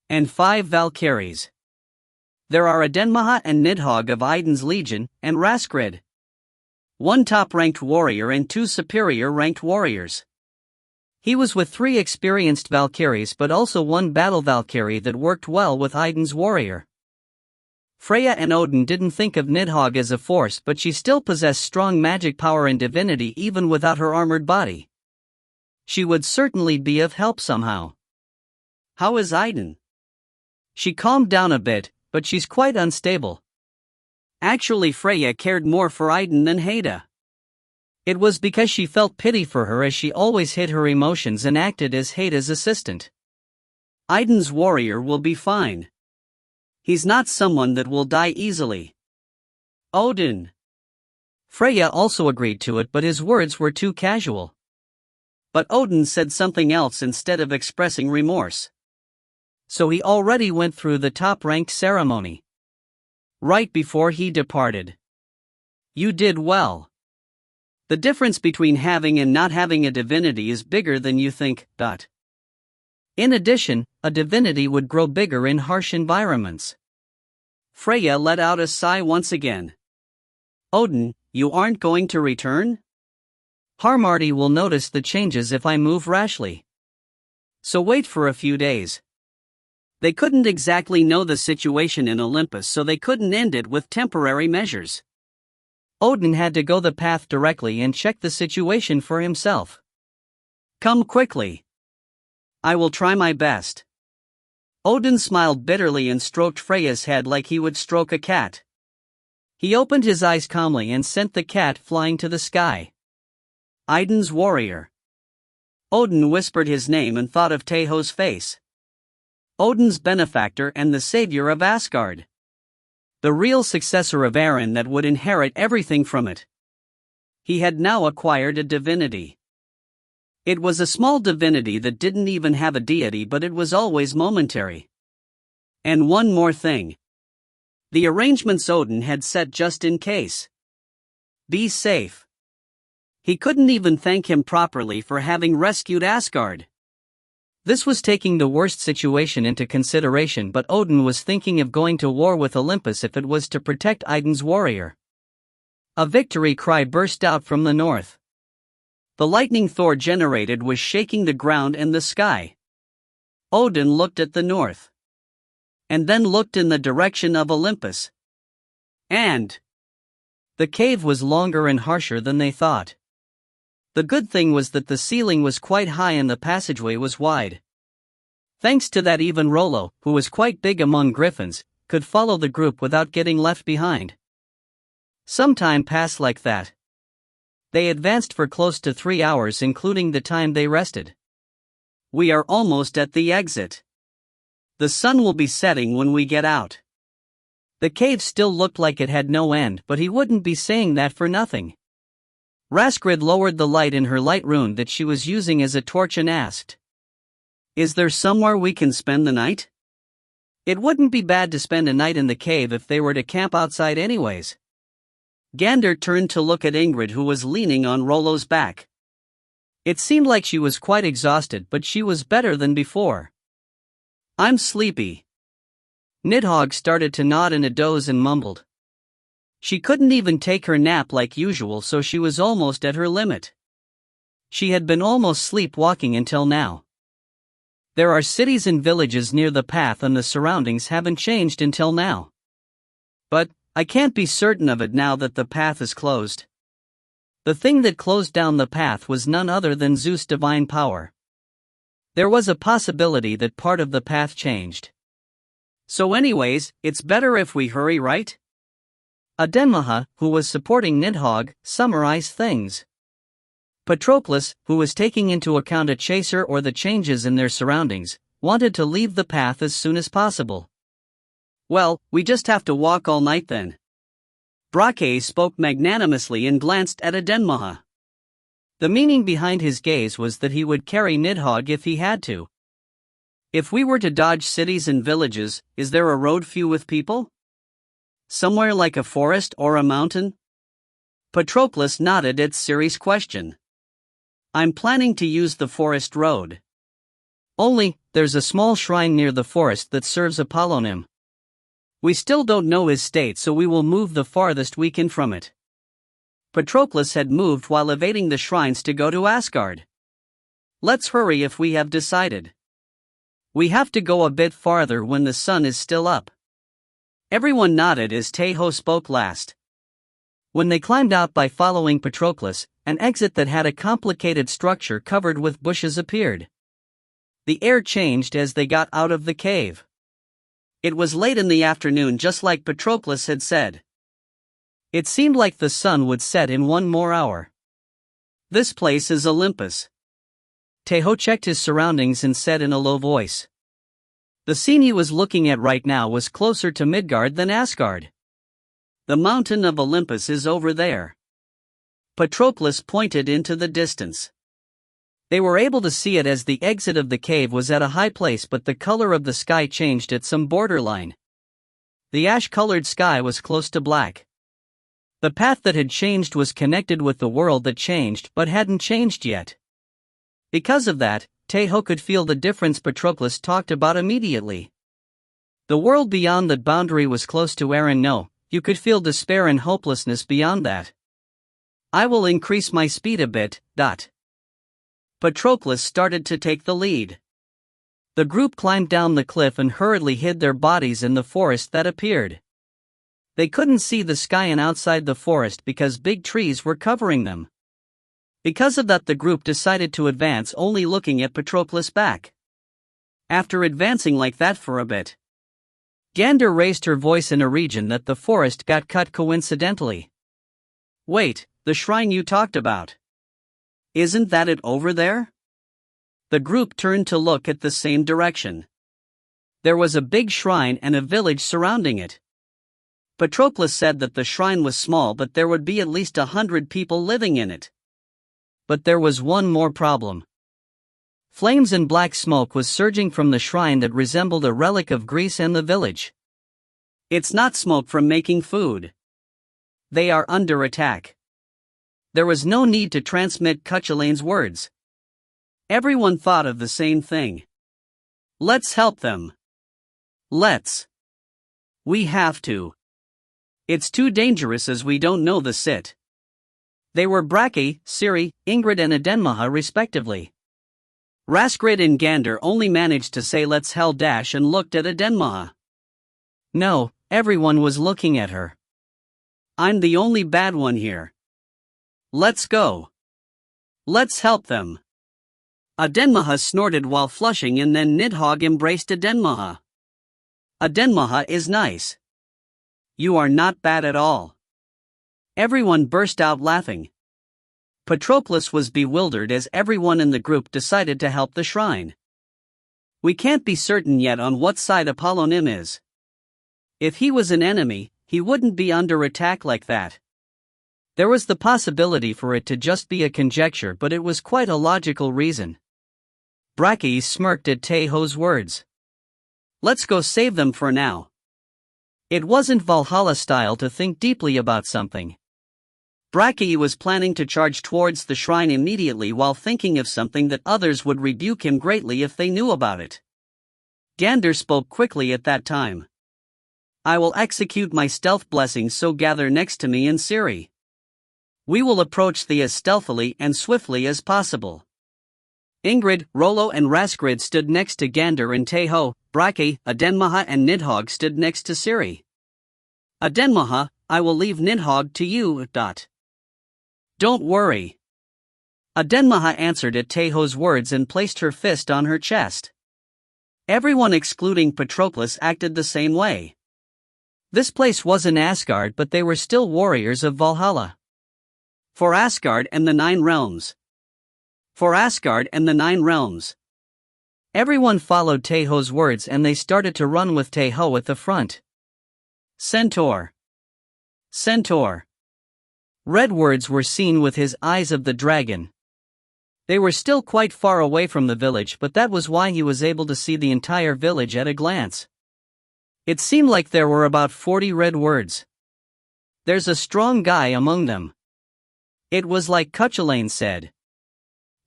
And 5 Valkyries. There are Adenmaha and Nidhogg of Idun's legion, and Raskrid. 1 top-ranked warrior and 2 superior-ranked warriors. He was with 3 experienced Valkyries but also 1 battle Valkyrie that worked well with Idun's warrior. Freya and Odin didn't think of Nidhogg as a force, but she still possessed strong magic power and divinity even without her armored body. She would certainly be of help somehow. How is Idun? She calmed down a bit, but she's quite unstable. Actually, Freya cared more for Idun than Heda. It was because she felt pity for her, as she always hid her emotions and acted as Heda's assistant. Idun's warrior will be fine. He's not someone that will die easily. Odin. Freya also agreed to it, but his words were too casual. But Odin said something else instead of expressing remorse. So he already went through the top-ranked ceremony. Right before he departed. You did well. The difference between having and not having a divinity is bigger than you think. In addition, a divinity would grow bigger in harsh environments. Freya let out a sigh once again. Odin, you aren't going to return? Harmarti will notice the changes if I move rashly. So wait for a few days. They couldn't exactly know the situation in Olympus, so they couldn't end it with temporary measures. Odin had to go the path directly and check the situation for himself. Come quickly. I will try my best. Odin smiled bitterly and stroked Freya's head like he would stroke a cat. He opened his eyes calmly and sent the cat flying to the sky. Idun's warrior. Odin whispered his name and thought of Tae Ho's face. Odin's benefactor and the savior of Asgard. The real successor of Eren that would inherit everything from it. He had now acquired a divinity. It was a small divinity that didn't even have a deity, but it was always momentary. And one more thing. The arrangements Odin had set just in case. Be safe. He couldn't even thank him properly for having rescued Asgard. This was taking the worst situation into consideration, but Odin was thinking of going to war with Olympus if it was to protect Idun's warrior. A victory cry burst out from the north. The lightning Thor generated was shaking the ground and the sky. Odin looked at the north. And then looked in the direction of Olympus. And the cave was longer and harsher than they thought. The good thing was that the ceiling was quite high and the passageway was wide. Thanks to that, even Rollo, who was quite big among griffins, could follow the group without getting left behind. Some time passed like that. They advanced for close to 3 hours, including the time they rested. We are almost at the exit. The sun will be setting when we get out. The cave still looked like it had no end, but he wouldn't be saying that for nothing. Raskrid lowered the light in her light rune that she was using as a torch and asked, "Is there somewhere we can spend the night?" It wouldn't be bad to spend a night in the cave if they were to camp outside anyways. Gander turned to look at Ingrid, who was leaning on Rollo's back. It seemed like she was quite exhausted, but she was better than before. "I'm sleepy." Nidhogg started to nod in a doze and mumbled. She couldn't even take her nap like usual, so she was almost at her limit. She had been almost sleepwalking until now. There are cities and villages near the path and the surroundings haven't changed until now. But I can't be certain of it now that the path is closed. The thing that closed down the path was none other than Zeus' divine power. There was a possibility that part of the path changed. So anyways, it's better if we hurry, right? Adenmaha, who was supporting Nidhogg, summarized things. Patroclus, who was taking into account a chaser or the changes in their surroundings, wanted to leave the path as soon as possible. Well, we just have to walk all night then. Brake spoke magnanimously and glanced at Adenmaha. The meaning behind his gaze was that he would carry Nidhogg if he had to. If we were to dodge cities and villages, is there a road few with people? Somewhere like a forest or a mountain? Patroclus nodded at Ciri's question. I'm planning to use the forest road. Only, there's a small shrine near the forest that serves Apollonim. We still don't know his state, so we will move the farthest we can from it. Patroclus had moved while evading the shrines to go to Asgard. Let's hurry if we have decided. We have to go a bit farther when the sun is still up. Everyone nodded as Tae Ho spoke last. When they climbed out by following Patroclus, an exit that had a complicated structure covered with bushes appeared. The air changed as they got out of the cave. It was late in the afternoon, just like Patroclus had said. It seemed like the sun would set in 1 more hour. This place is Olympus. Tae Ho checked his surroundings and said in a low voice. The scene he was looking at right now was closer to Midgard than Asgard. The mountain of Olympus is over there. Patroclus pointed into the distance. They were able to see it as the exit of the cave was at a high place, but the color of the sky changed at some borderline. The ash-colored sky was close to black. The path that had changed was connected with the world that changed but hadn't changed yet. Because of that, Tae Ho could feel the difference Patroclus talked about immediately. The world beyond that boundary was close to Aaron. No, you could feel despair and hopelessness beyond that. I will increase my speed a bit. Patroclus started to take the lead. The group climbed down the cliff and hurriedly hid their bodies in the forest that appeared. They couldn't see the sky and outside the forest because big trees were covering them. Because of that, the group decided to advance, only looking at Patroclus' back. After advancing like that for a bit, Gander raised her voice in a region that the forest got cut coincidentally. Wait, the shrine you talked about. Isn't that it over there? The group turned to look at the same direction. There was a big shrine and a village surrounding it. Patroclus said that the shrine was small, but there would be at least 100 people living in it. But there was one more problem. Flames and black smoke was surging from the shrine that resembled a relic of Greece and the village. It's not smoke from making food. They are under attack. There was no need to transmit Cuchulain's words. Everyone thought of the same thing. Let's help them. Let's. We have to. It's too dangerous as we don't know the sit. They were Brake, Ciri, Ingrid and Adenmaha respectively. Raskrid and Gander only managed to say let's hell dash and looked at Adenmaha. No, everyone was looking at her. I'm the only bad one here. Let's go. Let's help them. Adenmaha snorted while flushing, and then Nidhogg embraced Adenmaha. Adenmaha is nice. You are not bad at all. Everyone burst out laughing. Patroclus was bewildered as everyone in the group decided to help the shrine. We can't be certain yet on what side Apollonim is. If he was an enemy, he wouldn't be under attack like that. There was the possibility for it to just be a conjecture, but it was quite a logical reason. Brake smirked at Tae Ho's words. Let's go save them for now. It wasn't Valhalla style to think deeply about something. Brake was planning to charge towards the shrine immediately while thinking of something that others would rebuke him greatly if they knew about it. Gander spoke quickly at that time. I will execute my stealth blessing, so gather next to me and Ciri. We will approach thee as stealthily and swiftly as possible. Ingrid, Rollo and Raskrid stood next to Gander and Tae Ho. Brake, Adenmaha and Nidhogg stood next to Ciri. Adenmaha, I will leave Nidhogg to you. Don't worry. Adenmaha answered at Tae Ho's words and placed her fist on her chest. Everyone excluding Patroclus acted the same way. This place wasn't Asgard, but they were still warriors of Valhalla. For Asgard and the 9 realms, For Asgard and the 9 realms. Everyone followed Tae Ho's words and they started to run with Tae Ho at the front. Centaur. Centaur. Red words were seen with his eyes of the dragon. They were still quite far away from the village, but that was why he was able to see the entire village at a glance. It seemed like there were about 40 red words. There's a strong guy among them. It was like Cuchulainn said.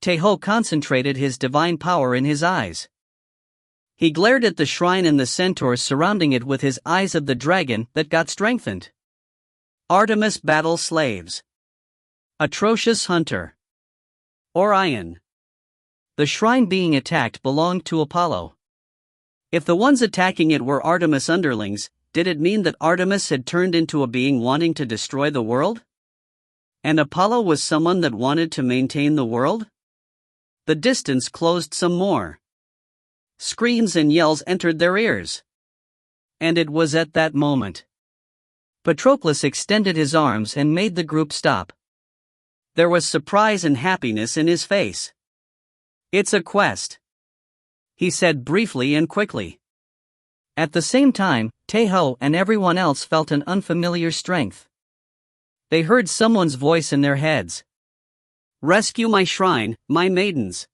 Tae Ho concentrated his divine power in his eyes. He glared at the shrine and the centaurs surrounding it with his eyes of the dragon that got strengthened. Artemis battle slaves. Atrocious hunter. Orion. The shrine being attacked belonged to Apollo. If the ones attacking it were Artemis underlings, did it mean that Artemis had turned into a being wanting to destroy the world? And Apollo was someone that wanted to maintain the world? The distance closed some more. Screams and yells entered their ears. And it was at that moment. Patroclus extended his arms and made the group stop. There was surprise and happiness in his face. It's a quest, he said briefly and quickly. At the same time, Tae Ho and everyone else felt an unfamiliar strength. They heard someone's voice in their heads. Rescue my shrine, my maidens.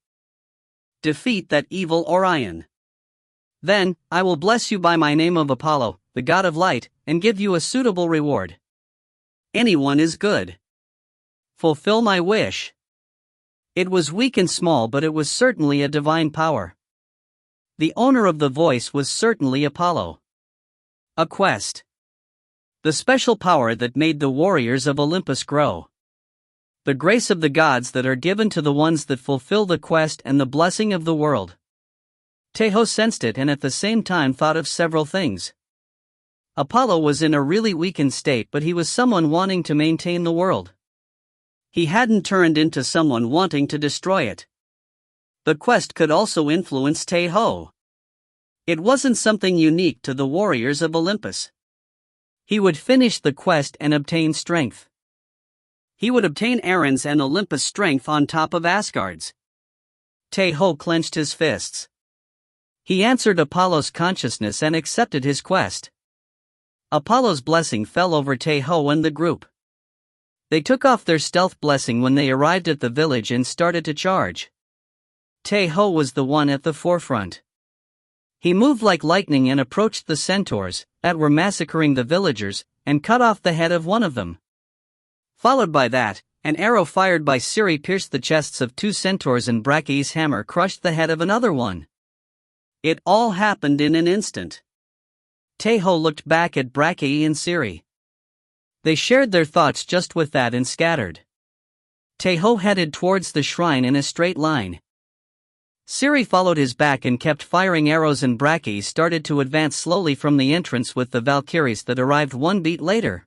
Defeat that evil Orion. Then, I will bless you by my name of Apollo, the god of light, and give you a suitable reward. Anyone is good. Fulfill my wish. It was weak and small, but it was certainly a divine power. The owner of the voice was certainly Apollo. A quest. The special power that made the warriors of Olympus grow. The grace of the gods that are given to the ones that fulfill the quest and the blessing of the world. Tae Ho sensed it and at the same time thought of several things. Apollo was in a really weakened state, but he was someone wanting to maintain the world. He hadn't turned into someone wanting to destroy it. The quest could also influence Tae Ho. It wasn't something unique to the warriors of Olympus. He would finish the quest and obtain strength. He would obtain Aaron's and Olympus' strength on top of Asgard's. Tae Ho clenched his fists. He answered Apollo's consciousness and accepted his quest. Apollo's blessing fell over Tae Ho and the group. They took off their stealth blessing when they arrived at the village and started to charge. Tae Ho was the one at the forefront. He moved like lightning and approached the centaurs that were massacring the villagers and cut off the head of one of them. Followed by that, an arrow fired by Ciri pierced the chests of 2 centaurs and Brachei's hammer crushed the head of another one. It all happened in an instant. Tae Ho looked back at Brachei and Ciri. They shared their thoughts just with that and scattered. Tae Ho headed towards the shrine in a straight line. Ciri followed his back and kept firing arrows, and Brachei started to advance slowly from the entrance with the Valkyries that arrived one beat later.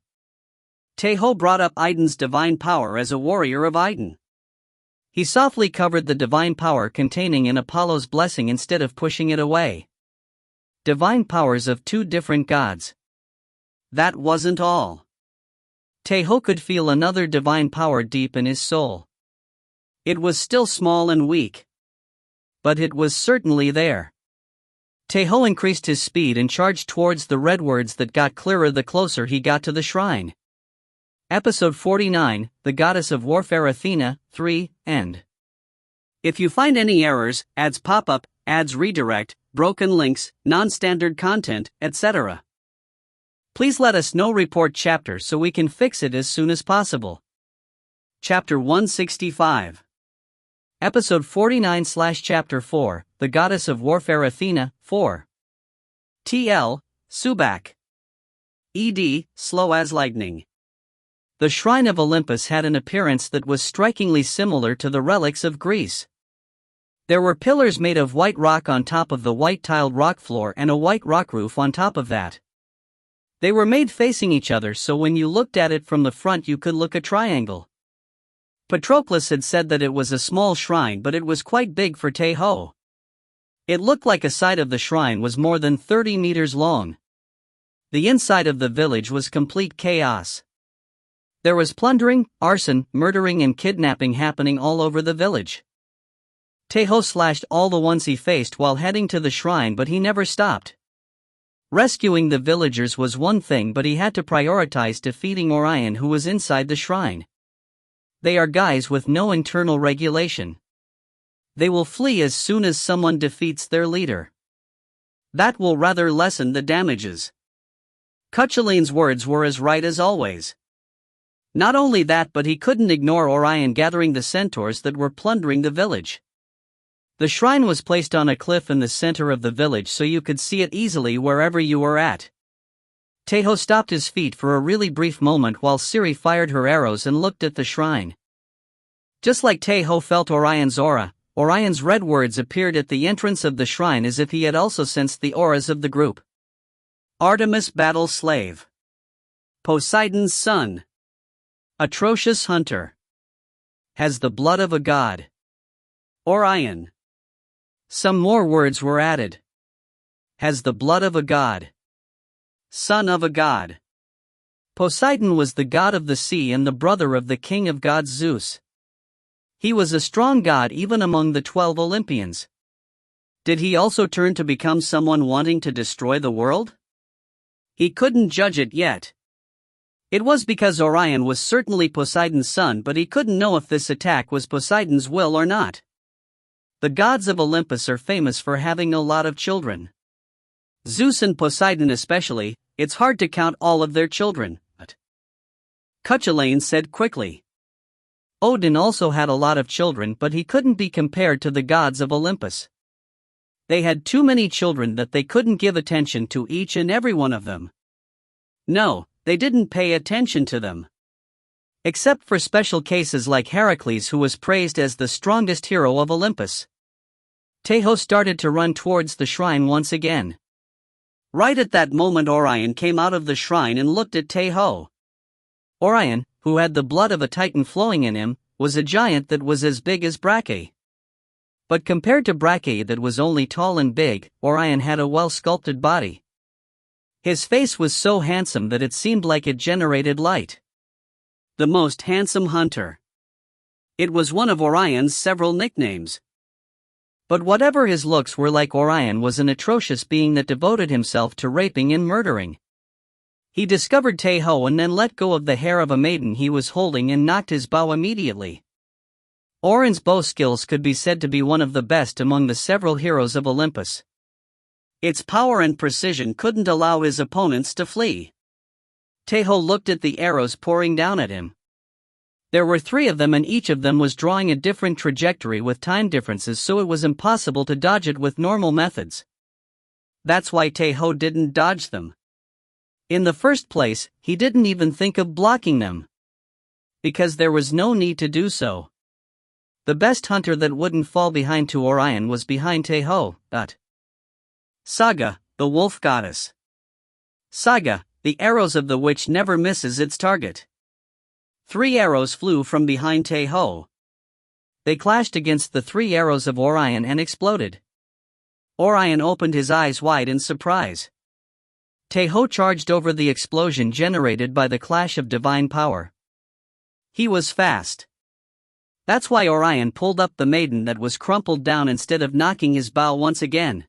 Tae Ho brought up Idun's divine power as a warrior of Idun. He softly covered the divine power containing in Apollo's blessing instead of pushing it away. Divine powers of 2 different gods. That wasn't all. Tae Ho could feel another divine power deep in his soul. It was still small and weak, but it was certainly there. Tae Ho increased his speed and charged towards the red words that got clearer the closer he got to the shrine. Episode 49, The Goddess of Warfare Athena, 3, End. If you find any errors, ads pop up, ads redirect, broken links, non-standard content, etc., please let us know. Report chapter so we can fix it as soon as possible. Chapter 165. Episode 49/Chapter 4, The Goddess of Warfare Athena, 4. TL, Subak. ED, Slow as Lightning. The Shrine of Olympus had an appearance that was strikingly similar to the relics of Greece. There were pillars made of white rock on top of the white-tiled rock floor and a white rock roof on top of that. They were made facing each other, so when you looked at it from the front you could look a triangle. Patroclus had said that it was a small shrine, but it was quite big for Tae Ho. It looked like a side of the shrine was more than 30 meters long. The inside of the village was complete chaos. There was plundering, arson, murdering and kidnapping happening all over the village. Tae Ho slashed all the ones he faced while heading to the shrine, but he never stopped. Rescuing the villagers was one thing, but he had to prioritize defeating Orion, who was inside the shrine. They are guys with no internal regulation. They will flee as soon as someone defeats their leader. That will rather lessen the damages. Cuchulain's words were as right as always. Not only that, but he couldn't ignore Orion gathering the centaurs that were plundering the village. The shrine was placed on a cliff in the center of the village, so you could see it easily wherever you were at. Tae Ho stopped his feet for a really brief moment while Siri fired her arrows and looked at the shrine. Just like Tae Ho felt Orion's aura, Orion's red words appeared at the entrance of the shrine as if he had also sensed the auras of the group. Artemis battle slave. Poseidon's son. Atrocious hunter. Has the blood of a god. Orion. Some more words were added. Has the blood of a god. Son of a god. Poseidon was the god of the sea and the brother of the king of gods Zeus. He was a strong god even among the 12 Olympians. Did he also turn to become someone wanting to destroy the world? He couldn't judge it yet. It was because Orion was certainly Poseidon's son, but he couldn't know if this attack was Poseidon's will or not. The gods of Olympus are famous for having a lot of children. Zeus and Poseidon especially, it's hard to count all of their children, but Cuchulain said quickly. Odin also had a lot of children, but he couldn't be compared to the gods of Olympus. They had too many children that they couldn't give attention to each and every one of them. No, they didn't pay attention to them. Except for special cases like Heracles, who was praised as the strongest hero of Olympus. Tae Ho started to run towards the shrine once again. Right at that moment, Orion came out of the shrine and looked at Tae Ho. Orion, who had the blood of a titan flowing in him, was a giant that was as big as Brachii. But compared to Brachii that was only tall and big, Orion had a well-sculpted body. His face was so handsome that it seemed like it generated light. The most handsome hunter. It was one of Orion's several nicknames. But whatever his looks were like, Orion was an atrocious being that devoted himself to raping and murdering. He discovered Tae Ho and then let go of the hair of a maiden he was holding and knocked his bow immediately. Orion's bow skills could be said to be one of the best among the several heroes of Olympus. Its power and precision couldn't allow his opponents to flee. Tae Ho looked at the arrows pouring down at him. There were 3 of them, and each of them was drawing a different trajectory with time differences, so it was impossible to dodge it with normal methods. That's why Tae Ho didn't dodge them. In the first place, he didn't even think of blocking them. Because there was no need to do so. The best hunter that wouldn't fall behind to Orion was behind Tae Ho. Saga, the wolf goddess. Saga, the arrows of the witch never misses its target. 3 arrows flew from behind Tae Ho. They clashed against the 3 arrows of Orion and exploded. Orion opened his eyes wide in surprise. Tae Ho charged over the explosion generated by the clash of divine power. He was fast. That's why Orion pulled up the maiden that was crumpled down instead of knocking his bow once again.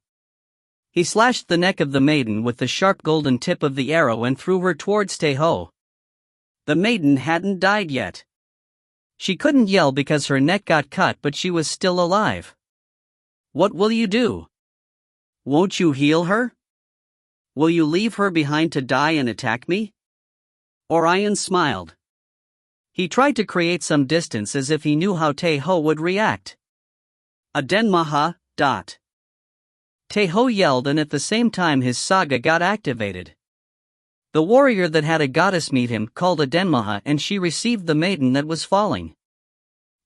He slashed the neck of the maiden with the sharp golden tip of the arrow and threw her towards Tae Ho. The maiden hadn't died yet. She couldn't yell because her neck got cut, but she was still alive. What will you do? Won't you heal her? Will you leave her behind to die and attack me? Orion smiled. He tried to create some distance as if he knew how Tae Ho would react. Adenmaha. Tae Ho yelled, and at the same time his saga got activated. The warrior that had a goddess meet him called Adenmaha, and she received the maiden that was falling.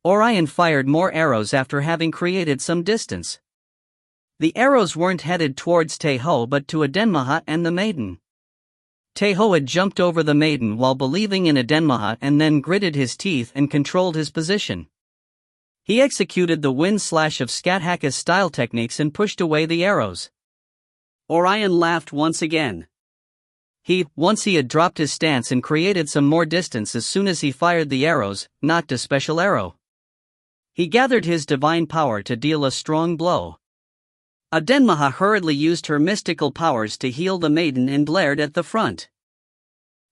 Orion fired more arrows after having created some distance. The arrows weren't headed towards Tae Ho but to Adenmaha and the maiden. Tae Ho had jumped over the maiden while believing in Adenmaha and then gritted his teeth and controlled his position. He executed the wind slash of Skathaka style techniques and pushed away the arrows. Orion laughed once again. Once he had dropped his stance and created some more distance as soon as he fired the arrows, knocked a special arrow. He gathered his divine power to deal a strong blow. Adenmaha hurriedly used her mystical powers to heal the maiden and glared at the front.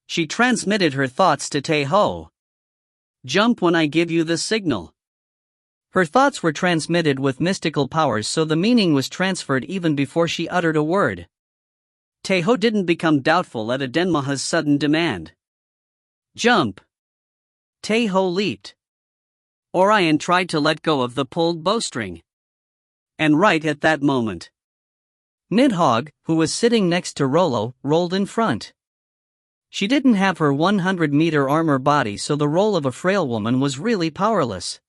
She transmitted her thoughts to Tae Ho. Jump when I give you the signal. Her thoughts were transmitted with mystical powers, so the meaning was transferred even before she uttered a word. Tae Ho didn't become doubtful at Adenmaha's sudden demand. Jump! Tae Ho leaped. Orion tried to let go of the pulled bowstring. And right at that moment, Nidhogg, who was sitting next to Rollo, rolled in front. She didn't have her 100-meter armor body, so the role of a frail woman was really powerless.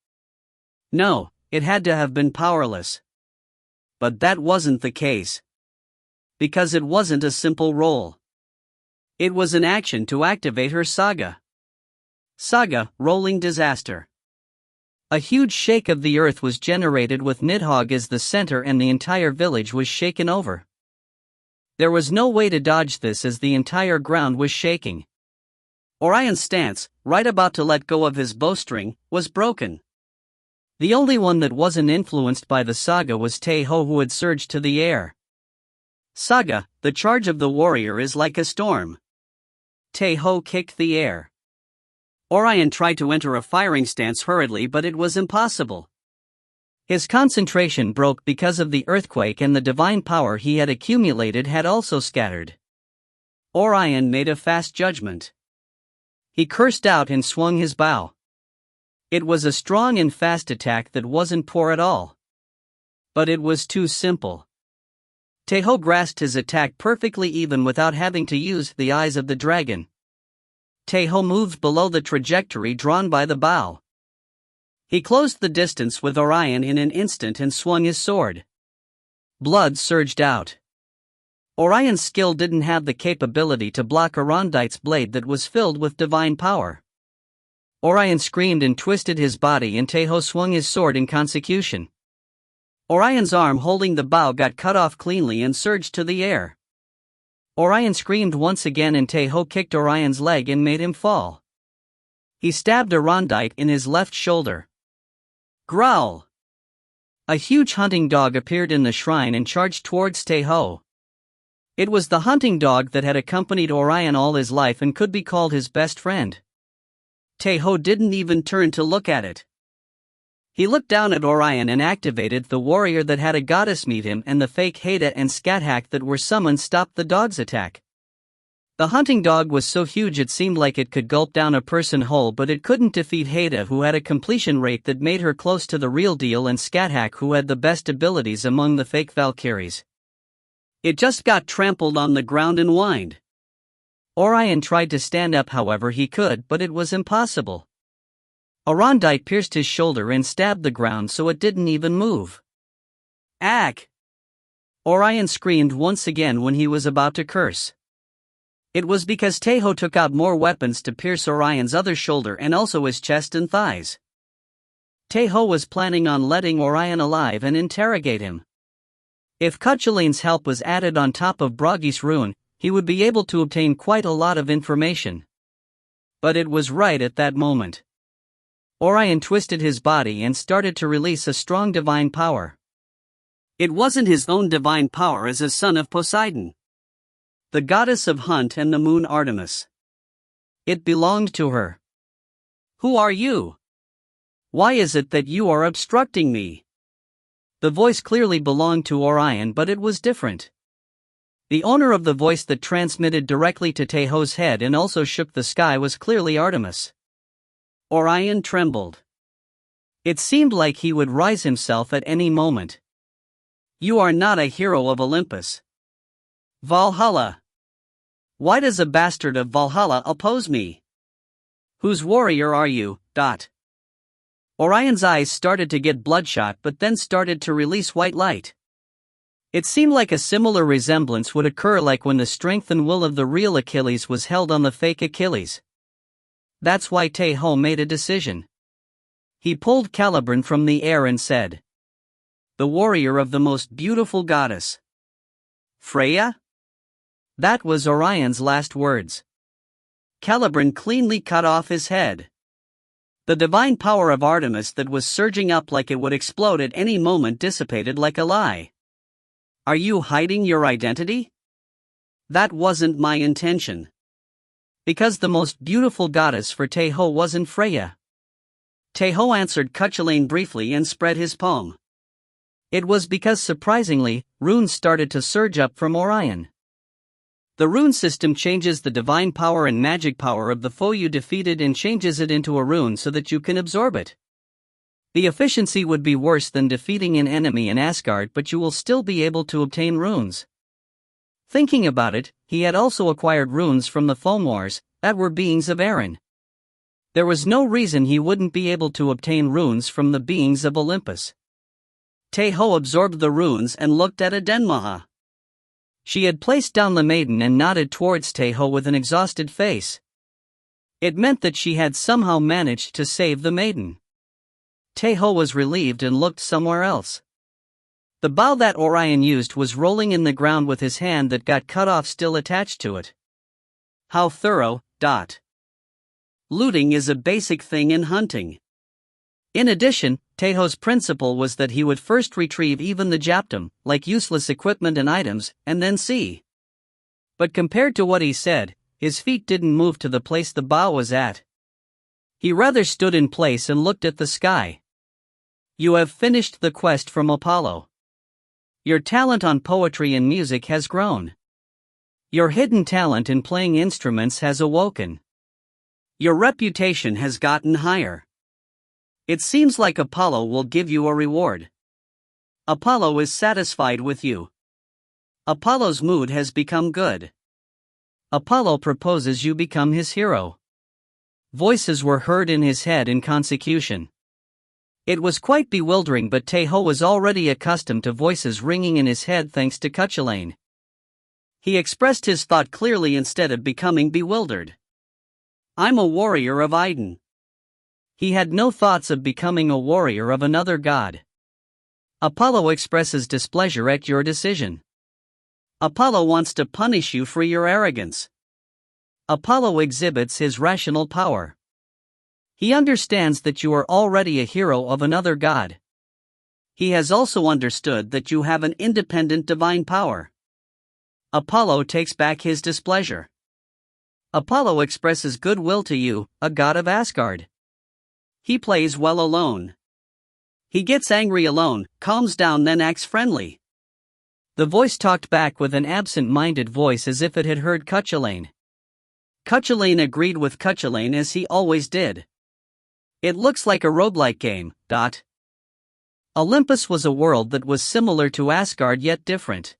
No, it had to have been powerless. But that wasn't the case. Because it wasn't a simple role. It was an action to activate her saga. Saga, rolling disaster. A huge shake of the earth was generated with Nidhogg as the center, and the entire village was shaken over. There was no way to dodge this as the entire ground was shaking. Orion's stance, right about to let go of his bowstring, was broken. The only one that wasn't influenced by the saga was Tae Ho, who had surged to the air. Saga, the charge of the warrior is like a storm. Tae Ho kicked the air. Orion tried to enter a firing stance hurriedly, but it was impossible. His concentration broke because of the earthquake, and the divine power he had accumulated had also scattered. Orion made a fast judgment. He cursed out and swung his bow. It was a strong and fast attack that wasn't poor at all. But it was too simple. Tae Ho grasped his attack perfectly, even without having to use the eyes of the dragon. Tae Ho moved below the trajectory drawn by the bow. He closed the distance with Orion in an instant and swung his sword. Blood surged out. Orion's skill didn't have the capability to block Arondite's blade that was filled with divine power. Orion screamed and twisted his body, and Tae Ho swung his sword in consecution. Orion's arm holding the bow got cut off cleanly and surged to the air. Orion screamed once again, and Tae Ho kicked Orion's leg and made him fall. He stabbed Arondite in his left shoulder. Growl! A huge hunting dog appeared in the shrine and charged towards Tae Ho. It was the hunting dog that had accompanied Orion all his life and could be called his best friend. Tae Ho didn't even turn to look at it. He looked down at Orion and activated the warrior that had a goddess meet him, and the fake Haida and Scathach that were summoned stopped the dog's attack. The hunting dog was so huge it seemed like it could gulp down a person whole, but it couldn't defeat Haida, who had a completion rate that made her close to the real deal, and Scathach, who had the best abilities among the fake Valkyries. It just got trampled on the ground and whined. Orion tried to stand up, however he could, but it was impossible. Arondite pierced his shoulder and stabbed the ground so it didn't even move. Ack! Orion screamed once again when he was about to curse. It was because Tae Ho took out more weapons to pierce Orion's other shoulder and also his chest and thighs. Tae Ho was planning on letting Orion alive and interrogate him. If Cuchulain's help was added on top of Bragi's rune, he would be able to obtain quite a lot of information. But it was right at that moment. Orion twisted his body and started to release a strong divine power. It wasn't his own divine power as a son of Poseidon, the goddess of hunt and the moon Artemis. It belonged to her. Who are you? Why is it that you are obstructing me? The voice clearly belonged to Orion, but it was different. The owner of the voice that transmitted directly to Tae Ho's head and also shook the sky was clearly Artemis. Orion trembled. It seemed like he would rise himself at any moment. You are not a hero of Olympus. Valhalla. Why does a bastard of Valhalla oppose me? Whose warrior are you? Orion's eyes started to get bloodshot, but then started to release white light. It seemed like a similar resemblance would occur like when the strength and will of the real Achilles was held on the fake Achilles. That's why Tae Ho made a decision. He pulled Caliban from the air and said, "The warrior of the most beautiful goddess. Freya?" That was Orion's last words. Caliban cleanly cut off his head. The divine power of Artemis that was surging up like it would explode at any moment dissipated like a lie. Are you hiding your identity? That wasn't my intention. Because the most beautiful goddess for Tae Ho wasn't Freya. Tae Ho answered Cuchulainn briefly and spread his palm. It was because surprisingly, runes started to surge up from Orion. The rune system changes the divine power and magic power of the foe you defeated and changes it into a rune so that you can absorb it. The efficiency would be worse than defeating an enemy in Asgard, but you will still be able to obtain runes. Thinking about it, he had also acquired runes from the Fomors, that were beings of Eren. There was no reason he wouldn't be able to obtain runes from the beings of Olympus. Tae Ho absorbed the runes and looked at Adenmaha. She had placed down the maiden and nodded towards Tae Ho with an exhausted face. It meant that she had somehow managed to save the maiden. Tae Ho was relieved and looked somewhere else. The bow that Orion used was rolling in the ground with his hand that got cut off still attached to it. How thorough. Looting is a basic thing in hunting. In addition, Tae Ho's principle was that he would first retrieve even the Japtum, like useless equipment and items, and then see. But compared to what he said, his feet didn't move to the place the bow was at. He rather stood in place and looked at the sky. You have finished the quest from Apollo. Your talent on poetry and music has grown. Your hidden talent in playing instruments has awoken. Your reputation has gotten higher. It seems like Apollo will give you a reward. Apollo is satisfied with you. Apollo's mood has become good. Apollo proposes you become his hero. Voices were heard in his head in consecution. It was quite bewildering, but Tae Ho was already accustomed to voices ringing in his head thanks to Cuchulainn. He expressed his thought clearly instead of becoming bewildered. I'm a warrior of Idun. He had no thoughts of becoming a warrior of another god. Apollo expresses displeasure at your decision. Apollo wants to punish you for your arrogance. Apollo exhibits his rational power. He understands that you are already a hero of another god. He has also understood that you have an independent divine power. Apollo takes back his displeasure. Apollo expresses goodwill to you, a god of Asgard. He plays well alone. He gets angry alone, calms down, then acts friendly. The voice talked back with an absent-minded voice as if it had heard Cuchulainn. Cuchulainn agreed with Cuchulainn as he always did. It looks like a roguelike game. Olympus was a world that was similar to Asgard yet different.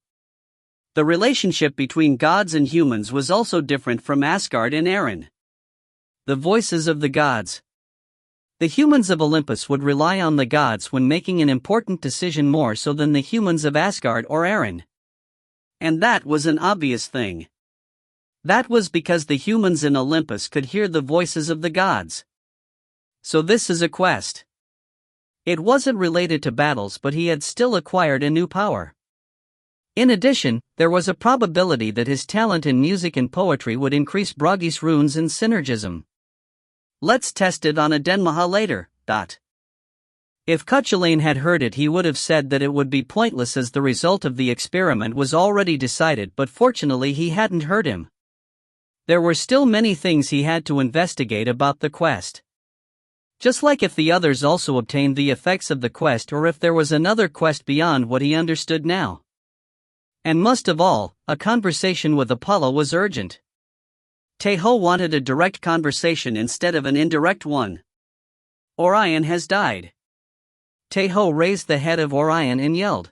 The relationship between gods and humans was also different from Asgard and Eren. The voices of the gods. The humans of Olympus would rely on the gods when making an important decision more so than the humans of Asgard or Eren. And that was an obvious thing. That was because the humans in Olympus could hear the voices of the gods. So this is a quest. It wasn't related to battles, but he had still acquired a new power. In addition, there was a probability that his talent in music and poetry would increase Bragi's runes and synergism. Let's test it on Adenmaha later. If Cuchulainn had heard it, he would have said that it would be pointless as the result of the experiment was already decided, but fortunately he hadn't heard him. There were still many things he had to investigate about the quest. Just like if the others also obtained the effects of the quest or if there was another quest beyond what he understood now. And most of all, a conversation with Apollo was urgent. Tae Ho wanted a direct conversation instead of an indirect one. Orion has died. Tae Ho raised the head of Orion and yelled.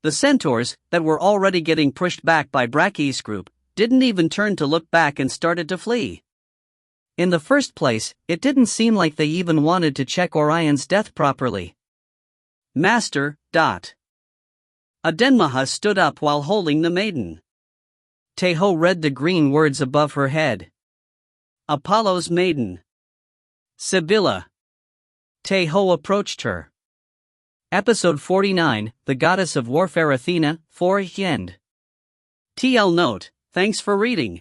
The centaurs, that were already getting pushed back by Braki's group, didn't even turn to look back and started to flee. In the first place, it didn't seem like they even wanted to check Orion's death properly. Master. Adenmaha stood up while holding the maiden. Tae Ho read the green words above her head. Apollo's maiden. Sibylla. Tae Ho approached her. Episode 49, The Goddess of Warfare Athena, 4 End. TL note, thanks for reading.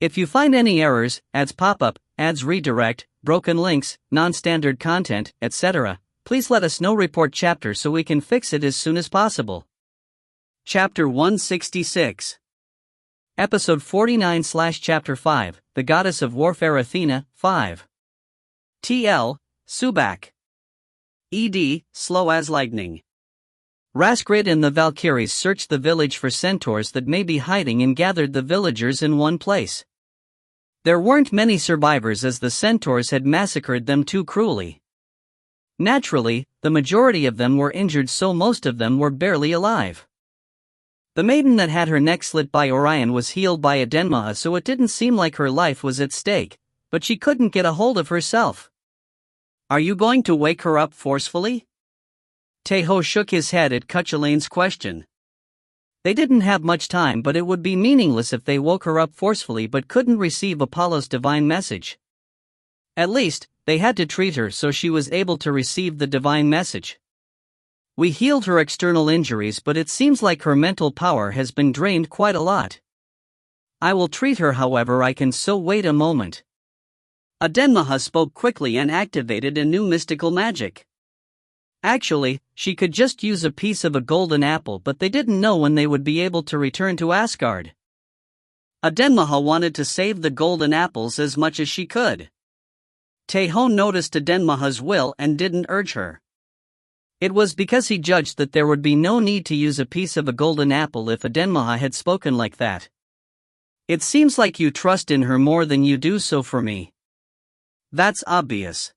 If you find any errors, ads pop up, ads redirect, broken links, non-standard content, etc., please let us know. Report chapter so we can fix it as soon as possible. Chapter 166. Episode 49/Chapter 5, The Goddess of Warfare Athena, 5. TL, Subak. ED, Slow as Lightning. Raskrid and the Valkyries searched the village for centaurs that may be hiding and gathered the villagers in one place. There weren't many survivors as the centaurs had massacred them too cruelly. Naturally, the majority of them were injured, so most of them were barely alive. The maiden that had her neck slit by Orion was healed by a Denmaha, so it didn't seem like her life was at stake, but she couldn't get a hold of herself. Are you going to wake her up forcefully? Tae Ho shook his head at Cuchulain's question. They didn't have much time, but it would be meaningless if they woke her up forcefully but couldn't receive Apollo's divine message. At least, they had to treat her so she was able to receive the divine message. We healed her external injuries, but it seems like her mental power has been drained quite a lot. I will treat her however I can, so wait a moment. A Denmaha spoke quickly and activated a new mystical magic. Actually, she could just use a piece of a golden apple, but they didn't know when they would be able to return to Asgard. A Denmaha wanted to save the golden apples as much as she could. Tae Ho noticed a Denmaha's will and didn't urge her. It was because he judged that there would be no need to use a piece of a golden apple if a Denmaha had spoken like that. It seems like you trust in her more than you do so for me. That's obvious.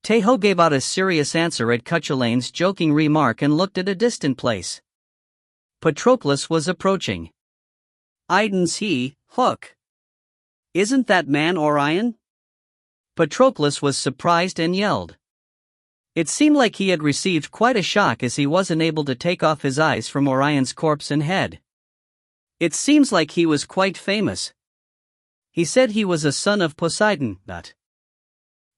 Tae Ho gave out a serious answer at Cuchulain's joking remark and looked at a distant place. Patroclus was approaching. Idens he, Hook. Isn't that man Orion? Patroclus was surprised and yelled. It seemed like he had received quite a shock as he wasn't able to take off his eyes from Orion's corpse and head. It seems like he was quite famous. He said he was a son of Poseidon, that.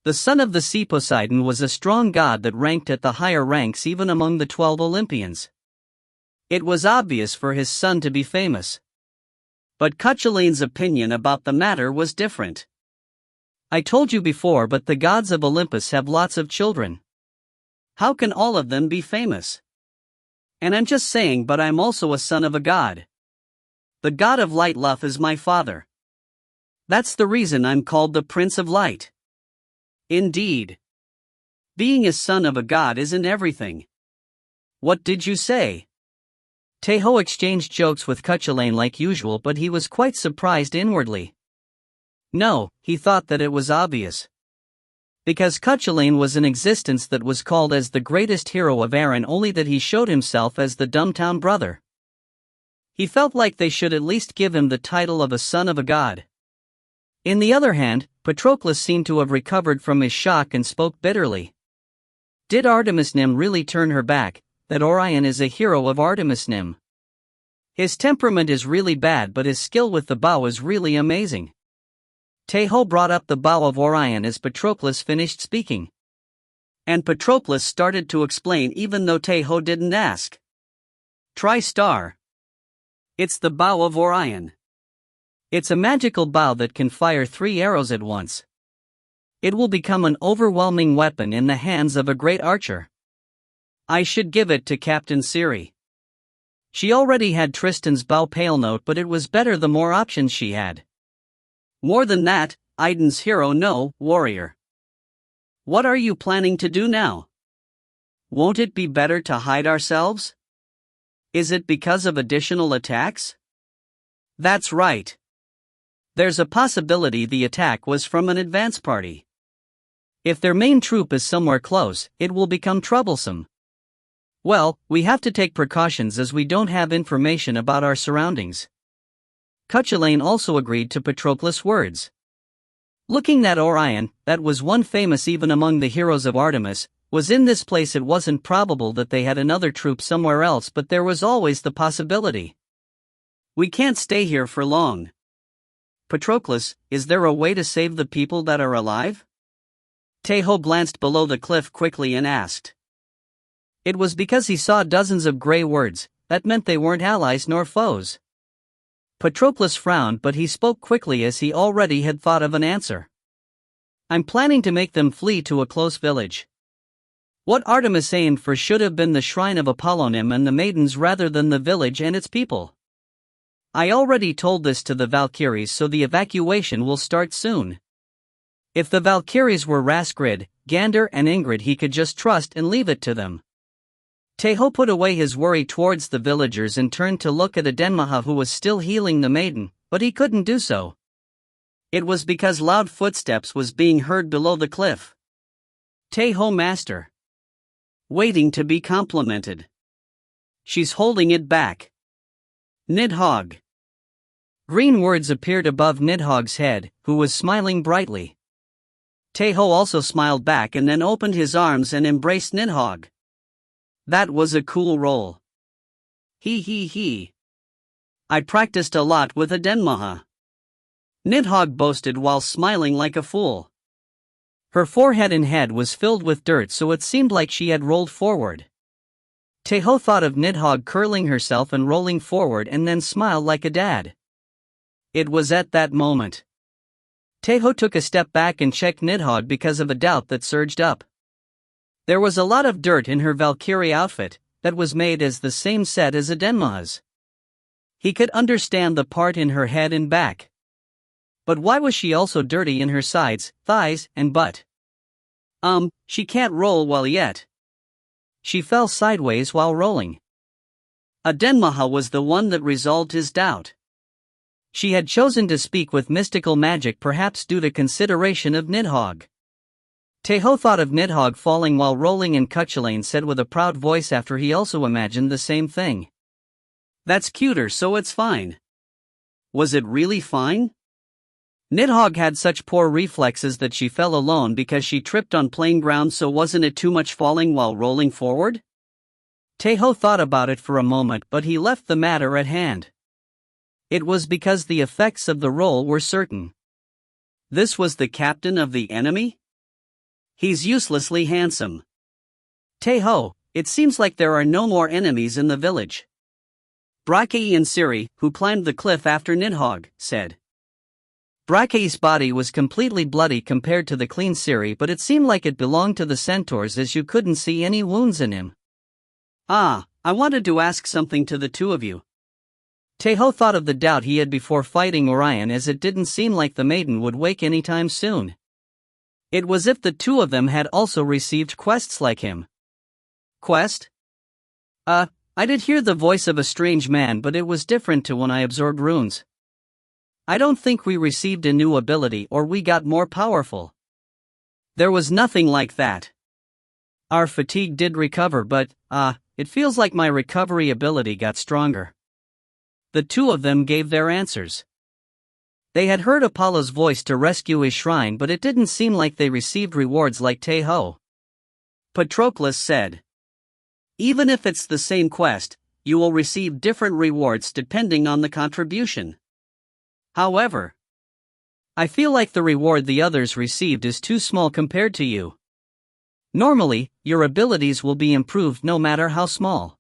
The son of the sea. Poseidon was a strong god that ranked at the higher ranks even among the 12 Olympians. It was obvious for his son to be famous. But Cuchulain's opinion about the matter was different. I told you before, but the gods of Olympus have lots of children. How can all of them be famous? And I'm just saying, but I'm also a son of a god. The god of light Luf is my father. That's the reason I'm called the Prince of Light. Indeed. Being a son of a god isn't everything. What did you say? Tae Ho exchanged jokes with Cuchulain like usual, but he was quite surprised inwardly. No, he thought that it was obvious. Because Cuchulain was an existence that was called as the greatest hero of Aaron, only that he showed himself as the dumbtown brother. He felt like they should at least give him the title of a son of a god. In the other hand, Patroclus seemed to have recovered from his shock and spoke bitterly. Did Artemis Nym really turn her back? That Orion is a hero of Artemis Nym. His temperament is really bad, but his skill with the bow is really amazing. Tae Ho brought up the bow of Orion as Patroclus finished speaking. And Patroclus started to explain even though Tae Ho didn't ask. Tri-star. It's the bow of Orion. It's a magical bow that can fire 3 arrows at once. It will become an overwhelming weapon in the hands of a great archer. I should give it to Captain Ciri. She already had Tristan's bow pale note, but it was better the more options she had. More than that, Iden's hero, no, warrior. What are you planning to do now? Won't it be better to hide ourselves? Is it because of additional attacks? That's right. There's a possibility the attack was from an advance party. If their main troop is somewhere close, it will become troublesome. Well, we have to take precautions as we don't have information about our surroundings. Cuchulain also agreed to Patroclus' words. Looking at Orion, that was one famous even among the heroes of Artemis, was in this place. It wasn't probable that they had another troop somewhere else, but there was always the possibility. We can't stay here for long. Patroclus, is there a way to save the people that are alive? Tae Ho glanced below the cliff quickly and asked. It was because he saw dozens of gray words. That meant they weren't allies nor foes. Patroclus frowned, but he spoke quickly as he already had thought of an answer. I'm planning to make them flee to a close village. What Artemis aimed for should have been the shrine of Apollonym and the maidens rather than the village and its people. I already told this to the Valkyries, so the evacuation will start soon. If the Valkyries were Raskrid, Gander and Ingrid, he could just trust and leave it to them. Tae Ho put away his worry towards the villagers and turned to look at Adenmaha, who was still healing the maiden, but he couldn't do so. It was because loud footsteps was being heard below the cliff. Tae Ho, master. Waiting to be complimented. She's holding it back. Nidhogg. Green words appeared above Nidhogg's head, who was smiling brightly. Tae Ho also smiled back and then opened his arms and embraced Nidhogg. That was a cool role. He. I practiced a lot with Adenmaha. Nidhogg boasted while smiling like a fool. Her forehead and head was filled with dirt, so it seemed like she had rolled forward. Tae Ho thought of Nidhogg curling herself and rolling forward and then smiled like a dad. It was at that moment Tae Ho took a step back and checked Nidhogg because of a doubt that surged up. There was a lot of dirt in her Valkyrie outfit that was made as the same set as Adenmaha's. He could understand the part in her head and back. But why was she also dirty in her sides, thighs, and butt? She can't roll well yet. She fell sideways while rolling. Adenmaha was the one that resolved his doubt. She had chosen to speak with mystical magic, perhaps due to consideration of Nidhogg. Tae Ho thought of Nidhogg falling while rolling, and Cuchulainn said with a proud voice after he also imagined the same thing. That's cuter, so it's fine. Was it really fine? Nidhogg had such poor reflexes that she fell alone because she tripped on plain ground, so wasn't it too much falling while rolling forward? Tae Ho thought about it for a moment, but he left the matter at hand. It was because the effects of the roll were certain. This was the captain of the enemy? He's uselessly handsome. Tae Ho, it seems like there are no more enemies in the village. Brackei and Ciri, who climbed the cliff after Nidhogg, said. Brackei's body was completely bloody compared to the clean Ciri, but it seemed like it belonged to the centaurs as you couldn't see any wounds in him. I wanted to ask something to the two of you. Tae Ho thought of the doubt he had before fighting Orion, as it didn't seem like the maiden would wake anytime soon. It was if the two of them had also received quests like him. Quest? I did hear the voice of a strange man, but it was different to when I absorbed runes. I don't think we received a new ability or we got more powerful. There was nothing like that. Our fatigue did recover, but, it feels like my recovery ability got stronger. The two of them gave their answers. They had heard Apollo's voice to rescue his shrine, but it didn't seem like they received rewards like Tae Ho. Patroclus said. Even if it's the same quest, you will receive different rewards depending on the contribution. However, I feel like the reward the others received is too small compared to you. Normally, your abilities will be improved no matter how small.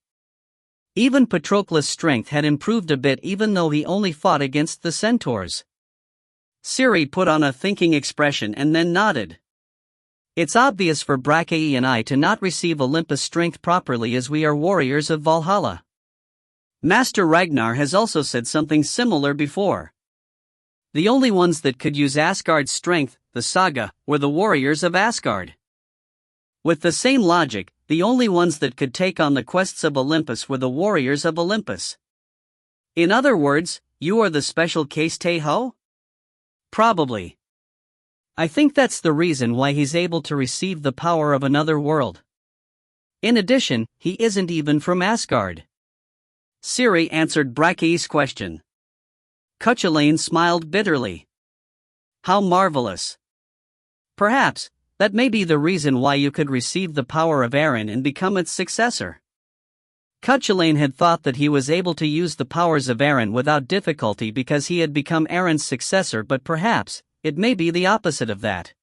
Even Patroclus' strength had improved a bit even though he only fought against the centaurs. Ciri put on a thinking expression and then nodded. It's obvious for Brackei and I to not receive Olympus strength properly, as we are warriors of Valhalla. Master Ragnar has also said something similar before. The only ones that could use Asgard's strength, the saga, were the warriors of Asgard. With the same logic, the only ones that could take on the quests of Olympus were the warriors of Olympus. In other words, you are the special case, Tae Ho? Probably. I think that's the reason why he's able to receive the power of another world. In addition, he isn't even from Asgard. Ciri answered Brackei's question. Cuchulainn smiled bitterly. How marvelous. Perhaps, that may be the reason why you could receive the power of Eren and become its successor. Cuchulainn had thought that he was able to use the powers of Eren without difficulty because he had become Eren's successor, but perhaps, it may be the opposite of that.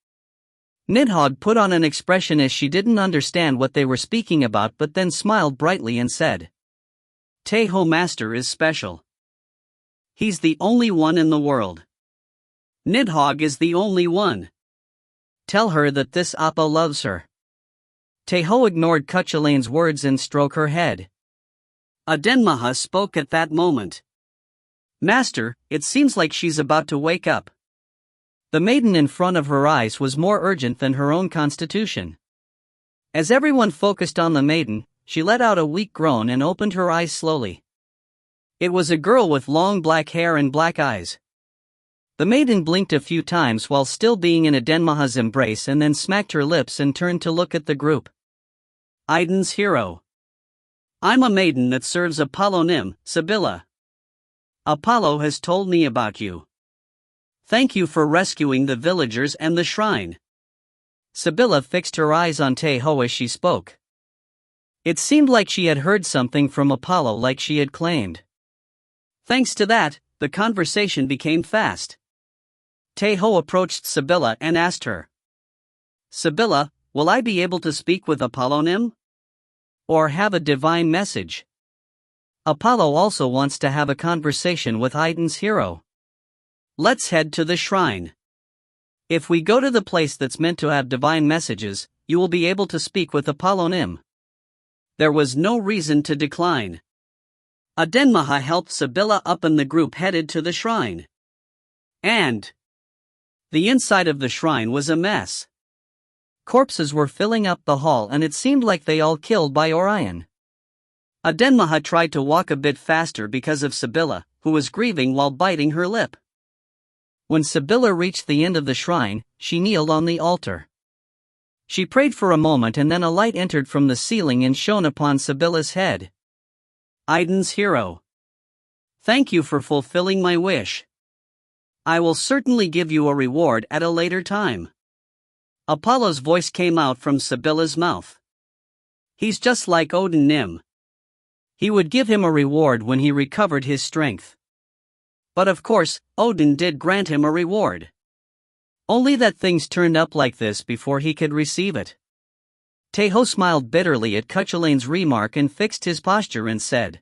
Nidhogg put on an expression as she didn't understand what they were speaking about, but then smiled brightly and said, Tae Ho Master is special. He's the only one in the world. Nidhogg is the only one. Tell her that this Appa loves her. Tae Ho ignored Cuchulain's words and stroked her head. Adenmaha spoke at that moment. Master, it seems like she's about to wake up. The maiden in front of her eyes was more urgent than her own constitution. As everyone focused on the maiden, she let out a weak groan and opened her eyes slowly. It was a girl with long black hair and black eyes. The maiden blinked a few times while still being in Adenmaha's embrace and then smacked her lips and turned to look at the group. Aiden's hero. I'm a maiden that serves Apollo Nim, Sibylla. Apollo has told me about you. Thank you for rescuing the villagers and the shrine. Sibylla fixed her eyes on Tae Ho as she spoke. It seemed like she had heard something from Apollo like she had claimed. Thanks to that, the conversation became fast. Tae Ho approached Sibylla and asked her. Sibylla, will I be able to speak with Apollo Nim? Or have a divine message? Apollo also wants to have a conversation with Aiden's hero. Let's head to the shrine. If we go to the place that's meant to have divine messages, you will be able to speak with Apollo Nim. There was no reason to decline. Adenmaha helped Sibylla up and the group headed to the shrine. And the inside of the shrine was a mess. Corpses were filling up the hall and it seemed like they all killed by Orion. Adenmaha tried to walk a bit faster because of Sibylla, who was grieving while biting her lip. When Sibylla reached the end of the shrine, she kneeled on the altar. She prayed for a moment and then a light entered from the ceiling and shone upon Sibylla's head. Aiden's hero. Thank you for fulfilling my wish. I will certainly give you a reward at a later time. Apollo's voice came out from Sibylla's mouth. He's just like Odin Nim. He would give him a reward when he recovered his strength. But of course, Odin did grant him a reward. Only that things turned up like this before he could receive it. Tae Ho smiled bitterly at Cuchulain's remark and fixed his posture and said,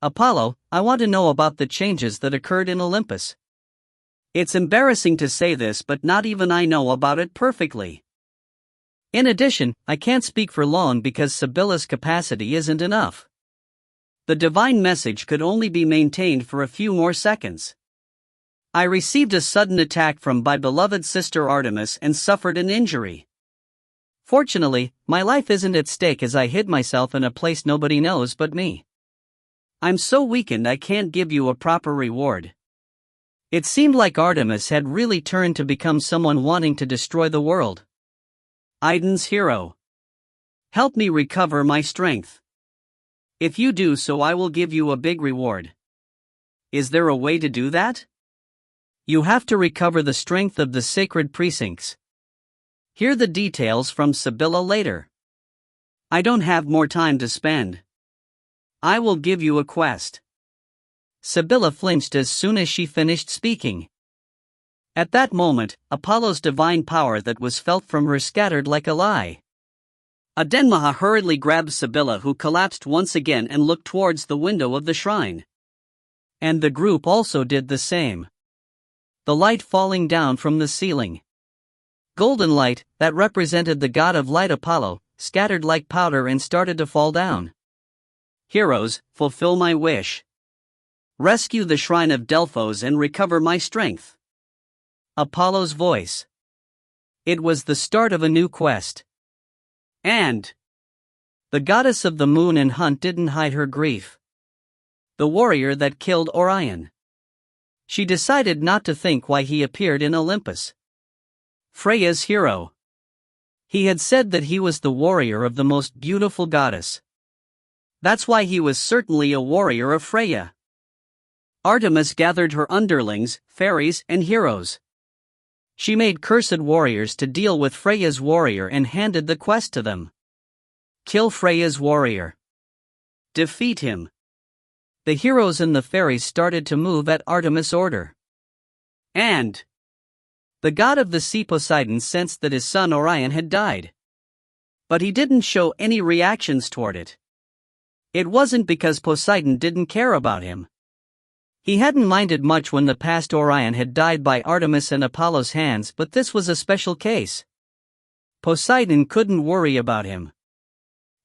Apollo, I want to know about the changes that occurred in Olympus. It's embarrassing to say this, but not even I know about it perfectly. In addition, I can't speak for long because Sibylla's capacity isn't enough. The divine message could only be maintained for a few more seconds. I received a sudden attack from my beloved sister Artemis and suffered an injury. Fortunately, my life isn't at stake as I hid myself in a place nobody knows but me. I'm so weakened I can't give you a proper reward. It seemed like Artemis had really turned to become someone wanting to destroy the world. Aiden's hero. Help me recover my strength. If you do so, I will give you a big reward. Is there a way to do that? You have to recover the strength of the sacred precincts. Hear the details from Sibylla later. I don't have more time to spend. I will give you a quest. Sibylla flinched as soon as she finished speaking. At that moment, Apollo's divine power that was felt from her scattered like a lie. Adenmaha hurriedly grabbed Sibylla, who collapsed once again and looked towards the window of the shrine. And the group also did the same. The light falling down from the ceiling. Golden light, that represented the god of light Apollo, scattered like powder and started to fall down. Heroes, fulfill my wish. Rescue the shrine of Delphos and recover my strength. Apollo's voice. It was the start of a new quest. And the goddess of the moon and hunt didn't hide her grief. The warrior that killed Orion. She decided not to think why he appeared in Olympus. Freya's hero. He had said that he was the warrior of the most beautiful goddess. That's why he was certainly a warrior of Freya. Artemis gathered her underlings, fairies, and heroes. She made cursed warriors to deal with Freya's warrior and handed the quest to them. Kill Freya's warrior. Defeat him. The heroes and the fairies started to move at Artemis' order. And the god of the sea Poseidon sensed that his son Orion had died. But he didn't show any reactions toward it. It wasn't because Poseidon didn't care about him. He hadn't minded much when the past Orion had died by Artemis and Apollo's hands, but this was a special case. Poseidon couldn't worry about him.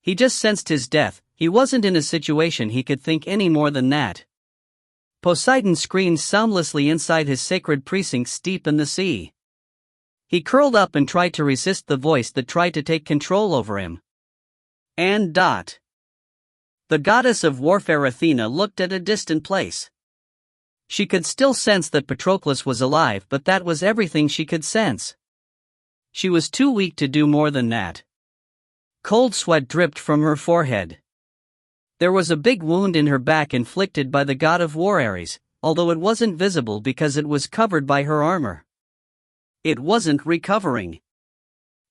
He just sensed his death. He wasn't in a situation he could think any more than that. Poseidon screamed soundlessly inside his sacred precincts deep in the sea. He curled up and tried to resist the voice that tried to take control over him. And the goddess of warfare Athena looked at a distant place. She could still sense that Patroclus was alive, but that was everything she could sense. She was too weak to do more than that. Cold sweat dripped from her forehead. There was a big wound in her back inflicted by the god of war Ares, although it wasn't visible because it was covered by her armor. It wasn't recovering.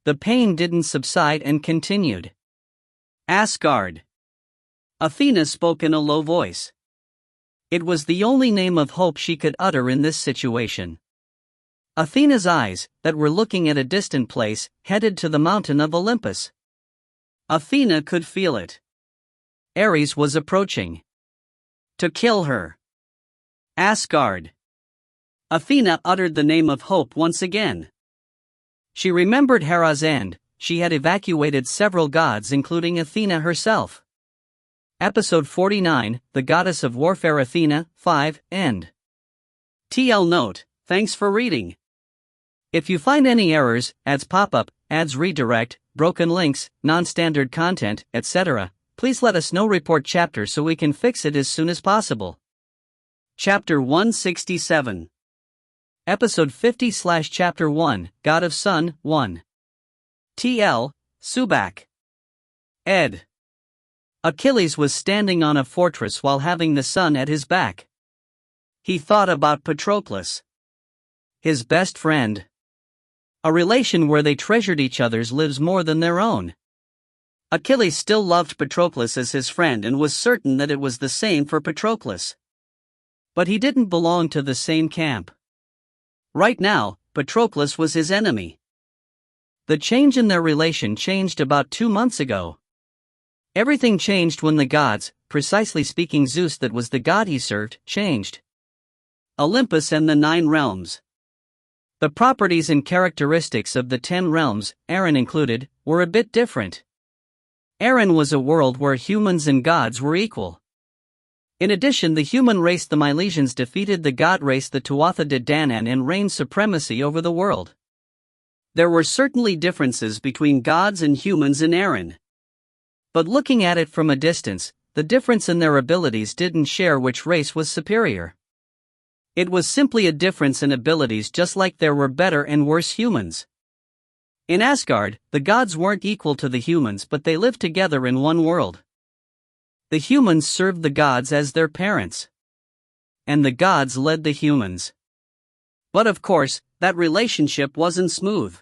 The pain didn't subside and continued. Asgard. Athena spoke in a low voice. It was the only name of hope she could utter in this situation. Athena's eyes, that were looking at a distant place, headed to the mountain of Olympus. Athena could feel it. Ares was approaching. To kill her. Asgard. Athena uttered the name of hope once again. She remembered Hera's end. She had evacuated several gods including Athena herself. Episode 49, The Goddess of Warfare Athena, 5, End. TL Note, thanks for reading. If you find any errors, ads pop up, ads redirect, broken links, non-standard content, etc., please let us know. Report chapter so we can fix it as soon as possible. Chapter 167. Episode 50/Chapter 1, God of Sun, 1. TL, Subak. Ed. Achilles was standing on a fortress while having the sun at his back. He thought about Patroclus. His best friend. A relation where they treasured each other's lives more than their own. Achilles still loved Patroclus as his friend and was certain that it was the same for Patroclus. But he didn't belong to the same camp. Right now, Patroclus was his enemy. The change in their relation changed about 2 months ago. Everything changed when the gods, precisely speaking Zeus that was the god he served, changed. Olympus and the 9 realms. The properties and characteristics of the 10 realms, Aaron included, were a bit different. Aaron was a world where humans and gods were equal. In addition, the human race the Milesians defeated the god race the Tuatha De Danann and reigned supremacy over the world. There were certainly differences between gods and humans in Aaron. But looking at it from a distance, the difference in their abilities didn't share which race was superior. It was simply a difference in abilities, just like there were better and worse humans. In Asgard, the gods weren't equal to the humans, but they lived together in one world. The humans served the gods as their parents. And the gods led the humans. But of course, that relationship wasn't smooth.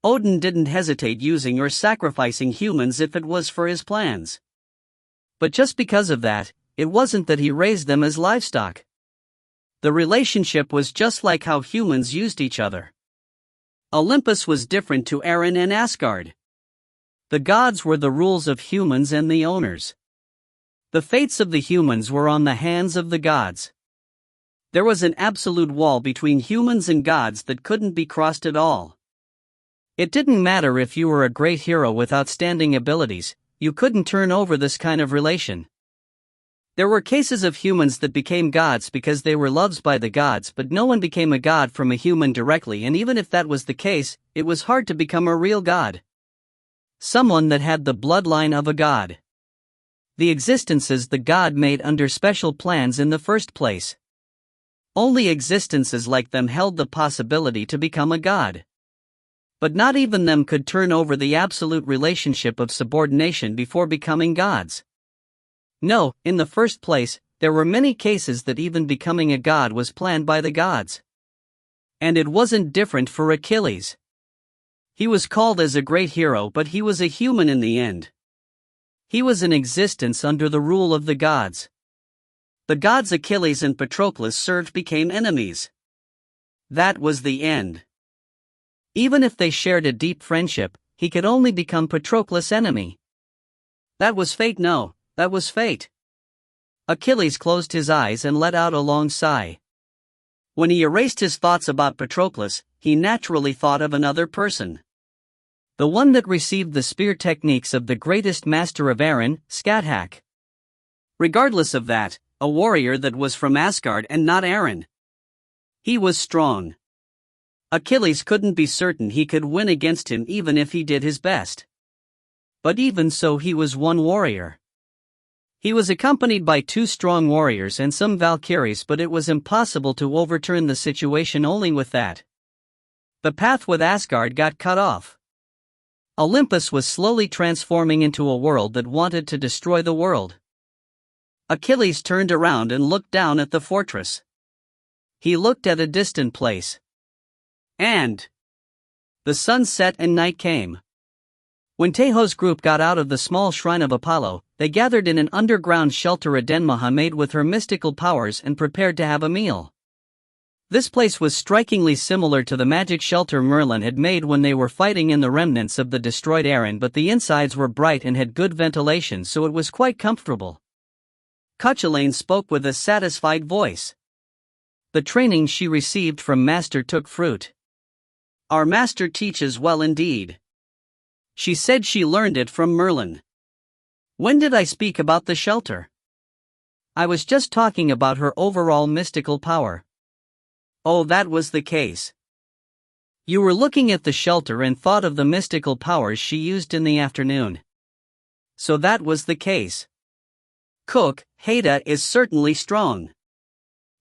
Odin didn't hesitate using or sacrificing humans if it was for his plans. But just because of that, it wasn't that he raised them as livestock. The relationship was just like how humans used each other. Olympus was different to Aaron and Asgard. The gods were the rules of humans and the owners. The fates of the humans were on the hands of the gods. There was an absolute wall between humans and gods that couldn't be crossed at all. It didn't matter if you were a great hero with outstanding abilities, you couldn't turn over this kind of relation. There were cases of humans that became gods because they were loved by the gods, but no one became a god from a human directly, and even if that was the case, it was hard to become a real god. Someone that had the bloodline of a god. The existences the god made under special plans in the first place. Only existences like them held the possibility to become a god. But not even them could turn over the absolute relationship of subordination before becoming gods. No, in the first place, there were many cases that even becoming a god was planned by the gods. And it wasn't different for Achilles. He was called as a great hero, but he was a human in the end. He was in existence under the rule of the gods. The gods Achilles and Patroclus served became enemies. That was the end. Even if they shared a deep friendship, he could only become Patroclus' enemy. That was fate. No, that was fate. Achilles closed his eyes and let out a long sigh. When he erased his thoughts about Patroclus, he naturally thought of another person. The one that received the spear techniques of the greatest master of Aaron, Skathak. Regardless of that, a warrior that was from Asgard and not Aaron. He was strong. Achilles couldn't be certain he could win against him even if he did his best. But even so, he was one warrior. He was accompanied by 2 strong warriors and some Valkyries, but it was impossible to overturn the situation only with that. The path with Asgard got cut off. Olympus was slowly transforming into a world that wanted to destroy the world. Achilles turned around and looked down at the fortress. He looked at a distant place. And the sun set and night came. When Tae Ho's group got out of the small shrine of Apollo, they gathered in an underground shelter Adenmaha made with her mystical powers and prepared to have a meal. This place was strikingly similar to the magic shelter Merlin had made when they were fighting in the remnants of the destroyed Aaron, but the insides were bright and had good ventilation, so it was quite comfortable. Cuchulainn spoke with a satisfied voice. The training she received from Master took fruit. Our master teaches well indeed. She said she learned it from Merlin. When did I speak about the shelter? I was just talking about her overall mystical power. Oh, that was the case. You were looking at the shelter and thought of the mystical powers she used in the afternoon. So that was the case. Cook, Haida is certainly strong.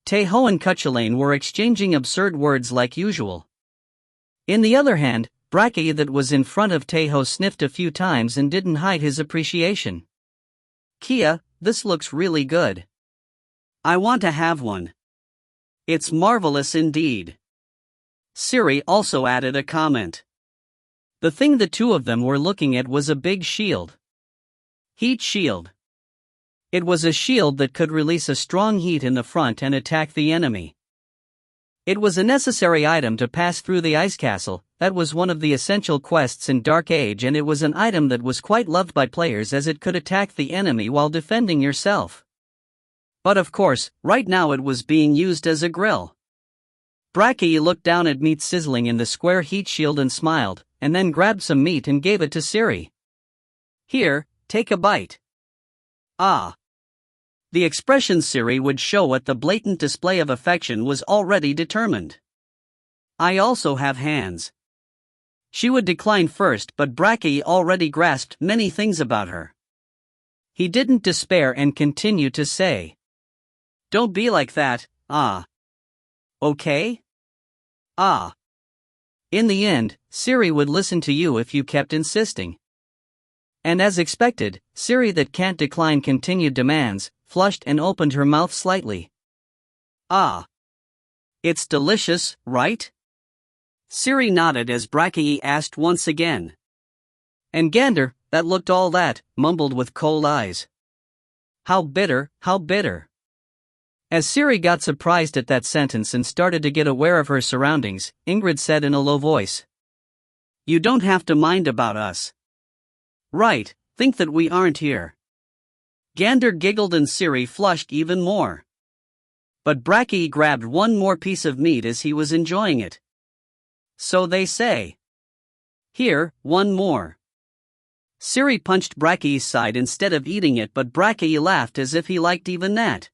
Tae Ho and Cuchulainn were exchanging absurd words like usual. In the other hand, Bracky that was in front of Tae Ho sniffed a few times and didn't hide his appreciation. Kia, this looks really good. I want to have one. It's marvelous indeed. Siri also added a comment. The thing the 2 of them were looking at was a big shield. Heat shield. It was a shield that could release a strong heat in the front and attack the enemy. It was a necessary item to pass through the ice castle. That was one of the essential quests in Dark Age, and it was an item that was quite loved by players as it could attack the enemy while defending yourself. But of course, right now it was being used as a grill. Bracky looked down at meat sizzling in the square heat shield and smiled, and then grabbed some meat and gave it to Siri. Here, take a bite. Ah. The expression Siri would show at the blatant display of affection was already determined. I also have hands. She would decline first, but Bracky already grasped many things about her. He didn't despair and continued to say. Don't be like that, ah. Okay? Ah. In the end, Siri would listen to you if you kept insisting. And as expected, Siri that can't decline continued demands, flushed and opened her mouth slightly. Ah. It's delicious, right? Siri nodded as Bracky asked once again. And Gander, that looked all that, mumbled with cold eyes. How bitter, how bitter. As Siri got surprised at that sentence and started to get aware of her surroundings, Ingrid said in a low voice. You don't have to mind about us. Right, think that we aren't here. Gander giggled and Siri flushed even more. But Bracky grabbed one more piece of meat as he was enjoying it. So they say. Here, one more. Siri punched Bracky's side instead of eating it, but Bracky laughed as if he liked even that.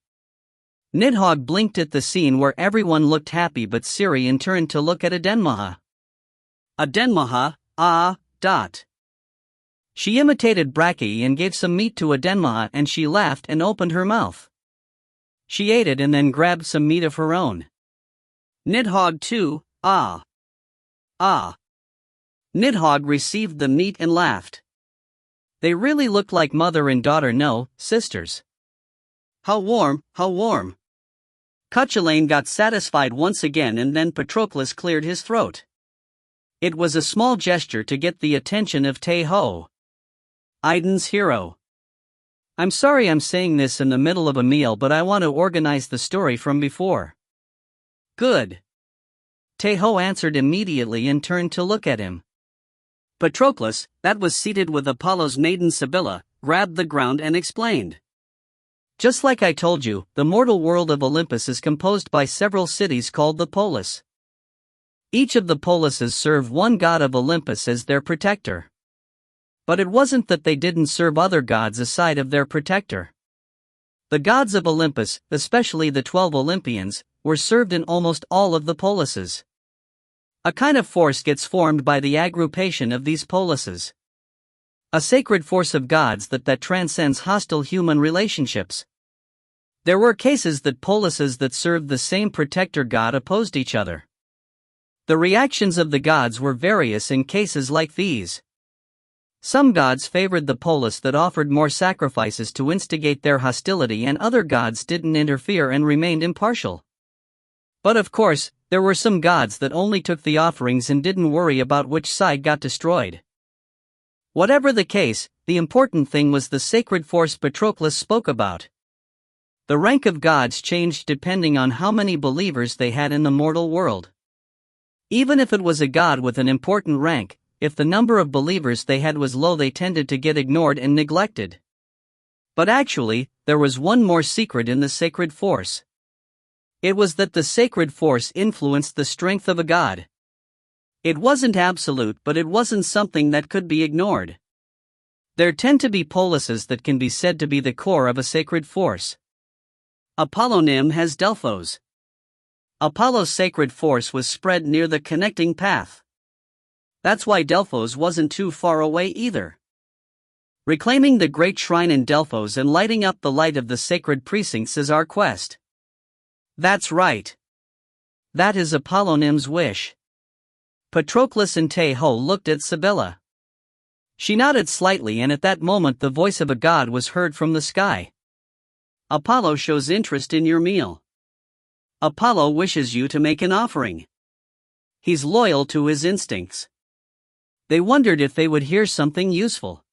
Nidhogg blinked at the scene where everyone looked happy, but Siri in turn to look at Adenmaha. Adenmaha, dot. She imitated Bracky and gave some meat to Adenmaha, and she laughed and opened her mouth. She ate it and then grabbed some meat of her own. Nidhogg too, ah. Nidhogg received the meat and laughed. They really looked like mother and daughter, no, sisters. How warm, how warm. Cuchulainn got satisfied once again, and then Patroclus cleared his throat. It was a small gesture to get the attention of Tae Ho. Aiden's hero. I'm sorry I'm saying this in the middle of a meal, but I want to organize the story from before. Good. Tae Ho answered immediately and turned to look at him. Patroclus, that was seated with Apollo's maiden Sibylla, grabbed the ground and explained. Just like I told you, the mortal world of Olympus is composed by several cities called the polis. Each of the polises serve one god of Olympus as their protector. But it wasn't that they didn't serve other gods aside of their protector. The gods of Olympus, especially the 12 Olympians, were served in almost all of the polises. A kind of force gets formed by the aggregation of these polises. A sacred force of gods that transcends hostile human relationships. There were cases that polises that served the same protector god opposed each other. The reactions of the gods were various in cases like these. Some gods favored the polis that offered more sacrifices to instigate their hostility, and other gods didn't interfere and remained impartial. But of course, there were some gods that only took the offerings and didn't worry about which side got destroyed. Whatever the case, the important thing was the sacred force Patroclus spoke about. The rank of gods changed depending on how many believers they had in the mortal world. Even if it was a god with an important rank, if the number of believers they had was low, they tended to get ignored and neglected. But actually, there was one more secret in the sacred force. It was that the sacred force influenced the strength of a god. It wasn't absolute, but it wasn't something that could be ignored. There tend to be polises that can be said to be the core of a sacred force. Apollonym has Delphos. Apollo's sacred force was spread near the connecting path. That's why Delphos wasn't too far away either. Reclaiming the great shrine in Delphos and lighting up the light of the sacred precincts is our quest. That's right. That is Apollonym's wish. Patroclus and Tae Ho looked at Sibylla. She nodded slightly, and at that moment the voice of a god was heard from the sky. Apollo shows interest in your meal. Apollo wishes you to make an offering. He's loyal to his instincts. They wondered if they would hear something useful.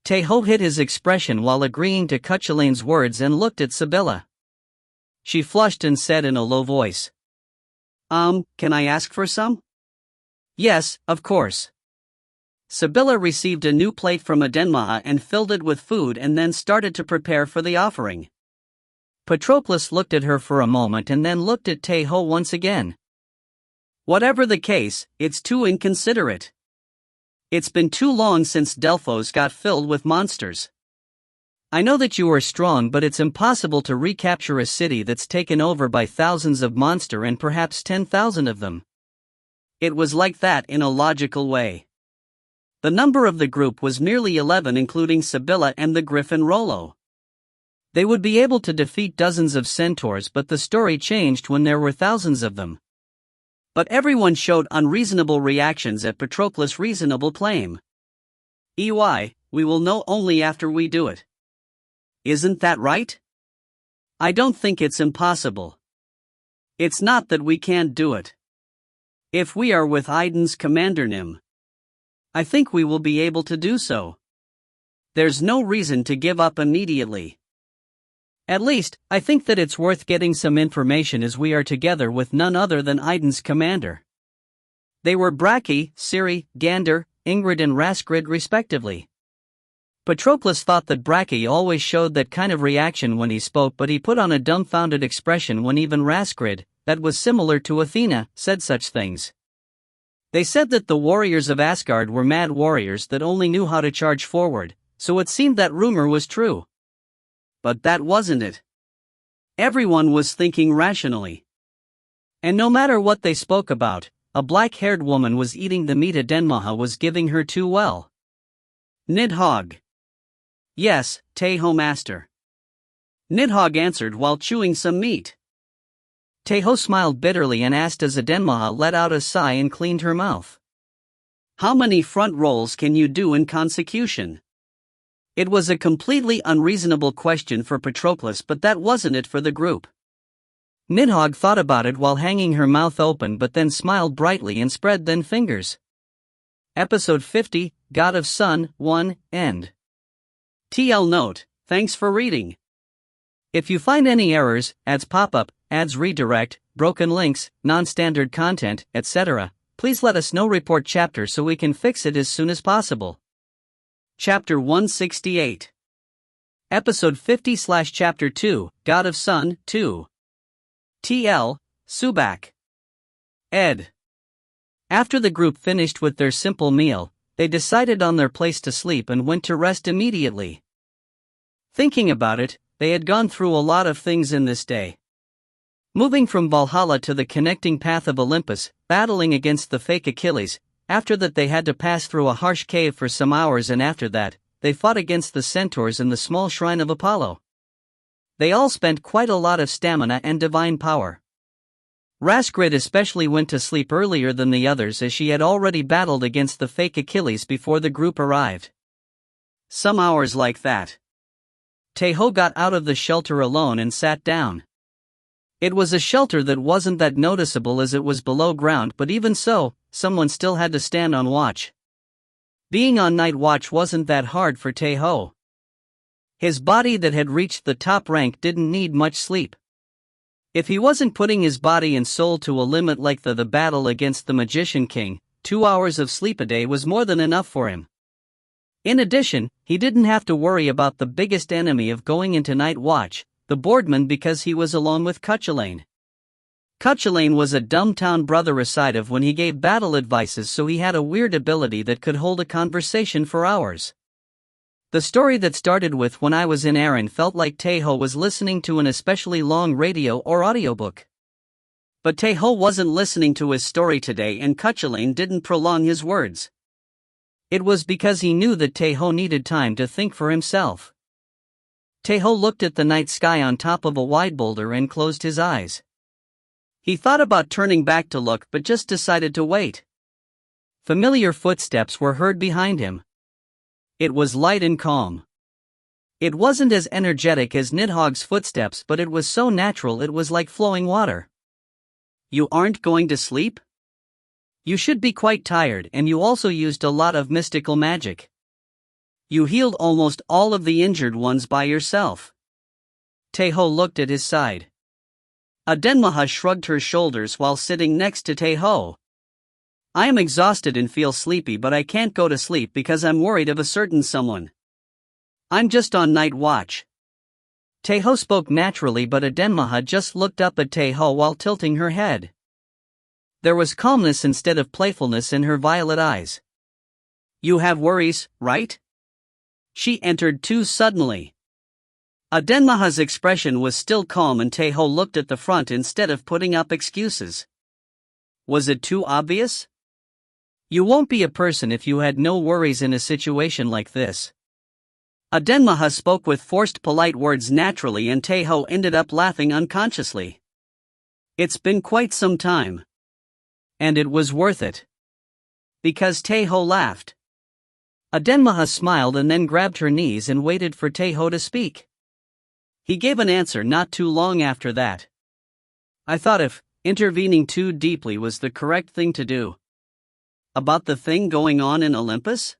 Tae Ho hid his expression while agreeing to Cuchulain's words and looked at Sibylla. She flushed and said in a low voice, can I ask for some? Yes, of course. Sibylla received a new plate from Adenmaha and filled it with food and then started to prepare for the offering. Patroclus looked at her for a moment and then looked at Tae Ho once again. Whatever the case, it's too inconsiderate. It's been too long since Delphos got filled with monsters. I know that you are strong, but it's impossible to recapture a city that's taken over by thousands of monsters and perhaps 10,000 of them. It was like that in a logical way. The number of the group was merely 11, including Sibylla and the griffin Rollo. They would be able to defeat dozens of centaurs, but the story changed when there were thousands of them. But everyone showed unreasonable reactions at Patroclus' reasonable claim. We will know only after we do it. Isn't that right? I don't think it's impossible. It's not that we can't do it. If we are with Iden's commander Nim, I think we will be able to do so. There's no reason to give up immediately. At least, I think that it's worth getting some information as we are together with none other than Iden's commander. They were Braki, Siri, Gander, Ingrid and Raskrid respectively. Patroclus thought that Braki always showed that kind of reaction when he spoke, but he put on a dumbfounded expression when even Raskrid, that was similar to Athena, said such things. They said that the warriors of Asgard were mad warriors that only knew how to charge forward, so it seemed that rumor was true. But that wasn't it. Everyone was thinking rationally. And no matter what they spoke about, a black-haired woman was eating the meat Adenmaha was giving her too well. Nidhogg. Yes, Tae Ho master. Nidhogg answered while chewing some meat. Tae Ho smiled bitterly and asked as Adenmaha let out a sigh and cleaned her mouth. How many front rolls can you do in consecution? It was a completely unreasonable question for Patroclus, but that wasn't it for the group. Nidhogg thought about it while hanging her mouth open, but then smiled brightly and spread thin fingers. Episode 50, God of Sun, 1, End. TL note, thanks for reading. If you find any errors, ads pop up, ads redirect, broken links, non-standard content, etc., please let us know. Report chapter so we can fix it as soon as possible. Chapter 168. Episode 50/Chapter 2, God of Sun, 2. TL, Subak. Ed. After the group finished with their simple meal, they decided on their place to sleep and went to rest immediately. Thinking about it, they had gone through a lot of things in this day. Moving from Valhalla to the connecting path of Olympus, battling against the fake Achilles. After that they had to pass through a harsh cave for some hours, and after that, they fought against the centaurs in the small shrine of Apollo. They all spent quite a lot of stamina and divine power. Rasgrid especially went to sleep earlier than the others, as she had already battled against the fake Achilles before the group arrived. Some hours like that. Tae Ho got out of the shelter alone and sat down. It was a shelter that wasn't that noticeable as it was below ground, but even so, someone still had to stand on watch. Being on night watch wasn't that hard for Tae Ho. His body that had reached the top rank didn't need much sleep. If he wasn't putting his body and soul to a limit like the battle against the Magician King, 2 hours of sleep a day was more than enough for him. In addition, he didn't have to worry about the biggest enemy of going into night watch, the boardman, because he was alone with Cuchulainn. Cuchulainn was a dumb town brother aside of when he gave battle advices, so he had a weird ability that could hold a conversation for hours. The story that started with "When I was in Aaron" felt like Tae Ho was listening to an especially long radio or audiobook. But Tae Ho wasn't listening to his story today, and Cuchulainn didn't prolong his words. It was because he knew that Tae Ho needed time to think for himself. Tae Ho looked at the night sky on top of a wide boulder and closed his eyes. He thought about turning back to look, but just decided to wait. Familiar footsteps were heard behind him. It was light and calm. It wasn't as energetic as Nidhogg's footsteps, but it was so natural it was like flowing water. "You aren't going to sleep? You should be quite tired, and you also used a lot of mystical magic. You healed almost all of the injured ones by yourself." Tae Ho looked at his side. Adenmaha shrugged her shoulders while sitting next to Tae Ho. "I am exhausted and feel sleepy, but I can't go to sleep because I'm worried of a certain someone. I'm just on night watch." Tae Ho spoke naturally, but Adenmaha just looked up at Tae Ho while tilting her head. There was calmness instead of playfulness in her violet eyes. "You have worries, right?" She entered too suddenly. Adenmaha's expression was still calm, and Tae Ho looked at the front instead of putting up excuses. Was it too obvious? You won't be a person if you had no worries in a situation like this. Adenmaha spoke with forced polite words naturally, and Tae Ho ended up laughing unconsciously. It's been quite some time. And it was worth it. Because Tae Ho laughed. Adenmaha smiled and then grabbed her knees and waited for Tae Ho to speak. He gave an answer not too long after that. "I thought if intervening too deeply was the correct thing to do. About the thing going on in Olympus?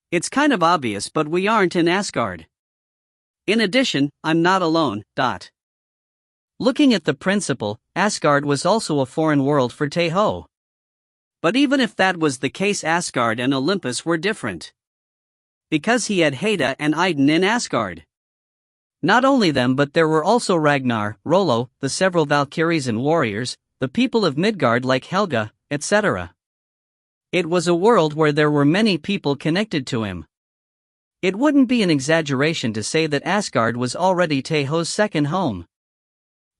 It's kind of obvious, but we aren't in Asgard. In addition, I'm not alone. Looking at the principle, Asgard was also a foreign world for Tae Ho. But even if that was the case, Asgard and Olympus were different. Because he had Heda and Idun in Asgard. Not only them, but there were also Ragnar, Rollo, the several Valkyries and warriors, the people of Midgard like Helga, etc. It was a world where there were many people connected to him. It wouldn't be an exaggeration to say that Asgard was already Tae Ho's second home.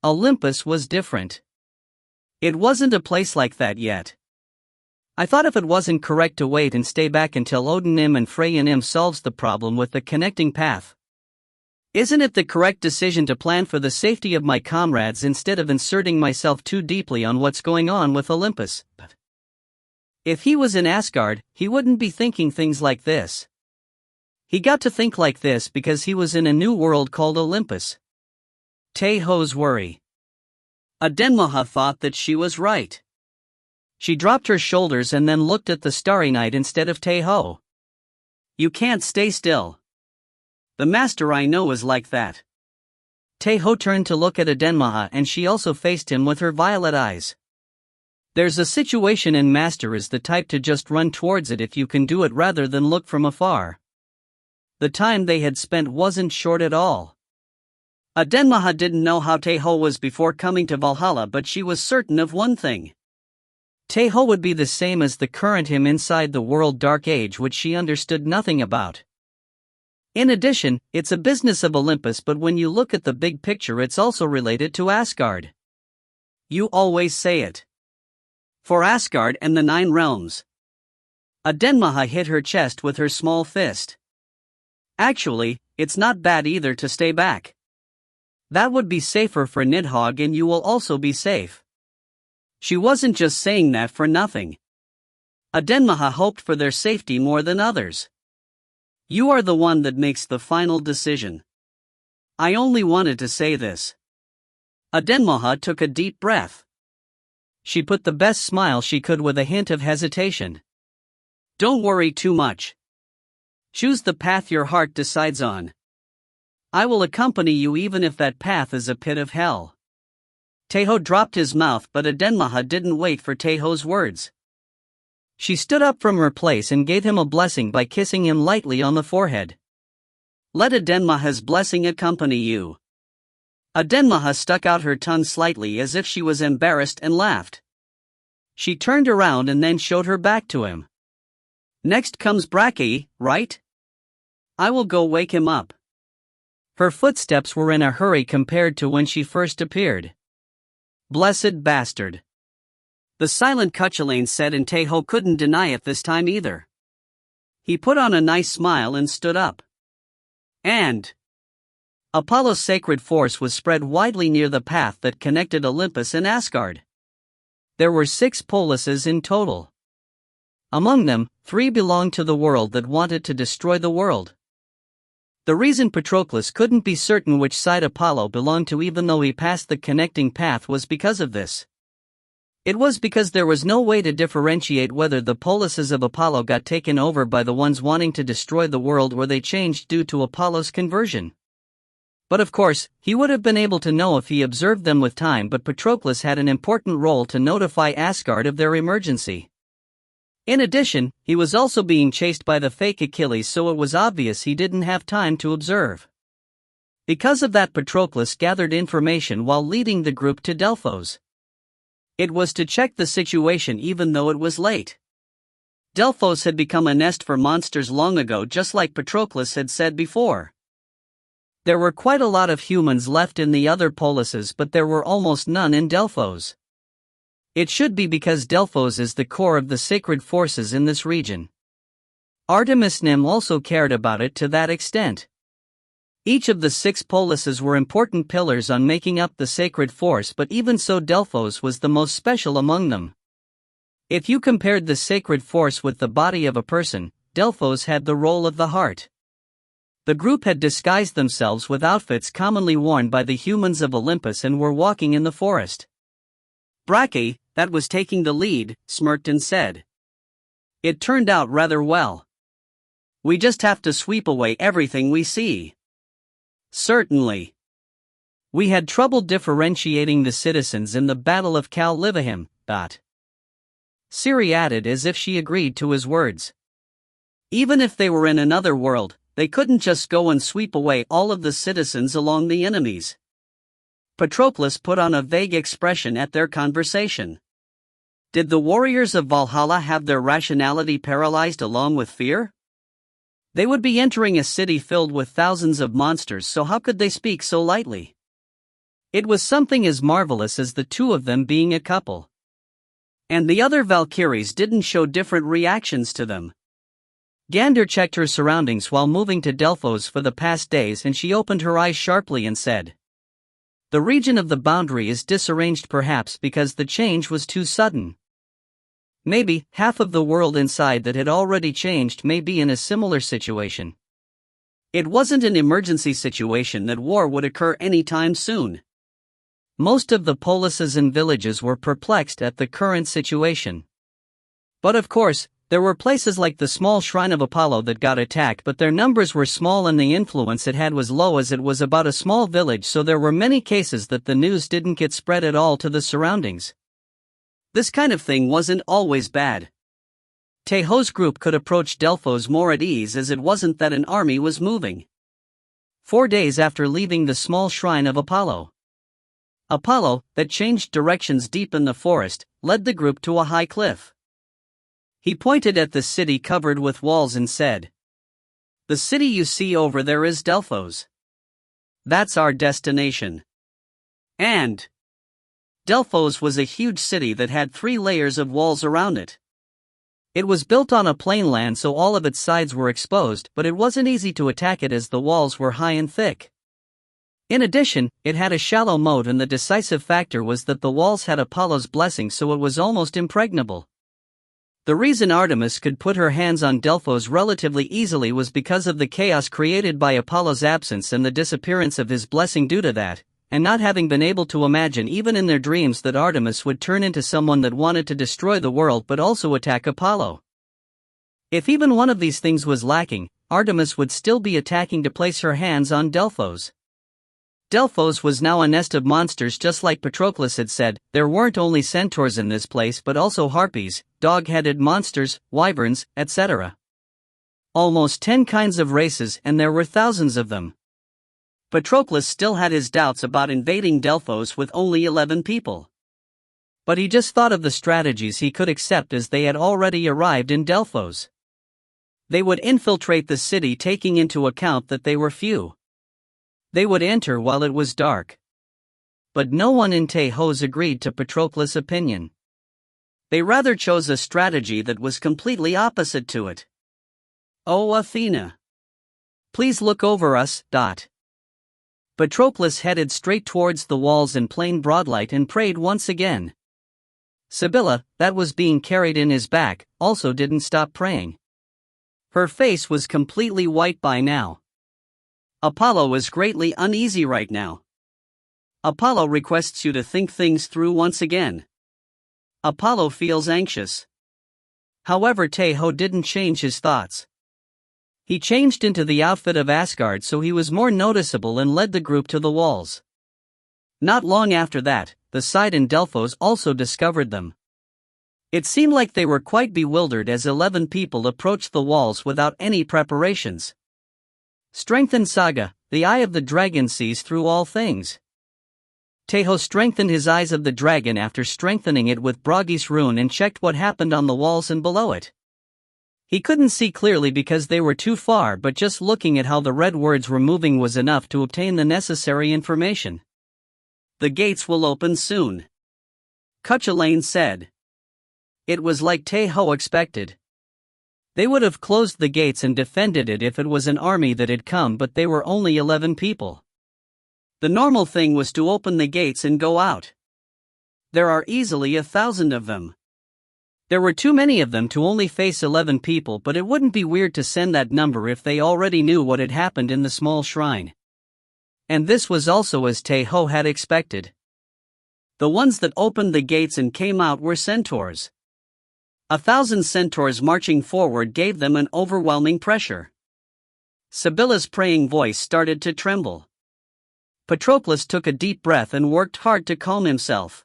Olympus was different. It wasn't a place like that yet. I thought if it wasn't correct to wait and stay back until Odin and Freyja solves the problem with the connecting path. Isn't it the correct decision to plan for the safety of my comrades instead of inserting myself too deeply on what's going on with Olympus? If he was in Asgard, he wouldn't be thinking things like this. He got to think like this because he was in a new world called Olympus. Tae Ho's worry. Adenmaha thought that she was right. She dropped her shoulders and then looked at the starry night instead of Tae Ho. "You can't stay still. The master I know is like that." Tae Ho turned to look at Adenmaha, and she also faced him with her violet eyes. "There's a situation, and master is the type to just run towards it if you can do it rather than look from afar. the time they had spent wasn't short at all. Adenmaha didn't know how Tae Ho was before coming to Valhalla, but she was certain of one thing. Tae Ho would be the same as the current him inside the world Dark Age, which she understood nothing about. In addition, it's a business of Olympus, but when you look at the big picture, it's also related to Asgard. You always say it. For Asgard and the 9 realms. Adenmaha hit her chest with her small fist. Actually, it's not bad either to stay back. That would be safer for Nidhogg, and you will also be safe. She wasn't just saying that for nothing. Adenmaha hoped for their safety more than others. You are the one that makes the final decision. I only wanted to say this. Adenmaha took a deep breath. She put the best smile she could with a hint of hesitation. Don't worry too much. Choose the path your heart decides on. I will accompany you even if that path is a pit of hell. Tae Ho dropped his mouth, but Adenmaha didn't wait for Tae Ho's words. She stood up from her place and gave him a blessing by kissing him lightly on the forehead. Let Adenmaha's blessing accompany you. Adenmaha stuck out her tongue slightly as if she was embarrassed and laughed. She turned around and then showed her back to him. Next comes Braki, right? I will go wake him up. Her footsteps were in a hurry compared to when she first appeared. Blessed bastard. The silent Cuchulainn said, and Tae Ho couldn't deny it this time either. He put on a nice smile and stood up. And Apollo's sacred force was spread widely near the path that connected Olympus and Asgard. There were 6 polises in total. Among them, 3 belonged to the world that wanted to destroy the world. The reason Patroclus couldn't be certain which side Apollo belonged to even though he passed the connecting path was because of this. It was because there was no way to differentiate whether the polises of Apollo got taken over by the ones wanting to destroy the world or they changed due to Apollo's conversion. But of course, he would have been able to know if he observed them with time, but Patroclus had an important role to notify Asgard of their emergency. In addition, he was also being chased by the fake Achilles, so it was obvious he didn't have time to observe. Because of that, Patroclus gathered information while leading the group to Delphos. It was to check the situation even though it was late. Delphos had become a nest for monsters long ago, just like Patroclus had said before. There were quite a lot of humans left in the other polises, but there were almost none in Delphos. It should be because Delphos is the core of the sacred forces in this region. Artemis Nim also cared about it to that extent. Each of the 6 polises were important pillars on making up the sacred force, but even so Delphos was the most special among them. If you compared the sacred force with the body of a person, Delphos had the role of the heart. The group had disguised themselves with outfits commonly worn by the humans of Olympus and were walking in the forest. Braki, that was taking the lead, smirked and said, "It turned out rather well. We just have to sweep away everything we see." Certainly. We had trouble differentiating the citizens in the Battle of Cal Livahim, Siri added as if she agreed to his words. Even if they were in another world, they couldn't just go and sweep away all of the citizens along the enemies. Patroclus put on a vague expression at their conversation. Did the warriors of Valhalla have their rationality paralyzed along with fear? They would be entering a city filled with thousands of monsters, so how could they speak so lightly? It was something as marvelous as the two of them being a couple. And the other Valkyries didn't show different reactions to them. Gander checked her surroundings while moving to Delphos for the past days, and she opened her eyes sharply and said, "The region of the boundary is disarranged, perhaps because the change was too sudden. Maybe half of the world inside that had already changed may be in a similar situation. It wasn't an emergency situation that war would occur anytime soon." Most of the polises and villages were perplexed at the current situation. But of course, there were places like the small shrine of Apollo that got attacked, but their numbers were small and the influence it had was low, as it was about a small village, so there were many cases that the news didn't get spread at all to the surroundings. This kind of thing wasn't always bad. Tae Ho's group could approach Delphos more at ease as it wasn't that an army was moving. 4 days after leaving the small shrine of Apollo, that changed directions deep in the forest, led the group to a high cliff. He pointed at the city covered with walls and said, "The city you see over there is Delphos. That's our destination." And Delphos was a huge city that had 3 layers of walls around it. It was built on a plain land, so all of its sides were exposed, but it wasn't easy to attack it as the walls were high and thick. In addition, it had a shallow moat, and the decisive factor was that the walls had Apollo's blessing, so it was almost impregnable. The reason Artemis could put her hands on Delphos relatively easily was because of the chaos created by Apollo's absence and the disappearance of his blessing due to that, and not having been able to imagine even in their dreams that Artemis would turn into someone that wanted to destroy the world but also attack Apollo. If even one of these things was lacking, Artemis would still be attacking to place her hands on Delphos. Delphos was now a nest of monsters, just like Patroclus had said. There weren't only centaurs in this place but also harpies, dog-headed monsters, wyverns, etc. Almost 10 kinds of races, and there were thousands of them. Patroclus still had his doubts about invading Delphos with only 11 people. But he just thought of the strategies he could accept as they had already arrived in Delphos. They would infiltrate the city, taking into account that they were few. They would enter while it was dark. But no one in Tae Ho's agreed to Patroclus' opinion. They rather chose a strategy that was completely opposite to it. "Oh Athena, please look over us." Patroclus headed straight towards the walls in plain broadlight and prayed once again. Sibylla, that was being carried in his back, also didn't stop praying. Her face was completely white by now. Apollo was greatly uneasy right now. Apollo requests you to think things through once again. Apollo feels anxious. However, Tae Ho didn't change his thoughts. He changed into the outfit of Asgard so he was more noticeable and led the group to the walls. Not long after that, the side in Delphos also discovered them. It seemed like they were quite bewildered as 11 people approached the walls without any preparations. Strengthened Saga, the eye of the dragon sees through all things. Tae Ho strengthened his eyes of the dragon after strengthening it with Bragi's rune and checked what happened on the walls and below it. He couldn't see clearly because they were too far, but just looking at how the red words were moving was enough to obtain the necessary information. "The gates will open soon," Cuchulainn said. It was like Tae Ho expected. They would have closed the gates and defended it if it was an army that had come, but they were only 11 people. The normal thing was to open the gates and go out. There are easily 1,000 of them. There were too many of them to only face 11 people, but it wouldn't be weird to send that number if they already knew what had happened in the small shrine. And this was also as Tae Ho had expected. The ones that opened the gates and came out were centaurs. 1,000 centaurs marching forward gave them an overwhelming pressure. Sibylla's praying voice started to tremble. Patroclus took a deep breath and worked hard to calm himself.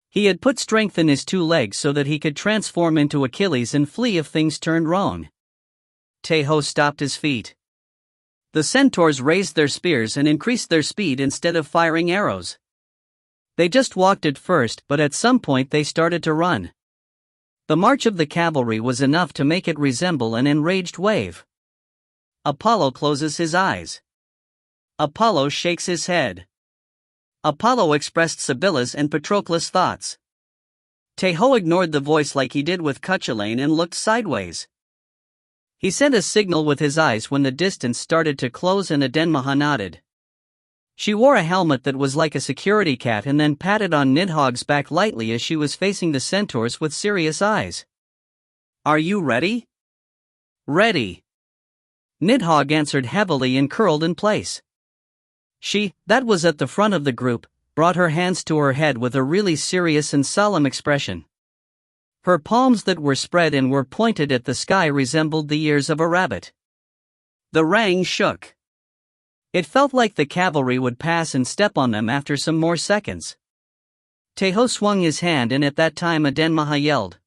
He had put strength in his 2 legs so that he could transform into Achilles and flee if things turned wrong. Tae Ho stopped his feet. The centaurs raised their spears and increased their speed instead of firing arrows. They just walked at first, but at some point they started to run. The march of the cavalry was enough to make it resemble an enraged wave. Apollo closes his eyes. Apollo shakes his head. Apollo expressed Sibylla's and Patroclus' thoughts. Tae Ho ignored the voice like he did with Cuchulainn and looked sideways. He sent a signal with his eyes when the distance started to close and Adenmaha nodded. She wore a helmet that was like a security cat and then patted on Nidhogg's back lightly as she was facing the centaurs with serious eyes. "Are you ready?" "Ready." Nidhogg answered heavily and curled in place. She, that was at the front of the group, brought her hands to her head with a really serious and solemn expression. Her palms that were spread and were pointed at the sky resembled the ears of a rabbit. The rang shook. It felt like the cavalry would pass and step on them after some more seconds. Tae Ho swung his hand and at that time Adenmaha yelled,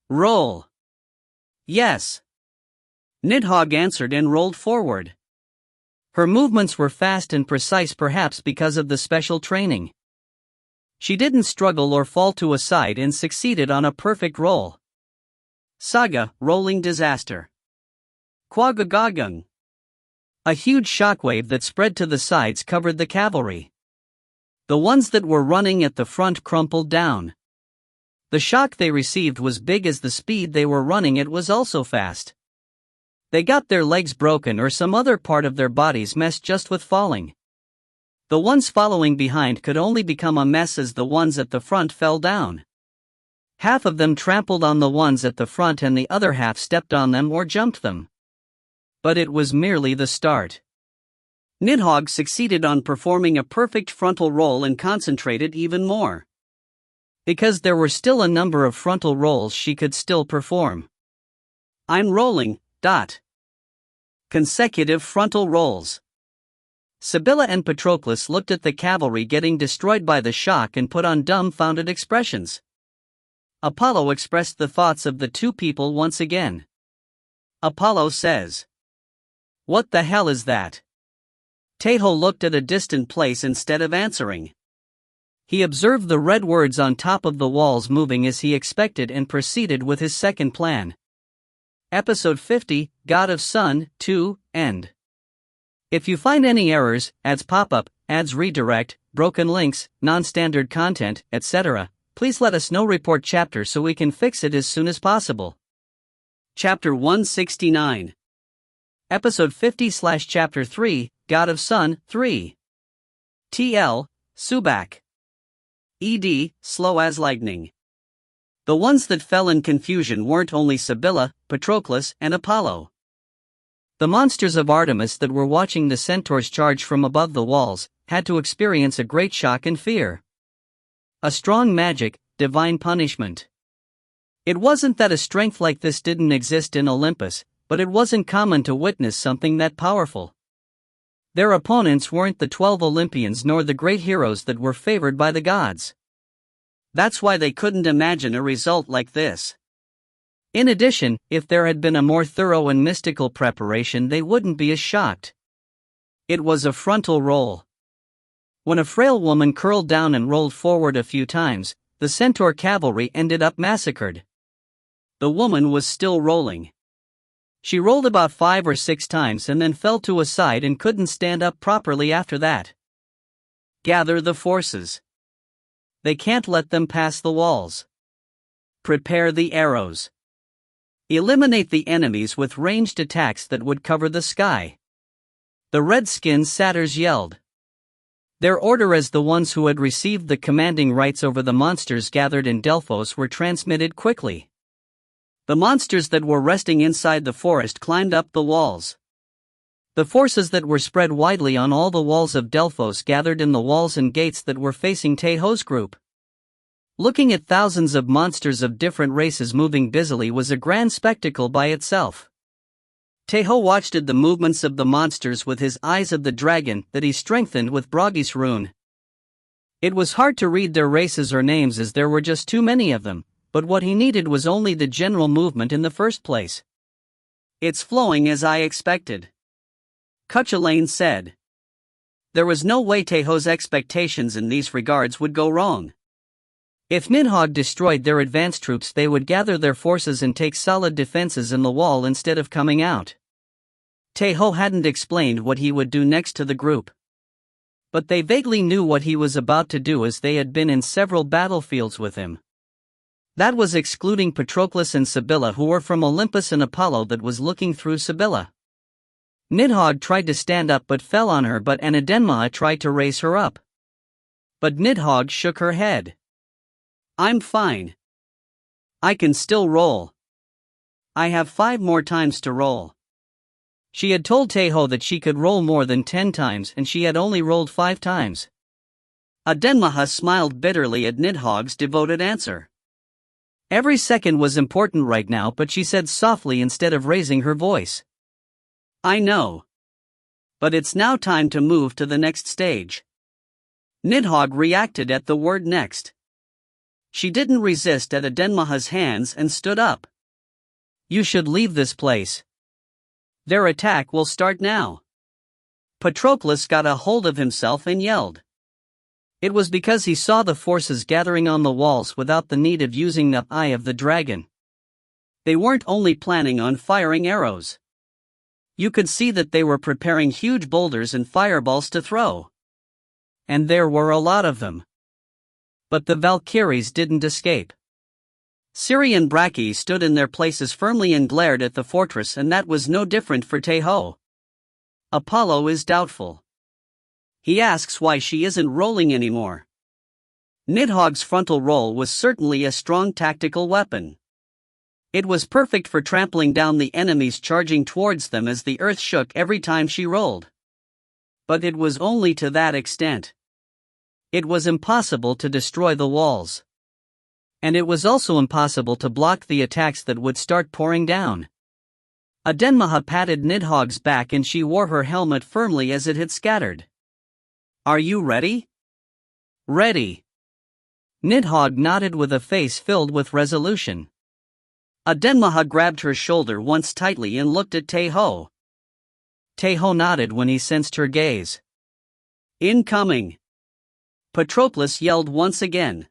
"Roll!" Yes. Nidhogg answered and rolled forward. Her movements were fast and precise, perhaps because of the special training. She didn't struggle or fall to a side and succeeded on a perfect roll. Saga, rolling disaster. Quagagagung. A huge shockwave that spread to the sides covered the cavalry. The ones that were running at the front crumpled down. The shock they received was big as the speed they were running at was also fast. They got their legs broken or some other part of their bodies messed just with falling. The ones following behind could only become a mess as the ones at the front fell down. Half of them trampled on the ones at the front and the other half stepped on them or jumped them. But it was merely the start. Nidhogg succeeded on performing a perfect frontal roll and concentrated even more. Because there were still a number of frontal rolls she could still perform. I'm rolling, ... Consecutive frontal rolls. Sibylla and Patroclus looked at the cavalry getting destroyed by the shock and put on dumbfounded expressions. Apollo expressed the thoughts of the two people once again. Apollo says, "What the hell is that?" Tae Ho looked at a distant place instead of answering. He observed the red words on top of the walls moving as he expected and proceeded with his second plan. Episode 50, God of Sun, 2, End. If you find any errors, ads pop up, ads redirect, broken links, non-standard content, etc., please let us know. Report chapter so we can fix it as soon as possible. Chapter 169. Episode 50/Chapter 3, God of Sun, 3. TL, Subak. ED, slow as lightning. The ones that fell in confusion weren't only Sibylla, Patroclus, and Apollo. The monsters of Artemis that were watching the centaurs charge from above the walls had to experience a great shock and fear. A strong magic, divine punishment. It wasn't that a strength like this didn't exist in Olympus, but it wasn't common to witness something that powerful. Their opponents weren't the 12 Olympians nor the great heroes that were favored by the gods. That's why they couldn't imagine a result like this. In addition, if there had been a more thorough and mystical preparation, they wouldn't be as shocked. It was a frontal roll. When a frail woman curled down and rolled forward a few times, the centaur cavalry ended up massacred. The woman was still rolling. She rolled about 5 or 6 times and then fell to a side and couldn't stand up properly after that. Gather the forces. They can't let them pass the walls. Prepare the arrows. Eliminate the enemies with ranged attacks that would cover the sky. The red-skinned satyrs yelled. Their order as the ones who had received the commanding rights over the monsters gathered in Delphos were transmitted quickly. The monsters that were resting inside the forest climbed up the walls. The forces that were spread widely on all the walls of Delphos gathered in the walls and gates that were facing Tae Ho's group. Looking at thousands of monsters of different races moving busily was a grand spectacle by itself. Tae Ho watched the movements of the monsters with his eyes of the dragon that he strengthened with Bragi's rune. It was hard to read their races or names as there were just too many of them, but what he needed was only the general movement in the first place. It's flowing as I expected, Cuchulainn said. There was no way Tae Ho's expectations in these regards would go wrong. If Nidhogg destroyed their advance troops, they would gather their forces and take solid defenses in the wall instead of coming out. Tae Ho hadn't explained what he would do next to the group. But they vaguely knew what he was about to do as they had been in several battlefields with him. That was excluding Patroclus and Sibylla, who were from Olympus, and Apollo that was looking through Sibylla. Nidhogg tried to stand up but fell on her, but Anadenmaa tried to raise her up. But Nidhogg shook her head. I'm fine. I can still roll. I have 5 more times to roll. She had told Tae Ho that she could roll more than 10 times and she had only rolled 5 times. Anadenmaa smiled bitterly at Nidhogg's devoted answer. Every second was important right now, but she said softly instead of raising her voice. I know. But it's now time to move to the next stage. Nidhogg reacted at the word next. She didn't resist at Anadenmaa's hands and stood up. You should leave this place. Their attack will start now. Patroclus got a hold of himself and yelled. It was because he saw the forces gathering on the walls without the need of using the eye of the dragon. They weren't only planning on firing arrows. You could see that they were preparing huge boulders and fireballs to throw. And there were a lot of them. But the Valkyries didn't escape. Ciri and Brachii stood in their places firmly and glared at the fortress, and that was no different for Tae Ho. Apollo is doubtful. He asks why she isn't rolling anymore. Nidhogg's frontal roll was certainly a strong tactical weapon. It was perfect for trampling down the enemies charging towards them as the earth shook every time she rolled. But it was only to that extent. It was impossible to destroy the walls. And it was also impossible to block the attacks that would start pouring down. Adenmaha patted Nidhogg's back and she wore her helmet firmly as it had scattered. Are you ready? Ready. Nidhogg nodded with a face filled with resolution. Adenmaha grabbed her shoulder once tightly and looked at Tae Ho. Tae Ho nodded when he sensed her gaze. Incoming! Patroclus yelled once again.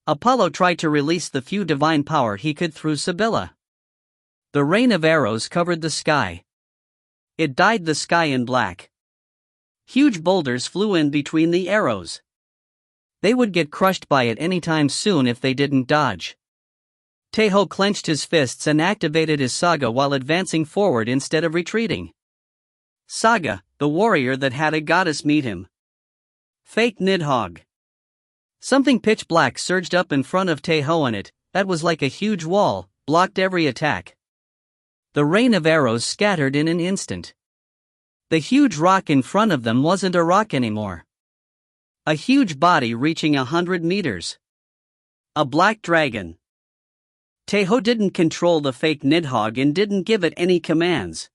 Apollo tried to release the few divine power he could through Sibylla. The rain of arrows covered the sky. It dyed the sky in black. Huge boulders flew in between the arrows. They would get crushed by it anytime soon if they didn't dodge. Tae Ho clenched his fists and activated his saga while advancing forward instead of retreating. Saga, the warrior that had a goddess meet him. Fake Nidhogg. Something pitch black surged up in front of Tae Ho, and it, that was like a huge wall, blocked every attack. The rain of arrows scattered in an instant. The huge rock in front of them wasn't a rock anymore. A huge body reaching 100 meters. A black dragon. Tae Ho didn't control the fake Nidhogg and didn't give it any commands.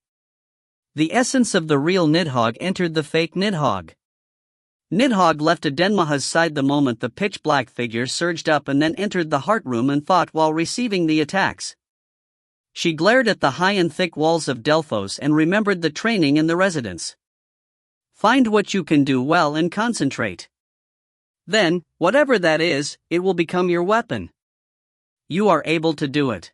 The essence of the real Nidhogg entered the fake Nidhogg. Nidhogg left Adenmaha's side the moment the pitch-black figure surged up and then entered the heart room and thought while receiving the attacks. She glared at the high and thick walls of Delphos and remembered the training in the residence. Find what you can do well and concentrate. Then, whatever that is, it will become your weapon. You are able to do it.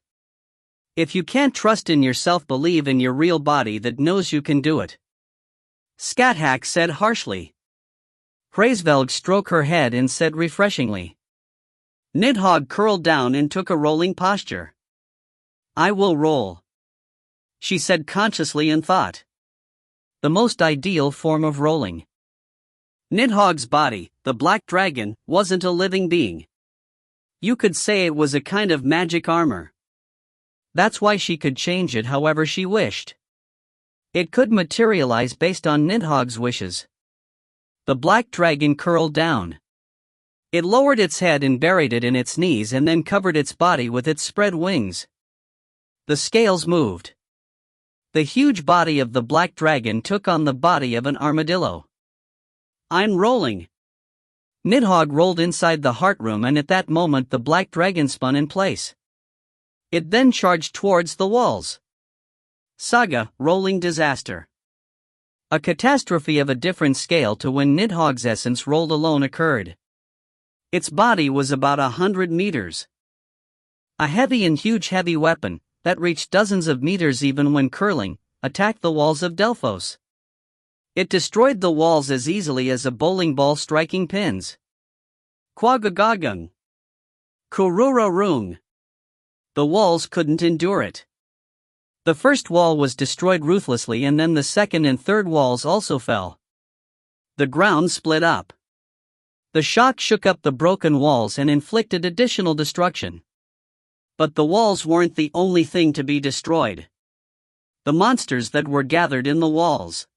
If you can't trust in yourself, believe in your real body that knows you can do it. Skathack said harshly. Hraesvelg stroked her head and said refreshingly. Nidhogg curled down and took a rolling posture. I will roll, she said consciously in thought. The most ideal form of rolling. Nidhogg's body, the black dragon, wasn't a living being. You could say it was a kind of magic armor. That's why she could change it however she wished. It could materialize based on Nidhogg's wishes. The black dragon curled down. It lowered its head and buried it in its knees and then covered its body with its spread wings. The scales moved. The huge body of the black dragon took on the body of an armadillo. I'm rolling. Nidhogg rolled inside the heart room, and at that moment the black dragon spun in place. It then charged towards the walls. Saga, rolling disaster. A catastrophe of a different scale to when Nidhogg's essence rolled alone occurred. Its body was about 100 meters. A heavy and huge heavy weapon, that reached dozens of meters even when curling, attacked the walls of Delphos. It destroyed the walls as easily as a bowling ball striking pins. Quagagagung. Kururarung. The walls couldn't endure it. The first wall was destroyed ruthlessly, and then the second and third walls also fell. The ground split up. The shock shook up the broken walls and inflicted additional destruction. But the walls weren't the only thing to be destroyed. The monsters that were gathered in the walls.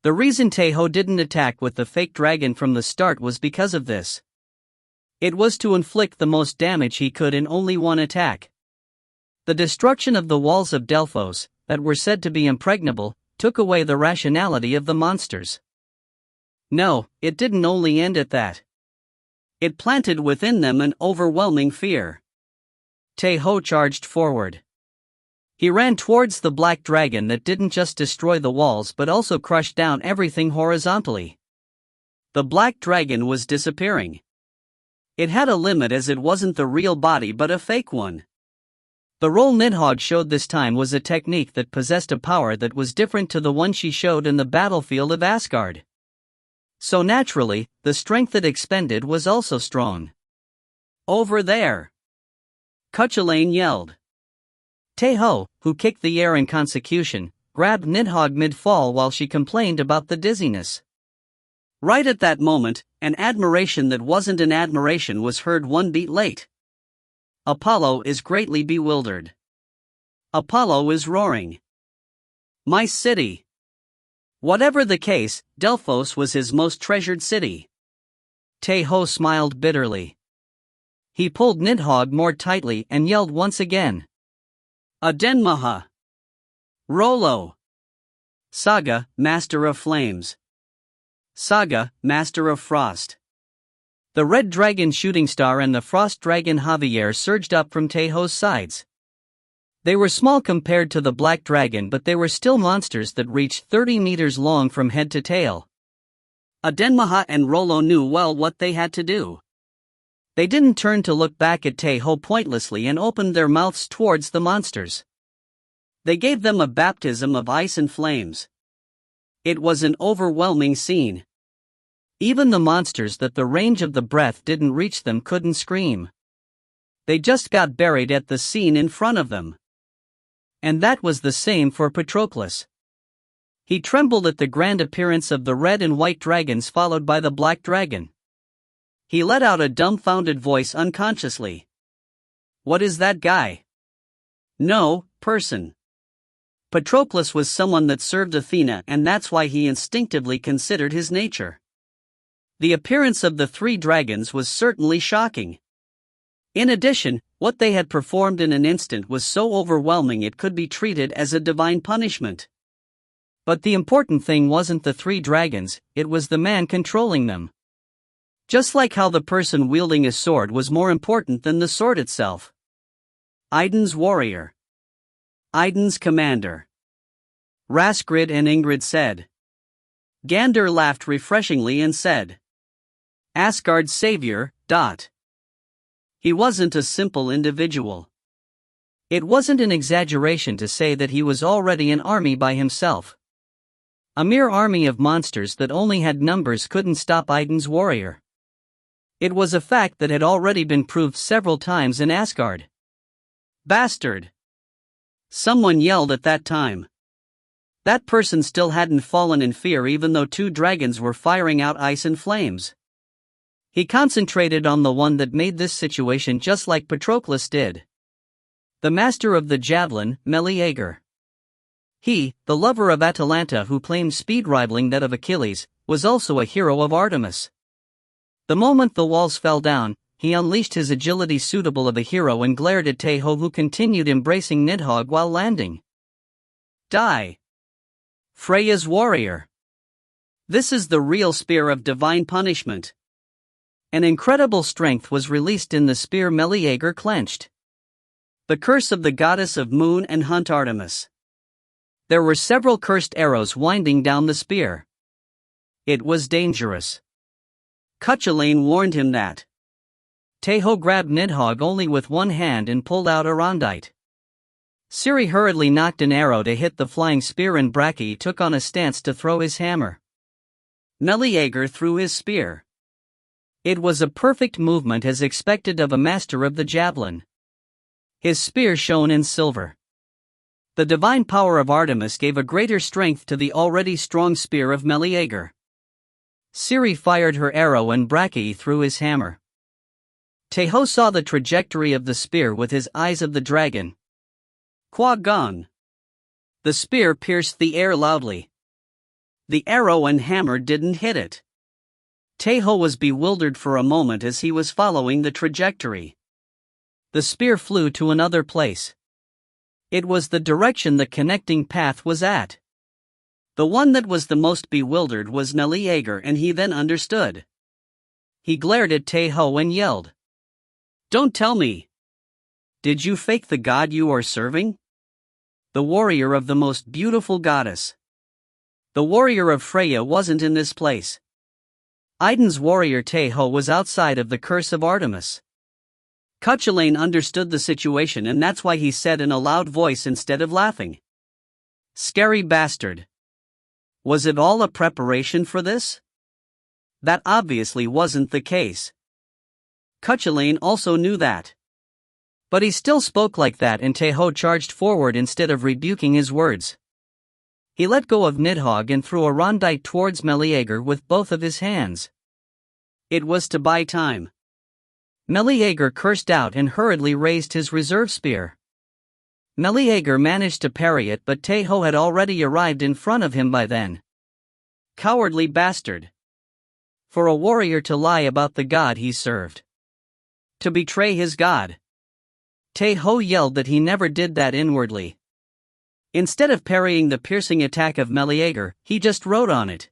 The reason Tae Ho didn't attack with the fake dragon from the start was because of this. It was to inflict the most damage he could in only one attack. The destruction of the walls of Delphos, that were said to be impregnable, took away the rationality of the monsters. No, it didn't only end at that. It planted within them an overwhelming fear. Tae Ho charged forward. He ran towards the black dragon that didn't just destroy the walls but also crushed down everything horizontally. The black dragon was disappearing. It had a limit as it wasn't the real body but a fake one. The role Nidhogg showed this time was a technique that possessed a power that was different to the one she showed in the battlefield of Asgard. So naturally, the strength it expended was also strong. "Over there!" Cuchulainn yelled. Tae Ho, who kicked the air in consecution, grabbed Nidhogg mid-fall while she complained about the dizziness. Right at that moment, an admiration that wasn't an admiration was heard one beat late. Apollo is greatly bewildered. Apollo is roaring. My city. Whatever the case, Delphos was his most treasured city. Tae Ho smiled bitterly. He pulled Nidhogg more tightly and yelled once again. Adenmaha. Rollo. Saga, Master of Flames. Saga, Master of Frost. The red dragon Shooting Star and the frost dragon Javier surged up from Tae Ho's sides. They were small compared to the black dragon, but they were still monsters that reached 30 meters long from head to tail. Adenmaha and Rollo knew well what they had to do. They didn't turn to look back at Tae Ho pointlessly and opened their mouths towards the monsters. They gave them a baptism of ice and flames. It was an overwhelming scene. Even the monsters that the range of the breath didn't reach them couldn't scream. They just got buried at the scene in front of them. And that was the same for Patroclus. He trembled at the grand appearance of the red and white dragons followed by the black dragon. He let out a dumbfounded voice unconsciously. What is that guy? No, person. Patroclus was someone that served Athena, and that's why he instinctively considered his nature. The appearance of the three dragons was certainly shocking. In addition, what they had performed in an instant was so overwhelming it could be treated as a divine punishment. But the important thing wasn't the three dragons, it was the man controlling them. Just like how the person wielding a sword was more important than the sword itself. Idun's warrior. Idun's commander. Raskrid and Ingrid said. Gander laughed refreshingly and said. Asgard's savior. He wasn't a simple individual. It wasn't an exaggeration to say that he was already an army by himself. A mere army of monsters that only had numbers couldn't stop Idun's warrior. It was a fact that had already been proved several times in Asgard. Bastard! Someone yelled at that time. That person still hadn't fallen in fear even though two dragons were firing out ice and flames. He concentrated on the one that made this situation just like Patroclus did. The master of the javelin, Meleager. He, the lover of Atalanta who claimed speed rivaling that of Achilles, was also a hero of Artemis. The moment the walls fell down, he unleashed his agility suitable of a hero and glared at Tae Ho, who continued embracing Nidhogg while landing. Die! Freya's warrior. This is the real spear of divine punishment. An incredible strength was released in the spear Meleager clenched. The curse of the goddess of moon and hunt Artemis. There were several cursed arrows winding down the spear. It was dangerous. Cuchulainn warned him that. Tae Ho grabbed Nidhogg only with one hand and pulled out a rondite. Ciri hurriedly knocked an arrow to hit the flying spear and Brachii took on a stance to throw his hammer. Meleager threw his spear. It was a perfect movement as expected of a master of the javelin. His spear shone in silver. The divine power of Artemis gave a greater strength to the already strong spear of Meleager. Ciri fired her arrow and Brachii threw his hammer. Tae Ho saw the trajectory of the spear with his eyes of the dragon. Qua-gon. The spear pierced the air loudly. The arrow and hammer didn't hit it. Tae Ho was bewildered for a moment as he was following the trajectory. The spear flew to another place. It was the direction the connecting path was at. The one that was the most bewildered was Meleager, and he then understood. He glared at Tae Ho and yelled. Don't tell me! Did you fake the god you are serving? the warrior of the most beautiful goddess. The warrior of Freya wasn't in this place. Idun's warrior Tae Ho was outside of the curse of Artemis. Cuchulainn understood the situation, and that's why he said in a loud voice instead of laughing, "Scary bastard. Was it all a preparation for this?" That obviously wasn't the case. Cuchulainn also knew that. But he still spoke like that, and Tae Ho charged forward instead of rebuking his words. He let go of Nidhogg and threw a rondite towards Meleager with both of his hands. It was to buy time. Meleager cursed out and hurriedly raised his reserve spear. Meleager managed to parry it, but Tae Ho had already arrived in front of him by then. Cowardly bastard. For a warrior to lie about the god he served. To betray his god. Tae Ho yelled that he never did that inwardly. Instead of parrying the piercing attack of Meleager, he just rode on it.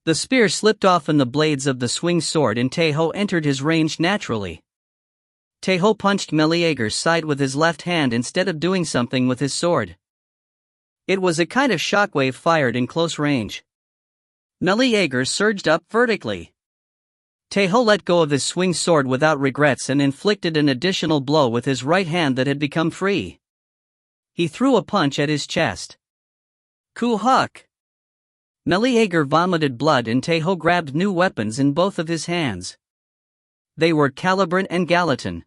The spear slipped off in the blades of the swing sword and Tae Ho entered his range naturally. Tae Ho punched Meleager's side with his left hand instead of doing something with his sword. It was a kind of shockwave fired in close range. Meleager surged up vertically. Tae Ho let go of his swing sword without regrets and inflicted an additional blow with his right hand that had become free. He threw a punch at his chest. Kuhuk! Meleager vomited blood and Tae Ho grabbed new weapons in both of his hands. They were Caliburn and Gallatin.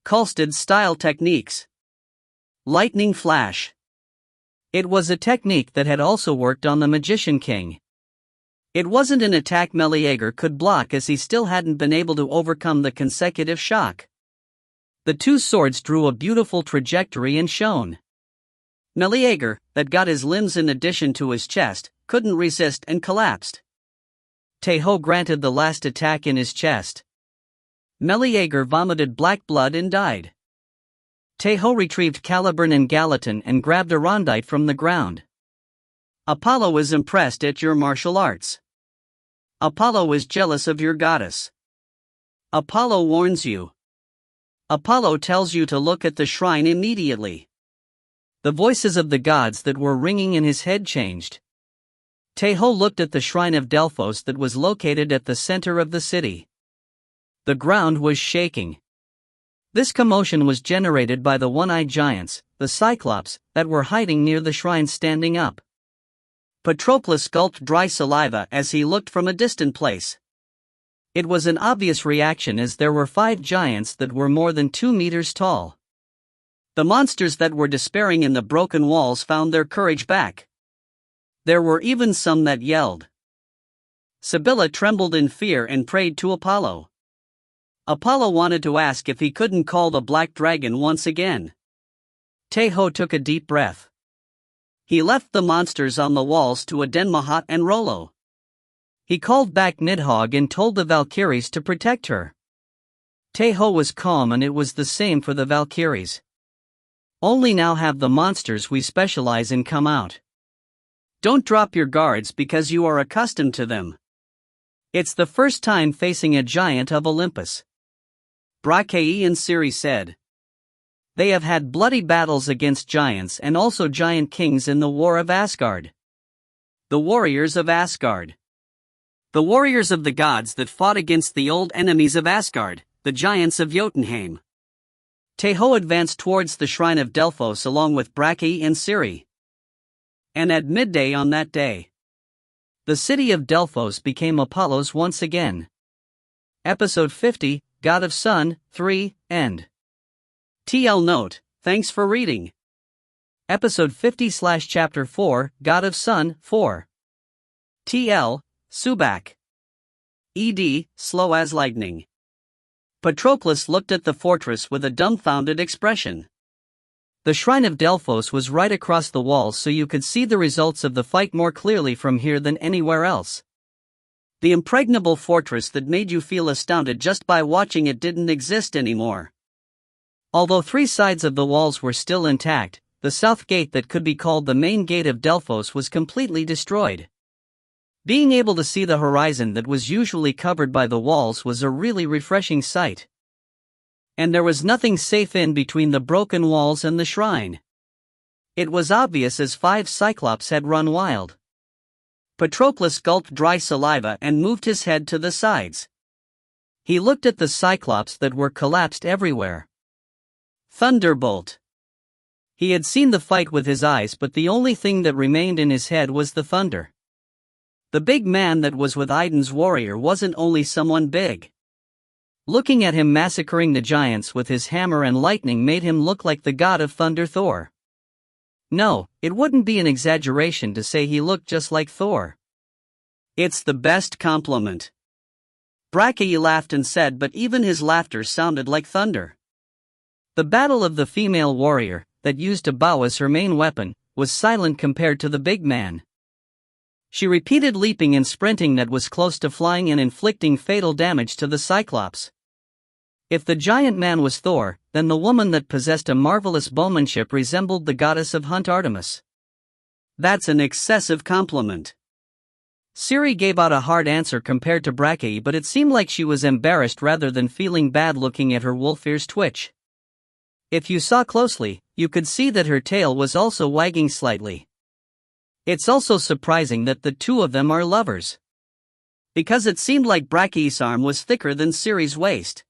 Kulstad-style techniques. Lightning flash. It was a technique that had also worked on the Magician King. It wasn't an attack Meleager could block, as he still hadn't been able to overcome the consecutive shock. The two swords drew a beautiful trajectory and shone. Meleager, that got his limbs in addition to his chest, couldn't resist and collapsed. Tae Ho granted the last attack in his chest. Meleager vomited black blood and died. Tae Ho retrieved Caliburn and Gallatin and grabbed a rondite from the ground. Apollo is impressed at your martial arts. Apollo is jealous of your goddess. Apollo warns you. Apollo tells you to look at the shrine immediately. The voices of the gods that were ringing in his head changed. Tae Ho looked at the shrine of Delphos that was located at the center of the city. The ground was shaking. This commotion was generated by the one-eyed giants, the Cyclops, that were hiding near the shrine standing up. Patroclus gulped dry saliva as he looked from a distant place. It was an obvious reaction, as there were 5 giants that were more than 2 meters tall. The monsters that were despairing in the broken walls found their courage back. There were even some that yelled. Sibylla trembled in fear and prayed to Apollo. Apollo wanted to ask if he couldn't call the black dragon once again. Tae Ho took a deep breath. He left the monsters on the walls to Aden Mahat and Rollo. He called back Nidhogg and told the Valkyries to protect her. Tae Ho was calm, and it was the same for the Valkyries. Only now have the monsters we specialize in come out. Don't drop your guards because you are accustomed to them. It's the first time facing a giant of Olympus. Brachae and Ciri said. They have had bloody battles against giants and also giant kings in the War of Asgard. The warriors of Asgard. The warriors of the gods that fought against the old enemies of Asgard, the giants of Jotunheim. Tae Ho advanced towards the shrine of Delphos along with Brachae and Ciri. And at midday on that day, the city of Delphos became Apollo's once again. Episode 50, God of Sun, 3, End. TL Note, thanks for reading. Episode 50/Chapter 4, God of Sun, 4. TL, Subak. ED, slow as lightning. Patroclus looked at the fortress with a dumbfounded expression. The shrine of Delphos was right across the walls, so you could see the results of the fight more clearly from here than anywhere else. The impregnable fortress that made you feel astounded just by watching it didn't exist anymore. Although 3 sides of the walls were still intact, the south gate that could be called the main gate of Delphos was completely destroyed. Being able to see the horizon that was usually covered by the walls was a really refreshing sight. And there was nothing safe in between the broken walls and the shrine. It was obvious as 5 Cyclops had run wild. Patroclus gulped dry saliva and moved his head to the sides. He looked at the Cyclops that were collapsed everywhere. Thunderbolt. He had seen the fight with his eyes, but the only thing that remained in his head was the thunder. The big man that was with Idun's warrior wasn't only someone big. Looking at him massacring the giants with his hammer and lightning made him look like the god of thunder Thor. No, it wouldn't be an exaggeration to say he looked just like Thor. It's the best compliment. Brachii laughed and said, but even his laughter sounded like thunder. The battle of the female warrior, that used a bow as her main weapon, was silent compared to the big man. She repeated leaping and sprinting that was close to flying and inflicting fatal damage to the Cyclops. If the giant man was Thor, then the woman that possessed a marvelous bowmanship resembled the goddess of hunt Artemis. That's an excessive compliment. Ciri gave out a hard answer compared to Brachii, but it seemed like she was embarrassed rather than feeling bad looking at her wolf ears twitch. If you saw closely, you could see that her tail was also wagging slightly. It's also surprising that the two of them are lovers. Because it seemed like Brachii's arm was thicker than Ciri's waist.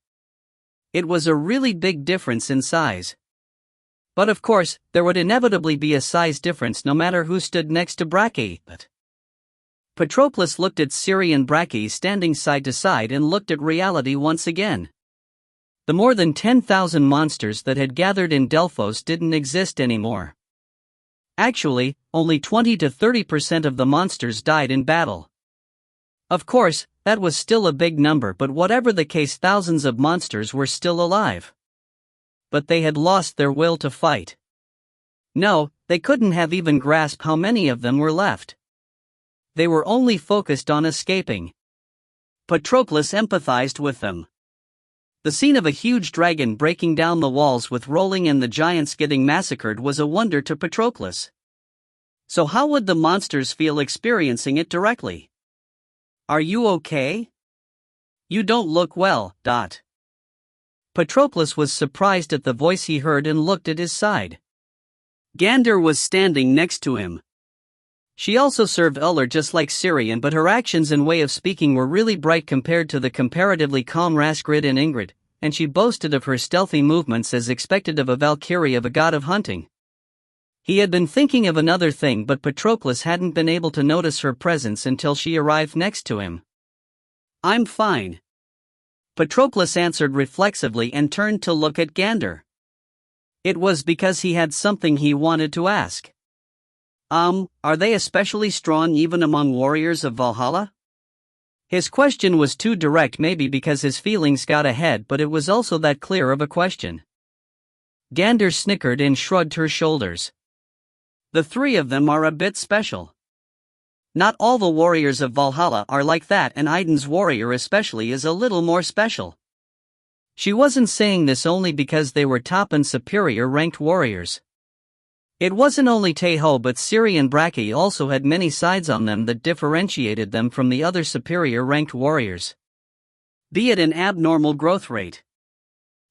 It was a really big difference in size. But of course, there would inevitably be a size difference no matter who stood next to Brachii. Patroclus looked at Ciri and Brachii standing side to side and looked at reality once again. The more than 10,000 monsters that had gathered in Delphos didn't exist anymore. Actually, only 20 to 30% of the monsters died in battle. Of course, that was still a big number, but whatever the case, thousands of monsters were still alive. But they had lost their will to fight. No, they couldn't have even grasped how many of them were left. They were only focused on escaping. Patroclus empathized with them. The scene of a huge dragon breaking down the walls with rolling and the giants getting massacred was a wonder to Patroclus. So how would the monsters feel experiencing it directly? Are you okay? You don't look well. Patroclus was surprised at the voice he heard and looked at his side. Gander was standing next to him. She also served Uller just like Ciri, but her actions and way of speaking were really bright compared to the comparatively calm Raskrid and Ingrid, and she boasted of her stealthy movements as expected of a Valkyrie of a god of hunting. He had been thinking of another thing, but Patroclus hadn't been able to notice her presence until she arrived next to him. I'm fine. Patroclus answered reflexively and turned to look at Gander. It was because he had something he wanted to ask. Are they especially strong even among warriors of Valhalla? His question was too direct, maybe because his feelings got ahead, but it was also that clear of a question. Gander snickered and shrugged her shoulders. The three of them are a bit special. Not all the warriors of Valhalla are like that, and Idun's warrior especially is a little more special. She wasn't saying this only because they were top and superior ranked warriors. It wasn't only Tae Ho, but Ciri and Brachii also had many sides on them that differentiated them from the other superior ranked warriors. Be it an abnormal growth rate.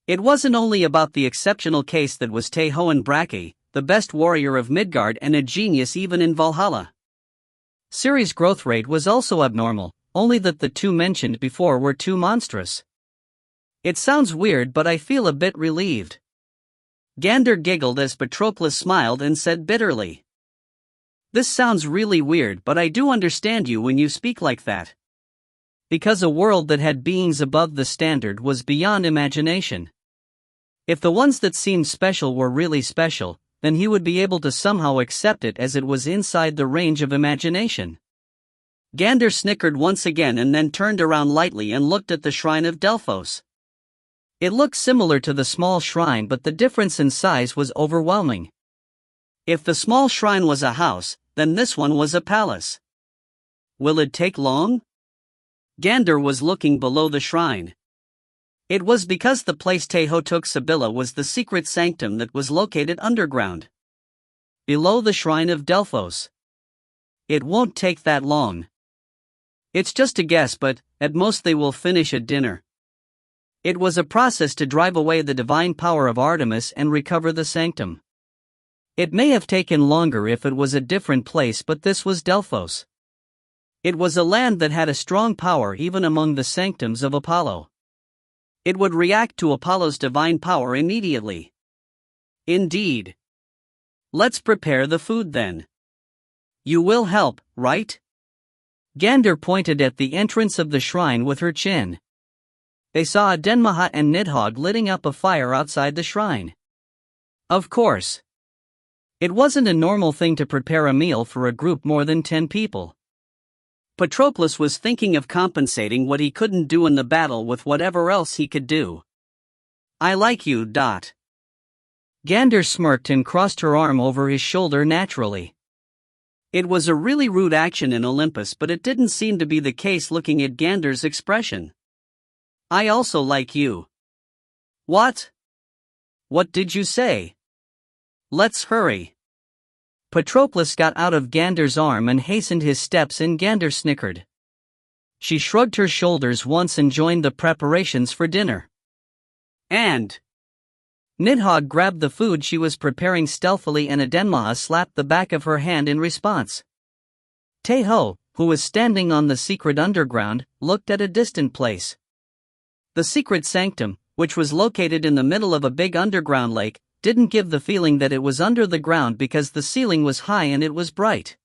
It wasn't only about the exceptional case that was Tae Ho and Brachii, the best warrior of Midgard and a genius even in Valhalla. Ciri's growth rate was also abnormal, only that the two mentioned before were too monstrous. It sounds weird, but I feel a bit relieved. Gander giggled as Patroclus smiled and said bitterly. This sounds really weird, but I do understand you when you speak like that. Because a world that had beings above the standard was beyond imagination. If the ones that seemed special were really special, then he would be able to somehow accept it as it was inside the range of imagination. Gander snickered once again and then turned around lightly and looked at the shrine of Delphos. It looked similar to the small shrine, but the difference in size was overwhelming. If the small shrine was a house, then this one was a palace. Will it take long? Gander was looking below the shrine. It was because the place Tae Ho took Sibylla was the secret sanctum that was located underground. Below the shrine of Delphos. It won't take that long. It's just a guess, but at most they will finish at dinner. It was a process to drive away the divine power of Artemis and recover the sanctum. It may have taken longer if it was a different place, but this was Delphos. It was a land that had a strong power even among the sanctums of Apollo. It would react to Apollo's divine power immediately. Indeed. Let's prepare the food then. You will help, right? Gander pointed at the entrance of the shrine with her chin. They saw Adenmaha and Nidhogg lighting up a fire outside the shrine. Of course. It wasn't a normal thing to prepare a meal for a group more than 10 people. Patroclus was thinking of compensating what he couldn't do in the battle with whatever else he could do. I like you. Gander smirked and crossed her arm over his shoulder naturally. It was a really rude action in Olympus, but it didn't seem to be the case looking at Gander's expression. I also like you. What? What did you say? Let's hurry. Patroclus got out of Gander's arm and hastened his steps in. Gander snickered. She shrugged her shoulders once and joined the preparations for dinner. And Nidhogg grabbed the food she was preparing stealthily, and Adenmaha slapped the back of her hand in response. Tae Ho, who was standing on the secret underground, looked at a distant place. The secret sanctum, which was located in the middle of a big underground lake, didn't give the feeling that it was under the ground because the ceiling was high and it was bright.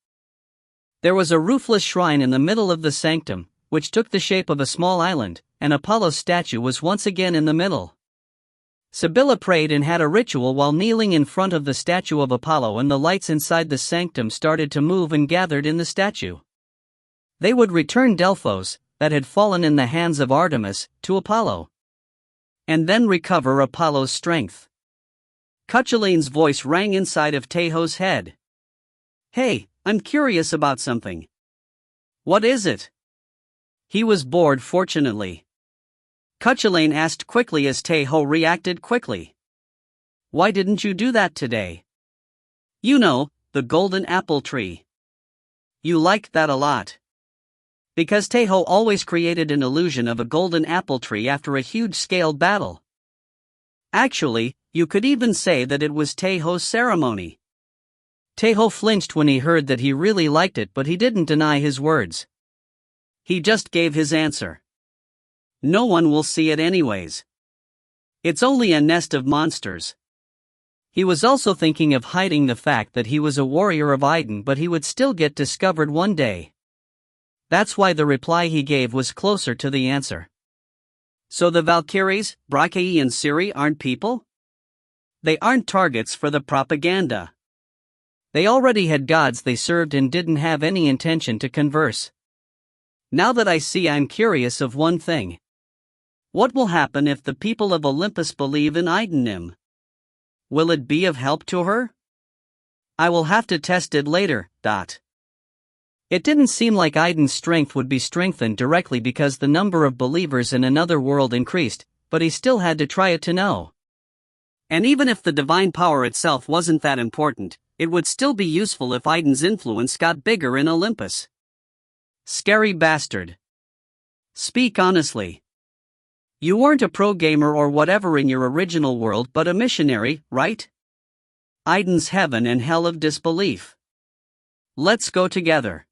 There was a roofless shrine in the middle of the sanctum, which took the shape of a small island, and Apollo's statue was once again in the middle. Sibylla prayed and had a ritual while kneeling in front of the statue of Apollo, and the lights inside the sanctum started to move and gathered in the statue. They would return Delphos, that had fallen in the hands of Artemis, to Apollo. And then recover Apollo's strength. Cuchulain's voice rang inside of Tae Ho's head. Hey, I'm curious about something. What is it? He was bored, fortunately. Cuchulain asked quickly as Tae Ho reacted quickly. Why didn't you do that today? You know, the golden apple tree. You liked that a lot. Because Tae Ho always created an illusion of a golden apple tree after a huge scaled battle. Actually, you could even say that it was Tae Ho's ceremony. Tae Ho flinched when he heard that he really liked it, but he didn't deny his words. He just gave his answer. No one will see it anyways. It's only a nest of monsters. He was also thinking of hiding the fact that he was a warrior of Idun, but he would still get discovered one day. That's why the reply he gave was closer to the answer. So the Valkyries, Brachii and Ciri aren't people? They aren't targets for the propaganda. They already had gods they served and didn't have any intention to converse. Now that I see, I'm curious of one thing. What will happen if the people of Olympus believe in Idun? Will it be of help to her? I will have to test it later. It didn't seem like Idun's strength would be strengthened directly because the number of believers in another world increased, but he still had to try it to know. And even if the divine power itself wasn't that important, it would still be useful if Idun's influence got bigger in Olympus. Scary bastard. Speak honestly. You weren't a pro gamer or whatever in your original world, but a missionary, right? Idun's heaven and hell of disbelief. Let's go together.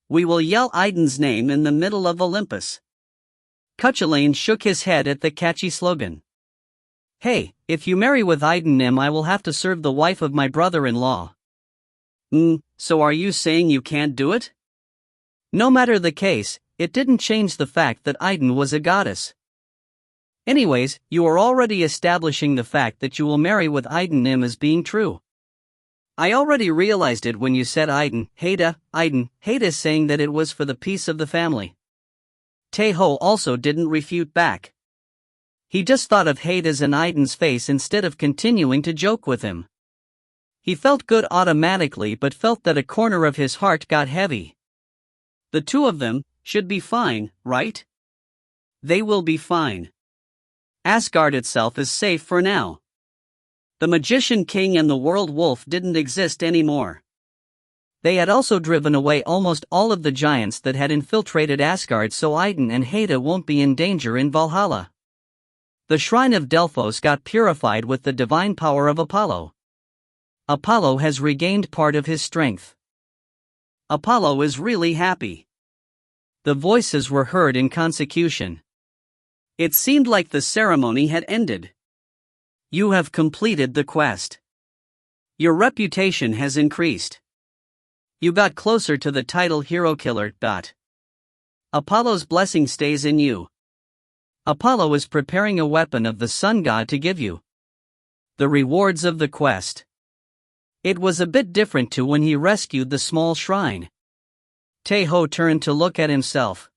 We will yell Idun's name in the middle of Olympus. Cuchulain shook his head at the catchy slogan. Hey, if you marry with Idun, I will have to serve the wife of my brother-in-law. So are you saying you can't do it? No matter the case, it didn't change the fact that Idun was a goddess. Anyways, you are already establishing the fact that you will marry with Idun as being true. I already realized it when you said Idun, Heda saying that it was for the peace of the family. Tae Ho also didn't refute back. He just thought of Heda's and Idun's face instead of continuing to joke with him. He felt good automatically, but felt that a corner of his heart got heavy. The two of them should be fine, right? They will be fine. Asgard itself is safe for now. The Magician King and the World Wolf didn't exist anymore. They had also driven away almost all of the giants that had infiltrated Asgard, so Idun and Heda won't be in danger in Valhalla. The shrine of Delphos got purified with the divine power of Apollo. Apollo has regained part of his strength. Apollo is really happy. The voices were heard in consecution. It seemed like the ceremony had ended. You have completed the quest. Your reputation has increased. You got closer to the title Hero Killer. Apollo's blessing stays in you. Apollo is preparing a weapon of the sun god to give you. The rewards of the quest. It was a bit different to when he rescued the small shrine. Tae Ho turned to look at himself.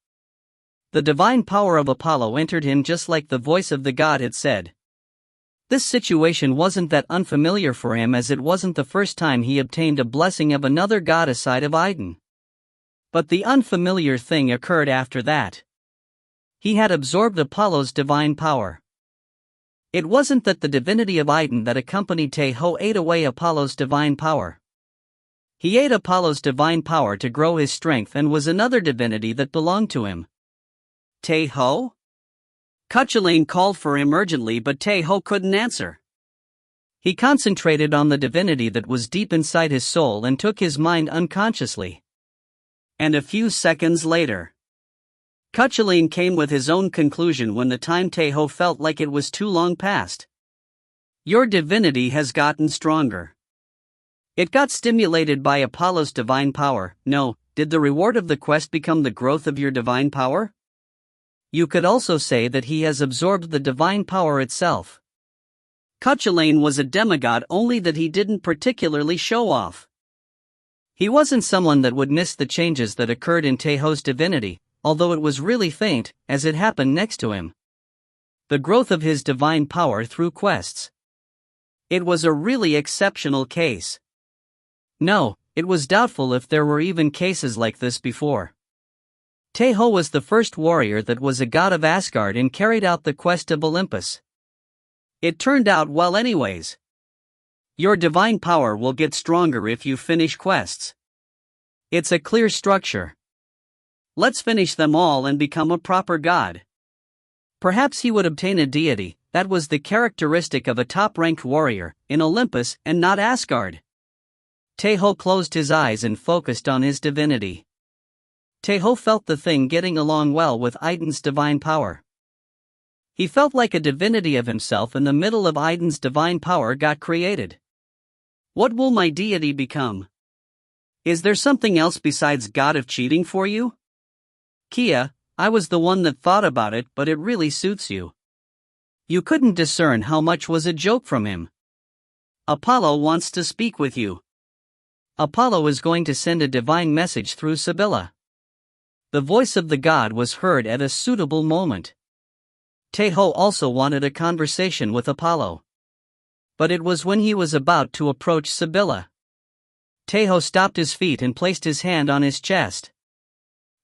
The divine power of Apollo entered him just like the voice of the god had said. This situation wasn't that unfamiliar for him, as it wasn't the first time he obtained a blessing of another god aside of Idun. But the unfamiliar thing occurred after that. He had absorbed Apollo's divine power. It wasn't that the divinity of Idun that accompanied Tae Ho ate away Apollo's divine power. He ate Apollo's divine power to grow his strength and was another divinity that belonged to him. Tae Ho? Cuchulainn called for him urgently, but Tae Ho couldn't answer. He concentrated on the divinity that was deep inside his soul and took his mind unconsciously. And a few seconds later, Cuchulainn came with his own conclusion when the time Tae Ho felt like it was too long past. Your divinity has gotten stronger. It got stimulated by Apollo's divine power. No, did the reward of the quest become the growth of your divine power? You could also say that he has absorbed the divine power itself. Cuchulainn was a demigod, only that he didn't particularly show off. He wasn't someone that would miss the changes that occurred in Tae Ho's divinity, although it was really faint, as it happened next to him. The growth of his divine power through quests. It was a really exceptional case. No, it was doubtful if there were even cases like this before. Tae Ho was the first warrior that was a god of Asgard and carried out the quest of Olympus. It turned out well anyways. Your divine power will get stronger if you finish quests. It's a clear structure. Let's finish them all and become a proper god. Perhaps he would obtain a deity. That was the characteristic of a top-ranked warrior, in Olympus and not Asgard. Tae Ho closed his eyes and focused on his divinity. Tae Ho felt the thing getting along well with Idun's divine power. He felt like a divinity of himself in the middle of Idun's divine power got created. What will my deity become? Is there something else besides god of cheating for you? Kia, I was the one that thought about it, but it really suits you. You couldn't discern how much was a joke from him. Apollo wants to speak with you. Apollo is going to send a divine message through Sibylla. The voice of the god was heard at a suitable moment. Tae Ho also wanted a conversation with Apollo. But it was when he was about to approach Sibylla. Tae Ho stopped his feet and placed his hand on his chest.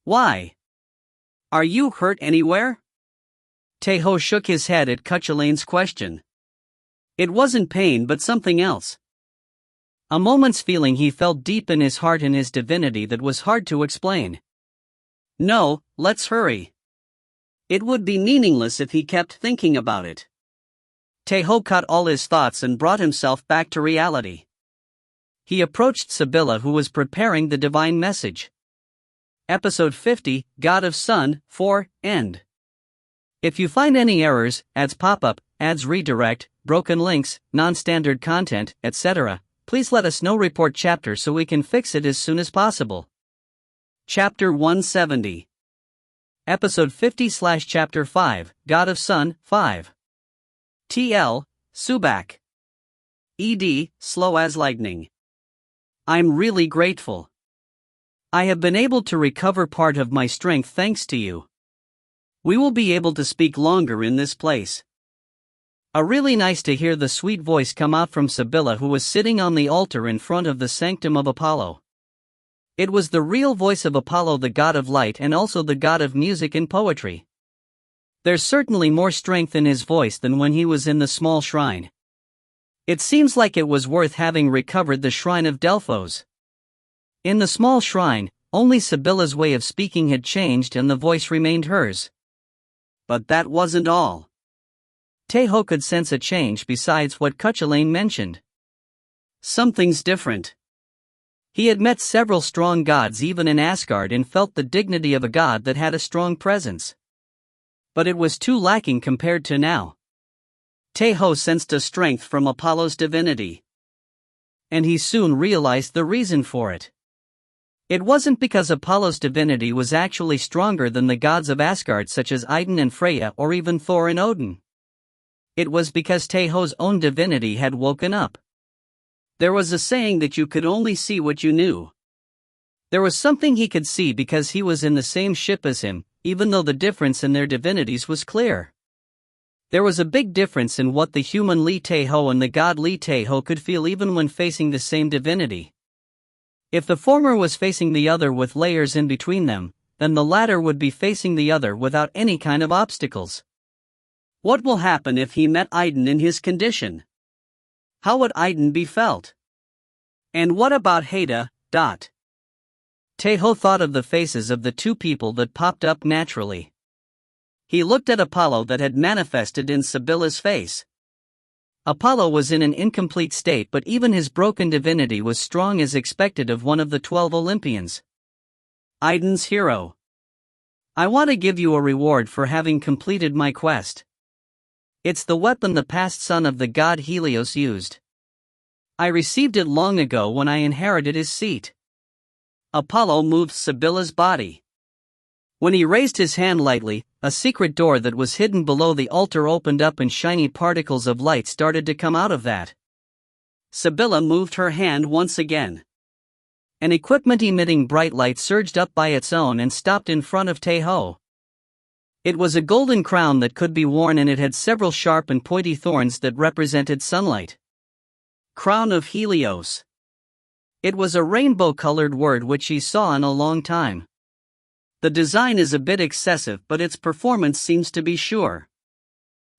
Why? Are you hurt anywhere? Tae Ho shook his head at Cuchulainn's question. It wasn't pain but something else. A moment's feeling he felt deep in his heart in his divinity that was hard to explain. No, let's hurry. It would be meaningless if he kept thinking about it. Tae Ho cut all his thoughts and brought himself back to reality. He approached Sibylla, who was preparing the divine message. Episode 50, God of Sun, 4, End. If you find any errors, ads pop up, ads redirect, broken links, non-standard content, etc., please let us know. Report chapter so we can fix it as soon as possible. Chapter 170. Episode 50/Chapter 5, God of Sun, 5. TL, Subak. ED, slow as lightning. I'm really grateful. I have been able to recover part of my strength thanks to you. We will be able to speak longer in this place. Really nice to hear the sweet voice come out from Sibylla, who was sitting on the altar in front of the sanctum of Apollo. It was the real voice of Apollo, the god of light and also the god of music and poetry. There's certainly more strength in his voice than when he was in the small shrine. It seems like it was worth having recovered the shrine of Delphos. In the small shrine, only Sibylla's way of speaking had changed and the voice remained hers. But that wasn't all. Tae Ho could sense a change besides what Cuchulainn mentioned. Something's different. He had met several strong gods even in Asgard and felt the dignity of a god that had a strong presence. But it was too lacking compared to now. Tae Ho sensed a strength from Apollo's divinity. And he soon realized the reason for it. It wasn't because Apollo's divinity was actually stronger than the gods of Asgard such as Idun and Freya or even Thor and Odin. It was because Tae Ho's own divinity had woken up. There was a saying that you could only see what you knew. There was something he could see because he was in the same ship as him, even though the difference in their divinities was clear. There was a big difference in what the human Lee Tae Ho and the god Lee Tae Ho could feel even when facing the same divinity. If the former was facing the other with layers in between them, then the latter would be facing the other without any kind of obstacles. What will happen if he met Idun in his condition? How would Idun be felt? And what about Heda? Tae Ho thought of the faces of the two people that popped up naturally. He looked at Apollo that had manifested in Sibylla's face. Apollo was in an incomplete state, but even his broken divinity was strong as expected of one of the 12 Olympians. Idun's hero. I want to give you a reward for having completed my quest. It's the weapon the past son of the god Helios used. I received it long ago when I inherited his seat. Apollo moved Sibylla's body. When he raised his hand lightly, a secret door that was hidden below the altar opened up and shiny particles of light started to come out of that. Sibylla moved her hand once again. An equipment emitting bright light surged up by its own and stopped in front of Tae Ho. It was a golden crown that could be worn and it had several sharp and pointy thorns that represented sunlight. Crown of Helios. It was a rainbow-colored word which he saw in a long time. The design is a bit excessive, but its performance seems to be sure.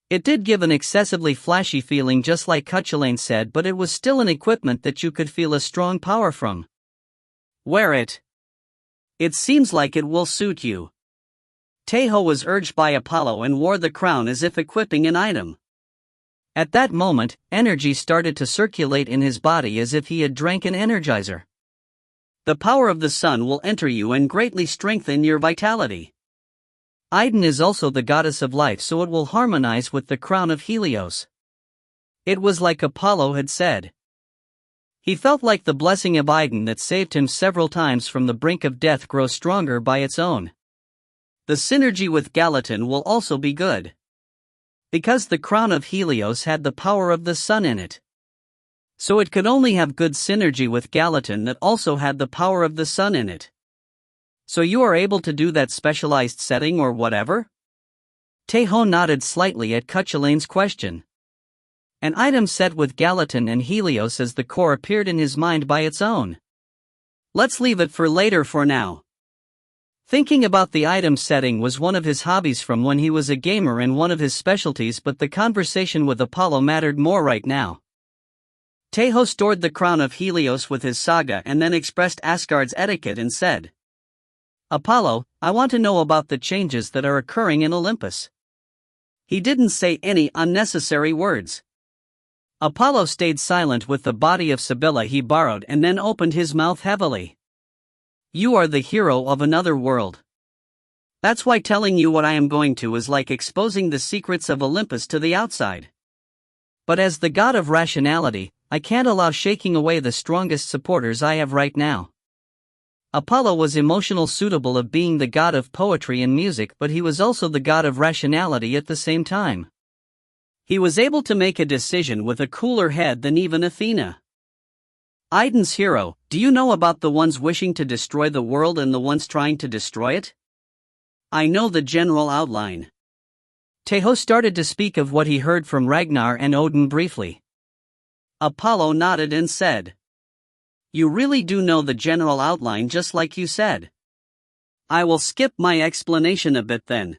It did give an excessively flashy feeling just like Cuchulainn said, but it was still an equipment that you could feel a strong power from. Wear it. It seems like it will suit you. Tae Ho was urged by Apollo and wore the crown as if equipping an item. At that moment, energy started to circulate in his body as if he had drank an energizer. The power of the sun will enter you and greatly strengthen your vitality. Idun is also the goddess of life, so it will harmonize with the crown of Helios. It was like Apollo had said. He felt like the blessing of Idun that saved him several times from the brink of death grows stronger by its own. The synergy with Gallatin will also be good. Because the crown of Helios had the power of the sun in it. So it could only have good synergy with Gallatin that also had the power of the sun in it. So you are able to do that specialized setting or whatever? Tae Ho nodded slightly at Cuchulainn's question. An item set with Gallatin and Helios as the core appeared in his mind by its own. Let's leave it for later for now. Thinking about the item setting was one of his hobbies from when he was a gamer and one of his specialties, but the conversation with Apollo mattered more right now. Tae Ho stored the crown of Helios with his saga and then expressed Asgard's etiquette and said, Apollo, I want to know about the changes that are occurring in Olympus. He didn't say any unnecessary words. Apollo stayed silent with the body of Sibylla he borrowed and then opened his mouth heavily. You are the hero of another world. That's why telling you what I am going to is like exposing the secrets of Olympus to the outside. But as the god of rationality, I can't allow shaking away the strongest supporters I have right now. Apollo was emotional suitable of being the god of poetry and music, but he was also the god of rationality at the same time. He was able to make a decision with a cooler head than even Athena. Idun's hero, do you know about the ones wishing to destroy the world and the ones trying to destroy it? I know the general outline. Tae Ho started to speak of what he heard from Ragnar and Odin briefly. Apollo nodded and said, You really do know the general outline just like you said. I will skip my explanation a bit then.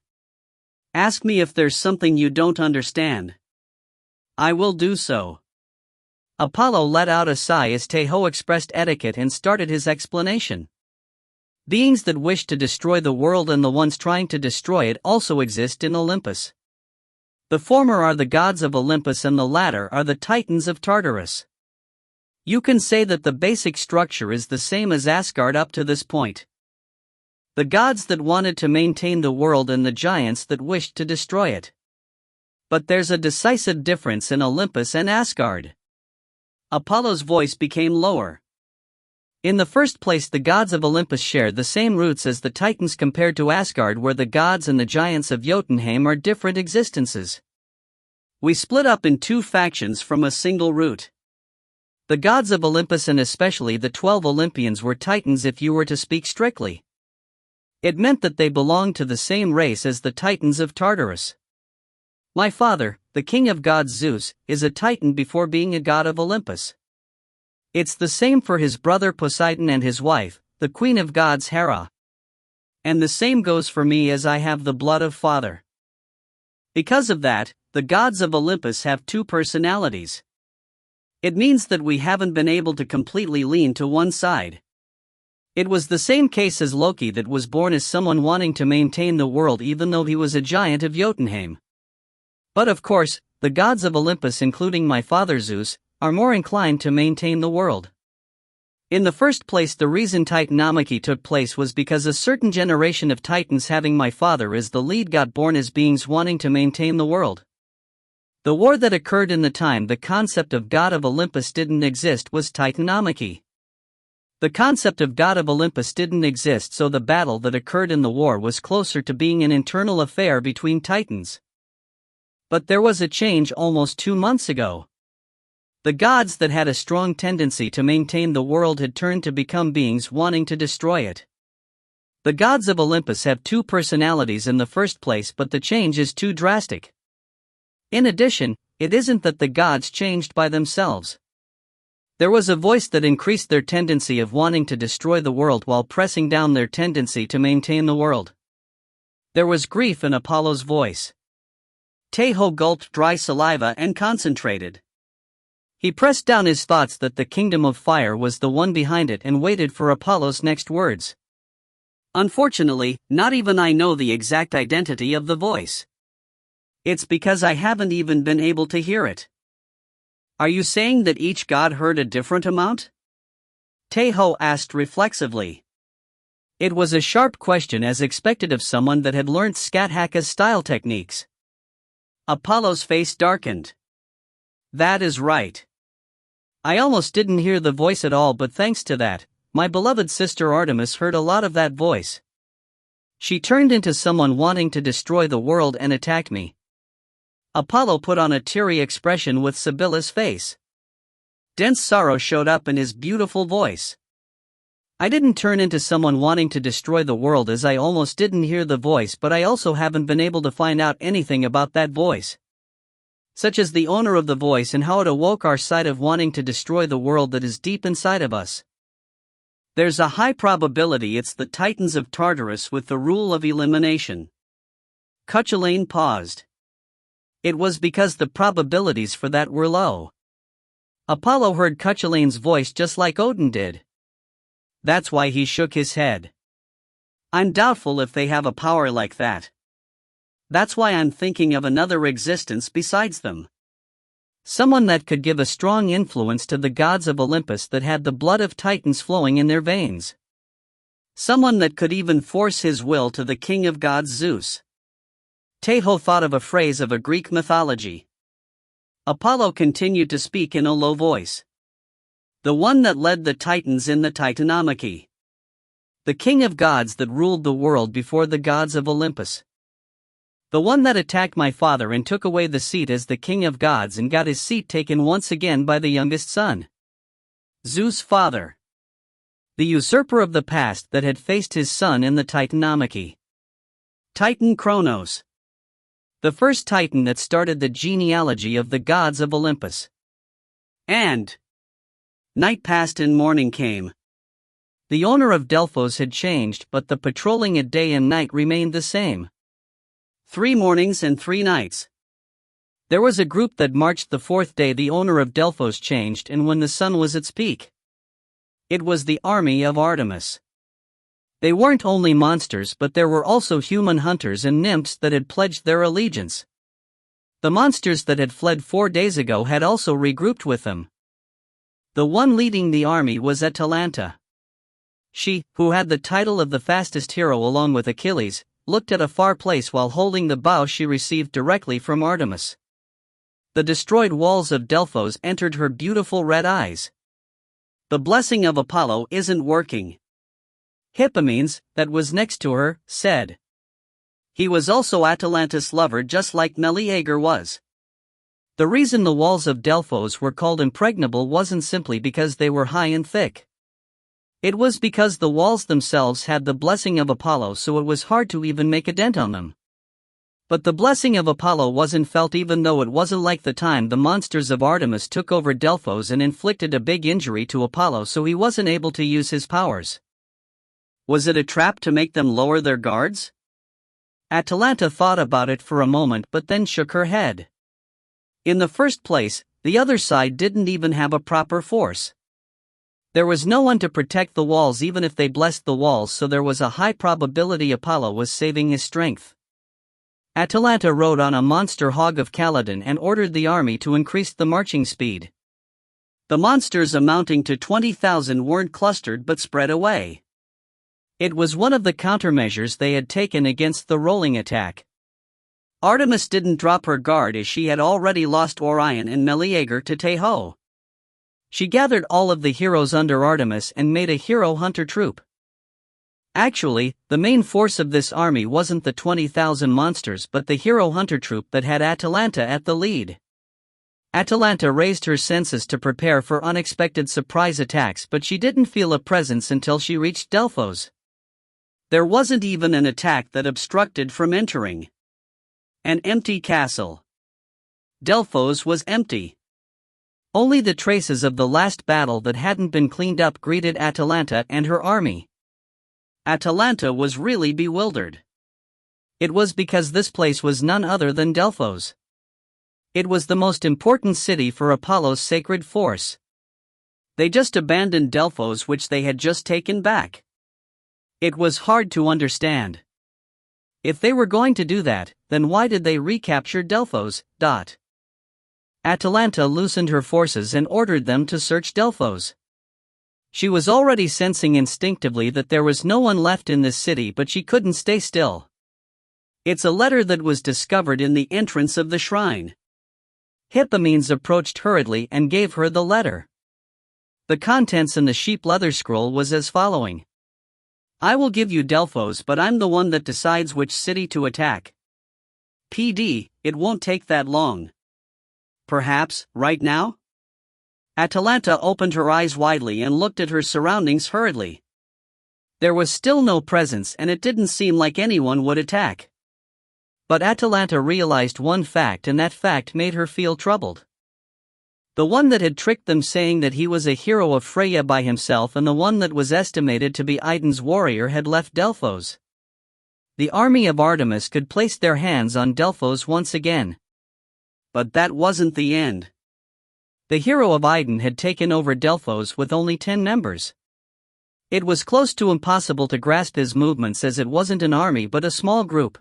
Ask me if there's something you don't understand. I will do so. Apollo let out a sigh as Tae Ho expressed etiquette and started his explanation. Beings that wish to destroy the world and the ones trying to destroy it also exist in Olympus. The former are the gods of Olympus and the latter are the titans of Tartarus. You can say that the basic structure is the same as Asgard up to this point. The gods that wanted to maintain the world and the giants that wished to destroy it. But there's a decisive difference in Olympus and Asgard. Apollo's voice became lower. In the first place, the gods of Olympus share the same roots as the Titans compared to Asgard, where the gods and the giants of Jotunheim are different existences. We split up in two factions from a single root. The gods of Olympus, and especially the 12 Olympians, were Titans if you were to speak strictly. It meant that they belonged to the same race as the Titans of Tartarus. My father, the king of gods Zeus, is a Titan before being a god of Olympus. It's the same for his brother Poseidon and his wife, the queen of gods Hera. And the same goes for me, as I have the blood of father. Because of that, the gods of Olympus have two personalities. It means that we haven't been able to completely lean to one side. It was the same case as Loki, that was born as someone wanting to maintain the world even though he was a giant of Jotunheim. But of course, the gods of Olympus, including my father Zeus, are more inclined to maintain the world. In the first place, the reason Titanomachy took place was because a certain generation of Titans, having my father as the lead, got born as beings wanting to maintain the world. The war that occurred in the time the concept of God of Olympus didn't exist was Titanomachy. The concept of God of Olympus didn't exist, so the battle that occurred in the war was closer to being an internal affair between Titans. But there was a change almost 2 months ago. The gods that had a strong tendency to maintain the world had turned to become beings wanting to destroy it. The gods of Olympus have two personalities in the first place, but the change is too drastic. In addition, it isn't that the gods changed by themselves. There was a voice that increased their tendency of wanting to destroy the world while pressing down their tendency to maintain the world. There was grief in Apollo's voice. Tae Ho gulped dry saliva and concentrated. He pressed down his thoughts that the kingdom of fire was the one behind it and waited for Apollo's next words. Unfortunately, not even I know the exact identity of the voice. It's because I haven't even been able to hear it. Are you saying that each god heard a different amount? Tae Ho asked reflexively. It was a sharp question, as expected of someone that had learnt Skathaka's style techniques. Apollo's face darkened. That is right. I almost didn't hear the voice at all, but thanks to that, my beloved sister Artemis heard a lot of that voice. She turned into someone wanting to destroy the world and attacked me. Apollo put on a teary expression with Sibylla's face. Dense sorrow showed up in his beautiful voice. I didn't turn into someone wanting to destroy the world, as I almost didn't hear the voice, but I also haven't been able to find out anything about that voice, such as the owner of the voice and how it awoke our side of wanting to destroy the world that is deep inside of us. There's a high probability it's the Titans of Tartarus with the rule of elimination. Cuchulainn paused. It was because the probabilities for that were low. Apollo heard Cuchulainn's voice just like Odin did. That's why he shook his head. I'm doubtful if they have a power like that. That's why I'm thinking of another existence besides them. Someone that could give a strong influence to the gods of Olympus, that had the blood of Titans flowing in their veins. Someone that could even force his will to the king of gods Zeus. Tae Ho thought of a phrase of a Greek mythology. Apollo continued to speak in a low voice. The one that led the Titans in the Titanomachy. The king of gods that ruled the world before the gods of Olympus. The one that attacked my father and took away the seat as the king of gods and got his seat taken once again by the youngest son. Zeus' father. The usurper of the past that had faced his son in the Titanomachy. Titan Kronos. The first Titan that started the genealogy of the gods of Olympus. And night passed and morning came. The owner of Delphos had changed, but the patrolling at day and night remained the same. 3 mornings and 3 nights. There was a group that marched the 4th day. The owner of Delphos changed, and when the sun was at its peak. It was the army of Artemis. They weren't only monsters, but there were also human hunters and nymphs that had pledged their allegiance. The monsters that had fled 4 days ago had also regrouped with them. The one leading the army was Atalanta. She, who had the title of the fastest hero along with Achilles, looked at a far place while holding the bow she received directly from Artemis. The destroyed walls of Delphos entered her beautiful red eyes. The blessing of Apollo isn't working. Hippomenes, that was next to her, said. He was also Atalanta's lover just like Meleager was. The reason the walls of Delphos were called impregnable wasn't simply because they were high and thick. It was because the walls themselves had the blessing of Apollo, so it was hard to even make a dent on them. But the blessing of Apollo wasn't felt, even though it wasn't like the time the monsters of Artemis took over Delphos and inflicted a big injury to Apollo, so he wasn't able to use his powers. Was it a trap to make them lower their guards? Atalanta thought about it for a moment but then shook her head. In the first place, the other side didn't even have a proper force. There was no one to protect the walls even if they blessed the walls, so there was a high probability Apollo was saving his strength. Atalanta rode on a monster hog of Calydon and ordered the army to increase the marching speed. The monsters amounting to 20,000 weren't clustered but spread away. It was one of the countermeasures they had taken against the rolling attack. Artemis didn't drop her guard as she had already lost Orion and Meleager to Tae Ho. She gathered all of the heroes under Artemis and made a hero hunter troop. Actually, the main force of this army wasn't the 20,000 monsters but the hero hunter troop that had Atalanta at the lead. Atalanta raised her senses to prepare for unexpected surprise attacks, but she didn't feel a presence until she reached Delphos. There wasn't even an attack that obstructed from entering. An empty castle. Delphos was empty. Only the traces of the last battle that hadn't been cleaned up greeted Atalanta and her army. Atalanta was really bewildered. It was because this place was none other than Delphos. It was the most important city for Apollo's sacred force. They just abandoned Delphos, which they had just taken back. It was hard to understand. If they were going to do that, then why did they recapture Delphos? Atalanta loosened her forces and ordered them to search Delphos. She was already sensing instinctively that there was no one left in this city, but she couldn't stay still. It's a letter that was discovered in the entrance of the shrine. Hippomenes approached hurriedly and gave her the letter. The contents in the sheep leather scroll was as following. I will give you Delphos, but I'm the one that decides which city to attack. PD, it won't take that long. Perhaps, right now? Atalanta opened her eyes widely and looked at her surroundings hurriedly. There was still no presence and it didn't seem like anyone would attack. But Atalanta realized one fact, and that fact made her feel troubled. The one that had tricked them, saying that he was a hero of Freya by himself, and the one that was estimated to be Idun's warrior, had left Delphos. The army of Artemis could place their hands on Delphos once again. But that wasn't the end. The hero of Idun had taken over Delphos with only 10 members. It was close to impossible to grasp his movements, as it wasn't an army but a small group.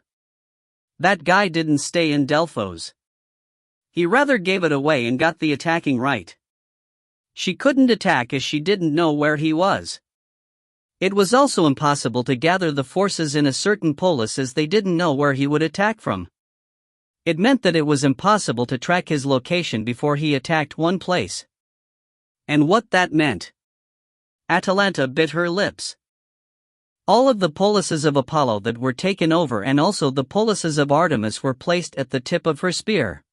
That guy didn't stay in Delphos. He rather gave it away and got the attacking right. She couldn't attack as she didn't know where he was. It was also impossible to gather the forces in a certain polis, as they didn't know where he would attack from. It meant that it was impossible to track his location before he attacked one place. And what that meant? Atalanta bit her lips. All of the polises of Apollo that were taken over, and also the polises of Artemis, were placed at the tip of her spear.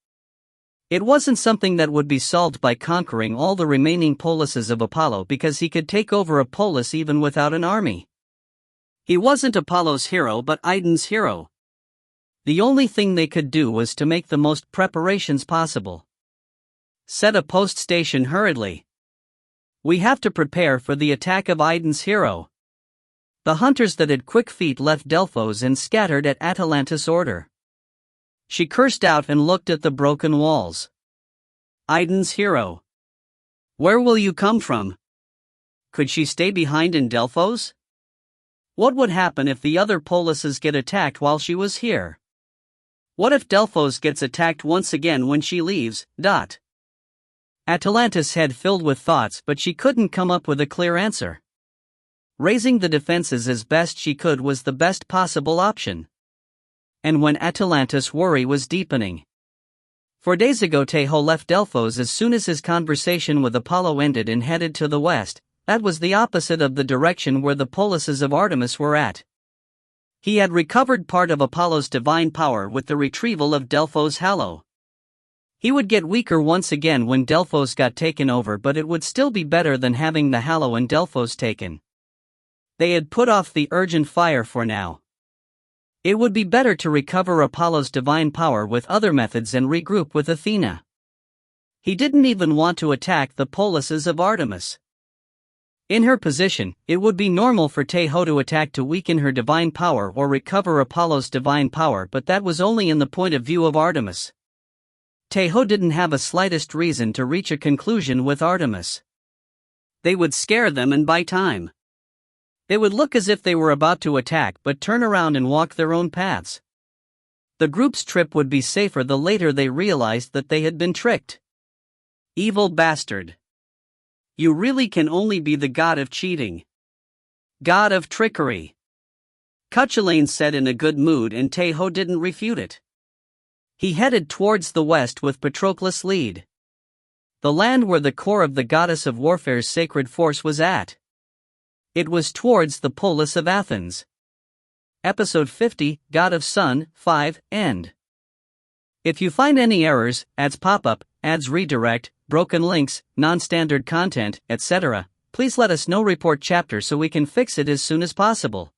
It wasn't something that would be solved by conquering all the remaining polises of Apollo, because he could take over a polis even without an army. He wasn't Apollo's hero but Idun's hero. The only thing they could do was to make the most preparations possible. Set a post station hurriedly. We have to prepare for the attack of Idun's hero. The hunters that had quick feet left Delphos and scattered at Atalanta's order. She cursed out and looked at the broken walls. Idun's hero. Where will you come from? Could she stay behind in Delphos? What would happen if the other polises get attacked while she was here? What if Delphos gets attacked once again when she leaves? Atalanta's head filled with thoughts, but she couldn't come up with a clear answer. Raising the defenses as best she could was the best possible option. And when Atalanta's worry was deepening. 4 days ago Tae Ho left Delphos as soon as his conversation with Apollo ended and headed to the west. That was the opposite of the direction where the polices of Artemis were at. He had recovered part of Apollo's divine power with the retrieval of Delphos' halo. He would get weaker once again when Delphos got taken over, but it would still be better than having the halo and Delphos taken. They had put off the urgent fire for now. It would be better to recover Apollo's divine power with other methods and regroup with Athena. He didn't even want to attack the polices of Artemis. In her position, it would be normal for Tae Ho to attack to weaken her divine power or recover Apollo's divine power, but that was only in the point of view of Artemis. Tae Ho didn't have a slightest reason to reach a conclusion with Artemis. They would scare them and buy time. It would look as if they were about to attack but turn around and walk their own paths. The group's trip would be safer the later they realized that they had been tricked. Evil bastard. You really can only be the god of cheating. God of trickery. Cuchulain said in a good mood, and Tae Ho didn't refute it. He headed towards the west with Patroclus lead. The land where the core of the goddess of warfare's sacred force was at. It was towards the polis of Athens. Episode 50, God of Sun, 5, End. If you find any errors, ads pop up, ads redirect, broken links, non-standard content, etc., please let us know. Report chapter so we can fix it as soon as possible.